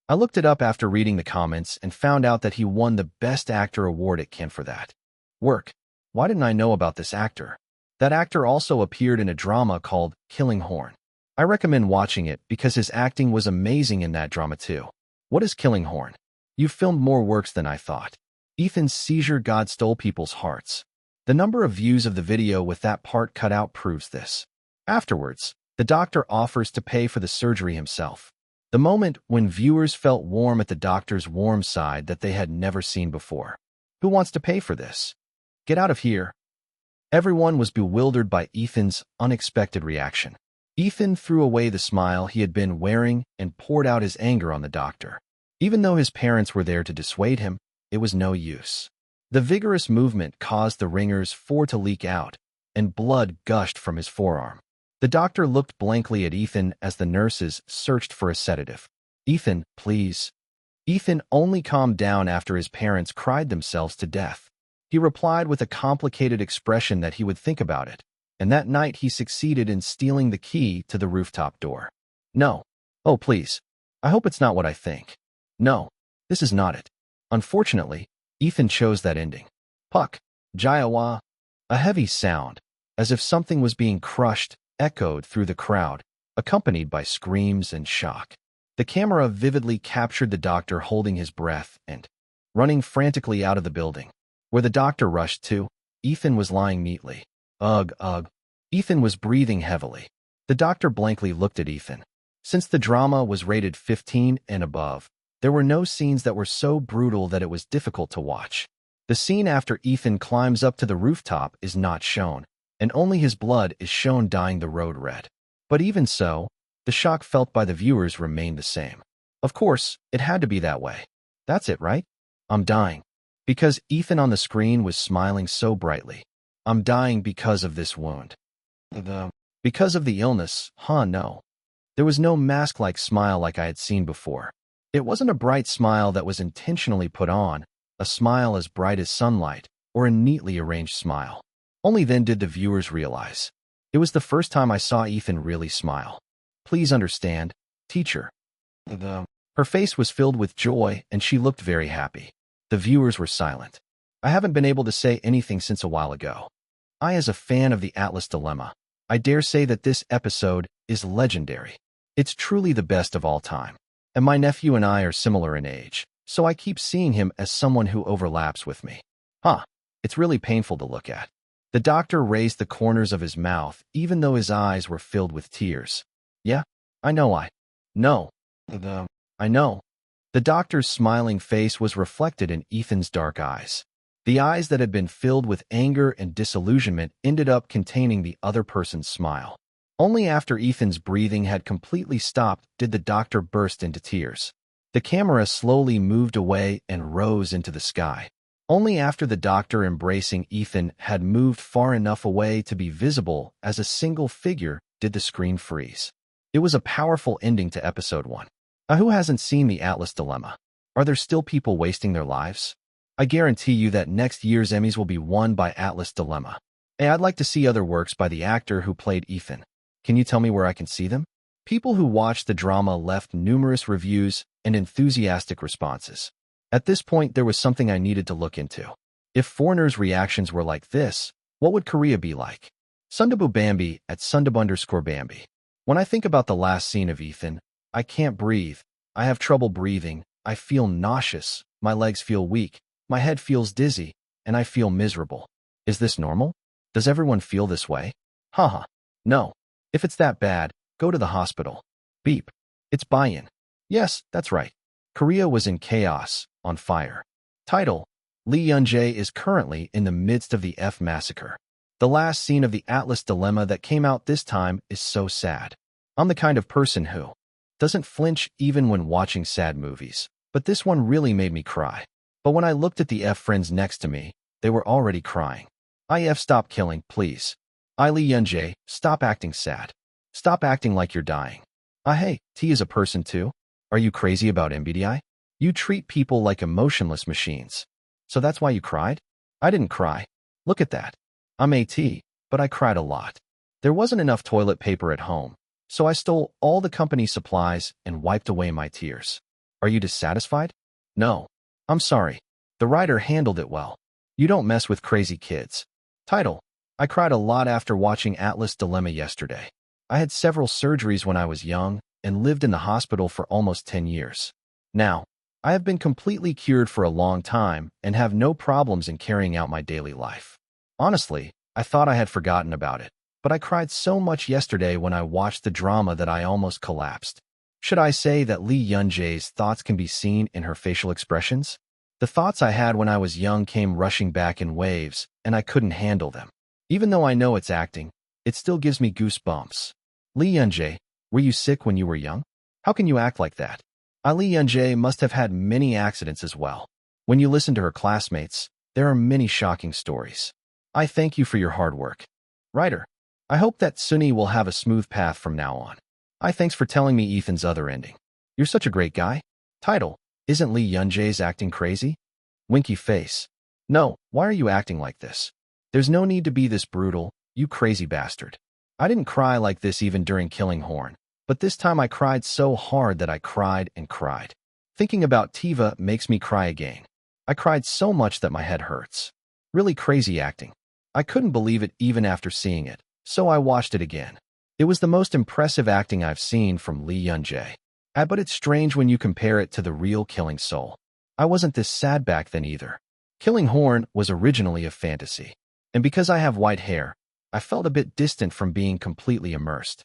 I looked it up after reading the comments and found out that he won the Best Actor award at Cannes for that work. Why didn't I know about this actor? That actor also appeared in a drama called Killing Horn. I recommend watching it because his acting was amazing in that drama too. What is Killing Horn? You've filmed more works than I thought. Ethan's seizure God stole people's hearts. The number of views of the video with that part cut out proves this. Afterwards, the doctor offers to pay for the surgery himself. The moment when viewers felt warm at the doctor's warm side that they had never seen before. Who wants to pay for this? Get out of here. Everyone was bewildered by Ethan's unexpected reaction. Ethan threw away the smile he had been wearing and poured out his anger on the doctor. Even though his parents were there to dissuade him, it was no use. The vigorous movement caused the ringer's fore to leak out, and blood gushed from his forearm. The doctor looked blankly at Ethan as the nurses searched for a sedative. Ethan, please. Ethan only calmed down after his parents cried themselves to death. He replied with a complicated expression that he would think about it. and that night he succeeded in stealing the key to the rooftop door. No. Oh, please. I hope it's not what I think. No, this is not it. Unfortunately, Ethan chose that ending. Puck. Jayawa. A heavy sound, as if something was being crushed, echoed through the crowd, accompanied by screams and shock. The camera vividly captured the doctor holding his breath and running frantically out of the building. Where the doctor rushed to, Ethan was lying neatly. Ugh, ugh. Ethan was breathing heavily. The doctor blankly looked at Ethan. Since the drama was rated 15 and above, there were no scenes that were so brutal that it was difficult to watch. The scene after Ethan climbs up to the rooftop is not shown, and only his blood is shown dyeing the road red. But even so, the shock felt by the viewers remained the same. Of course, it had to be that way. That's it, right? I'm dying. Because Ethan on the screen was smiling so brightly. I'm dying because of this wound. Because of the illness, no. There was no mask-like smile like I had seen before. It wasn't a bright smile that was intentionally put on, a smile as bright as sunlight, or a neatly arranged smile. Only then did the viewers realize. It was the first time I saw Ethan really smile. Please understand, teacher. Her face was filled with joy and she looked very happy. The viewers were silent. I haven't been able to say anything since a while ago. As a fan of the Atlas Dilemma, I dare say that this episode is legendary. It's truly the best of all time. And my nephew and I are similar in age, so I keep seeing him as someone who overlaps with me. It's really painful to look at. The doctor raised the corners of his mouth, even though his eyes were filled with tears. Yeah, I know I know. I know. The doctor's smiling face was reflected in Ethan's dark eyes. The eyes that had been filled with anger and disillusionment ended up containing the other person's smile. Only after Ethan's breathing had completely stopped did the doctor burst into tears. The camera slowly moved away and rose into the sky. Only after the doctor embracing Ethan had moved far enough away to be visible as a single figure did the screen freeze. It was a powerful ending to episode 1. Who hasn't seen the Atlas Dilemma? Are there still people wasting their lives? I guarantee you that next year's Emmys will be won by Atlas Dilemma. I'd like to see other works by the actor who played Ethan. Can you tell me where I can see them? People who watched the drama left numerous reviews and enthusiastic responses. At this point, there was something I needed to look into. If foreigners' reactions were like this, what would Korea be like? Sundabu Bambi at Sundab_Bambi. When I think about the last scene of Ethan, I can't breathe. I have trouble breathing. I feel nauseous. My legs feel weak. My head feels dizzy. And I feel miserable. Is this normal? Does everyone feel this way? No. If it's that bad, go to the hospital. Beep. It's buy-in. Yes, that's right. Korea was in chaos, on fire. Title: Lee Young-jae is currently in the midst of the F massacre. The last scene of the Atlas Dilemma that came out this time is so sad. I'm the kind of person who doesn't flinch even when watching sad movies, but this one really made me cry. But when I looked at the F friends next to me, they were already crying. Stop killing, please. Lee Young-jae, stop acting sad. Stop acting like you're dying. Hey, T is a person too. Are you crazy about MBTI? You treat people like emotionless machines. So that's why you cried? I didn't cry. Look at that. I'm AT, but I cried a lot. There wasn't enough toilet paper at home, so I stole all the company supplies and wiped away my tears. Are you dissatisfied? No. I'm sorry. The writer handled it well. You don't mess with crazy kids. Title: I cried a lot after watching Atlas Dilemma yesterday. I had several surgeries when I was young and lived in the hospital for almost 10 years. Now, I have been completely cured for a long time and have no problems in carrying out my daily life. Honestly, I thought I had forgotten about it, but I cried so much yesterday when I watched the drama that I almost collapsed. Should I say that Lee Young-jae's thoughts can be seen in her facial expressions? The thoughts I had when I was young came rushing back in waves, and I couldn't handle them. Even though I know it's acting, it still gives me goosebumps. Lee Young-jae, were you sick when you were young? How can you act like that? Lee Young-jae must have had many accidents as well. When you listen to her classmates, there are many shocking stories. I thank you for your hard work. Writer: I hope that Sunny will have a smooth path from now on. Thanks for telling me Ethan's other ending. You're such a great guy. Title: Isn't Lee Young-jae's acting crazy? Winky face. No, why are you acting like this? There's no need to be this brutal. You crazy bastard. I didn't cry like this even during Killing Horn, but this time I cried so hard that I cried and cried. Thinking about Tiva makes me cry again. I cried so much that my head hurts. Really crazy acting. I couldn't believe it even after seeing it, so I watched it again. It was the most impressive acting I've seen from Lee Yun-jae. But it's strange when you compare it to the real Killing Soul. I wasn't this sad back then either. Killing Horn was originally a fantasy. And because I have white hair, I felt a bit distant from being completely immersed.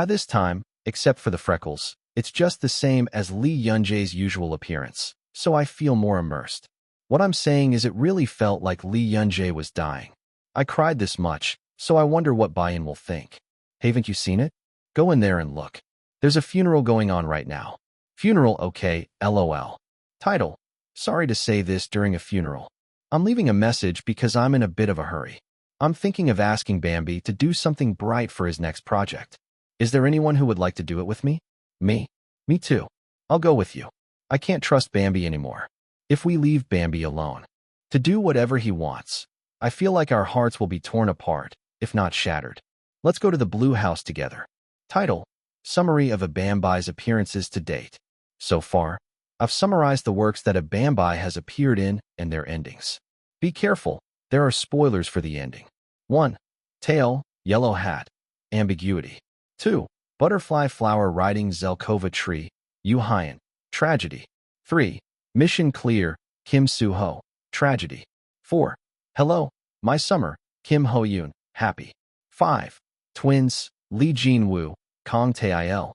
This time, except for the freckles, it's just the same as Lee Yun-jae's usual appearance, so I feel more immersed. What I'm saying is it really felt like Lee Yun-jae was dying. I cried this much, so I wonder what Bayan will think. Haven't you seen it? Go in there and look. There's a funeral going on right now. Funeral, okay, lol. Title: Sorry to say this during a funeral. I'm leaving a message because I'm in a bit of a hurry. I'm thinking of asking Bambi to do something bright for his next project. Is there anyone who would like to do it with me? Me? Me too. I'll go with you. I can't trust Bambi anymore. If we leave Bambi alone to do whatever he wants, I feel like our hearts will be torn apart, if not shattered. Let's go to the Blue House together. Title: Summary of a Bambi's appearances to date. So far, I've summarized the works that a Bambi has appeared in and their endings. Be careful, there are spoilers for the ending. 1. Tail, Yellow Hat. Ambiguity. 2. Butterfly Flower Riding Zelkova Tree, Yu Hyan. Tragedy. 3. Mission Clear, Kim Soo-ho. Tragedy. 4. Hello, My Summer, Kim Ho-yoon. Happy. 5. Twins, Lee Jin-woo, Kang Tae-il.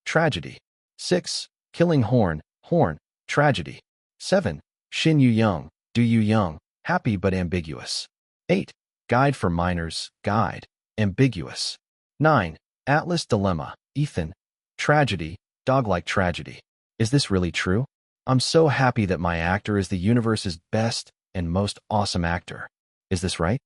Tragedy. 6. Killing Horn, Horn. Tragedy. 7. Shin Yu-young, Do Yu-young. Happy but ambiguous. 8. Guide for Minors, Guide. Ambiguous. 9. Atlas Dilemma, Ethan. Tragedy, Dog-like Tragedy. Is this really true? I'm so happy that my actor is the universe's best and most awesome actor. Is this right?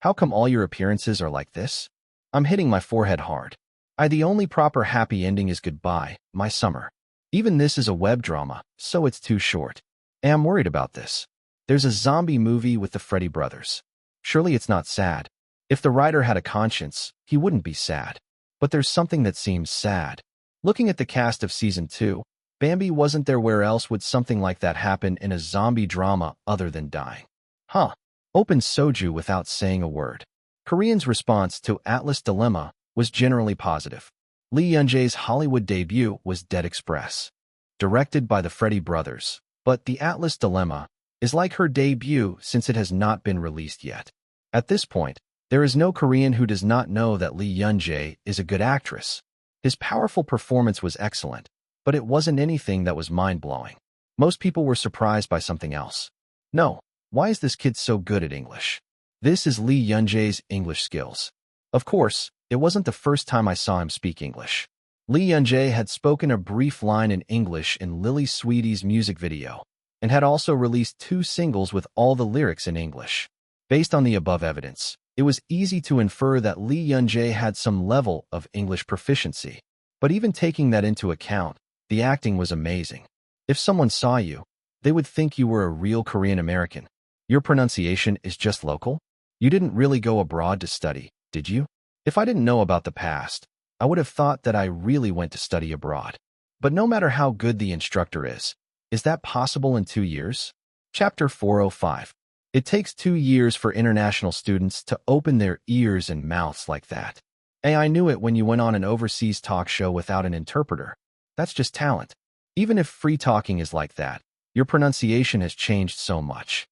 How come all your appearances are like this? I'm hitting my forehead hard. The only proper happy ending is Goodbye, My Summer. Even this is a web drama, so it's too short. I'm worried about this. There's a zombie movie with the Freddy brothers. Surely it's not sad. If the writer had a conscience, he wouldn't be sad. But there's something that seems sad. Looking at the cast of Season 2, Bambi wasn't there. Where else would something like that happen in a zombie drama other than dying? Huh. Open soju without saying a word. Korean's response to Atlas Dilemma was generally positive. Lee Yun-jae's Hollywood debut was Dead Express, directed by the Freddy brothers, but The Atlas Dilemma is like her debut since it has not been released yet. At this point, there is no Korean who does not know that Lee Yun-jae is a good actress. His powerful performance was excellent, but it wasn't anything that was mind-blowing. Most people were surprised by something else. No, why is this kid so good at English? This is Lee Yun-jae's English skills. Of course, it wasn't the first time I saw him speak English. Lee Yun-jae had spoken a brief line in English in Lily Sweetie's music video, and had also released 2 singles with all the lyrics in English. Based on the above evidence, it was easy to infer that Lee Yun-jae had some level of English proficiency. But even taking that into account, the acting was amazing. If someone saw you, they would think you were a real Korean American. Your pronunciation is just local? You didn't really go abroad to study, did you? If I didn't know about the past, I would have thought that I really went to study abroad. But no matter how good the instructor is that possible in 2 years? Chapter 405. It takes 2 years for international students to open their ears and mouths like that. I knew it when you went on an overseas talk show without an interpreter. That's just talent. Even if free talking is like that, your pronunciation has changed so much.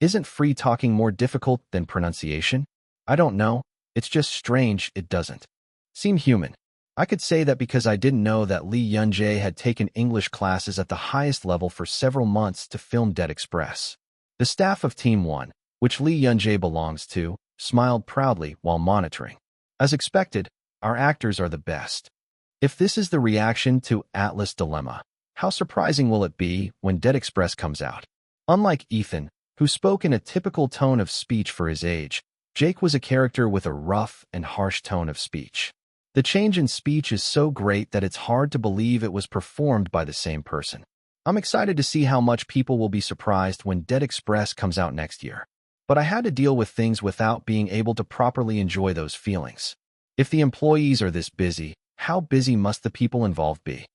Isn't free talking more difficult than pronunciation? I don't know. It's just strange it doesn't seem human. I could say that because I didn't know that Lee Yun-jae had taken English classes at the highest level for several months to film Dead Express. The staff of Team 1, which Lee Yun-jae belongs to, smiled proudly while monitoring. As expected, our actors are the best. If this is the reaction to Atlas Dilemma, how surprising will it be when Dead Express comes out? Unlike Ethan, who spoke in a typical tone of speech for his age, Jake was a character with a rough and harsh tone of speech. The change in speech is so great that it's hard to believe it was performed by the same person. I'm excited to see how much people will be surprised when Dead Express comes out next year. But I had to deal with things without being able to properly enjoy those feelings. If the employees are this busy, how busy must the people involved be?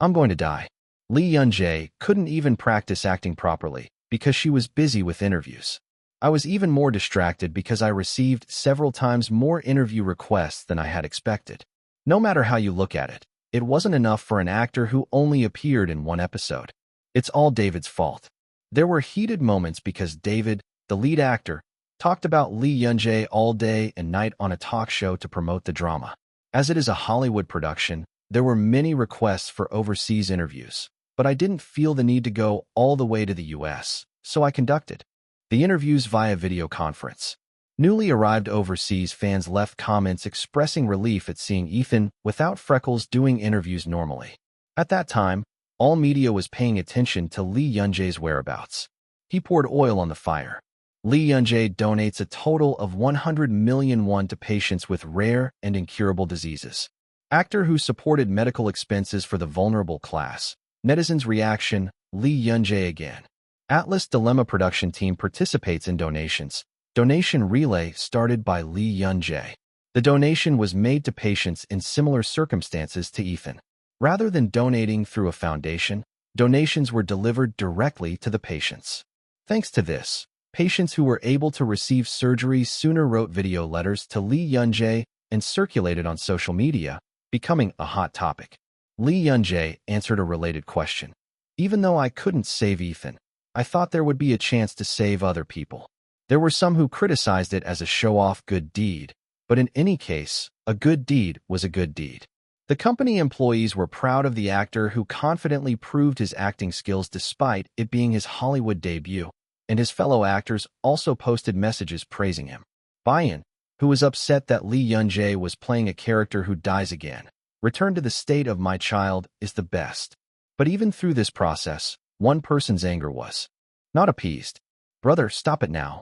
I'm going to die. Lee Yun-jae couldn't even practice acting properly because she was busy with interviews. I was even more distracted because I received several times more interview requests than I had expected. No matter how you look at it, it wasn't enough for an actor who only appeared in one episode. It's all David's fault. There were heated moments because David, the lead actor, talked about Lee Yun-jae all day and night on a talk show to promote the drama. As it is a Hollywood production, there were many requests for overseas interviews, but I didn't feel the need to go all the way to the US, so I conducted the interviews via video conference. Newly arrived overseas fans left comments expressing relief at seeing Ethan without freckles doing interviews normally. At that time, all media was paying attention to Lee Yun-jae's whereabouts. He poured oil on the fire. Lee Yun-jae donates a total of 100 million won to patients with rare and incurable diseases. Actor who supported medical expenses for the vulnerable class. Netizens' reaction, Lee Yun-jae again. Atlas Dilemma production team participates in donations. Donation relay started by Lee Yun-jae. The donation was made to patients in similar circumstances to Ethan. Rather than donating through a foundation, donations were delivered directly to the patients. Thanks to this, patients who were able to receive surgery sooner wrote video letters to Lee Yun-jae and circulated on social media, becoming a hot topic. Lee Yun-jae answered a related question. Even though I couldn't save Ethan, I thought there would be a chance to save other people. There were some who criticized it as a show-off good deed, but in any case, a good deed was a good deed. The company employees were proud of the actor who confidently proved his acting skills despite it being his Hollywood debut, and his fellow actors also posted messages praising him. Bayan, who was upset that Lee Yun-jae was playing a character who dies again, returned to the state of my child is the best. But even through this process, one person's anger was not appeased. Brother, stop it now.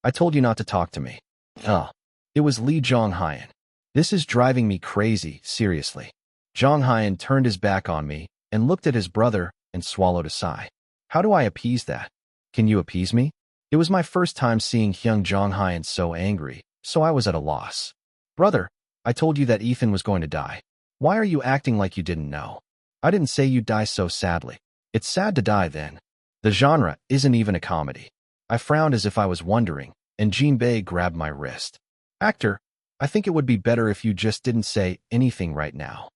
I told you not to talk to me. It was Lee Jong-hyun. This is driving me crazy, seriously. Jong-hyun turned his back on me and looked at his brother and swallowed a sigh. How do I appease that? Can you appease me? It was my first time seeing Hyung Jong-hyun so angry, so I was at a loss. Brother, I told you that Ethan was going to die. Why are you acting like you didn't know? I didn't say you'd die so sadly. It's sad to die then. The genre isn't even a comedy. I frowned as if I was wondering, and Jinbei grabbed my wrist. Actor, I think it would be better if you just didn't say anything right now.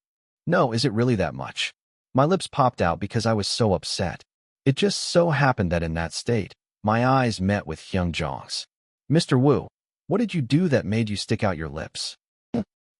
No, is it really that much? My lips popped out because I was so upset. It just so happened that in that state, my eyes met with Hyung Jong's. Mr. Wu, what did you do that made you stick out your lips?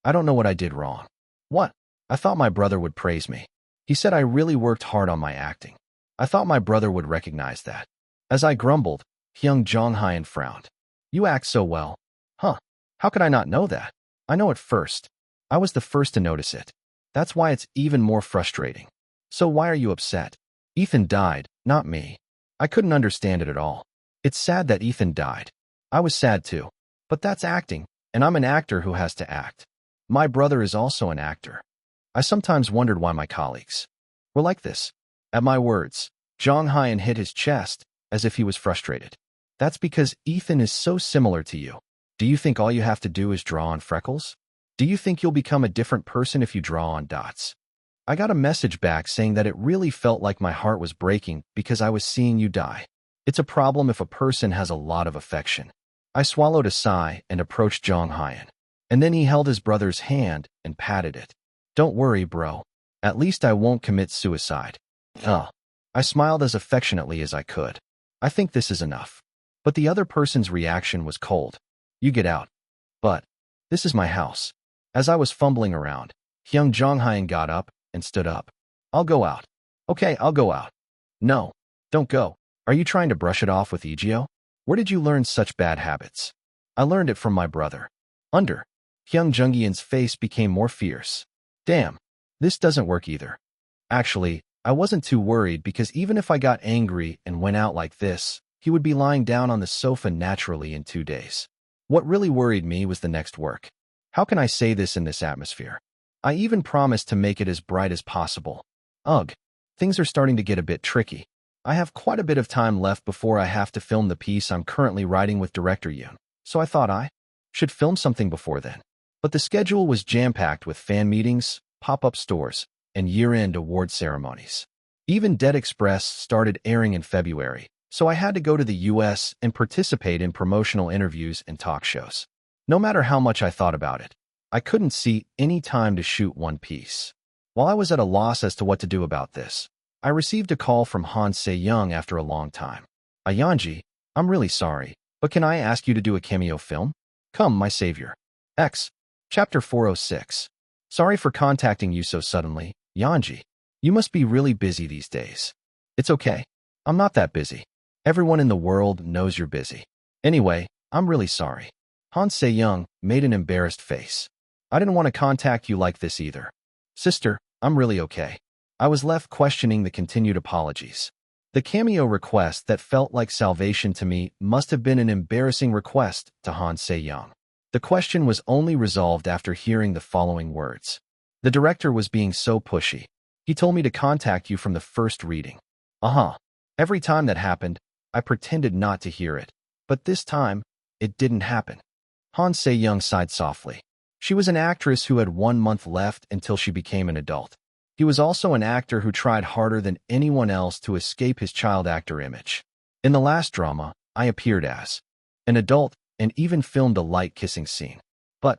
I don't know what I did wrong. What? I thought my brother would praise me. He said I really worked hard on my acting. I thought my brother would recognize that. As I grumbled, Hyung Jong-hyun frowned. You act so well. Huh. How could I not know that? I know it first. I was the first to notice it. That's why it's even more frustrating. So why are you upset? Ethan died, not me. I couldn't understand it at all. It's sad that Ethan died. I was sad too. But that's acting, and I'm an actor who has to act. My brother is also an actor. I sometimes wondered why my colleagues were like this. At my words, Jong-hyun hit his chest as if he was frustrated. That's because Ethan is so similar to you. Do you think all you have to do is draw on freckles? Do you think you'll become a different person if you draw on dots? I got a message back saying that it really felt like my heart was breaking because I was seeing you die. It's a problem if a person has a lot of affection. I swallowed a sigh and approached Jong-hyun. And then he held his brother's hand and patted it. Don't worry, bro. At least I won't commit suicide. I smiled as affectionately as I could. I think this is enough. But the other person's reaction was cold. You get out. But this is my house. As I was fumbling around, Hyung Jong-hyun got up and stood up. I'll go out. Okay, I'll go out. No, don't go. Are you trying to brush it off with Egeo? Where did you learn such bad habits? I learned it from my brother. Hyung Jung-hyun's face became more fierce. Damn, this doesn't work either. Actually, I wasn't too worried because even if I got angry and went out like this, he would be lying down on the sofa naturally in 2 days. What really worried me was the next work. How can I say this in this atmosphere? I even promised to make it as bright as possible. Ugh, things are starting to get a bit tricky. I have quite a bit of time left before I have to film the piece I'm currently writing with director Yoon, so I thought I should film something before then. But the schedule was jam-packed with fan meetings, pop-up stores, and year-end award ceremonies. Even Dead Express started airing in February, so I had to go to the US and participate in promotional interviews and talk shows. No matter how much I thought about it, I couldn't see any time to shoot one piece. While I was at a loss as to what to do about this, I received a call from Han Se-young after a long time. Ayanji, I'm really sorry, but can I ask you to do a cameo film? Come, my savior. X. Chapter 406. Sorry for contacting you so suddenly, Yanji. You must be really busy these days. It's okay. I'm not that busy. Everyone in the world knows you're busy. Anyway, I'm really sorry. Han Se-young made an embarrassed face. I didn't want to contact you like this either. Sister, I'm really okay. I was left questioning the continued apologies. The cameo request that felt like salvation to me must have been an embarrassing request to Han Se-young. The question was only resolved after hearing the following words. The director was being so pushy. He told me to contact you from the first reading. Every time that happened, I pretended not to hear it. But this time, it didn't happen. Han Se-young sighed softly. She was an actress who had 1 month left until she became an adult. He was also an actor who tried harder than anyone else to escape his child actor image. In the last drama, I appeared as an adult and even filmed a light kissing scene. But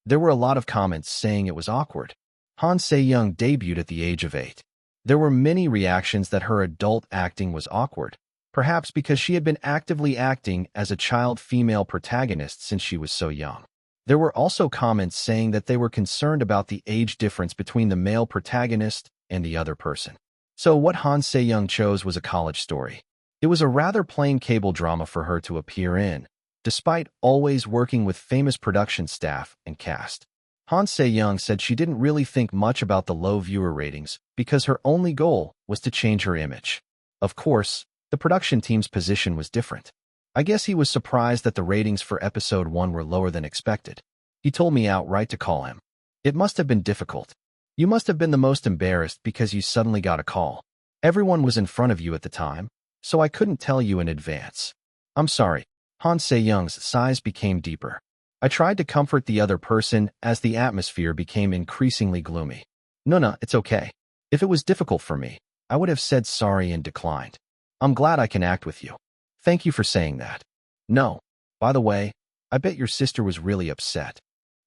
there were a lot of comments saying it was awkward. Han Se-young debuted at the age of 8. There were many reactions that her adult acting was awkward, perhaps because she had been actively acting as a child female protagonist since she was so young. There were also comments saying that they were concerned about the age difference between the male protagonist and the other person. So what Han Se-young chose was a college story. It was a rather plain cable drama for her to appear in, despite always working with famous production staff and cast. Han Se-young said she didn't really think much about the low viewer ratings because her only goal was to change her image. Of course, the production team's position was different. I guess he was surprised that the ratings for episode 1 were lower than expected. He told me outright to call him. It must have been difficult. You must have been the most embarrassed because you suddenly got a call. Everyone was in front of you at the time, so I couldn't tell you in advance. I'm sorry. Han Se-young's sighs became deeper. I tried to comfort the other person as the atmosphere became increasingly gloomy. No, it's okay. If it was difficult for me, I would have said sorry and declined. I'm glad I can act with you. Thank you for saying that. No. By the way, I bet your sister was really upset.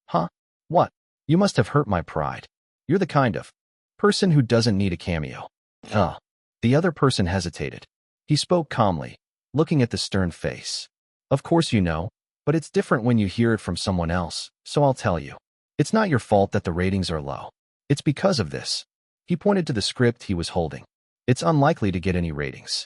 Huh? What? You must have hurt my pride. You're the kind of person who doesn't need a cameo. The other person hesitated. He spoke calmly, looking at the stern face. Of course you know, but it's different when you hear it from someone else, so I'll tell you. It's not your fault that the ratings are low. It's because of this. He pointed to the script he was holding. It's unlikely to get any ratings.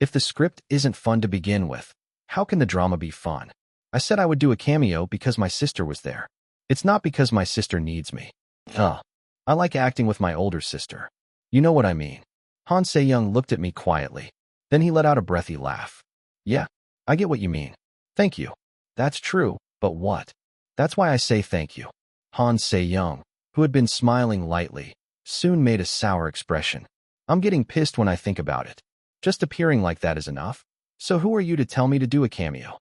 If the script isn't fun to begin with, how can the drama be fun? I said I would do a cameo because my sister was there. It's not because my sister needs me. I like acting with my older sister. You know what I mean. Han Se-young looked at me quietly. Then he let out a breathy laugh. Yeah, I get what you mean. Thank you. That's true, but what? That's why I say thank you. Han Se-young, who had been smiling lightly, soon made a sour expression. I'm getting pissed when I think about it. Just appearing like that is enough. So who are you to tell me to do a cameo?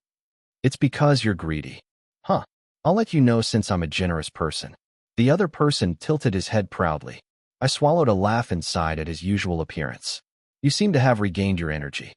It's because you're greedy. I'll let you know since I'm a generous person. The other person tilted his head proudly. I swallowed a laugh inside at his usual appearance. You seem to have regained your energy.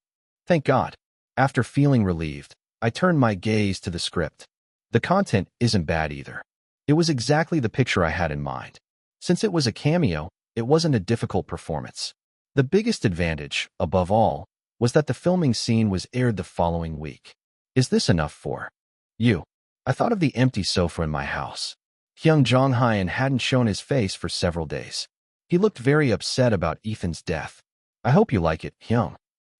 Thank God. After feeling relieved, I turned my gaze to the script. The content isn't bad either. It was exactly the picture I had in mind. Since it was a cameo, it wasn't a difficult performance. The biggest advantage, above all, was that the filming scene was aired the following week. Is this enough for you? I thought of the empty sofa in my house. Hyung Jong-hyun hadn't shown his face for several days. He looked very upset about Ethan's death. I hope you like it, Hyung.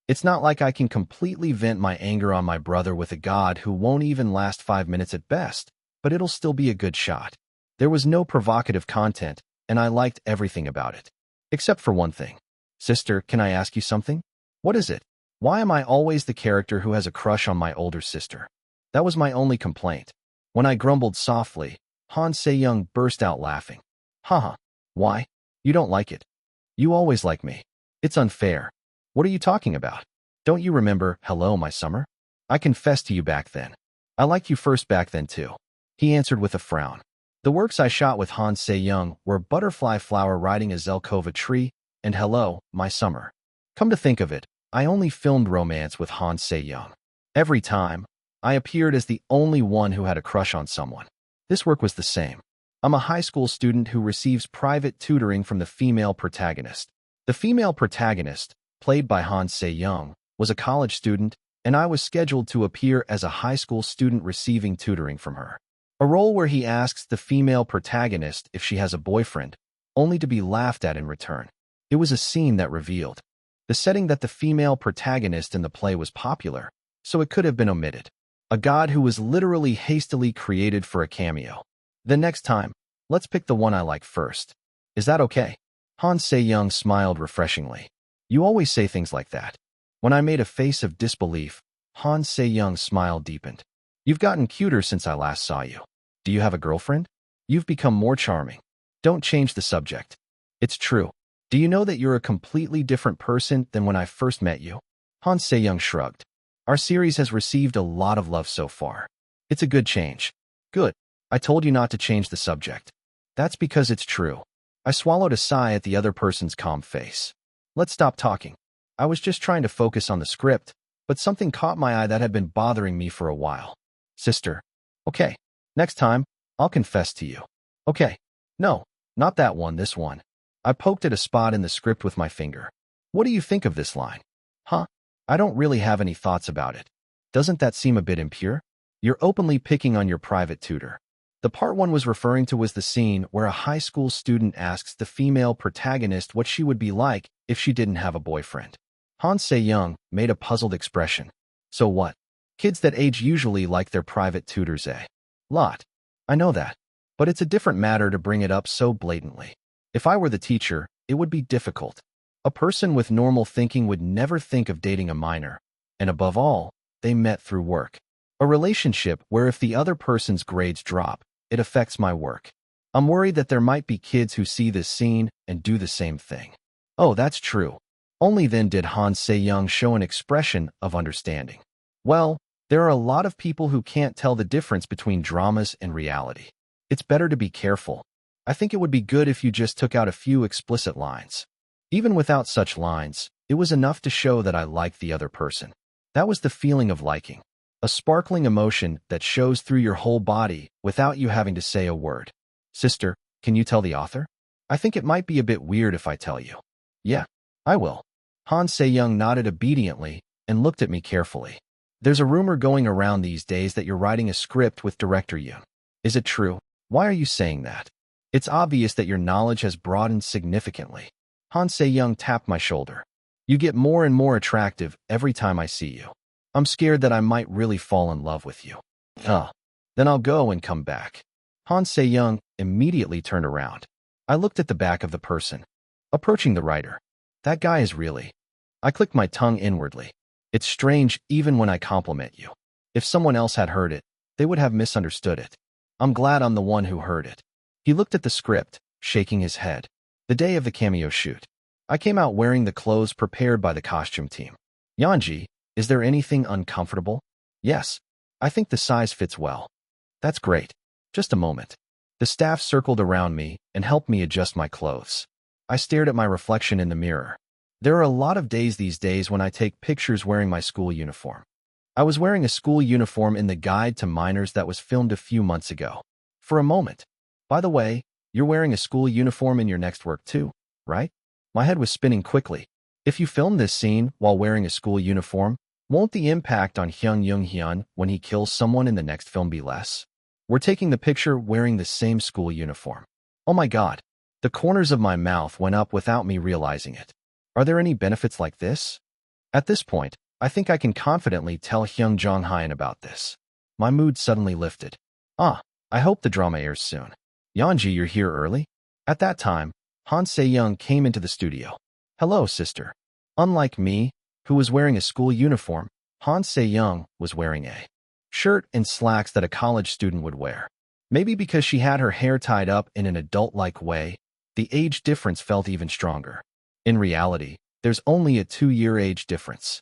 It's not like I can completely vent my anger on my brother with a god who won't even last 5 minutes at best, but it'll still be a good shot. There was no provocative content, and I liked everything about it. Except for one thing. Sister, can I ask you something? What is it? Why am I always the character who has a crush on my older sister? That was my only complaint. When I grumbled softly, Han Se-young burst out laughing. Haha. Why? You don't like it. You always like me. It's unfair. What are you talking about? Don't you remember, hello, my summer? I confessed to you back then. I liked you first back then too. He answered with a frown. The works I shot with Han Se-young were Butterfly Flower Riding a Zelkova Tree and Hello, My Summer. Come to think of it, I only filmed romance with Han Se-young. Every time, I appeared as the only one who had a crush on someone. This work was the same. I'm a high school student who receives private tutoring from the female protagonist. The female protagonist, played by Han Se-young, was a college student, and I was scheduled to appear as a high school student receiving tutoring from her. A role where he asks the female protagonist if she has a boyfriend, only to be laughed at in return. It was a scene that revealed the setting that the female protagonist in the play was popular, so it could have been omitted. A god who was literally hastily created for a cameo. The next time, let's pick the one I like first. Is that okay? Han Se-young smiled refreshingly. You always say things like that. When I made a face of disbelief, Han Se-young's smile deepened. You've gotten cuter since I last saw you. Do you have a girlfriend? You've become more charming. Don't change the subject. It's true. Do you know that you're a completely different person than when I first met you? Han Se-young shrugged. Our series has received a lot of love so far. It's a good change. Good. I told you not to change the subject. That's because it's true. I swallowed a sigh at the other person's calm face. Let's stop talking. I was just trying to focus on the script, but something caught my eye that had been bothering me for a while. Sister. Okay. Next time, I'll confess to you. Okay. No, not that one, this one. I poked at a spot in the script with my finger. What do you think of this line? Huh? I don't really have any thoughts about it. Doesn't that seem a bit impure? You're openly picking on your private tutor. The part one was referring to was the scene where a high school student asks the female protagonist what she would be like if she didn't have a boyfriend. Han Se-young made a puzzled expression. So what? Kids that age usually like their private tutors a lot. I know that. But it's a different matter to bring it up so blatantly. If I were the teacher, it would be difficult. A person with normal thinking would never think of dating a minor. And above all, they met through work. A relationship where if the other person's grades drop, it affects my work. I'm worried that there might be kids who see this scene and do the same thing. Oh, that's true. Only then did Han Se-young show an expression of understanding. Well, there are a lot of people who can't tell the difference between dramas and reality. It's better to be careful. I think it would be good if you just took out a few explicit lines. Even without such lines, it was enough to show that I liked the other person. That was the feeling of liking. A sparkling emotion that shows through your whole body without you having to say a word. Sister, can you tell the author? I think it might be a bit weird if I tell you. Yeah, I will. Han Se-young nodded obediently and looked at me carefully. There's a rumor going around these days that you're writing a script with director Yoon. Is it true? Why are you saying that? It's obvious that your knowledge has broadened significantly. Han Se-young tapped my shoulder. You get more and more attractive every time I see you. I'm scared that I might really fall in love with you. Then I'll go and come back. Han Se-young immediately turned around. I looked at the back of the person. Approaching the writer. That guy is really... I clicked my tongue inwardly. It's strange even when I compliment you. If someone else had heard it, they would have misunderstood it. I'm glad I'm the one who heard it. He looked at the script, shaking his head. The day of the cameo shoot. I came out wearing the clothes prepared by the costume team. Yanji, is there anything uncomfortable? Yes. I think the size fits well. That's great. Just a moment. The staff circled around me and helped me adjust my clothes. I stared at my reflection in the mirror. There are a lot of days these days when I take pictures wearing my school uniform. I was wearing a school uniform in the Guide to Minors that was filmed a few months ago. For a moment. By the way, you're wearing a school uniform in your next work too, right? My head was spinning quickly. If you film this scene while wearing a school uniform, won't the impact on Hyun Young-hyun when he kills someone in the next film be less? We're taking the picture wearing the same school uniform. Oh my god. The corners of my mouth went up without me realizing it. Are there any benefits like this? At this point, I think I can confidently tell Hyun Jong-hyun about this. My mood suddenly lifted. I hope the drama airs soon. Yanji, you're here early? At that time, Han Se-young came into the studio. Hello, sister. Unlike me, who was wearing a school uniform, Han Se-young was wearing a shirt and slacks that a college student would wear. Maybe because she had her hair tied up in an adult-like way, the age difference felt even stronger. In reality, There's only a 2-year age difference.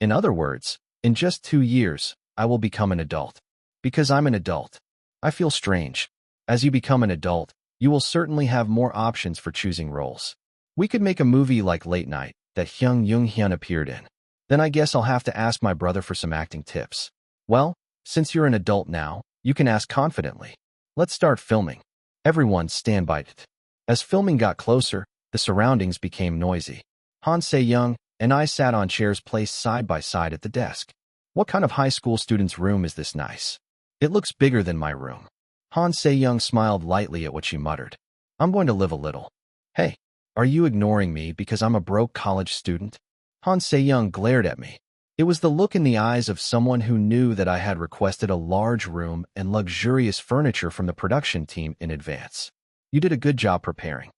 In other words, in just 2 years, I will become an adult. Because I'm an adult. I feel strange. As you become an adult, you will certainly have more options for choosing roles. We could make a movie like Late Night that Hyun appeared in. Then I guess I'll have to ask my brother for some acting tips. Well, since you're an adult now, you can ask confidently. Let's start filming. Everyone stand by it. As filming got closer, the surroundings became noisy. Han Se-young and I sat on chairs placed side by side at the desk. What kind of high school student's room is this nice? It looks bigger than my room. Han Se-young smiled lightly at what she muttered. I'm going to live a little. Hey, are you ignoring me because I'm a broke college student? Han Se-young glared at me. It was the look in the eyes of someone who knew that I had requested a large room and luxurious furniture from the production team in advance. You did a good job preparing.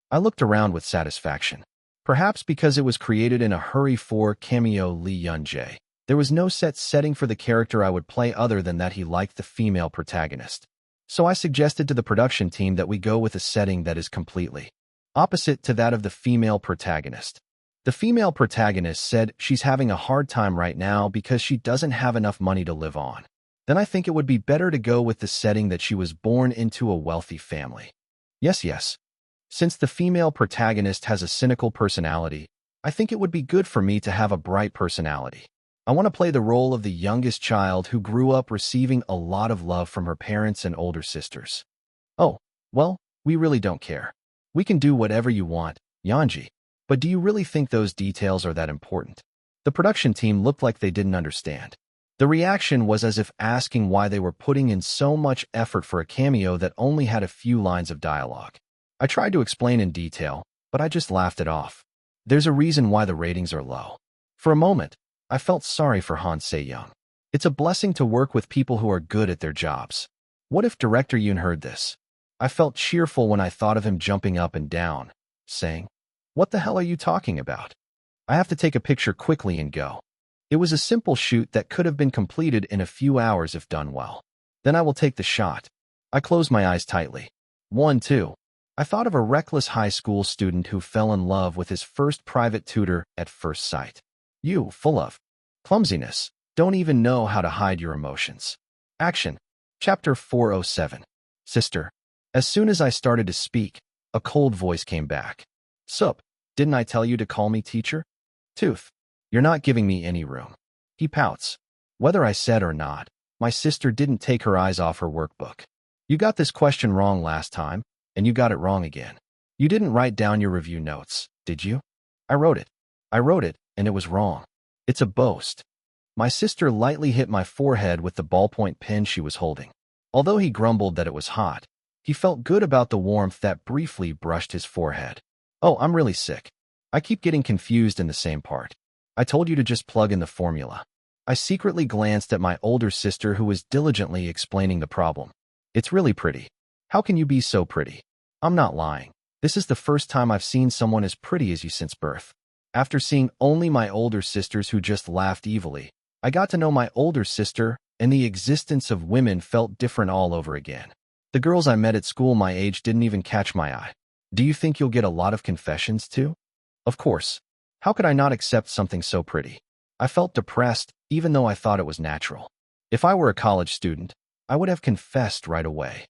I looked around with satisfaction. Perhaps because it was created in a hurry for cameo Lee Yun-jae. There was no set setting for the character I would play other than that he liked the female protagonist. So I suggested to the production team that we go with a setting that is completely opposite to that of the female protagonist. The female protagonist said she's having a hard time right now because she doesn't have enough money to live on. Then I think it would be better to go with the setting that she was born into a wealthy family. Yes. Since the female protagonist has a cynical personality, I think it would be good for me to have a bright personality. I want to play the role of the youngest child who grew up receiving a lot of love from her parents and older sisters. Oh, well, we really don't care. We can do whatever you want, Yanji. But do you really think those details are that important? The production team looked like they didn't understand. The reaction was as if asking why they were putting in so much effort for a cameo that only had a few lines of dialogue. I tried to explain in detail, but I just laughed it off. There's a reason why the ratings are low. For a moment, I felt sorry for Han Se-young. It's a blessing to work with people who are good at their jobs. What if Director Yoon heard this? I felt cheerful when I thought of him jumping up and down, saying, "What the hell are you talking about? I have to take a picture quickly and go." It was a simple shoot that could have been completed in a few hours if done well. Then I will take the shot. I closed my eyes tightly. 1, 2. I thought of a reckless high school student who fell in love with his first private tutor at first sight. You, full of clumsiness, don't even know how to hide your emotions. Action. Chapter 407. Sister. As soon as I started to speak, a cold voice came back. Sup, didn't I tell you to call me teacher? Tooth. You're not giving me any room. He pouts. Whether I said or not, my sister didn't take her eyes off her workbook. You got this question wrong last time, and you got it wrong again. You didn't write down your review notes, did you? I wrote it, and it was wrong. It's a boast. My sister lightly hit my forehead with the ballpoint pen she was holding. Although he grumbled that it was hot, he felt good about the warmth that briefly brushed his forehead. Oh, I'm really sick. I keep getting confused in the same part. I told you to just plug in the formula. I secretly glanced at my older sister who was diligently explaining the problem. It's really pretty. How can you be so pretty? I'm not lying. This is the first time I've seen someone as pretty as you since birth. After seeing only my older sisters who just laughed evilly, I got to know my older sister, and the existence of women felt different all over again. The girls I met at school my age didn't even catch my eye. Do you think you'll get a lot of confessions too? Of course. How could I not accept something so pretty? I felt depressed, even though I thought it was natural. If I were a college student, I would have confessed right away.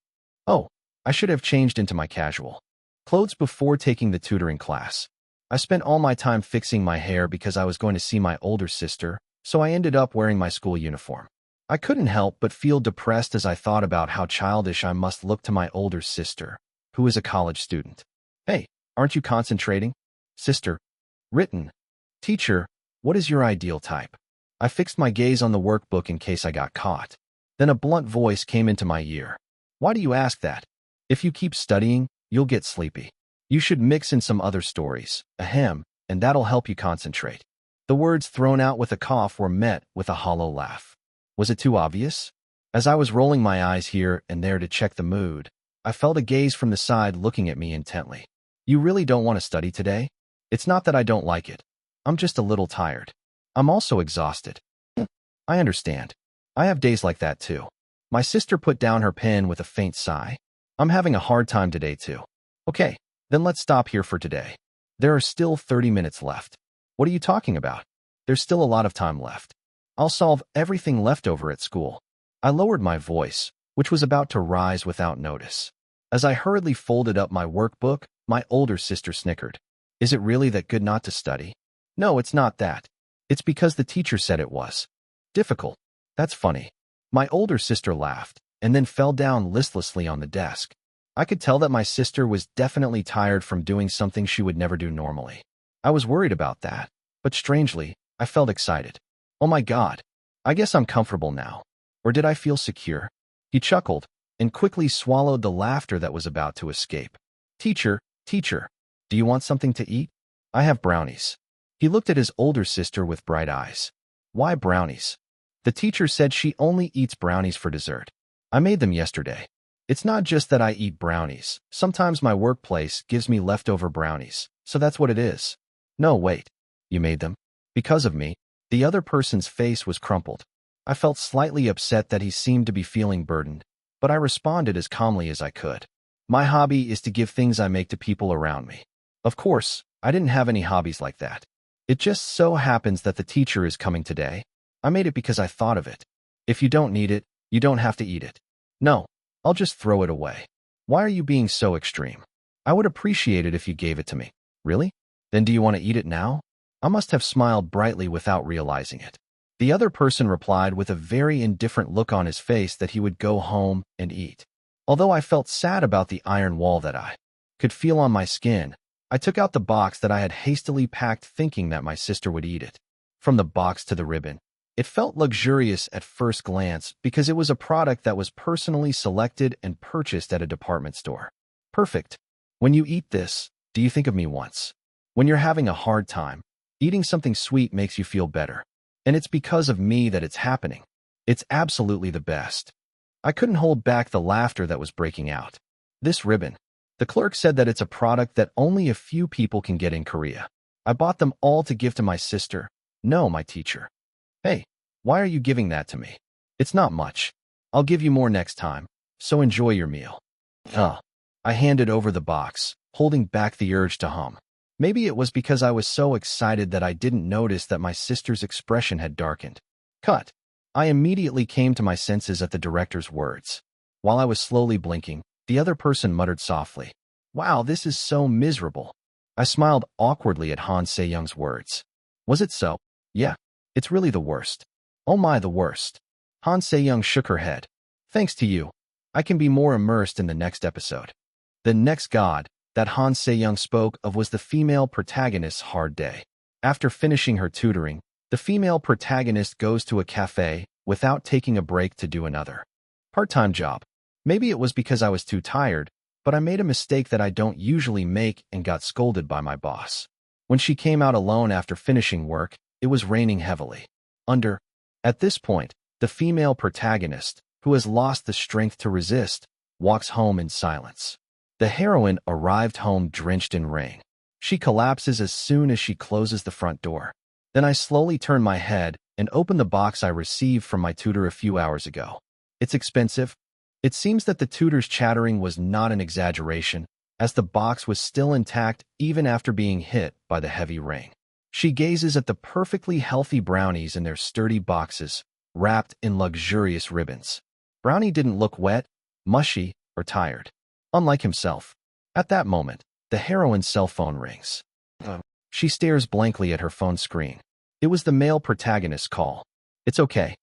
Oh, I should have changed into my casual clothes before taking the tutoring class. I spent all my time fixing my hair because I was going to see my older sister, so I ended up wearing my school uniform. I couldn't help but feel depressed as I thought about how childish I must look to my older sister, who is a college student. Hey, aren't you concentrating? Sister. Written. Teacher, what is your ideal type? I fixed my gaze on the workbook in case I got caught. Then a blunt voice came into my ear. Why do you ask that? If you keep studying, you'll get sleepy. You should mix in some other stories, ahem, and that'll help you concentrate. The words thrown out with a cough were met with a hollow laugh. Was it too obvious? As I was rolling my eyes here and there to check the mood, I felt a gaze from the side looking at me intently. You really don't want to study today? It's not that I don't like it. I'm just a little tired. I'm also exhausted. I understand. I have days like that too. My sister put down her pen with a faint sigh. I'm having a hard time today too. Okay, then let's stop here for today. There are still 30 minutes left. What are you talking about? There's still a lot of time left. I'll solve everything left over at school. I lowered my voice, which was about to rise without notice. As I hurriedly folded up my workbook, my older sister snickered. Is it really that good not to study? No, it's not that. It's because the teacher said it was. Difficult. That's funny. My older sister laughed, and then fell down listlessly on the desk. I could tell that my sister was definitely tired from doing something she would never do normally. I was worried about that, but strangely, I felt excited. Oh my God, I guess I'm comfortable now. Or did I feel secure? He chuckled, and quickly swallowed the laughter that was about to escape. Teacher, do you want something to eat? I have brownies. He looked at his older sister with bright eyes. Why brownies? The teacher said she only eats brownies for dessert. I made them yesterday. It's not just that I eat brownies. Sometimes my workplace gives me leftover brownies, so that's what it is. No, wait. You made them? Because of me? The other person's face was crumpled. I felt slightly upset that he seemed to be feeling burdened, but I responded as calmly as I could. My hobby is to give things I make to people around me. Of course, I didn't have any hobbies like that. It just so happens that the teacher is coming today. I made it because I thought of it. If you don't need it, you don't have to eat it. No, I'll just throw it away. Why are you being so extreme? I would appreciate it if you gave it to me. Really? Then do you want to eat it now? I must have smiled brightly without realizing it. The other person replied with a very indifferent look on his face that he would go home and eat. Although I felt sad about the iron wall that I could feel on my skin, I took out the box that I had hastily packed thinking that my sister would eat it. From the box to the ribbon, it felt luxurious at first glance because it was a product that was personally selected and purchased at a department store. Perfect. When you eat this, do you think of me once? When you're having a hard time, eating something sweet makes you feel better. And it's because of me that it's happening. It's absolutely the best. I couldn't hold back the laughter that was breaking out. This ribbon. The clerk said that it's a product that only a few people can get in Korea. I bought them all to give to my sister. No, my teacher. Hey, why are you giving that to me? It's not much. I'll give you more next time, so enjoy your meal. I handed over the box, holding back the urge to hum. Maybe it was because I was so excited that I didn't notice that my sister's expression had darkened. Cut. I immediately came to my senses at the director's words. While I was slowly blinking, the other person muttered softly, "Wow, this is so miserable." I smiled awkwardly at Han Se-young's words. Was it so? Yeah, it's really the worst. Oh my, the worst. Han Se-young shook her head. Thanks to you, I can be more immersed in the next episode. The next god that Han Se-young spoke of was the female protagonist's hard day. After finishing her tutoring, the female protagonist goes to a cafe without taking a break to do another part-time job. Maybe it was because I was too tired, but I made a mistake that I don't usually make and got scolded by my boss. When she came out alone after finishing work, it was raining heavily. At this point, the female protagonist, who has lost the strength to resist, walks home in silence. The heroine arrived home drenched in rain. She collapses as soon as she closes the front door. Then I slowly turn my head and open the box I received from my tutor a few hours ago. It's expensive. It seems that the tutor's chattering was not an exaggeration, as the box was still intact even after being hit by the heavy rain. She gazes at the perfectly healthy brownies in their sturdy boxes, wrapped in luxurious ribbons. Brownie didn't look wet, mushy, or tired. Unlike himself. At that moment, the heroine's cell phone rings. She stares blankly at her phone screen. It was the male protagonist's call. It's okay.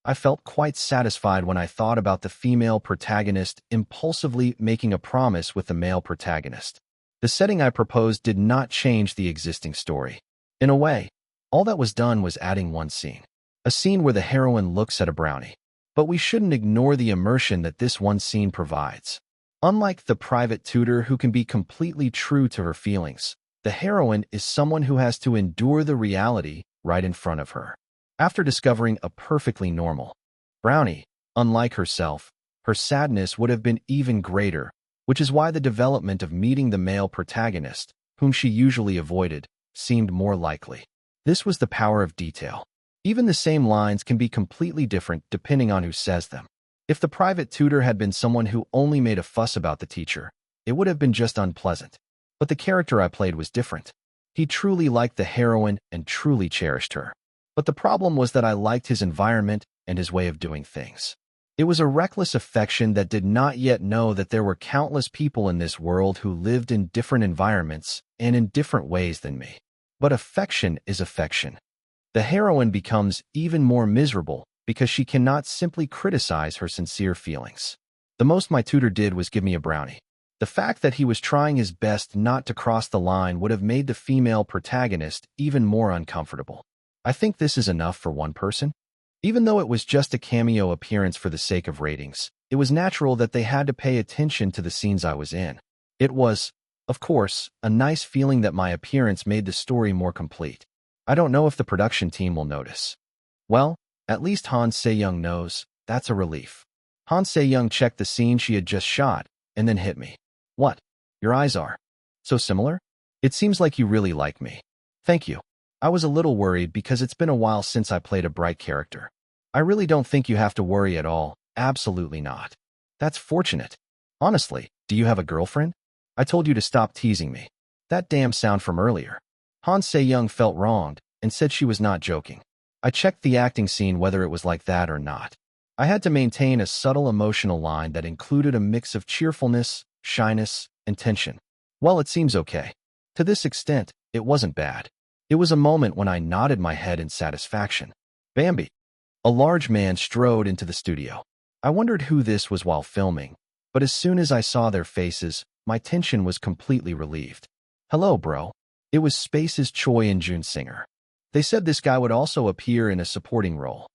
I felt quite satisfied when I thought about the female protagonist impulsively making a promise with the male protagonist. The setting I proposed did not change the existing story. In a way, all that was done was adding one scene. A scene where the heroine looks at a brownie. But we shouldn't ignore the immersion that this one scene provides. Unlike the private tutor who can be completely true to her feelings, the heroine is someone who has to endure the reality right in front of her. After discovering a perfectly normal brownie, unlike herself, her sadness would have been even greater, which is why the development of meeting the male protagonist, whom she usually avoided, seemed more likely. This was the power of detail. Even the same lines can be completely different depending on who says them. If the private tutor had been someone who only made a fuss about the teacher, it would have been just unpleasant. But the character I played was different. He truly liked the heroine and truly cherished her. But the problem was that I liked his environment and his way of doing things. It was a reckless affection that did not yet know that there were countless people in this world who lived in different environments and in different ways than me. But affection is affection. The heroine becomes even more miserable because she cannot simply criticize her sincere feelings. The most my tutor did was give me a brownie. The fact that he was trying his best not to cross the line would have made the female protagonist even more uncomfortable. I think this is enough for one person. Even though it was just a cameo appearance for the sake of ratings, it was natural that they had to pay attention to the scenes I was in. It was, of course, a nice feeling that my appearance made the story more complete. I don't know if the production team will notice. Well, at least Han Se-young knows. That's a relief. Han Se-young checked the scene she had just shot and then hit me. What? Your eyes are so similar? It seems like you really like me. Thank you. I was a little worried because it's been a while since I played a bright character. I really don't think you have to worry at all. Absolutely not. That's fortunate. Honestly, do you have a girlfriend? I told you to stop teasing me. That damn sound from earlier. Han Se-young felt wronged and said she was not joking. I checked the acting scene whether it was like that or not. I had to maintain a subtle emotional line that included a mix of cheerfulness, shyness, and tension. Well, it seems okay. To this extent, it wasn't bad. It was a moment when I nodded my head in satisfaction. Bambi. A large man strode into the studio. I wondered who this was while filming, but as soon as I saw their faces, my tension was completely relieved. Hello, bro. It was Space's Choi In-jun singer. They said this guy would also appear in a supporting role.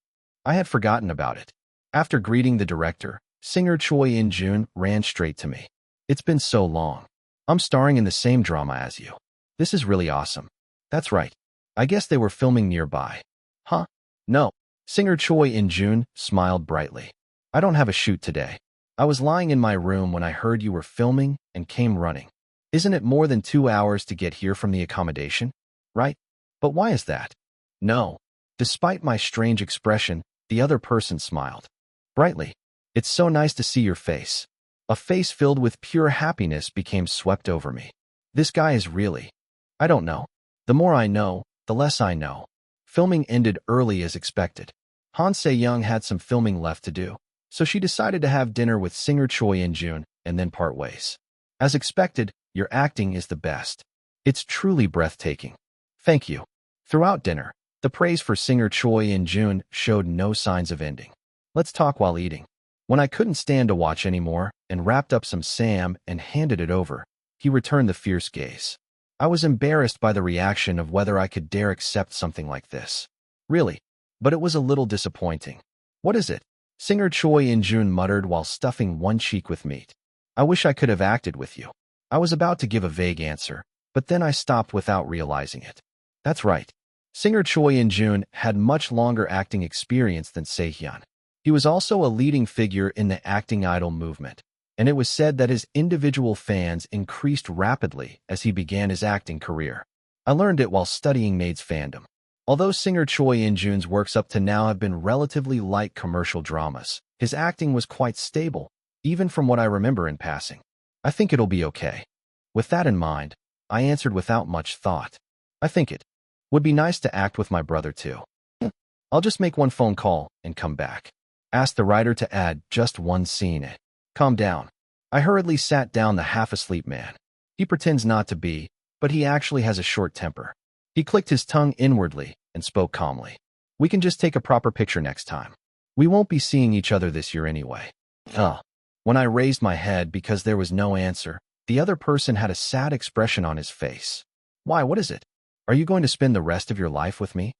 I had forgotten about it. After greeting the director, singer Choi In-jun ran straight to me. It's been so long. I'm starring in the same drama as you. This is really awesome. That's right. I guess they were filming nearby. Huh? No. Singer Choi In-jun smiled brightly. I don't have a shoot today. I was lying in my room when I heard you were filming and came running. Isn't it more than 2 hours to get here from the accommodation? Right? But why is that? No. Despite my strange expression, the other person smiled brightly. It's so nice to see your face. A face filled with pure happiness became swept over me. This guy is really... I don't know. The more I know, the less I know. Filming ended early as expected. Han Se-young had some filming left to do, so she decided to have dinner with singer Choi In-jun and then part ways. As expected, your acting is the best. It's truly breathtaking. Thank you. Throughout dinner, the praise for singer Choi In-jun showed no signs of ending. Let's talk while eating. When I couldn't stand to watch anymore and wrapped up some Sam and handed it over, he returned the fierce gaze. I was embarrassed by the reaction of whether I could dare accept something like this. Really, but it was a little disappointing. What is it? Singer Choi In-jun muttered while stuffing one cheek with meat. I wish I could have acted with you. I was about to give a vague answer, but then I stopped without realizing it. That's right. Singer Choi In-jun had much longer acting experience than Se-hyun. He was also a leading figure in the acting idol movement, and it was said that his individual fans increased rapidly as he began his acting career. I learned it while studying Maid's fandom. Although singer Choi In-jun's works up to now have been relatively light commercial dramas, his acting was quite stable, even from what I remember in passing. I think it'll be okay. With that in mind, I answered without much thought. I think it would be nice to act with my brother too. I'll just make one phone call and come back. Asked the writer to add just one scene. Calm down. I hurriedly sat down the half-asleep man. He pretends not to be, but he actually has a short temper. He clicked his tongue inwardly and spoke calmly. We can just take a proper picture next time. We won't be seeing each other this year anyway. When I raised my head because there was no answer, the other person had a sad expression on his face. Why, what is it? Are you going to spend the rest of your life with me?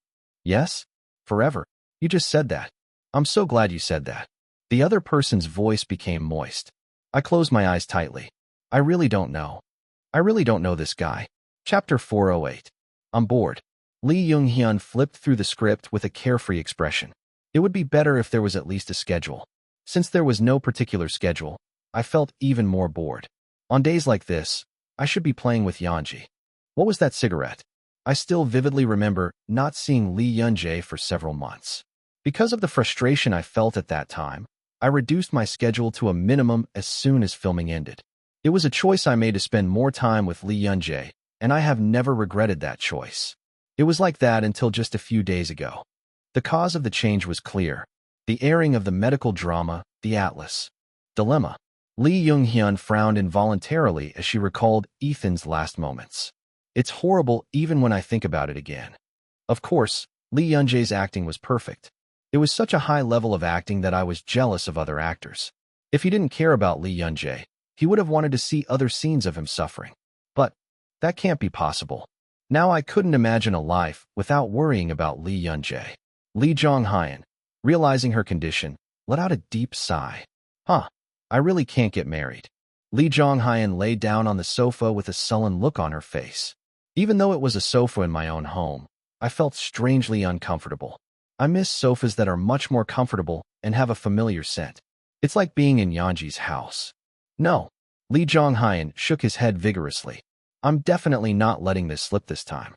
Yes? Forever. You just said that. I'm so glad you said that. The other person's voice became moist. I closed my eyes tightly. I really don't know. I really don't know this guy. Chapter 408. I'm bored. Lee Young-hyun flipped through the script with a carefree expression. It would be better if there was at least a schedule. Since there was no particular schedule, I felt even more bored. On days like this, I should be playing with Yeonji. What was that cigarette? I still vividly remember not seeing Lee Young-jae for several months. Because of the frustration I felt at that time, I reduced my schedule to a minimum as soon as filming ended. It was a choice I made to spend more time with Lee Young-jae, and I have never regretted that choice. It was like that until just a few days ago. The cause of the change was clear. The airing of the medical drama, The Atlas. Dilemma. Lee Young-hyun frowned involuntarily as she recalled Ethan's last moments. It's horrible even when I think about it again. Of course, Lee Young-jae's acting was perfect. It was such a high level of acting that I was jealous of other actors. If he didn't care about Lee Young-jae, he would have wanted to see other scenes of him suffering. But that can't be possible. Now I couldn't imagine a life without worrying about Lee Young-jae. Lee Jong-hyun, realizing her condition, let out a deep sigh. I really can't get married. Lee Jong-hyun lay down on the sofa with a sullen look on her face. Even though it was a sofa in my own home, I felt strangely uncomfortable. I miss sofas that are much more comfortable and have a familiar scent. It's like being in Yeonji's house. No. Lee Jong-hyun shook his head vigorously. I'm definitely not letting this slip this time.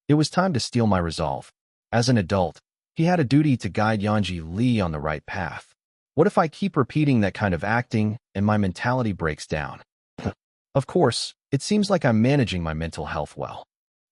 It was time to steel my resolve. As an adult, he had a duty to guide Yeonji Lee on the right path. What if I keep repeating that kind of acting and my mentality breaks down? Of course, it seems like I'm managing my mental health well.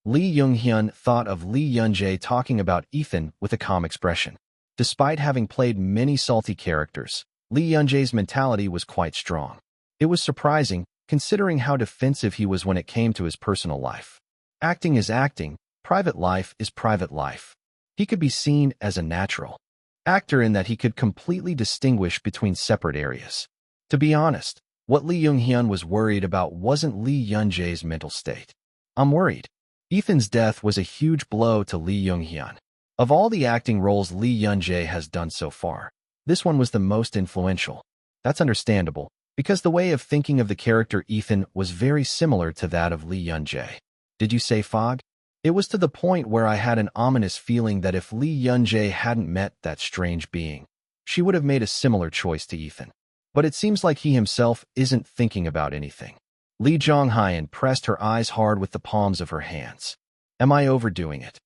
Lee Young-hyun thought of Lee Young-jae talking about Ethan with a calm expression. Despite having played many salty characters, Lee Young-jae's mentality was quite strong. It was surprising, considering how defensive he was when it came to his personal life. Acting is acting, private life is private life. He could be seen as a natural actor in that he could completely distinguish between separate areas. To be honest, what Lee Young-hyun was worried about wasn't Lee Young-jae's mental state. I'm worried. Ethan's death was a huge blow to Lee Young-hyun. Of all the acting roles Lee Young-jae has done so far, this one was the most influential. That's understandable, because the way of thinking of the character Ethan was very similar to that of Lee Young-jae. Did you say fog? It was to the point where I had an ominous feeling that if Lee Young-jae hadn't met that strange being, she would have made a similar choice to Ethan. But it seems like he himself isn't thinking about anything. Lee Jong-hyun pressed her eyes hard with the palms of her hands. Am I overdoing it?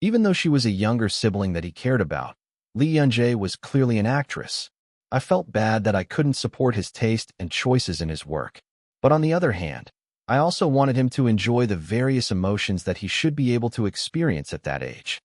Even though she was a younger sibling that he cared about, Lee Young-jae was clearly an actress. I felt bad that I couldn't support his taste and choices in his work. But on the other hand, I also wanted him to enjoy the various emotions that he should be able to experience at that age.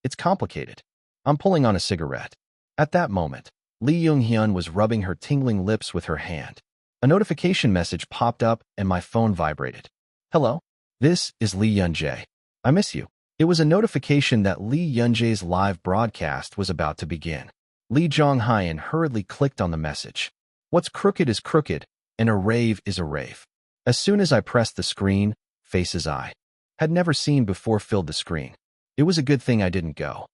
It's complicated. I'm pulling on a cigarette. At that moment, Lee Young-hyun was rubbing her tingling lips with her hand. A notification message popped up and my phone vibrated. Hello? This is Lee Young-jae. I miss you. It was a notification that Lee Young-jae's live broadcast was about to begin. Lee Jong-hyun hurriedly clicked on the message. What's crooked is crooked, and a rave is a rave. As soon as I pressed the screen, faces I had never seen before filled the screen. It was a good thing I didn't go.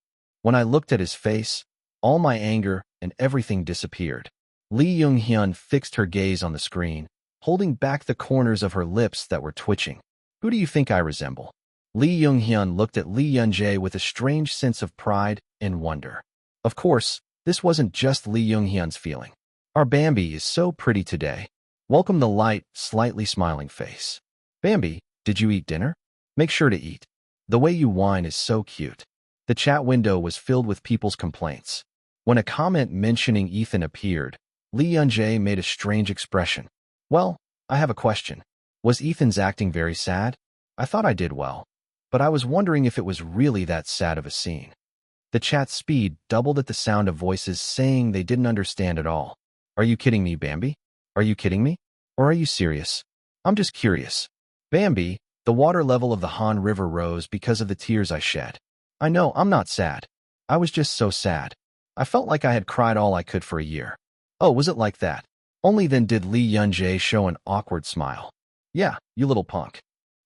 When I looked at his face, all my anger and everything disappeared. Lee Young-hyun fixed her gaze on the screen, holding back the corners of her lips that were twitching. Who do you think I resemble? Lee Young-hyun looked at Lee Young-jae with a strange sense of pride and wonder. Of course, this wasn't just Lee Young-hyun's feeling. Our Bambi is so pretty today. Welcome the light, slightly smiling face. Bambi, did you eat dinner? Make sure to eat. The way you whine is so cute. The chat window was filled with people's complaints. When a comment mentioning Ethan appeared, Lee Young-jae made a strange expression. Well, I have a question. Was Ethan's acting very sad? I thought I did well, but I was wondering if it was really that sad of a scene. The chat speed doubled at the sound of voices saying they didn't understand at all. Are you kidding me, Bambi? Are you kidding me? Or are you serious? I'm just curious. Bambi, the water level of the Han River rose because of the tears I shed. I know, I'm not sad. I was just so sad. I felt like I had cried all I could for a year. Oh, was it like that? Only then did Lee Young-jae show an awkward smile. Yeah, you little punk.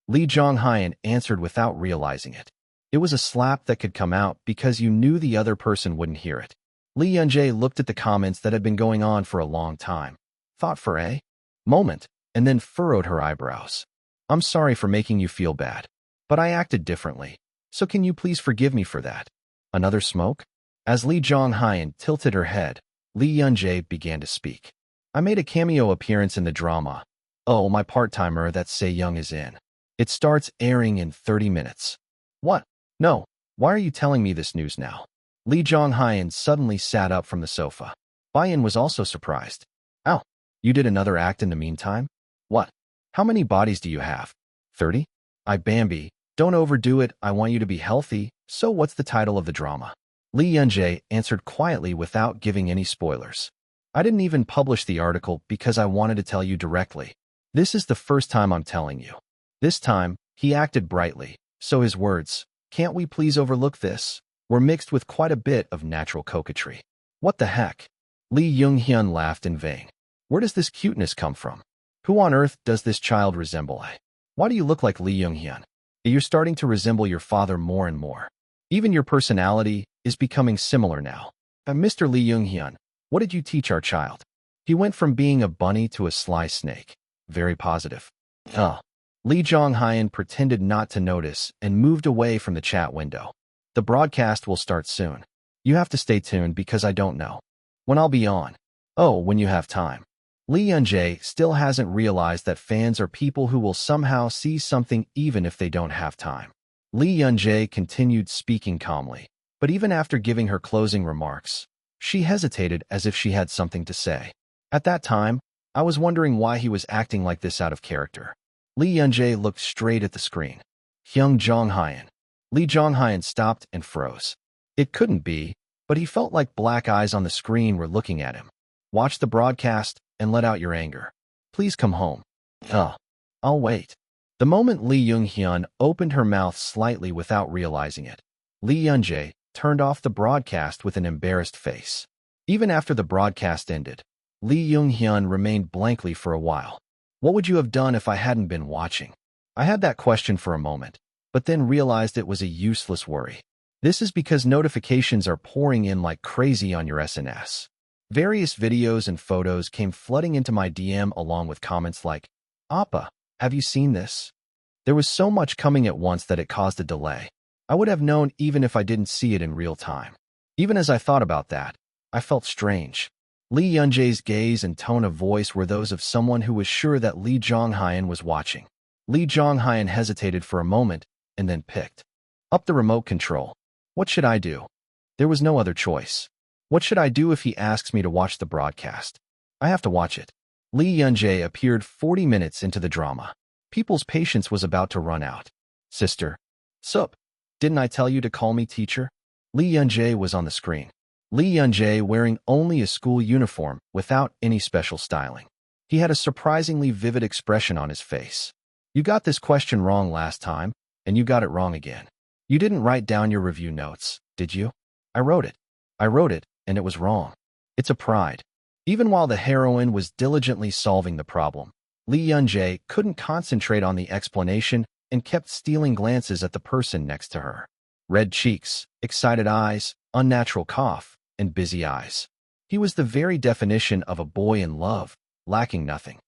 Lee Jong-hyun answered without realizing it. It was a slap that could come out because you knew the other person wouldn't hear it. Lee Young-jae looked at the comments that had been going on for a long time, thought for a moment, and then furrowed her eyebrows. I'm sorry for making you feel bad, but I acted differently, so can you please forgive me for that? Another smoke? As Lee Jong-hyun tilted her head, Lee Young-jae began to speak. I made a cameo appearance in the drama. Oh, my part-timer that Se-young is in. It starts airing in 30 minutes. What? No, why are you telling me this news now? Lee Jong-hyun suddenly sat up from the sofa. Bayan was also surprised. Ow, you did another act in the meantime? What? How many bodies do you have? 30? Bambi, don't overdo it, I want you to be healthy, so what's the title of the drama? Lee Yunjae answered quietly without giving any spoilers. I didn't even publish the article because I wanted to tell you directly. This is the first time I'm telling you. This time, he acted brightly, so his words, "Can't we please overlook this?" were mixed with quite a bit of natural coquetry. What the heck? Lee Young-hyun laughed in vain. Where does this cuteness come from? Who on earth does this child resemble? Why do you look like Lee Young-hyun? You're starting to resemble your father more and more. Even your personality is becoming similar now. Mr. Lee Young-hyun, what did you teach our child? He went from being a bunny to a sly snake. Very positive. Lee Jong-hyun pretended not to notice and moved away from the chat window. The broadcast will start soon. You have to stay tuned because I don't know when I'll be on. Oh, when you have time. Lee Yunjae still hasn't realized that fans are people who will somehow see something even if they don't have time. Lee Yunjae continued speaking calmly, but even after giving her closing remarks, she hesitated as if she had something to say. At that time, I was wondering why he was acting like this out of character. Lee Yunjae looked straight at the screen. Hyung Jong-hyun. Lee Jong-hyun stopped and froze. It couldn't be, but he felt like black eyes on the screen were looking at him. Watch the broadcast and let out your anger. Please come home. I'll wait. The moment Lee Young-hyun opened her mouth slightly without realizing it, Lee Yunjae turned off the broadcast with an embarrassed face. Even after the broadcast ended, Lee Young-hyun remained blankly for a while. What would you have done if I hadn't been watching? I had that question for a moment, but then realized it was a useless worry. This is because notifications are pouring in like crazy on your SNS. Various videos and photos came flooding into my DM along with comments like, "Appa, have you seen this?" There was so much coming at once that it caused a delay. I would have known even if I didn't see it in real time. Even as I thought about that, I felt strange. Lee Yunjae's gaze and tone of voice were those of someone who was sure that Lee Jong-hyun was watching. Lee Jong-hyun hesitated for a moment and then picked up the remote control. What should I do? There was no other choice. What should I do if he asks me to watch the broadcast? I have to watch it. Lee Yunjae appeared 40 minutes into the drama. People's patience was about to run out. Sister. Sup? Didn't I tell you to call me teacher? Lee Yunjae was on the screen. Lee Yunjae wearing only a school uniform without any special styling. He had a surprisingly vivid expression on his face. You got this question wrong last time, and you got it wrong again. You didn't write down your review notes, did you? I wrote it, and it was wrong. It's a pride. Even while the heroine was diligently solving the problem, Lee Yunjae couldn't concentrate on the explanation and kept stealing glances at the person next to her. Red cheeks, excited eyes, unnatural cough, and busy eyes. He was the very definition of a boy in love, lacking nothing.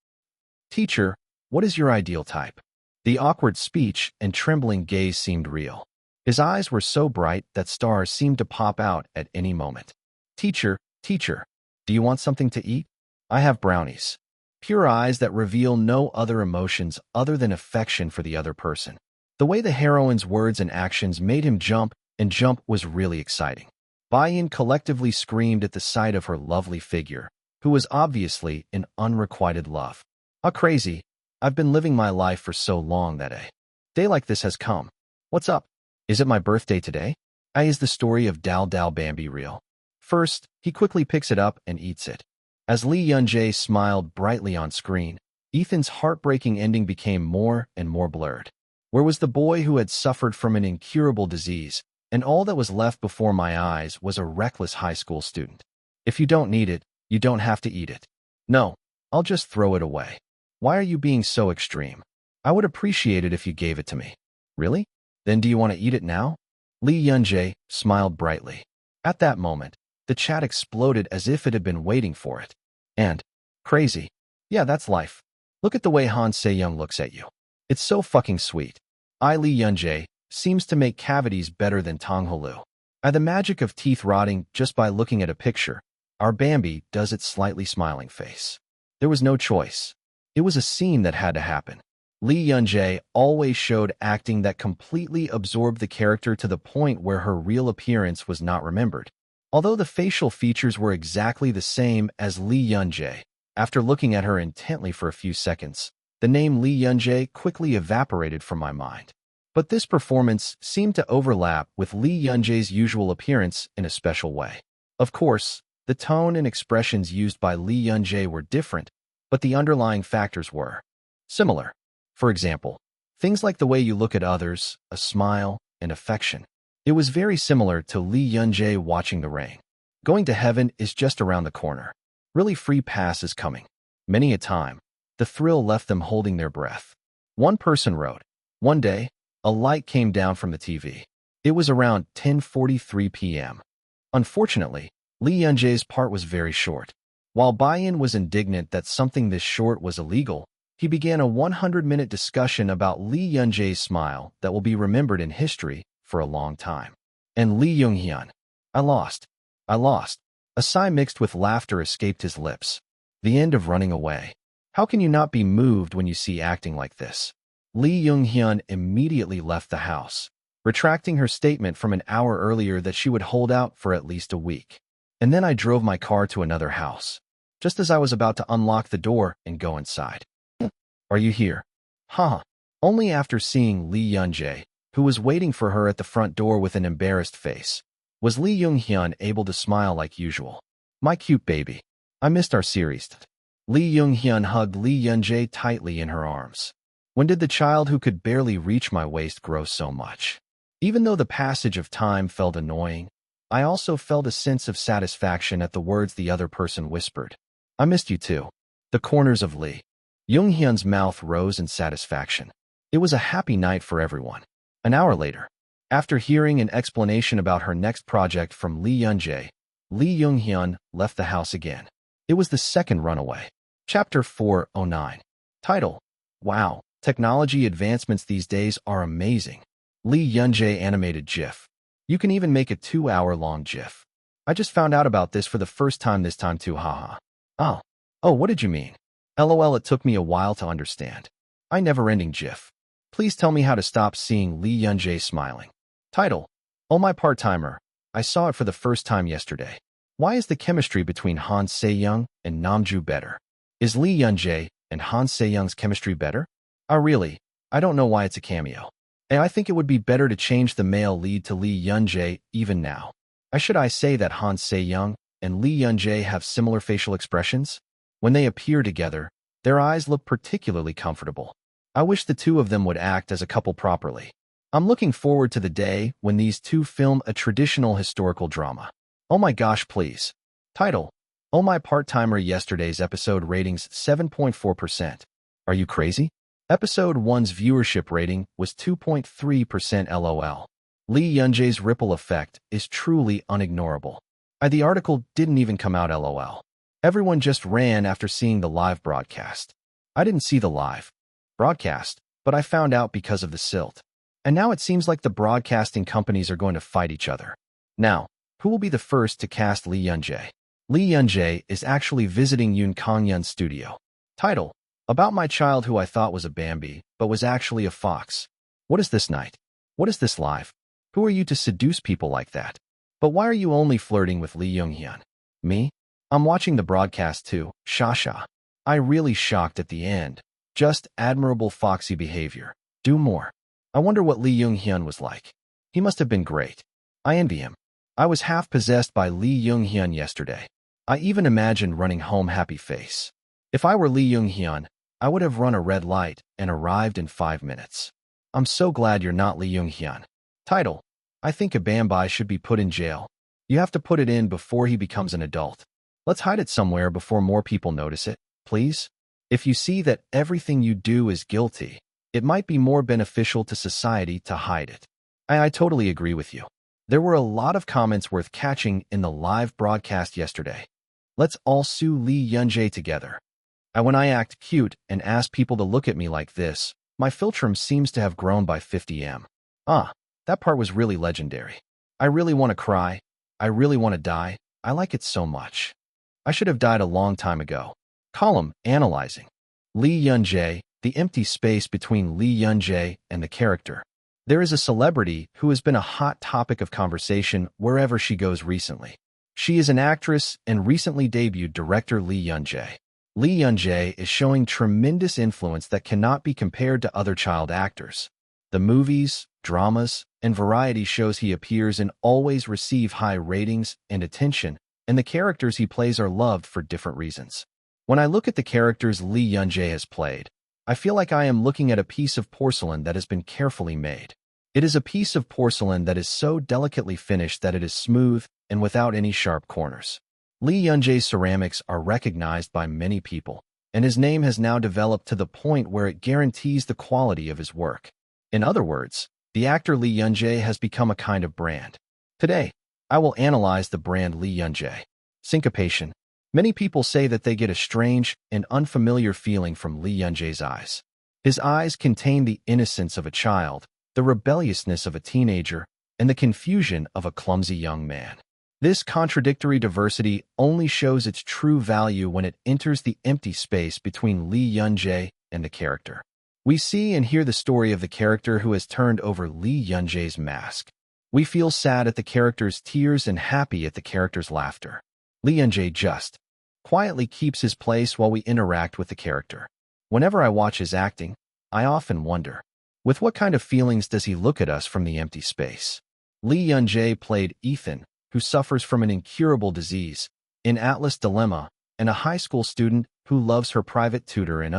Teacher, what is your ideal type? The awkward speech and trembling gaze seemed real. His eyes were so bright that stars seemed to pop out at any moment. Teacher, do you want something to eat? I have brownies. Pure eyes that reveal no other emotions other than affection for the other person. The way the heroine's words and actions made him jump, and jump was really exciting. Bayan collectively screamed at the sight of her lovely figure, who was obviously in unrequited love. How crazy. I've been living my life for so long that a day like this has come. What's up? Is it my birthday today? Is the story of Dal Dal Bambi real? First, he quickly picks it up and eats it. As Lee Yunjae smiled brightly on screen, Ethan's heartbreaking ending became more and more blurred. Where was the boy who had suffered from an incurable disease, and all that was left before my eyes was a reckless high school student? If you don't need it, you don't have to eat it. No, I'll just throw it away. Why are you being so extreme? I would appreciate it if you gave it to me. Really? Then do you want to eat it now? Lee Yunjae smiled brightly. At that moment, the chat exploded as if it had been waiting for it. And, crazy. Yeah, that's life. Look at the way Han Se-young looks at you. It's so fucking sweet. Lee Yunjae seems to make cavities better than Tong Hulu. The magic of teeth rotting just by looking at a picture. Our Bambi does its slightly smiling face. There was no choice. It was a scene that had to happen. Lee Yunjae always showed acting that completely absorbed the character to the point where her real appearance was not remembered. Although the facial features were exactly the same as Lee Yunjae, after looking at her intently for a few seconds, The name Lee Yun-jae quickly evaporated from my mind. But this performance seemed to overlap with Lee Yun-jae's usual appearance in a special way. Of course, the tone and expressions used by Lee Yun-jae were different, but the underlying factors were similar. For example, things like the way you look at others, a smile, and affection. It was very similar to Lee Yun-jae watching the rain. Going to heaven is just around the corner. Really free pass is coming. Many a time, the thrill left them holding their breath. One person wrote, "One day, a light came down from the TV. It was around 10:43 p.m. Unfortunately, Lee Yun-jae's part was very short. While Bayan was indignant that something this short was illegal, he began a 100-minute discussion about Lee Yun-jae's smile that will be remembered in history for a long time. And Lee Young-hyun, I lost. A sigh mixed with laughter escaped his lips. The end of running away. How can you not be moved when you see acting like this? Lee Young-hyun immediately left the house, retracting her statement from an hour earlier that she would hold out for at least a week. And then I drove my car to another house, just as I was about to unlock the door and go inside. Are you here? Huh. Only after seeing Lee Yun-jae, who was waiting for her at the front door with an embarrassed face, was Lee Young-hyun able to smile like usual. My cute baby. I missed our series. Lee Young-hyun hugged Lee Yun-jae tightly in her arms. When did the child who could barely reach my waist grow so much? Even though the passage of time felt annoying, I also felt a sense of satisfaction at the words the other person whispered. I missed you too. The corners of Lee Young-hyun's mouth rose in satisfaction. It was a happy night for everyone. An hour later, after hearing an explanation about her next project from Lee Yun-jae, Lee Young-hyun left the house again. It was the second runaway. Chapter 409. Title: Wow, technology advancements these days are amazing. Lee Yun-jae animated GIF. You can even make a 2-hour-long GIF. I just found out about this for the first time this time too, haha. Oh, what did you mean? LOL, it took me a while to understand. Never-ending GIF. Please tell me how to stop seeing Lee Yun-jae smiling. Title: Oh my part-timer. I saw it for the first time yesterday. Why is the chemistry between Han Se-young and Namju better? Is Lee Yun-jae and Han Se-young's chemistry better? I don't know why it's a cameo. And I think it would be better to change the male lead to Lee Yun-jae even now. I say that Han Se-young and Lee Yun-jae have similar facial expressions? When they appear together, their eyes look particularly comfortable. I wish the two of them would act as a couple properly. I'm looking forward to the day when these two film a traditional historical drama. Oh my gosh, please. Title: Oh my part-timer. Yesterday's episode ratings 7.4%. Are you crazy? Episode 1's viewership rating was 2.3%. LOL. Lee Yun-jae's ripple effect is truly unignorable. The article didn't even come out. LOL. Everyone just ran after seeing the live broadcast. I didn't see the live broadcast, but I found out because of the silt. And now it seems like the broadcasting companies are going to fight each other. Now, who will be the first to cast Lee Yun-jae? Lee Yun-jae is actually visiting Yoon Kang-yeon's studio. Title: About my child who I thought was a Bambi, but was actually a fox. What is this night? What is this live? Who are you to seduce people like that? But why are you only flirting with Lee Young-hyun? Me? I'm watching the broadcast too, Shasha. I really shocked at the end. Just admirable foxy behavior. Do more. I wonder what Lee Young-hyun was like. He must have been great. I envy him. I was half possessed by Lee Young-hyun yesterday. I even imagined running home happy face. If I were Lee Young-hyun, I would have run a red light and arrived in 5 minutes. I'm so glad you're not Lee Young-hyun. Title: I think a Bambi should be put in jail. You have to put it in before he becomes an adult. Let's hide it somewhere before more people notice it, please. If you see that everything you do is guilty, it might be more beneficial to society to hide it. I totally agree with you. There were a lot of comments worth catching in the live broadcast yesterday. Let's all sue Lee Yun-jae together. When I act cute and ask people to look at me like this, my filtrum seems to have grown by 50 m. That part was really legendary. I really want to cry. I really want to die. I like it so much. I should have died a long time ago. Column: Analyzing. Lee Yun-jae, the empty space between Lee Yun-jae and the character. There is a celebrity who has been a hot topic of conversation wherever she goes recently. She is an actress and recently debuted director Lee Yun-jae. Lee Young-jae is showing tremendous influence that cannot be compared to other child actors. The movies, dramas, and variety shows he appears in always receive high ratings and attention, and the characters he plays are loved for different reasons. When I look at the characters Lee Young-jae has played, I feel like I am looking at a piece of porcelain that has been carefully made. It is a piece of porcelain that is so delicately finished that it is smooth and without any sharp corners. Lee Young-jae's ceramics are recognized by many people, and his name has now developed to the point where it guarantees the quality of his work. In other words, the actor Lee Young-jae has become a kind of brand. Today, I will analyze the brand Lee Young-jae. Syncopation. Many people say that they get a strange and unfamiliar feeling from Lee Young-jae's eyes. His eyes contain the innocence of a child, the rebelliousness of a teenager, and the confusion of a clumsy young man. This contradictory diversity only shows its true value when it enters the empty space between Lee Young-jae and the character. We see and hear the story of the character who has turned over Lee Young-jae's mask. We feel sad at the character's tears and happy at the character's laughter. Lee Young-jae just quietly keeps his place while we interact with the character. Whenever I watch his acting, I often wonder, with what kind of feelings does he look at us from the empty space? Lee Young-jae played Ethan, who suffers from an incurable disease, in Atlas Dilemma, and a high school student who loves her private tutor in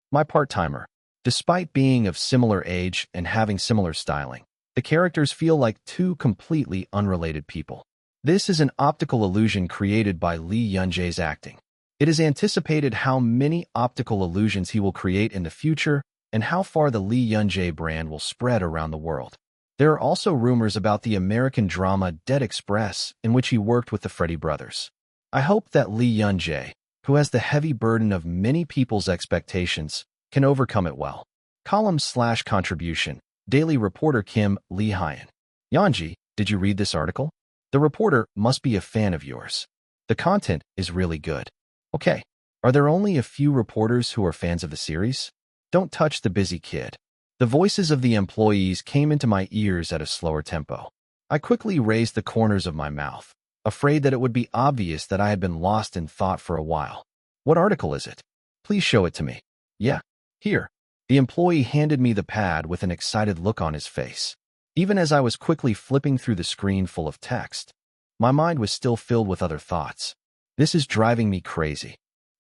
My Part-Timer. Despite being of similar age and having similar styling, the characters feel like two completely unrelated people. This is an optical illusion created by Lee Young-jae's acting. It is anticipated how many optical illusions he will create in the future and how far the Lee Young-jae brand will spread around the world. There are also rumors about the American drama Dead Express, in which he worked with the Freddy brothers. I hope that Lee Young-jae, who has the heavy burden of many people's expectations, can overcome it well. Column/contribution. Daily Reporter Kim Lee Hyun. Yeonji, did you read this article? The reporter must be a fan of yours. The content is really good. Okay, are there only a few reporters who are fans of the series? Don't touch the busy kid. The voices of the employees came into my ears at a slower tempo. I quickly raised the corners of my mouth, afraid that it would be obvious that I had been lost in thought for a while. What article is it? Please show it to me. Yeah, here. The employee handed me the pad with an excited look on his face. Even as I was quickly flipping through the screen full of text, my mind was still filled with other thoughts. This is driving me crazy.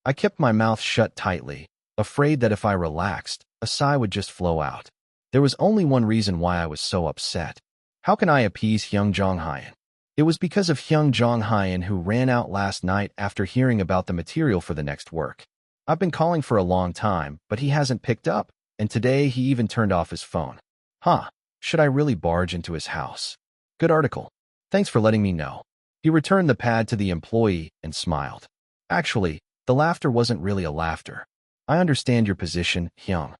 I kept my mouth shut tightly, afraid that if I relaxed, a sigh would just flow out. There was only one reason why I was so upset. How can I appease Hyung Jong-hyun? It was because of Hyung Jong-hyun, who ran out last night after hearing about the material for the next work. I've been calling for a long time, but he hasn't picked up, and today he even turned off his phone. Should I really barge into his house? Good article. Thanks for letting me know. He returned the pad to the employee and smiled. Actually, the laughter wasn't really a laughter. I understand your position, Hyung.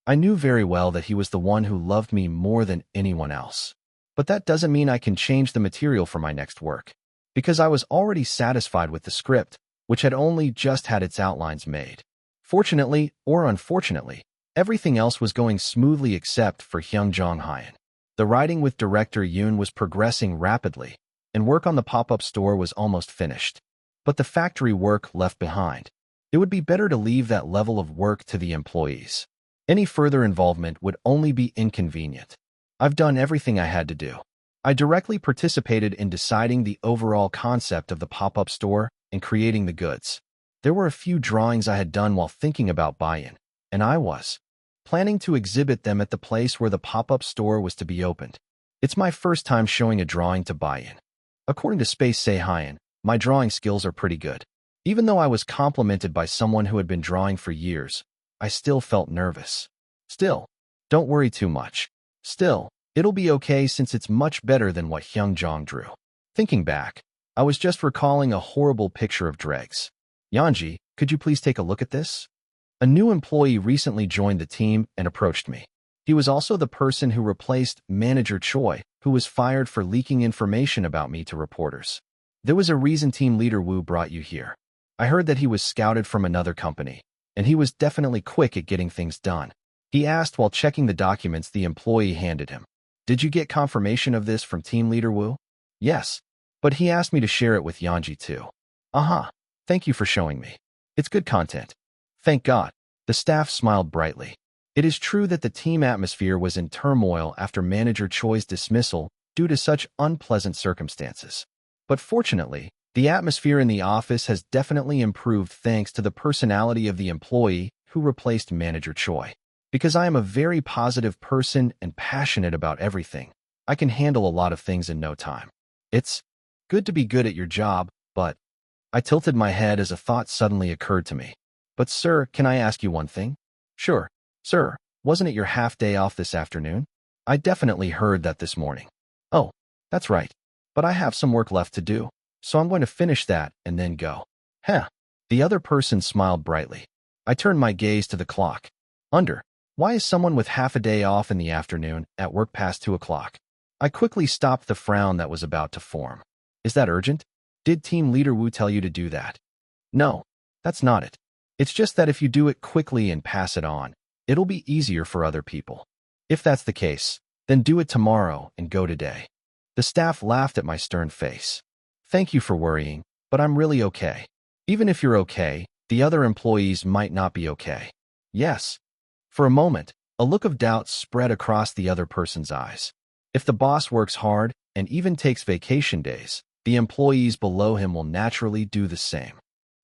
I knew very well that he was the one who loved me more than anyone else. But that doesn't mean I can change the material for my next work, because I was already satisfied with the script, which had only just had its outlines made. Fortunately, or unfortunately, everything else was going smoothly except for Hyung Jong-hyun. The writing with director Yoon was progressing rapidly, and work on the pop-up store was almost finished. But the factory work left behind. It would be better to leave that level of work to the employees. Any further involvement would only be inconvenient. I've done everything I had to do. I directly participated in deciding the overall concept of the pop-up store and creating the goods. There were a few drawings I had done while thinking about buy-in, and I was planning to exhibit them at the place where the pop-up store was to be opened. It's my first time showing a drawing to buy-in. According to Space Hyun, my drawing skills are pretty good. Even though I was complimented by someone who had been drawing for years, I still felt nervous. Still, don't worry too much. Still, it'll be okay since it's much better than what Hyung Jong drew. Thinking back, I was just recalling a horrible picture of dregs. Yeonji, could you please take a look at this? A new employee recently joined the team and approached me. He was also the person who replaced Manager Choi, who was fired for leaking information about me to reporters. There was a reason Team Leader Woo brought you here. I heard that he was scouted from another company, and he was definitely quick at getting things done. He asked while checking the documents the employee handed him. Did you get confirmation of this from Team Leader Woo? Yes, but he asked me to share it with Yeonji too. Thank you for showing me. It's good content. Thank God. The staff smiled brightly. It is true that the team atmosphere was in turmoil after Manager Choi's dismissal due to such unpleasant circumstances. But fortunately, the atmosphere in the office has definitely improved thanks to the personality of the employee who replaced Manager Choi. Because I am a very positive person and passionate about everything, I can handle a lot of things in no time. It's good to be good at your job, but I tilted my head as a thought suddenly occurred to me. But sir, can I ask you one thing? Sure. Sir, wasn't it your half-day off this afternoon? I definitely heard that this morning. Oh, that's right. But I have some work left to do, so I'm going to finish that and then go. Huh. The other person smiled brightly. I turned my gaze to the clock. Why is someone with half a day off in the afternoon at work past 2 o'clock? I quickly stopped the frown that was about to form. Is that urgent? Did Team Leader Wu tell you to do that? No, that's not it. It's just that if you do it quickly and pass it on, it'll be easier for other people. If that's the case, then do it tomorrow and go today. The staff laughed at my stern face. Thank you for worrying, but I'm really okay. Even if you're okay, the other employees might not be okay. Yes. For a moment, a look of doubt spread across the other person's eyes. If the boss works hard and even takes vacation days, the employees below him will naturally do the same.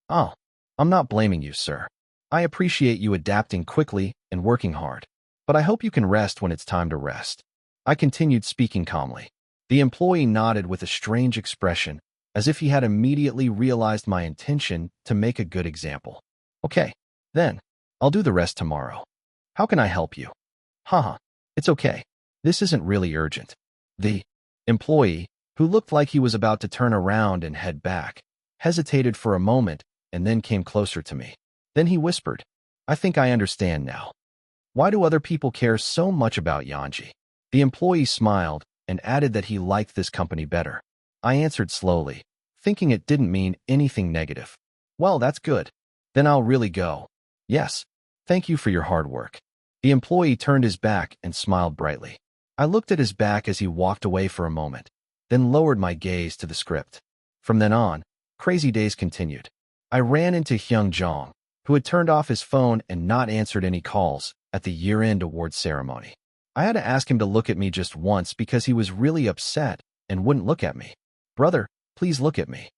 Oh, I'm not blaming you, sir. I appreciate you adapting quickly and working hard, but I hope you can rest when it's time to rest. I continued speaking calmly. The employee nodded with a strange expression, as if he had immediately realized my intention to make a good example. Okay, then, I'll do the rest tomorrow. How can I help you? Haha, it's okay. This isn't really urgent. The employee, who looked like he was about to turn around and head back, hesitated for a moment and then came closer to me. Then he whispered, I think I understand now. Why do other people care so much about Yanji? The employee smiled and added that he liked this company better. I answered slowly, thinking it didn't mean anything negative. Well, that's good. Then I'll really go. Yes, thank you for your hard work. The employee turned his back and smiled brightly. I looked at his back as he walked away for a moment, then lowered my gaze to the script. From then on, crazy days continued. I ran into Hyung Jong, who had turned off his phone and not answered any calls at the year-end awards ceremony. I had to ask him to look at me just once because he was really upset and wouldn't look at me. Brother, please look at me.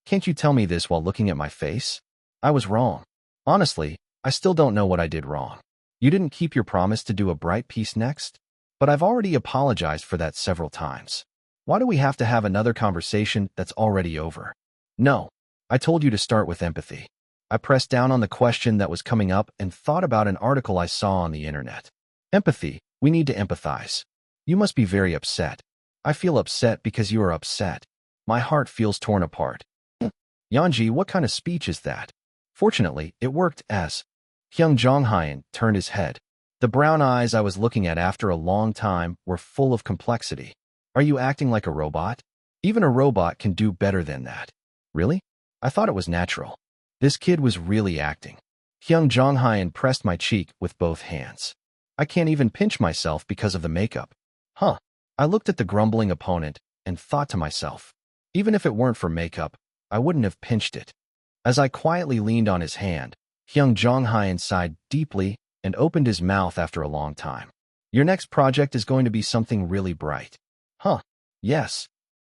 Can't you tell me this while looking at my face? I was wrong. Honestly, I still don't know what I did wrong. You didn't keep your promise to do a bright piece next? But I've already apologized for that several times. Why do we have to have another conversation that's already over? No, I told you to start with empathy. I pressed down on the question that was coming up and thought about an article I saw on the internet. Empathy, we need to empathize. You must be very upset. I feel upset because you are upset. My heart feels torn apart. Yanji, what kind of speech is that? Fortunately, it worked as Hyung Jonghyun turned his head. The brown eyes I was looking at after a long time were full of complexity. Are you acting like a robot? Even a robot can do better than that. Really? I thought it was natural. This kid was really acting. Hyung Jonghyun pressed my cheek with both hands. I can't even pinch myself because of the makeup. I looked at the grumbling opponent and thought to myself, even if it weren't for makeup, I wouldn't have pinched it. As I quietly leaned on his hand, Hyung Jonghyun sighed deeply and opened his mouth after a long time. Your next project is going to be something really bright. Yes.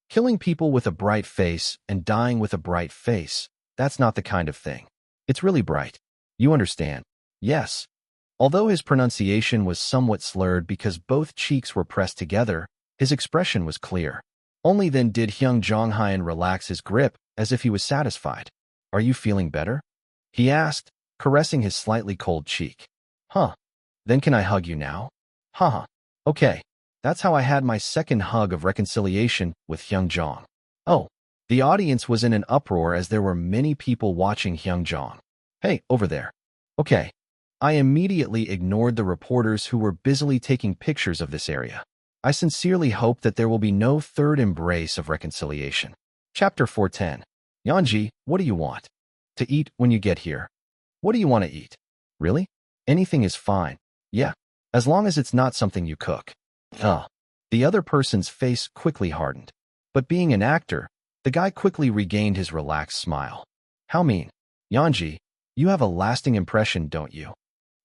Killing people with a bright face and dying with a bright face, that's not the kind of thing. It's really bright. You understand? Yes. Although his pronunciation was somewhat slurred because both cheeks were pressed together, his expression was clear. Only then did Hyung Jonghyun relax his grip as if he was satisfied. Are you feeling better? He asked, caressing his slightly cold cheek. Then can I hug you now? Okay. That's how I had my second hug of reconciliation with Hyung Jong. Oh, the audience was in an uproar as there were many people watching Hyung Jong. Hey, over there. Okay. I immediately ignored the reporters who were busily taking pictures of this area. I sincerely hope that there will be no third embrace of reconciliation. Chapter 410. Yanji, what do you want to eat when you get here? What do you want to eat? Really? Anything is fine. Yeah, as long as it's not something you cook. The other person's face quickly hardened. But being an actor, the guy quickly regained his relaxed smile. How mean? Yanji, you have a lasting impression, don't you?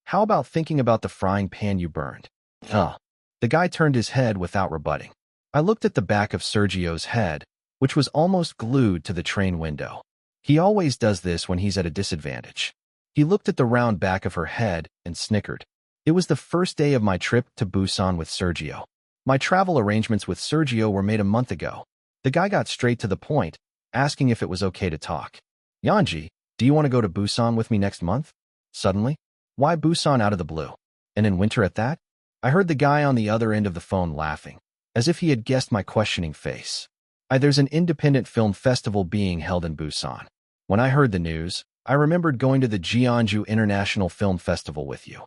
How about thinking about the frying pan you burned? Huh. The guy turned his head without rebutting. I looked at the back of Sergio's head, which was almost glued to the train window. He always does this when he's at a disadvantage. He looked at the round back of her head and snickered. It was the first day of my trip to Busan with Sergio. My travel arrangements with Sergio were made a month ago. The guy got straight to the point, asking if it was okay to talk. Yanji, do you want to go to Busan with me next month? Suddenly? Why Busan out of the blue? And in winter at that? I heard the guy on the other end of the phone laughing, as if he had guessed my questioning face. There's an independent film festival being held in Busan. When I heard the news, I remembered going to the Jeonju International Film Festival with you.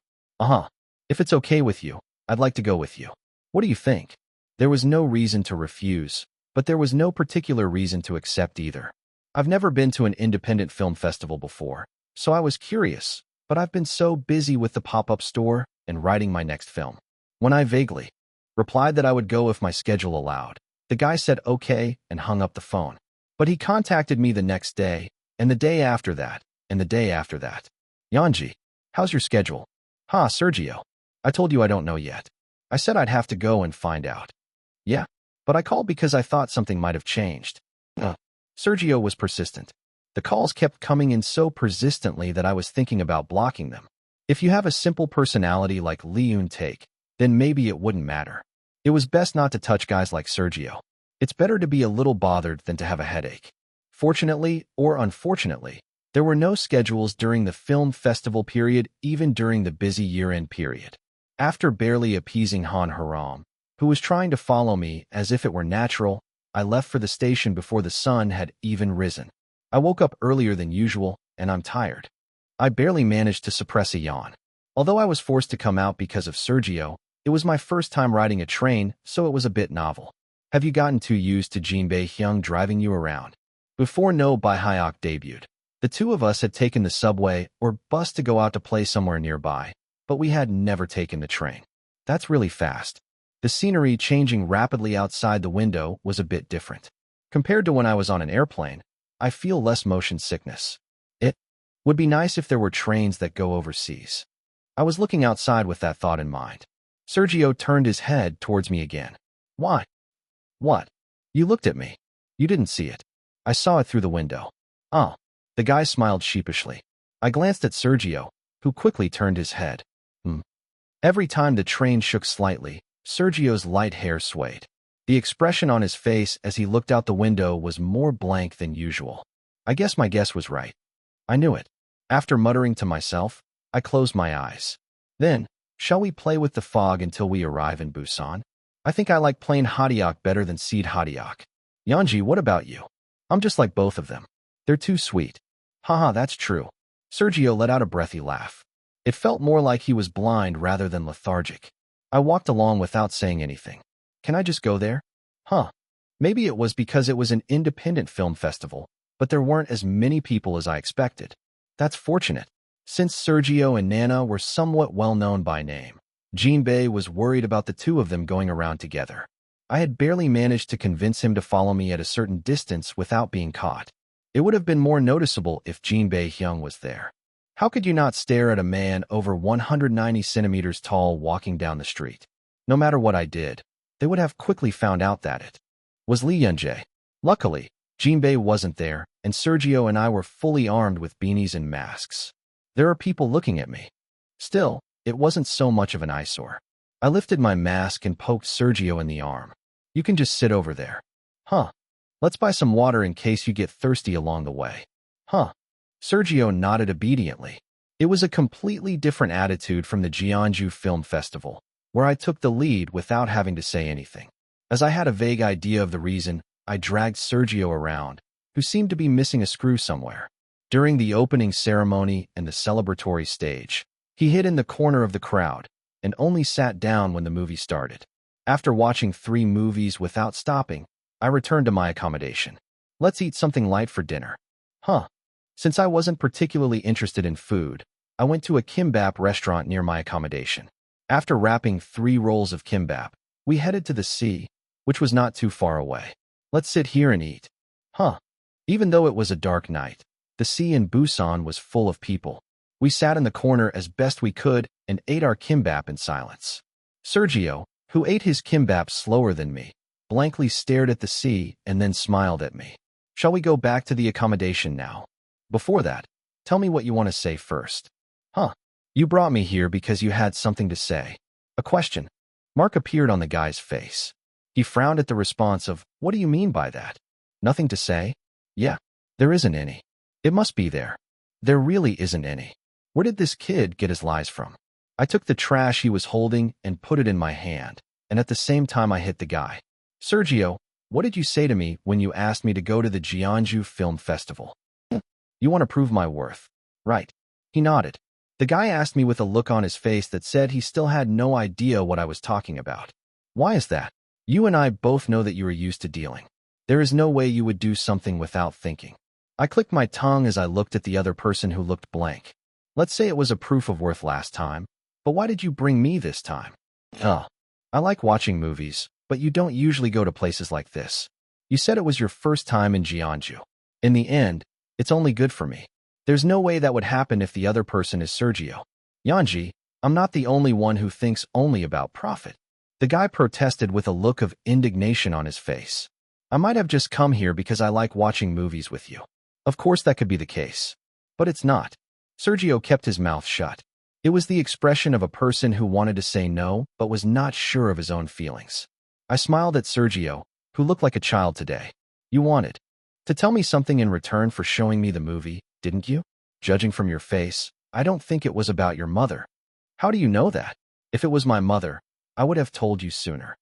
If it's okay with you, I'd like to go with you. What do you think? There was no reason to refuse, but there was no particular reason to accept either. I've never been to an independent film festival before, so I was curious, but I've been so busy with the pop-up store and writing my next film. When I vaguely replied that I would go if my schedule allowed, the guy said okay and hung up the phone. But he contacted me the next day, and the day after that, and the day after that. Yanji, how's your schedule? Sergio. I told you I don't know yet. I said I'd have to go and find out. Yeah, but I called because I thought something might have changed. Sergio was persistent. The calls kept coming in so persistently that I was thinking about blocking them. If you have a simple personality like Leun Take, then maybe it wouldn't matter. It was best not to touch guys like Sergio. It's better to be a little bothered than to have a headache. Fortunately, or unfortunately, there were no schedules during the film festival period, even during the busy year-end period. After barely appeasing Han Haram, who was trying to follow me as if it were natural, I left for the station before the sun had even risen. I woke up earlier than usual, and I'm tired. I barely managed to suppress a yawn. Although I was forced to come out because of Sergio, it was my first time riding a train, so it was a bit novel. Have you gotten too used to Jinbei Hyung driving you around? Before No Bai Hyuk debuted, the two of us had taken the subway or bus to go out to play somewhere nearby, but we had never taken the train. That's really fast. The scenery changing rapidly outside the window was a bit different. Compared to when I was on an airplane, I feel less motion sickness. It would be nice if there were trains that go overseas. I was looking outside with that thought in mind. Sergio turned his head towards me again. Why? What? You looked at me. You didn't see it. I saw it through the window. The guy smiled sheepishly. I glanced at Sergio, who quickly turned his head. Every time the train shook slightly, Sergio's light hair swayed. The expression on his face as he looked out the window was more blank than usual. I guess my guess was right. I knew it. After muttering to myself, I closed my eyes. Then, shall we play with the fog until we arrive in Busan? I think I like plain hadiak better than seed hadiak. Yanji, what about you? I'm just like both of them. They're too sweet. That's true. Sergio let out a breathy laugh. It felt more like he was blind rather than lethargic. I walked along without saying anything. Can I just go there? Maybe it was because it was an independent film festival, but there weren't as many people as I expected. That's fortunate. Since Sergio and Nana were somewhat well-known by name, Jinbei was worried about the two of them going around together. I had barely managed to convince him to follow me at a certain distance without being caught. It would have been more noticeable if Jinbei Hyung was there. How could you not stare at a man over 190 centimeters tall walking down the street? No matter what I did, they would have quickly found out that it was Lee Yunjae. Luckily, Jinbei wasn't there, and Sergio and I were fully armed with beanies and masks. There are people looking at me. Still, it wasn't so much of an eyesore. I lifted my mask and poked Sergio in the arm. You can just sit over there. Let's buy some water in case you get thirsty along the way. Sergio nodded obediently. It was a completely different attitude from the Jeonju Film Festival, where I took the lead without having to say anything. As I had a vague idea of the reason, I dragged Sergio around, who seemed to be missing a screw somewhere. During the opening ceremony and the celebratory stage, he hid in the corner of the crowd and only sat down when the movie started. After watching 3 movies without stopping, I returned to my accommodation. Let's eat something light for dinner. Since I wasn't particularly interested in food, I went to a kimbap restaurant near my accommodation. After wrapping 3 rolls of kimbap, we headed to the sea, which was not too far away. Let's sit here and eat. Even though it was a dark night, The sea in Busan was full of people. We sat in the corner as best we could and ate our kimbap in silence. Sergio, who ate his kimbap slower than me, blankly stared at the sea and then smiled at me. Shall we go back to the accommodation now? Before that, tell me what you want to say first. Huh? You brought me here because you had something to say. A question mark appeared on the guy's face. He frowned at the response of, what do you mean by that? Nothing to say? Yeah, there isn't any. It must be there. There really isn't any. Where did this kid get his lies from? I took the trash he was holding and put it in my hand, and at the same time I hit the guy. Sergio, what did you say to me when you asked me to go to the Jeonju Film Festival? You want to prove my worth, right? He nodded. The guy asked me with a look on his face that said he still had no idea what I was talking about. Why is that? You and I both know that you are used to dealing. There is no way you would do something without thinking. I clicked my tongue as I looked at the other person who looked blank. Let's say it was a proof of worth last time, but why did you bring me this time? I like watching movies, but you don't usually go to places like this. You said it was your first time in Jeonju. In the end, it's only good for me. There's no way that would happen if the other person is Sergio. Yanji, I'm not the only one who thinks only about profit. The guy protested with a look of indignation on his face. I might have just come here because I like watching movies with you. Of course that could be the case. But it's not. Sergio kept his mouth shut. It was the expression of a person who wanted to say no, but was not sure of his own feelings. I smiled at Sergio, who looked like a child today. You wanted to tell me something in return for showing me the movie, didn't you? Judging from your face, I don't think it was about your mother. How do you know that? If it was my mother, I would have told you sooner.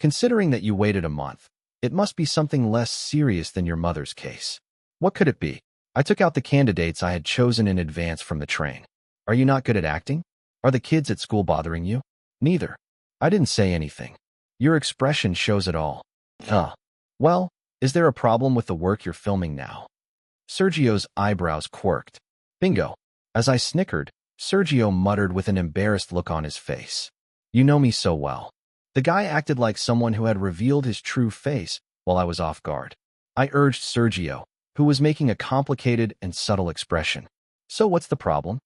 Considering that you waited a month, it must be something less serious than your mother's case. What could it be? I took out the candidates I had chosen in advance from the train. Are you not good at acting? Are the kids at school bothering you? Neither. I didn't say anything. Your expression shows it all. Well, is there a problem with the work you're filming now? Sergio's eyebrows quirked. Bingo. As I snickered, Sergio muttered with an embarrassed look on his face. You know me so well. The guy acted like someone who had revealed his true face while I was off guard. I urged Sergio, who was making a complicated and subtle expression. So what's the problem?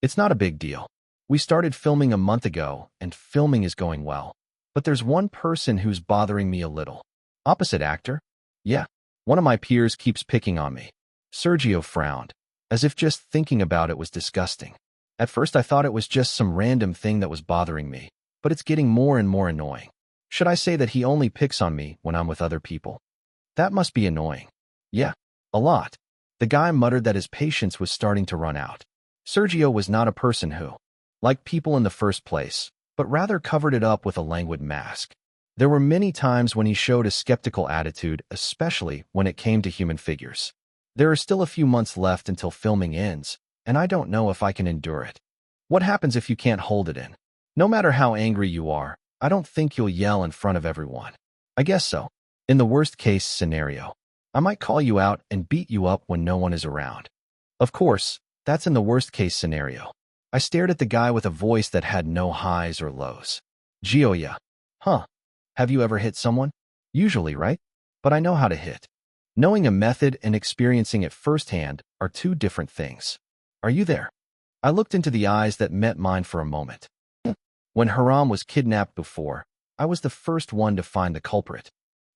It's not a big deal. We started filming a month ago, and filming is going well. But there's one person who's bothering me a little. Opposite actor? Yeah. One of my peers keeps picking on me. Sergio frowned, as if just thinking about it was disgusting. At first I thought it was just some random thing that was bothering me, but it's getting more and more annoying. Should I say that he only picks on me when I'm with other people? That must be annoying. Yeah, a lot. The guy muttered that his patience was starting to run out. Sergio was not a person who liked people in the first place, but rather covered it up with a languid mask. There were many times when he showed a skeptical attitude, especially when it came to human figures. There are still a few months left until filming ends, and I don't know if I can endure it. What happens if you can't hold it in? No matter how angry you are, I don't think you'll yell in front of everyone. I guess so. In the worst-case scenario, I might call you out and beat you up when no one is around. Of course, that's in the worst-case scenario. I stared at the guy with a voice that had no highs or lows. Gioia. Huh. Have you ever hit someone? Usually, right? But I know how to hit. Knowing a method and experiencing it firsthand are two different things. Are you there? I looked into the eyes that met mine for a moment. When Haram was kidnapped before, I was the first one to find the culprit.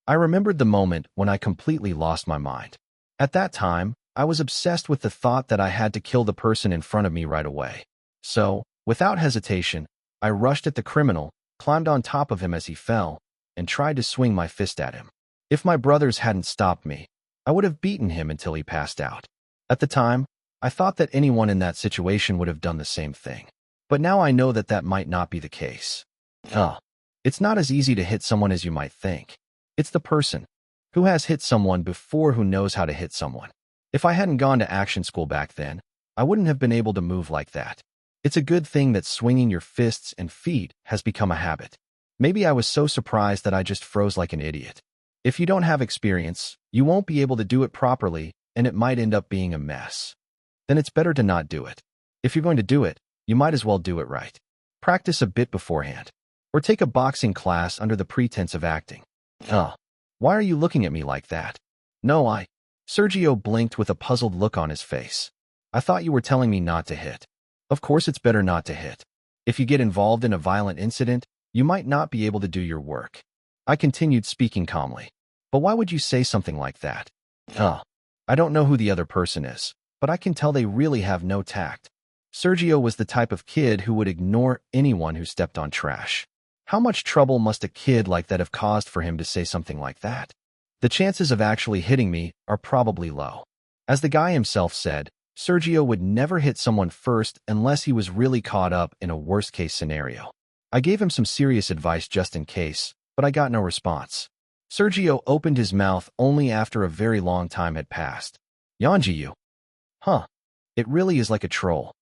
I remembered the moment when I completely lost my mind. At that time, I was obsessed with the thought that I had to kill the person in front of me right away. So, without hesitation, I rushed at the criminal, climbed on top of him as he fell, and tried to swing my fist at him. If my brothers hadn't stopped me, I would have beaten him until he passed out. At the time, I thought that anyone in that situation would have done the same thing. But now I know that that might not be the case. It's not as easy to hit someone as you might think. It's the person who has hit someone before who knows how to hit someone. If I hadn't gone to action school back then, I wouldn't have been able to move like that. It's a good thing that swinging your fists and feet has become a habit. Maybe I was so surprised that I just froze like an idiot. If you don't have experience, you won't be able to do it properly, and it might end up being a mess. Then it's better to not do it. If you're going to do it, you might as well do it right. Practice a bit beforehand. Or take a boxing class under the pretense of acting. Why are you looking at me like that? No, Sergio blinked with a puzzled look on his face. I thought you were telling me not to hit. Of course it's better not to hit. If you get involved in a violent incident, you might not be able to do your work. I continued speaking calmly. But why would you say something like that? I don't know who the other person is, but I can tell they really have no tact. Sergio was the type of kid who would ignore anyone who stepped on trash. How much trouble must a kid like that have caused for him to say something like that? The chances of actually hitting me are probably low. As the guy himself said, Sergio would never hit someone first unless he was really caught up in a worst-case scenario. I gave him some serious advice just in case, but I got no response. Sergio opened his mouth only after a very long time had passed. Yanji you. Huh. It really is like a troll.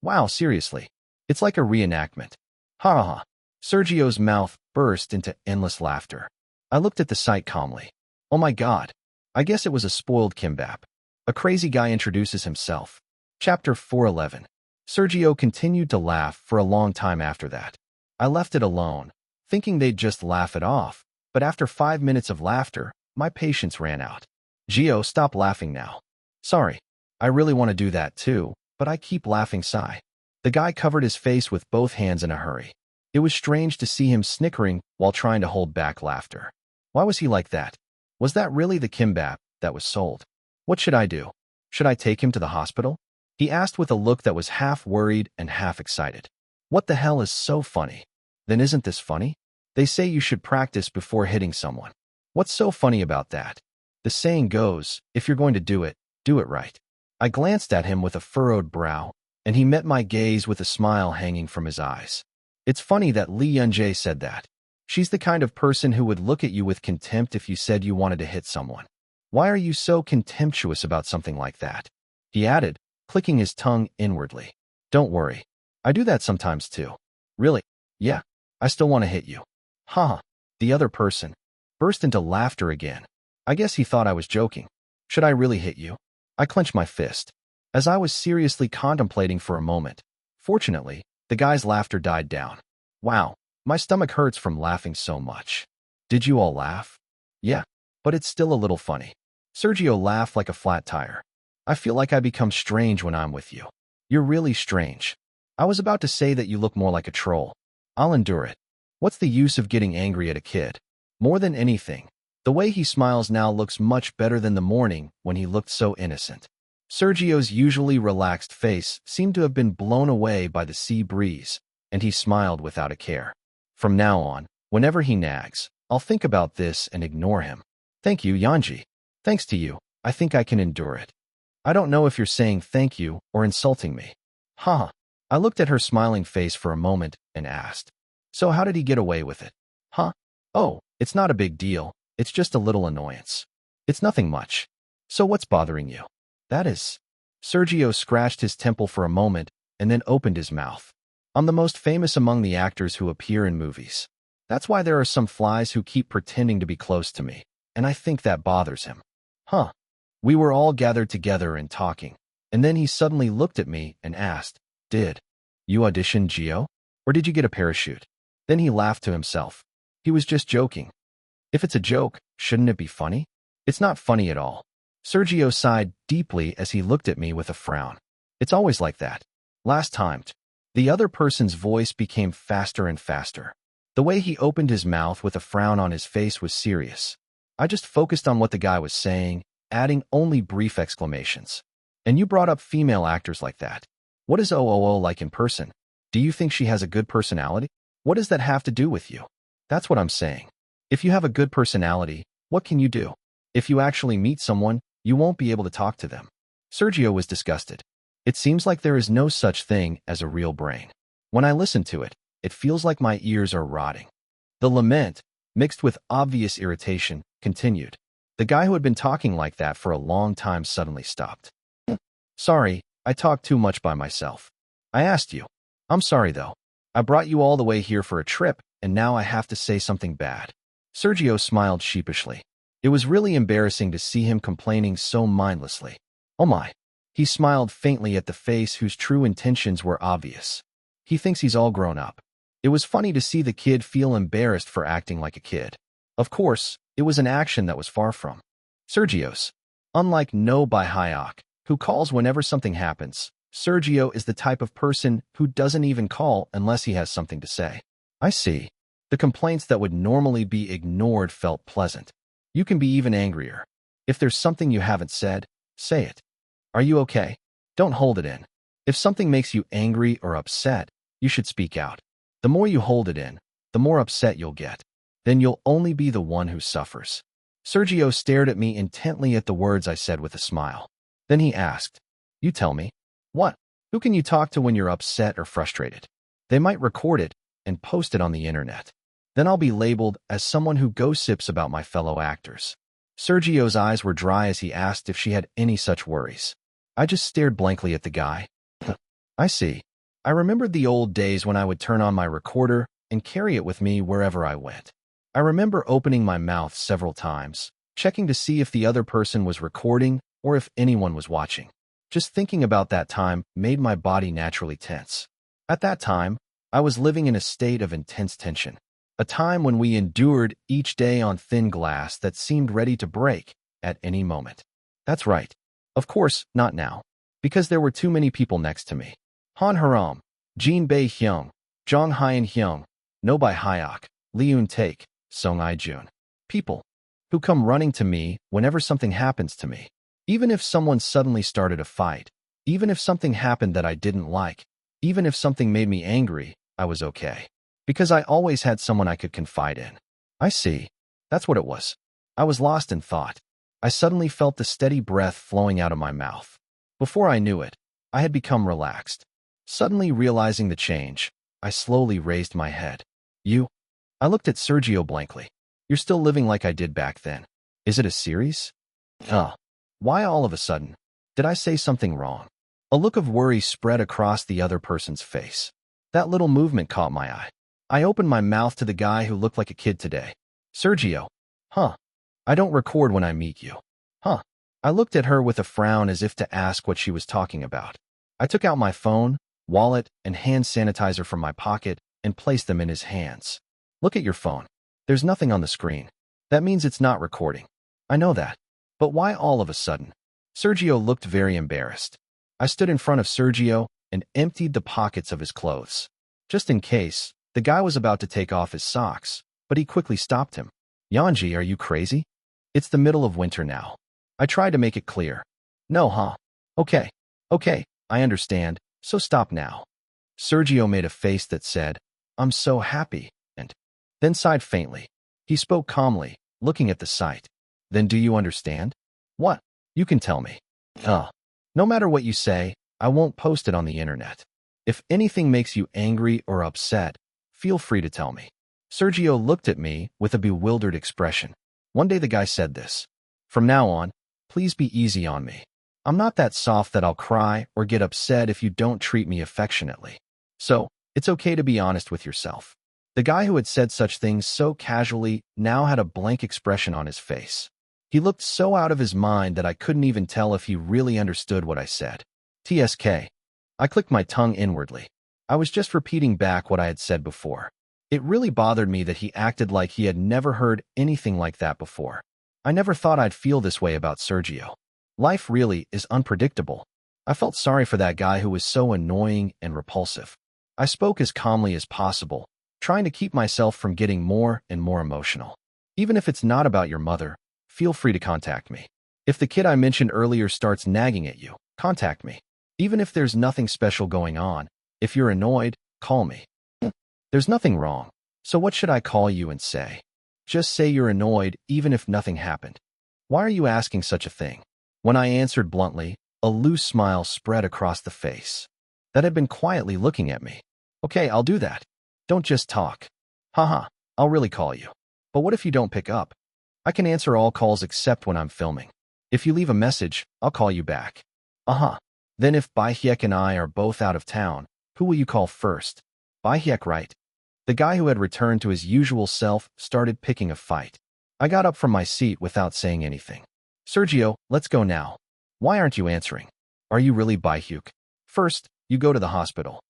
Wow, seriously. It's like a reenactment. Ha ha ha. Sergio's mouth burst into endless laughter. I looked at the sight calmly. Oh my god. I guess it was a spoiled kimbap. A crazy guy introduces himself. Chapter 411. Sergio continued to laugh for a long time after that. I left it alone, thinking they'd just laugh it off, but after 5 minutes of laughter, my patience ran out. Gio, stop laughing now. Sorry. I really want to do that too, but I keep laughing sigh. The guy covered his face with both hands in a hurry. It was strange to see him snickering while trying to hold back laughter. Why was he like that? Was that really the kimbap that was sold? What should I do? Should I take him to the hospital? He asked with a look that was half worried and half excited. What the hell is so funny? Then isn't this funny? They say you should practice before hitting someone. What's so funny about that? The saying goes, if you're going to do it right. I glanced at him with a furrowed brow, and he met my gaze with a smile hanging from his eyes. It's funny that Li Yunjie said that. She's the kind of person who would look at you with contempt if you said you wanted to hit someone. Why are you so contemptuous about something like that? He added, clicking his tongue inwardly. Don't worry. I do that sometimes too. Really? Yeah. I still want to hit you. Haha. The other person burst into laughter again. I guess he thought I was joking. Should I really hit you? I clenched my fist. As I was seriously contemplating for a moment, fortunately, the guy's laughter died down. Wow. My stomach hurts from laughing so much. Did you all laugh? Yeah. But it's still a little funny. Sergio laughed like a flat tire. I feel like I become strange when I'm with you. You're really strange. I was about to say that you look more like a troll. I'll endure it. What's the use of getting angry at a kid? More than anything, the way he smiles now looks much better than the morning when he looked so innocent. Sergio's usually relaxed face seemed to have been blown away by the sea breeze, and he smiled without a care. From now on, whenever he nags, I'll think about this and ignore him. Thank you, Yanji. Thanks to you, I think I can endure it. I don't know if you're saying thank you or insulting me. Huh. I looked at her smiling face for a moment and asked, so how did he get away with it? Huh? Oh, it's not a big deal. It's just a little annoyance. It's nothing much. So what's bothering you? That is. Sergio scratched his temple for a moment and then opened his mouth. I'm the most famous among the actors who appear in movies. That's why there are some flies who keep pretending to be close to me, and I think that bothers him. Huh. We were all gathered together and talking, and then he suddenly looked at me and asked, Did you audition Gio? Or did you get a parachute? Then he laughed to himself. He was just joking. If it's a joke, shouldn't it be funny? It's not funny at all. Sergio sighed deeply as he looked at me with a frown. It's always like that. Last time, the other person's voice became faster and faster. The way he opened his mouth with a frown on his face was serious. I just focused on what the guy was saying, adding only brief exclamations. And you brought up female actors like that. What is OOO like in person? Do you think she has a good personality? What does that have to do with you? That's what I'm saying. If you have a good personality, what can you do? If you actually meet someone, you won't be able to talk to them. Sergio was disgusted. It seems like there is no such thing as a real brain. When I listen to it, it feels like my ears are rotting. The lament, mixed with obvious irritation, continued. The guy who had been talking like that for a long time suddenly stopped. Sorry, I talk too much by myself. I asked you. I'm sorry though. I brought you all the way here for a trip, and now I have to say something bad. Sergio smiled sheepishly. It was really embarrassing to see him complaining so mindlessly. Oh my. He smiled faintly at the face whose true intentions were obvious. He thinks he's all grown up. It was funny to see the kid feel embarrassed for acting like a kid. Of course, it was an action that was far from Sergio's. Unlike No by Hayek, who calls whenever something happens, Sergio is the type of person who doesn't even call unless he has something to say. I see. The complaints that would normally be ignored felt pleasant. You can be even angrier. If there's something you haven't said, say it. Are you okay? Don't hold it in. If something makes you angry or upset, you should speak out. The more you hold it in, the more upset you'll get. Then you'll only be the one who suffers. Sergio stared at me intently at the words I said with a smile. Then he asked, "You tell me. What? Who can you talk to when you're upset or frustrated? They might record it and post it on the internet. Then I'll be labeled as someone who gossips about my fellow actors." Sergio's eyes were dry as he asked if she had any such worries. I just stared blankly at the guy. I see. I remembered the old days when I would turn on my recorder and carry it with me wherever I went. I remember opening my mouth several times, checking to see if the other person was recording or if anyone was watching. Just thinking about that time made my body naturally tense. At that time, I was living in a state of intense tension, a time when we endured each day on thin glass that seemed ready to break at any moment. That's right. Of course, not now, because there were too many people next to me. Han Haram, Jin Bei Hyung, Jong Hyen Hyung, No Bai Hyok, Leun Take, Song I Jun. People who come running to me whenever something happens to me. Even if someone suddenly started a fight, even if something happened that I didn't like, even if something made me angry, I was okay. Because I always had someone I could confide in. I see. That's what it was. I was lost in thought. I suddenly felt the steady breath flowing out of my mouth. Before I knew it, I had become relaxed. Suddenly realizing the change, I slowly raised my head. You? I looked at Sergio blankly. You're still living like I did back then. Is it a series? Why all of a sudden? Did I say something wrong? A look of worry spread across the other person's face. That little movement caught my eye. I opened my mouth to the guy who looked like a kid today. Sergio. I don't record when I meet you. I looked at her with a frown as if to ask what she was talking about. I took out my phone, wallet, and hand sanitizer from my pocket and placed them in his hands. Look at your phone. There's nothing on the screen. That means it's not recording. I know that. But why all of a sudden? Sergio looked very embarrassed. I stood in front of Sergio and emptied the pockets of his clothes. Just in case, the guy was about to take off his socks, but he quickly stopped him. Yanji, are you crazy? It's the middle of winter now. I tried to make it clear. No, Okay, I understand, so stop now. Sergio made a face that said, I'm so happy, and then sighed faintly. He spoke calmly, looking at the site. Then do you understand? What? You can tell me. No matter what you say, I won't post it on the internet. If anything makes you angry or upset, feel free to tell me. Sergio looked at me with a bewildered expression. One day the guy said this. From now on, please be easy on me. I'm not that soft that I'll cry or get upset if you don't treat me affectionately. So, it's okay to be honest with yourself. The guy who had said such things so casually now had a blank expression on his face. He looked so out of his mind that I couldn't even tell if he really understood what I said. TSK. I clicked my tongue inwardly. I was just repeating back what I had said before. It really bothered me that he acted like he had never heard anything like that before. I never thought I'd feel this way about Sergio. Life really is unpredictable. I felt sorry for that guy who was so annoying and repulsive. I spoke as calmly as possible, trying to keep myself from getting more and more emotional. Even if it's not about your mother, feel free to contact me. If the kid I mentioned earlier starts nagging at you, contact me. Even if there's nothing special going on, if you're annoyed, call me. There's nothing wrong. So what should I call you and say? Just say you're annoyed even if nothing happened. Why are you asking such a thing? When I answered bluntly, a loose smile spread across the face that had been quietly looking at me. Okay, I'll do that. Don't just talk. I'll really call you. But what if you don't pick up? I can answer all calls except when I'm filming. If you leave a message, I'll call you back. Then if Baihyek and I are both out of town, who will you call first? Baihyek, right? The guy who had returned to his usual self started picking a fight. I got up from my seat without saying anything. Sergio, let's go now. Why aren't you answering? Are you really Baihyuk? First, you go to the hospital.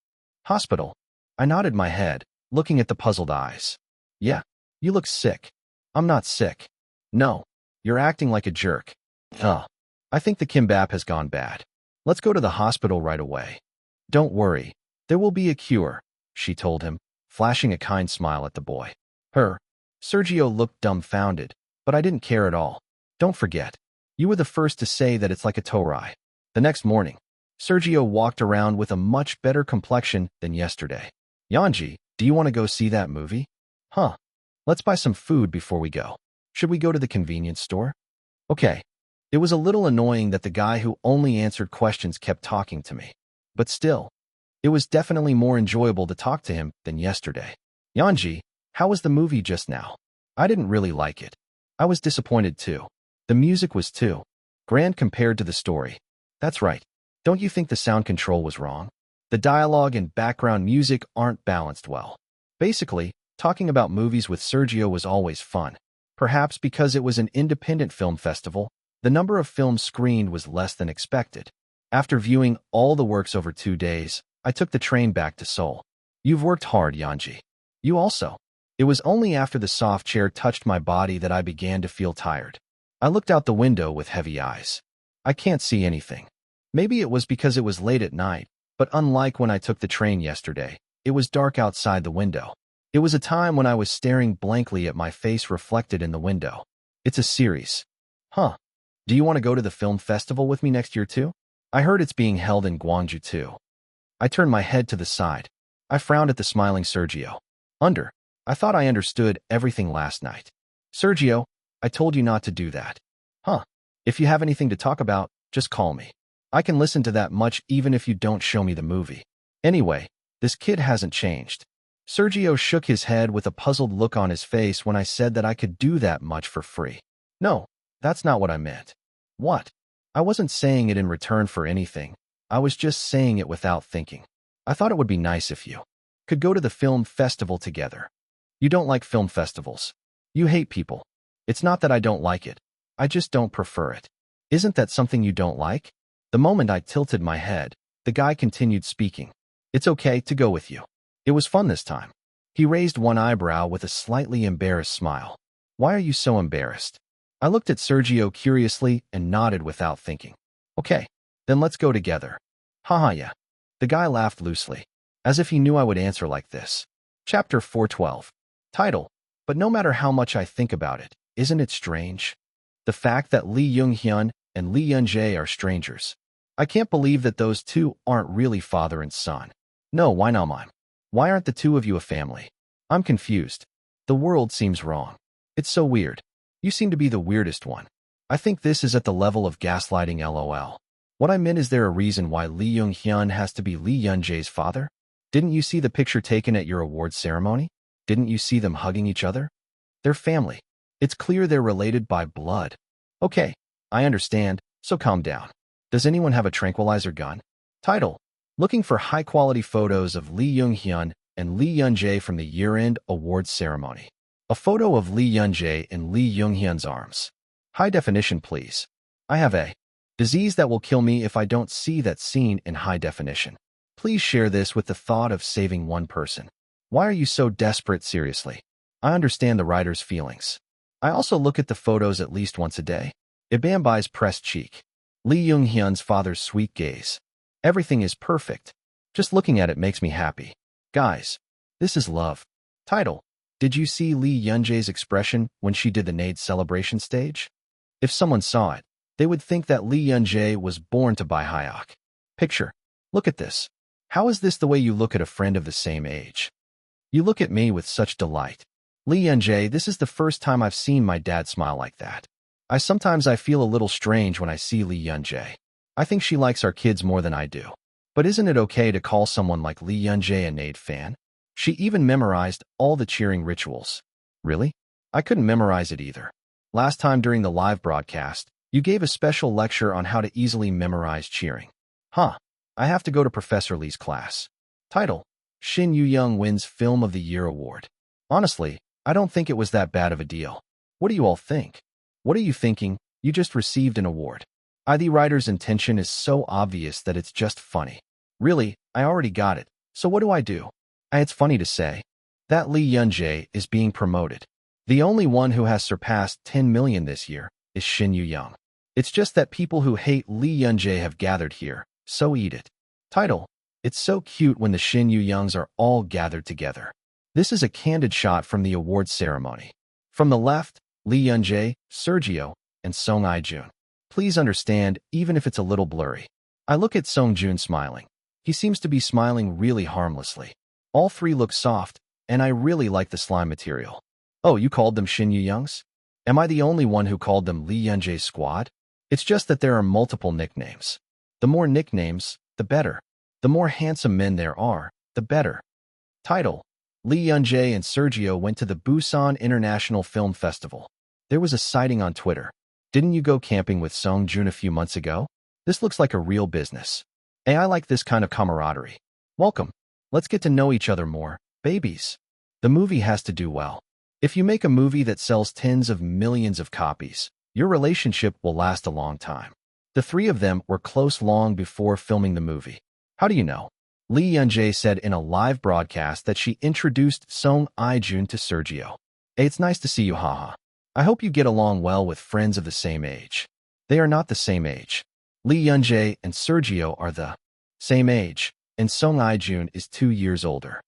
Hospital? I nodded my head, looking at the puzzled eyes. Yeah, you look sick. I'm not sick. No, you're acting like a jerk. I think the kimbap has gone bad. Let's go to the hospital right away. Don't worry. There will be a cure, she told him, flashing a kind smile at the boy. Sergio looked dumbfounded, but I didn't care at all. Don't forget. You were the first to say that it's like a torai. The next morning, Sergio walked around with a much better complexion than yesterday. Yanji, do you want to go see that movie? Huh. Let's buy some food before we go. Should we go to the convenience store? Okay. It was a little annoying that the guy who only answered questions kept talking to me. But still, it was definitely more enjoyable to talk to him than yesterday. Yanji, how was the movie just now? I didn't really like it. I was disappointed too. The music was too grand compared to the story. That's right. Don't you think the sound control was wrong? The dialogue and background music aren't balanced well. Basically, talking about movies with Sergio was always fun. Perhaps because it was an independent film festival, the number of films screened was less than expected. After viewing all the works over 2 days, I took the train back to Seoul. You've worked hard, Yanji. You also. It was only after the soft chair touched my body that I began to feel tired. I looked out the window with heavy eyes. I can't see anything. Maybe it was because it was late at night, but unlike when I took the train yesterday, it was dark outside the window. It was a time when I was staring blankly at my face reflected in the window. It's a series. Huh. Do you want to go to the film festival with me next year too? I heard it's being held in Gwangju too. I turned my head to the side. I frowned at the smiling Sergio. I thought I understood everything last night. Sergio, I told you not to do that. Huh. If you have anything to talk about, just call me. I can listen to that much even if you don't show me the movie. Anyway, this kid hasn't changed. Sergio shook his head with a puzzled look on his face when I said that I could do that much for free. No, that's not what I meant. What? I wasn't saying it in return for anything. I was just saying it without thinking. I thought it would be nice if you could go to the film festival together. You don't like film festivals. You hate people. It's not that I don't like it. I just don't prefer it. Isn't that something you don't like? The moment I tilted my head, the guy continued speaking. It's okay to go with you. It was fun this time. He raised one eyebrow with a slightly embarrassed smile. Why are you so embarrassed? I looked at Sergio curiously and nodded without thinking. Okay, then let's go together. Haha, yeah. The guy laughed loosely, as if he knew I would answer like this. Chapter 412. Title. But no matter how much I think about it, isn't it strange? The fact that Lee Young-hyun and Lee Yun-jae are strangers. I can't believe that those two aren't really father and son. No, why not mine? Why aren't the two of you a family? I'm confused. The world seems wrong. It's so weird. You seem to be the weirdest one. I think this is at the level of gaslighting LOL. What I meant, is there a reason why Lee Young-hyun has to be Lee Yun-jae's father? Didn't you see the picture taken at your awards ceremony? Didn't you see them hugging each other? They're family. It's clear they're related by blood. Okay, I understand, so calm down. Does anyone have a tranquilizer gun? Title. Looking for high-quality photos of Lee Young-hyun and Lee Yun-jae from the year-end awards ceremony. A photo of Lee Yun-jae in Lee Young-hyun's arms. High definition, please. I have a disease that will kill me if I don't see that scene in high definition. Please share this with the thought of saving one person. Why are you so desperate, seriously? I understand the writer's feelings. I also look at the photos at least once a day. Ibambi's pressed cheek. Lee Young-hyun's father's sweet gaze. Everything is perfect. Just looking at it makes me happy. Guys, this is love. Title. Did you see Lee Yun-jae's expression when she did the NAID celebration stage? If someone saw it, they would think that Lee Yun-jae was born to buy Hyok. Picture. Look at this. How is this the way you look at a friend of the same age? You look at me with such delight. Lee Yun-jae, this is the first time I've seen my dad smile like that. Sometimes I feel a little strange when I see Lee Yun-jae. I think she likes our kids more than I do. But isn't it okay to call someone like Lee Yun-jae a NAID fan? She even memorized all the cheering rituals. Really? I couldn't memorize it either. Last time during the live broadcast, you gave a special lecture on how to easily memorize cheering. Huh. I have to go to Professor Lee's class. Title. Shin Yu-young wins Film of the Year award. Honestly, I don't think it was that bad of a deal. What do you all think? What are you thinking? You just received an award. The writer's intention is so obvious that it's just funny. Really, I already got it. So what do I do? It's funny to say that Lee Yun-jae is being promoted. The only one who has surpassed 10 million this year is Shin Yu-young. It's just that people who hate Lee Yunjae have gathered here, so eat it. Title: It's so cute when the Shin Yu Youngs are all gathered together. This is a candid shot from the awards ceremony. From the left, Lee Yunjae, Sergio, and Song Ai-jun. Please understand, even if it's a little blurry. I look at Song Jun smiling. He seems to be smiling really harmlessly. All three look soft, and I really like the slime material. Oh, you called them Shin Yu Youngs? Am I the only one who called them Lee Yunjae's squad? It's just that there are multiple nicknames. The more nicknames, the better. The more handsome men there are, the better. Title: Lee Yunjae and Sergio went to the Busan International Film Festival. There was a sighting on Twitter. Didn't you go camping with Song Jun a few months ago? This looks like a real business. Hey, I like this kind of camaraderie. Welcome. Let's get to know each other more, babies. The movie has to do well. If you make a movie that sells tens of millions of copies, your relationship will last a long time. The three of them were close long before filming the movie. How do you know? Lee Yunjae said in a live broadcast that she introduced Song Ai-jun to Sergio. Hey, it's nice to see you, haha. I hope you get along well with friends of the same age. They are not the same age. Lee Yunjae and Sergio are the same age, and Song Ai-jun is 2 years older.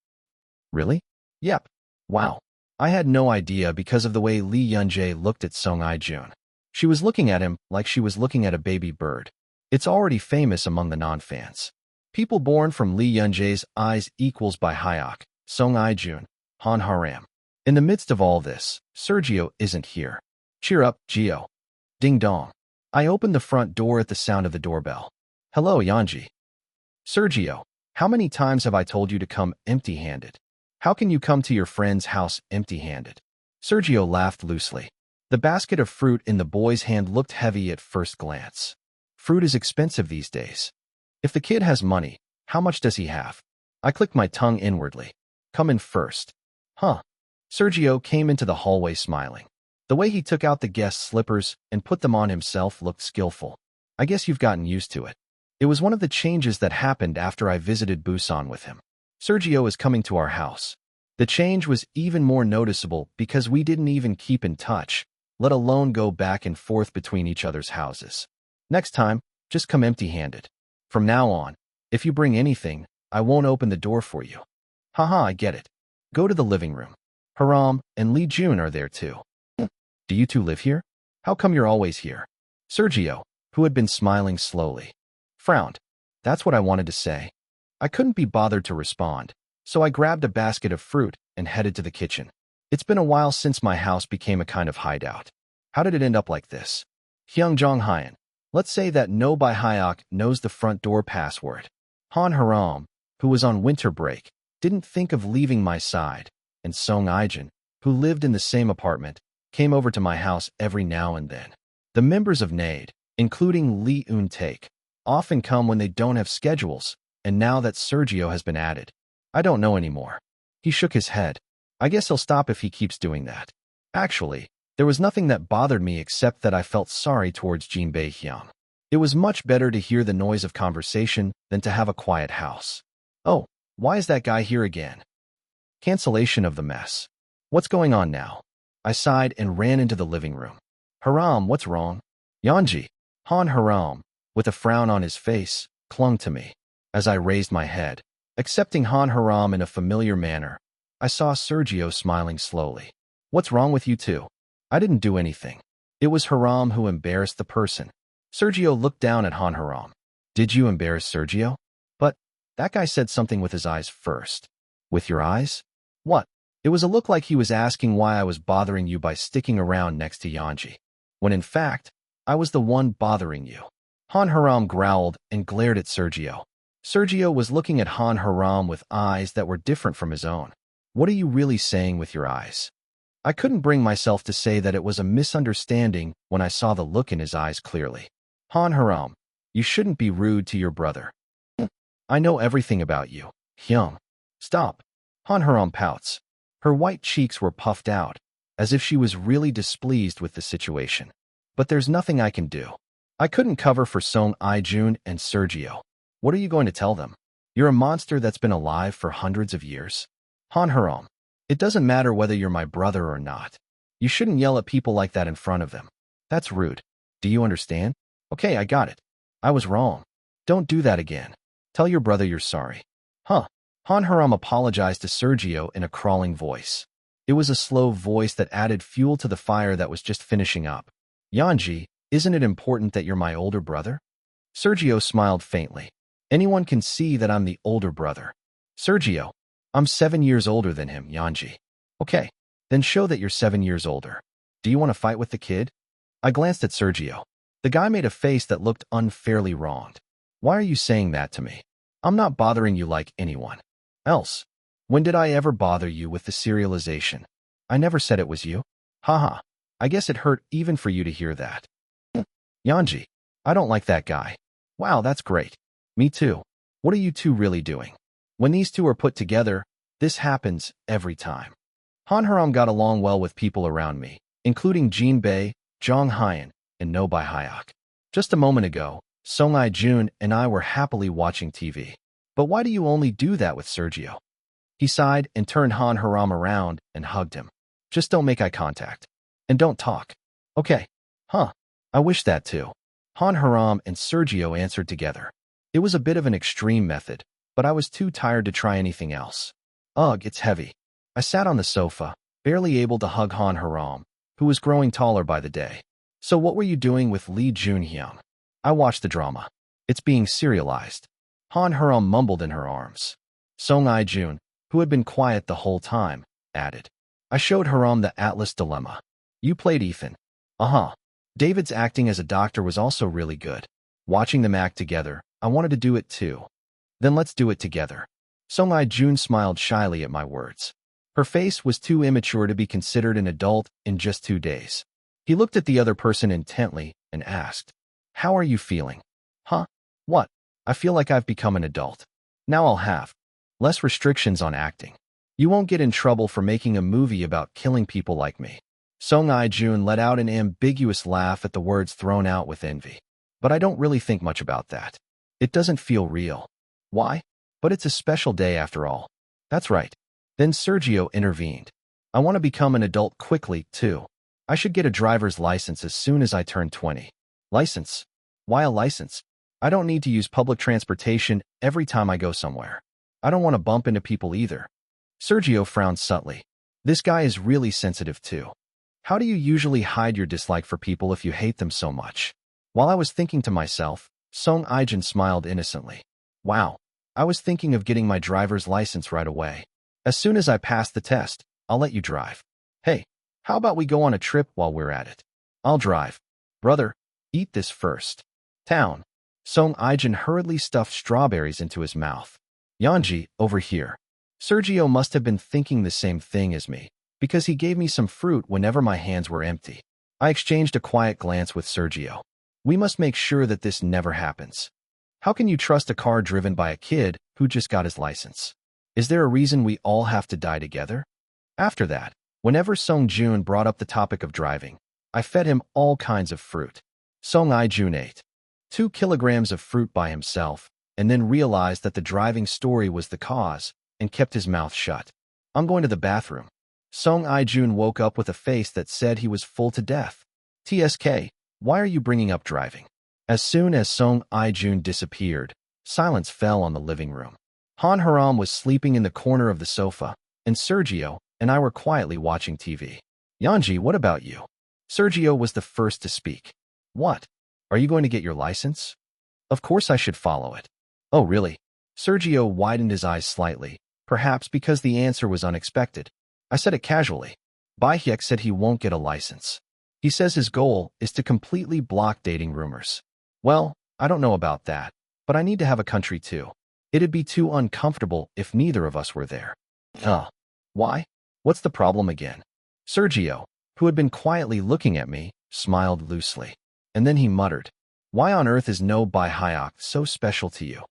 Really? Yep. Wow. I had no idea because of the way Lee Yunjae looked at Song Ai-jun. She was looking at him like she was looking at a baby bird. It's already famous among the non-fans. People born from Lee Yunjae's eyes equals by Hyuk, Song Ai-jun, Han Haram. In the midst of all this, Sergio isn't here. Cheer up, Gio. Ding dong. I opened the front door at the sound of the doorbell. Hello, Yanji. Sergio, how many times have I told you to come empty-handed? How can you come to your friend's house empty-handed? Sergio laughed loosely. The basket of fruit in the boy's hand looked heavy at first glance. Fruit is expensive these days. If the kid has money, how much does he have? I clicked my tongue inwardly. Come in first. Huh. Sergio came into the hallway smiling. The way he took out the guest's slippers and put them on himself looked skillful. I guess you've gotten used to it. It was one of the changes that happened after I visited Busan with him. Sergio is coming to our house. The change was even more noticeable because we didn't even keep in touch, let alone go back and forth between each other's houses. Next time, just come empty-handed. From now on, if you bring anything, I won't open the door for you. Haha, I get it. Go to the living room. Haram and Lee Jun are there too. Do you two live here? How come you're always here? Sergio, who had been smiling slowly, frowned. That's what I wanted to say. I couldn't be bothered to respond, so I grabbed a basket of fruit and headed to the kitchen. It's been a while since my house became a kind of hideout. How did it end up like this? Hyungjong Hyan. Let's say that No by Hyuk knows the front door password. Han Haram, who was on winter break, didn't think of leaving my side, and Song Ai-jun, who lived in the same apartment, came over to my house every now and then. The members of NAID, including Lee Eun-taek, often come when they don't have schedules, and now that Sergio has been added, I don't know anymore. He shook his head. I guess he'll stop if he keeps doing that. Actually, there was nothing that bothered me except that I felt sorry towards Jin Bae-hyun. It was much better to hear the noise of conversation than to have a quiet house. Oh, why is that guy here again? Cancellation of the mess. What's going on now? I sighed and ran into the living room. Haram, what's wrong? Yanji. Han Haram, with a frown on his face, clung to me. As I raised my head, accepting Han Haram in a familiar manner, I saw Sergio smiling slowly. What's wrong with you two? I didn't do anything. It was Haram who embarrassed the person. Sergio looked down at Han Haram. Did you embarrass Sergio? But that guy said something with his eyes first. With your eyes? What? It was a look like he was asking why I was bothering you by sticking around next to Yanji, when in fact, I was the one bothering you. Han Haram growled and glared at Sergio. Sergio was looking at Han Haram with eyes that were different from his own. What are you really saying with your eyes? I couldn't bring myself to say that it was a misunderstanding when I saw the look in his eyes clearly. Han Haram, you shouldn't be rude to your brother. I know everything about you. Hyung. Stop. Han Haram pouts. Her white cheeks were puffed out, as if she was really displeased with the situation. But there's nothing I can do. I couldn't cover for Song Ai-jun and Sergio. What are you going to tell them? You're a monster that's been alive for hundreds of years? Han Haram. It doesn't matter whether you're my brother or not. You shouldn't yell at people like that in front of them. That's rude. Do you understand? Okay, I got it. I was wrong. Don't do that again. Tell your brother you're sorry. Huh. Han Haram apologized to Sergio in a crawling voice. It was a slow voice that added fuel to the fire that was just finishing up. Yanji, isn't it important that you're my older brother? Sergio smiled faintly. Anyone can see that I'm the older brother. Sergio, I'm 7 years older than him, Yanji. Okay, then show that you're 7 years older. Do you want to fight with the kid? I glanced at Sergio. The guy made a face that looked unfairly wronged. Why are you saying that to me? I'm not bothering you like anyone else. When did I ever bother you with the serialization? I never said it was you. Haha. I guess it hurt even for you to hear that. Yanji, I don't like that guy. Wow, that's great. Me too. What are you two really doing? When these two are put together, this happens every time. Han Haram got along well with people around me, including Jin Bei, Zhang Haiyan, and No Bai Hayek. Just a moment ago, Song Ai-jun and I were happily watching TV. But why do you only do that with Sergio? He sighed and turned Han Haram around and hugged him. Just don't make eye contact. And don't talk. Okay. Huh. I wish that too. Han Haram and Sergio answered together. It was a bit of an extreme method, but I was too tired to try anything else. Ugh, it's heavy. I sat on the sofa, barely able to hug Han Haram, who was growing taller by the day. So what were you doing with Lee Junhyun? I watched the drama. It's being serialized. Han Haram mumbled in her arms. Song Ai-jun, who had been quiet the whole time, added. I showed Haram the Atlas Dilemma. You played Ethan. Uh-huh. David's acting as a doctor was also really good. Watching them act together, I wanted to do it too. Then let's do it together. Song Ai-jun smiled shyly at my words. Her face was too immature to be considered an adult in just 2 days. He looked at the other person intently and asked, How are you feeling? Huh? What? I feel like I've become an adult. Now I'll have less restrictions on acting. You won't get in trouble for making a movie about killing people like me. Song Ai-jun let out an ambiguous laugh at the words thrown out with envy. But I don't really think much about that. It doesn't feel real. Why? But it's a special day after all. That's right. Then Sergio intervened. I want to become an adult quickly, too. I should get a driver's license as soon as I turn 20. License? Why a license? I don't need to use public transportation every time I go somewhere. I don't want to bump into people either. Sergio frowned subtly. This guy is really sensitive too. How do you usually hide your dislike for people if you hate them so much? While I was thinking to myself, Song Ai-jun smiled innocently. Wow, I was thinking of getting my driver's license right away. As soon as I pass the test, I'll let you drive. Hey, how about we go on a trip while we're at it? I'll drive. Brother, eat this first. Town. Song Ai-jun hurriedly stuffed strawberries into his mouth. Yanji, over here. Sergio must have been thinking the same thing as me, because he gave me some fruit whenever my hands were empty. I exchanged a quiet glance with Sergio. We must make sure that this never happens. How can you trust a car driven by a kid who just got his license? Is there a reason we all have to die together? After that, whenever Song Jun brought up the topic of driving, I fed him all kinds of fruit. Song Ai-jun ate 2 kilograms of fruit by himself, and then realized that the driving story was the cause, and kept his mouth shut. I'm going to the bathroom. Song Ai-jun woke up with a face that said he was full to death. TSK, why are you bringing up driving? As soon as Song Ai-jun disappeared, silence fell on the living room. Han Haram was sleeping in the corner of the sofa, and Sergio and I were quietly watching TV. Yanji, what about you? Sergio was the first to speak. What? Are you going to get your license? Of course I should follow it. Oh, really? Sergio widened his eyes slightly, perhaps because the answer was unexpected. I said it casually. Baihyek said he won't get a license. He says his goal is to completely block dating rumors. Well, I don't know about that, but I need to have a country too. It'd be too uncomfortable if neither of us were there. Why? What's the problem again? Sergio, who had been quietly looking at me, smiled loosely. And then he muttered, Why on earth is No Bai Hayek so special to you?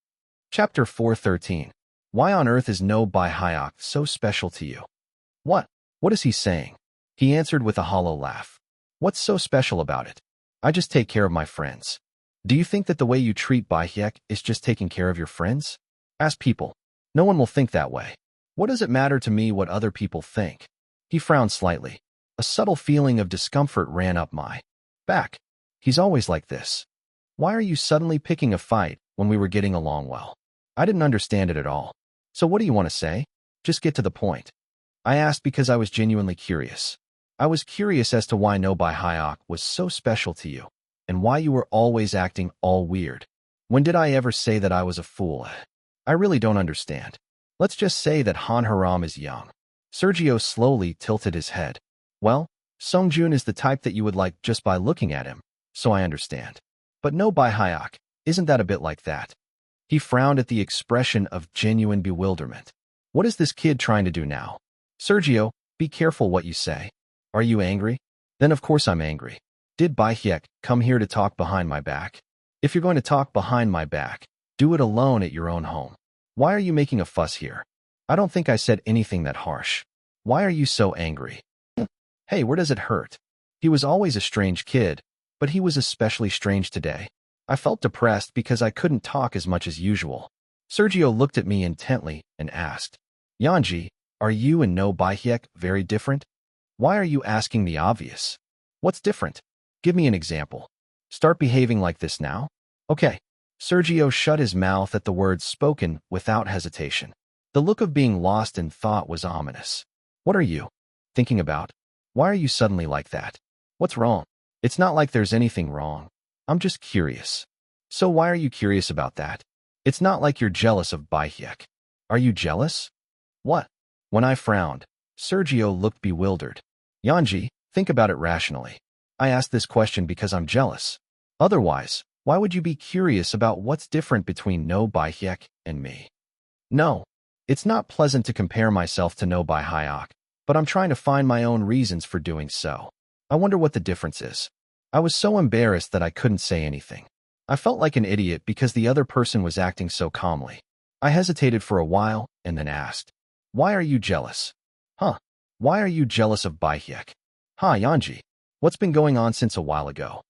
Chapter 413. Why on earth is No Bai Hayek so special to you? What? What is he saying? He answered with a hollow laugh. What's so special about it? I just take care of my friends. Do you think that the way you treat Baihyek is just taking care of your friends? Ask people. No one will think that way. What does it matter to me what other people think? He frowned slightly. A subtle feeling of discomfort ran up my back. He's always like this. Why are you suddenly picking a fight when we were getting along well? I didn't understand it at all. So what do you want to say? Just get to the point. I asked because I was genuinely curious. I was curious as to why No Bai Hyok was so special to you, and why you were always acting all weird. When did I ever say that I was a fool? I really don't understand. Let's just say that Han Haram is young. Sergio slowly tilted his head. Well, Songjun is the type that you would like just by looking at him, so I understand. But No Bai Hyok, isn't that a bit like that? He frowned at the expression of genuine bewilderment. What is this kid trying to do now? Sergio, be careful what you say. Are you angry? Then of course I'm angry. Did Bai Hyek come here to talk behind my back? If you're going to talk behind my back, do it alone at your own home. Why are you making a fuss here? I don't think I said anything that harsh. Why are you so angry? Hey, where does it hurt? He was always a strange kid, but he was especially strange today. I felt depressed because I couldn't talk as much as usual. Sergio looked at me intently and asked, Yanji, are you and No Bai Hyek very different? Why are you asking the obvious? What's different? Give me an example. Start behaving like this now? Okay. Sergio shut his mouth at the words spoken without hesitation. The look of being lost in thought was ominous. What are you thinking about? Why are you suddenly like that? What's wrong? It's not like there's anything wrong. I'm just curious. So why are you curious about that? It's not like you're jealous of Bai Hyek. Are you jealous? What? When I frowned, Sergio looked bewildered. Yanji, think about it rationally. I asked this question because I'm jealous. Otherwise, why would you be curious about what's different between No Bai Hyek and me? No, it's not pleasant to compare myself to No Bai Hyek, but I'm trying to find my own reasons for doing so. I wonder what the difference is. I was so embarrassed that I couldn't say anything. I felt like an idiot because the other person was acting so calmly. I hesitated for a while and then asked, why are you jealous? Huh? Why are you jealous of Bai Hyek? Yanji. What's been going on since a while ago?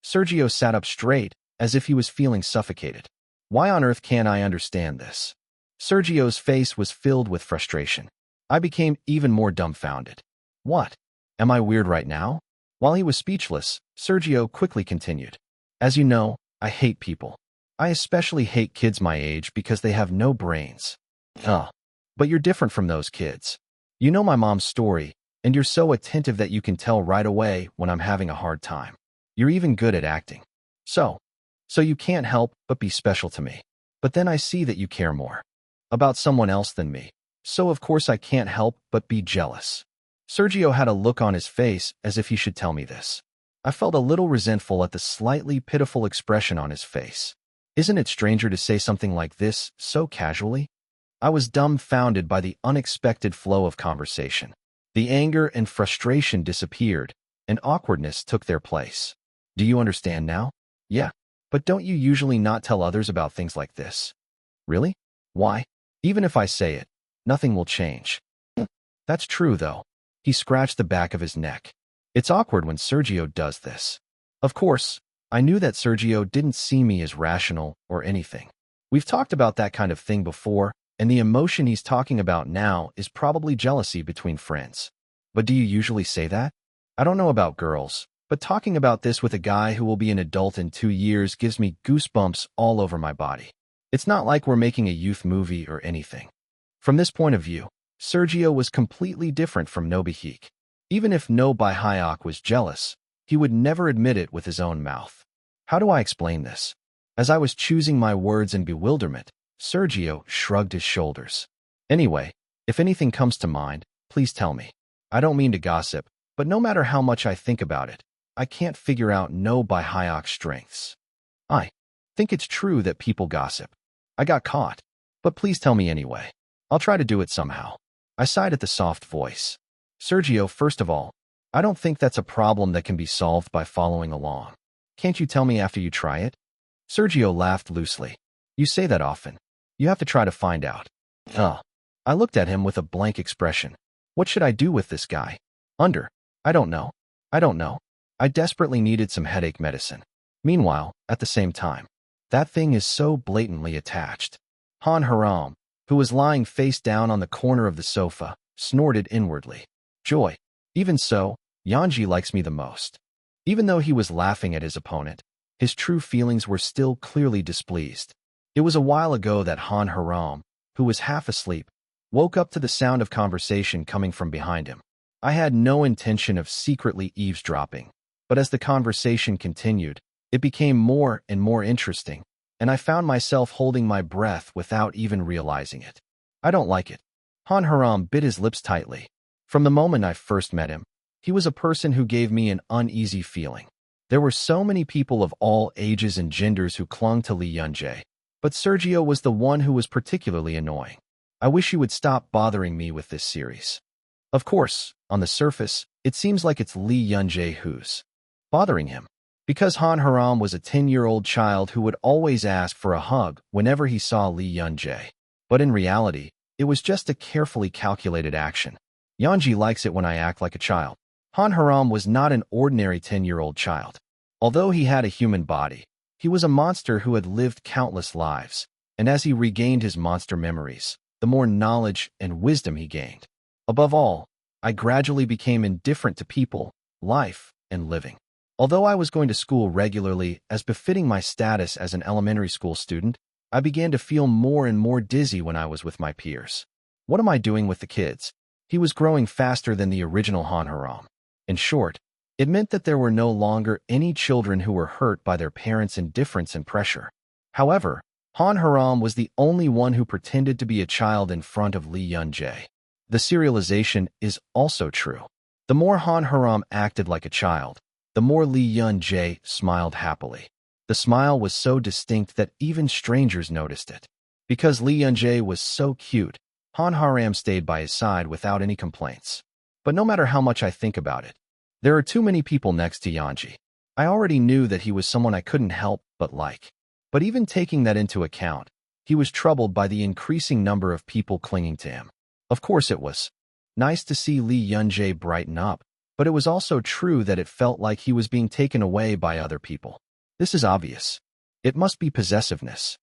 Sergio sat up straight, as if he was feeling suffocated. Why on earth can't I understand this? Sergio's face was filled with frustration. I became even more dumbfounded. What? Am I weird right now? While he was speechless, Sergio quickly continued. As you know, I hate people. I especially hate kids my age because they have no brains. But you're different from those kids. You know my mom's story, and you're so attentive that you can tell right away when I'm having a hard time. You're even good at acting. So you can't help but be special to me. But then I see that you care more about someone else than me. So of course I can't help but be jealous. Sergio had a look on his face as if he should tell me this. I felt a little resentful at the slightly pitiful expression on his face. Isn't it stranger to say something like this so casually? I was dumbfounded by the unexpected flow of conversation. The anger and frustration disappeared, and awkwardness took their place. Do you understand now? Yeah. But don't you usually not tell others about things like this? Really? Why? Even if I say it, nothing will change. That's true, though. He scratched the back of his neck. It's awkward when Sergio does this. Of course, I knew that Sergio didn't see me as rational or anything. We've talked about that kind of thing before, and the emotion he's talking about now is probably jealousy between friends. But do you usually say that? I don't know about girls, but talking about this with a guy who will be an adult in 2 years gives me goosebumps all over my body. It's not like we're making a youth movie or anything. From this point of view, Sergio was completely different from No Bai Hyek. Even if No Bai Hyek was jealous, he would never admit it with his own mouth. How do I explain this? As I was choosing my words in bewilderment, Sergio shrugged his shoulders. Anyway, if anything comes to mind, please tell me. I don't mean to gossip, but no matter how much I think about it, I can't figure out No Bai Hyek's strengths. I think it's true that people gossip. I got caught. But please tell me anyway. I'll try to do it somehow. I sighed at the soft voice. Sergio, first of all, I don't think that's a problem that can be solved by following along. Can't you tell me after you try it? Sergio laughed loosely. You say that often. You have to try to find out. I looked at him with a blank expression. What should I do with this guy? I don't know. I desperately needed some headache medicine. Meanwhile, at the same time, that thing is so blatantly attached. Han Haram, who was lying face down on the corner of the sofa, snorted inwardly. Joy. Even so, Yanji likes me the most. Even though he was laughing at his opponent, his true feelings were still clearly displeased. It was a while ago that Han Haram, who was half asleep, woke up to the sound of conversation coming from behind him. I had no intention of secretly eavesdropping, but as the conversation continued, it became more and more interesting, and I found myself holding my breath without even realizing it. I don't like it. Han Haram bit his lips tightly. From the moment I first met him, he was a person who gave me an uneasy feeling. There were so many people of all ages and genders who clung to Li Yunjie, but Sergio was the one who was particularly annoying. I wish he would stop bothering me with this series. Of course, on the surface, it seems like it's Li Yunjie who's bothering him, because Han Haram was a 10-year-old child who would always ask for a hug whenever he saw Li Yunjie. But in reality, it was just a carefully calculated action. Yunjie likes it when I act like a child. Han Haram was not an ordinary 10-year-old child. Although he had a human body, he was a monster who had lived countless lives, and as he regained his monster memories, the more knowledge and wisdom he gained. Above all, I gradually became indifferent to people, life, and living. Although I was going to school regularly as befitting my status as an elementary school student, I began to feel more and more dizzy when I was with my peers. What am I doing with the kids? He was growing faster than the original Han Haram. In short, it meant that there were no longer any children who were hurt by their parents' indifference and pressure. However, Han Haram was the only one who pretended to be a child in front of Li Yunjie. The serialization is also true. The more Han Haram acted like a child, the more Li Yunjie smiled happily. The smile was so distinct that even strangers noticed it. Because Li Yunjie was so cute, Han Haram stayed by his side without any complaints. But no matter how much I think about it, there are too many people next to Yunjie. I already knew that he was someone I couldn't help but like. But even taking that into account, he was troubled by the increasing number of people clinging to him. Of course it was nice to see Li Yunjie brighten up, but it was also true that it felt like he was being taken away by other people. This is obvious. It must be possessiveness.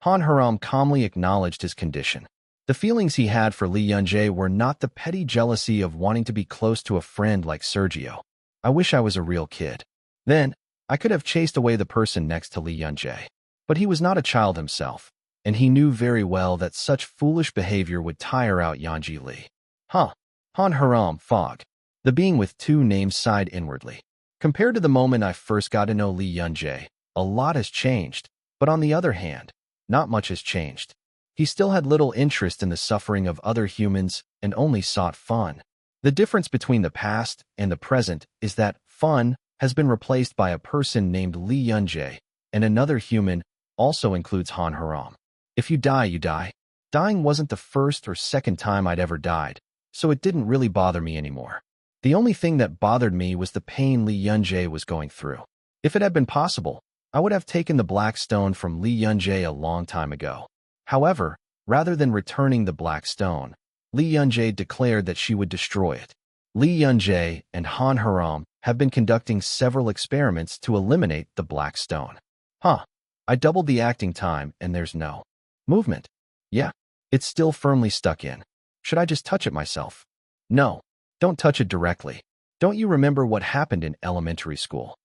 Han Haram calmly acknowledged his condition. The feelings he had for Li Yunjie were not the petty jealousy of wanting to be close to a friend like Sergio. I wish I was a real kid. Then, I could have chased away the person next to Li Yunjie. But he was not a child himself, and he knew very well that such foolish behavior would tire out Yunjie Li. Han Haram, Fog. The being with two names sighed inwardly. Compared to the moment I first got to know Li Yunjie, a lot has changed, but on the other hand, not much has changed. He still had little interest in the suffering of other humans and only sought fun. The difference between the past and the present is that fun has been replaced by a person named Li Yunjie, and another human also includes Han Haram. If you die, you die. Dying wasn't the first or second time I'd ever died, so it didn't really bother me anymore. The only thing that bothered me was the pain Li Yunjie was going through. If it had been possible, I would have taken the black stone from Li Yunjie a long time ago. However, rather than returning the black stone, Li Yunjie declared that she would destroy it. Li Yunjie and Han Haram have been conducting several experiments to eliminate the black stone. I doubled the acting time and there's no movement. Yeah, it's still firmly stuck in. Should I just touch it myself? No, don't touch it directly. Don't you remember what happened in elementary school?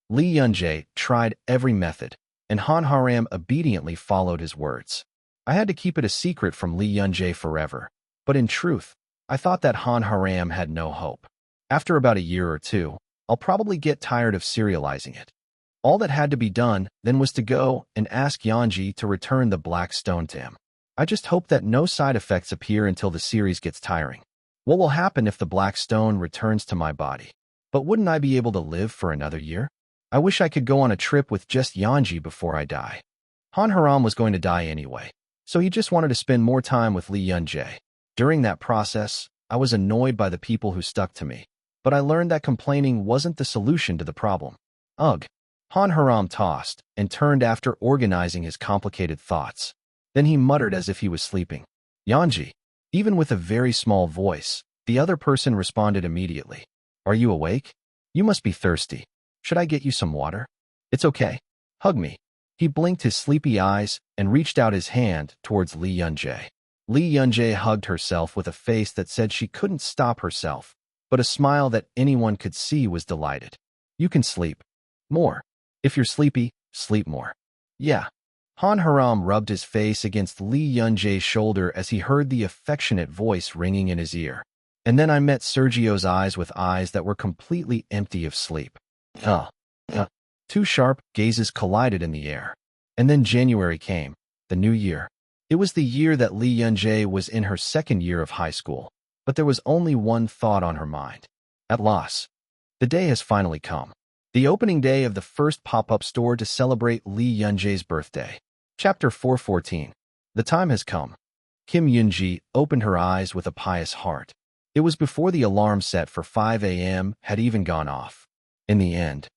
Li Yunjie tried every method, and Han Haram obediently followed his words. I had to keep it a secret from Li Yunjie forever, but in truth, I thought that Han Haram had no hope. After about a year or two, I'll probably get tired of serializing it. All that had to be done then was to go and ask Yunjie to return the black stone to him. I just hope that no side effects appear until the series gets tiring. What will happen if the black stone returns to my body? But wouldn't I be able to live for another year? I wish I could go on a trip with just Yunjie before I die. Han Haram was going to die anyway, so he just wanted to spend more time with Li Yunjie. During that process, I was annoyed by the people who stuck to me, but I learned that complaining wasn't the solution to the problem. Ugh. Han Haram tossed and turned after organizing his complicated thoughts. Then he muttered as if he was sleeping. Yunjie. Even with a very small voice, the other person responded immediately. Are you awake? You must be thirsty. Should I get you some water? It's okay. Hug me. He blinked his sleepy eyes and reached out his hand towards Li Yunjie. Li Yunjie hugged herself with a face that said she couldn't stop herself, but a smile that anyone could see was delighted. You can sleep more. If you're sleepy, sleep more. Yeah. Han Haram rubbed his face against Lee Yunjae's shoulder as he heard the affectionate voice ringing in his ear. And then I met Sergio's eyes with eyes that were completely empty of sleep. Uh, uh. Two sharp gazes collided in the air. And then January came, the new year. It was the year that Lee Yunjae was in her second year of high school, but there was only one thought on her mind. At last. The day has finally come. The opening day of the first pop-up store to celebrate Lee Yunjae's birthday. Chapter 414. The time has come. Kim Yoonji opened her eyes with a pious heart. It was before the alarm set for 5 a.m. had even gone off. In the end,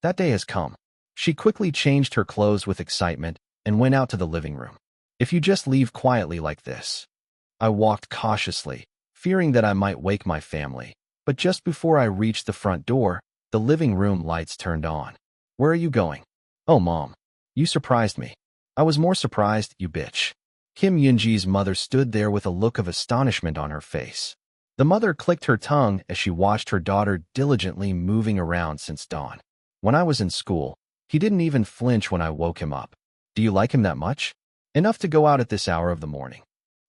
that day has come. She quickly changed her clothes with excitement and went out to the living room. If you just leave quietly like this. I walked cautiously, fearing that I might wake my family. But just before I reached the front door, the living room lights turned on. Where are you going? Oh, Mom. You surprised me. I was more surprised, you bitch. Kim Yoonji's mother stood there with a look of astonishment on her face. The mother clicked her tongue as she watched her daughter diligently moving around since dawn. When I was in school, he didn't even flinch when I woke him up. Do you like him that much? Enough to go out at this hour of the morning.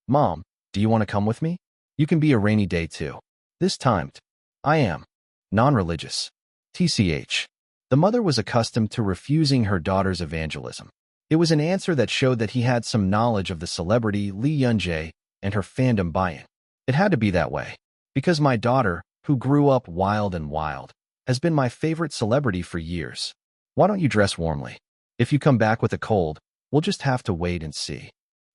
Mom, do you want to come with me? You can be a rainy day too. This timed. I am. Non-religious. TCH. The mother was accustomed to refusing her daughter's evangelism. It was an answer that showed that he had some knowledge of the celebrity Lee Yunjae and her fandom buy-in. It had to be that way, because my daughter, who grew up wild and wild, has been my favorite celebrity for years. Why don't you dress warmly? If you come back with a cold, we'll just have to wait and see.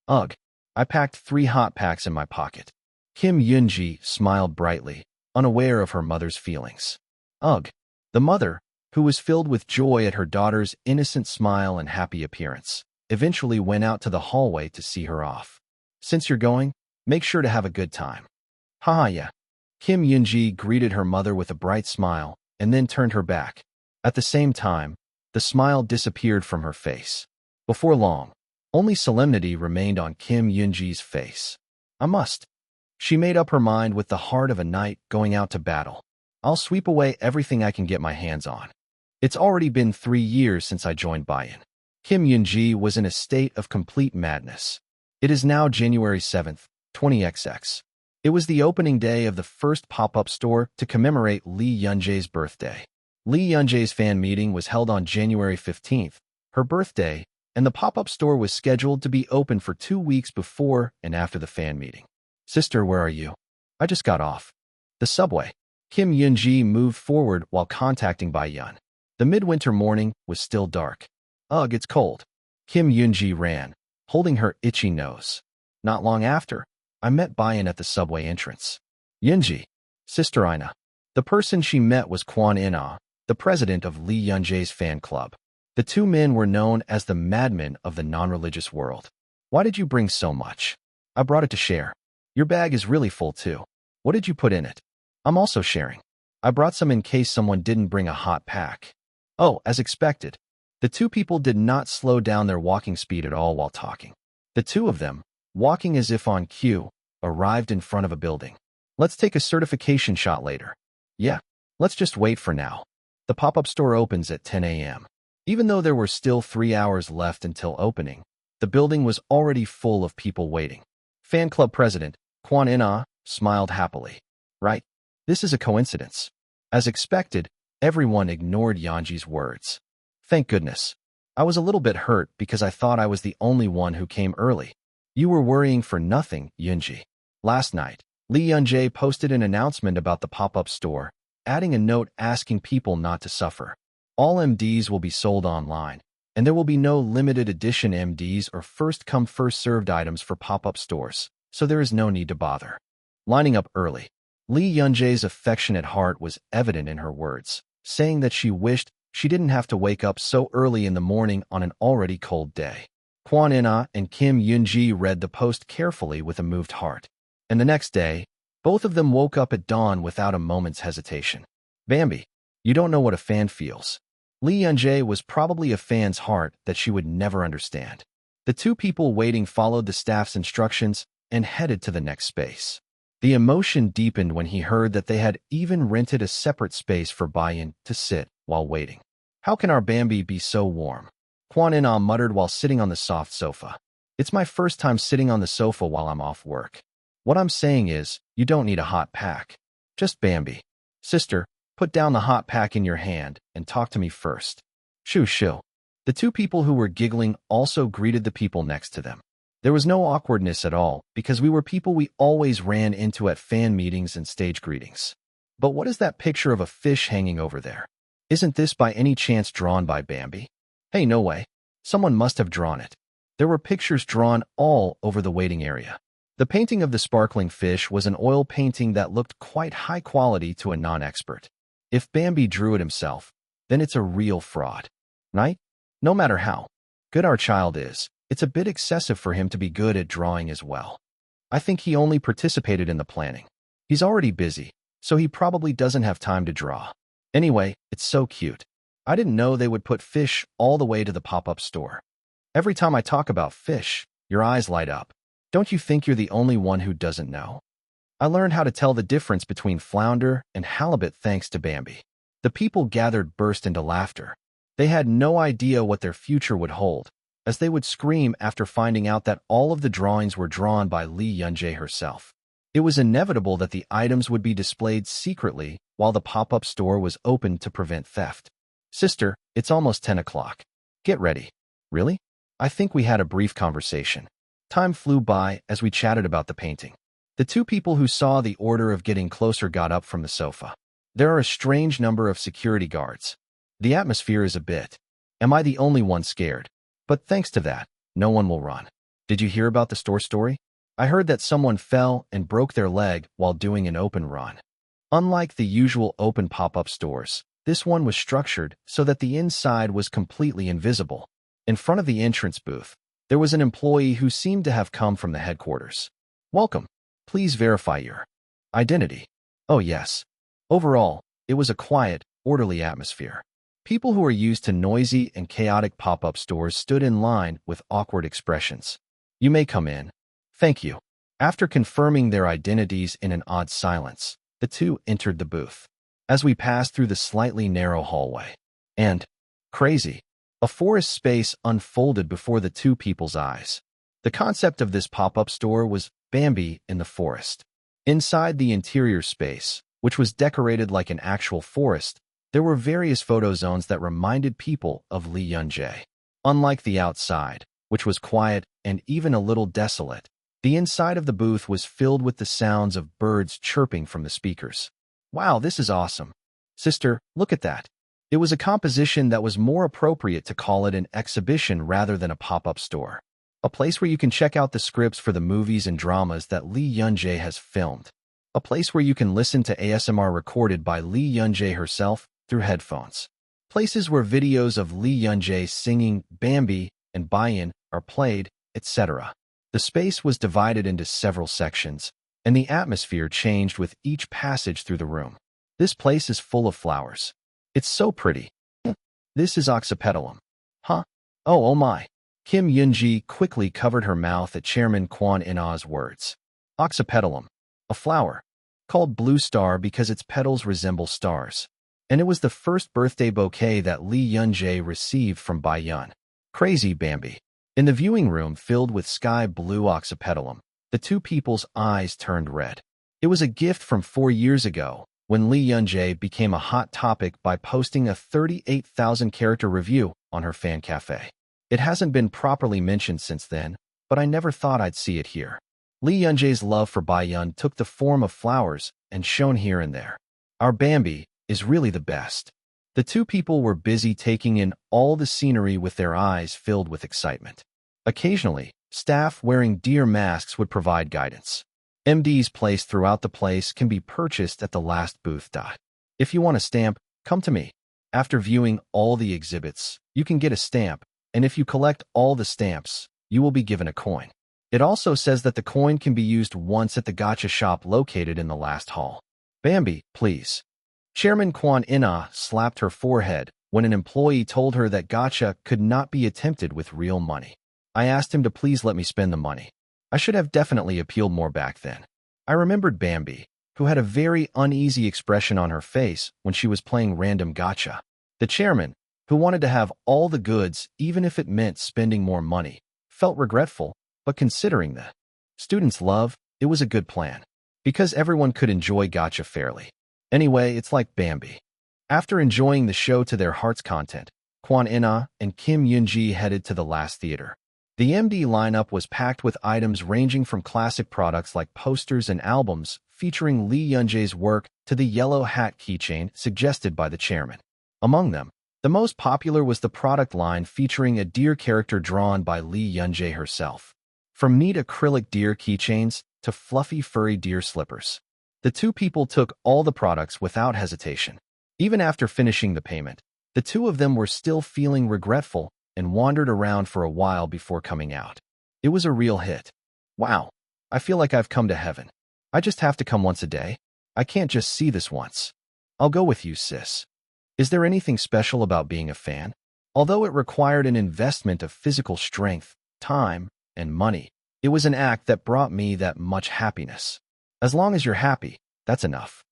Ugh. I packed 3 hot packs in my pocket. Kim Yoonji smiled brightly, unaware of her mother's feelings. Ugh. The mother, who was filled with joy at her daughter's innocent smile and happy appearance, eventually went out to the hallway to see her off. Since you're going, make sure to have a good time. Haha, yeah. Kim Yoonji greeted her mother with a bright smile and then turned her back. At the same time, the smile disappeared from her face. Before long, only solemnity remained on Kim Yoonji's face. I must. She made up her mind with the heart of a knight going out to battle. I'll sweep away everything I can get my hands on. It's already been 3 years since I joined buy-in. Kim Yoonji was in a state of complete madness. It is now January 7th, 20XX. It was the opening day of the first pop-up store to commemorate Lee Yunjae's birthday. Lee Yunjae's fan meeting was held on January 15th, her birthday, and the pop-up store was scheduled to be open for 2 weeks before and after the fan meeting. Sister, where are you? I just got off the subway. Kim Yoonji moved forward while contacting Baiyun. The midwinter morning was still dark. Ugh, it's cold. Kim Yoonji ran, holding her itchy nose. Not long after, I met Baiyun at the subway entrance. Yoonji. Sister Ina. The person she met was Kwon In-ah, the president of Lee Yunjae's fan club. The 2 men were known as the madmen of the non-religious world. Why did you bring so much? I brought it to share. Your bag is really full too. What did you put in it? I'm also sharing. I brought some in case someone didn't bring a hot pack. Oh, as expected. The 2 people did not slow down their walking speed at all while talking. The 2 of them, walking as if on cue, arrived in front of a building. Let's take a certification shot later. Yeah, let's just wait for now. The pop-up store opens at 10 a.m. Even though there were still 3 hours left until opening, the building was already full of people waiting. Fan club president, Kwon In-ah, smiled happily. Right. This is a coincidence. As expected, everyone ignored Yanji's words. Thank goodness. I was a little bit hurt because I thought I was the only one who came early. You were worrying for nothing, Yoonji. Last night, Lee Yunjae posted an announcement about the pop-up store, adding a note asking people not to suffer. All MDs will be sold online, and there will be no limited edition MDs or first-come first-served items for pop-up stores, so there is no need to bother. Lining up early, Lee Yunjae's affectionate heart was evident in her words, saying that she wished she didn't have to wake up so early in the morning on an already cold day. Kwon In-ah and Kim Yoonji read the post carefully with a moved heart. And the next day, both of them woke up at dawn without a moment's hesitation. Bambi, you don't know what a fan feels. Lee Yunjae was probably a fan's heart that she would never understand. The 2 people waiting followed the staff's instructions and headed to the next space. The emotion deepened when he heard that they had even rented a separate space for buy-in to sit while waiting. How can our Bambi be so warm? Quan Ina muttered while sitting on the soft sofa. It's my first time sitting on the sofa while I'm off work. What I'm saying is, you don't need a hot pack. Just Bambi. Sister, put down the hot pack in your hand and talk to me first. Shoo shoo. The two people who were giggling also greeted the people next to them. There was no awkwardness at all because we were people we always ran into at fan meetings and stage greetings. But what is that picture of a fish hanging over there? Isn't this by any chance drawn by Bambi? Hey, no way. Someone must have drawn it. There were pictures drawn all over the waiting area. The painting of the sparkling fish was an oil painting that looked quite high quality to a non-expert. If Bambi drew it himself, then it's a real fraud. Right? No matter how good our child is, it's a bit excessive for him to be good at drawing as well. I think he only participated in the planning. He's already busy, so he probably doesn't have time to draw. Anyway, it's so cute. I didn't know they would put fish all the way to the pop-up store. Every time I talk about fish, your eyes light up. Don't you think you're the only one who doesn't know? I learned how to tell the difference between flounder and halibut thanks to Bambi. The people gathered burst into laughter. They had no idea what their future would hold, as they would scream after finding out that all of the drawings were drawn by Li Yunjie herself. It was inevitable that the items would be displayed secretly while the pop-up store was open to prevent theft. Sister, it's almost 10 o'clock. Get ready. Really? I think we had a brief conversation. Time flew by as we chatted about the painting. The two people who saw the order of getting closer got up from the sofa. There are a strange number of security guards. The atmosphere is a bit. Am I the only one scared? But thanks to that, no one will run. Did you hear about the store story? I heard that someone fell and broke their leg while doing an open run. Unlike the usual open pop-up stores, this one was structured so that the inside was completely invisible. In front of the entrance booth, there was an employee who seemed to have come from the headquarters. Welcome. Please verify your identity. Oh yes. Overall, it was a quiet, orderly atmosphere. People who are used to noisy and chaotic pop-up stores stood in line with awkward expressions. You may come in. Thank you. After confirming their identities in an odd silence, the two entered the booth. As we passed through the slightly narrow hallway, and, crazy, a forest space unfolded before the two people's eyes. The concept of this pop-up store was Bambi in the forest. Inside the interior space, which was decorated like an actual forest, there were various photo zones that reminded people of Li Yunjie. Unlike the outside, which was quiet and even a little desolate, the inside of the booth was filled with the sounds of birds chirping from the speakers. Wow, this is awesome. Sister, look at that. It was a composition that was more appropriate to call it an exhibition rather than a pop-up store. A place where you can check out the scripts for the movies and dramas that Li Yunjie has filmed. A place where you can listen to ASMR recorded by Li Yunjie herself through headphones. Places where videos of Li Yunjie singing Bambi and Baiyan are played, etc. The space was divided into several sections, and the atmosphere changed with each passage through the room. This place is full of flowers. It's so pretty. This is oxypetalum. Huh? Oh my. Kim Yunji quickly covered her mouth at Chairman Quan Ina's words. Oxypetalum, a flower, called blue star because its petals resemble stars. And it was the first birthday bouquet that Li Yunjie received from Baiyan. Crazy Bambi. In the viewing room filled with sky blue oxypetalum, the two people's eyes turned red. It was a gift from 4 years ago, when Li Yunjie became a hot topic by posting a 38,000-character review on her fan cafe. It hasn't been properly mentioned since then, but I never thought I'd see it here. Li Yunjie's love for Baiyan took the form of flowers and shone here and there. Our Bambi is really the best. The two people were busy taking in all the scenery with their eyes filled with excitement. Occasionally, staff wearing deer masks would provide guidance. MDs placed throughout the place can be purchased at the last booth. If you want a stamp, come to me. After viewing all the exhibits, you can get a stamp, and if you collect all the stamps, you will be given a coin. It also says that the coin can be used once at the gacha shop located in the last hall. Bambi, please. Chairman Quan Ina slapped her forehead when an employee told her that gacha could not be attempted with real money. I asked him to please let me spend the money. I should have definitely appealed more back then. I remembered Bambi, who had a very uneasy expression on her face when she was playing random gacha. The chairman, who wanted to have all the goods even if it meant spending more money, felt regretful, but considering the students' love, it was a good plan. Because everyone could enjoy gotcha fairly. Anyway, it's like Bambi. After enjoying the show to their heart's content, Kwon In-ah and Kim Yoon-ji headed to the last theater. The MD lineup was packed with items ranging from classic products like posters and albums featuring Lee Yoon-jae's work to the yellow hat keychain suggested by the chairman. Among them, the most popular was the product line featuring a deer character drawn by Lee Yoon-jae herself. From neat acrylic deer keychains to fluffy furry deer slippers, the two people took all the products without hesitation. Even after finishing the payment, the two of them were still feeling regretful and wandered around for a while before coming out. It was a real hit. Wow, I feel like I've come to heaven. I just have to come once a day. I can't just see this once. I'll go with you, sis. Is there anything special about being a fan? Although it required an investment of physical strength, time, and money, it was an act that brought me that much happiness. As long as you're happy, that's enough.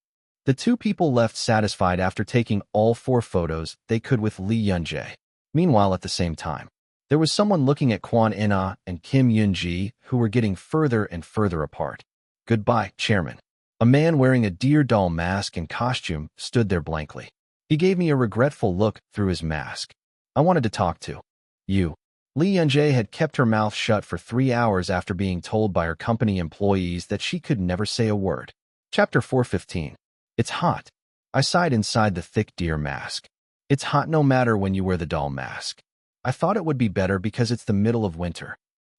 The two people left satisfied after taking all 4 photos they could with Lee Yoon-jae. Meanwhile, at the same time, there was someone looking at Kwon In-ah and Kim Yoon-ji who were getting further and further apart. Goodbye, chairman. A man wearing a deer doll mask and costume stood there blankly. He gave me a regretful look through his mask. I wanted to talk to you. Lee Yoon-jae had kept her mouth shut for 3 hours after being told by her company employees that she could never say a word. Chapter 415. It's hot. I sighed inside the thick deer mask. It's hot no matter when you wear the doll mask. I thought it would be better because it's the middle of winter.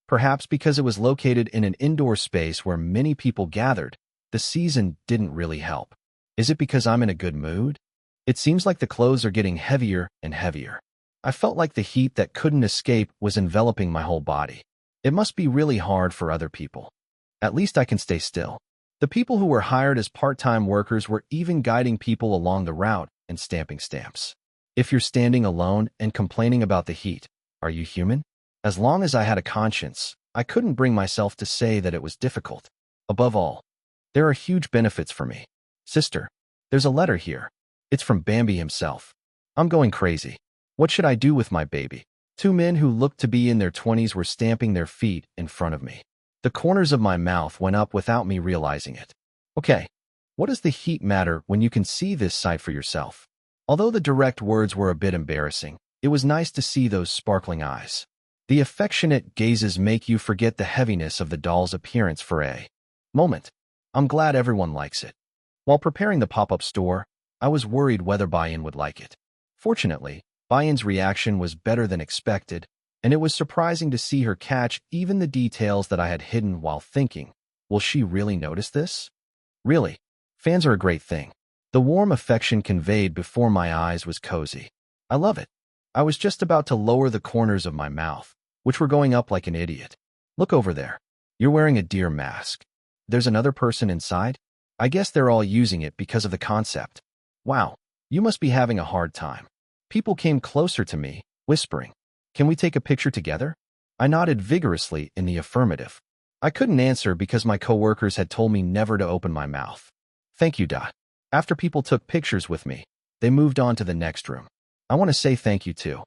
Perhaps because it was located in an indoor space where many people gathered, the season didn't really help. Is it because I'm in a good mood? It seems like the clothes are getting heavier and heavier. I felt like the heat that couldn't escape was enveloping my whole body. It must be really hard for other people. At least I can stay still. The people who were hired as part-time workers were even guiding people along the route and stamping stamps. If you're standing alone and complaining about the heat, are you human? As long as I had a conscience, I couldn't bring myself to say that it was difficult. Above all, there are huge benefits for me. Sister, there's a letter here. It's from Bambi himself. I'm going crazy. What should I do with my baby? 2 men who looked to be in their 20s were stamping their feet in front of me. The corners of my mouth went up without me realizing it. Okay, what does the heat matter when you can see this sight for yourself? Although the direct words were a bit embarrassing, it was nice to see those sparkling eyes. The affectionate gazes make you forget the heaviness of the doll's appearance for a moment. I'm glad everyone likes it. While preparing the pop-up store, I was worried whether Bayan would like it. Fortunately, Bayan's reaction was better than expected, and it was surprising to see her catch even the details that I had hidden while thinking, will she really notice this? Really, fans are a great thing. The warm affection conveyed before my eyes was cozy. I love it. I was just about to lower the corners of my mouth, which were going up like an idiot. Look over there. You're wearing a deer mask. There's another person inside? I guess they're all using it because of the concept. Wow, you must be having a hard time. People came closer to me, whispering, "Can we take a picture together?" I nodded vigorously in the affirmative. I couldn't answer because my coworkers had told me never to open my mouth. Thank you, Dot. After people took pictures with me, they moved on to the next room. I want to say thank you too.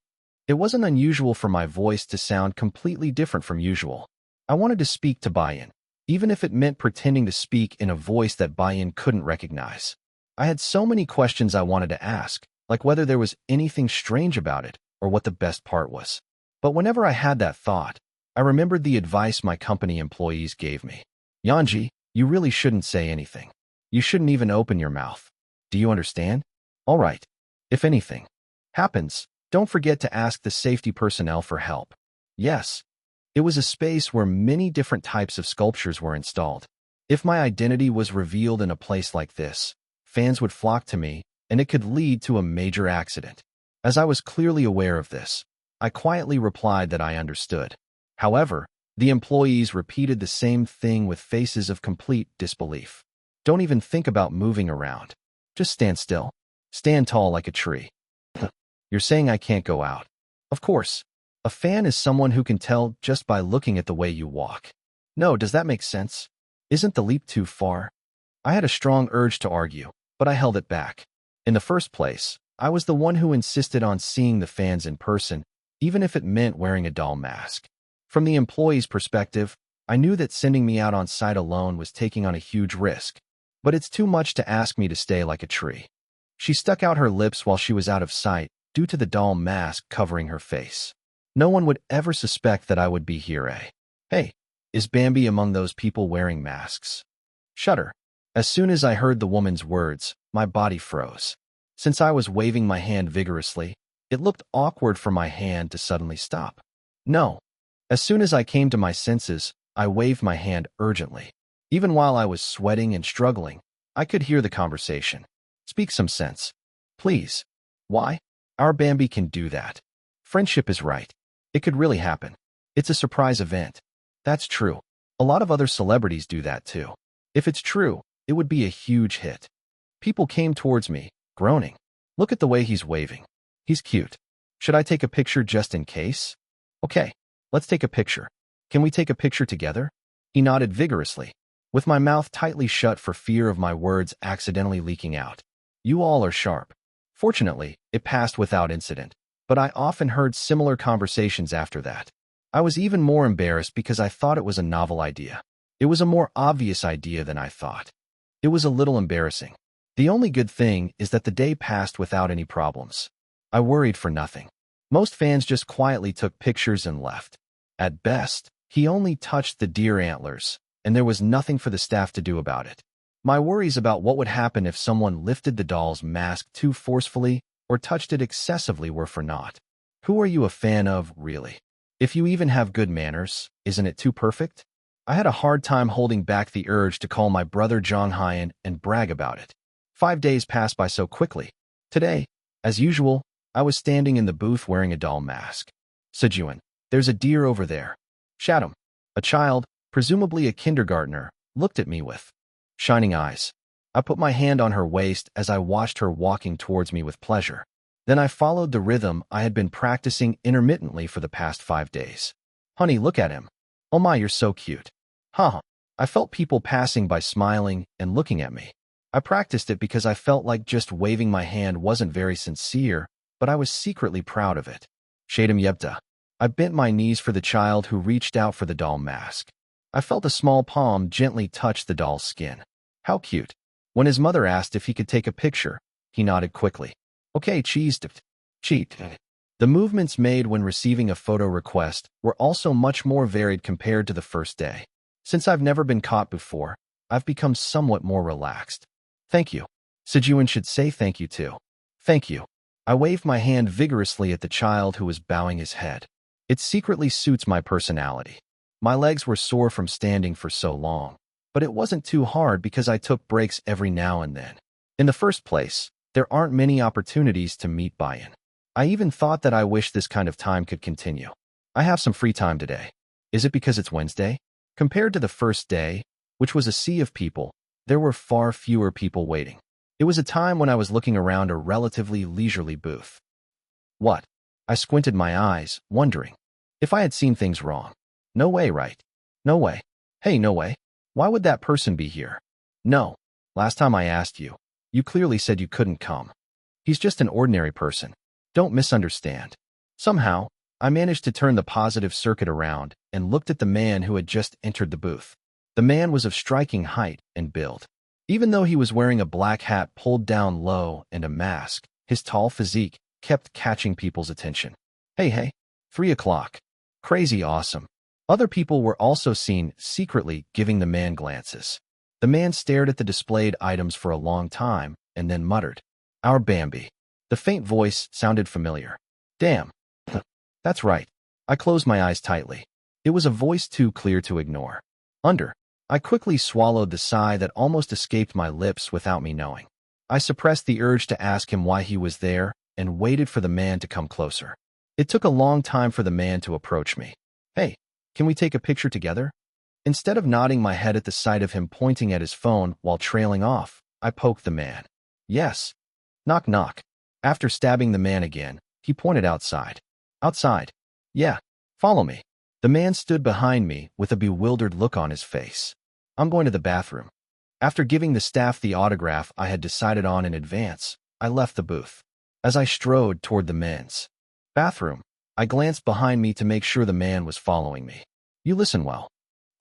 It wasn't unusual for my voice to sound completely different from usual. I wanted to speak to Bayan, even if it meant pretending to speak in a voice that Bayan couldn't recognize. I had so many questions I wanted to ask, like whether there was anything strange about it or what the best part was. But whenever I had that thought, I remembered the advice my company employees gave me. Yanji, you really shouldn't say anything. You shouldn't even open your mouth. Do you understand? All right. If anything happens, don't forget to ask the safety personnel for help. Yes. It was a space where many different types of sculptures were installed. If my identity was revealed in a place like this, fans would flock to me, and it could lead to a major accident. As I was clearly aware of this, I quietly replied that I understood. However, the employees repeated the same thing with faces of complete disbelief. Don't even think about moving around. Just stand still. Stand tall like a tree. You're saying I can't go out. Of course. A fan is someone who can tell just by looking at the way you walk. No, does that make sense? Isn't the leap too far? I had a strong urge to argue, but I held it back. In the first place, I was the one who insisted on seeing the fans in person, even if it meant wearing a doll mask. From the employee's perspective, I knew that sending me out on site alone was taking on a huge risk, but it's too much to ask me to stay like a tree. She stuck out her lips while she was out of sight due to the doll mask covering her face. No one would ever suspect that I would be here, eh? Hey, is Bambi among those people wearing masks? Shudder. As soon as I heard the woman's words, my body froze. Since I was waving my hand vigorously, it looked awkward for my hand to suddenly stop. No. As soon as I came to my senses, I waved my hand urgently. Even while I was sweating and struggling, I could hear the conversation. Speak some sense. Please. Why? Our Bambi can do that. Friendship is right. It could really happen. It's a surprise event. That's true. A lot of other celebrities do that too. If it's true, it would be a huge hit. People came towards me, groaning. Look at the way he's waving. He's cute. Should I take a picture just in case? Okay, let's take a picture. Can we take a picture together? He nodded vigorously, with my mouth tightly shut for fear of my words accidentally leaking out. You all are sharp. Fortunately, it passed without incident, but I often heard similar conversations after that. I was even more embarrassed because I thought it was a novel idea. It was a more obvious idea than I thought. It was a little embarrassing. The only good thing is that the day passed without any problems. I worried for nothing. Most fans just quietly took pictures and left. At best, he only touched the deer antlers, and there was nothing for the staff to do about it. My worries about what would happen if someone lifted the doll's mask too forcefully or touched it excessively were for naught. Who are you a fan of, really? If you even have good manners, isn't it too perfect? I had a hard time holding back the urge to call my brother Jong Hyun and brag about it. 5 days passed by so quickly. Today, as usual, I was standing in the booth wearing a doll mask. Sejun, there's a deer over there. Shatum, a child, presumably a kindergartner, looked at me with shining eyes. I put my hand on her waist as I watched her walking towards me with pleasure. Then I followed the rhythm I had been practicing intermittently for the past 5 days. Honey, look at him. Oh my, you're so cute. Haha. I felt people passing by smiling and looking at me. I practiced it because I felt like just waving my hand wasn't very sincere, but I was secretly proud of it. Shatum Yebta. I bent my knees for the child who reached out for the doll mask. I felt a small palm gently touch the doll's skin. How cute. When his mother asked if he could take a picture, he nodded quickly. Okay, cheesed. Cheat. The movements made when receiving a photo request were also much more varied compared to the first day. Since I've never been caught before, I've become somewhat more relaxed. Thank you. Sejun should say thank you too. Thank you. I waved my hand vigorously at the child who was bowing his head. It secretly suits my personality. My legs were sore from standing for so long, but it wasn't too hard because I took breaks every now and then. In the first place, there aren't many opportunities to meet buy-in. I even thought that I wish this kind of time could continue. I have some free time today. Is it because it's Wednesday? Compared to the first day, which was a sea of people, there were far fewer people waiting. It was a time when I was looking around a relatively leisurely booth. What? I squinted my eyes, wondering if I had seen things wrong. No way, right? No way. Hey, no way. Why would that person be here? No. Last time I asked you, you clearly said you couldn't come. He's just an ordinary person. Don't misunderstand. Somehow, I managed to turn the positive circuit around and looked at the man who had just entered the booth. The man was of striking height and build. Even though he was wearing a black hat pulled down low and a mask, his tall physique kept catching people's attention. Hey, 3 o'clock. Crazy awesome. Other people were also seen secretly giving the man glances. The man stared at the displayed items for a long time and then muttered, Our Bambi. The faint voice sounded familiar. Damn. That's right. I closed my eyes tightly. It was a voice too clear to ignore. I quickly swallowed the sigh that almost escaped my lips without me knowing. I suppressed the urge to ask him why he was there and waited for the man to come closer. It took a long time for the man to approach me. Hey, can we take a picture together? Instead of nodding my head at the sight of him pointing at his phone while trailing off, I poked the man. Yes. Knock knock. After stabbing the man again, he pointed outside. Outside. Yeah. Follow me. The man stood behind me with a bewildered look on his face. I'm going to the bathroom. After giving the staff the autograph I had decided on in advance, I left the booth. As I strode toward the men's bathroom, I glanced behind me to make sure the man was following me. You listen well.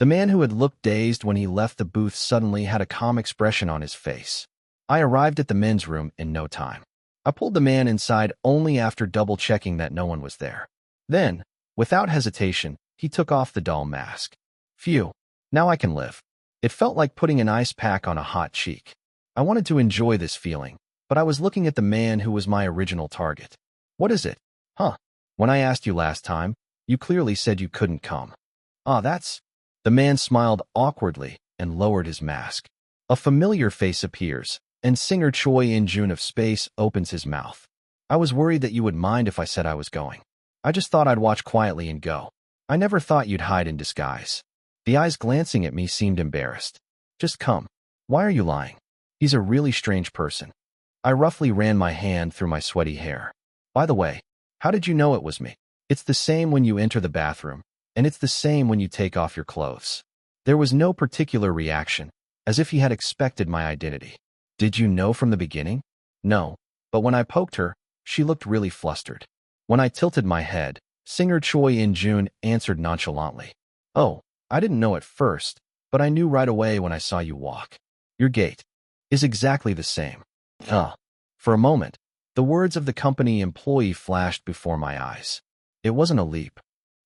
The man who had looked dazed when he left the booth suddenly had a calm expression on his face. I arrived at the men's room in no time. I pulled the man inside only after double-checking that no one was there. Then, without hesitation, he took off the doll mask. Phew, now I can live. It felt like putting an ice pack on a hot cheek. I wanted to enjoy this feeling, but I was looking at the man who was my original target. What is it? Huh? When I asked you last time, you clearly said you couldn't come. Ah, that's... The man smiled awkwardly and lowered his mask. A familiar face appears, and singer Choi In-jun of Space opens his mouth. I was worried that you would mind if I said I was going. I just thought I'd watch quietly and go. I never thought you'd hide in disguise. The eyes glancing at me seemed embarrassed. Just come. Why are you lying? He's a really strange person. I roughly ran my hand through my sweaty hair. By the way, how did you know it was me? It's the same when you enter the bathroom, and it's the same when you take off your clothes. There was no particular reaction, as if he had expected my identity. Did you know from the beginning? No, but when I poked her, she looked really flustered. When I tilted my head, singer Choi In-jun answered nonchalantly. Oh, I didn't know at first, but I knew right away when I saw you walk. Your gait is exactly the same. For a moment, the words of the company employee flashed before my eyes. It wasn't a leap.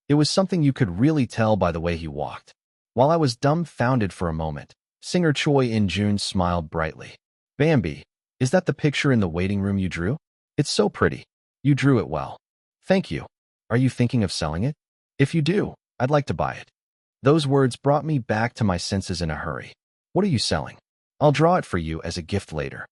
It was something you could really tell by the way he walked. While I was dumbfounded for a moment, singer Choi In-jun smiled brightly. Bambi, is that the picture in the waiting room you drew? It's so pretty. You drew it well. Thank you. Are you thinking of selling it? If you do, I'd like to buy it. Those words brought me back to my senses in a hurry. What are you selling? I'll draw it for you as a gift later.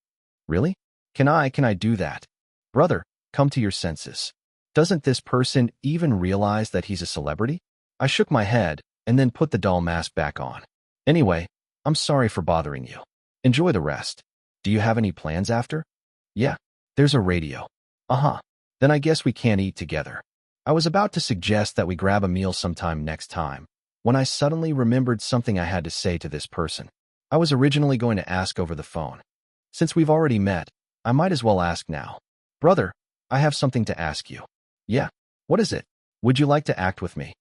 Really? Can I do that? Brother, come to your senses. Doesn't this person even realize that he's a celebrity? I shook my head and then put the doll mask back on. Anyway, I'm sorry for bothering you. Enjoy the rest. Do you have any plans after? Yeah, there's a radio. Then I guess we can't eat together. I was about to suggest that we grab a meal sometime next time, when I suddenly remembered something I had to say to this person. I was originally going to ask over the phone. Since we've already met, I might as well ask now. Brother, I have something to ask you. Yeah, what is it? Would you like to act with me?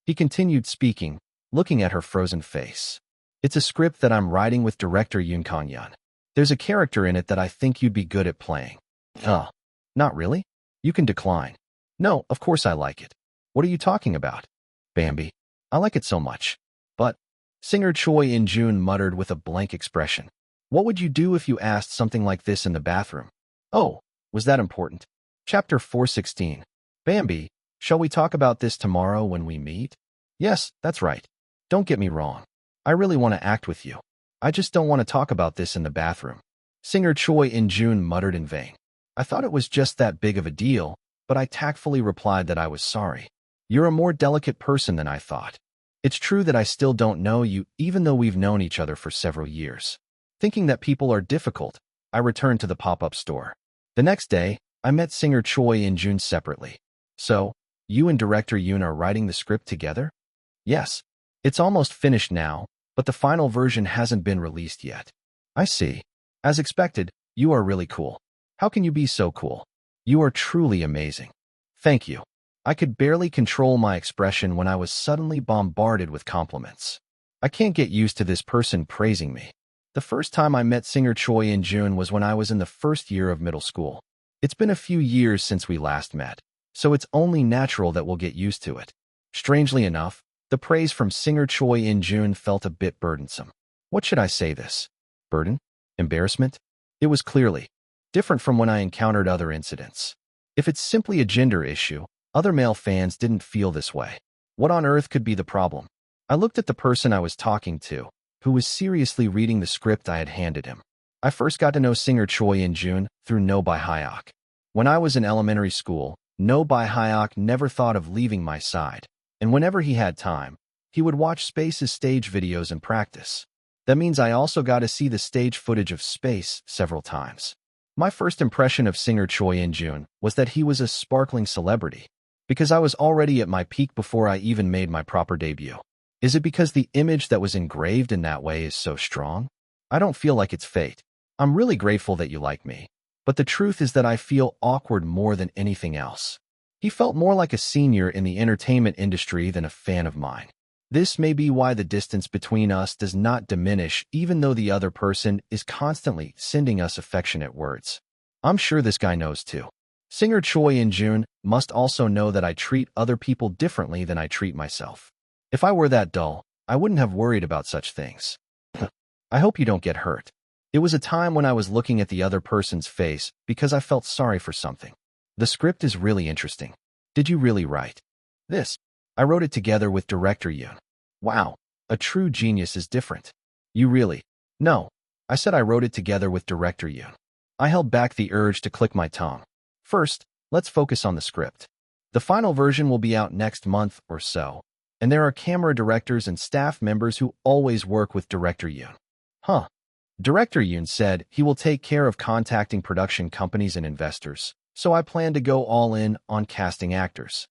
He continued speaking, looking at her frozen face. It's a script that I'm writing with director Yoon Kang-yeon. There's a character in it that I think you'd be good at playing. Not really? You can decline. No, of course I like it. What are you talking about? Bambi, I like it so much. But, singer Choi In-jun muttered with a blank expression. What would you do if you asked something like this in the bathroom? Oh, was that important? Chapter 416. Bambi, shall we talk about this tomorrow when we meet? Yes, that's right. Don't get me wrong. I really want to act with you. I just don't want to talk about this in the bathroom. Singer Choi In-jun muttered in vain. I thought it was just that big of a deal, but I tactfully replied that I was sorry. You're a more delicate person than I thought. It's true that I still don't know you even though we've known each other for several years. Thinking that people are difficult, I returned to the pop-up store. The next day, I met singer Choi In-jun separately. So, you and director Yoon are writing the script together? Yes. It's almost finished now, but the final version hasn't been released yet. I see. As expected, you are really cool. How can you be so cool? You are truly amazing. Thank you. I could barely control my expression when I was suddenly bombarded with compliments. I can't get used to this person praising me. The first time I met singer Choi In-jun was when I was in the first year of middle school. It's been a few years since we last met, so it's only natural that we'll get used to it. Strangely enough, the praise from singer Choi In-jun felt a bit burdensome. What should I say this? Burden? Embarrassment? It was clearly different from when I encountered other incidents. If it's simply a gender issue, other male fans didn't feel this way. What on earth could be the problem? I looked at the person I was talking to, who was seriously reading the script I had handed him. I first got to know singer Choi In-jun through No by Hyuk. When I was in elementary school, No by Hyuk never thought of leaving my side, and whenever he had time, he would watch Space's stage videos and practice. That means I also got to see the stage footage of Space several times. My first impression of singer Choi In-jun was that he was a sparkling celebrity, because I was already at my peak before I even made my proper debut. Is it because the image that was engraved in that way is so strong? I don't feel like it's fate. I'm really grateful that you like me. But the truth is that I feel awkward more than anything else. He felt more like a senior in the entertainment industry than a fan of mine. This may be why the distance between us does not diminish even though the other person is constantly sending us affectionate words. I'm sure this guy knows too. Singer Choi In-jun must also know that I treat other people differently than I treat myself. If I were that dull, I wouldn't have worried about such things. I hope you don't get hurt. It was a time when I was looking at the other person's face because I felt sorry for something. The script is really interesting. Did you really write this? I wrote it together with director Yoon. Wow, a true genius is different. You really? No. I said I wrote it together with director Yoon. I held back the urge to click my tongue. First, let's focus on the script. The final version will be out next month or so, and there are camera directors and staff members who always work with director Yoon. Huh. Director Yoon said he will take care of contacting production companies and investors, so I plan to go all in on casting actors.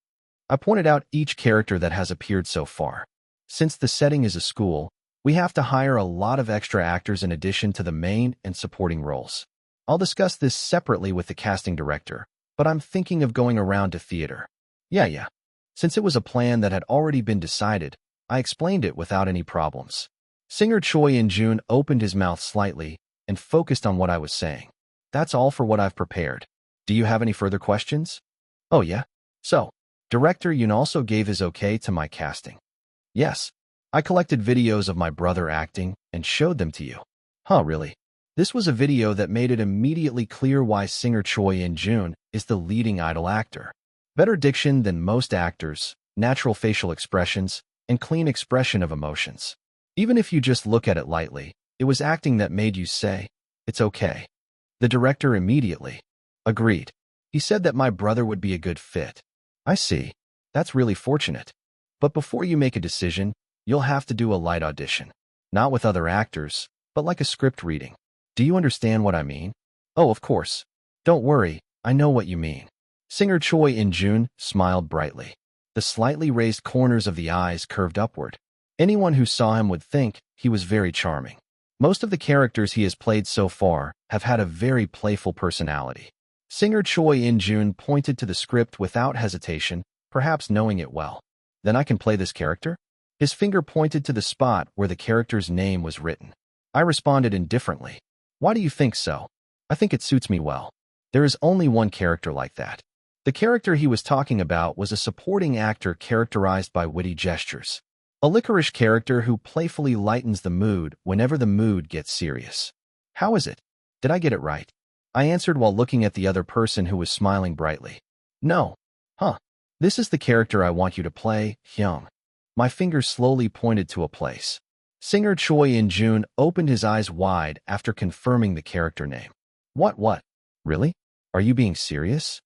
I pointed out each character that has appeared so far. Since the setting is a school, we have to hire a lot of extra actors in addition to the main and supporting roles. I'll discuss this separately with the casting director, but I'm thinking of going around to theater. Yeah. Since it was a plan that had already been decided, I explained it without any problems. Singer Choi In-jun opened his mouth slightly and focused on what I was saying. That's all for what I've prepared. Do you have any further questions? Oh yeah? So, director Yoon also gave his okay to my casting. Yes. I collected videos of my brother acting and showed them to you. Huh, really? This was a video that made it immediately clear why Singer Choi In-jun is the leading idol actor. Better diction than most actors, natural facial expressions, and clean expression of emotions. Even if you just look at it lightly, it was acting that made you say, "It's okay." The director immediately agreed. He said that my brother would be a good fit. I see. That's really fortunate. But before you make a decision, you'll have to do a light audition. Not with other actors, but like a script reading. Do you understand what I mean? Oh, of course. Don't worry, I know what you mean. Singer Choi In-jun smiled brightly. The slightly raised corners of the eyes curved upward. Anyone who saw him would think he was very charming. Most of the characters he has played so far have had a very playful personality. Singer Choi In-jun pointed to the script without hesitation, perhaps knowing it well. Then I can play this character? His finger pointed to the spot where the character's name was written. I responded indifferently. Why do you think so? I think it suits me well. There is only one character like that. The character he was talking about was a supporting actor characterized by witty gestures. A licorice character who playfully lightens the mood whenever the mood gets serious. How is it? Did I get it right? I answered while looking at the other person who was smiling brightly. No. Huh. This is the character I want you to play, Hyung. My fingers slowly pointed to a place. Singer Choi In-jun opened his eyes wide after confirming the character name. What? Really? Are you being serious?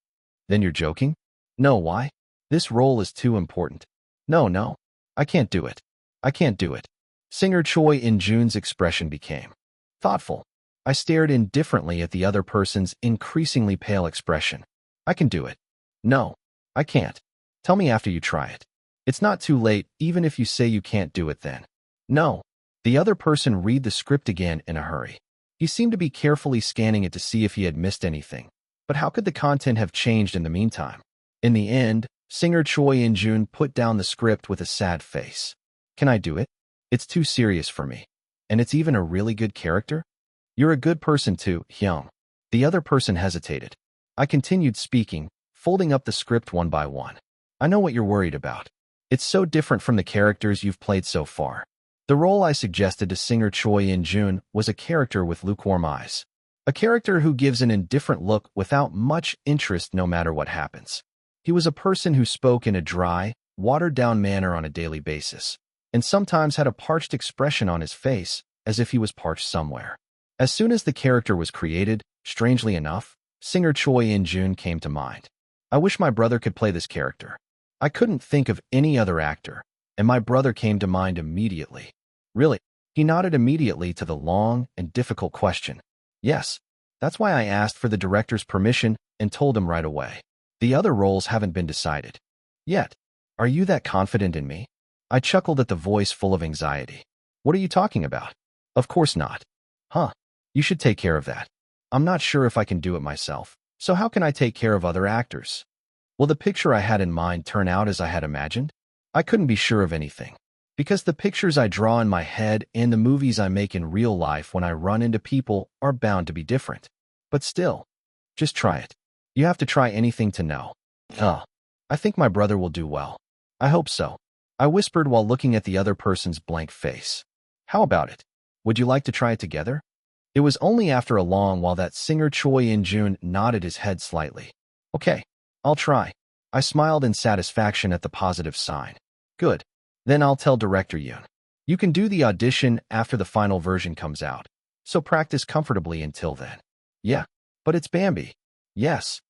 Then you're joking? No, why? This role is too important. No. I can't do it. I can't do it. Singer Choi In-jun's expression became thoughtful. I stared indifferently at the other person's increasingly pale expression. I can do it. No, I can't. Tell me after you try it. It's not too late, even if you say you can't do it then. No. The other person read the script again in a hurry. He seemed to be carefully scanning it to see if he had missed anything. But how could the content have changed in the meantime? In the end, Singer Choi In-jun put down the script with a sad face. Can I do it? It's too serious for me. And it's even a really good character? You're a good person too, Hyung. The other person hesitated. I continued speaking, folding up the script one by one. I know what you're worried about. It's so different from the characters you've played so far. The role I suggested to Singer Choi In-jun was a character with lukewarm eyes. A character who gives an indifferent look without much interest no matter what happens. He was a person who spoke in a dry, watered-down manner on a daily basis, and sometimes had a parched expression on his face, as if he was parched somewhere. As soon as the character was created, strangely enough, Singer Choi In-jun came to mind. I wish my brother could play this character. I couldn't think of any other actor, and my brother came to mind immediately. Really? He nodded immediately to the long and difficult question. Yes. That's why I asked for the director's permission and told him right away. The other roles haven't been decided yet. Are you that confident in me? I chuckled at the voice full of anxiety. What are you talking about? Of course not. Huh. You should take care of that. I'm not sure if I can do it myself. So how can I take care of other actors? Will the picture I had in mind turn out as I had imagined? I couldn't be sure of anything. Because the pictures I draw in my head and the movies I make in real life when I run into people are bound to be different. But still, just try it. You have to try anything to know. I think my brother will do well. I hope so. I whispered while looking at the other person's blank face. How about it? Would you like to try it together? It was only after a long while that singer Choi In-jun nodded his head slightly. Okay, I'll try. I smiled in satisfaction at the positive sign. Good. Then I'll tell director Yoon. You can do the audition after the final version comes out. So practice comfortably until then. Yeah, but it's Bambi. Yes.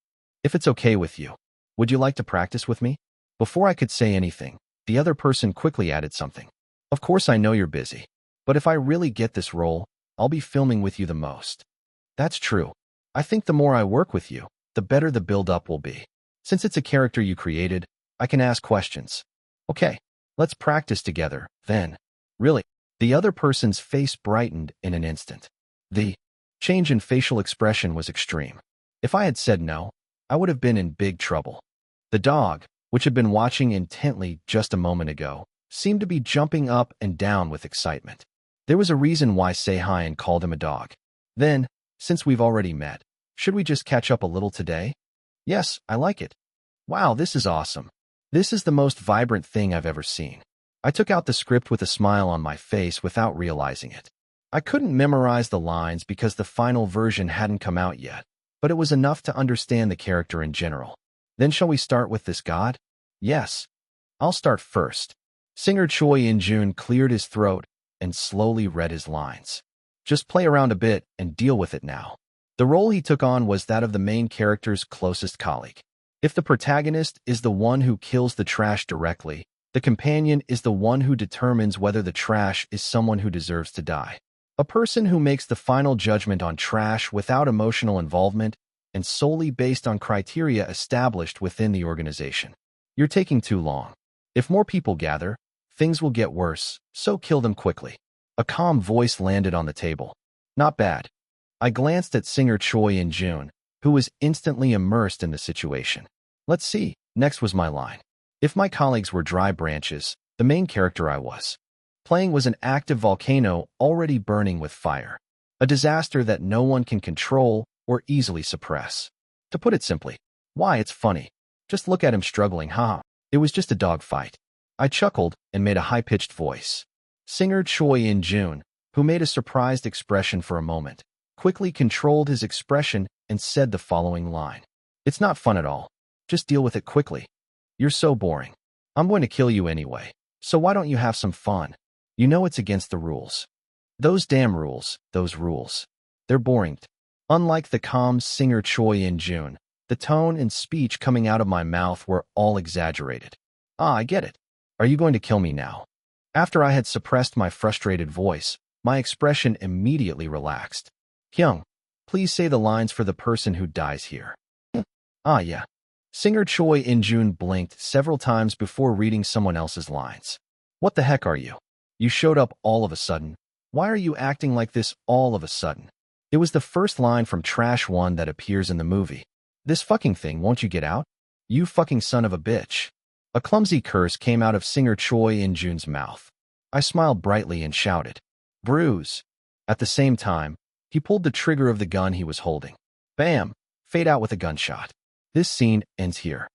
If it's okay with you. Would you like to practice with me? Before I could say anything, the other person quickly added something. Of course I know you're busy. But if I really get this role, I'll be filming with you the most. That's true. I think the more I work with you, the better the build-up will be. Since it's a character you created, I can ask questions. Okay, let's practice together, then. Really? The other person's face brightened in an instant. The change in facial expression was extreme. If I had said no, I would have been in big trouble. The dog, which had been watching intently just a moment ago, seemed to be jumping up and down with excitement. There was a reason why Se-hyun called him a dog. Then, since we've already met, should we just catch up a little today? Yes, I like it. Wow, this is awesome. This is the most vibrant thing I've ever seen. I took out the script with a smile on my face without realizing it. I couldn't memorize the lines because the final version hadn't come out yet, but it was enough to understand the character in general. Then shall we start with this god? Yes. I'll start first. Singer Choi In-jun cleared his throat and slowly read his lines. Just play around a bit and deal with it now. The role he took on was that of the main character's closest colleague. If the protagonist is the one who kills the trash directly, the companion is the one who determines whether the trash is someone who deserves to die. A person who makes the final judgment on trash without emotional involvement and solely based on criteria established within the organization. You're taking too long. If more people gather, things will get worse, so kill them quickly. A calm voice landed on the table. Not bad. I glanced at singer Choi In-jun, who was instantly immersed in the situation. Let's see, next was my line. If my colleagues were dry branches, the main character I was playing was an active volcano already burning with fire. A disaster that no one can control or easily suppress. To put it simply, why, it's funny. Just look at him struggling, haha. It was just a dog fight. I chuckled and made a high-pitched voice. Singer Choi In-jun, who made a surprised expression for a moment, quickly controlled his expression and said the following line. It's not fun at all. Just deal with it quickly. You're so boring. I'm going to kill you anyway. So why don't you have some fun? You know it's against the rules. Those damn rules, those rules. They're boring. Unlike the calm singer Choi In-jun, the tone and speech coming out of my mouth were all exaggerated. I get it. Are you going to kill me now? After I had suppressed my frustrated voice, my expression immediately relaxed. Hyung, please say the lines for the person who dies here. Yeah. Singer Choi In-jun blinked several times before reading someone else's lines. What the heck are you? You showed up all of a sudden. Why are you acting like this all of a sudden? It was the first line from Trash 1 that appears in the movie. This fucking thing, won't you get out? You fucking son of a bitch. A clumsy curse came out of singer Choi In-jun's mouth. I smiled brightly and shouted, Bruise. At the same time, he pulled the trigger of the gun he was holding. Bam! Fade out with a gunshot. This scene ends here.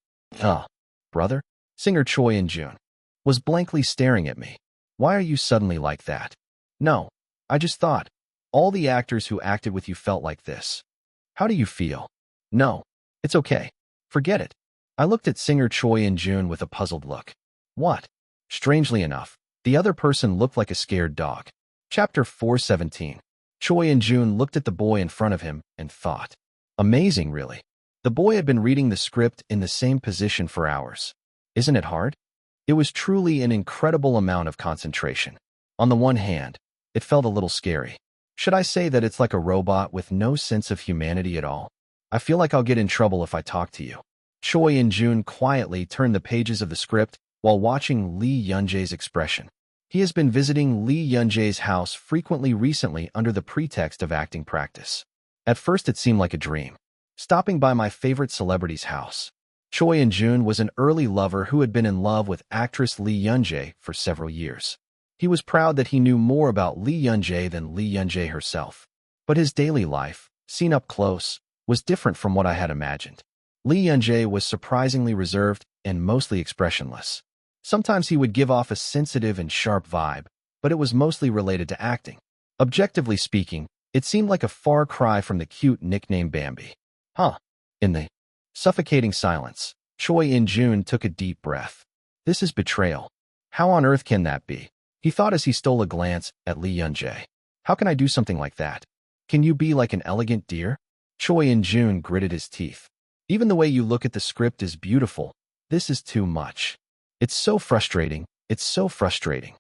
Brother? Singer Choi In-jun was blankly staring at me. Why are you suddenly like that? No, I just thought. All the actors who acted with you felt like this. How do you feel? No, it's okay. Forget it. I looked at singer Choi In-jun with a puzzled look. What? Strangely enough, the other person looked like a scared dog. Chapter 417. Choi In-jun looked at the boy in front of him and thought. Amazing, really. The boy had been reading the script in the same position for hours. Isn't it hard? It was truly an incredible amount of concentration. On the one hand, it felt a little scary. Should I say that it's like a robot with no sense of humanity at all? I feel like I'll get in trouble if I talk to you. Choi In-jun quietly turned the pages of the script while watching Lee Young-jae's expression. He has been visiting Lee Young-jae's house frequently recently under the pretext of acting practice. At first it seemed like a dream. Stopping by my favorite celebrity's house. Choi In-jun was an early lover who had been in love with actress Lee Yun-jae for several years. He was proud that he knew more about Lee Yun-jae than Lee Yun-jae herself. But his daily life, seen up close, was different from what I had imagined. Lee Yun-jae was surprisingly reserved and mostly expressionless. Sometimes he would give off a sensitive and sharp vibe, but it was mostly related to acting. Objectively speaking, it seemed like a far cry from the cute nickname Bambi. In the suffocating silence, Choi In-jun took a deep breath. This is betrayal. How on earth can that be? He thought as he stole a glance at Lee Yun-jae. How can I do something like that? Can you be like an elegant deer? Choi In-jun gritted his teeth. Even the way you look at the script is beautiful. This is too much. It's so frustrating. It's so frustrating.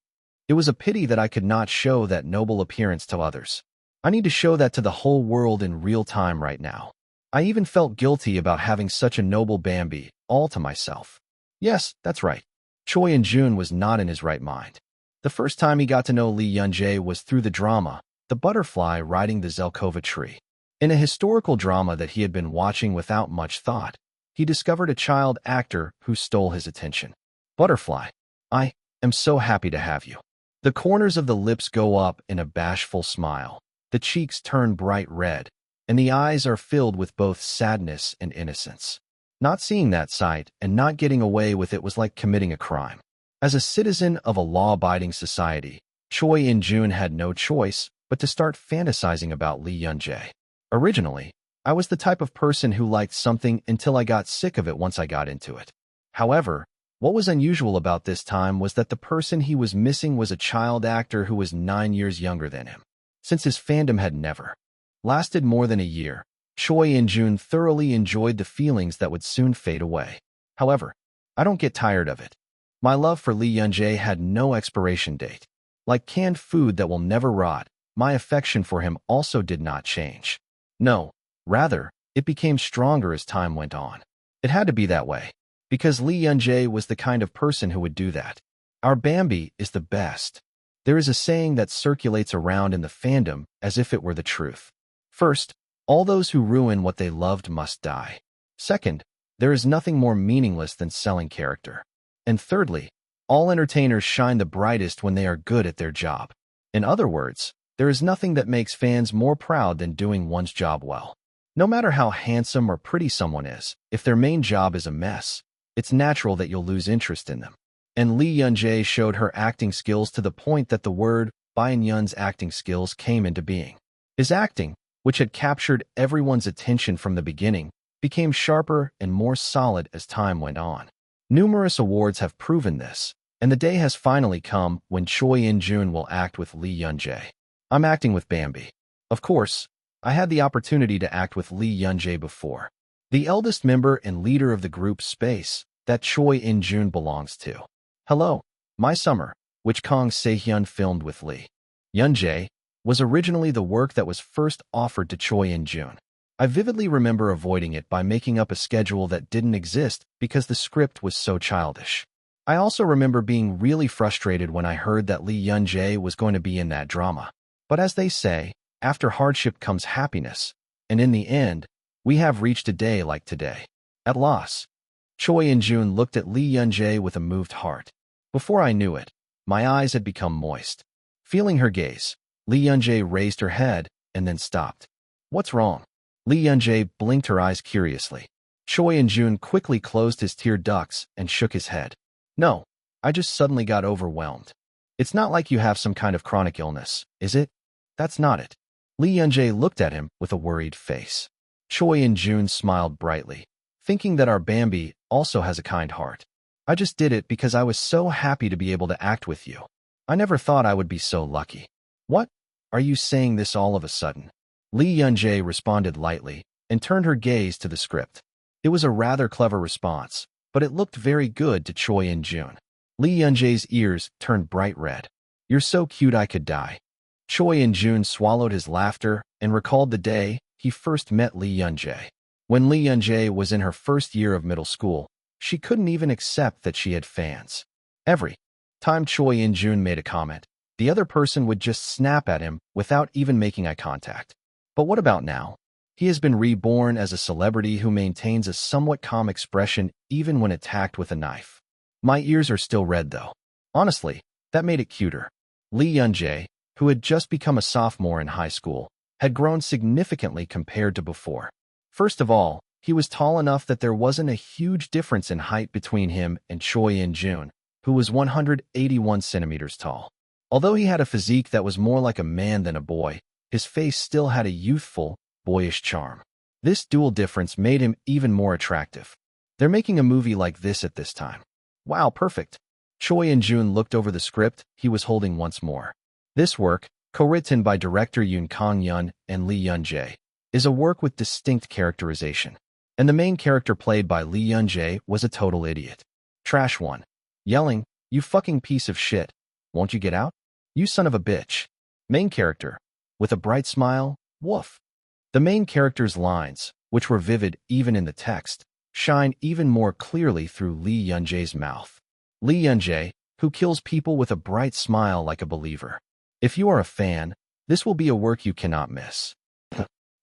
It was a pity that I could not show that noble appearance to others. I need to show that to the whole world in real time right now. I even felt guilty about having such a noble Bambi, all to myself. Yes, that's right. Choi In-jun was not in his right mind. The first time he got to know Lee Yun-jae was through the drama, The Butterfly Riding the Zelkova Tree. In a historical drama that he had been watching without much thought, he discovered a child actor who stole his attention. Butterfly, I am so happy to have you. The corners of the lips go up in a bashful smile. The cheeks turn bright red, and the eyes are filled with both sadness and innocence. Not seeing that sight and not getting away with it was like committing a crime. As a citizen of a law-abiding society, Choi In-jun had no choice but to start fantasizing about Lee Yun-jae. Originally, I was the type of person who liked something until I got sick of it once I got into it. However, what was unusual about this time was that the person he was missing was a child actor who was 9 years younger than him. Since his fandom had never lasted more than a year, Choi In-jun thoroughly enjoyed the feelings that would soon fade away. However, I don't get tired of it. My love for Lee Yun-jae had no expiration date. Like canned food that will never rot, my affection for him also did not change. No, rather, it became stronger as time went on. It had to be that way, because Lee Yun-jae was the kind of person who would do that. Our Bambi is the best. There is a saying that circulates around in the fandom as if it were the truth. First, all those who ruin what they loved must die. Second, there is nothing more meaningless than selling character. And thirdly, all entertainers shine the brightest when they are good at their job. In other words, there is nothing that makes fans more proud than doing one's job well. No matter how handsome or pretty someone is, if their main job is a mess, it's natural that you'll lose interest in them. And Lee Yun-jae showed her acting skills to the point that the word Byun-yun's acting skills came into being. His acting, which had captured everyone's attention from the beginning, became sharper and more solid as time went on. Numerous awards have proven this, and the day has finally come when Choi In-jun will act with Lee Yun-jae. I'm acting with Bambi. Of course, I had the opportunity to act with Lee Yun-jae before. The eldest member and leader of the group Space that Choi In-jun belongs to. Hello, My Summer, which Kang Se-hyun filmed with Lee Yun-jae, was originally the work that was first offered to Choi In-jun. I vividly remember avoiding it by making up a schedule that didn't exist because the script was so childish. I also remember being really frustrated when I heard that Lee Yun-jae was going to be in that drama. But as they say, after hardship comes happiness, and in the end, we have reached a day like today. At last, Choi In-jun looked at Lee Yun-jae with a moved heart. Before I knew it, my eyes had become moist. Feeling her gaze, Lee Yun-jae raised her head and then stopped. What's wrong? Lee Yun-jae blinked her eyes curiously. Choi In-jun quickly closed his tear ducts and shook his head. No, I just suddenly got overwhelmed. It's not like you have some kind of chronic illness, is it? That's not it. Lee Yun-jae looked at him with a worried face. Choi In-jun smiled brightly, thinking that our Bambi also has a kind heart. I just did it because I was so happy to be able to act with you. I never thought I would be so lucky. What? Are you saying this all of a sudden? Lee Yun-jae responded lightly and turned her gaze to the script. It was a rather clever response, but it looked very good to Choi In-jun. Lee Yun-jae's ears turned bright red. You're so cute I could die. Choi In-jun swallowed his laughter and recalled the day he first met Lee Yun-jae. When Lee Yun-jae was in her first year of middle school, she couldn't even accept that she had fans. Every time Choi In-jun made a comment, the other person would just snap at him without even making eye contact. But what about now? He has been reborn as a celebrity who maintains a somewhat calm expression even when attacked with a knife. My ears are still red, though. Honestly, that made it cuter. Lee Yun-jae, who had just become a sophomore in high school, had grown significantly compared to before. First of all, he was tall enough that there wasn't a huge difference in height between him and Choi In-jun, who was 181 centimeters tall. Although he had a physique that was more like a man than a boy, his face still had a youthful, boyish charm. This dual difference made him even more attractive. They're making a movie like this at this time. Wow, perfect. Choi In-jun looked over the script he was holding once more. This work, co-written by director Yoon Kang-yeon and Lee Yun-jae, is a work with distinct characterization. And the main character played by Lee Yun-jae was a total idiot. Trash one. Yelling, "You fucking piece of shit. Won't you get out? You son of a bitch." Main character, with a bright smile, woof. The main character's lines, which were vivid even in the text, shine even more clearly through Lee Yun-jae's mouth. Lee Yun-jae, who kills people with a bright smile like a believer. If you are a fan, this will be a work you cannot miss.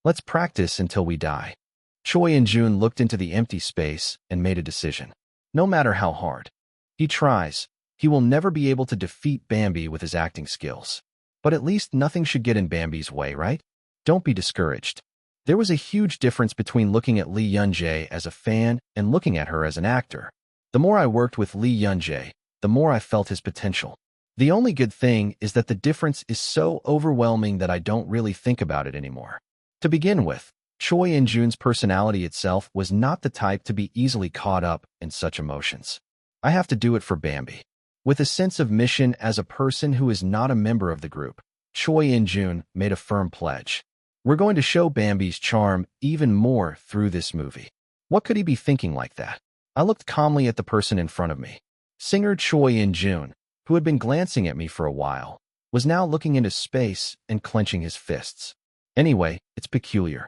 Let's practice until we die. Choi In-jun looked into the empty space and made a decision. No matter how hard he tries, he will never be able to defeat Bambi with his acting skills. But at least nothing should get in Bambi's way, right? Don't be discouraged. There was a huge difference between looking at Lee Yun-jae as a fan and looking at her as an actor. The more I worked with Lee Yun-jae, the more I felt his potential. The only good thing is that the difference is so overwhelming that I don't really think about it anymore. To begin with, Choi In-jun's personality itself was not the type to be easily caught up in such emotions. I have to do it for Bambi. With a sense of mission as a person who is not a member of the group, Choi In-jun made a firm pledge. We're going to show Bambi's charm even more through this movie. What could he be thinking like that? I looked calmly at the person in front of me. Singer Choi In-jun, who had been glancing at me for a while, was now looking into space and clenching his fists. Anyway, it's peculiar.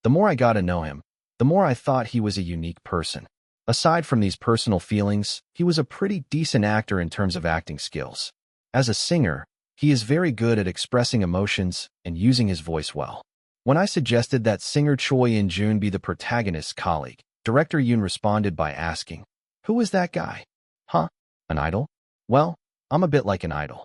The more I got to know him, the more I thought he was a unique person. Aside from these personal feelings, he was a pretty decent actor in terms of acting skills. As a singer, he is very good at expressing emotions and using his voice well. When I suggested that singer Choi In-jun be the protagonist's colleague, director Yoon responded by asking, "Who is that guy?" "Huh? An idol?" "Well, I'm a bit like an idol.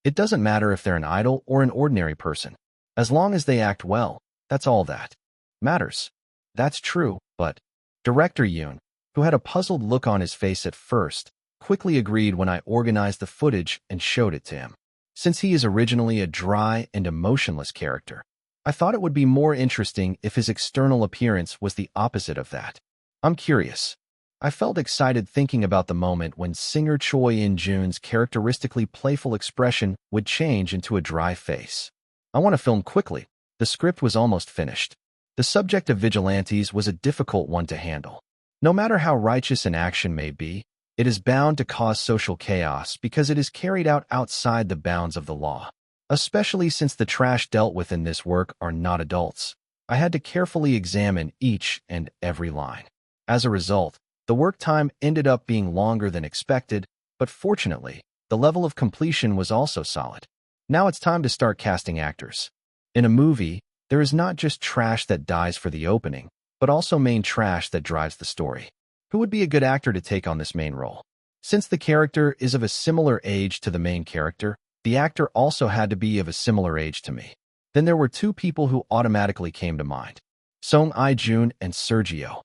It doesn't matter if they're an idol or an ordinary person. As long as they act well, that's all that matters." "That's true, but..." Director Yoon, who had a puzzled look on his face at first, quickly agreed when I organized the footage and showed it to him. Since he is originally a dry and emotionless character, I thought it would be more interesting if his external appearance was the opposite of that. I'm curious. I felt excited thinking about the moment when singer Choi In-jun's characteristically playful expression would change into a dry face. I want to film quickly. The script was almost finished. The subject of vigilantes was a difficult one to handle. No matter how righteous an action may be, it is bound to cause social chaos because it is carried out outside the bounds of the law. Especially since the trash dealt with in this work are not adults. I had to carefully examine each and every line. As a result, the work time ended up being longer than expected, but fortunately, the level of completion was also solid. Now it's time to start casting actors. In a movie, there is not just trash that dies for the opening, but also main trash that drives the story. Who would be a good actor to take on this main role? Since the character is of a similar age to the main character, the actor also had to be of a similar age to me. Then there were two people who automatically came to mind: Song I-jun and Sergio.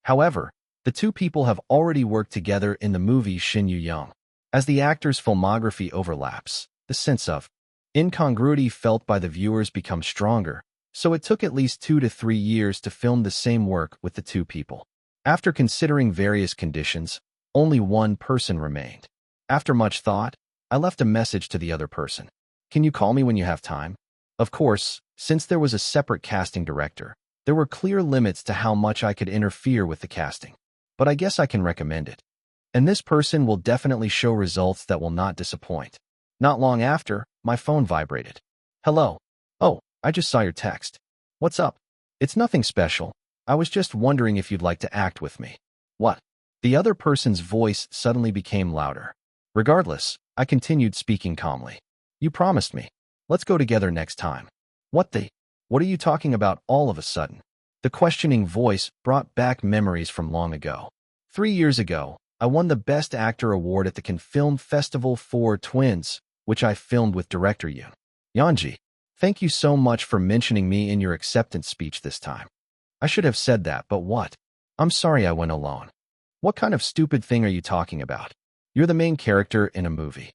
However, the two people have already worked together in the movie Shin Yu-young. As the actor's filmography overlaps, the sense of incongruity felt by the viewers becomes stronger, so it took at least 2 to 3 years to film the same work with the two people. After considering various conditions, only one person remained. After much thought, I left a message to the other person. "Can you call me when you have time?" Of course, since there was a separate casting director, there were clear limits to how much I could interfere with the casting. But I guess I can recommend it. And this person will definitely show results that will not disappoint. Not long after, my phone vibrated. "Hello. Oh, I just saw your text. What's up?" "It's nothing special. I was just wondering if you'd like to act with me." "What?" The other person's voice suddenly became louder. Regardless, I continued speaking calmly. "You promised me. Let's go together next time." What are you talking about all of a sudden?" The questioning voice brought back memories from long ago. 3 years ago, I won the Best Actor award at the Cannes Film Festival for Twins, which I filmed with director Yoon Yeonji. Thank you so much for mentioning me in your acceptance speech this time. I should have said that, but what? I'm sorry I went alone. What kind of stupid thing are you talking about? You're the main character in a movie.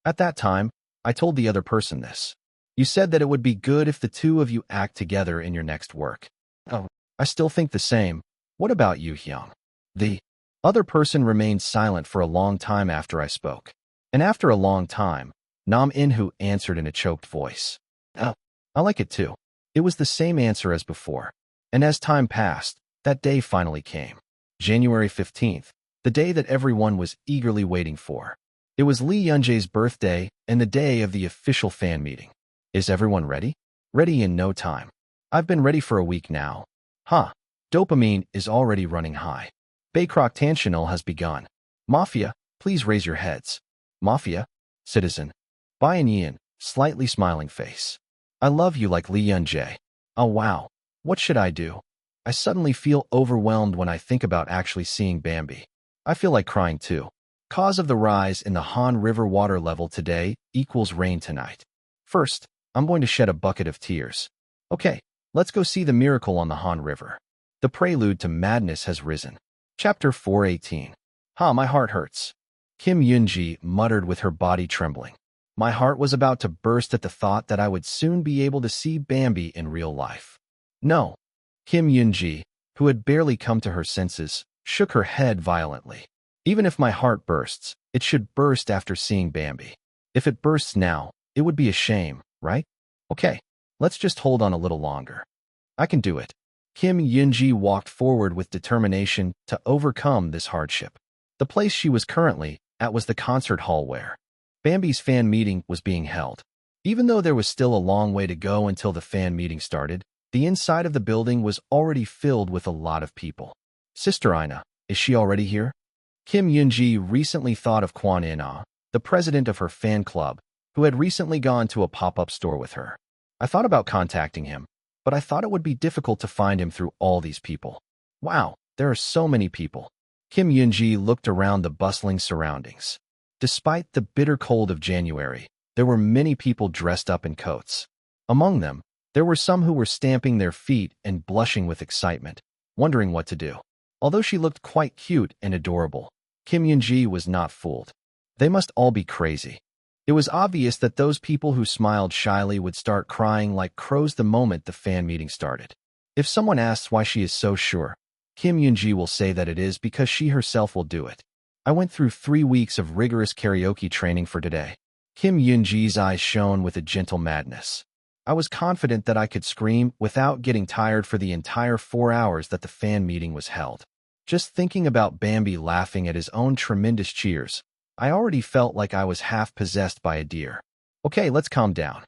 At that time, I told the other person this. You said that it would be good if the two of you act together in your next work. Oh, I still think the same. What about you, Hyung? The other person remained silent for a long time after I spoke. And after a long time, Nam In-hoo answered in a choked voice. Oh, I like it too. It was the same answer as before. And as time passed, that day finally came. January 15th, the day that everyone was eagerly waiting for. It was Lee Yeonjae's birthday and the day of the official fan meeting. Is everyone ready? Ready in no time. I've been ready for a week now. Dopamine is already running high. Baycrock Tanchannel has begun. Mafia, please raise your heads. Mafia? Citizen. Bayan Yin, slightly smiling face. I love you like Lee Yeonjae. Oh wow. What should I do? I suddenly feel overwhelmed when I think about actually seeing Bambi. I feel like crying too. Cause of the rise in the Han River water level today equals rain tonight. First, I'm going to shed a bucket of tears. Okay, let's go see the miracle on the Han River. The prelude to madness has risen. Chapter 418. My heart hurts. Kim Yoon-ji muttered with her body trembling. My heart was about to burst at the thought that I would soon be able to see Bambi in real life. No. Kim Yoon-ji, who had barely come to her senses, shook her head violently. Even if my heart bursts, it should burst after seeing Bambi. If it bursts now, it would be a shame, right? Okay, let's just hold on a little longer. I can do it. Kim Yoon-ji walked forward with determination to overcome this hardship. The place she was currently at was the concert hall where Bambi's fan meeting was being held. Even though there was still a long way to go until the fan meeting started, the inside of the building was already filled with a lot of people. Sister Ina, is she already here? Kim Yoon-ji recently thought of Kwon In-ah, the president of her fan club, who had recently gone to a pop-up store with her. I thought about contacting him, but I thought it would be difficult to find him through all these people. Wow, there are so many people. Kim Yoon-ji looked around the bustling surroundings. Despite the bitter cold of January, there were many people dressed up in coats. Among them, there were some who were stamping their feet and blushing with excitement, wondering what to do. Although she looked quite cute and adorable, Kim Yoon-ji was not fooled. They must all be crazy. It was obvious that those people who smiled shyly would start crying like crows the moment the fan meeting started. If someone asks why she is so sure, Kim Yoon-ji will say that it is because she herself will do it. I went through 3 weeks of rigorous karaoke training for today. Kim Yoon-ji's eyes shone with a gentle madness. I was confident that I could scream without getting tired for the entire 4 hours that the fan meeting was held. Just thinking about Bambi laughing at his own tremendous cheers, I already felt like I was half possessed by a deer. Okay, let's calm down.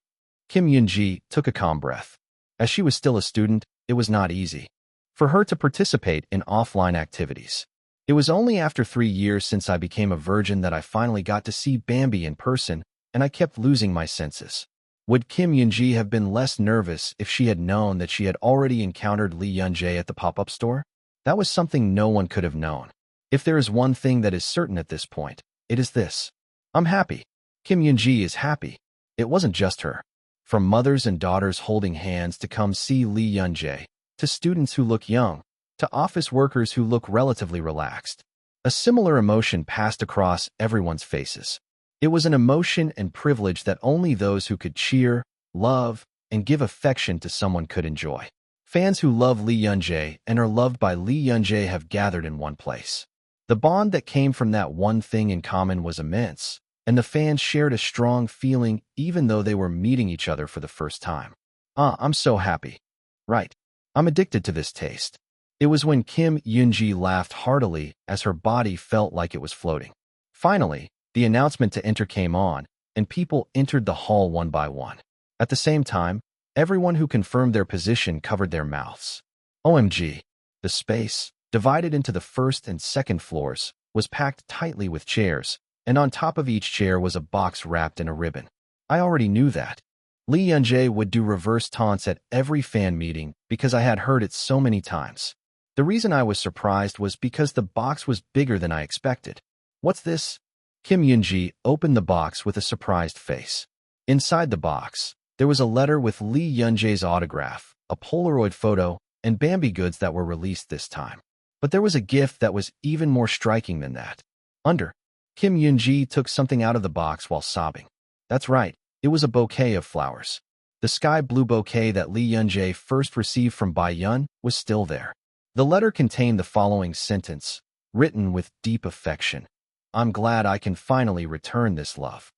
Kim Yoon-ji took a calm breath. As she was still a student, it was not easy for her to participate in offline activities. It was only after 3 years since I became a virgin that I finally got to see Bambi in person, and I kept losing my senses. Would Kim Yoon-ji have been less nervous if she had known that she had already encountered Lee Yeonjae at the pop-up store? That was something no one could have known. If there is one thing that is certain at this point, it is this. I'm happy. Kim Yoon-ji is happy. It wasn't just her. From mothers and daughters holding hands to come see Lee Yeonjae, to students who look young, to office workers who look relatively relaxed. A similar emotion passed across everyone's faces. It was an emotion and privilege that only those who could cheer, love, and give affection to someone could enjoy. Fans who love Lee Yeonjae and are loved by Lee Yeonjae have gathered in one place. The bond that came from that one thing in common was immense, and the fans shared a strong feeling even though they were meeting each other for the first time. I'm so happy. Right. I'm addicted to this taste. It was when Kim Yoon-ji laughed heartily as her body felt like it was floating. Finally, the announcement to enter came on, and people entered the hall one by one. At the same time, everyone who confirmed their position covered their mouths. OMG. The space, divided into the first and second floors, was packed tightly with chairs, and on top of each chair was a box wrapped in a ribbon. I already knew that. Lee Yunjae would do reverse taunts at every fan meeting because I had heard it so many times. The reason I was surprised was because the box was bigger than I expected. What's this? Kim Yoonji opened the box with a surprised face. Inside the box, there was a letter with Lee Yunjae's autograph, a Polaroid photo, and Bambi goods that were released this time. But there was a gift that was even more striking than that. Under, Kim Yoonji took something out of the box while sobbing. That's right, it was a bouquet of flowers. The sky blue bouquet that Lee Yunjae first received from Bai Yun was still there. The letter contained the following sentence, written with deep affection. I'm glad I can finally return this love.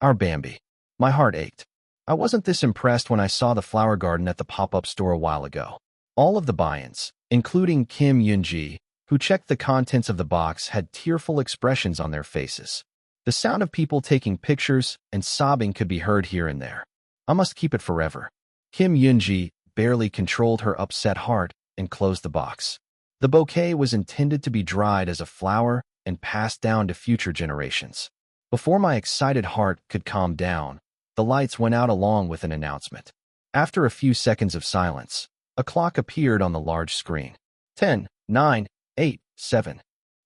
Our Bambi. My heart ached. I wasn't this impressed when I saw the flower garden at the pop-up store a while ago. All of the buy-ins, including Kim Yoonji, who checked the contents of the box, had tearful expressions on their faces. The sound of people taking pictures and sobbing could be heard here and there. I must keep it forever. Kim Yoonji barely controlled her upset heart and closed the box. The bouquet was intended to be dried as a flower and passed down to future generations. Before my excited heart could calm down, the lights went out along with an announcement. After a few seconds of silence, a clock appeared on the large screen. 10, 9, 8, 7.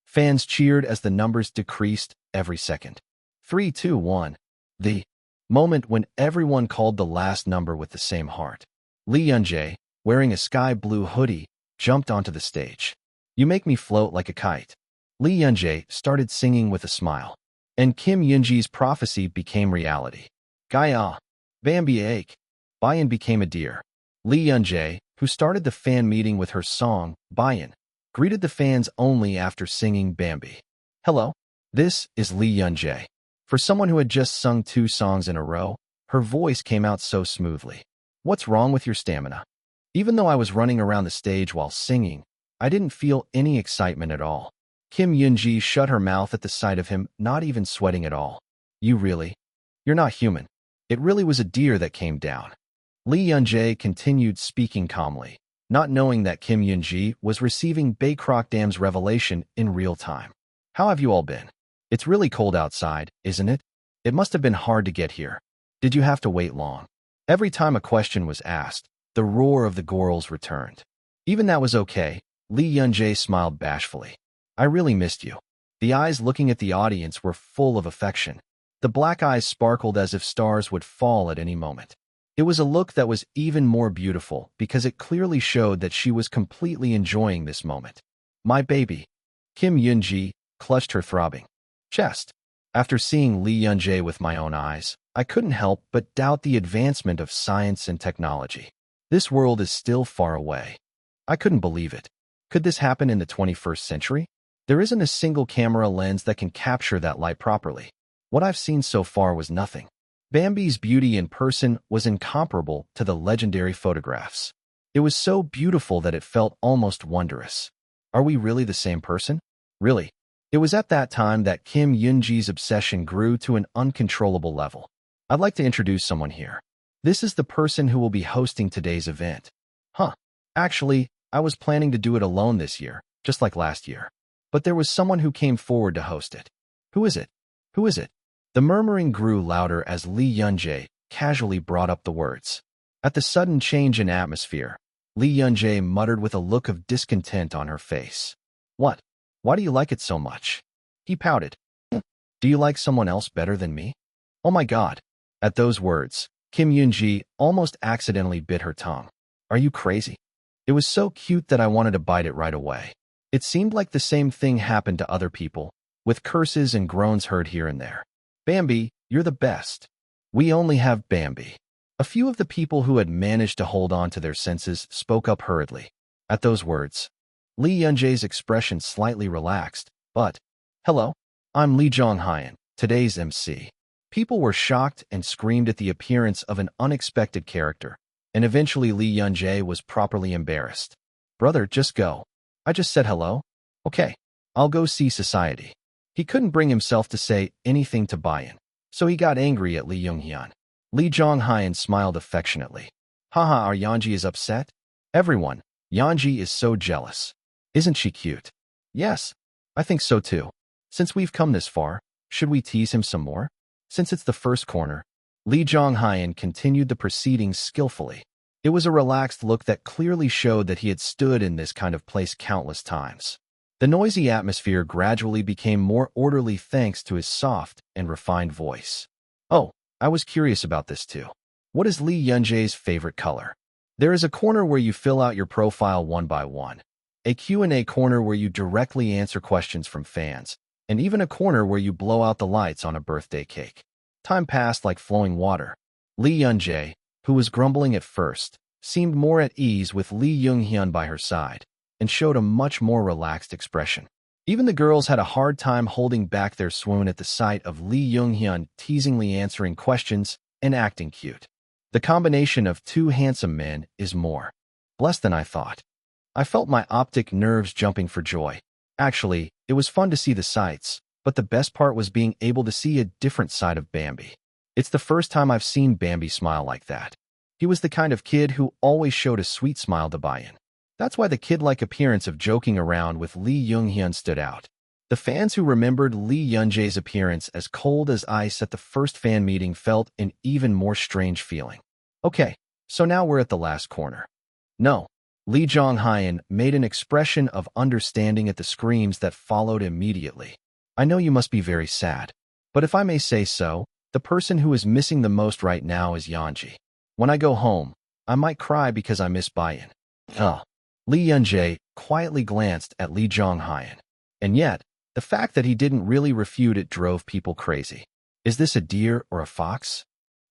Fans cheered as the numbers decreased every second. 3, 2, 1. The moment when everyone called the last number with the same heart. Lee Yunjae, wearing a sky blue hoodie, jumped onto the stage. You make me float like a kite. Lee Yunjae started singing with a smile. And Kim Yoonji's prophecy became reality. Gaia, Bambi ache. Bayan became a deer. Lee Yunjae, who started the fan meeting with her song, Bayan, greeted the fans only after singing Bambi. Hello, this is Lee Yunjae. For someone who had just sung 2 songs in a row, her voice came out so smoothly. What's wrong with your stamina? Even though I was running around the stage while singing, I didn't feel any excitement at all. Kim Yoonji shut her mouth at the sight of him, not even sweating at all. You're not human. It really was a deer that came down. Lee Yunjae continued speaking calmly, not knowing that Kim Yoonji was receiving Baekrok-dam's revelation in real time. How have you all been? It's really cold outside, isn't it? It must have been hard to get here. Did you have to wait long? Every time a question was asked, the roar of the girls returned. Even that was okay. Lee Yunjae smiled bashfully. I really missed you. The eyes looking at the audience were full of affection. The black eyes sparkled as if stars would fall at any moment. It was a look that was even more beautiful because it clearly showed that she was completely enjoying this moment. My baby. Kim Yoonji clutched her throbbing chest. After seeing Lee Yunjae with my own eyes, I couldn't help but doubt the advancement of science and technology. This world is still far away. I couldn't believe it. Could this happen in the 21st century? There isn't a single camera lens that can capture that light properly. What I've seen so far was nothing. Bambi's beauty in person was incomparable to the legendary photographs. It was so beautiful that it felt almost wondrous. Are we really the same person? Really? It was at that time that Kim Yoonji's obsession grew to an uncontrollable level. I'd like to introduce someone here. This is the person who will be hosting today's event. Actually, I was planning to do it alone this year, just like last year. But there was someone who came forward to host it. Who is it? Who is it? The murmuring grew louder as Lee Yunjae casually brought up the words. At the sudden change in atmosphere, Lee Yunjae muttered with a look of discontent on her face. What? Why do you like it so much? He pouted. Do you like someone else better than me? Oh my God. At those words, Kim Yoonji almost accidentally bit her tongue. Are you crazy? It was so cute that I wanted to bite it right away. It seemed like the same thing happened to other people, with curses and groans heard here and there. Bambi, you're the best. We only have Bambi. A few of the people who had managed to hold on to their senses spoke up hurriedly. At those words, Lee Yunjae's expression slightly relaxed, but, hello, I'm Lee Jong-hyun, today's MC. People were shocked and screamed at the appearance of an unexpected character, and eventually Lee Yunjae was properly embarrassed. Brother, just go. I just said hello. Okay, I'll go see society. He couldn't bring himself to say anything to Bayan, so he got angry at Lee Jong-hyun. Lee Jong-hyun smiled affectionately. Haha, our Yeonji is upset? Everyone, Yeonji is so jealous. Isn't she cute? Yes, I think so too. Since we've come this far, should we tease him some more? Since it's the first corner, Lee Jong-hyun continued the proceedings skillfully. It was a relaxed look that clearly showed that he had stood in this kind of place countless times. The noisy atmosphere gradually became more orderly thanks to his soft and refined voice. Oh, I was curious about this too. What is Lee Yunjae's favorite color? There is a corner where you fill out your profile one by one, a Q&A corner where you directly answer questions from fans, and even a corner where you blow out the lights on a birthday cake. Time passed like flowing water. Lee Yunjae, who was grumbling at first, seemed more at ease with Lee Young-hyun by her side, and showed a much more relaxed expression. Even the girls had a hard time holding back their swoon at the sight of Lee Young-hyun teasingly answering questions and acting cute. The combination of two handsome men is more blessed than I thought. I felt my optic nerves jumping for joy. Actually, it was fun to see the sights, but the best part was being able to see a different side of Bambi. It's the first time I've seen Bambi smile like that. He was the kind of kid who always showed a sweet smile to buy in. That's why the kid-like appearance of joking around with Lee Young-hyun stood out. The fans who remembered Lee Yunjae's appearance as cold as ice at the first fan meeting felt an even more strange feeling. Okay, so now we're at the last corner. No. Lee Jong-hyun made an expression of understanding at the screams that followed immediately. I know you must be very sad, but if I may say so, the person who is missing the most right now is Yeonji. When I go home, I might cry because I miss Bayan. Lee Yunjae quietly glanced at Lee Jong-hyun. And yet, the fact that he didn't really refute it drove people crazy. Is this a deer or a fox?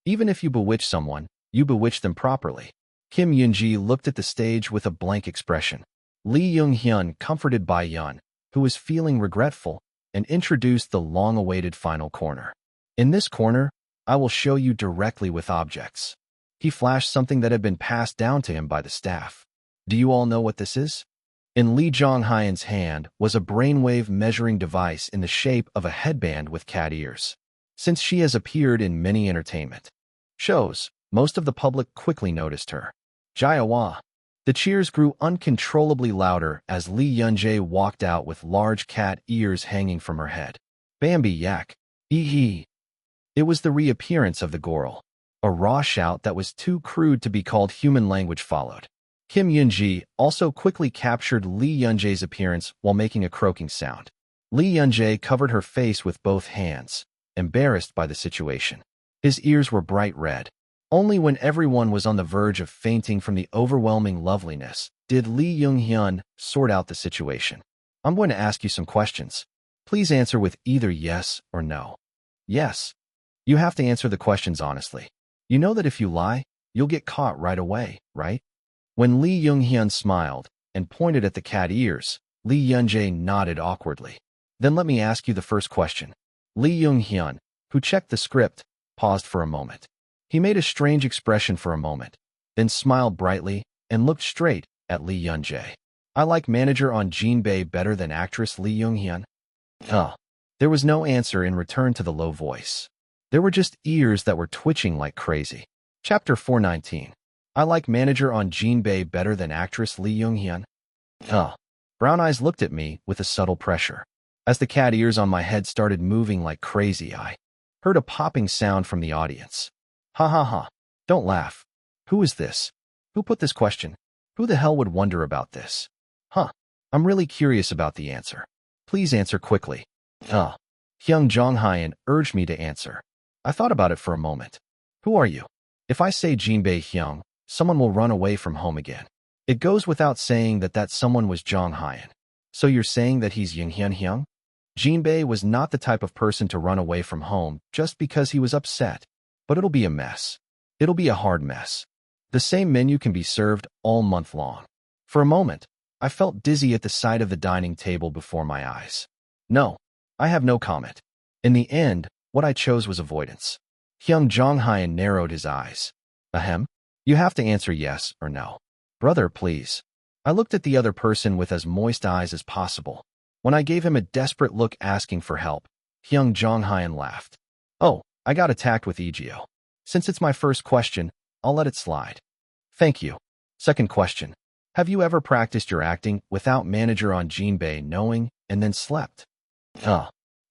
Even if you bewitch someone, you bewitch them properly. Kim Yoon-ji looked at the stage with a blank expression. Lee Young-hyun comforted Bayan, who was feeling regretful, and introduced the long-awaited final corner. In this corner, I will show you directly with objects. He flashed something that had been passed down to him by the staff. Do you all know what this is? In Lee Jong-hyun's hand was a brainwave measuring device in the shape of a headband with cat ears. Since she has appeared in many entertainment shows, most of the public quickly noticed her. Jayawa. The cheers grew uncontrollably louder as Lee Yunjae walked out with large cat ears hanging from her head. Bambi yak. Ee. It was the reappearance of the girl. A raw shout that was too crude to be called human language followed. Kim Yoon-ji also quickly captured Lee Yunjae's appearance while making a croaking sound. Lee Yunjae covered her face with both hands, embarrassed by the situation. His ears were bright red. Only when everyone was on the verge of fainting from the overwhelming loveliness did Lee Young-hyun sort out the situation. I'm going to ask you some questions. Please answer with either yes or no. Yes. You have to answer the questions honestly. You know that if you lie, you'll get caught right away, right? When Lee Young-hyun smiled and pointed at the cat ears, Lee Yunjae nodded awkwardly. Then let me ask you the first question. Lee Young-hyun, who checked the script, paused for a moment. He made a strange expression for a moment, then smiled brightly and looked straight at Lee Yunjae. I like manager on Jinbae better than actress Lee Young-hyun. There was no answer in return to the low voice. There were just ears that were twitching like crazy. Chapter 419. I like manager on Jinbae better than actress Lee Young-hyun. Brown eyes looked at me with a subtle pressure. As the cat ears on my head started moving like crazy, I heard a popping sound from the audience. Ha ha ha. Don't laugh. Who is this? Who put this question? Who the hell would wonder about this? I'm really curious about the answer. Please answer quickly. Hyung Jong-hyun urged me to answer. I thought about it for a moment. Who are you? If I say Jinbae Hyung, someone will run away from home again. It goes without saying that someone was Jong-hyun. So you're saying that he's Young-hyun Hyung? Jinbae was not the type of person to run away from home just because he was upset. But it'll be a mess. It'll be a hard mess. The same menu can be served all month long. For a moment, I felt dizzy at the sight of the dining table before my eyes. No, I have no comment. In the end, what I chose was avoidance. Hyung Jong-hyun narrowed his eyes. Ahem? You have to answer yes or no. Brother, please. I looked at the other person with as moist eyes as possible. When I gave him a desperate look asking for help, Hyung Jong-hyun laughed. Oh, I got attacked with Egeo. Since it's my first question, I'll let it slide. Thank you. Second question. Have you ever practiced your acting without manager on Jinbae knowing and then slept?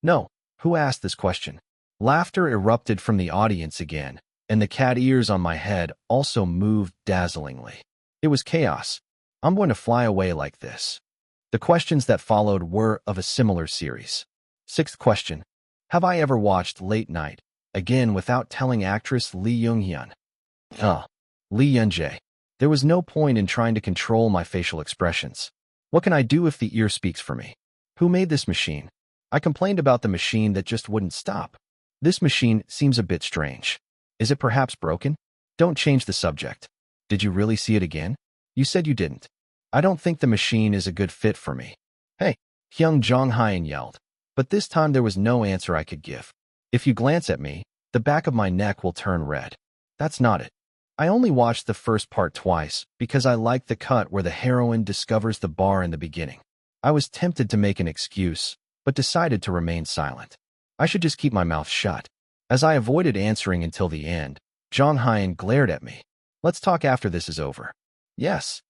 No. Who asked this question? Laughter erupted from the audience again, and the cat ears on my head also moved dazzlingly. It was chaos. I'm going to fly away like this. The questions that followed were of a similar series. Sixth question. Have I ever watched Late Night, again without telling actress Lee Young-hyun? Lee Young-jae. There was no point in trying to control my facial expressions. What can I do if the ear speaks for me? Who made this machine? I complained about the machine that just wouldn't stop. This machine seems a bit strange. Is it perhaps broken? Don't change the subject. Did you really see it again? You said you didn't. I don't think the machine is a good fit for me. Hey, Hyung Jong-hyun yelled. But this time there was no answer I could give. If you glance at me, the back of my neck will turn red. That's not it. I only watched the first part twice because I liked the cut where the heroine discovers the bar in the beginning. I was tempted to make an excuse, but decided to remain silent. I should just keep my mouth shut. As I avoided answering until the end, Jong-hyun glared at me. Let's talk after this is over. Yes.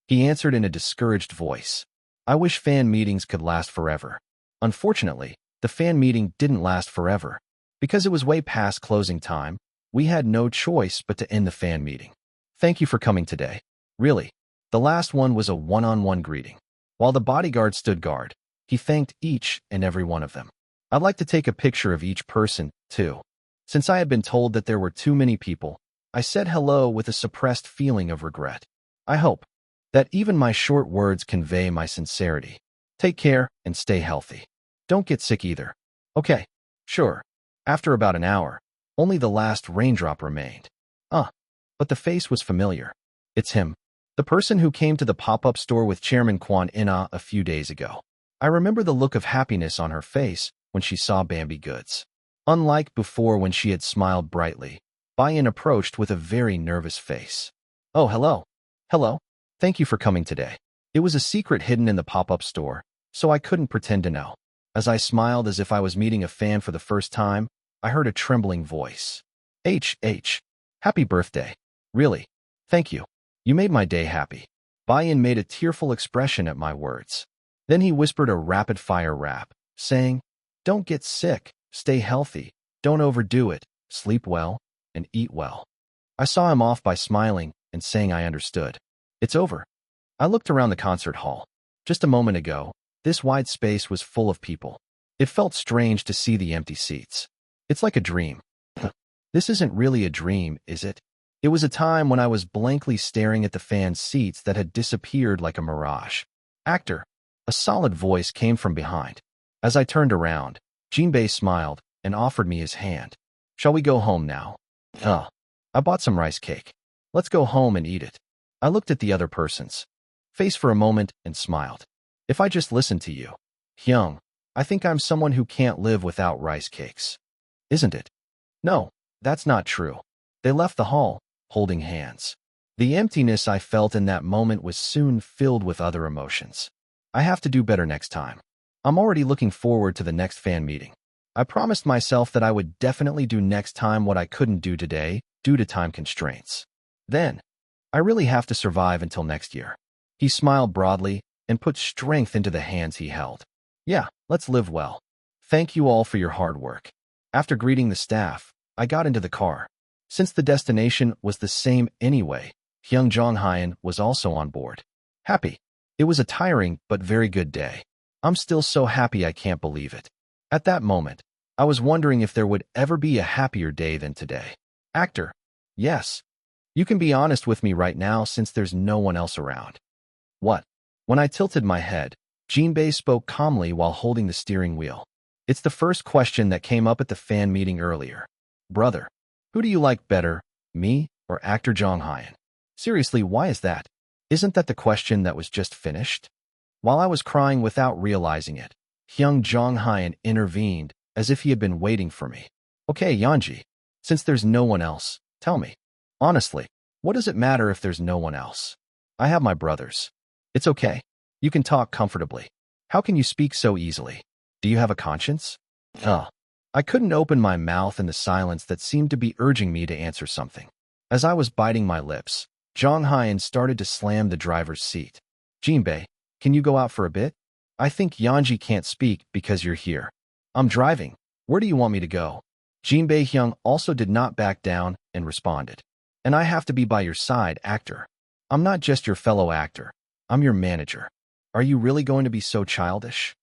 He answered in a discouraged voice. I wish fan meetings could last forever. Unfortunately, the fan meeting didn't last forever. Because it was way past closing time, we had no choice but to end the fan meeting. Thank you for coming today. Really. The last one was a one-on-one greeting. While the bodyguard stood guard, he thanked each and every one of them. I'd like to take a picture of each person, too. Since I had been told that there were too many people, I said hello with a suppressed feeling of regret. I hope that even my short words convey my sincerity. Take care and stay healthy. Don't get sick either. Okay, sure. After about an hour, only the last raindrop remained. But the face was familiar. It's him. The person who came to the pop-up store with Chairman Kwon In-ah a few days ago. I remember the look of happiness on her face when she saw Bambi Goods. Unlike before when she had smiled brightly, Bayan approached with a very nervous face. Oh, hello. Hello. Thank you for coming today. It was a secret hidden in the pop-up store, so I couldn't pretend to know. As I smiled as if I was meeting a fan for the first time, I heard a trembling voice. Happy birthday. Really. Thank you. You made my day happy. Bayan made a tearful expression at my words. Then he whispered a rapid-fire rap, saying, Don't get sick, stay healthy, don't overdo it, sleep well, and eat well. I saw him off by smiling and saying I understood. It's over. I looked around the concert hall. Just a moment ago, this wide space was full of people. It felt strange to see the empty seats. It's like a dream. This isn't really a dream, is it? It was a time when I was blankly staring at the fans' seats that had disappeared like a mirage. Actor. A solid voice came from behind. As I turned around, Jinbei smiled and offered me his hand. Shall we go home now? I bought some rice cake. Let's go home and eat it. I looked at the other person's face for a moment and smiled. If I just listened to you, Hyung, I think I'm someone who can't live without rice cakes. Isn't it? No, that's not true. They left the hall, holding hands. The emptiness I felt in that moment was soon filled with other emotions. I have to do better next time. I'm already looking forward to the next fan meeting. I promised myself that I would definitely do next time what I couldn't do today due to time constraints. Then, I really have to survive until next year. He smiled broadly and put strength into the hands he held. Yeah, let's live well. Thank you all for your hard work. After greeting the staff, I got into the car. Since the destination was the same anyway, Hyung Jong-hyun was also on board. Happy. It was a tiring but very good day. I'm still so happy I can't believe it. At that moment, I was wondering if there would ever be a happier day than today. Actor. Yes. You can be honest with me right now since there's no one else around. What? When I tilted my head, Jinbei spoke calmly while holding the steering wheel. It's the first question that came up at the fan meeting earlier. Brother, who do you like better, me or actor Jong-hyun? Seriously, why is that? Isn't that the question that was just finished? While I was crying without realizing it, Hyung Jong-hyun intervened as if he had been waiting for me. Okay, Yeonji, since there's no one else, tell me. Honestly, what does it matter if there's no one else? I have my brothers. It's okay. You can talk comfortably. How can you speak so easily? Do you have a conscience? I couldn't open my mouth in the silence that seemed to be urging me to answer something. As I was biting my lips, Jong-hyun started to slam the driver's seat. Jinbei, can you go out for a bit? I think Yeonji can't speak because you're here. I'm driving. Where do you want me to go? Jinbei Hyung also did not back down and responded. And I have to be by your side, actor. I'm not just your fellow actor. I'm your manager. Are you really going to be so childish?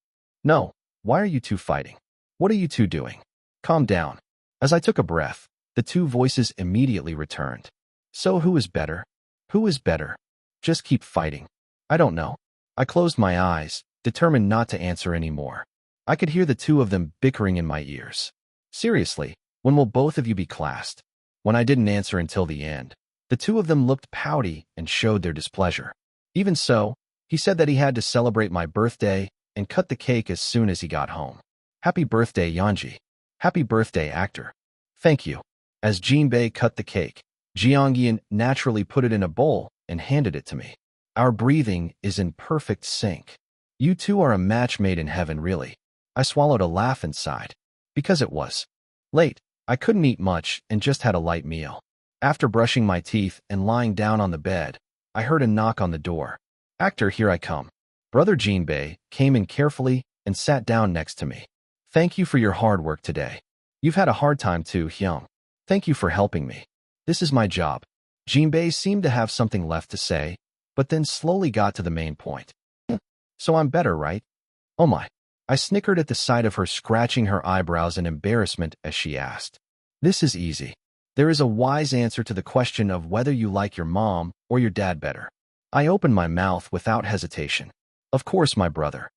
No. Why are you two fighting? What are you two doing? Calm down. As I took a breath, the two voices immediately returned. So who is better? Who is better? Just keep fighting. I don't know. I closed my eyes, determined not to answer anymore. I could hear the two of them bickering in my ears. Seriously, when will both of you be classed? When I didn't answer until the end, the two of them looked pouty and showed their displeasure. Even so, he said that he had to celebrate my birthday and cut the cake as soon as he got home. Happy birthday, Yeonji. Happy birthday, actor. Thank you. As Jinbei cut the cake, Jeongyeon naturally put it in a bowl and handed it to me. Our breathing is in perfect sync. You two are a match made in heaven, really. I swallowed a laugh inside. Because it was late, I couldn't eat much and just had a light meal. After brushing my teeth and lying down on the bed, I heard a knock on the door. Actor, here I come. Brother Jinbei came in carefully and sat down next to me. Thank you for your hard work today. You've had a hard time too, Hyung. Thank you for helping me. This is my job. Jinbei seemed to have something left to say, but then slowly got to the main point. So I'm better, right? Oh my. I snickered at the sight of her scratching her eyebrows in embarrassment as she asked. This is easy. There is a wise answer to the question of whether you like your mom or your dad better. I opened my mouth without hesitation. Of course, my brother.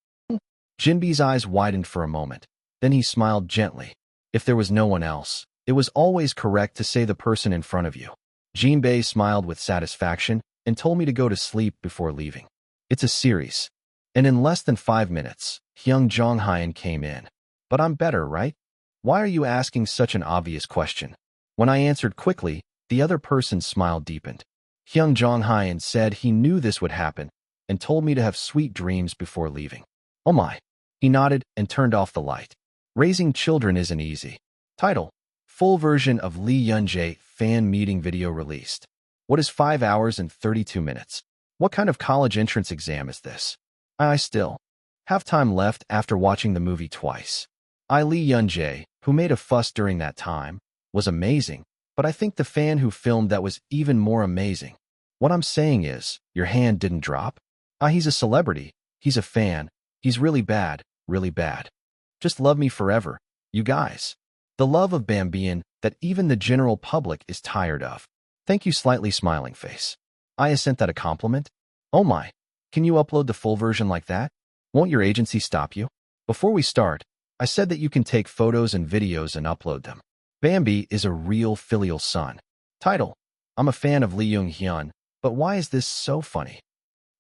Jinbei's eyes widened for a moment. Then he smiled gently. If there was no one else, it was always correct to say the person in front of you. Jinbei smiled with satisfaction and told me to go to sleep before leaving. It's a series. And in less than 5 minutes, Hyung Jonghyun came in. But I'm better, right? Why are you asking such an obvious question? When I answered quickly, the other person's smile deepened. Hyung Jonghyun said he knew this would happen and told me to have sweet dreams before leaving. Oh my. He nodded and turned off the light. Raising children isn't easy. Title: Full version of Lee Yun-jae fan meeting video released. What is 5 hours and 32 minutes? What kind of college entrance exam is this? I still have time left after watching the movie twice. Lee Yun-jae, who made a fuss during that time, was amazing, but I think the fan who filmed that was even more amazing. What I'm saying is, your hand didn't drop? He's a celebrity. He's a fan. He's really bad, really bad. Just love me forever, you guys. The love of Bambian that even the general public is tired of. Thank you, slightly smiling face. Isn't that a compliment? Oh my. Can you upload the full version like that? Won't your agency stop you? Before we start, I said that you can take photos and videos and upload them. Bambi is a real filial son. Title: I'm a fan of Lee Young-hyun, but why is this so funny?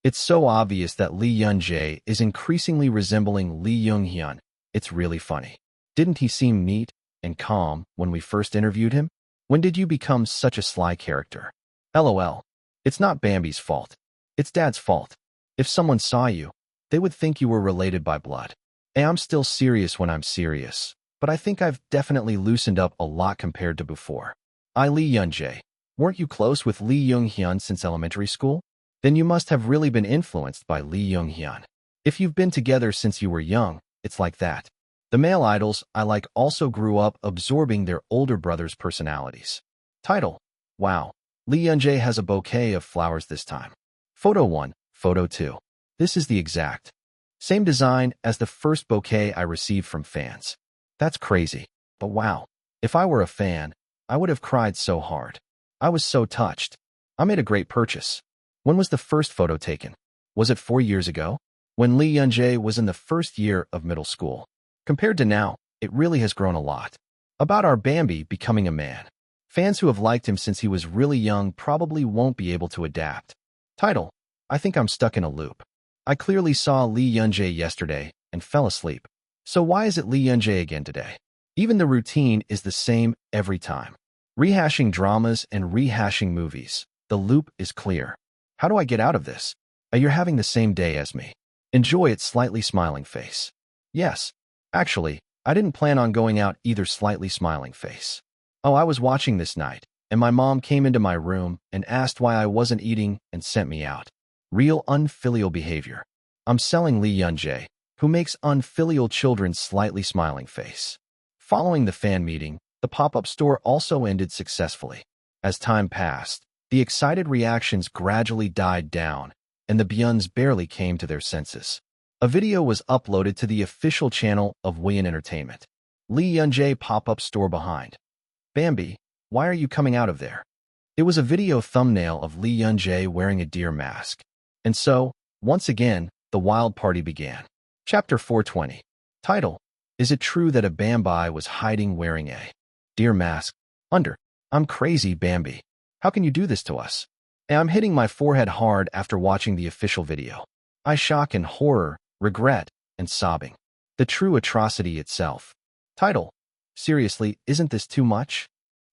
It's so obvious that Lee Yun-jae is increasingly resembling Lee Young-hyun. It's really funny. Didn't he seem neat and calm when we first interviewed him? When did you become such a sly character? LOL. It's not Bambi's fault. It's Dad's fault. If someone saw you, they would think you were related by blood. I'm still serious when I'm serious, but I think I've definitely loosened up a lot compared to before. Lee Yun-jae. Weren't you close with Lee Young-hyun since elementary school? Then you must have really been influenced by Lee Young-hyun. If you've been together since you were young, it's like that. The male idols I like also grew up absorbing their older brothers' personalities. Title: Wow. Lee Yun-jae has a bouquet of flowers this time. Photo 1, Photo 2. This is the exact same design as the first bouquet I received from fans. That's crazy, but wow. If I were a fan, I would have cried so hard. I was so touched. I made a great purchase. When was the first photo taken? Was it 4 years ago? When Lee Yun-jae was in the first year of middle school. Compared to now, it really has grown a lot. About our Bambi becoming a man. Fans who have liked him since he was really young probably won't be able to adapt. Title: I think I'm stuck in a loop. I clearly saw Lee Yun-jae yesterday and fell asleep. So why is it Lee Yun-jae again today? Even the routine is the same every time. Rehashing dramas and rehashing movies. The loop is clear. How do I get out of this? You're having the same day as me. Enjoy it, slightly smiling face. Yes. Actually, I didn't plan on going out either, slightly smiling face. I was watching this night, and my mom came into my room and asked why I wasn't eating and sent me out. Real unfilial behavior. I'm selling Lee Yun-jae, who makes unfilial children, slightly smiling face. Following the fan meeting, The pop-up store also ended successfully. As time passed, the excited reactions gradually died down, and the Byuns barely came to their senses. A video was uploaded to the official channel of Win Entertainment. Lee Yun-jae pop-up store behind. Bambi, why are you coming out of there? It was a video thumbnail of Lee Yun-jae wearing a deer mask. And so, once again, the wild party began. Chapter 420. Title: Is it true that a Bambi was hiding wearing a deer mask? Under: I'm crazy, Bambi. How can you do this to us? And I'm hitting my forehead hard after watching the official video. I shock and horror, regret, and sobbing. The true atrocity itself. Title: Seriously, isn't this too much?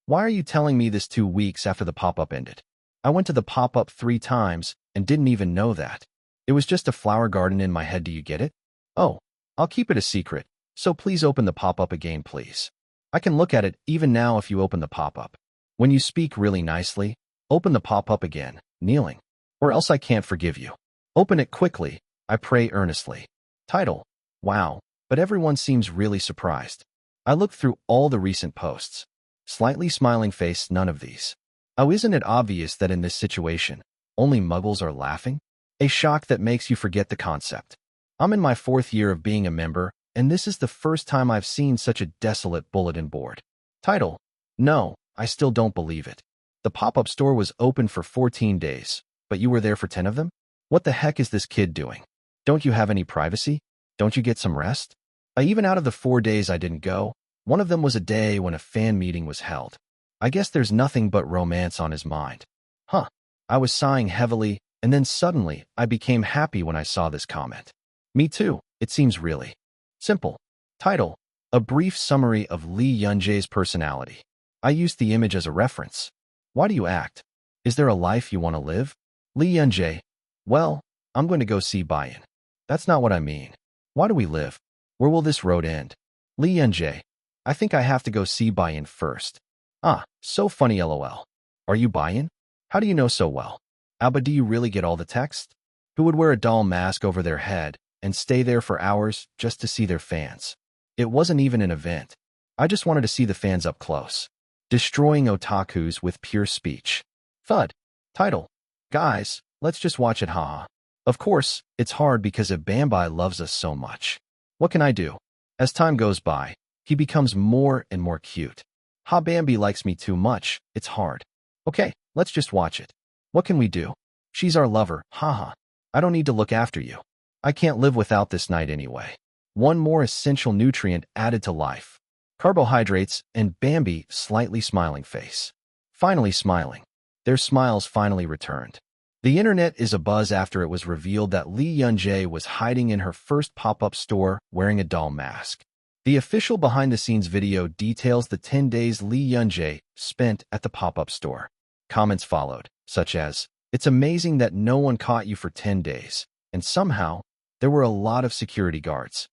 Why are you telling me this 2 weeks after the pop-up ended? I went to the pop-up 3 times and didn't even know that. It was just a flower garden in my head, do you get it? Oh, I'll keep it a secret, so please open the pop-up again, please. I can look at it even now if you open the pop-up. When you speak really nicely, open the pop-up again, kneeling. Or else I can't forgive you. Open it quickly, I pray earnestly. Title: Wow, but everyone seems really surprised. I looked through all the recent posts. Slightly smiling face, none of these. Oh, isn't it obvious that in this situation, only muggles are laughing? A shock that makes you forget the concept. I'm in my 4th year of being a member, and this is the first time I've seen such a desolate bulletin board. Title: No, I still don't believe it. The pop-up store was open for 14 days, but you were there for 10 of them? What the heck is this kid doing? Don't you have any privacy? Don't you get some rest? Even out of the 4 days I didn't go, one of them was a day when a fan meeting was held. I guess there's nothing but romance on his mind. Huh. I was sighing heavily, and then suddenly I became happy when I saw this comment. Me too, it seems really simple. Title: A brief summary of Lee Yun-jae's personality. I used the image as a reference. Why do you act? Is there a life you want to live? Lee Yun-jae: Well, I'm going to go see Bayan. That's not what I mean. Why do we live? Where will this road end? Lee Yun-jae: I think I have to go see Bayan first. Ah, so funny, lol. Are you Bayan? How do you know so well? But do you really get all the text? Who would wear a doll mask over their head and stay there for hours just to see their fans? It wasn't even an event. I just wanted to see the fans up close. Destroying otakus with pure speech. Thud. Title: Guys, let's just watch it, haha. Of course, it's hard because a Bambi loves us so much. What can I do? As time goes by, he becomes more and more cute. Ha, Bambi likes me too much, it's hard. Okay, let's just watch it. What can we do? She's our lover, haha. I don't need to look after you. I can't live without this night anyway. One more essential nutrient added to life. Carbohydrates, and Bambi slightly smiling face. Finally smiling. Their smiles finally returned. The internet is abuzz after it was revealed that Lee Yun-jae was hiding in her first pop-up store wearing a doll mask. The official behind-the-scenes video details the 10 days Lee Yun-jae spent at the pop-up store. Comments followed, such as, "It's amazing that no one caught you for 10 days, and somehow, there were a lot of security guards."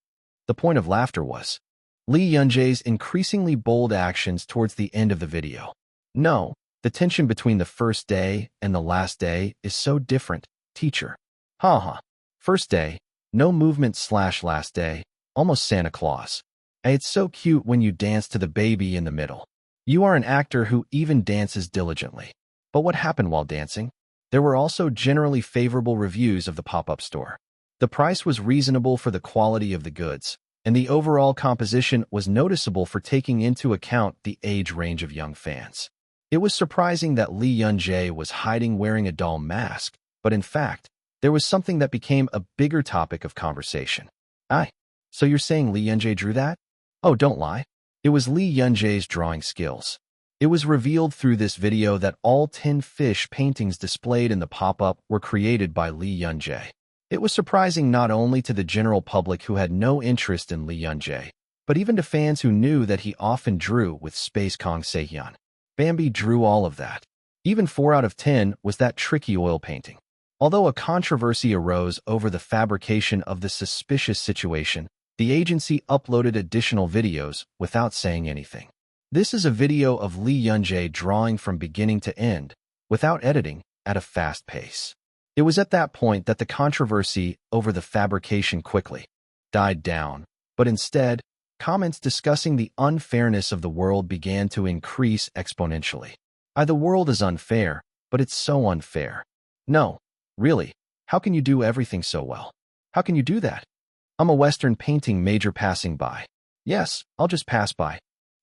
The point of laughter was Lee Yun-jae's increasingly bold actions towards the end of the video. No, the tension between the first day and the last day is so different, teacher. Haha. First day, no movement/last day, almost Santa Claus. It's so cute when you dance to the baby in the middle. You are an actor who even dances diligently. But what happened while dancing? There were also generally favorable reviews of the pop-up store. The price was reasonable for the quality of the goods, and the overall composition was noticeable for taking into account the age range of young fans. It was surprising that Lee Yun-jae was hiding wearing a doll mask, but in fact, there was something that became a bigger topic of conversation. So you're saying Lee Yun-jae drew that? Oh, don't lie. It was Lee Yun-jae's drawing skills. It was revealed through this video that all 10 fish paintings displayed in the pop-up were created by Lee Yun-jae. It was surprising not only to the general public who had no interest in Lee Yun-jae, but even to fans who knew that he often drew with Space Kong Sehyun. Bambi drew all of that. Even 4 out of 10 was that tricky oil painting. Although a controversy arose over the fabrication of the suspicious situation, the agency uploaded additional videos without saying anything. This is a video of Lee Yun-jae drawing from beginning to end, without editing, at a fast pace. It was at that point that the controversy over the fabrication quickly died down, but instead, Comments discussing the unfairness of the world began to increase exponentially. The world is unfair, but it's so unfair. No, really, how can you do everything so well? How can you do that? I'm a Western painting major passing by. Yes, I'll just pass by.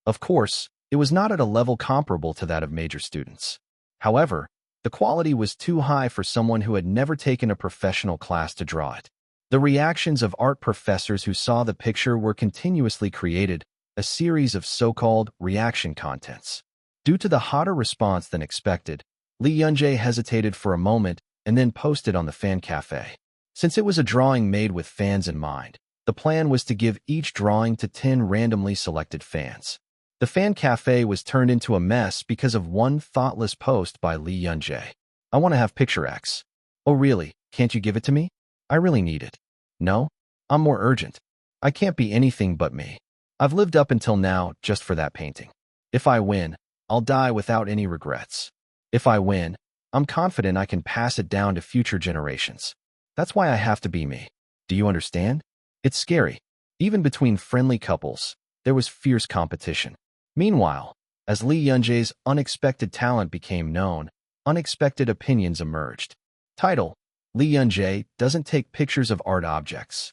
Of course, it was not at a level comparable to that of major students. However, the quality was too high for someone who had never taken a professional class to draw it. The reactions of art professors who saw the picture were continuously created, a series of so-called reaction contents. Due to the hotter response than expected, Lee Yunjae hesitated for a moment and then posted on the fan cafe. Since it was a drawing made with fans in mind, the plan was to give each drawing to 10 randomly selected fans. The fan cafe was turned into a mess because of one thoughtless post by Lee Yunjae. I want to have picture X. Oh really, can't you give it to me? I really need it. No? I'm more urgent. I can't be anything but me. I've lived up until now just for that painting. If I win, I'll die without any regrets. If I win, I'm confident I can pass it down to future generations. That's why I have to be me. Do you understand? It's scary. Even between friendly couples, there was fierce competition. Meanwhile, as Lee Yunjae's unexpected talent became known, unexpected opinions emerged. Title: Lee Yunjae doesn't take pictures of art objects.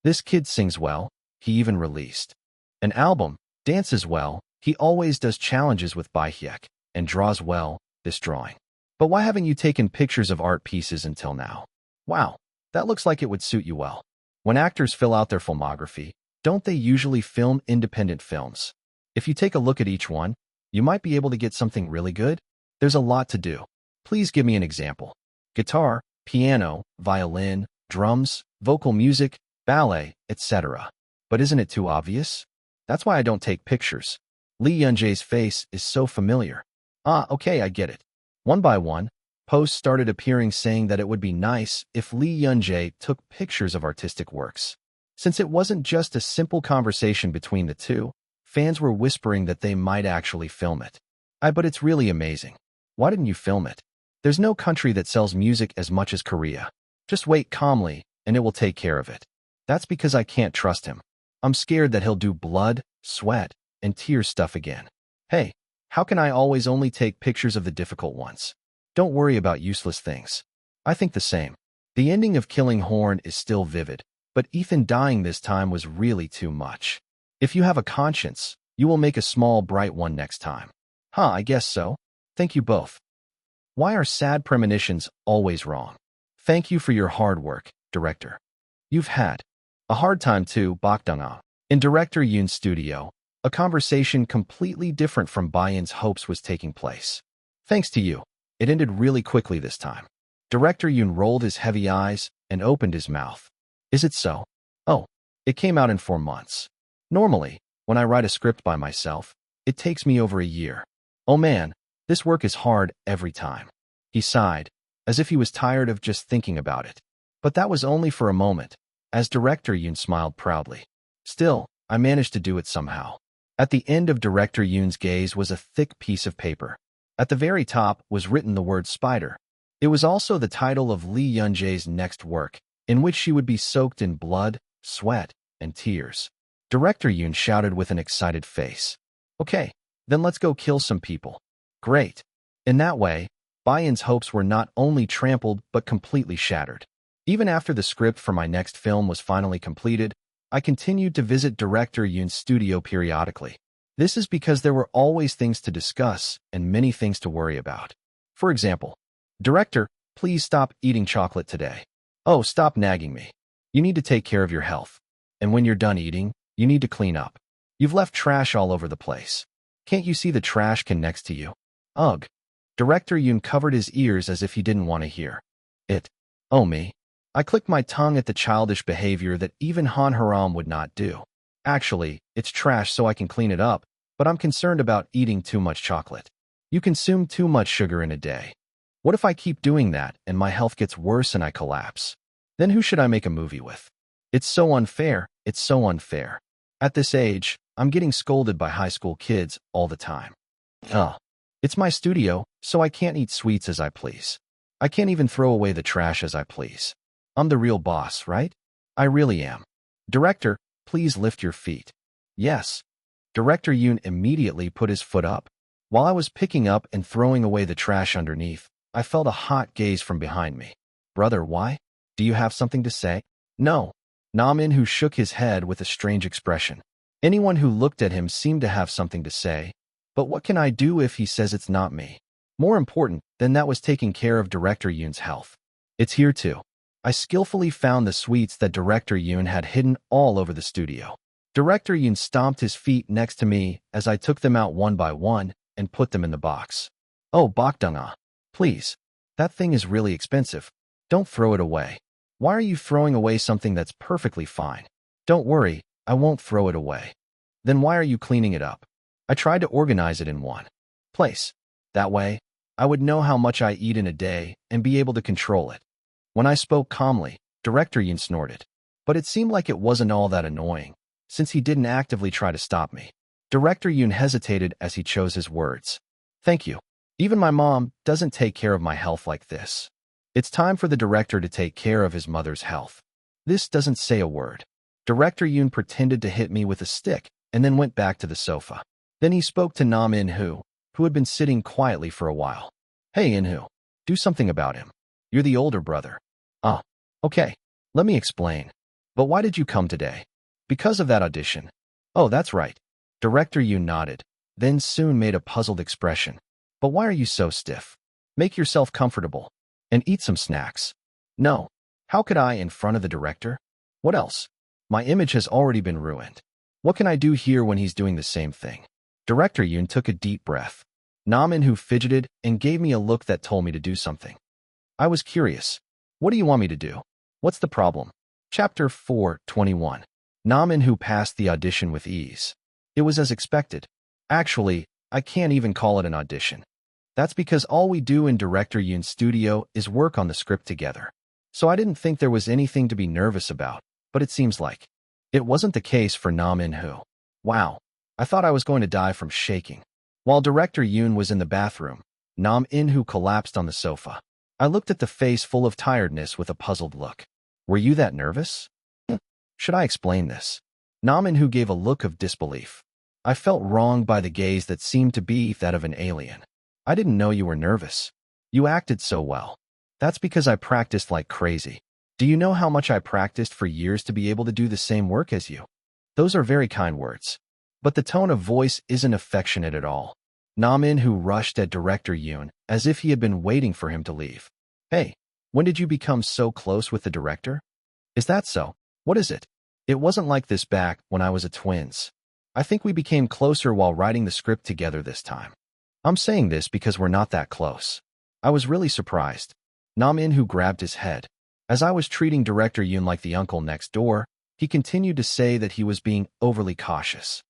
This kid sings well, he even released an album, dances well, he always does challenges with Baihyek, and draws well, this drawing. But why haven't you taken pictures of art pieces until now? Wow, that looks like it would suit you well. When actors fill out their filmography, don't they usually film independent films? If you take a look at each one, you might be able to get something really good. There's a lot to do. Please give me an example. Guitar, piano, violin, drums, vocal music, ballet, etc. But isn't it too obvious? That's why I don't take pictures. Lee Yunjae's face is so familiar. Okay, I get it. One by one, posts started appearing saying that it would be nice if Lee Yunjae took pictures of artistic works. Since it wasn't just a simple conversation between the two, fans were whispering that they might actually film it. But it's really amazing. Why didn't you film it? There's no country that sells music as much as Korea. Just wait calmly, and it will take care of it. That's because I can't trust him. I'm scared that he'll do blood, sweat, and tears stuff again. Hey, how can I always only take pictures of the difficult ones? Don't worry about useless things. I think the same. The ending of Killing Horn is still vivid, but Ethan dying this time was really too much. If you have a conscience, you will make a small bright one next time. I guess so. Thank you both. Why are sad premonitions always wrong? Thank you for your hard work, director. You've had a hard time too, Bakdong. In director Yoon's studio, a conversation completely different from Bayin's hopes was taking place. Thanks to you, it ended really quickly this time. Director Yoon rolled his heavy eyes and opened his mouth. Is it so? Oh, it came out in 4 months. Normally, when I write a script by myself, it takes me over a year. Oh man, this work is hard every time. He sighed, as if he was tired of just thinking about it. But that was only for a moment, as director Yoon smiled proudly. Still, I managed to do it somehow. At the end of director Yoon's gaze was a thick piece of paper. At the very top was written the word spider. It was also the title of Lee Yunjae's next work, in which she would be soaked in blood, sweat, and tears. Director Yoon shouted with an excited face. Okay, then let's go kill some people. Great. In that way, Bayin's hopes were not only trampled but completely shattered. Even after the script for my next film was finally completed, I continued to visit director Yoon's studio periodically. This is because there were always things to discuss and many things to worry about. For example, director, please stop eating chocolate today. Oh, stop nagging me. You need to take care of your health. And when you're done eating, you need to clean up. You've left trash all over the place. Can't you see the trash can next to you? Ugh. Director Yoon covered his ears as if he didn't want to hear it. Oh me. I clicked my tongue at the childish behavior that even Han Haram would not do. Actually, it's trash so I can clean it up, but I'm concerned about eating too much chocolate. You consume too much sugar in a day. What if I keep doing that and my health gets worse and I collapse? Then who should I make a movie with? It's so unfair, it's so unfair. At this age, I'm getting scolded by high school kids all the time. It's my studio, so I can't eat sweets as I please. I can't even throw away the trash as I please. I'm the real boss, right? I really am. Director, please lift your feet. Yes. Director Yoon immediately put his foot up. While I was picking up and throwing away the trash underneath, I felt a hot gaze from behind me. Brother, why? Do you have something to say? No. Nam-in-who shook his head with a strange expression. Anyone who looked at him seemed to have something to say. But what can I do if he says it's not me? More important than that was taking care of Director Yoon's health. It's here too. I skillfully found the sweets that Director Yoon had hidden all over the studio. Director Yoon stomped his feet next to me as I took them out one by one and put them in the box. Oh, Bakdunga, please. That thing is really expensive. Don't throw it away. Why are you throwing away something that's perfectly fine? Don't worry, I won't throw it away. Then why are you cleaning it up? I tried to organize it in one place. That way, I would know how much I eat in a day and be able to control it. When I spoke calmly, Director Yoon snorted. But it seemed like it wasn't all that annoying, since he didn't actively try to stop me. Director Yoon hesitated as he chose his words. Thank you. Even my mom doesn't take care of my health like this. It's time for the director to take care of his mother's health. This doesn't say a word. Director Yoon pretended to hit me with a stick and then went back to the sofa. Then he spoke to Nam In-hoo, who had been sitting quietly for a while. Hey In-hoo, do something about him. You're the older brother. Ah, okay. Let me explain. But why did you come today? Because of that audition. Oh, that's right. Director Yoon nodded, then soon made a puzzled expression. But why are you so stiff? Make yourself comfortable and eat some snacks. No. How could I in front of the director? What else? My image has already been ruined. What can I do here when he's doing the same thing? Director Yoon took a deep breath. Nam In-hoo fidgeted and gave me a look that told me to do something. I was curious. What do you want me to do? What's the problem? Chapter 4:21. Nam In-hoo passed the audition with ease. It was as expected. Actually, I can't even call it an audition. That's because all we do in Director Yoon's studio is work on the script together. So I didn't think there was anything to be nervous about, but it seems like it wasn't the case for Nam In-hoo. Wow, I thought I was going to die from shaking. While Director Yoon was in the bathroom, Nam In-hoo collapsed on the sofa. I looked at the face full of tiredness with a puzzled look. Were you that nervous? Should I explain this? Nam In-hoo gave a look of disbelief. I felt wronged by the gaze that seemed to be that of an alien. I didn't know you were nervous. You acted so well. That's because I practiced like crazy. Do you know how much I practiced for years to be able to do the same work as you? Those are very kind words. But the tone of voice isn't affectionate at all. Nam In-hoo rushed at Director Yoon as if he had been waiting for him to leave. Hey, when did you become so close with the director? Is that so? What is it? It wasn't like this back when I was a twins. I think we became closer while writing the script together this time. I'm saying this because we're not that close. I was really surprised. Nam In-hoo grabbed his head. As I was treating Director Yoon like the uncle next door, he continued to say that he was being overly cautious.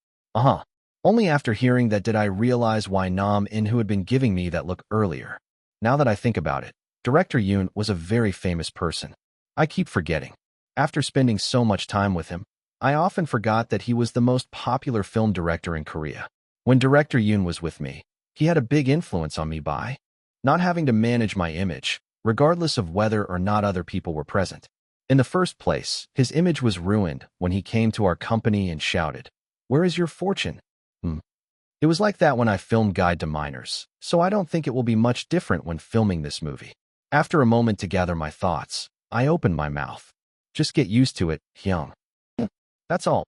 Only after hearing that did I realize why Nam In-hoo had been giving me that look earlier. Now that I think about it, Director Yoon was a very famous person. I keep forgetting. After spending so much time with him, I often forgot that he was the most popular film director in Korea. When Director Yoon was with me, he had a big influence on me by not having to manage my image, regardless of whether or not other people were present. In the first place, his image was ruined when he came to our company and shouted, "Where is your fortune?" It was like that when I filmed Guide to Minors, so I don't think it will be much different when filming this movie. After a moment to gather my thoughts, I opened my mouth. Just get used to it, Hyung. That's all.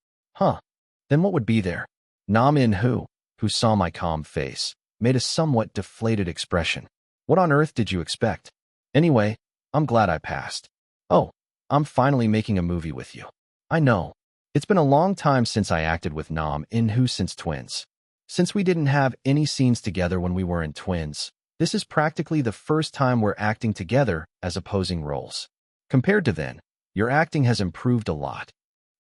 Then what would be there? Nam In-hoo, who saw my calm face, made a somewhat deflated expression. What on earth did you expect? Anyway, I'm glad I passed. Oh, I'm finally making a movie with you. I know. It's been a long time since I acted with Nam In-hoo since Twins. Since we didn't have any scenes together when we were in Twins, this is practically the first time we're acting together as opposing roles. Compared to then, your acting has improved a lot.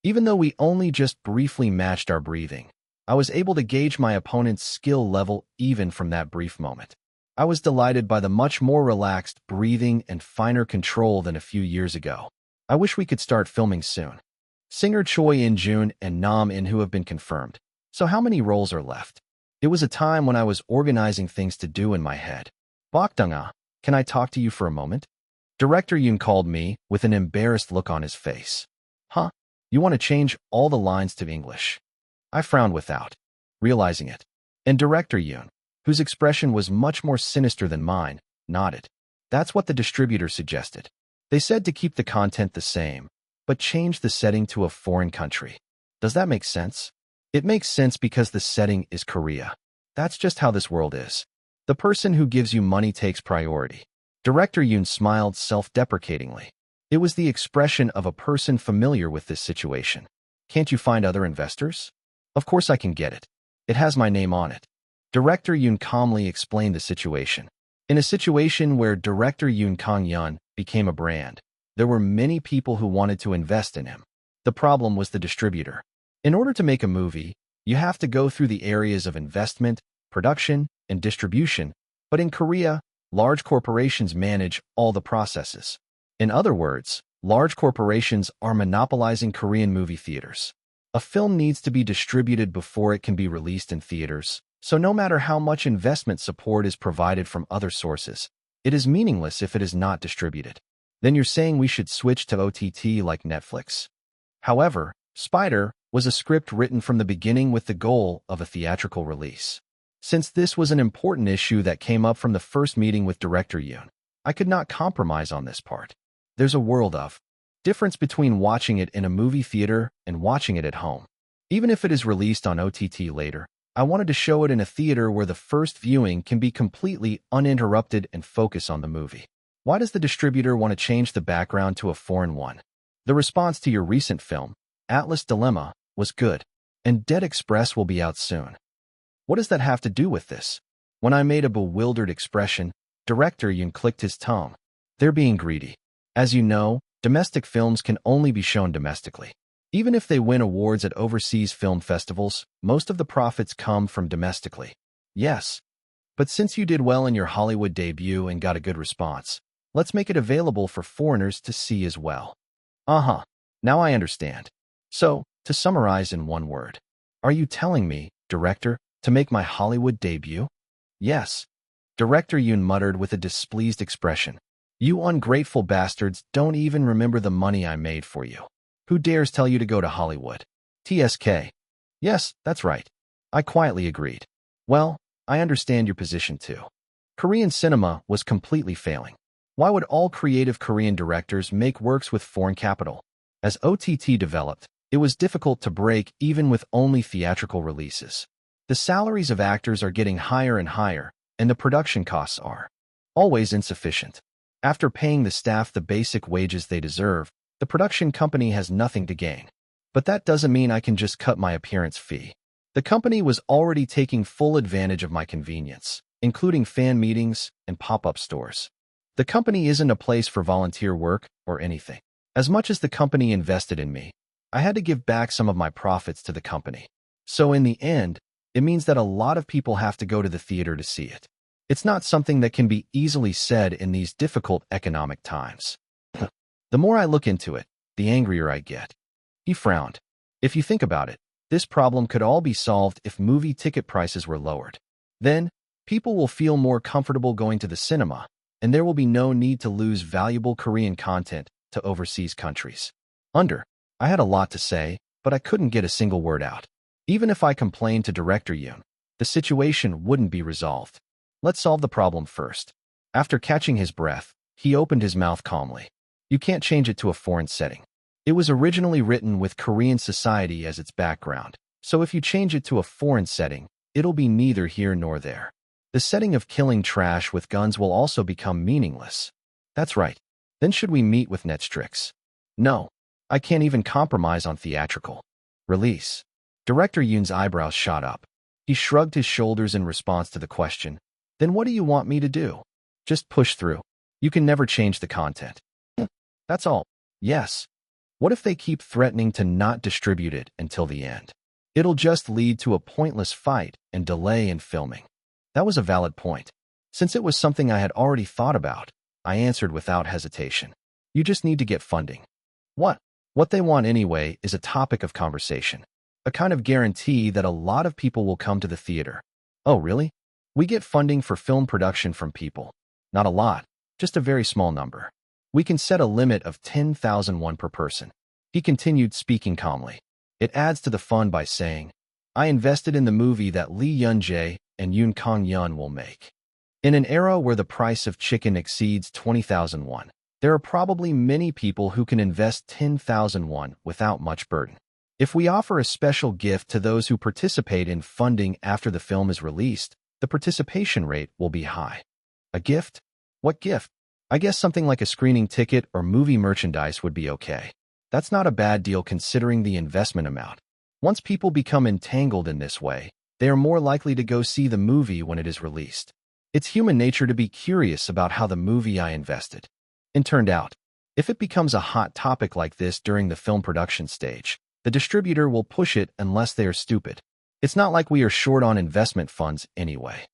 Even though we only just briefly matched our breathing, I was able to gauge my opponent's skill level even from that brief moment. I was delighted by the much more relaxed breathing and finer control than a few years ago. I wish we could start filming soon. Singer Choi In-jun and Nam In-hoo have been confirmed. So how many roles are left? It was a time when I was organizing things to do in my head. Bakdunga, can I talk to you for a moment? Director Yoon called me with an embarrassed look on his face. You want to change all the lines to English? I frowned without realizing it. And Director Yoon, whose expression was much more sinister than mine, nodded. That's what the distributor suggested. They said to keep the content the same, but change the setting to a foreign country. Does that make sense? It makes sense because the setting is Korea. That's just how this world is. The person who gives you money takes priority. Director Yoon smiled self-deprecatingly. It was the expression of a person familiar with this situation. Can't you find other investors? Of course I can get it. It has my name on it. Director Yoon calmly explained the situation. In a situation where Director Yoon Kang-yeon became a brand, there were many people who wanted to invest in him. The problem was the distributor. In order to make a movie, you have to go through the areas of investment, production, and distribution, but in Korea, large corporations manage all the processes. In other words, large corporations are monopolizing Korean movie theaters. A film needs to be distributed before it can be released in theaters, so no matter how much investment support is provided from other sources, it is meaningless if it is not distributed. Then you're saying we should switch to OTT like Netflix. However, Spider was a script written from the beginning with the goal of a theatrical release. Since this was an important issue that came up from the first meeting with Director Yoon, I could not compromise on this part. There's a world of difference between watching it in a movie theater and watching it at home. Even if it is released on OTT later, I wanted to show it in a theater where the first viewing can be completely uninterrupted and focus on the movie. Why does the distributor want to change the background to a foreign one? The response to your recent film, Atlas Dilemma, was good, and Dead Express will be out soon. What does that have to do with this? When I made a bewildered expression, Director Yoon clicked his tongue. They're being greedy. As you know, domestic films can only be shown domestically. Even if they win awards at overseas film festivals, most of the profits come from domestically. Yes. But since you did well in your Hollywood debut and got a good response, let's make it available for foreigners to see as well. Uh-huh. Now I understand. So, to summarize in one word, are you telling me, director, to make my Hollywood debut? Yes. Director Yoon muttered with a displeased expression. You ungrateful bastards don't even remember the money I made for you. Who dares tell you to go to Hollywood? TSK. Yes, that's right. I quietly agreed. Well, I understand your position too. Korean cinema was completely failing. Why would all creative Korean directors make works with foreign capital? As OTT developed, it was difficult to break even with only theatrical releases. The salaries of actors are getting higher and higher, and the production costs are always insufficient. After paying the staff the basic wages they deserve, the production company has nothing to gain. But that doesn't mean I can just cut my appearance fee. The company was already taking full advantage of my convenience, including fan meetings and pop-up stores. The company isn't a place for volunteer work or anything. As much as the company invested in me, I had to give back some of my profits to the company. So in the end, it means that a lot of people have to go to the theater to see it. It's not something that can be easily said in these difficult economic times. The more I look into it, the angrier I get. He frowned. If you think about it, this problem could all be solved if movie ticket prices were lowered. Then, people will feel more comfortable going to the cinema, and there will be no need to lose valuable Korean content to overseas countries. I had a lot to say, but I couldn't get a single word out. Even if I complained to Director Yoon, the situation wouldn't be resolved. Let's solve the problem first. After catching his breath, he opened his mouth calmly. You can't change it to a foreign setting. It was originally written with Korean society as its background, so if you change it to a foreign setting, it'll be neither here nor there. The setting of killing trash with guns will also become meaningless. That's right. Then should we meet with Netflix? No. I can't even compromise on theatrical release. Director Yoon's eyebrows shot up. He shrugged his shoulders in response to the question. Then what do you want me to do? Just push through. You can never change the content. That's all. Yes. What if they keep threatening to not distribute it until the end? It'll just lead to a pointless fight and delay in filming. That was a valid point. Since it was something I had already thought about, I answered without hesitation. You just need to get funding. What? What they want anyway is a topic of conversation. A kind of guarantee that a lot of people will come to the theater. Oh, really? We get funding for film production from people. Not a lot, just a very small number. We can set a limit of 10,000 won per person. He continued speaking calmly. It adds to the fun by saying, I invested in the movie that Lee Yun-jae and Yoon Kong-yeon will make. In an era where the price of chicken exceeds 20,000 won, there are probably many people who can invest 10,000 won without much burden. If we offer a special gift to those who participate in funding after the film is released, the participation rate will be high. A gift? What gift? I guess something like a screening ticket or movie merchandise would be okay. That's not a bad deal considering the investment amount. Once people become entangled in this way, they are more likely to go see the movie when it is released. It's human nature to be curious about how the movie I invested in turned out. If it becomes a hot topic like this during the film production stage, the distributor will push it unless they are stupid. It's not like we are short on investment funds anyway.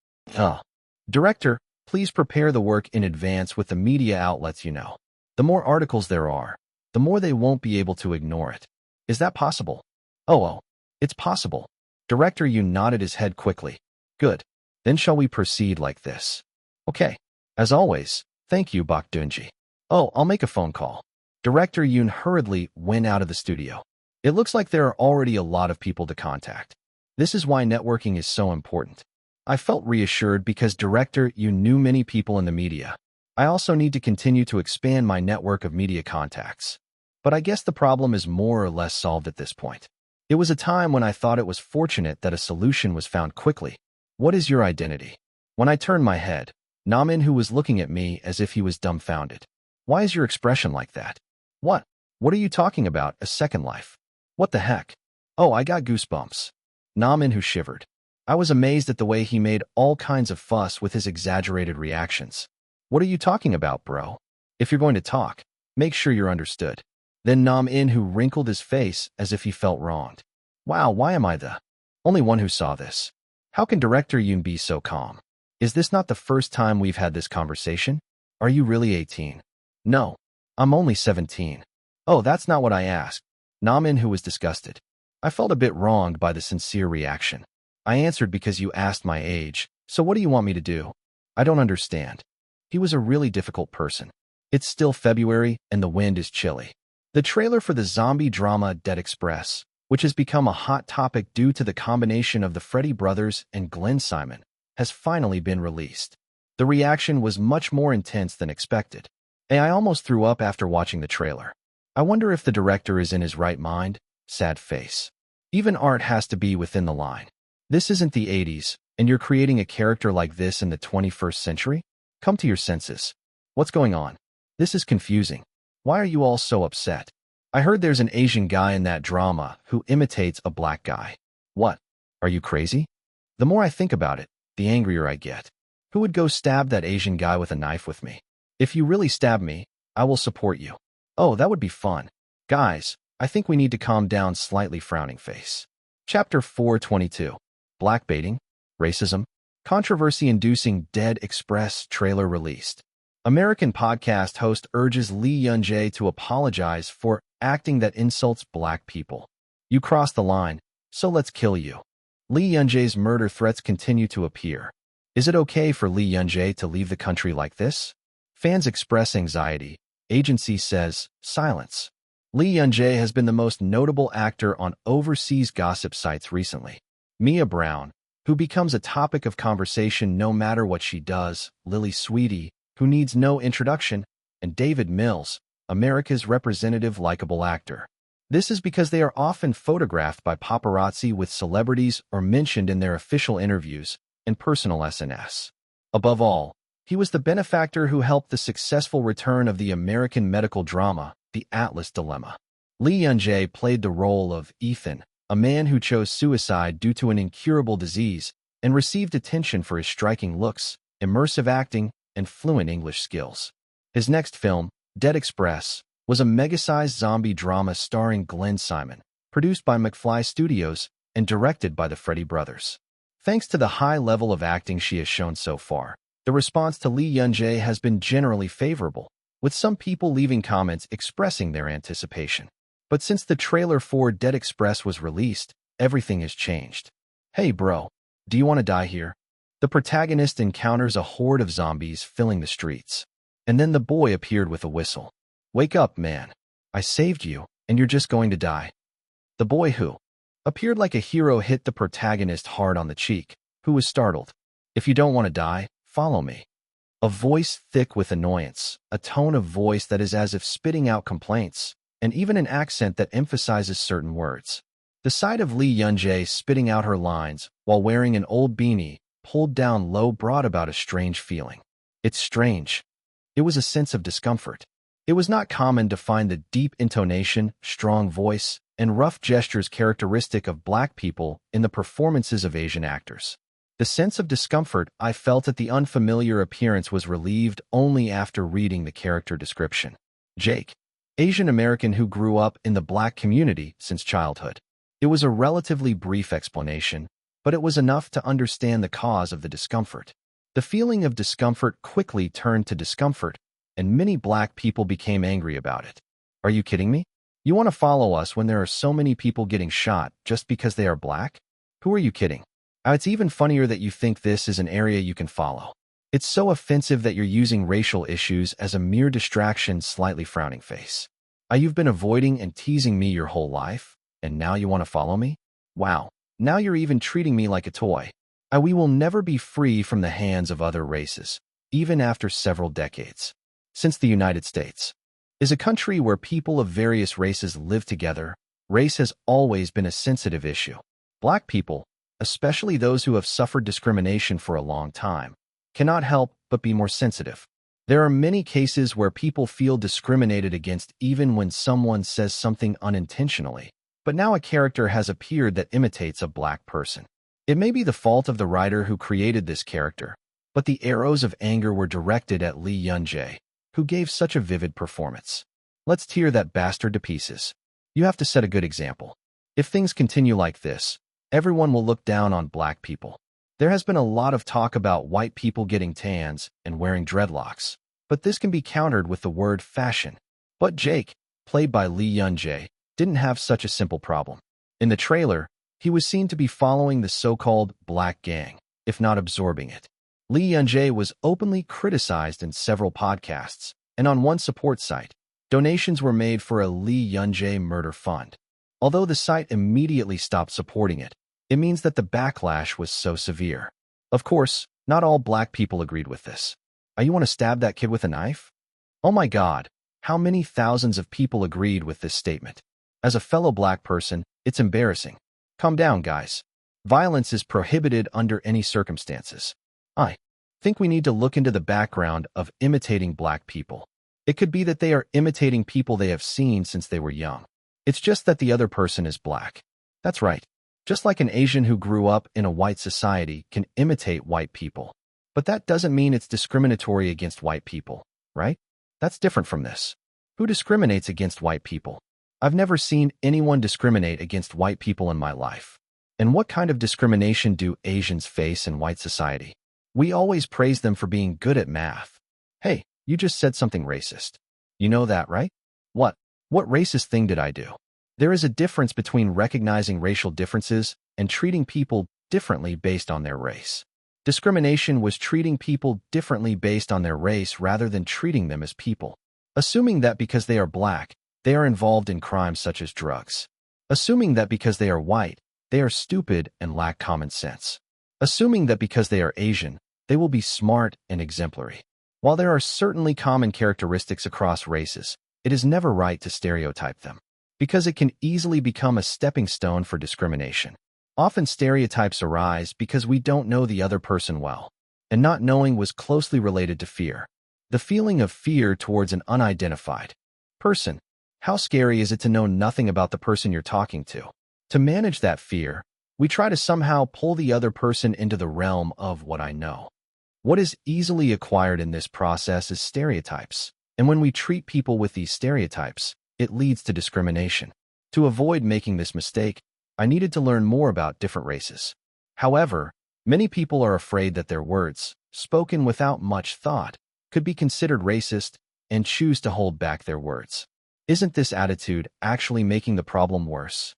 Director, please prepare the work in advance with the media outlets you know. The more articles there are, the more they won't be able to ignore it. Is that possible? Oh, it's possible. Director Yoon nodded his head quickly. Good. Then shall we proceed like this? Okay. As always, thank you, Bak Dunji. Oh, I'll make a phone call. Director Yoon hurriedly went out of the studio. It looks like there are already a lot of people to contact. This is why networking is so important. I felt reassured because Director Yoon knew many people in the media. I also need to continue to expand my network of media contacts. But I guess the problem is more or less solved at this point. It was a time when I thought it was fortunate that a solution was found quickly. What is your identity? When I turned my head, Namin, who was looking at me as if he was dumbfounded. Why is your expression like that? What? What are you talking about, a second life? What the heck? Oh, I got goosebumps. Namin, who shivered. I was amazed at the way he made all kinds of fuss with his exaggerated reactions. What are you talking about, bro? If you're going to talk, make sure you're understood. Then Nam-in, who wrinkled his face as if he felt wronged. Wow, why am I the only one who saw this? How can Director Yoon be so calm? Is this not the first time we've had this conversation? Are you really 18? No, I'm only 17. Oh, that's not what I asked. Nam-in, who was disgusted. I felt a bit wronged by the sincere reaction. I answered because you asked my age, so what do you want me to do? I don't understand. He was a really difficult person. It's still February and the wind is chilly. The trailer for the zombie drama Dead Express, which has become a hot topic due to the combination of the Freddie brothers and Glenn Simon, has finally been released. The reaction was much more intense than expected, and I almost threw up after watching the trailer. I wonder if the director is in his right mind. Sad face. Even art has to be within the line. This isn't the 80s, and you're creating a character like this in the 21st century? Come to your senses. What's going on? This is confusing. Why are you all so upset? I heard there's an Asian guy in that drama who imitates a black guy. What? Are you crazy? The more I think about it, the angrier I get. Who would go stab that Asian guy with a knife with me? If you really stab me, I will support you. Oh, that would be fun. Guys, I think we need to calm down. Slightly frowning face. Chapter 422. Blackbaiting, Racism, Controversy-Inducing Dead Express trailer released. American podcast host urges Lee Yun-jae to apologize for acting that insults black people. You crossed the line, so let's kill you. Lee Yun-jae's murder threats continue to appear. Is it okay for Lee Yun-jae to leave the country like this? Fans express anxiety. Agency says, silence. Lee Yun-jae has been the most notable actor on overseas gossip sites recently. Mia Brown, who becomes a topic of conversation no matter what she does, Lily Sweetie, who needs no introduction, and David Mills, America's representative likable actor. This is because they are often photographed by paparazzi with celebrities or mentioned in their official interviews and personal SNS. Above all, he was the benefactor who helped the successful return of the American medical drama, The Atlas Dilemma. Lee Yun-jae played the role of Ethan, a man who chose suicide due to an incurable disease and received attention for his striking looks, immersive acting, and fluent English skills. His next film, Dead Express, was a mega-sized zombie drama starring Glenn Simon, produced by McFly Studios and directed by the Freddie brothers. Thanks to the high level of acting she has shown so far, the response to Lee Yun-jae has been generally favorable, with some people leaving comments expressing their anticipation. But since the trailer for Dead Express was released, everything has changed. Hey bro, do you want to die here? The protagonist encounters a horde of zombies filling the streets. And then the boy appeared with a whistle. Wake up, man. I saved you, and you're just going to die. The boy who? appeared like a hero hit the protagonist hard on the cheek, who was startled. If you don't want to die, follow me. A voice thick with annoyance, a tone of voice that is as if spitting out complaints, and even an accent that emphasizes certain words. The sight of Lee Yun-jae spitting out her lines while wearing an old beanie, pulled down low, brought about a strange feeling. It's strange. It was a sense of discomfort. It was not common to find the deep intonation, strong voice, and rough gestures characteristic of Black people in the performances of Asian actors. The sense of discomfort I felt at the unfamiliar appearance was relieved only after reading the character description. Jake, Asian American who grew up in the Black community since childhood. It was a relatively brief explanation, but it was enough to understand the cause of the discomfort. The feeling of discomfort quickly turned to discomfort, and many Black people became angry about it. Are you kidding me? You want to follow us when there are so many people getting shot just because they are Black? Who are you kidding? It's even funnier that you think this is an area you can follow. It's so offensive that you're using racial issues as a mere distraction, slightly frowning face. You've been avoiding and teasing me your whole life, and now you want to follow me? Wow, now you're even treating me like a toy. We will never be free from the hands of other races, even after several decades. Since the United States is a country where people of various races live together, race has always been a sensitive issue. Black people, especially those who have suffered discrimination for a long time, cannot help but be more sensitive. There are many cases where people feel discriminated against even when someone says something unintentionally, but now a character has appeared that imitates a Black person. It may be the fault of the writer who created this character, but the arrows of anger were directed at Lee Yun-jae, who gave such a vivid performance. Let's tear that bastard to pieces. You have to set a good example. If things continue like this, everyone will look down on Black people. There has been a lot of talk about white people getting tans and wearing dreadlocks, but this can be countered with the word fashion. But Jake, played by Lee Yun-jae, didn't have such a simple problem. In the trailer, he was seen to be following the so-called Black gang, if not absorbing it. Lee Yun-jae was openly criticized in several podcasts, and on one support site, donations were made for a Lee Yun-jae murder fund. Although the site immediately stopped supporting it, it means that the backlash was so severe. Of course, not all Black people agreed with this. You want to stab that kid with a knife? Oh my God, how many thousands of people agreed with this statement? As a fellow Black person, it's embarrassing. Calm down, guys. Violence is prohibited under any circumstances. I think we need to look into the background of imitating Black people. It could be that they are imitating people they have seen since they were young. It's just that the other person is Black. That's right. Just like an Asian who grew up in a white society can imitate white people. But that doesn't mean it's discriminatory against white people, right? That's different from this. Who discriminates against white people? I've never seen anyone discriminate against white people in my life. And what kind of discrimination do Asians face in white society? We always praise them for being good at math. Hey, you just said something racist. You know that, right? What? What racist thing did I do? There is a difference between recognizing racial differences and treating people differently based on their race. Discrimination was treating people differently based on their race rather than treating them as people. Assuming that because they are Black, they are involved in crimes such as drugs. Assuming that because they are white, they are stupid and lack common sense. Assuming that because they are Asian, they will be smart and exemplary. While there are certainly common characteristics across races, it is never right to stereotype them, because it can easily become a stepping stone for discrimination. Often stereotypes arise because we don't know the other person well, and not knowing was closely related to fear. The feeling of fear towards an unidentified person. How scary is it to know nothing about the person you're talking to? To manage that fear, we try to somehow pull the other person into the realm of what I know. What is easily acquired in this process is stereotypes, and when we treat people with these stereotypes, it leads to discrimination. To avoid making this mistake, I needed to learn more about different races. However, many people are afraid that their words, spoken without much thought, could be considered racist and choose to hold back their words. Isn't this attitude actually making the problem worse?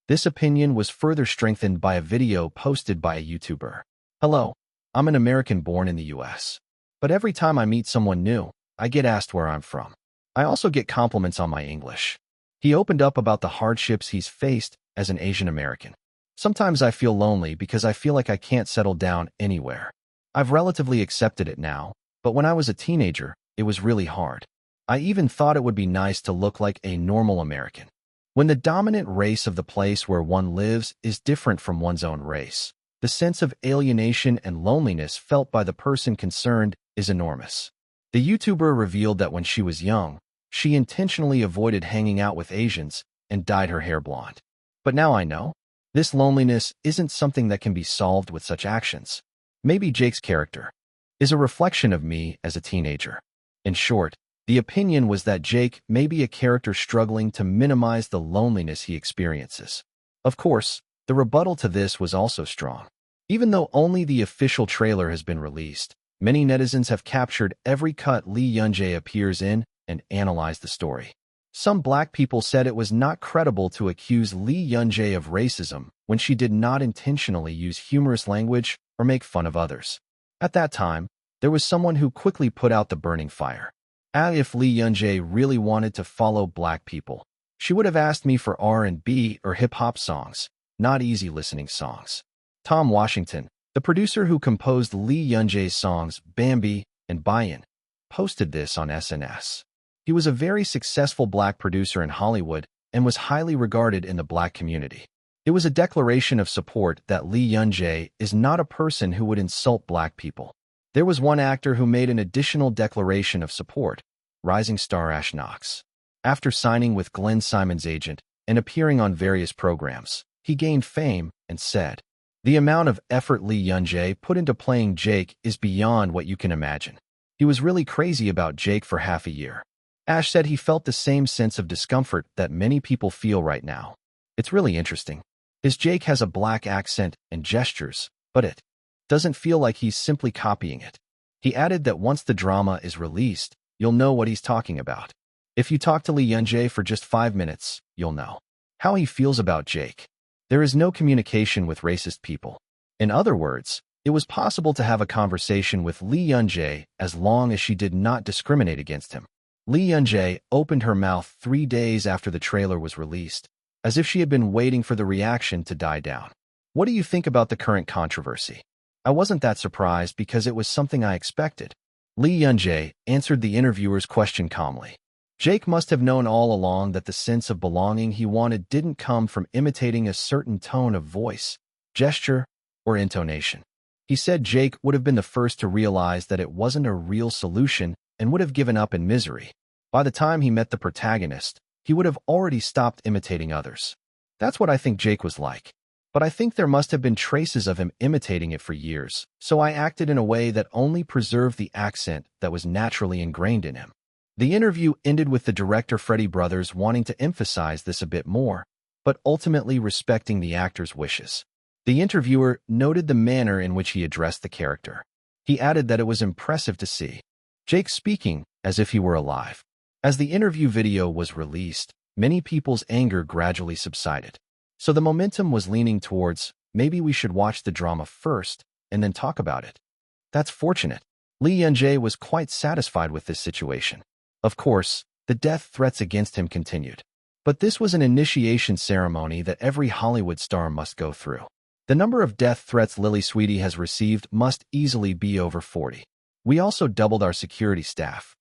This opinion was further strengthened by a video posted by a YouTuber. Hello, I'm an American born in the US. But every time I meet someone new, I get asked where I'm from. I also get compliments on my English. He opened up about the hardships he's faced as an Asian American. Sometimes I feel lonely because I feel like I can't settle down anywhere. I've relatively accepted it now, but when I was a teenager, it was really hard. I even thought it would be nice to look like a normal American. When the dominant race of the place where one lives is different from one's own race, the sense of alienation and loneliness felt by the person concerned is enormous. The YouTuber revealed that when she was young, she intentionally avoided hanging out with Asians and dyed her hair blonde. But now I know, this loneliness isn't something that can be solved with such actions. Maybe Jake's character is a reflection of me as a teenager. In short, the opinion was that Jake may be a character struggling to minimize the loneliness he experiences. Of course, the rebuttal to this was also strong. Even though only the official trailer has been released, many netizens have captured every cut Lee Young-jae appears in and analyzed the story. Some black people said it was not credible to accuse Lee Young-jae of racism when she did not intentionally use humorous language or make fun of others. At that time, there was someone who quickly put out the burning fire. If Lee Young-jae really wanted to follow black people, she would have asked me for R&B or hip-hop songs, not easy listening songs. Tom Washington, the producer who composed Lee Young-jae's songs Bambi and Bayan, posted this on SNS. He was a very successful black producer in Hollywood and was highly regarded in the black community. It was a declaration of support that Lee Young-jae is not a person who would insult black people. There was one actor who made an additional declaration of support, rising star Ash Knox. After signing with Glenn Simon's agent and appearing on various programs, he gained fame and said, "The amount of effort Lee Young-jae put into playing Jake is beyond what you can imagine. He was really crazy about Jake for half a year." Ash said he felt the same sense of discomfort that many people feel right now. It's really interesting. Jake has a black accent and gestures, but it doesn't feel like he's simply copying it. He added that once the drama is released, you'll know what he's talking about. If you talk to Lee Young-jae for just 5 minutes, you'll know how he feels about Jake. There is no communication with racist people. In other words, it was possible to have a conversation with Lee Young-jae as long as she did not discriminate against him. Lee Young-jae opened her mouth 3 days after the trailer was released, as if she had been waiting for the reaction to die down. What do you think about the current controversy? I wasn't that surprised because it was something I expected. Lee Young-jae answered the interviewer's question calmly. Jake must have known all along that the sense of belonging he wanted didn't come from imitating a certain tone of voice, gesture, or intonation. He said Jake would have been the first to realize that it wasn't a real solution and would have given up in misery. By the time he met the protagonist, he would have already stopped imitating others. That's what I think Jake was like. But I think there must have been traces of him imitating it for years, so I acted in a way that only preserved the accent that was naturally ingrained in him. The interview ended with the director Freddie Brothers wanting to emphasize this a bit more, but ultimately respecting the actor's wishes. The interviewer noted the manner in which he addressed the character. He added that it was impressive to see Jake speaking as if he were alive. As the interview video was released, many people's anger gradually subsided. So the momentum was leaning towards, maybe we should watch the drama first and then talk about it. That's fortunate. Lee Young-jae was quite satisfied with this situation. Of course, the death threats against him continued. But this was an initiation ceremony that every Hollywood star must go through. The number of death threats Lily Sweetie has received must easily be over 40. We also doubled our security staff.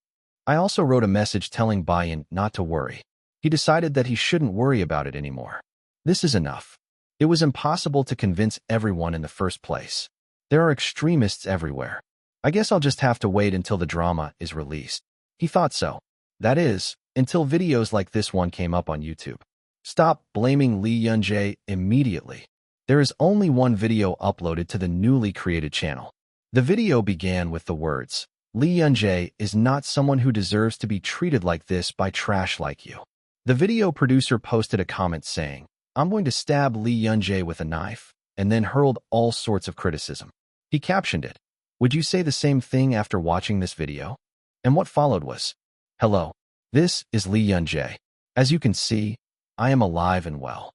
I also wrote a message telling Bayan not to worry. He decided that he shouldn't worry about it anymore. This is enough. It was impossible to convince everyone in the first place. There are extremists everywhere. I guess I'll just have to wait until the drama is released. He thought so. That is, until videos like this one came up on YouTube. Stop blaming Lee Young-jae immediately. There is only one video uploaded to the newly created channel. The video began with the words, "Lee Young-jae is not someone who deserves to be treated like this by trash like you." The video producer posted a comment saying, "I'm going to stab Lee Young-jae with a knife," and then hurled all sorts of criticism. He captioned it, "Would you say the same thing after watching this video?" And what followed was, "Hello, this is Lee Young-jae. As you can see, I am alive and well."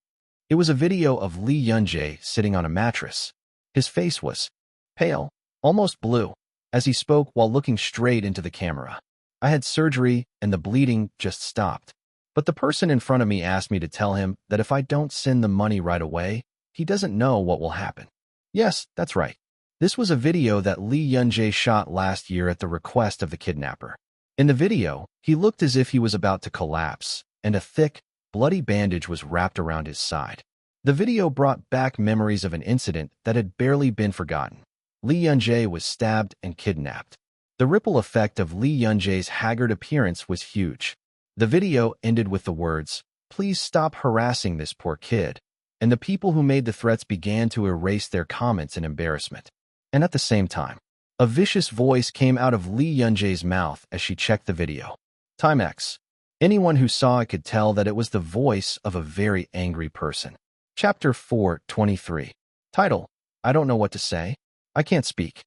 It was a video of Lee Young-jae sitting on a mattress. His face was pale, almost blue, as he spoke while looking straight into the camera. "I had surgery and the bleeding just stopped. But the person in front of me asked me to tell him that if I don't send the money right away, he doesn't know what will happen. Yes, that's right. This was a video that Lee Yun-jae shot last year at the request of the kidnapper. In the video, he looked as if he was about to collapse, and a thick, bloody bandage was wrapped around his side. The video brought back memories of an incident that had barely been forgotten. Lee Yun-jae was stabbed and kidnapped. The ripple effect of Lee Yun-jae's haggard appearance was huge. The video ended with the words, "Please stop harassing this poor kid," and the people who made the threats began to erase their comments in embarrassment. And at the same time, a vicious voice came out of Lee Yun-jae's mouth as she checked the video. Timex. Anyone who saw it could tell that it was the voice of a very angry person. Chapter 4:23. Title: I don't know what to say. I can't speak.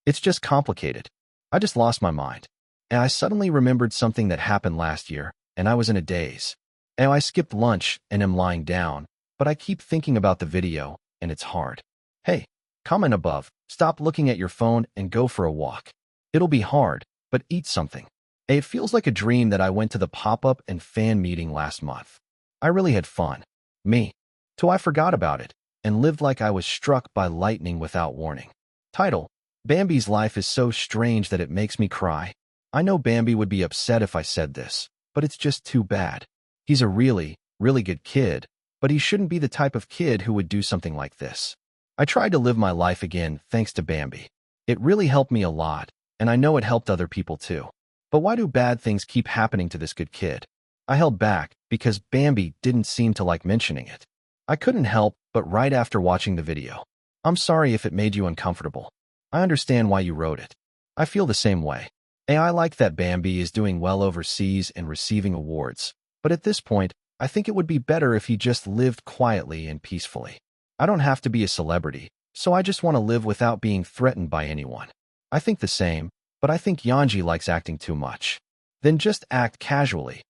It's just complicated. I just lost my mind. And I suddenly remembered something that happened last year, and I was in a daze. And I skipped lunch and am lying down, but I keep thinking about the video, and it's hard. Hey, comment above, stop looking at your phone and go for a walk. It'll be hard, but eat something. It feels like a dream that I went to the pop-up and fan meeting last month. I really had fun. Me. Till I forgot about it, and lived like I was struck by lightning without warning. Title: Bambi's life is so strange that it makes me cry. I know Bambi would be upset if I said this, but it's just too bad. He's a really, really good kid, but he shouldn't be the type of kid who would do something like this. I tried to live my life again thanks to Bambi. It really helped me a lot, and I know it helped other people too. But why do bad things keep happening to this good kid? I held back because Bambi didn't seem to like mentioning it. I couldn't help but right after watching the video. I'm sorry if it made you uncomfortable. I understand why you wrote it. I feel the same way. I like that Bambi is doing well overseas and receiving awards, but at this point, I think it would be better if he just lived quietly and peacefully. I don't have to be a celebrity, so I just want to live without being threatened by anyone. I think the same, but I think Yeonji likes acting too much. Then just act casually.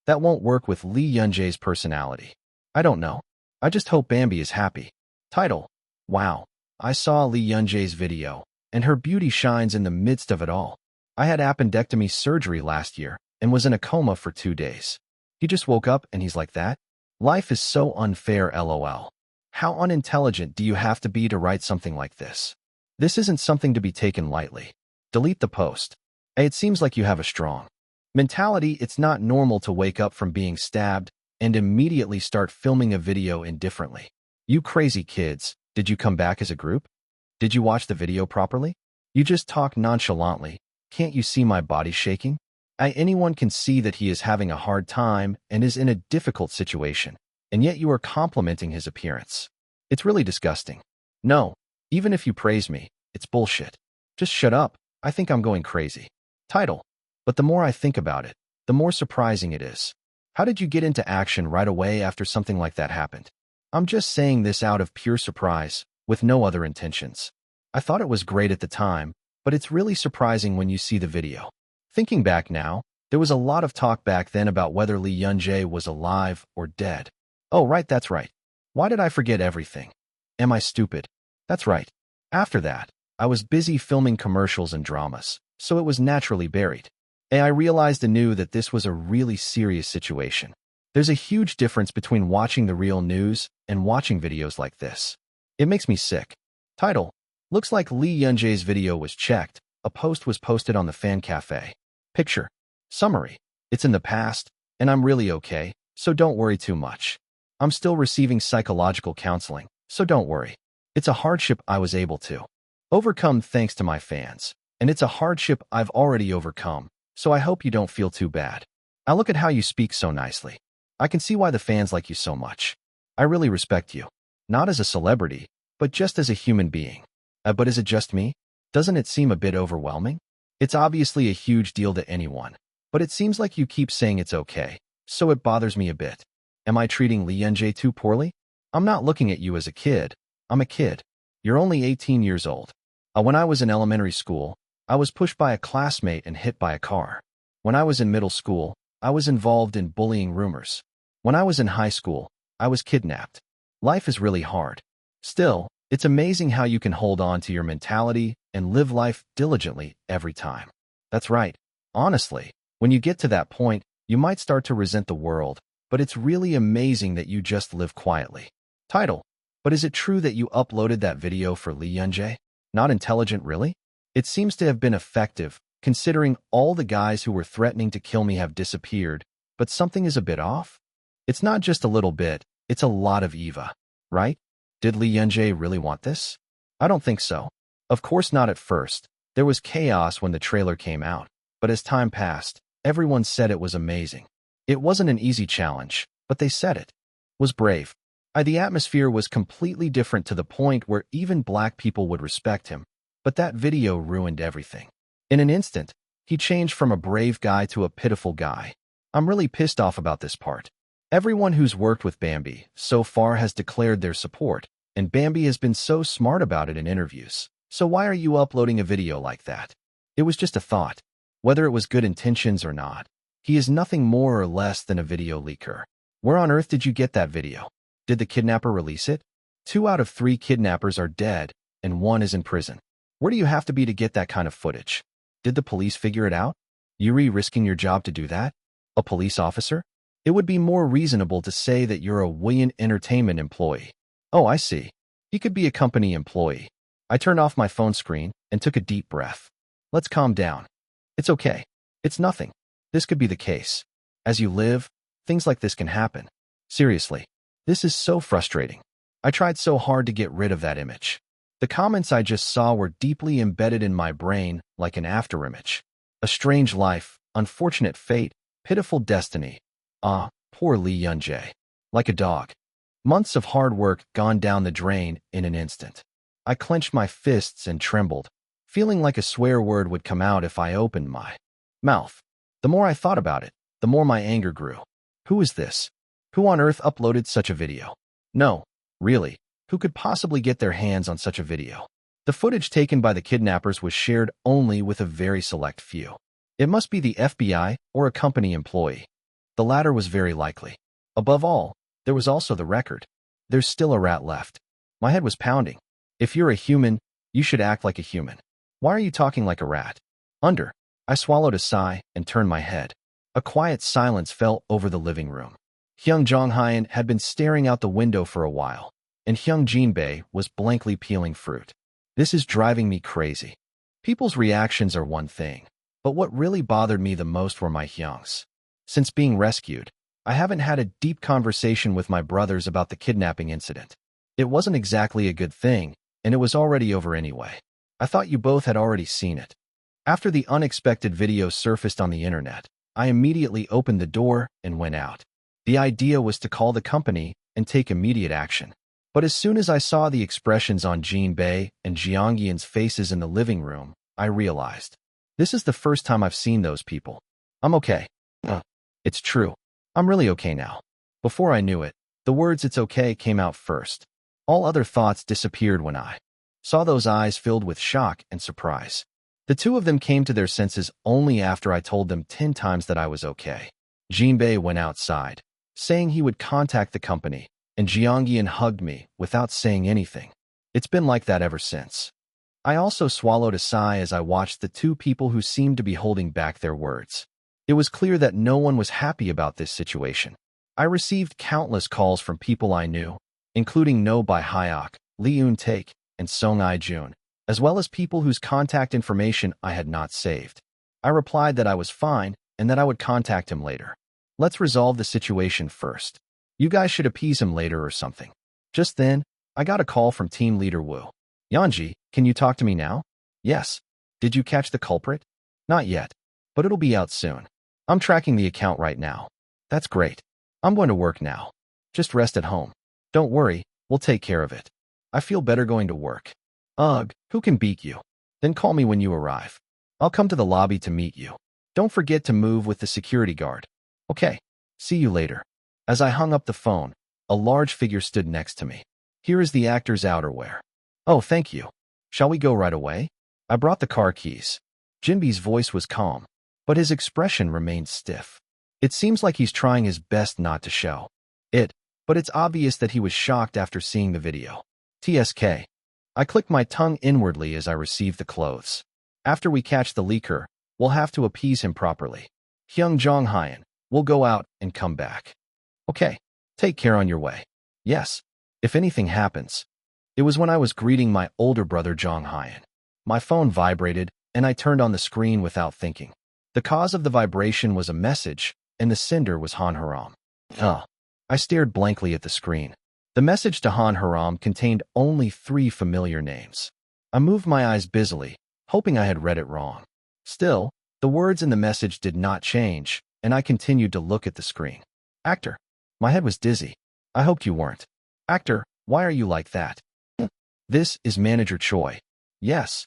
That won't work with Lee Yun-jae's personality. I don't know. I just hope Bambi is happy. Title: Wow, I saw Lee Yun-jae's video, and her beauty shines in the midst of it all. I had appendectomy surgery last year and was in a coma for 2 days. He just woke up and he's like that? Life is so unfair, lol. How unintelligent do you have to be to write something like this? This isn't something to be taken lightly. Delete the post. It seems like you have a strong mentality. It's not normal to wake up from being stabbed and immediately start filming a video indifferently. You crazy kids, did you come back as a group? Did you watch the video properly? You just talk nonchalantly. Can't you see my body shaking? Anyone can see that he is having a hard time and is in a difficult situation, and yet you are complimenting his appearance. It's really disgusting. No, even if you praise me, it's bullshit. Just shut up. I think I'm going crazy. Title: But the more I think about it, the more surprising it is. How did you get into action right away after something like that happened? I'm just saying this out of pure surprise, with no other intentions. I thought it was great at the time, but it's really surprising when you see the video. Thinking back now, there was a lot of talk back then about whether Lee Yun-jae was alive or dead. Oh right, that's right. Why did I forget everything? Am I stupid? That's right. After that, I was busy filming commercials and dramas, so it was naturally buried. And I realized anew that this was a really serious situation. There's a huge difference between watching the real news and watching videos like this. It makes me sick. Title: Looks like Lee Yun-jae's video was checked. A post was posted on the fan cafe. Picture. Summary. It's in the past, and I'm really okay, so don't worry too much. I'm still receiving psychological counseling, so don't worry. It's a hardship I was able to overcome thanks to my fans, and it's a hardship I've already overcome, so I hope you don't feel too bad. I look at how you speak so nicely. I can see why the fans like you so much. I really respect you. Not as a celebrity, but just as a human being. But is it just me? Doesn't it seem a bit overwhelming? It's obviously a huge deal to anyone, but it seems like you keep saying it's okay, so it bothers me a bit. Am I treating Lee Yun-jae too poorly? I'm not looking at you as a kid. I'm a kid. You're only 18 years old. When I was in elementary school, I was pushed by a classmate and hit by a car. When I was in middle school, I was involved in bullying rumors. When I was in high school, I was kidnapped. Life is really hard. Still, it's amazing how you can hold on to your mentality and live life diligently every time. That's right. Honestly, when you get to that point, You might start to resent the world, but it's really amazing that you just live quietly. Title: But is it true that you uploaded that video for Lee Yunjae? Not intelligent, really? It seems to have been effective, considering all the guys who were threatening to kill me have disappeared, but something is a bit off. It's not just a little bit, it's a lot of Eva, right? Did Lee Yunjae really want this? I don't think so. Of course not at first. There was chaos when the trailer came out, but as time passed, everyone said it was amazing. It wasn't an easy challenge, but they said it was brave. The atmosphere was completely different to the point where even black people would respect him, but that video ruined everything. In an instant, he changed from a brave guy to a pitiful guy. I'm really pissed off about this part. Everyone who's worked with Bambi so far has declared their support, and Bambi has been so smart about it in interviews. So why are you uploading a video like that? It was just a thought. Whether it was good intentions or not, he is nothing more or less than a video leaker. Where on earth did you get that video? Did the kidnapper release it? 2 out of 3 kidnappers are dead, and 1 is in prison. Where do you have to be to get that kind of footage? Did the police figure it out? You're risking your job to do that? A police officer? It would be more reasonable to say that you're a William Entertainment employee. Oh, I see. He could be a company employee. I turned off my phone screen and took a deep breath. Let's calm down. It's okay. It's nothing. This could be the case. As you live, things like this can happen. Seriously. This is so frustrating. I tried so hard to get rid of that image. The comments I just saw were deeply embedded in my brain like an afterimage. A strange life, unfortunate fate, pitiful destiny. Ah, poor Lee Yunjae. Like a dog. Months of hard work gone down the drain in an instant. I clenched my fists and trembled, feeling like a swear word would come out if I opened my mouth. The more I thought about it, the more my anger grew. Who is this? Who on earth uploaded such a video? No, really, who could possibly get their hands on such a video? The footage taken by the kidnappers was shared only with a very select few. It must be the FBI or a company employee. The latter was very likely. Above all, there was also the record. There's still a rat left. My head was pounding. If you're a human, you should act like a human. Why are you talking like a rat? I swallowed a sigh and turned my head. A quiet silence fell over the living room. Hyung Jong-hyun had been staring out the window for a while, and Hyung Jin-bae was blankly peeling fruit. This is driving me crazy. People's reactions are one thing, but what really bothered me the most were my Hyungs. Since being rescued, I haven't had a deep conversation with my brothers about the kidnapping incident. It wasn't exactly a good thing, and it was already over anyway. I thought you both had already seen it. After the unexpected video surfaced on the internet, I immediately opened the door and went out. The idea was to call the company and take immediate action. But as soon as I saw the expressions on Jin-bae and Jeongyeon's faces in the living room, I realized. This is the first time I've seen those people. I'm okay. It's true. I'm really okay now. Before I knew it, the words "it's okay" came out first. All other thoughts disappeared when I saw those eyes filled with shock and surprise. The two of them came to their senses only after I told them 10 times that I was okay. Jin-bae went outside, saying he would contact the company, and Jeongyeon hugged me without saying anything. It's been like that ever since. I also swallowed a sigh as I watched the two people who seemed to be holding back their words. It was clear that no one was happy about this situation. I received countless calls from people I knew, including No Bi-hyuk, Lee Eun-taek, and Song I-jun, as well as people whose contact information I had not saved. I replied that I was fine and that I would contact him later. Let's resolve the situation first. You guys should appease him later or something. Just then, I got a call from team leader Woo. Yeonji, can you talk to me now? Yes. Did you catch the culprit? Not yet, but it'll be out soon. I'm tracking the account right now. That's great. I'm going to work now. Just rest at home. Don't worry, we'll take care of it. I feel better going to work. Ugh, who can beat you? Then call me when you arrive. I'll come to the lobby to meet you. Don't forget to move with the security guard. Okay, see you later. As I hung up the phone, a large figure stood next to me. Here is the actor's outerwear. Oh, thank you. Shall we go right away? I brought the car keys. Jinbi's voice was calm, but his expression remained stiff. It seems like he's trying his best not to show it, but it's obvious that he was shocked after seeing the video. TSK. I clicked my tongue inwardly as I received the clothes. After we catch the leaker, we'll have to appease him properly. Hyung Jong-hyun, We'll go out and come back. Okay, take care on your way. Yes, if anything happens. It was when I was greeting my older brother Jong Hyun. My phone vibrated, and I turned on the screen without thinking. The cause of the vibration was a message, and the sender was Han Haram. I stared blankly at the screen. The message to Han Haram contained only 3 familiar names. I moved my eyes busily, hoping I had read it wrong. Still, the words in the message did not change, and I continued to look at the screen. Actor. My head was dizzy. I hoped you weren't. Actor, why are you like that? This is Manager Choi. Yes.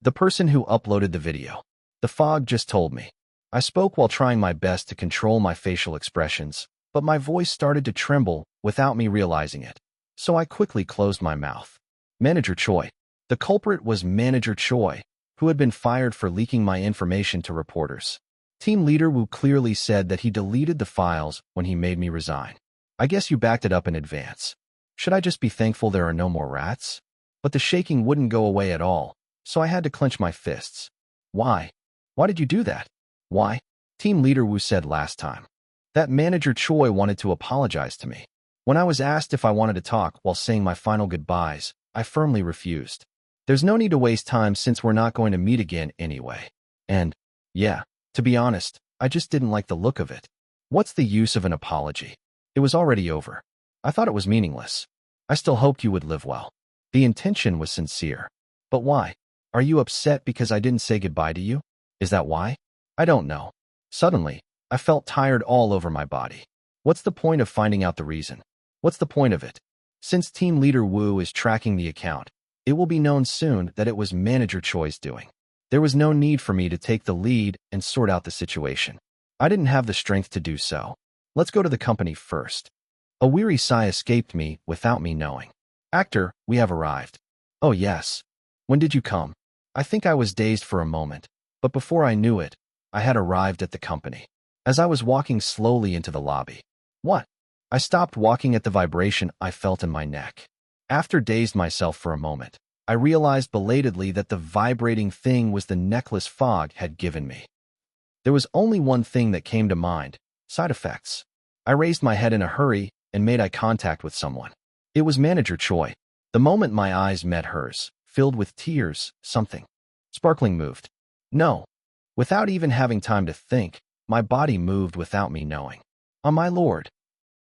The person who uploaded the video. The fog just told me. I spoke while trying my best to control my facial expressions, but my voice started to tremble without me realizing it. So I quickly closed my mouth. Manager Choi. The culprit was Manager Choi, who had been fired for leaking my information to reporters. Team leader Woo clearly said that he deleted the files when he made me resign. I guess you backed it up in advance. Should I just be thankful there are no more rats? But the shaking wouldn't go away at all, so I had to clench my fists. Why? Why did you do that? Why? Team leader Woo said last time that Manager Choi wanted to apologize to me. When I was asked if I wanted to talk while saying my final goodbyes, I firmly refused. There's no need to waste time since we're not going to meet again anyway. And, yeah, to be honest, I just didn't like the look of it. What's the use of an apology? It was already over. I thought it was meaningless. I still hoped you would live well. The intention was sincere. But why? Are you upset because I didn't say goodbye to you? Is that why? I don't know. Suddenly, I felt tired all over my body. What's the point of finding out the reason? What's the point of it? Since Team Leader Woo is tracking the account, it will be known soon that it was Manager Choi's doing. There was no need for me to take the lead and sort out the situation. I didn't have the strength to do so. Let's go to the company first. A weary sigh escaped me without me knowing. Actor, we have arrived. Oh yes. When did you come? I think I was dazed for a moment, but before I knew it, I had arrived at the company. As I was walking slowly into the lobby. What? I stopped walking at the vibration I felt in my neck. After dazed myself for a moment, I realized belatedly that the vibrating thing was the necklace Fog had given me. There was only one thing that came to mind: side effects. I raised my head in a hurry and made eye contact with someone. It was Manager Choi. The moment my eyes met hers, filled with tears, something sparkling moved. No. Without even having time to think, my body moved without me knowing. Oh my lord.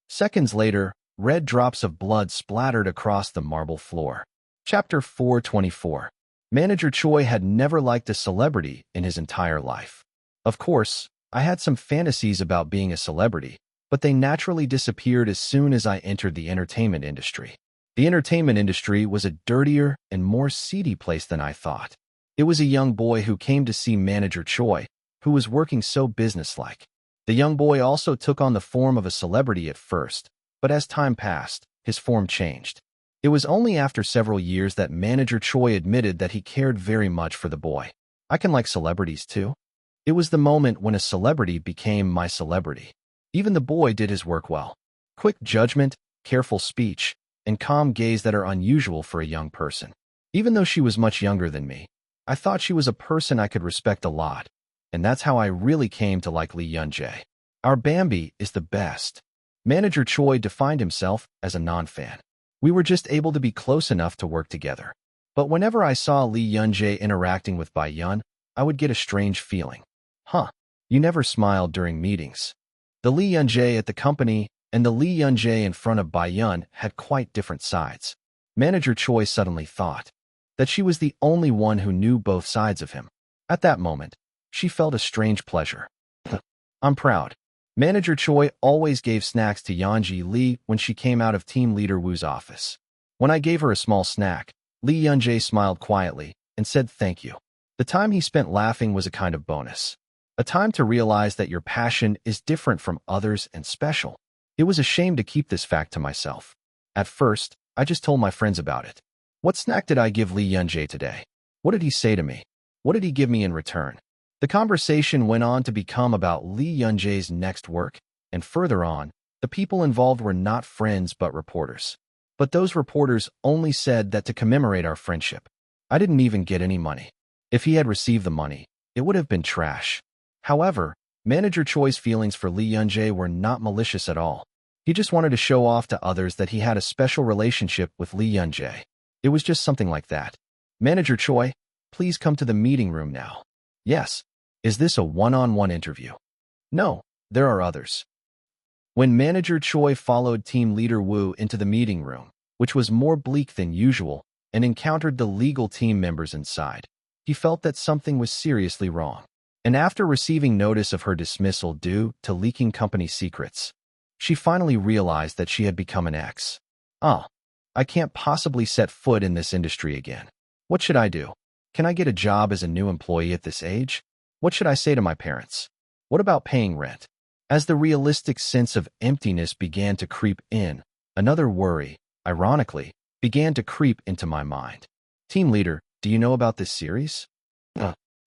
Seconds later, red drops of blood splattered across the marble floor. Chapter 424. Manager Choi had never liked a celebrity in his entire life. Of course, I had some fantasies about being a celebrity, but they naturally disappeared as soon as I entered the entertainment industry. The entertainment industry was a dirtier and more seedy place than I thought. It was a young boy who came to see Manager Choi, who was working so businesslike. The young boy also took on the form of a celebrity at first, but as time passed, his form changed. It was only after several years that Manager Choi admitted that he cared very much for the boy. I can like celebrities too. It was the moment when a celebrity became my celebrity. Even the boy did his work well. Quick judgment, careful speech, and calm gaze that are unusual for a young person. Even though she was much younger than me, I thought she was a person I could respect a lot. And that's how I really came to like Lee Yoon-jae. Our Bambi is the best. Manager Choi defined himself as a non-fan. We were just able to be close enough to work together. But whenever I saw Lee Yoon-jae interacting with Bae-yeon, I would get a strange feeling. Huh, you never smiled during meetings. The Lee Yoon-jae at the company and the Lee Yoon-jae in front of Bae-yeon had quite different sides. Manager Choi suddenly thought that she was the only one who knew both sides of him. At that moment, she felt a strange pleasure. I'm proud. Manager Choi always gave snacks to Yeonji Lee when she came out of Team Leader Woo's office. When I gave her a small snack, Lee Yoon-jae smiled quietly and said thank you. The time he spent laughing was a kind of bonus. A time to realize that your passion is different from others and special. It was a shame to keep this fact to myself. At first, I just told my friends about it. What snack did I give Lee Yoon-jae today? What did he say to me? What did he give me in return? The conversation went on to become about Lee Yoon-jae's next work, and further on, the people involved were not friends but reporters. But those reporters only said that to commemorate our friendship. I didn't even get any money. If he had received the money, it would have been trash. However, Manager Choi's feelings for Lee Yunjae were not malicious at all. He just wanted to show off to others that he had a special relationship with Lee Yunjae. It was just something like that. Manager Choi, please come to the meeting room now. Yes. Is this a one-on-one interview? No, there are others. When Manager Choi followed Team Leader Woo into the meeting room, which was more bleak than usual, and encountered the legal team members inside, he felt that something was seriously wrong. And after receiving notice of her dismissal due to leaking company secrets, she finally realized that she had become an ex. I can't possibly set foot in this industry again. What should I do? Can I get a job as a new employee at this age? What should I say to my parents? What about paying rent? As the realistic sense of emptiness began to creep in, another worry, ironically, began to creep into my mind. Team leader, do you know about this series?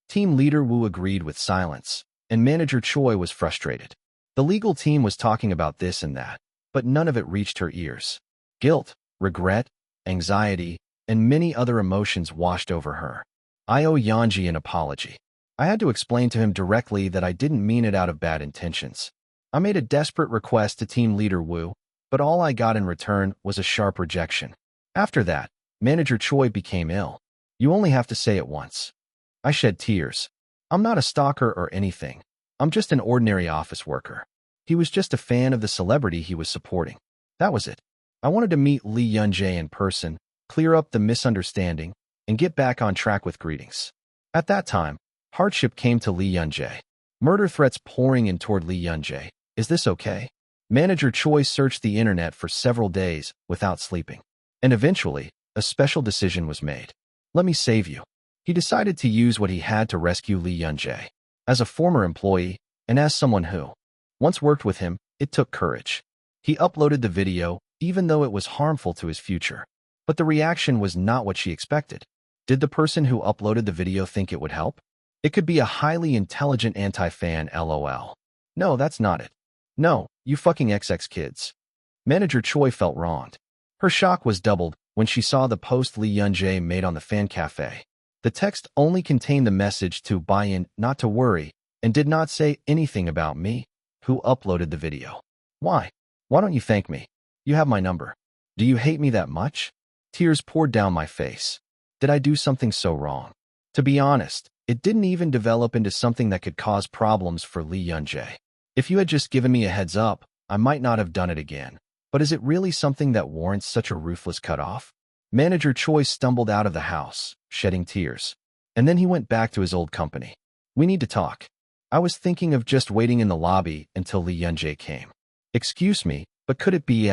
Team leader Wu agreed with silence, and Manager Choi was frustrated. The legal team was talking about this and that, but none of it reached her ears. Guilt, regret, anxiety, and many other emotions washed over her. I owe Yanji an apology. I had to explain to him directly that I didn't mean it out of bad intentions. I made a desperate request to Team Leader Wu, but all I got in return was a sharp rejection. After that, Manager Choi became ill. You only have to say it once. I shed tears. I'm not a stalker or anything. I'm just an ordinary office worker. He was just a fan of the celebrity he was supporting. That was it. I wanted to meet Lee Yunjae in person, clear up the misunderstanding, and get back on track with greetings. At that time, hardship came to Lee Yunjae. Murder threats pouring in toward Lee Yunjae. Is this okay? Manager Choi searched the internet for several days without sleeping. And eventually, a special decision was made. Let me save you. He decided to use what he had to rescue Lee Yunjae. As a former employee, and as someone who once worked with him, it took courage. He uploaded the video, even though it was harmful to his future. But the reaction was not what she expected. Did the person who uploaded the video think it would help? It could be a highly intelligent anti-fan, lol. No, that's not it. No, you fucking XX kids. Manager Choi felt wronged. Her shock was doubled when she saw the post Lee Yunjae made on the fan cafe. The text only contained the message to buy in, not to worry, and did not say anything about me, who uploaded the video. Why? Why don't you thank me? You have my number. Do you hate me that much? Tears poured down my face. Did I do something so wrong? To be honest, it didn't even develop into something that could cause problems for Lee Yunjae. If you had just given me a heads up, I might not have done it again. But is it really something that warrants such a ruthless cutoff? Manager Choi stumbled out of the house, shedding tears. And then he went back to his old company. We need to talk. I was thinking of just waiting in the lobby until Lee Yunjae came. Excuse me, but could it be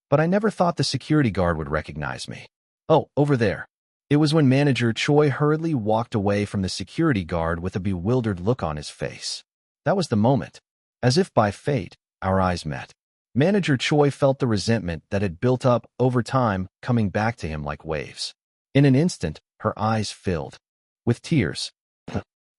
But I never thought the security guard would recognize me. Oh, over there. It was when Manager Choi hurriedly walked away from the security guard with a bewildered look on his face. That was the moment. As if by fate, our eyes met. Manager Choi felt the resentment that had built up over time coming back to him like waves. In an instant, her eyes filled with tears.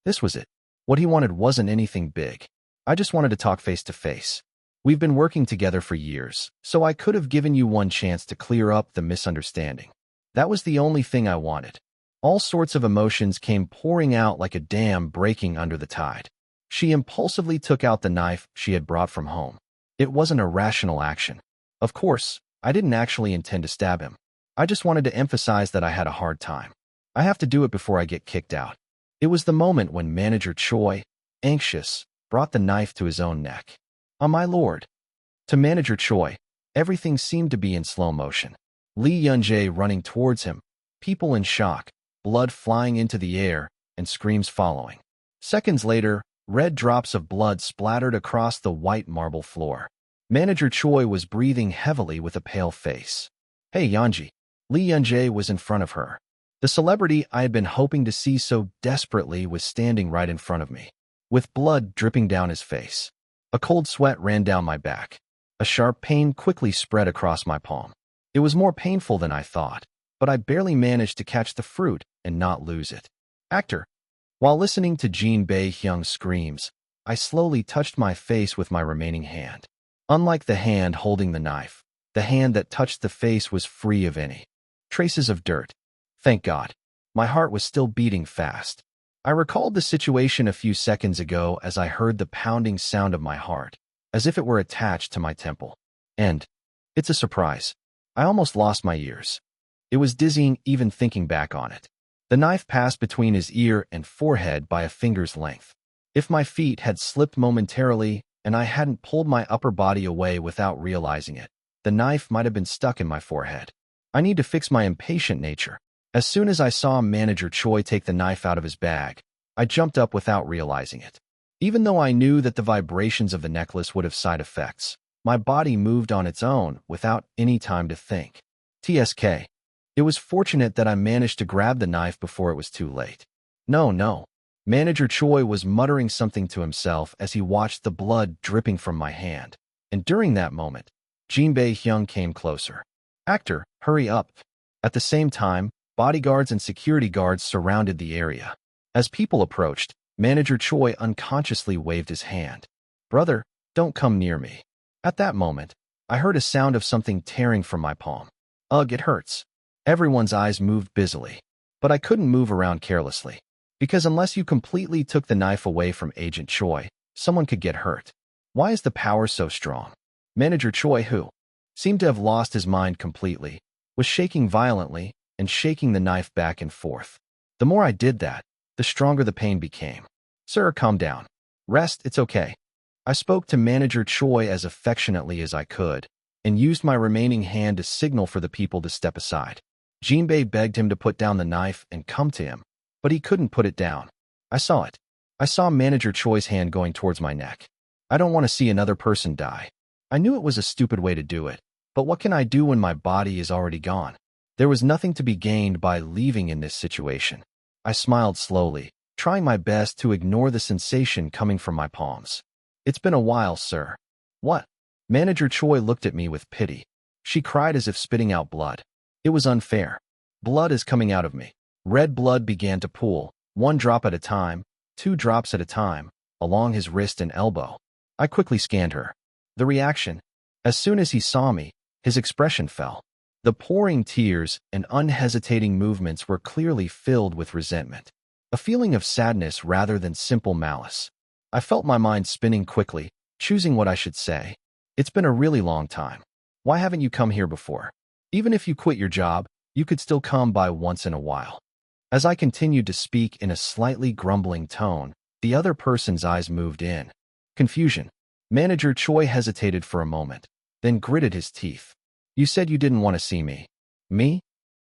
This was it. What he wanted wasn't anything big. I just wanted to talk face to face. We've been working together for years, so I could have given you one chance to clear up the misunderstanding. That was the only thing I wanted. All sorts of emotions came pouring out like a dam breaking under the tide. She impulsively took out the knife she had brought from home. It wasn't a rational action. Of course, I didn't actually intend to stab him. I just wanted to emphasize that I had a hard time. I have to do it before I get kicked out. It was the moment when Manager Choi, anxious, brought the knife to his own neck. Oh my lord. To Manager Choi, everything seemed to be in slow motion. Lee Yunjae running towards him, people in shock, blood flying into the air, and screams following. Seconds later, red drops of blood splattered across the white marble floor. Manager Choi was breathing heavily with a pale face. Hey Yanji. Lee Yunjae was in front of her. The celebrity I had been hoping to see so desperately was standing right in front of me, with blood dripping down his face. A cold sweat ran down my back. A sharp pain quickly spread across my palm. It was more painful than I thought, but I barely managed to catch the fruit and not lose it. Actor. While listening to Jin Bae-hyung's screams, I slowly touched my face with my remaining hand. Unlike the hand holding the knife, the hand that touched the face was free of any traces of dirt. Thank God. My heart was still beating fast. I recalled the situation a few seconds ago as I heard the pounding sound of my heart, as if it were attached to my temple. And it's a surprise. I almost lost my ears. It was dizzying even thinking back on it. The knife passed between his ear and forehead by a finger's length. If my feet had slipped momentarily and I hadn't pulled my upper body away without realizing it, the knife might have been stuck in my forehead. I need to fix my impatient nature. As soon as I saw Manager Choi take the knife out of his bag, I jumped up without realizing it. Even though I knew that the vibrations of the necklace would have side effects, my body moved on its own without any time to think. TSK. It was fortunate that I managed to grab the knife before it was too late. No. Manager Choi was muttering something to himself as he watched the blood dripping from my hand. And during that moment, Jin Bae-hyung came closer. Actor, hurry up. At the same time, bodyguards and security guards surrounded the area. As people approached, Manager Choi unconsciously waved his hand. Brother, don't come near me. At that moment, I heard a sound of something tearing from my palm. Ugh, it hurts. Everyone's eyes moved busily. But I couldn't move around carelessly. Because unless you completely took the knife away from Agent Choi, someone could get hurt. Why is the power so strong? Manager Choi, who seemed to have lost his mind completely, was shaking violently and shaking the knife back and forth. The more I did that, the stronger the pain became. Sir, calm down. Rest, it's okay. I spoke to Manager Choi as affectionately as I could, and used my remaining hand to signal for the people to step aside. Jinbei begged him to put down the knife and come to him, but he couldn't put it down. I saw it. I saw Manager Choi's hand going towards my neck. I don't want to see another person die. I knew it was a stupid way to do it, but what can I do when my body is already gone? There was nothing to be gained by leaving in this situation. I smiled slowly, trying my best to ignore the sensation coming from my palms. It's been a while, sir. What? Manager Choi looked at me with pity. She cried as if spitting out blood. It was unfair. Blood is coming out of me. Red blood began to pool, 1 drop at a time, 2 drops at a time, along his wrist and elbow. I quickly scanned her. The reaction. As soon as he saw me, his expression fell. The pouring tears and unhesitating movements were clearly filled with resentment. A feeling of sadness rather than simple malice. I felt my mind spinning quickly, choosing what I should say. It's been a really long time. Why haven't you come here before? Even if you quit your job, you could still come by once in a while. As I continued to speak in a slightly grumbling tone, the other person's eyes moved in. Confusion. Manager Choi hesitated for a moment, then gritted his teeth. You said you didn't want to see me. Me?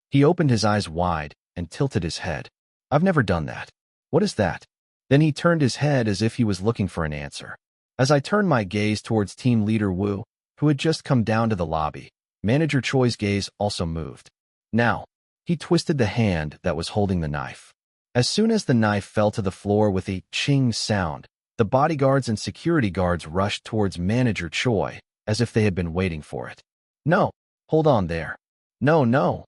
He opened his eyes wide and tilted his head. I've never done that. What is that? Then he turned his head as if he was looking for an answer. As I turned my gaze towards team leader Wu, who had just come down to the lobby, Manager Choi's gaze also moved. Now, he twisted the hand that was holding the knife. As soon as the knife fell to the floor with a ching sound, the bodyguards and security guards rushed towards Manager Choi, as if they had been waiting for it. No, hold on there. No.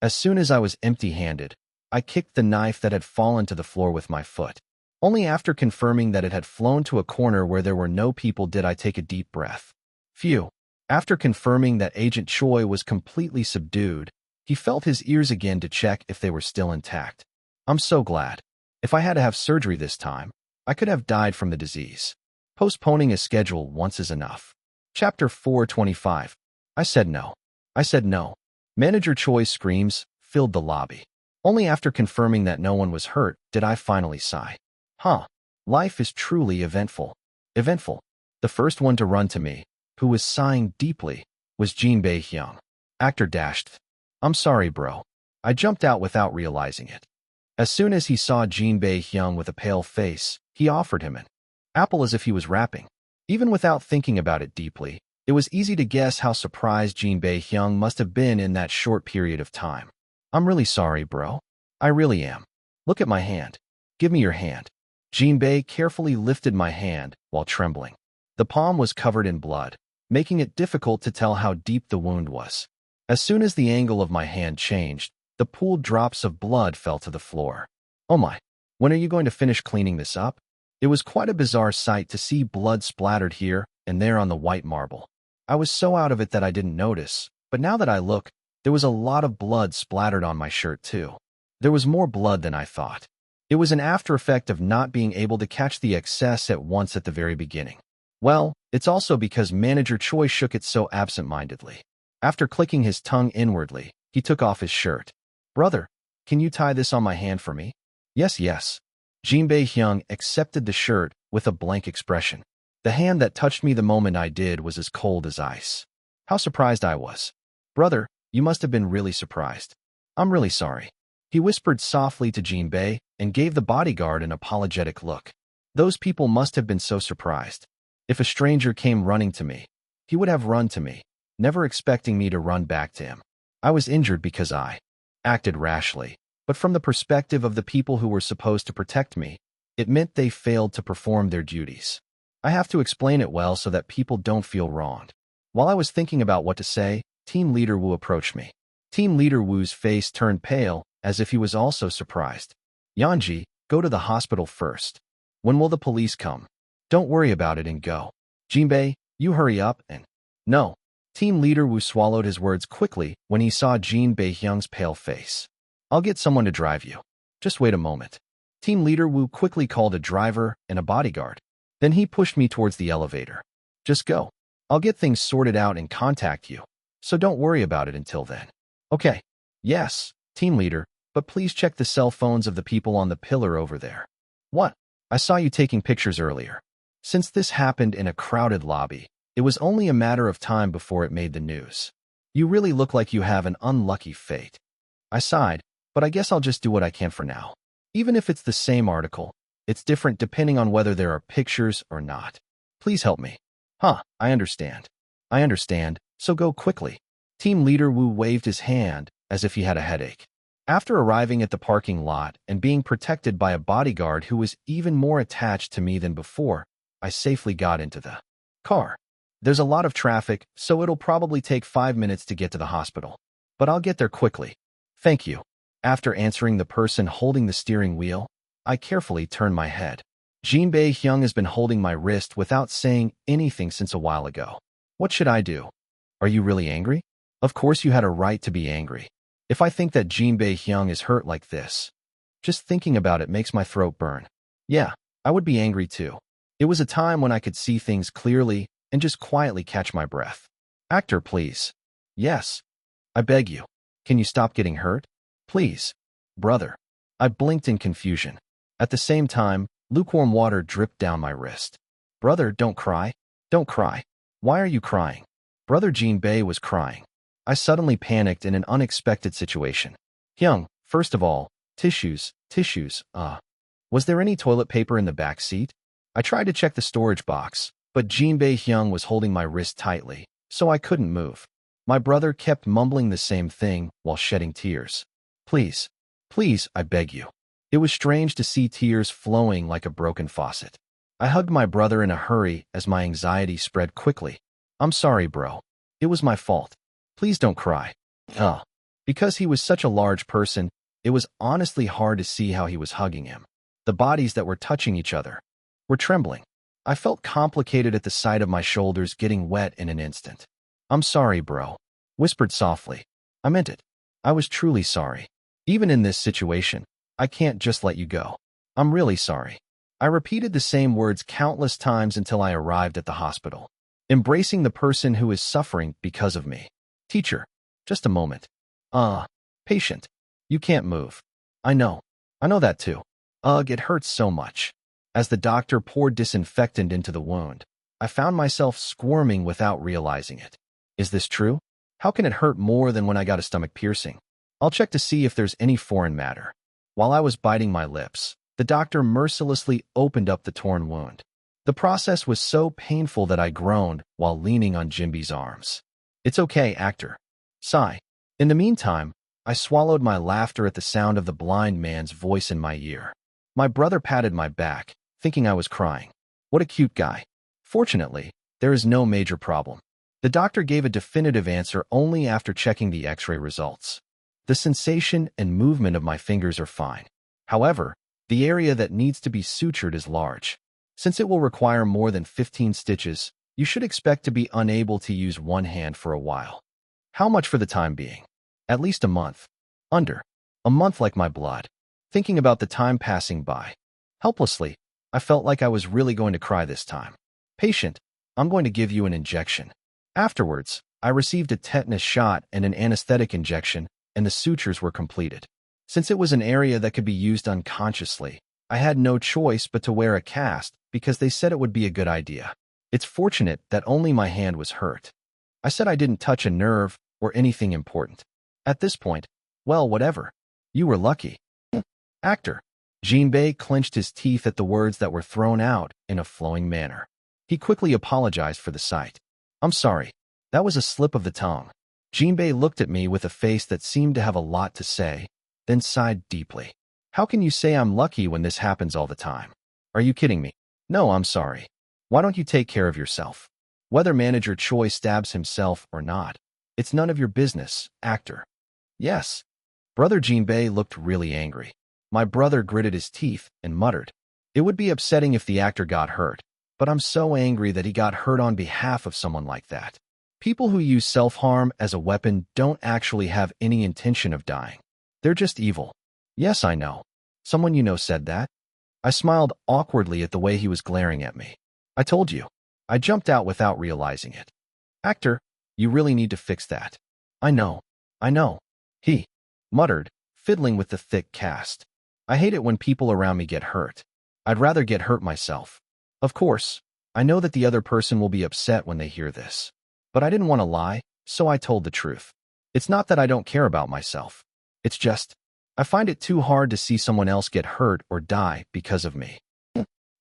As soon as I was empty-handed, I kicked the knife that had fallen to the floor with my foot. Only after confirming that it had flown to a corner where there were no people did I take a deep breath. Phew. After confirming that Agent Choi was completely subdued, he felt his ears again to check if they were still intact. I'm so glad. If I had to have surgery this time, I could have died from the disease. Postponing a schedule once is enough. Chapter 425. I said no. Manager Choi's screams filled the lobby. Only after confirming that no one was hurt did I finally sigh. Life is truly eventful. The first one to run to me, who was sighing deeply, was Jin Bae-hyung. Actor dashed. I'm sorry, bro. I jumped out without realizing it. As soon as he saw Jin Bae-hyung with a pale face, he offered him an apple as if he was rapping. Even without thinking about it deeply, it was easy to guess how surprised Jin Bae-hyung must have been in that short period of time. I'm really sorry, bro. I really am. Look at my hand. Give me your hand. Jinbei carefully lifted my hand while trembling. The palm was covered in blood, making it difficult to tell how deep the wound was. As soon as the angle of my hand changed, the pooled drops of blood fell to the floor. Oh my, when are you going to finish cleaning this up? It was quite a bizarre sight to see blood splattered here and there on the white marble. I was so out of it that I didn't notice, but now that I look, there was a lot of blood splattered on my shirt too. There was more blood than I thought. It was an after effect of not being able to catch the excess at once at the very beginning. Well, it's also because Manager Choi shook it so absent-mindedly. After clicking his tongue inwardly, he took off his shirt. Brother, can you tie this on my hand for me? Yes, yes. Jinbei Hyung accepted the shirt with a blank expression. The hand that touched me the moment I did was as cold as ice. How surprised I was. Brother, you must have been really surprised. I'm really sorry. He whispered softly to Jinbei and gave the bodyguard an apologetic look. Those people must have been so surprised. If a stranger came running to me, he would have run to me, never expecting me to run back to him. I was injured because I acted rashly, but from the perspective of the people who were supposed to protect me, it meant they failed to perform their duties. I have to explain it well so that people don't feel wronged. While I was thinking about what to say, Team Leader Wu approached me. Team Leader Wu's face turned pale, as if he was also surprised. Yanji, go to the hospital first. When will the police come? Don't worry about it and go. Jinbei, you hurry up and... No. Team Leader Wu swallowed his words quickly when he saw Jinbei Hyung's pale face. I'll get someone to drive you. Just wait a moment. Team Leader Wu quickly called a driver and a bodyguard. Then he pushed me towards the elevator. Just go. I'll get things sorted out and contact you. So don't worry about it until then. Okay. Yes, team leader, but please check the cell phones of the people on the pillar over there. What? I saw you taking pictures earlier. Since this happened in a crowded lobby, it was only a matter of time before it made the news. You really look like you have an unlucky fate. I sighed, but I guess I'll just do what I can for now. Even if it's the same article, it's different depending on whether there are pictures or not. Please help me. I understand. I understand, so go quickly. Team Leader Wu waved his hand as if he had a headache. After arriving at the parking lot and being protected by a bodyguard who was even more attached to me than before, I safely got into the car. There's a lot of traffic, so it'll probably take 5 minutes to get to the hospital. But I'll get there quickly. Thank you. After answering the person holding the steering wheel, I carefully turned my head. Jinbei Hyung has been holding my wrist without saying anything since a while ago. What should I do? Are you really angry? Of course you had a right to be angry. If I think that Jinbei Hyung is hurt like this, just thinking about it makes my throat burn. Yeah, I would be angry too. It was a time when I could see things clearly and just quietly catch my breath. Actor, please. Yes. I beg you. Can you stop getting hurt? Please. Brother. I blinked in confusion. At the same time, lukewarm water dripped down my wrist. Brother, don't cry. Don't cry. Why are you crying? Brother Jinbei was crying. I suddenly panicked in an unexpected situation. Hyung, first of all, tissues. Was there any toilet paper in the back seat? I tried to check the storage box, but Jinbei Hyung was holding my wrist tightly, so I couldn't move. My brother kept mumbling the same thing while shedding tears. Please, please, I beg you. It was strange to see tears flowing like a broken faucet. I hugged my brother in a hurry as my anxiety spread quickly. I'm sorry, bro. It was my fault. Please don't cry. Because he was such a large person, it was honestly hard to see how he was hugging him. The bodies that were touching each other were trembling. I felt complicated at the sight of my shoulders getting wet in an instant. I'm sorry, bro. Whispered softly. I meant it. I was truly sorry. Even in this situation, I can't just let you go. I'm really sorry. I repeated the same words countless times until I arrived at the hospital, embracing the person who is suffering because of me. Teacher, just a moment. Patient. You can't move. I know that too. It hurts so much. As the doctor poured disinfectant into the wound, I found myself squirming without realizing it. Is this true? How can it hurt more than when I got a stomach piercing? I'll check to see if there's any foreign matter. While I was biting my lips, the doctor mercilessly opened up the torn wound. The process was so painful that I groaned while leaning on Jinbei's arms. It's okay, actor. Sigh. In the meantime, I swallowed my laughter at the sound of the blind man's voice in my ear. My brother patted my back, thinking I was crying. What a cute guy. Fortunately, there is no major problem. The doctor gave a definitive answer only after checking the X-ray results. The sensation and movement of my fingers are fine. However, the area that needs to be sutured is large. Since it will require more than 15 stitches, you should expect to be unable to use one hand for a while. How much for the time being? At least a month. Under a month like my blood. thinking about the time passing by. Helplessly, I felt like I was really going to cry this time. Patient, I'm going to give you an injection. Afterwards, I received a tetanus shot and an anesthetic injection, and the sutures were completed. Since it was an area that could be used unconsciously, I had no choice but to wear a cast because they said it would be a good idea. It's fortunate that only my hand was hurt. I said I didn't touch a nerve or anything important. At this point, well, whatever. You were lucky. Actor. Jinbei clenched his teeth at the words that were thrown out in a flowing manner. He quickly apologized for the sight. I'm sorry. That was a slip of the tongue. Jinbei looked at me with a face that seemed to have a lot to say, then sighed deeply. How can you say I'm lucky when this happens all the time? Are you kidding me? No, I'm sorry. Why don't you take care of yourself? Whether Manager Choi stabs himself or not, it's none of your business, actor. Yes. Brother Jinbei looked really angry. My brother gritted his teeth and muttered. It would be upsetting if the actor got hurt, but I'm so angry that he got hurt on behalf of someone like that. People who use self-harm as a weapon don't actually have any intention of dying. They're just evil. Yes, I know. Someone you know said that. I smiled awkwardly at the way he was glaring at me. I told you. I jumped out without realizing it. Actor, you really need to fix that. I know. He muttered, fiddling with the thick cast. I hate it when people around me get hurt. I'd rather get hurt myself. Of course, I know that the other person will be upset when they hear this. But I didn't want to lie, so I told the truth. It's not that I don't care about myself. It's just, I find it too hard to see someone else get hurt or die because of me.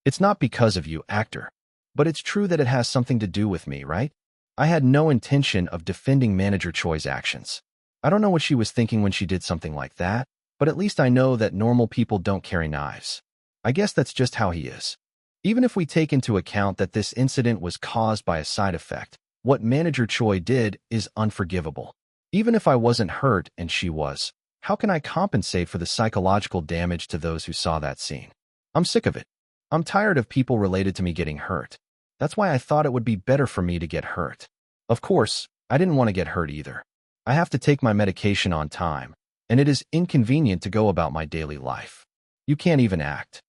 It's not because of you, actor. But it's true that it has something to do with me, right? I had no intention of defending Manager Choi's actions. I don't know what she was thinking when she did something like that, but at least I know that normal people don't carry knives. I guess that's just how he is. Even if we take into account that this incident was caused by a side effect, what Manager Choi did is unforgivable. Even if I wasn't hurt and she was, how can I compensate for the psychological damage to those who saw that scene? I'm sick of it. I'm tired of people related to me getting hurt. That's why I thought it would be better for me to get hurt. Of course, I didn't want to get hurt either. I have to take my medication on time, and it is inconvenient to go about my daily life. You can't even act.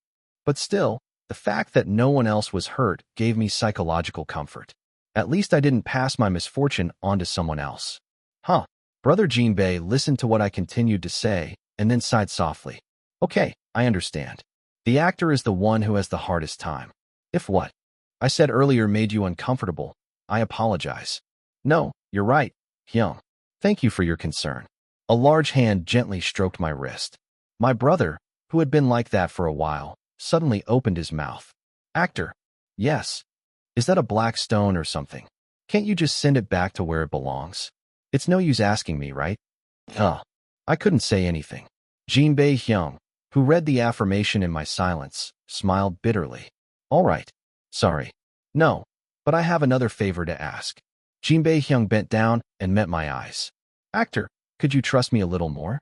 But still, the fact that no one else was hurt gave me psychological comfort. At least I didn't pass my misfortune on to someone else. Huh. Brother Jinbei listened to what I continued to say and then sighed softly. Okay, I understand. The actor is the one who has the hardest time. If what I said earlier made you uncomfortable, I apologize. No, you're right, Hyung. Thank you for your concern. A large hand gently stroked my wrist. My brother, who had been like that for a while, suddenly opened his mouth. Actor. Yes. Is that a black stone or something? Can't you just send it back to where it belongs? It's no use asking me, right? I couldn't say anything. Jinbei Hyung, who read the affirmation in my silence, smiled bitterly. All right. Sorry. No, but I have another favor to ask. Jinbei Hyung bent down and met my eyes. Actor, could you trust me a little more?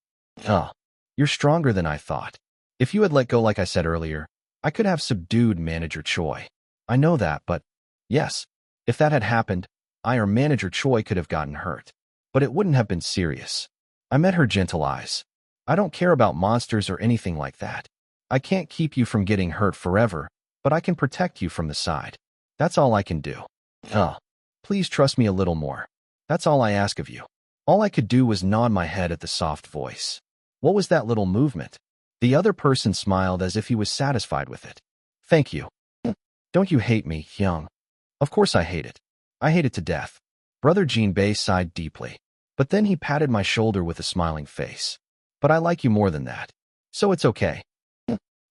You're stronger than I thought. If you had let go like I said earlier, I could have subdued Manager Choi. I know that, but yes, if that had happened, I or Manager Choi could have gotten hurt. But it wouldn't have been serious. I met her gentle eyes. I don't care about monsters or anything like that. I can't keep you from getting hurt forever, but I can protect you from the side. That's all I can do. Please trust me a little more. That's all I ask of you. All I could do was nod my head at the soft voice. What was that little movement? The other person smiled as if he was satisfied with it. Thank you. Don't you hate me, Hyung? Of course I hate it. I hate it to death. Brother Jinbei sighed deeply, but then he patted my shoulder with a smiling face. But I like you more than that. So it's okay.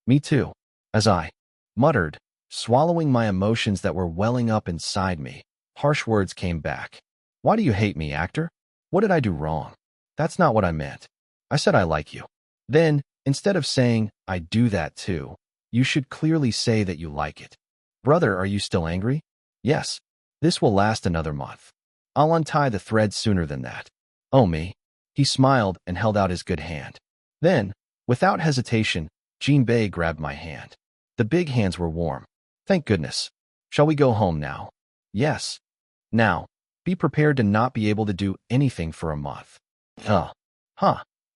Me too. As I muttered, swallowing my emotions that were welling up inside me, harsh words came back. Why do you hate me, actor? What did I do wrong? That's not what I meant. I said I like you. Then, instead of saying, I do that too, you should clearly say that you like it. Brother, are you still angry? Yes. This will last another month. I'll untie the thread sooner than that. Oh me. He smiled and held out his good hand. Then, without hesitation, Jinbei grabbed my hand. The big hands were warm. Thank goodness. Shall we go home now? Yes. Now, be prepared to not be able to do anything for a month.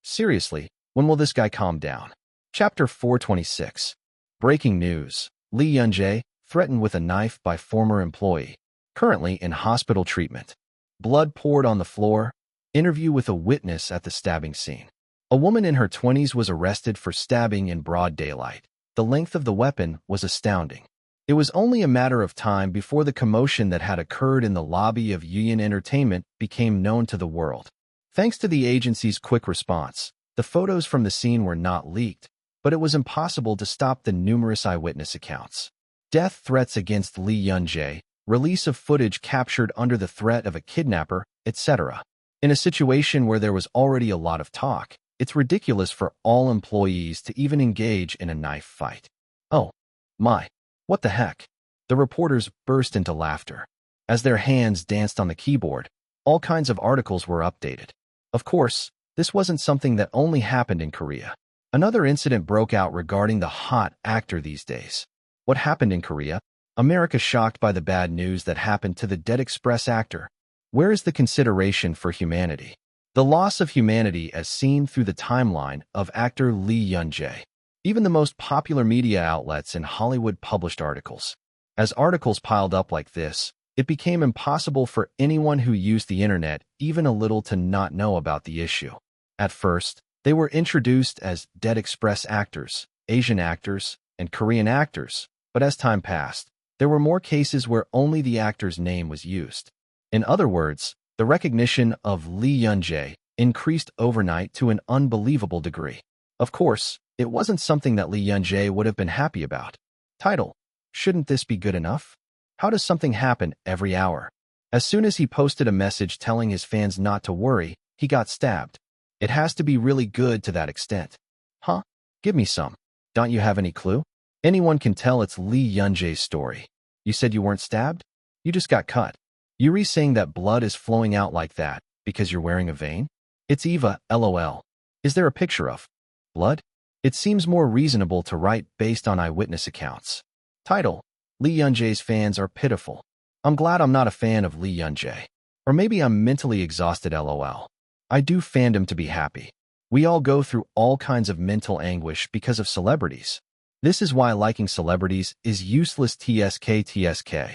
Seriously, when will this guy calm down? Chapter 426. Breaking news. Lee Yun-jae, threatened with a knife by former employee. Currently in hospital treatment. Blood poured on the floor. Interview with a witness at the stabbing scene. A woman in her 20s was arrested for stabbing in broad daylight. The length of the weapon was astounding. It was only a matter of time before the commotion that had occurred in the lobby of Union Entertainment became known to the world. Thanks to the agency's quick response, the photos from the scene were not leaked, but it was impossible to stop the numerous eyewitness accounts. Death threats against Lee Yun-jae, release of footage captured under the threat of a kidnapper, etc. In a situation where there was already a lot of talk, it's ridiculous for all employees to even engage in a knife fight. Oh my. What the heck? The reporters burst into laughter. As their hands danced on the keyboard, all kinds of articles were updated. Of course, this wasn't something that only happened in Korea. Another incident broke out regarding the hot actor these days. What happened in Korea? America shocked by the bad news that happened to the Dead Express actor. Where is the consideration for humanity? The loss of humanity as seen through the timeline of actor Lee Yun-jae. Even the most popular media outlets in Hollywood published articles. As articles piled up like this, it became impossible for anyone who used the internet even a little to not know about the issue. At first, they were introduced as Dead Express actors, Asian actors, and Korean actors, but as time passed, there were more cases where only the actor's name was used. In other words, the recognition of Lee Yun-jae increased overnight to an unbelievable degree. Of course, it wasn't something that Lee Yun-jae would have been happy about. Title: Shouldn't this be good enough? How does something happen every hour? As soon as he posted a message telling his fans not to worry, he got stabbed. It has to be really good to that extent. Huh? Give me some. Don't you have any clue? Anyone can tell it's Lee Yun-jae's story. You said you weren't stabbed? You just got cut. Yuri saying that blood is flowing out like that because you're wearing a vein? It's Eva, lol. Is there a picture of blood? It seems more reasonable to write based on eyewitness accounts. Title: Lee Yun-jae's fans are pitiful. I'm glad I'm not a fan of Lee Yun-jae. Or maybe I'm mentally exhausted, lol. I do fandom to be happy. We all go through all kinds of mental anguish because of celebrities. This is why liking celebrities is useless, tsk. Yeah,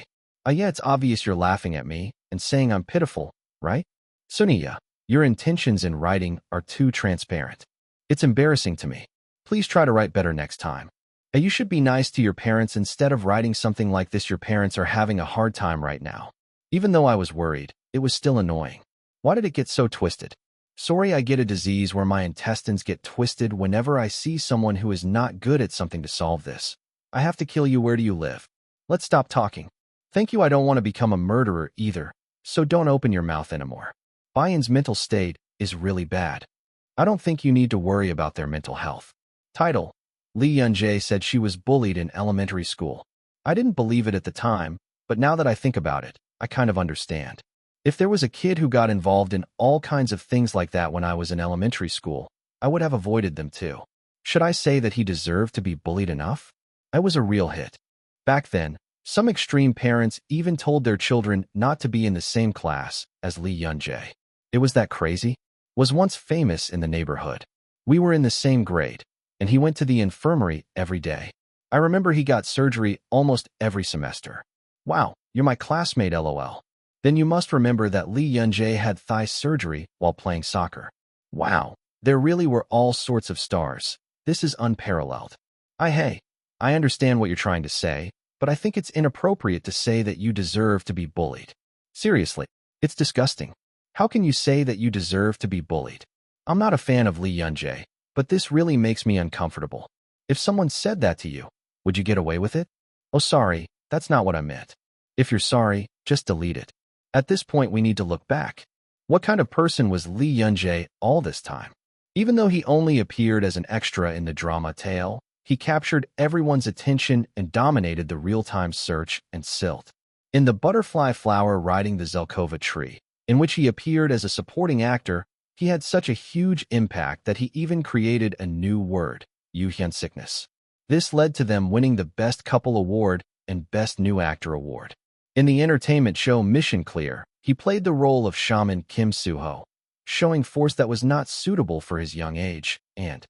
it's obvious you're laughing at me and saying I'm pitiful, right? Suniya, your intentions in writing are too transparent. It's embarrassing to me. Please try to write better next time. You should be nice to your parents instead of writing something like this. Your parents are having a hard time right now. Even though I was worried, it was still annoying. Why did it get so twisted? Sorry, I get a disease where my intestines get twisted whenever I see someone who is not good at something to solve this. I have to kill you. Where do you live? Let's stop talking. Thank you. I don't want to become a murderer either, so don't open your mouth anymore. Bayan's mental state is really bad. I don't think you need to worry about their mental health. Title: Lee Yun-jae said she was bullied in elementary school. I didn't believe it at the time, but now that I think about it, I kind of understand. If there was a kid who got involved in all kinds of things like that when I was in elementary school, I would have avoided them too. Should I say that he deserved to be bullied enough? I was a real hit. Back then, some extreme parents even told their children not to be in the same class as Lee Yun-jae. It was that crazy? Was once famous in the neighborhood. We were in the same grade, and he went to the infirmary every day. I remember he got surgery almost every semester. Wow, you're my classmate, lol. Then you must remember that Lee Yun-jae had thigh surgery while playing soccer. Wow, there really were all sorts of stars. This is unparalleled. Hey, I understand what you're trying to say, but I think it's inappropriate to say that you deserve to be bullied. Seriously, it's disgusting. How can you say that you deserve to be bullied? I'm not a fan of Lee Yun-jae, but this really makes me uncomfortable. If someone said that to you, would you get away with it? Oh, sorry, that's not what I meant. If you're sorry, just delete it. At this point, we need to look back. What kind of person was Lee Yun-jae all this time? Even though he only appeared as an extra in the drama Tale, he captured everyone's attention and dominated the real-time search and silt. In The Butterfly Flower Riding the Zelkova Tree, in which he appeared as a supporting actor, he had such a huge impact that he even created a new word, Yuhyun sickness. This led to them winning the Best Couple Award and Best New Actor Award. In the entertainment show Mission Clear, he played the role of shaman Kim Soo-ho, showing force that was not suitable for his young age, and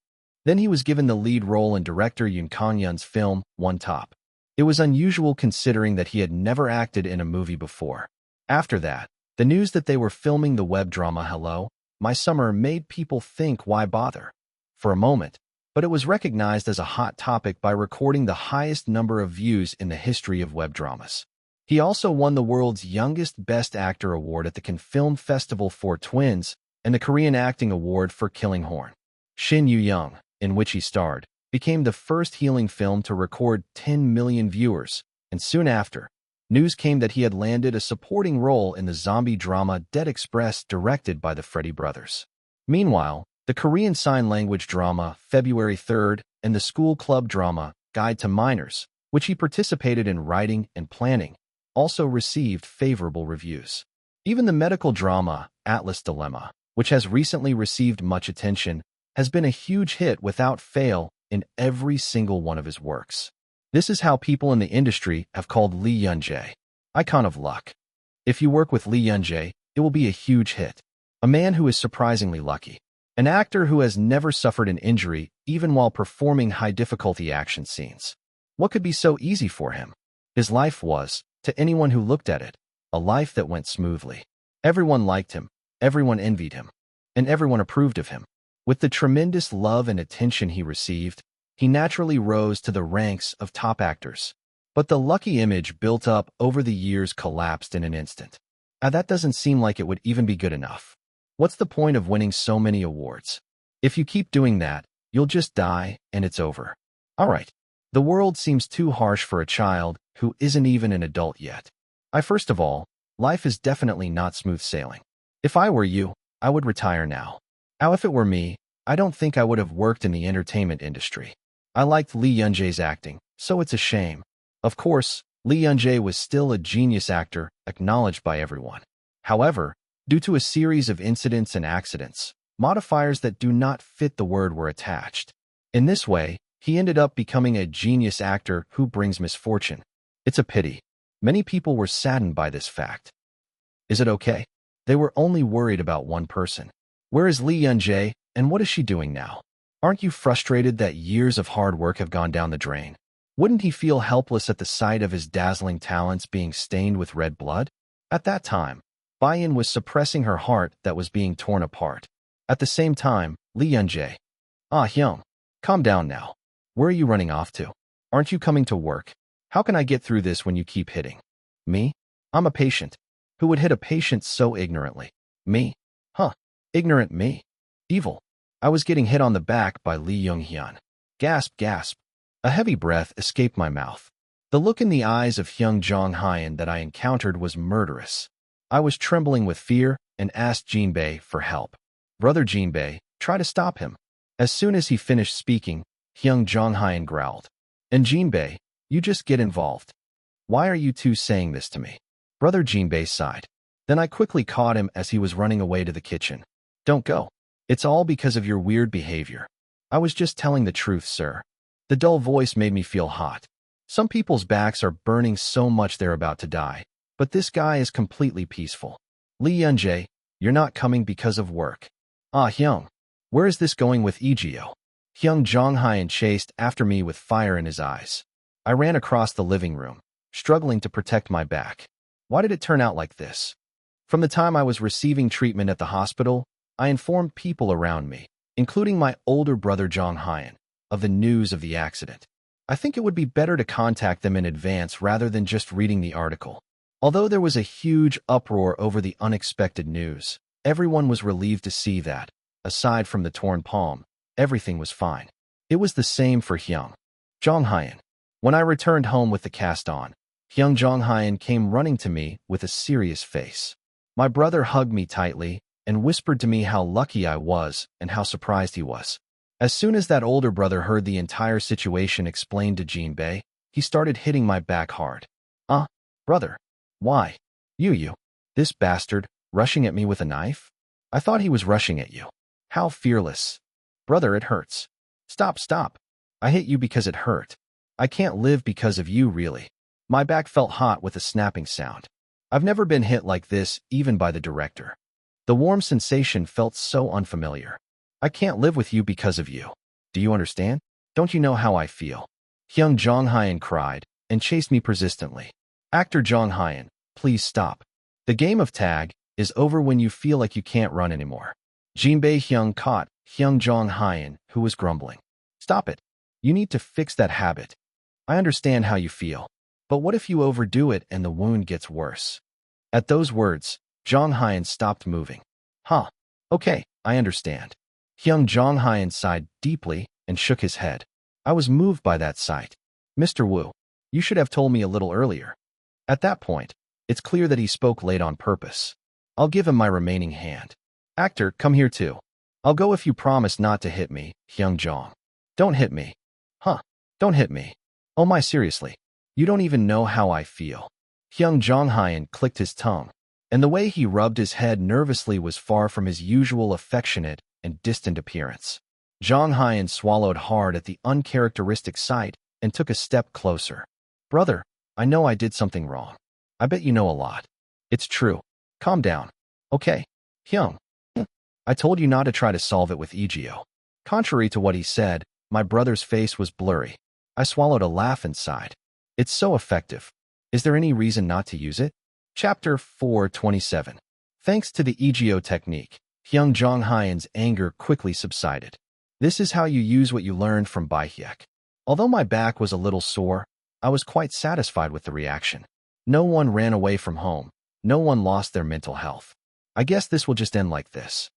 Then he was given the lead role in director Yoon Kang-yeon's film, One Top. It was unusual considering that he had never acted in a movie before. After that, the news that they were filming the web drama Hello, My Summer made people think why bother? For a moment, but it was recognized as a hot topic by recording the highest number of views in the history of web dramas. He also won the world's youngest Best Actor award at the Cannes Film Festival for Twins and the Korean Acting Award for Killing Horn. Shin Yu-young, in which he starred, became the first healing film to record 10 million viewers, and soon after, news came that he had landed a supporting role in the zombie drama Dead Express directed by the Freddy brothers. Meanwhile, the Korean Sign Language drama February 3rd and the school club drama Guide to Minors, which he participated in writing and planning, also received favorable reviews. Even the medical drama Atlas Dilemma, which has recently received much attention, has been a huge hit without fail in every single one of his works. This is how people in the industry have called Lee Young-jae, icon of luck. If you work with Lee Young-jae, it will be a huge hit. A man who is surprisingly lucky. An actor who has never suffered an injury even while performing high-difficulty action scenes. What could be so easy for him? His life was, to anyone who looked at it, a life that went smoothly. Everyone liked him, everyone envied him, and everyone approved of him. With the tremendous love and attention he received, he naturally rose to the ranks of top actors. But the lucky image built up over the years collapsed in an instant. Now that doesn't seem like it would even be good enough. What's the point of winning so many awards? If you keep doing that, you'll just die and it's over. Alright, the world seems too harsh for a child who isn't even an adult yet. First of all, life is definitely not smooth sailing. If I were you, I would retire now. Now if it were me, I don't think I would have worked in the entertainment industry. I liked Lee Young-jae's acting, so it's a shame. Of course, Lee Young-jae was still a genius actor, acknowledged by everyone. However, due to a series of incidents and accidents, modifiers that do not fit the word were attached. In this way, he ended up becoming a genius actor who brings misfortune. It's a pity. Many people were saddened by this fact. Is it okay? They were only worried about one person. Where is Lee Young-jae, and what is she doing now? Aren't you frustrated that years of hard work have gone down the drain? Wouldn't he feel helpless at the sight of his dazzling talents being stained with red blood? At that time, Bayan was suppressing her heart that was being torn apart. At the same time, Lee Young-jae. Hyung, calm down now. Where are you running off to? Aren't you coming to work? How can I get through this when you keep hitting? Me? I'm a patient. Who would hit a patient so ignorantly? Me? Huh. Ignorant me. Evil. I was getting hit on the back by Lee Young-hyun. Gasp, gasp. A heavy breath escaped my mouth. The look in the eyes of Hyung Jong-hyun that I encountered was murderous. I was trembling with fear and asked Jinbae for help. Brother Jinbae, try to stop him. As soon as he finished speaking, Hyung Jong-hyun growled. And Jinbae, you just get involved. Why are you two saying this to me? Brother Jinbae sighed. Then I quickly caught him as he was running away to the kitchen. Don't go. It's all because of your weird behavior. I was just telling the truth, sir. The dull voice made me feel hot. Some people's backs are burning so much they're about to die. But this guy is completely peaceful. Lee Young-jae, you're not coming because of work. Hyung, where is this going with Egyo? Hyung Jong-hyun chased after me with fire in his eyes. I ran across the living room, struggling to protect my back. Why did it turn out like this? From the time I was receiving treatment at the hospital, I informed people around me, including my older brother Jong-hyun, of the news of the accident. I think it would be better to contact them in advance rather than just reading the article. Although there was a huge uproar over the unexpected news, everyone was relieved to see that, aside from the torn palm, everything was fine. It was the same for Hyung Jong-hyun. When I returned home with the cast on, Hyung Jong-hyun came running to me with a serious face. My brother hugged me tightly and whispered to me how lucky I was and how surprised he was. As soon as that older brother heard the entire situation explained to Jinbae, he started hitting my back hard. Brother. Why? You. This bastard, rushing at me with a knife? I thought he was rushing at you. How fearless. Brother, it hurts. Stop. I hit you because it hurt. I can't live because of you, really. My back felt hot with a snapping sound. I've never been hit like this, even by the director. The warm sensation felt so unfamiliar. I can't live with you because of you. Do you understand? Don't you know how I feel? Hyung Jong-hyun cried and chased me persistently. Actor Jong-hyun, please stop. The game of tag is over when you feel like you can't run anymore. Jinbae Hyung caught Hyung Jong-hyun, who was grumbling. Stop it. You need to fix that habit. I understand how you feel. But what if you overdo it and the wound gets worse? At those words, Jong-hyun stopped moving. Huh. Okay, I understand. Hyung Jong-hyun sighed deeply and shook his head. I was moved by that sight. Mr. Wu, you should have told me a little earlier. At that point, it's clear that he spoke late on purpose. I'll give him my remaining hand. Actor, come here too. I'll go if you promise not to hit me, Hyung Jong. Don't hit me. Huh. Don't hit me. Oh my, seriously. You don't even know how I feel. Hyung Jong-hyun clicked his tongue, and the way he rubbed his head nervously was far from his usual affectionate and distant appearance. Jong-hyun swallowed hard at the uncharacteristic sight and took a step closer. Brother, I know I did something wrong. I bet you know a lot. It's true. Calm down. Okay. Hyung. I told you not to try to solve it with Egyo. Contrary to what he said, my brother's face was blurry. I swallowed a laugh and sighed. It's so effective. Is there any reason not to use it? Chapter 427. Thanks to the Egyo technique, Hyung Jong-hyun's anger quickly subsided. This is how you use what you learned from Baehyek. Although my back was a little sore, I was quite satisfied with the reaction. No one ran away from home. No one lost their mental health. I guess this will just end like this.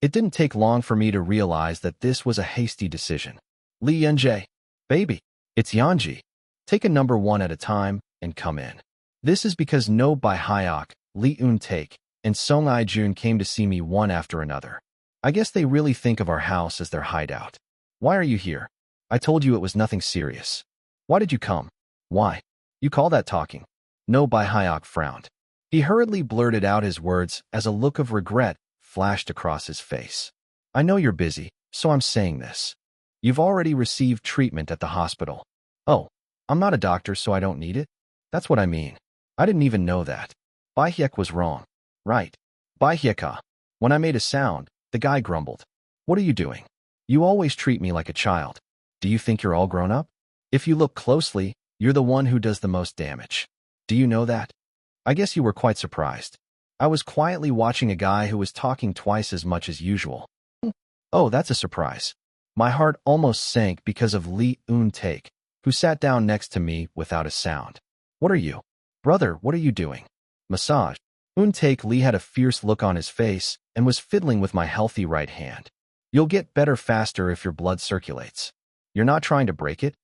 It didn't take long for me to realize that this was a hasty decision. Lee Yunjae. Baby, it's Yanji. Take a number one at a time and come in. This is because No Baehyek, Lee Eun-taek, and Song I-jun came to see me one after another. I guess they really think of our house as their hideout. Why are you here? I told you it was nothing serious. Why did you come? Why? You call that talking? No Baehyek frowned. He hurriedly blurted out his words as a look of regret flashed across his face. I know you're busy, so I'm saying this. You've already received treatment at the hospital. Oh, I'm not a doctor, so I don't need it? That's what I mean. I didn't even know that. Baehyek was wrong. Right. Baehyeka. When I made a sound, the guy grumbled. What are you doing? You always treat me like a child. Do you think you're all grown up? If you look closely, you're the one who does the most damage. Do you know that? I guess you were quite surprised. I was quietly watching a guy who was talking twice as much as usual. Oh, that's a surprise. My heart almost sank because of Lee Eun-taek, who sat down next to me without a sound. What are you? Brother, what are you doing? Massage. Eun-taek Lee had a fierce look on his face and was fiddling with my healthy right hand. You'll get better faster if your blood circulates. You're not trying to break it?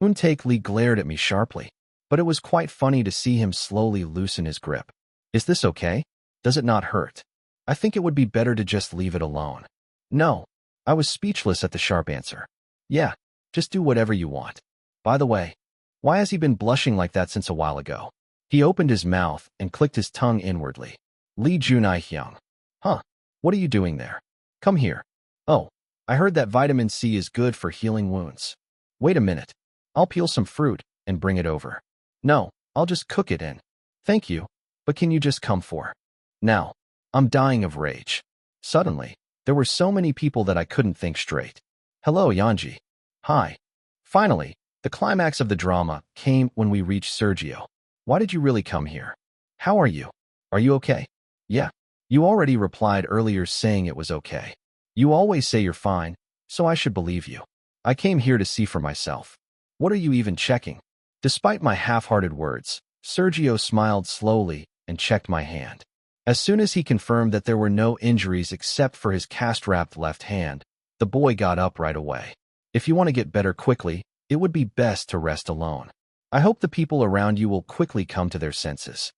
Eun-taek Lee glared at me sharply, but it was quite funny to see him slowly loosen his grip. Is this okay? Does it not hurt? I think it would be better to just leave it alone. No. I was speechless at the sharp answer. Yeah, just do whatever you want. By the way, why has he been blushing like that since a while ago? He opened his mouth and clicked his tongue inwardly. Lee Junai Hyung. Huh, what are you doing there? Come here. Oh, I heard that vitamin C is good for healing wounds. Wait a minute. I'll peel some fruit and bring it over. No, I'll just cook it in. Thank you, but can you just come for? Now, I'm dying of rage. Suddenly, there were so many people that I couldn't think straight. Hello, Yanji. Hi. Finally, the climax of the drama came when we reached Sergio. Why did you really come here? How are you? Are you okay? Yeah. You already replied earlier saying it was okay. You always say you're fine, so I should believe you. I came here to see for myself. What are you even checking? Despite my half-hearted words, Sergio smiled slowly and checked my hand. As soon as he confirmed that there were no injuries except for his cast-wrapped left hand, the boy got up right away. If you want to get better quickly, it would be best to rest alone. I hope the people around you will quickly come to their senses.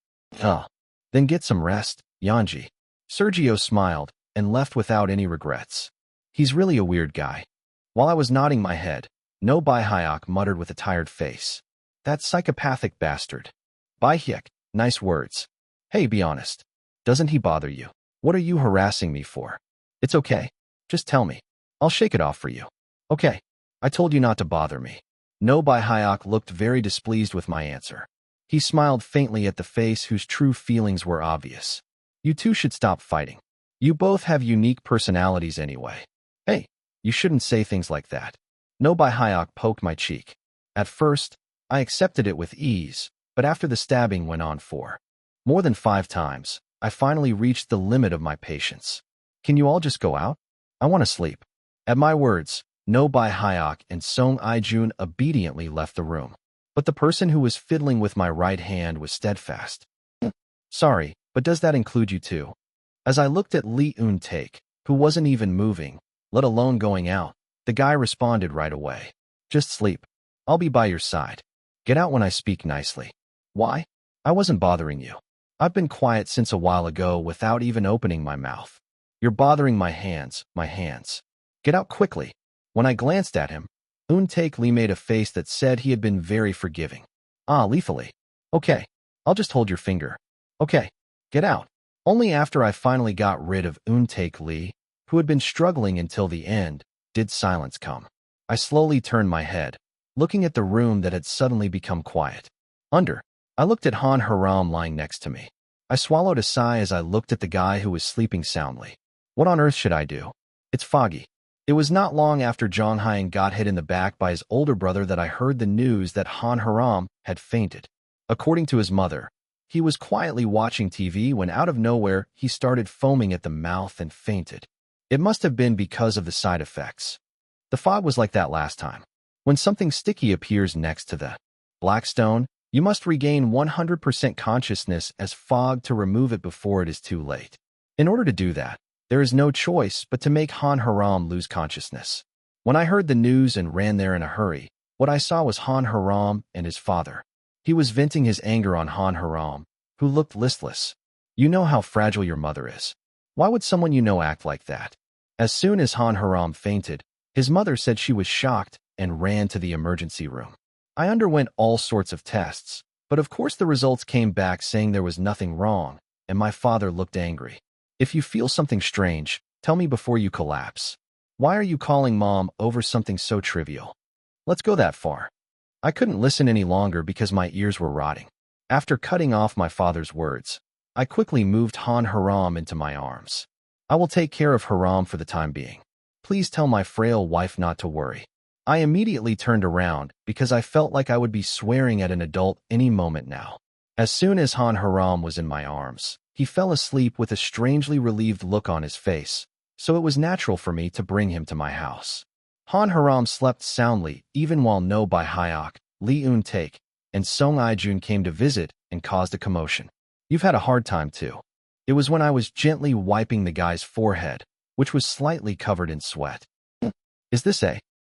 Then get some rest, Yanji. Sergio smiled and left without any regrets. He's really a weird guy. While I was nodding my head, No Baehyek muttered with a tired face. That psychopathic bastard. Baehyek, nice words. Hey, be honest. Doesn't he bother you? What are you harassing me for? It's okay. Just tell me. I'll shake it off for you. Okay. I told you not to bother me. No Baehyek looked very displeased with my answer. He smiled faintly at the face whose true feelings were obvious. You two should stop fighting. You both have unique personalities anyway. Hey, you shouldn't say things like that. No by Hyok poked my cheek. At first, I accepted it with ease, but after the stabbing went on for more than 5 times, I finally reached the limit of my patience. Can you all just go out? I want to sleep. At my words, No by Hyok and Song Ijun obediently left the room. But the person who was fiddling with my right hand was steadfast. Sorry, but does that include you too? As I looked at Lee Un-taek, who wasn't even moving, let alone going out, the guy responded right away. Just sleep. I'll be by your side. Get out when I speak nicely. Why? I wasn't bothering you. I've been quiet since a while ago without even opening my mouth. You're bothering my hands, my hands. Get out quickly. When I glanced at him, Un-taek Lee made a face that said he had been very forgiving. Lethally. Okay, I'll just hold your finger. Okay, get out. Only after I finally got rid of Un-taek Lee, who had been struggling until the end, did silence come. I slowly turned my head, looking at the room that had suddenly become quiet. I looked at Han Haram lying next to me. I swallowed a sigh as I looked at the guy who was sleeping soundly. What on earth should I do? It's foggy. It was not long after Jong Hyun got hit in the back by his older brother that I heard the news that Han Haram had fainted. According to his mother, he was quietly watching TV when out of nowhere he started foaming at the mouth and fainted. It must have been because of the side effects. The fog was like that last time. When something sticky appears next to the black stone, you must regain 100% consciousness as fog to remove it before it is too late. In order to do that, there is no choice but to make Han Haram lose consciousness. When I heard the news and ran there in a hurry, what I saw was Han Haram and his father. He was venting his anger on Han Haram, who looked listless. You know how fragile your mother is. Why would someone you know act like that? As soon as Han Haram fainted, his mother said she was shocked and ran to the emergency room. I underwent all sorts of tests, but of course the results came back saying there was nothing wrong, and my father looked angry. If you feel something strange, tell me before you collapse. Why are you calling Mom over something so trivial? Let's go that far. I couldn't listen any longer because my ears were rotting. After cutting off my father's words, I quickly moved Han Haram into my arms. I will take care of Haram for the time being. Please tell my frail wife not to worry. I immediately turned around because I felt like I would be swearing at an adult any moment now. As soon as Han Haram was in my arms, he fell asleep with a strangely relieved look on his face, so it was natural for me to bring him to my house. Han Haram slept soundly even while No by Hyok, Lee Un-taek, and Song Ijun came to visit and caused a commotion. You've had a hard time too. It was when I was gently wiping the guy's forehead, which was slightly covered in sweat. Is this a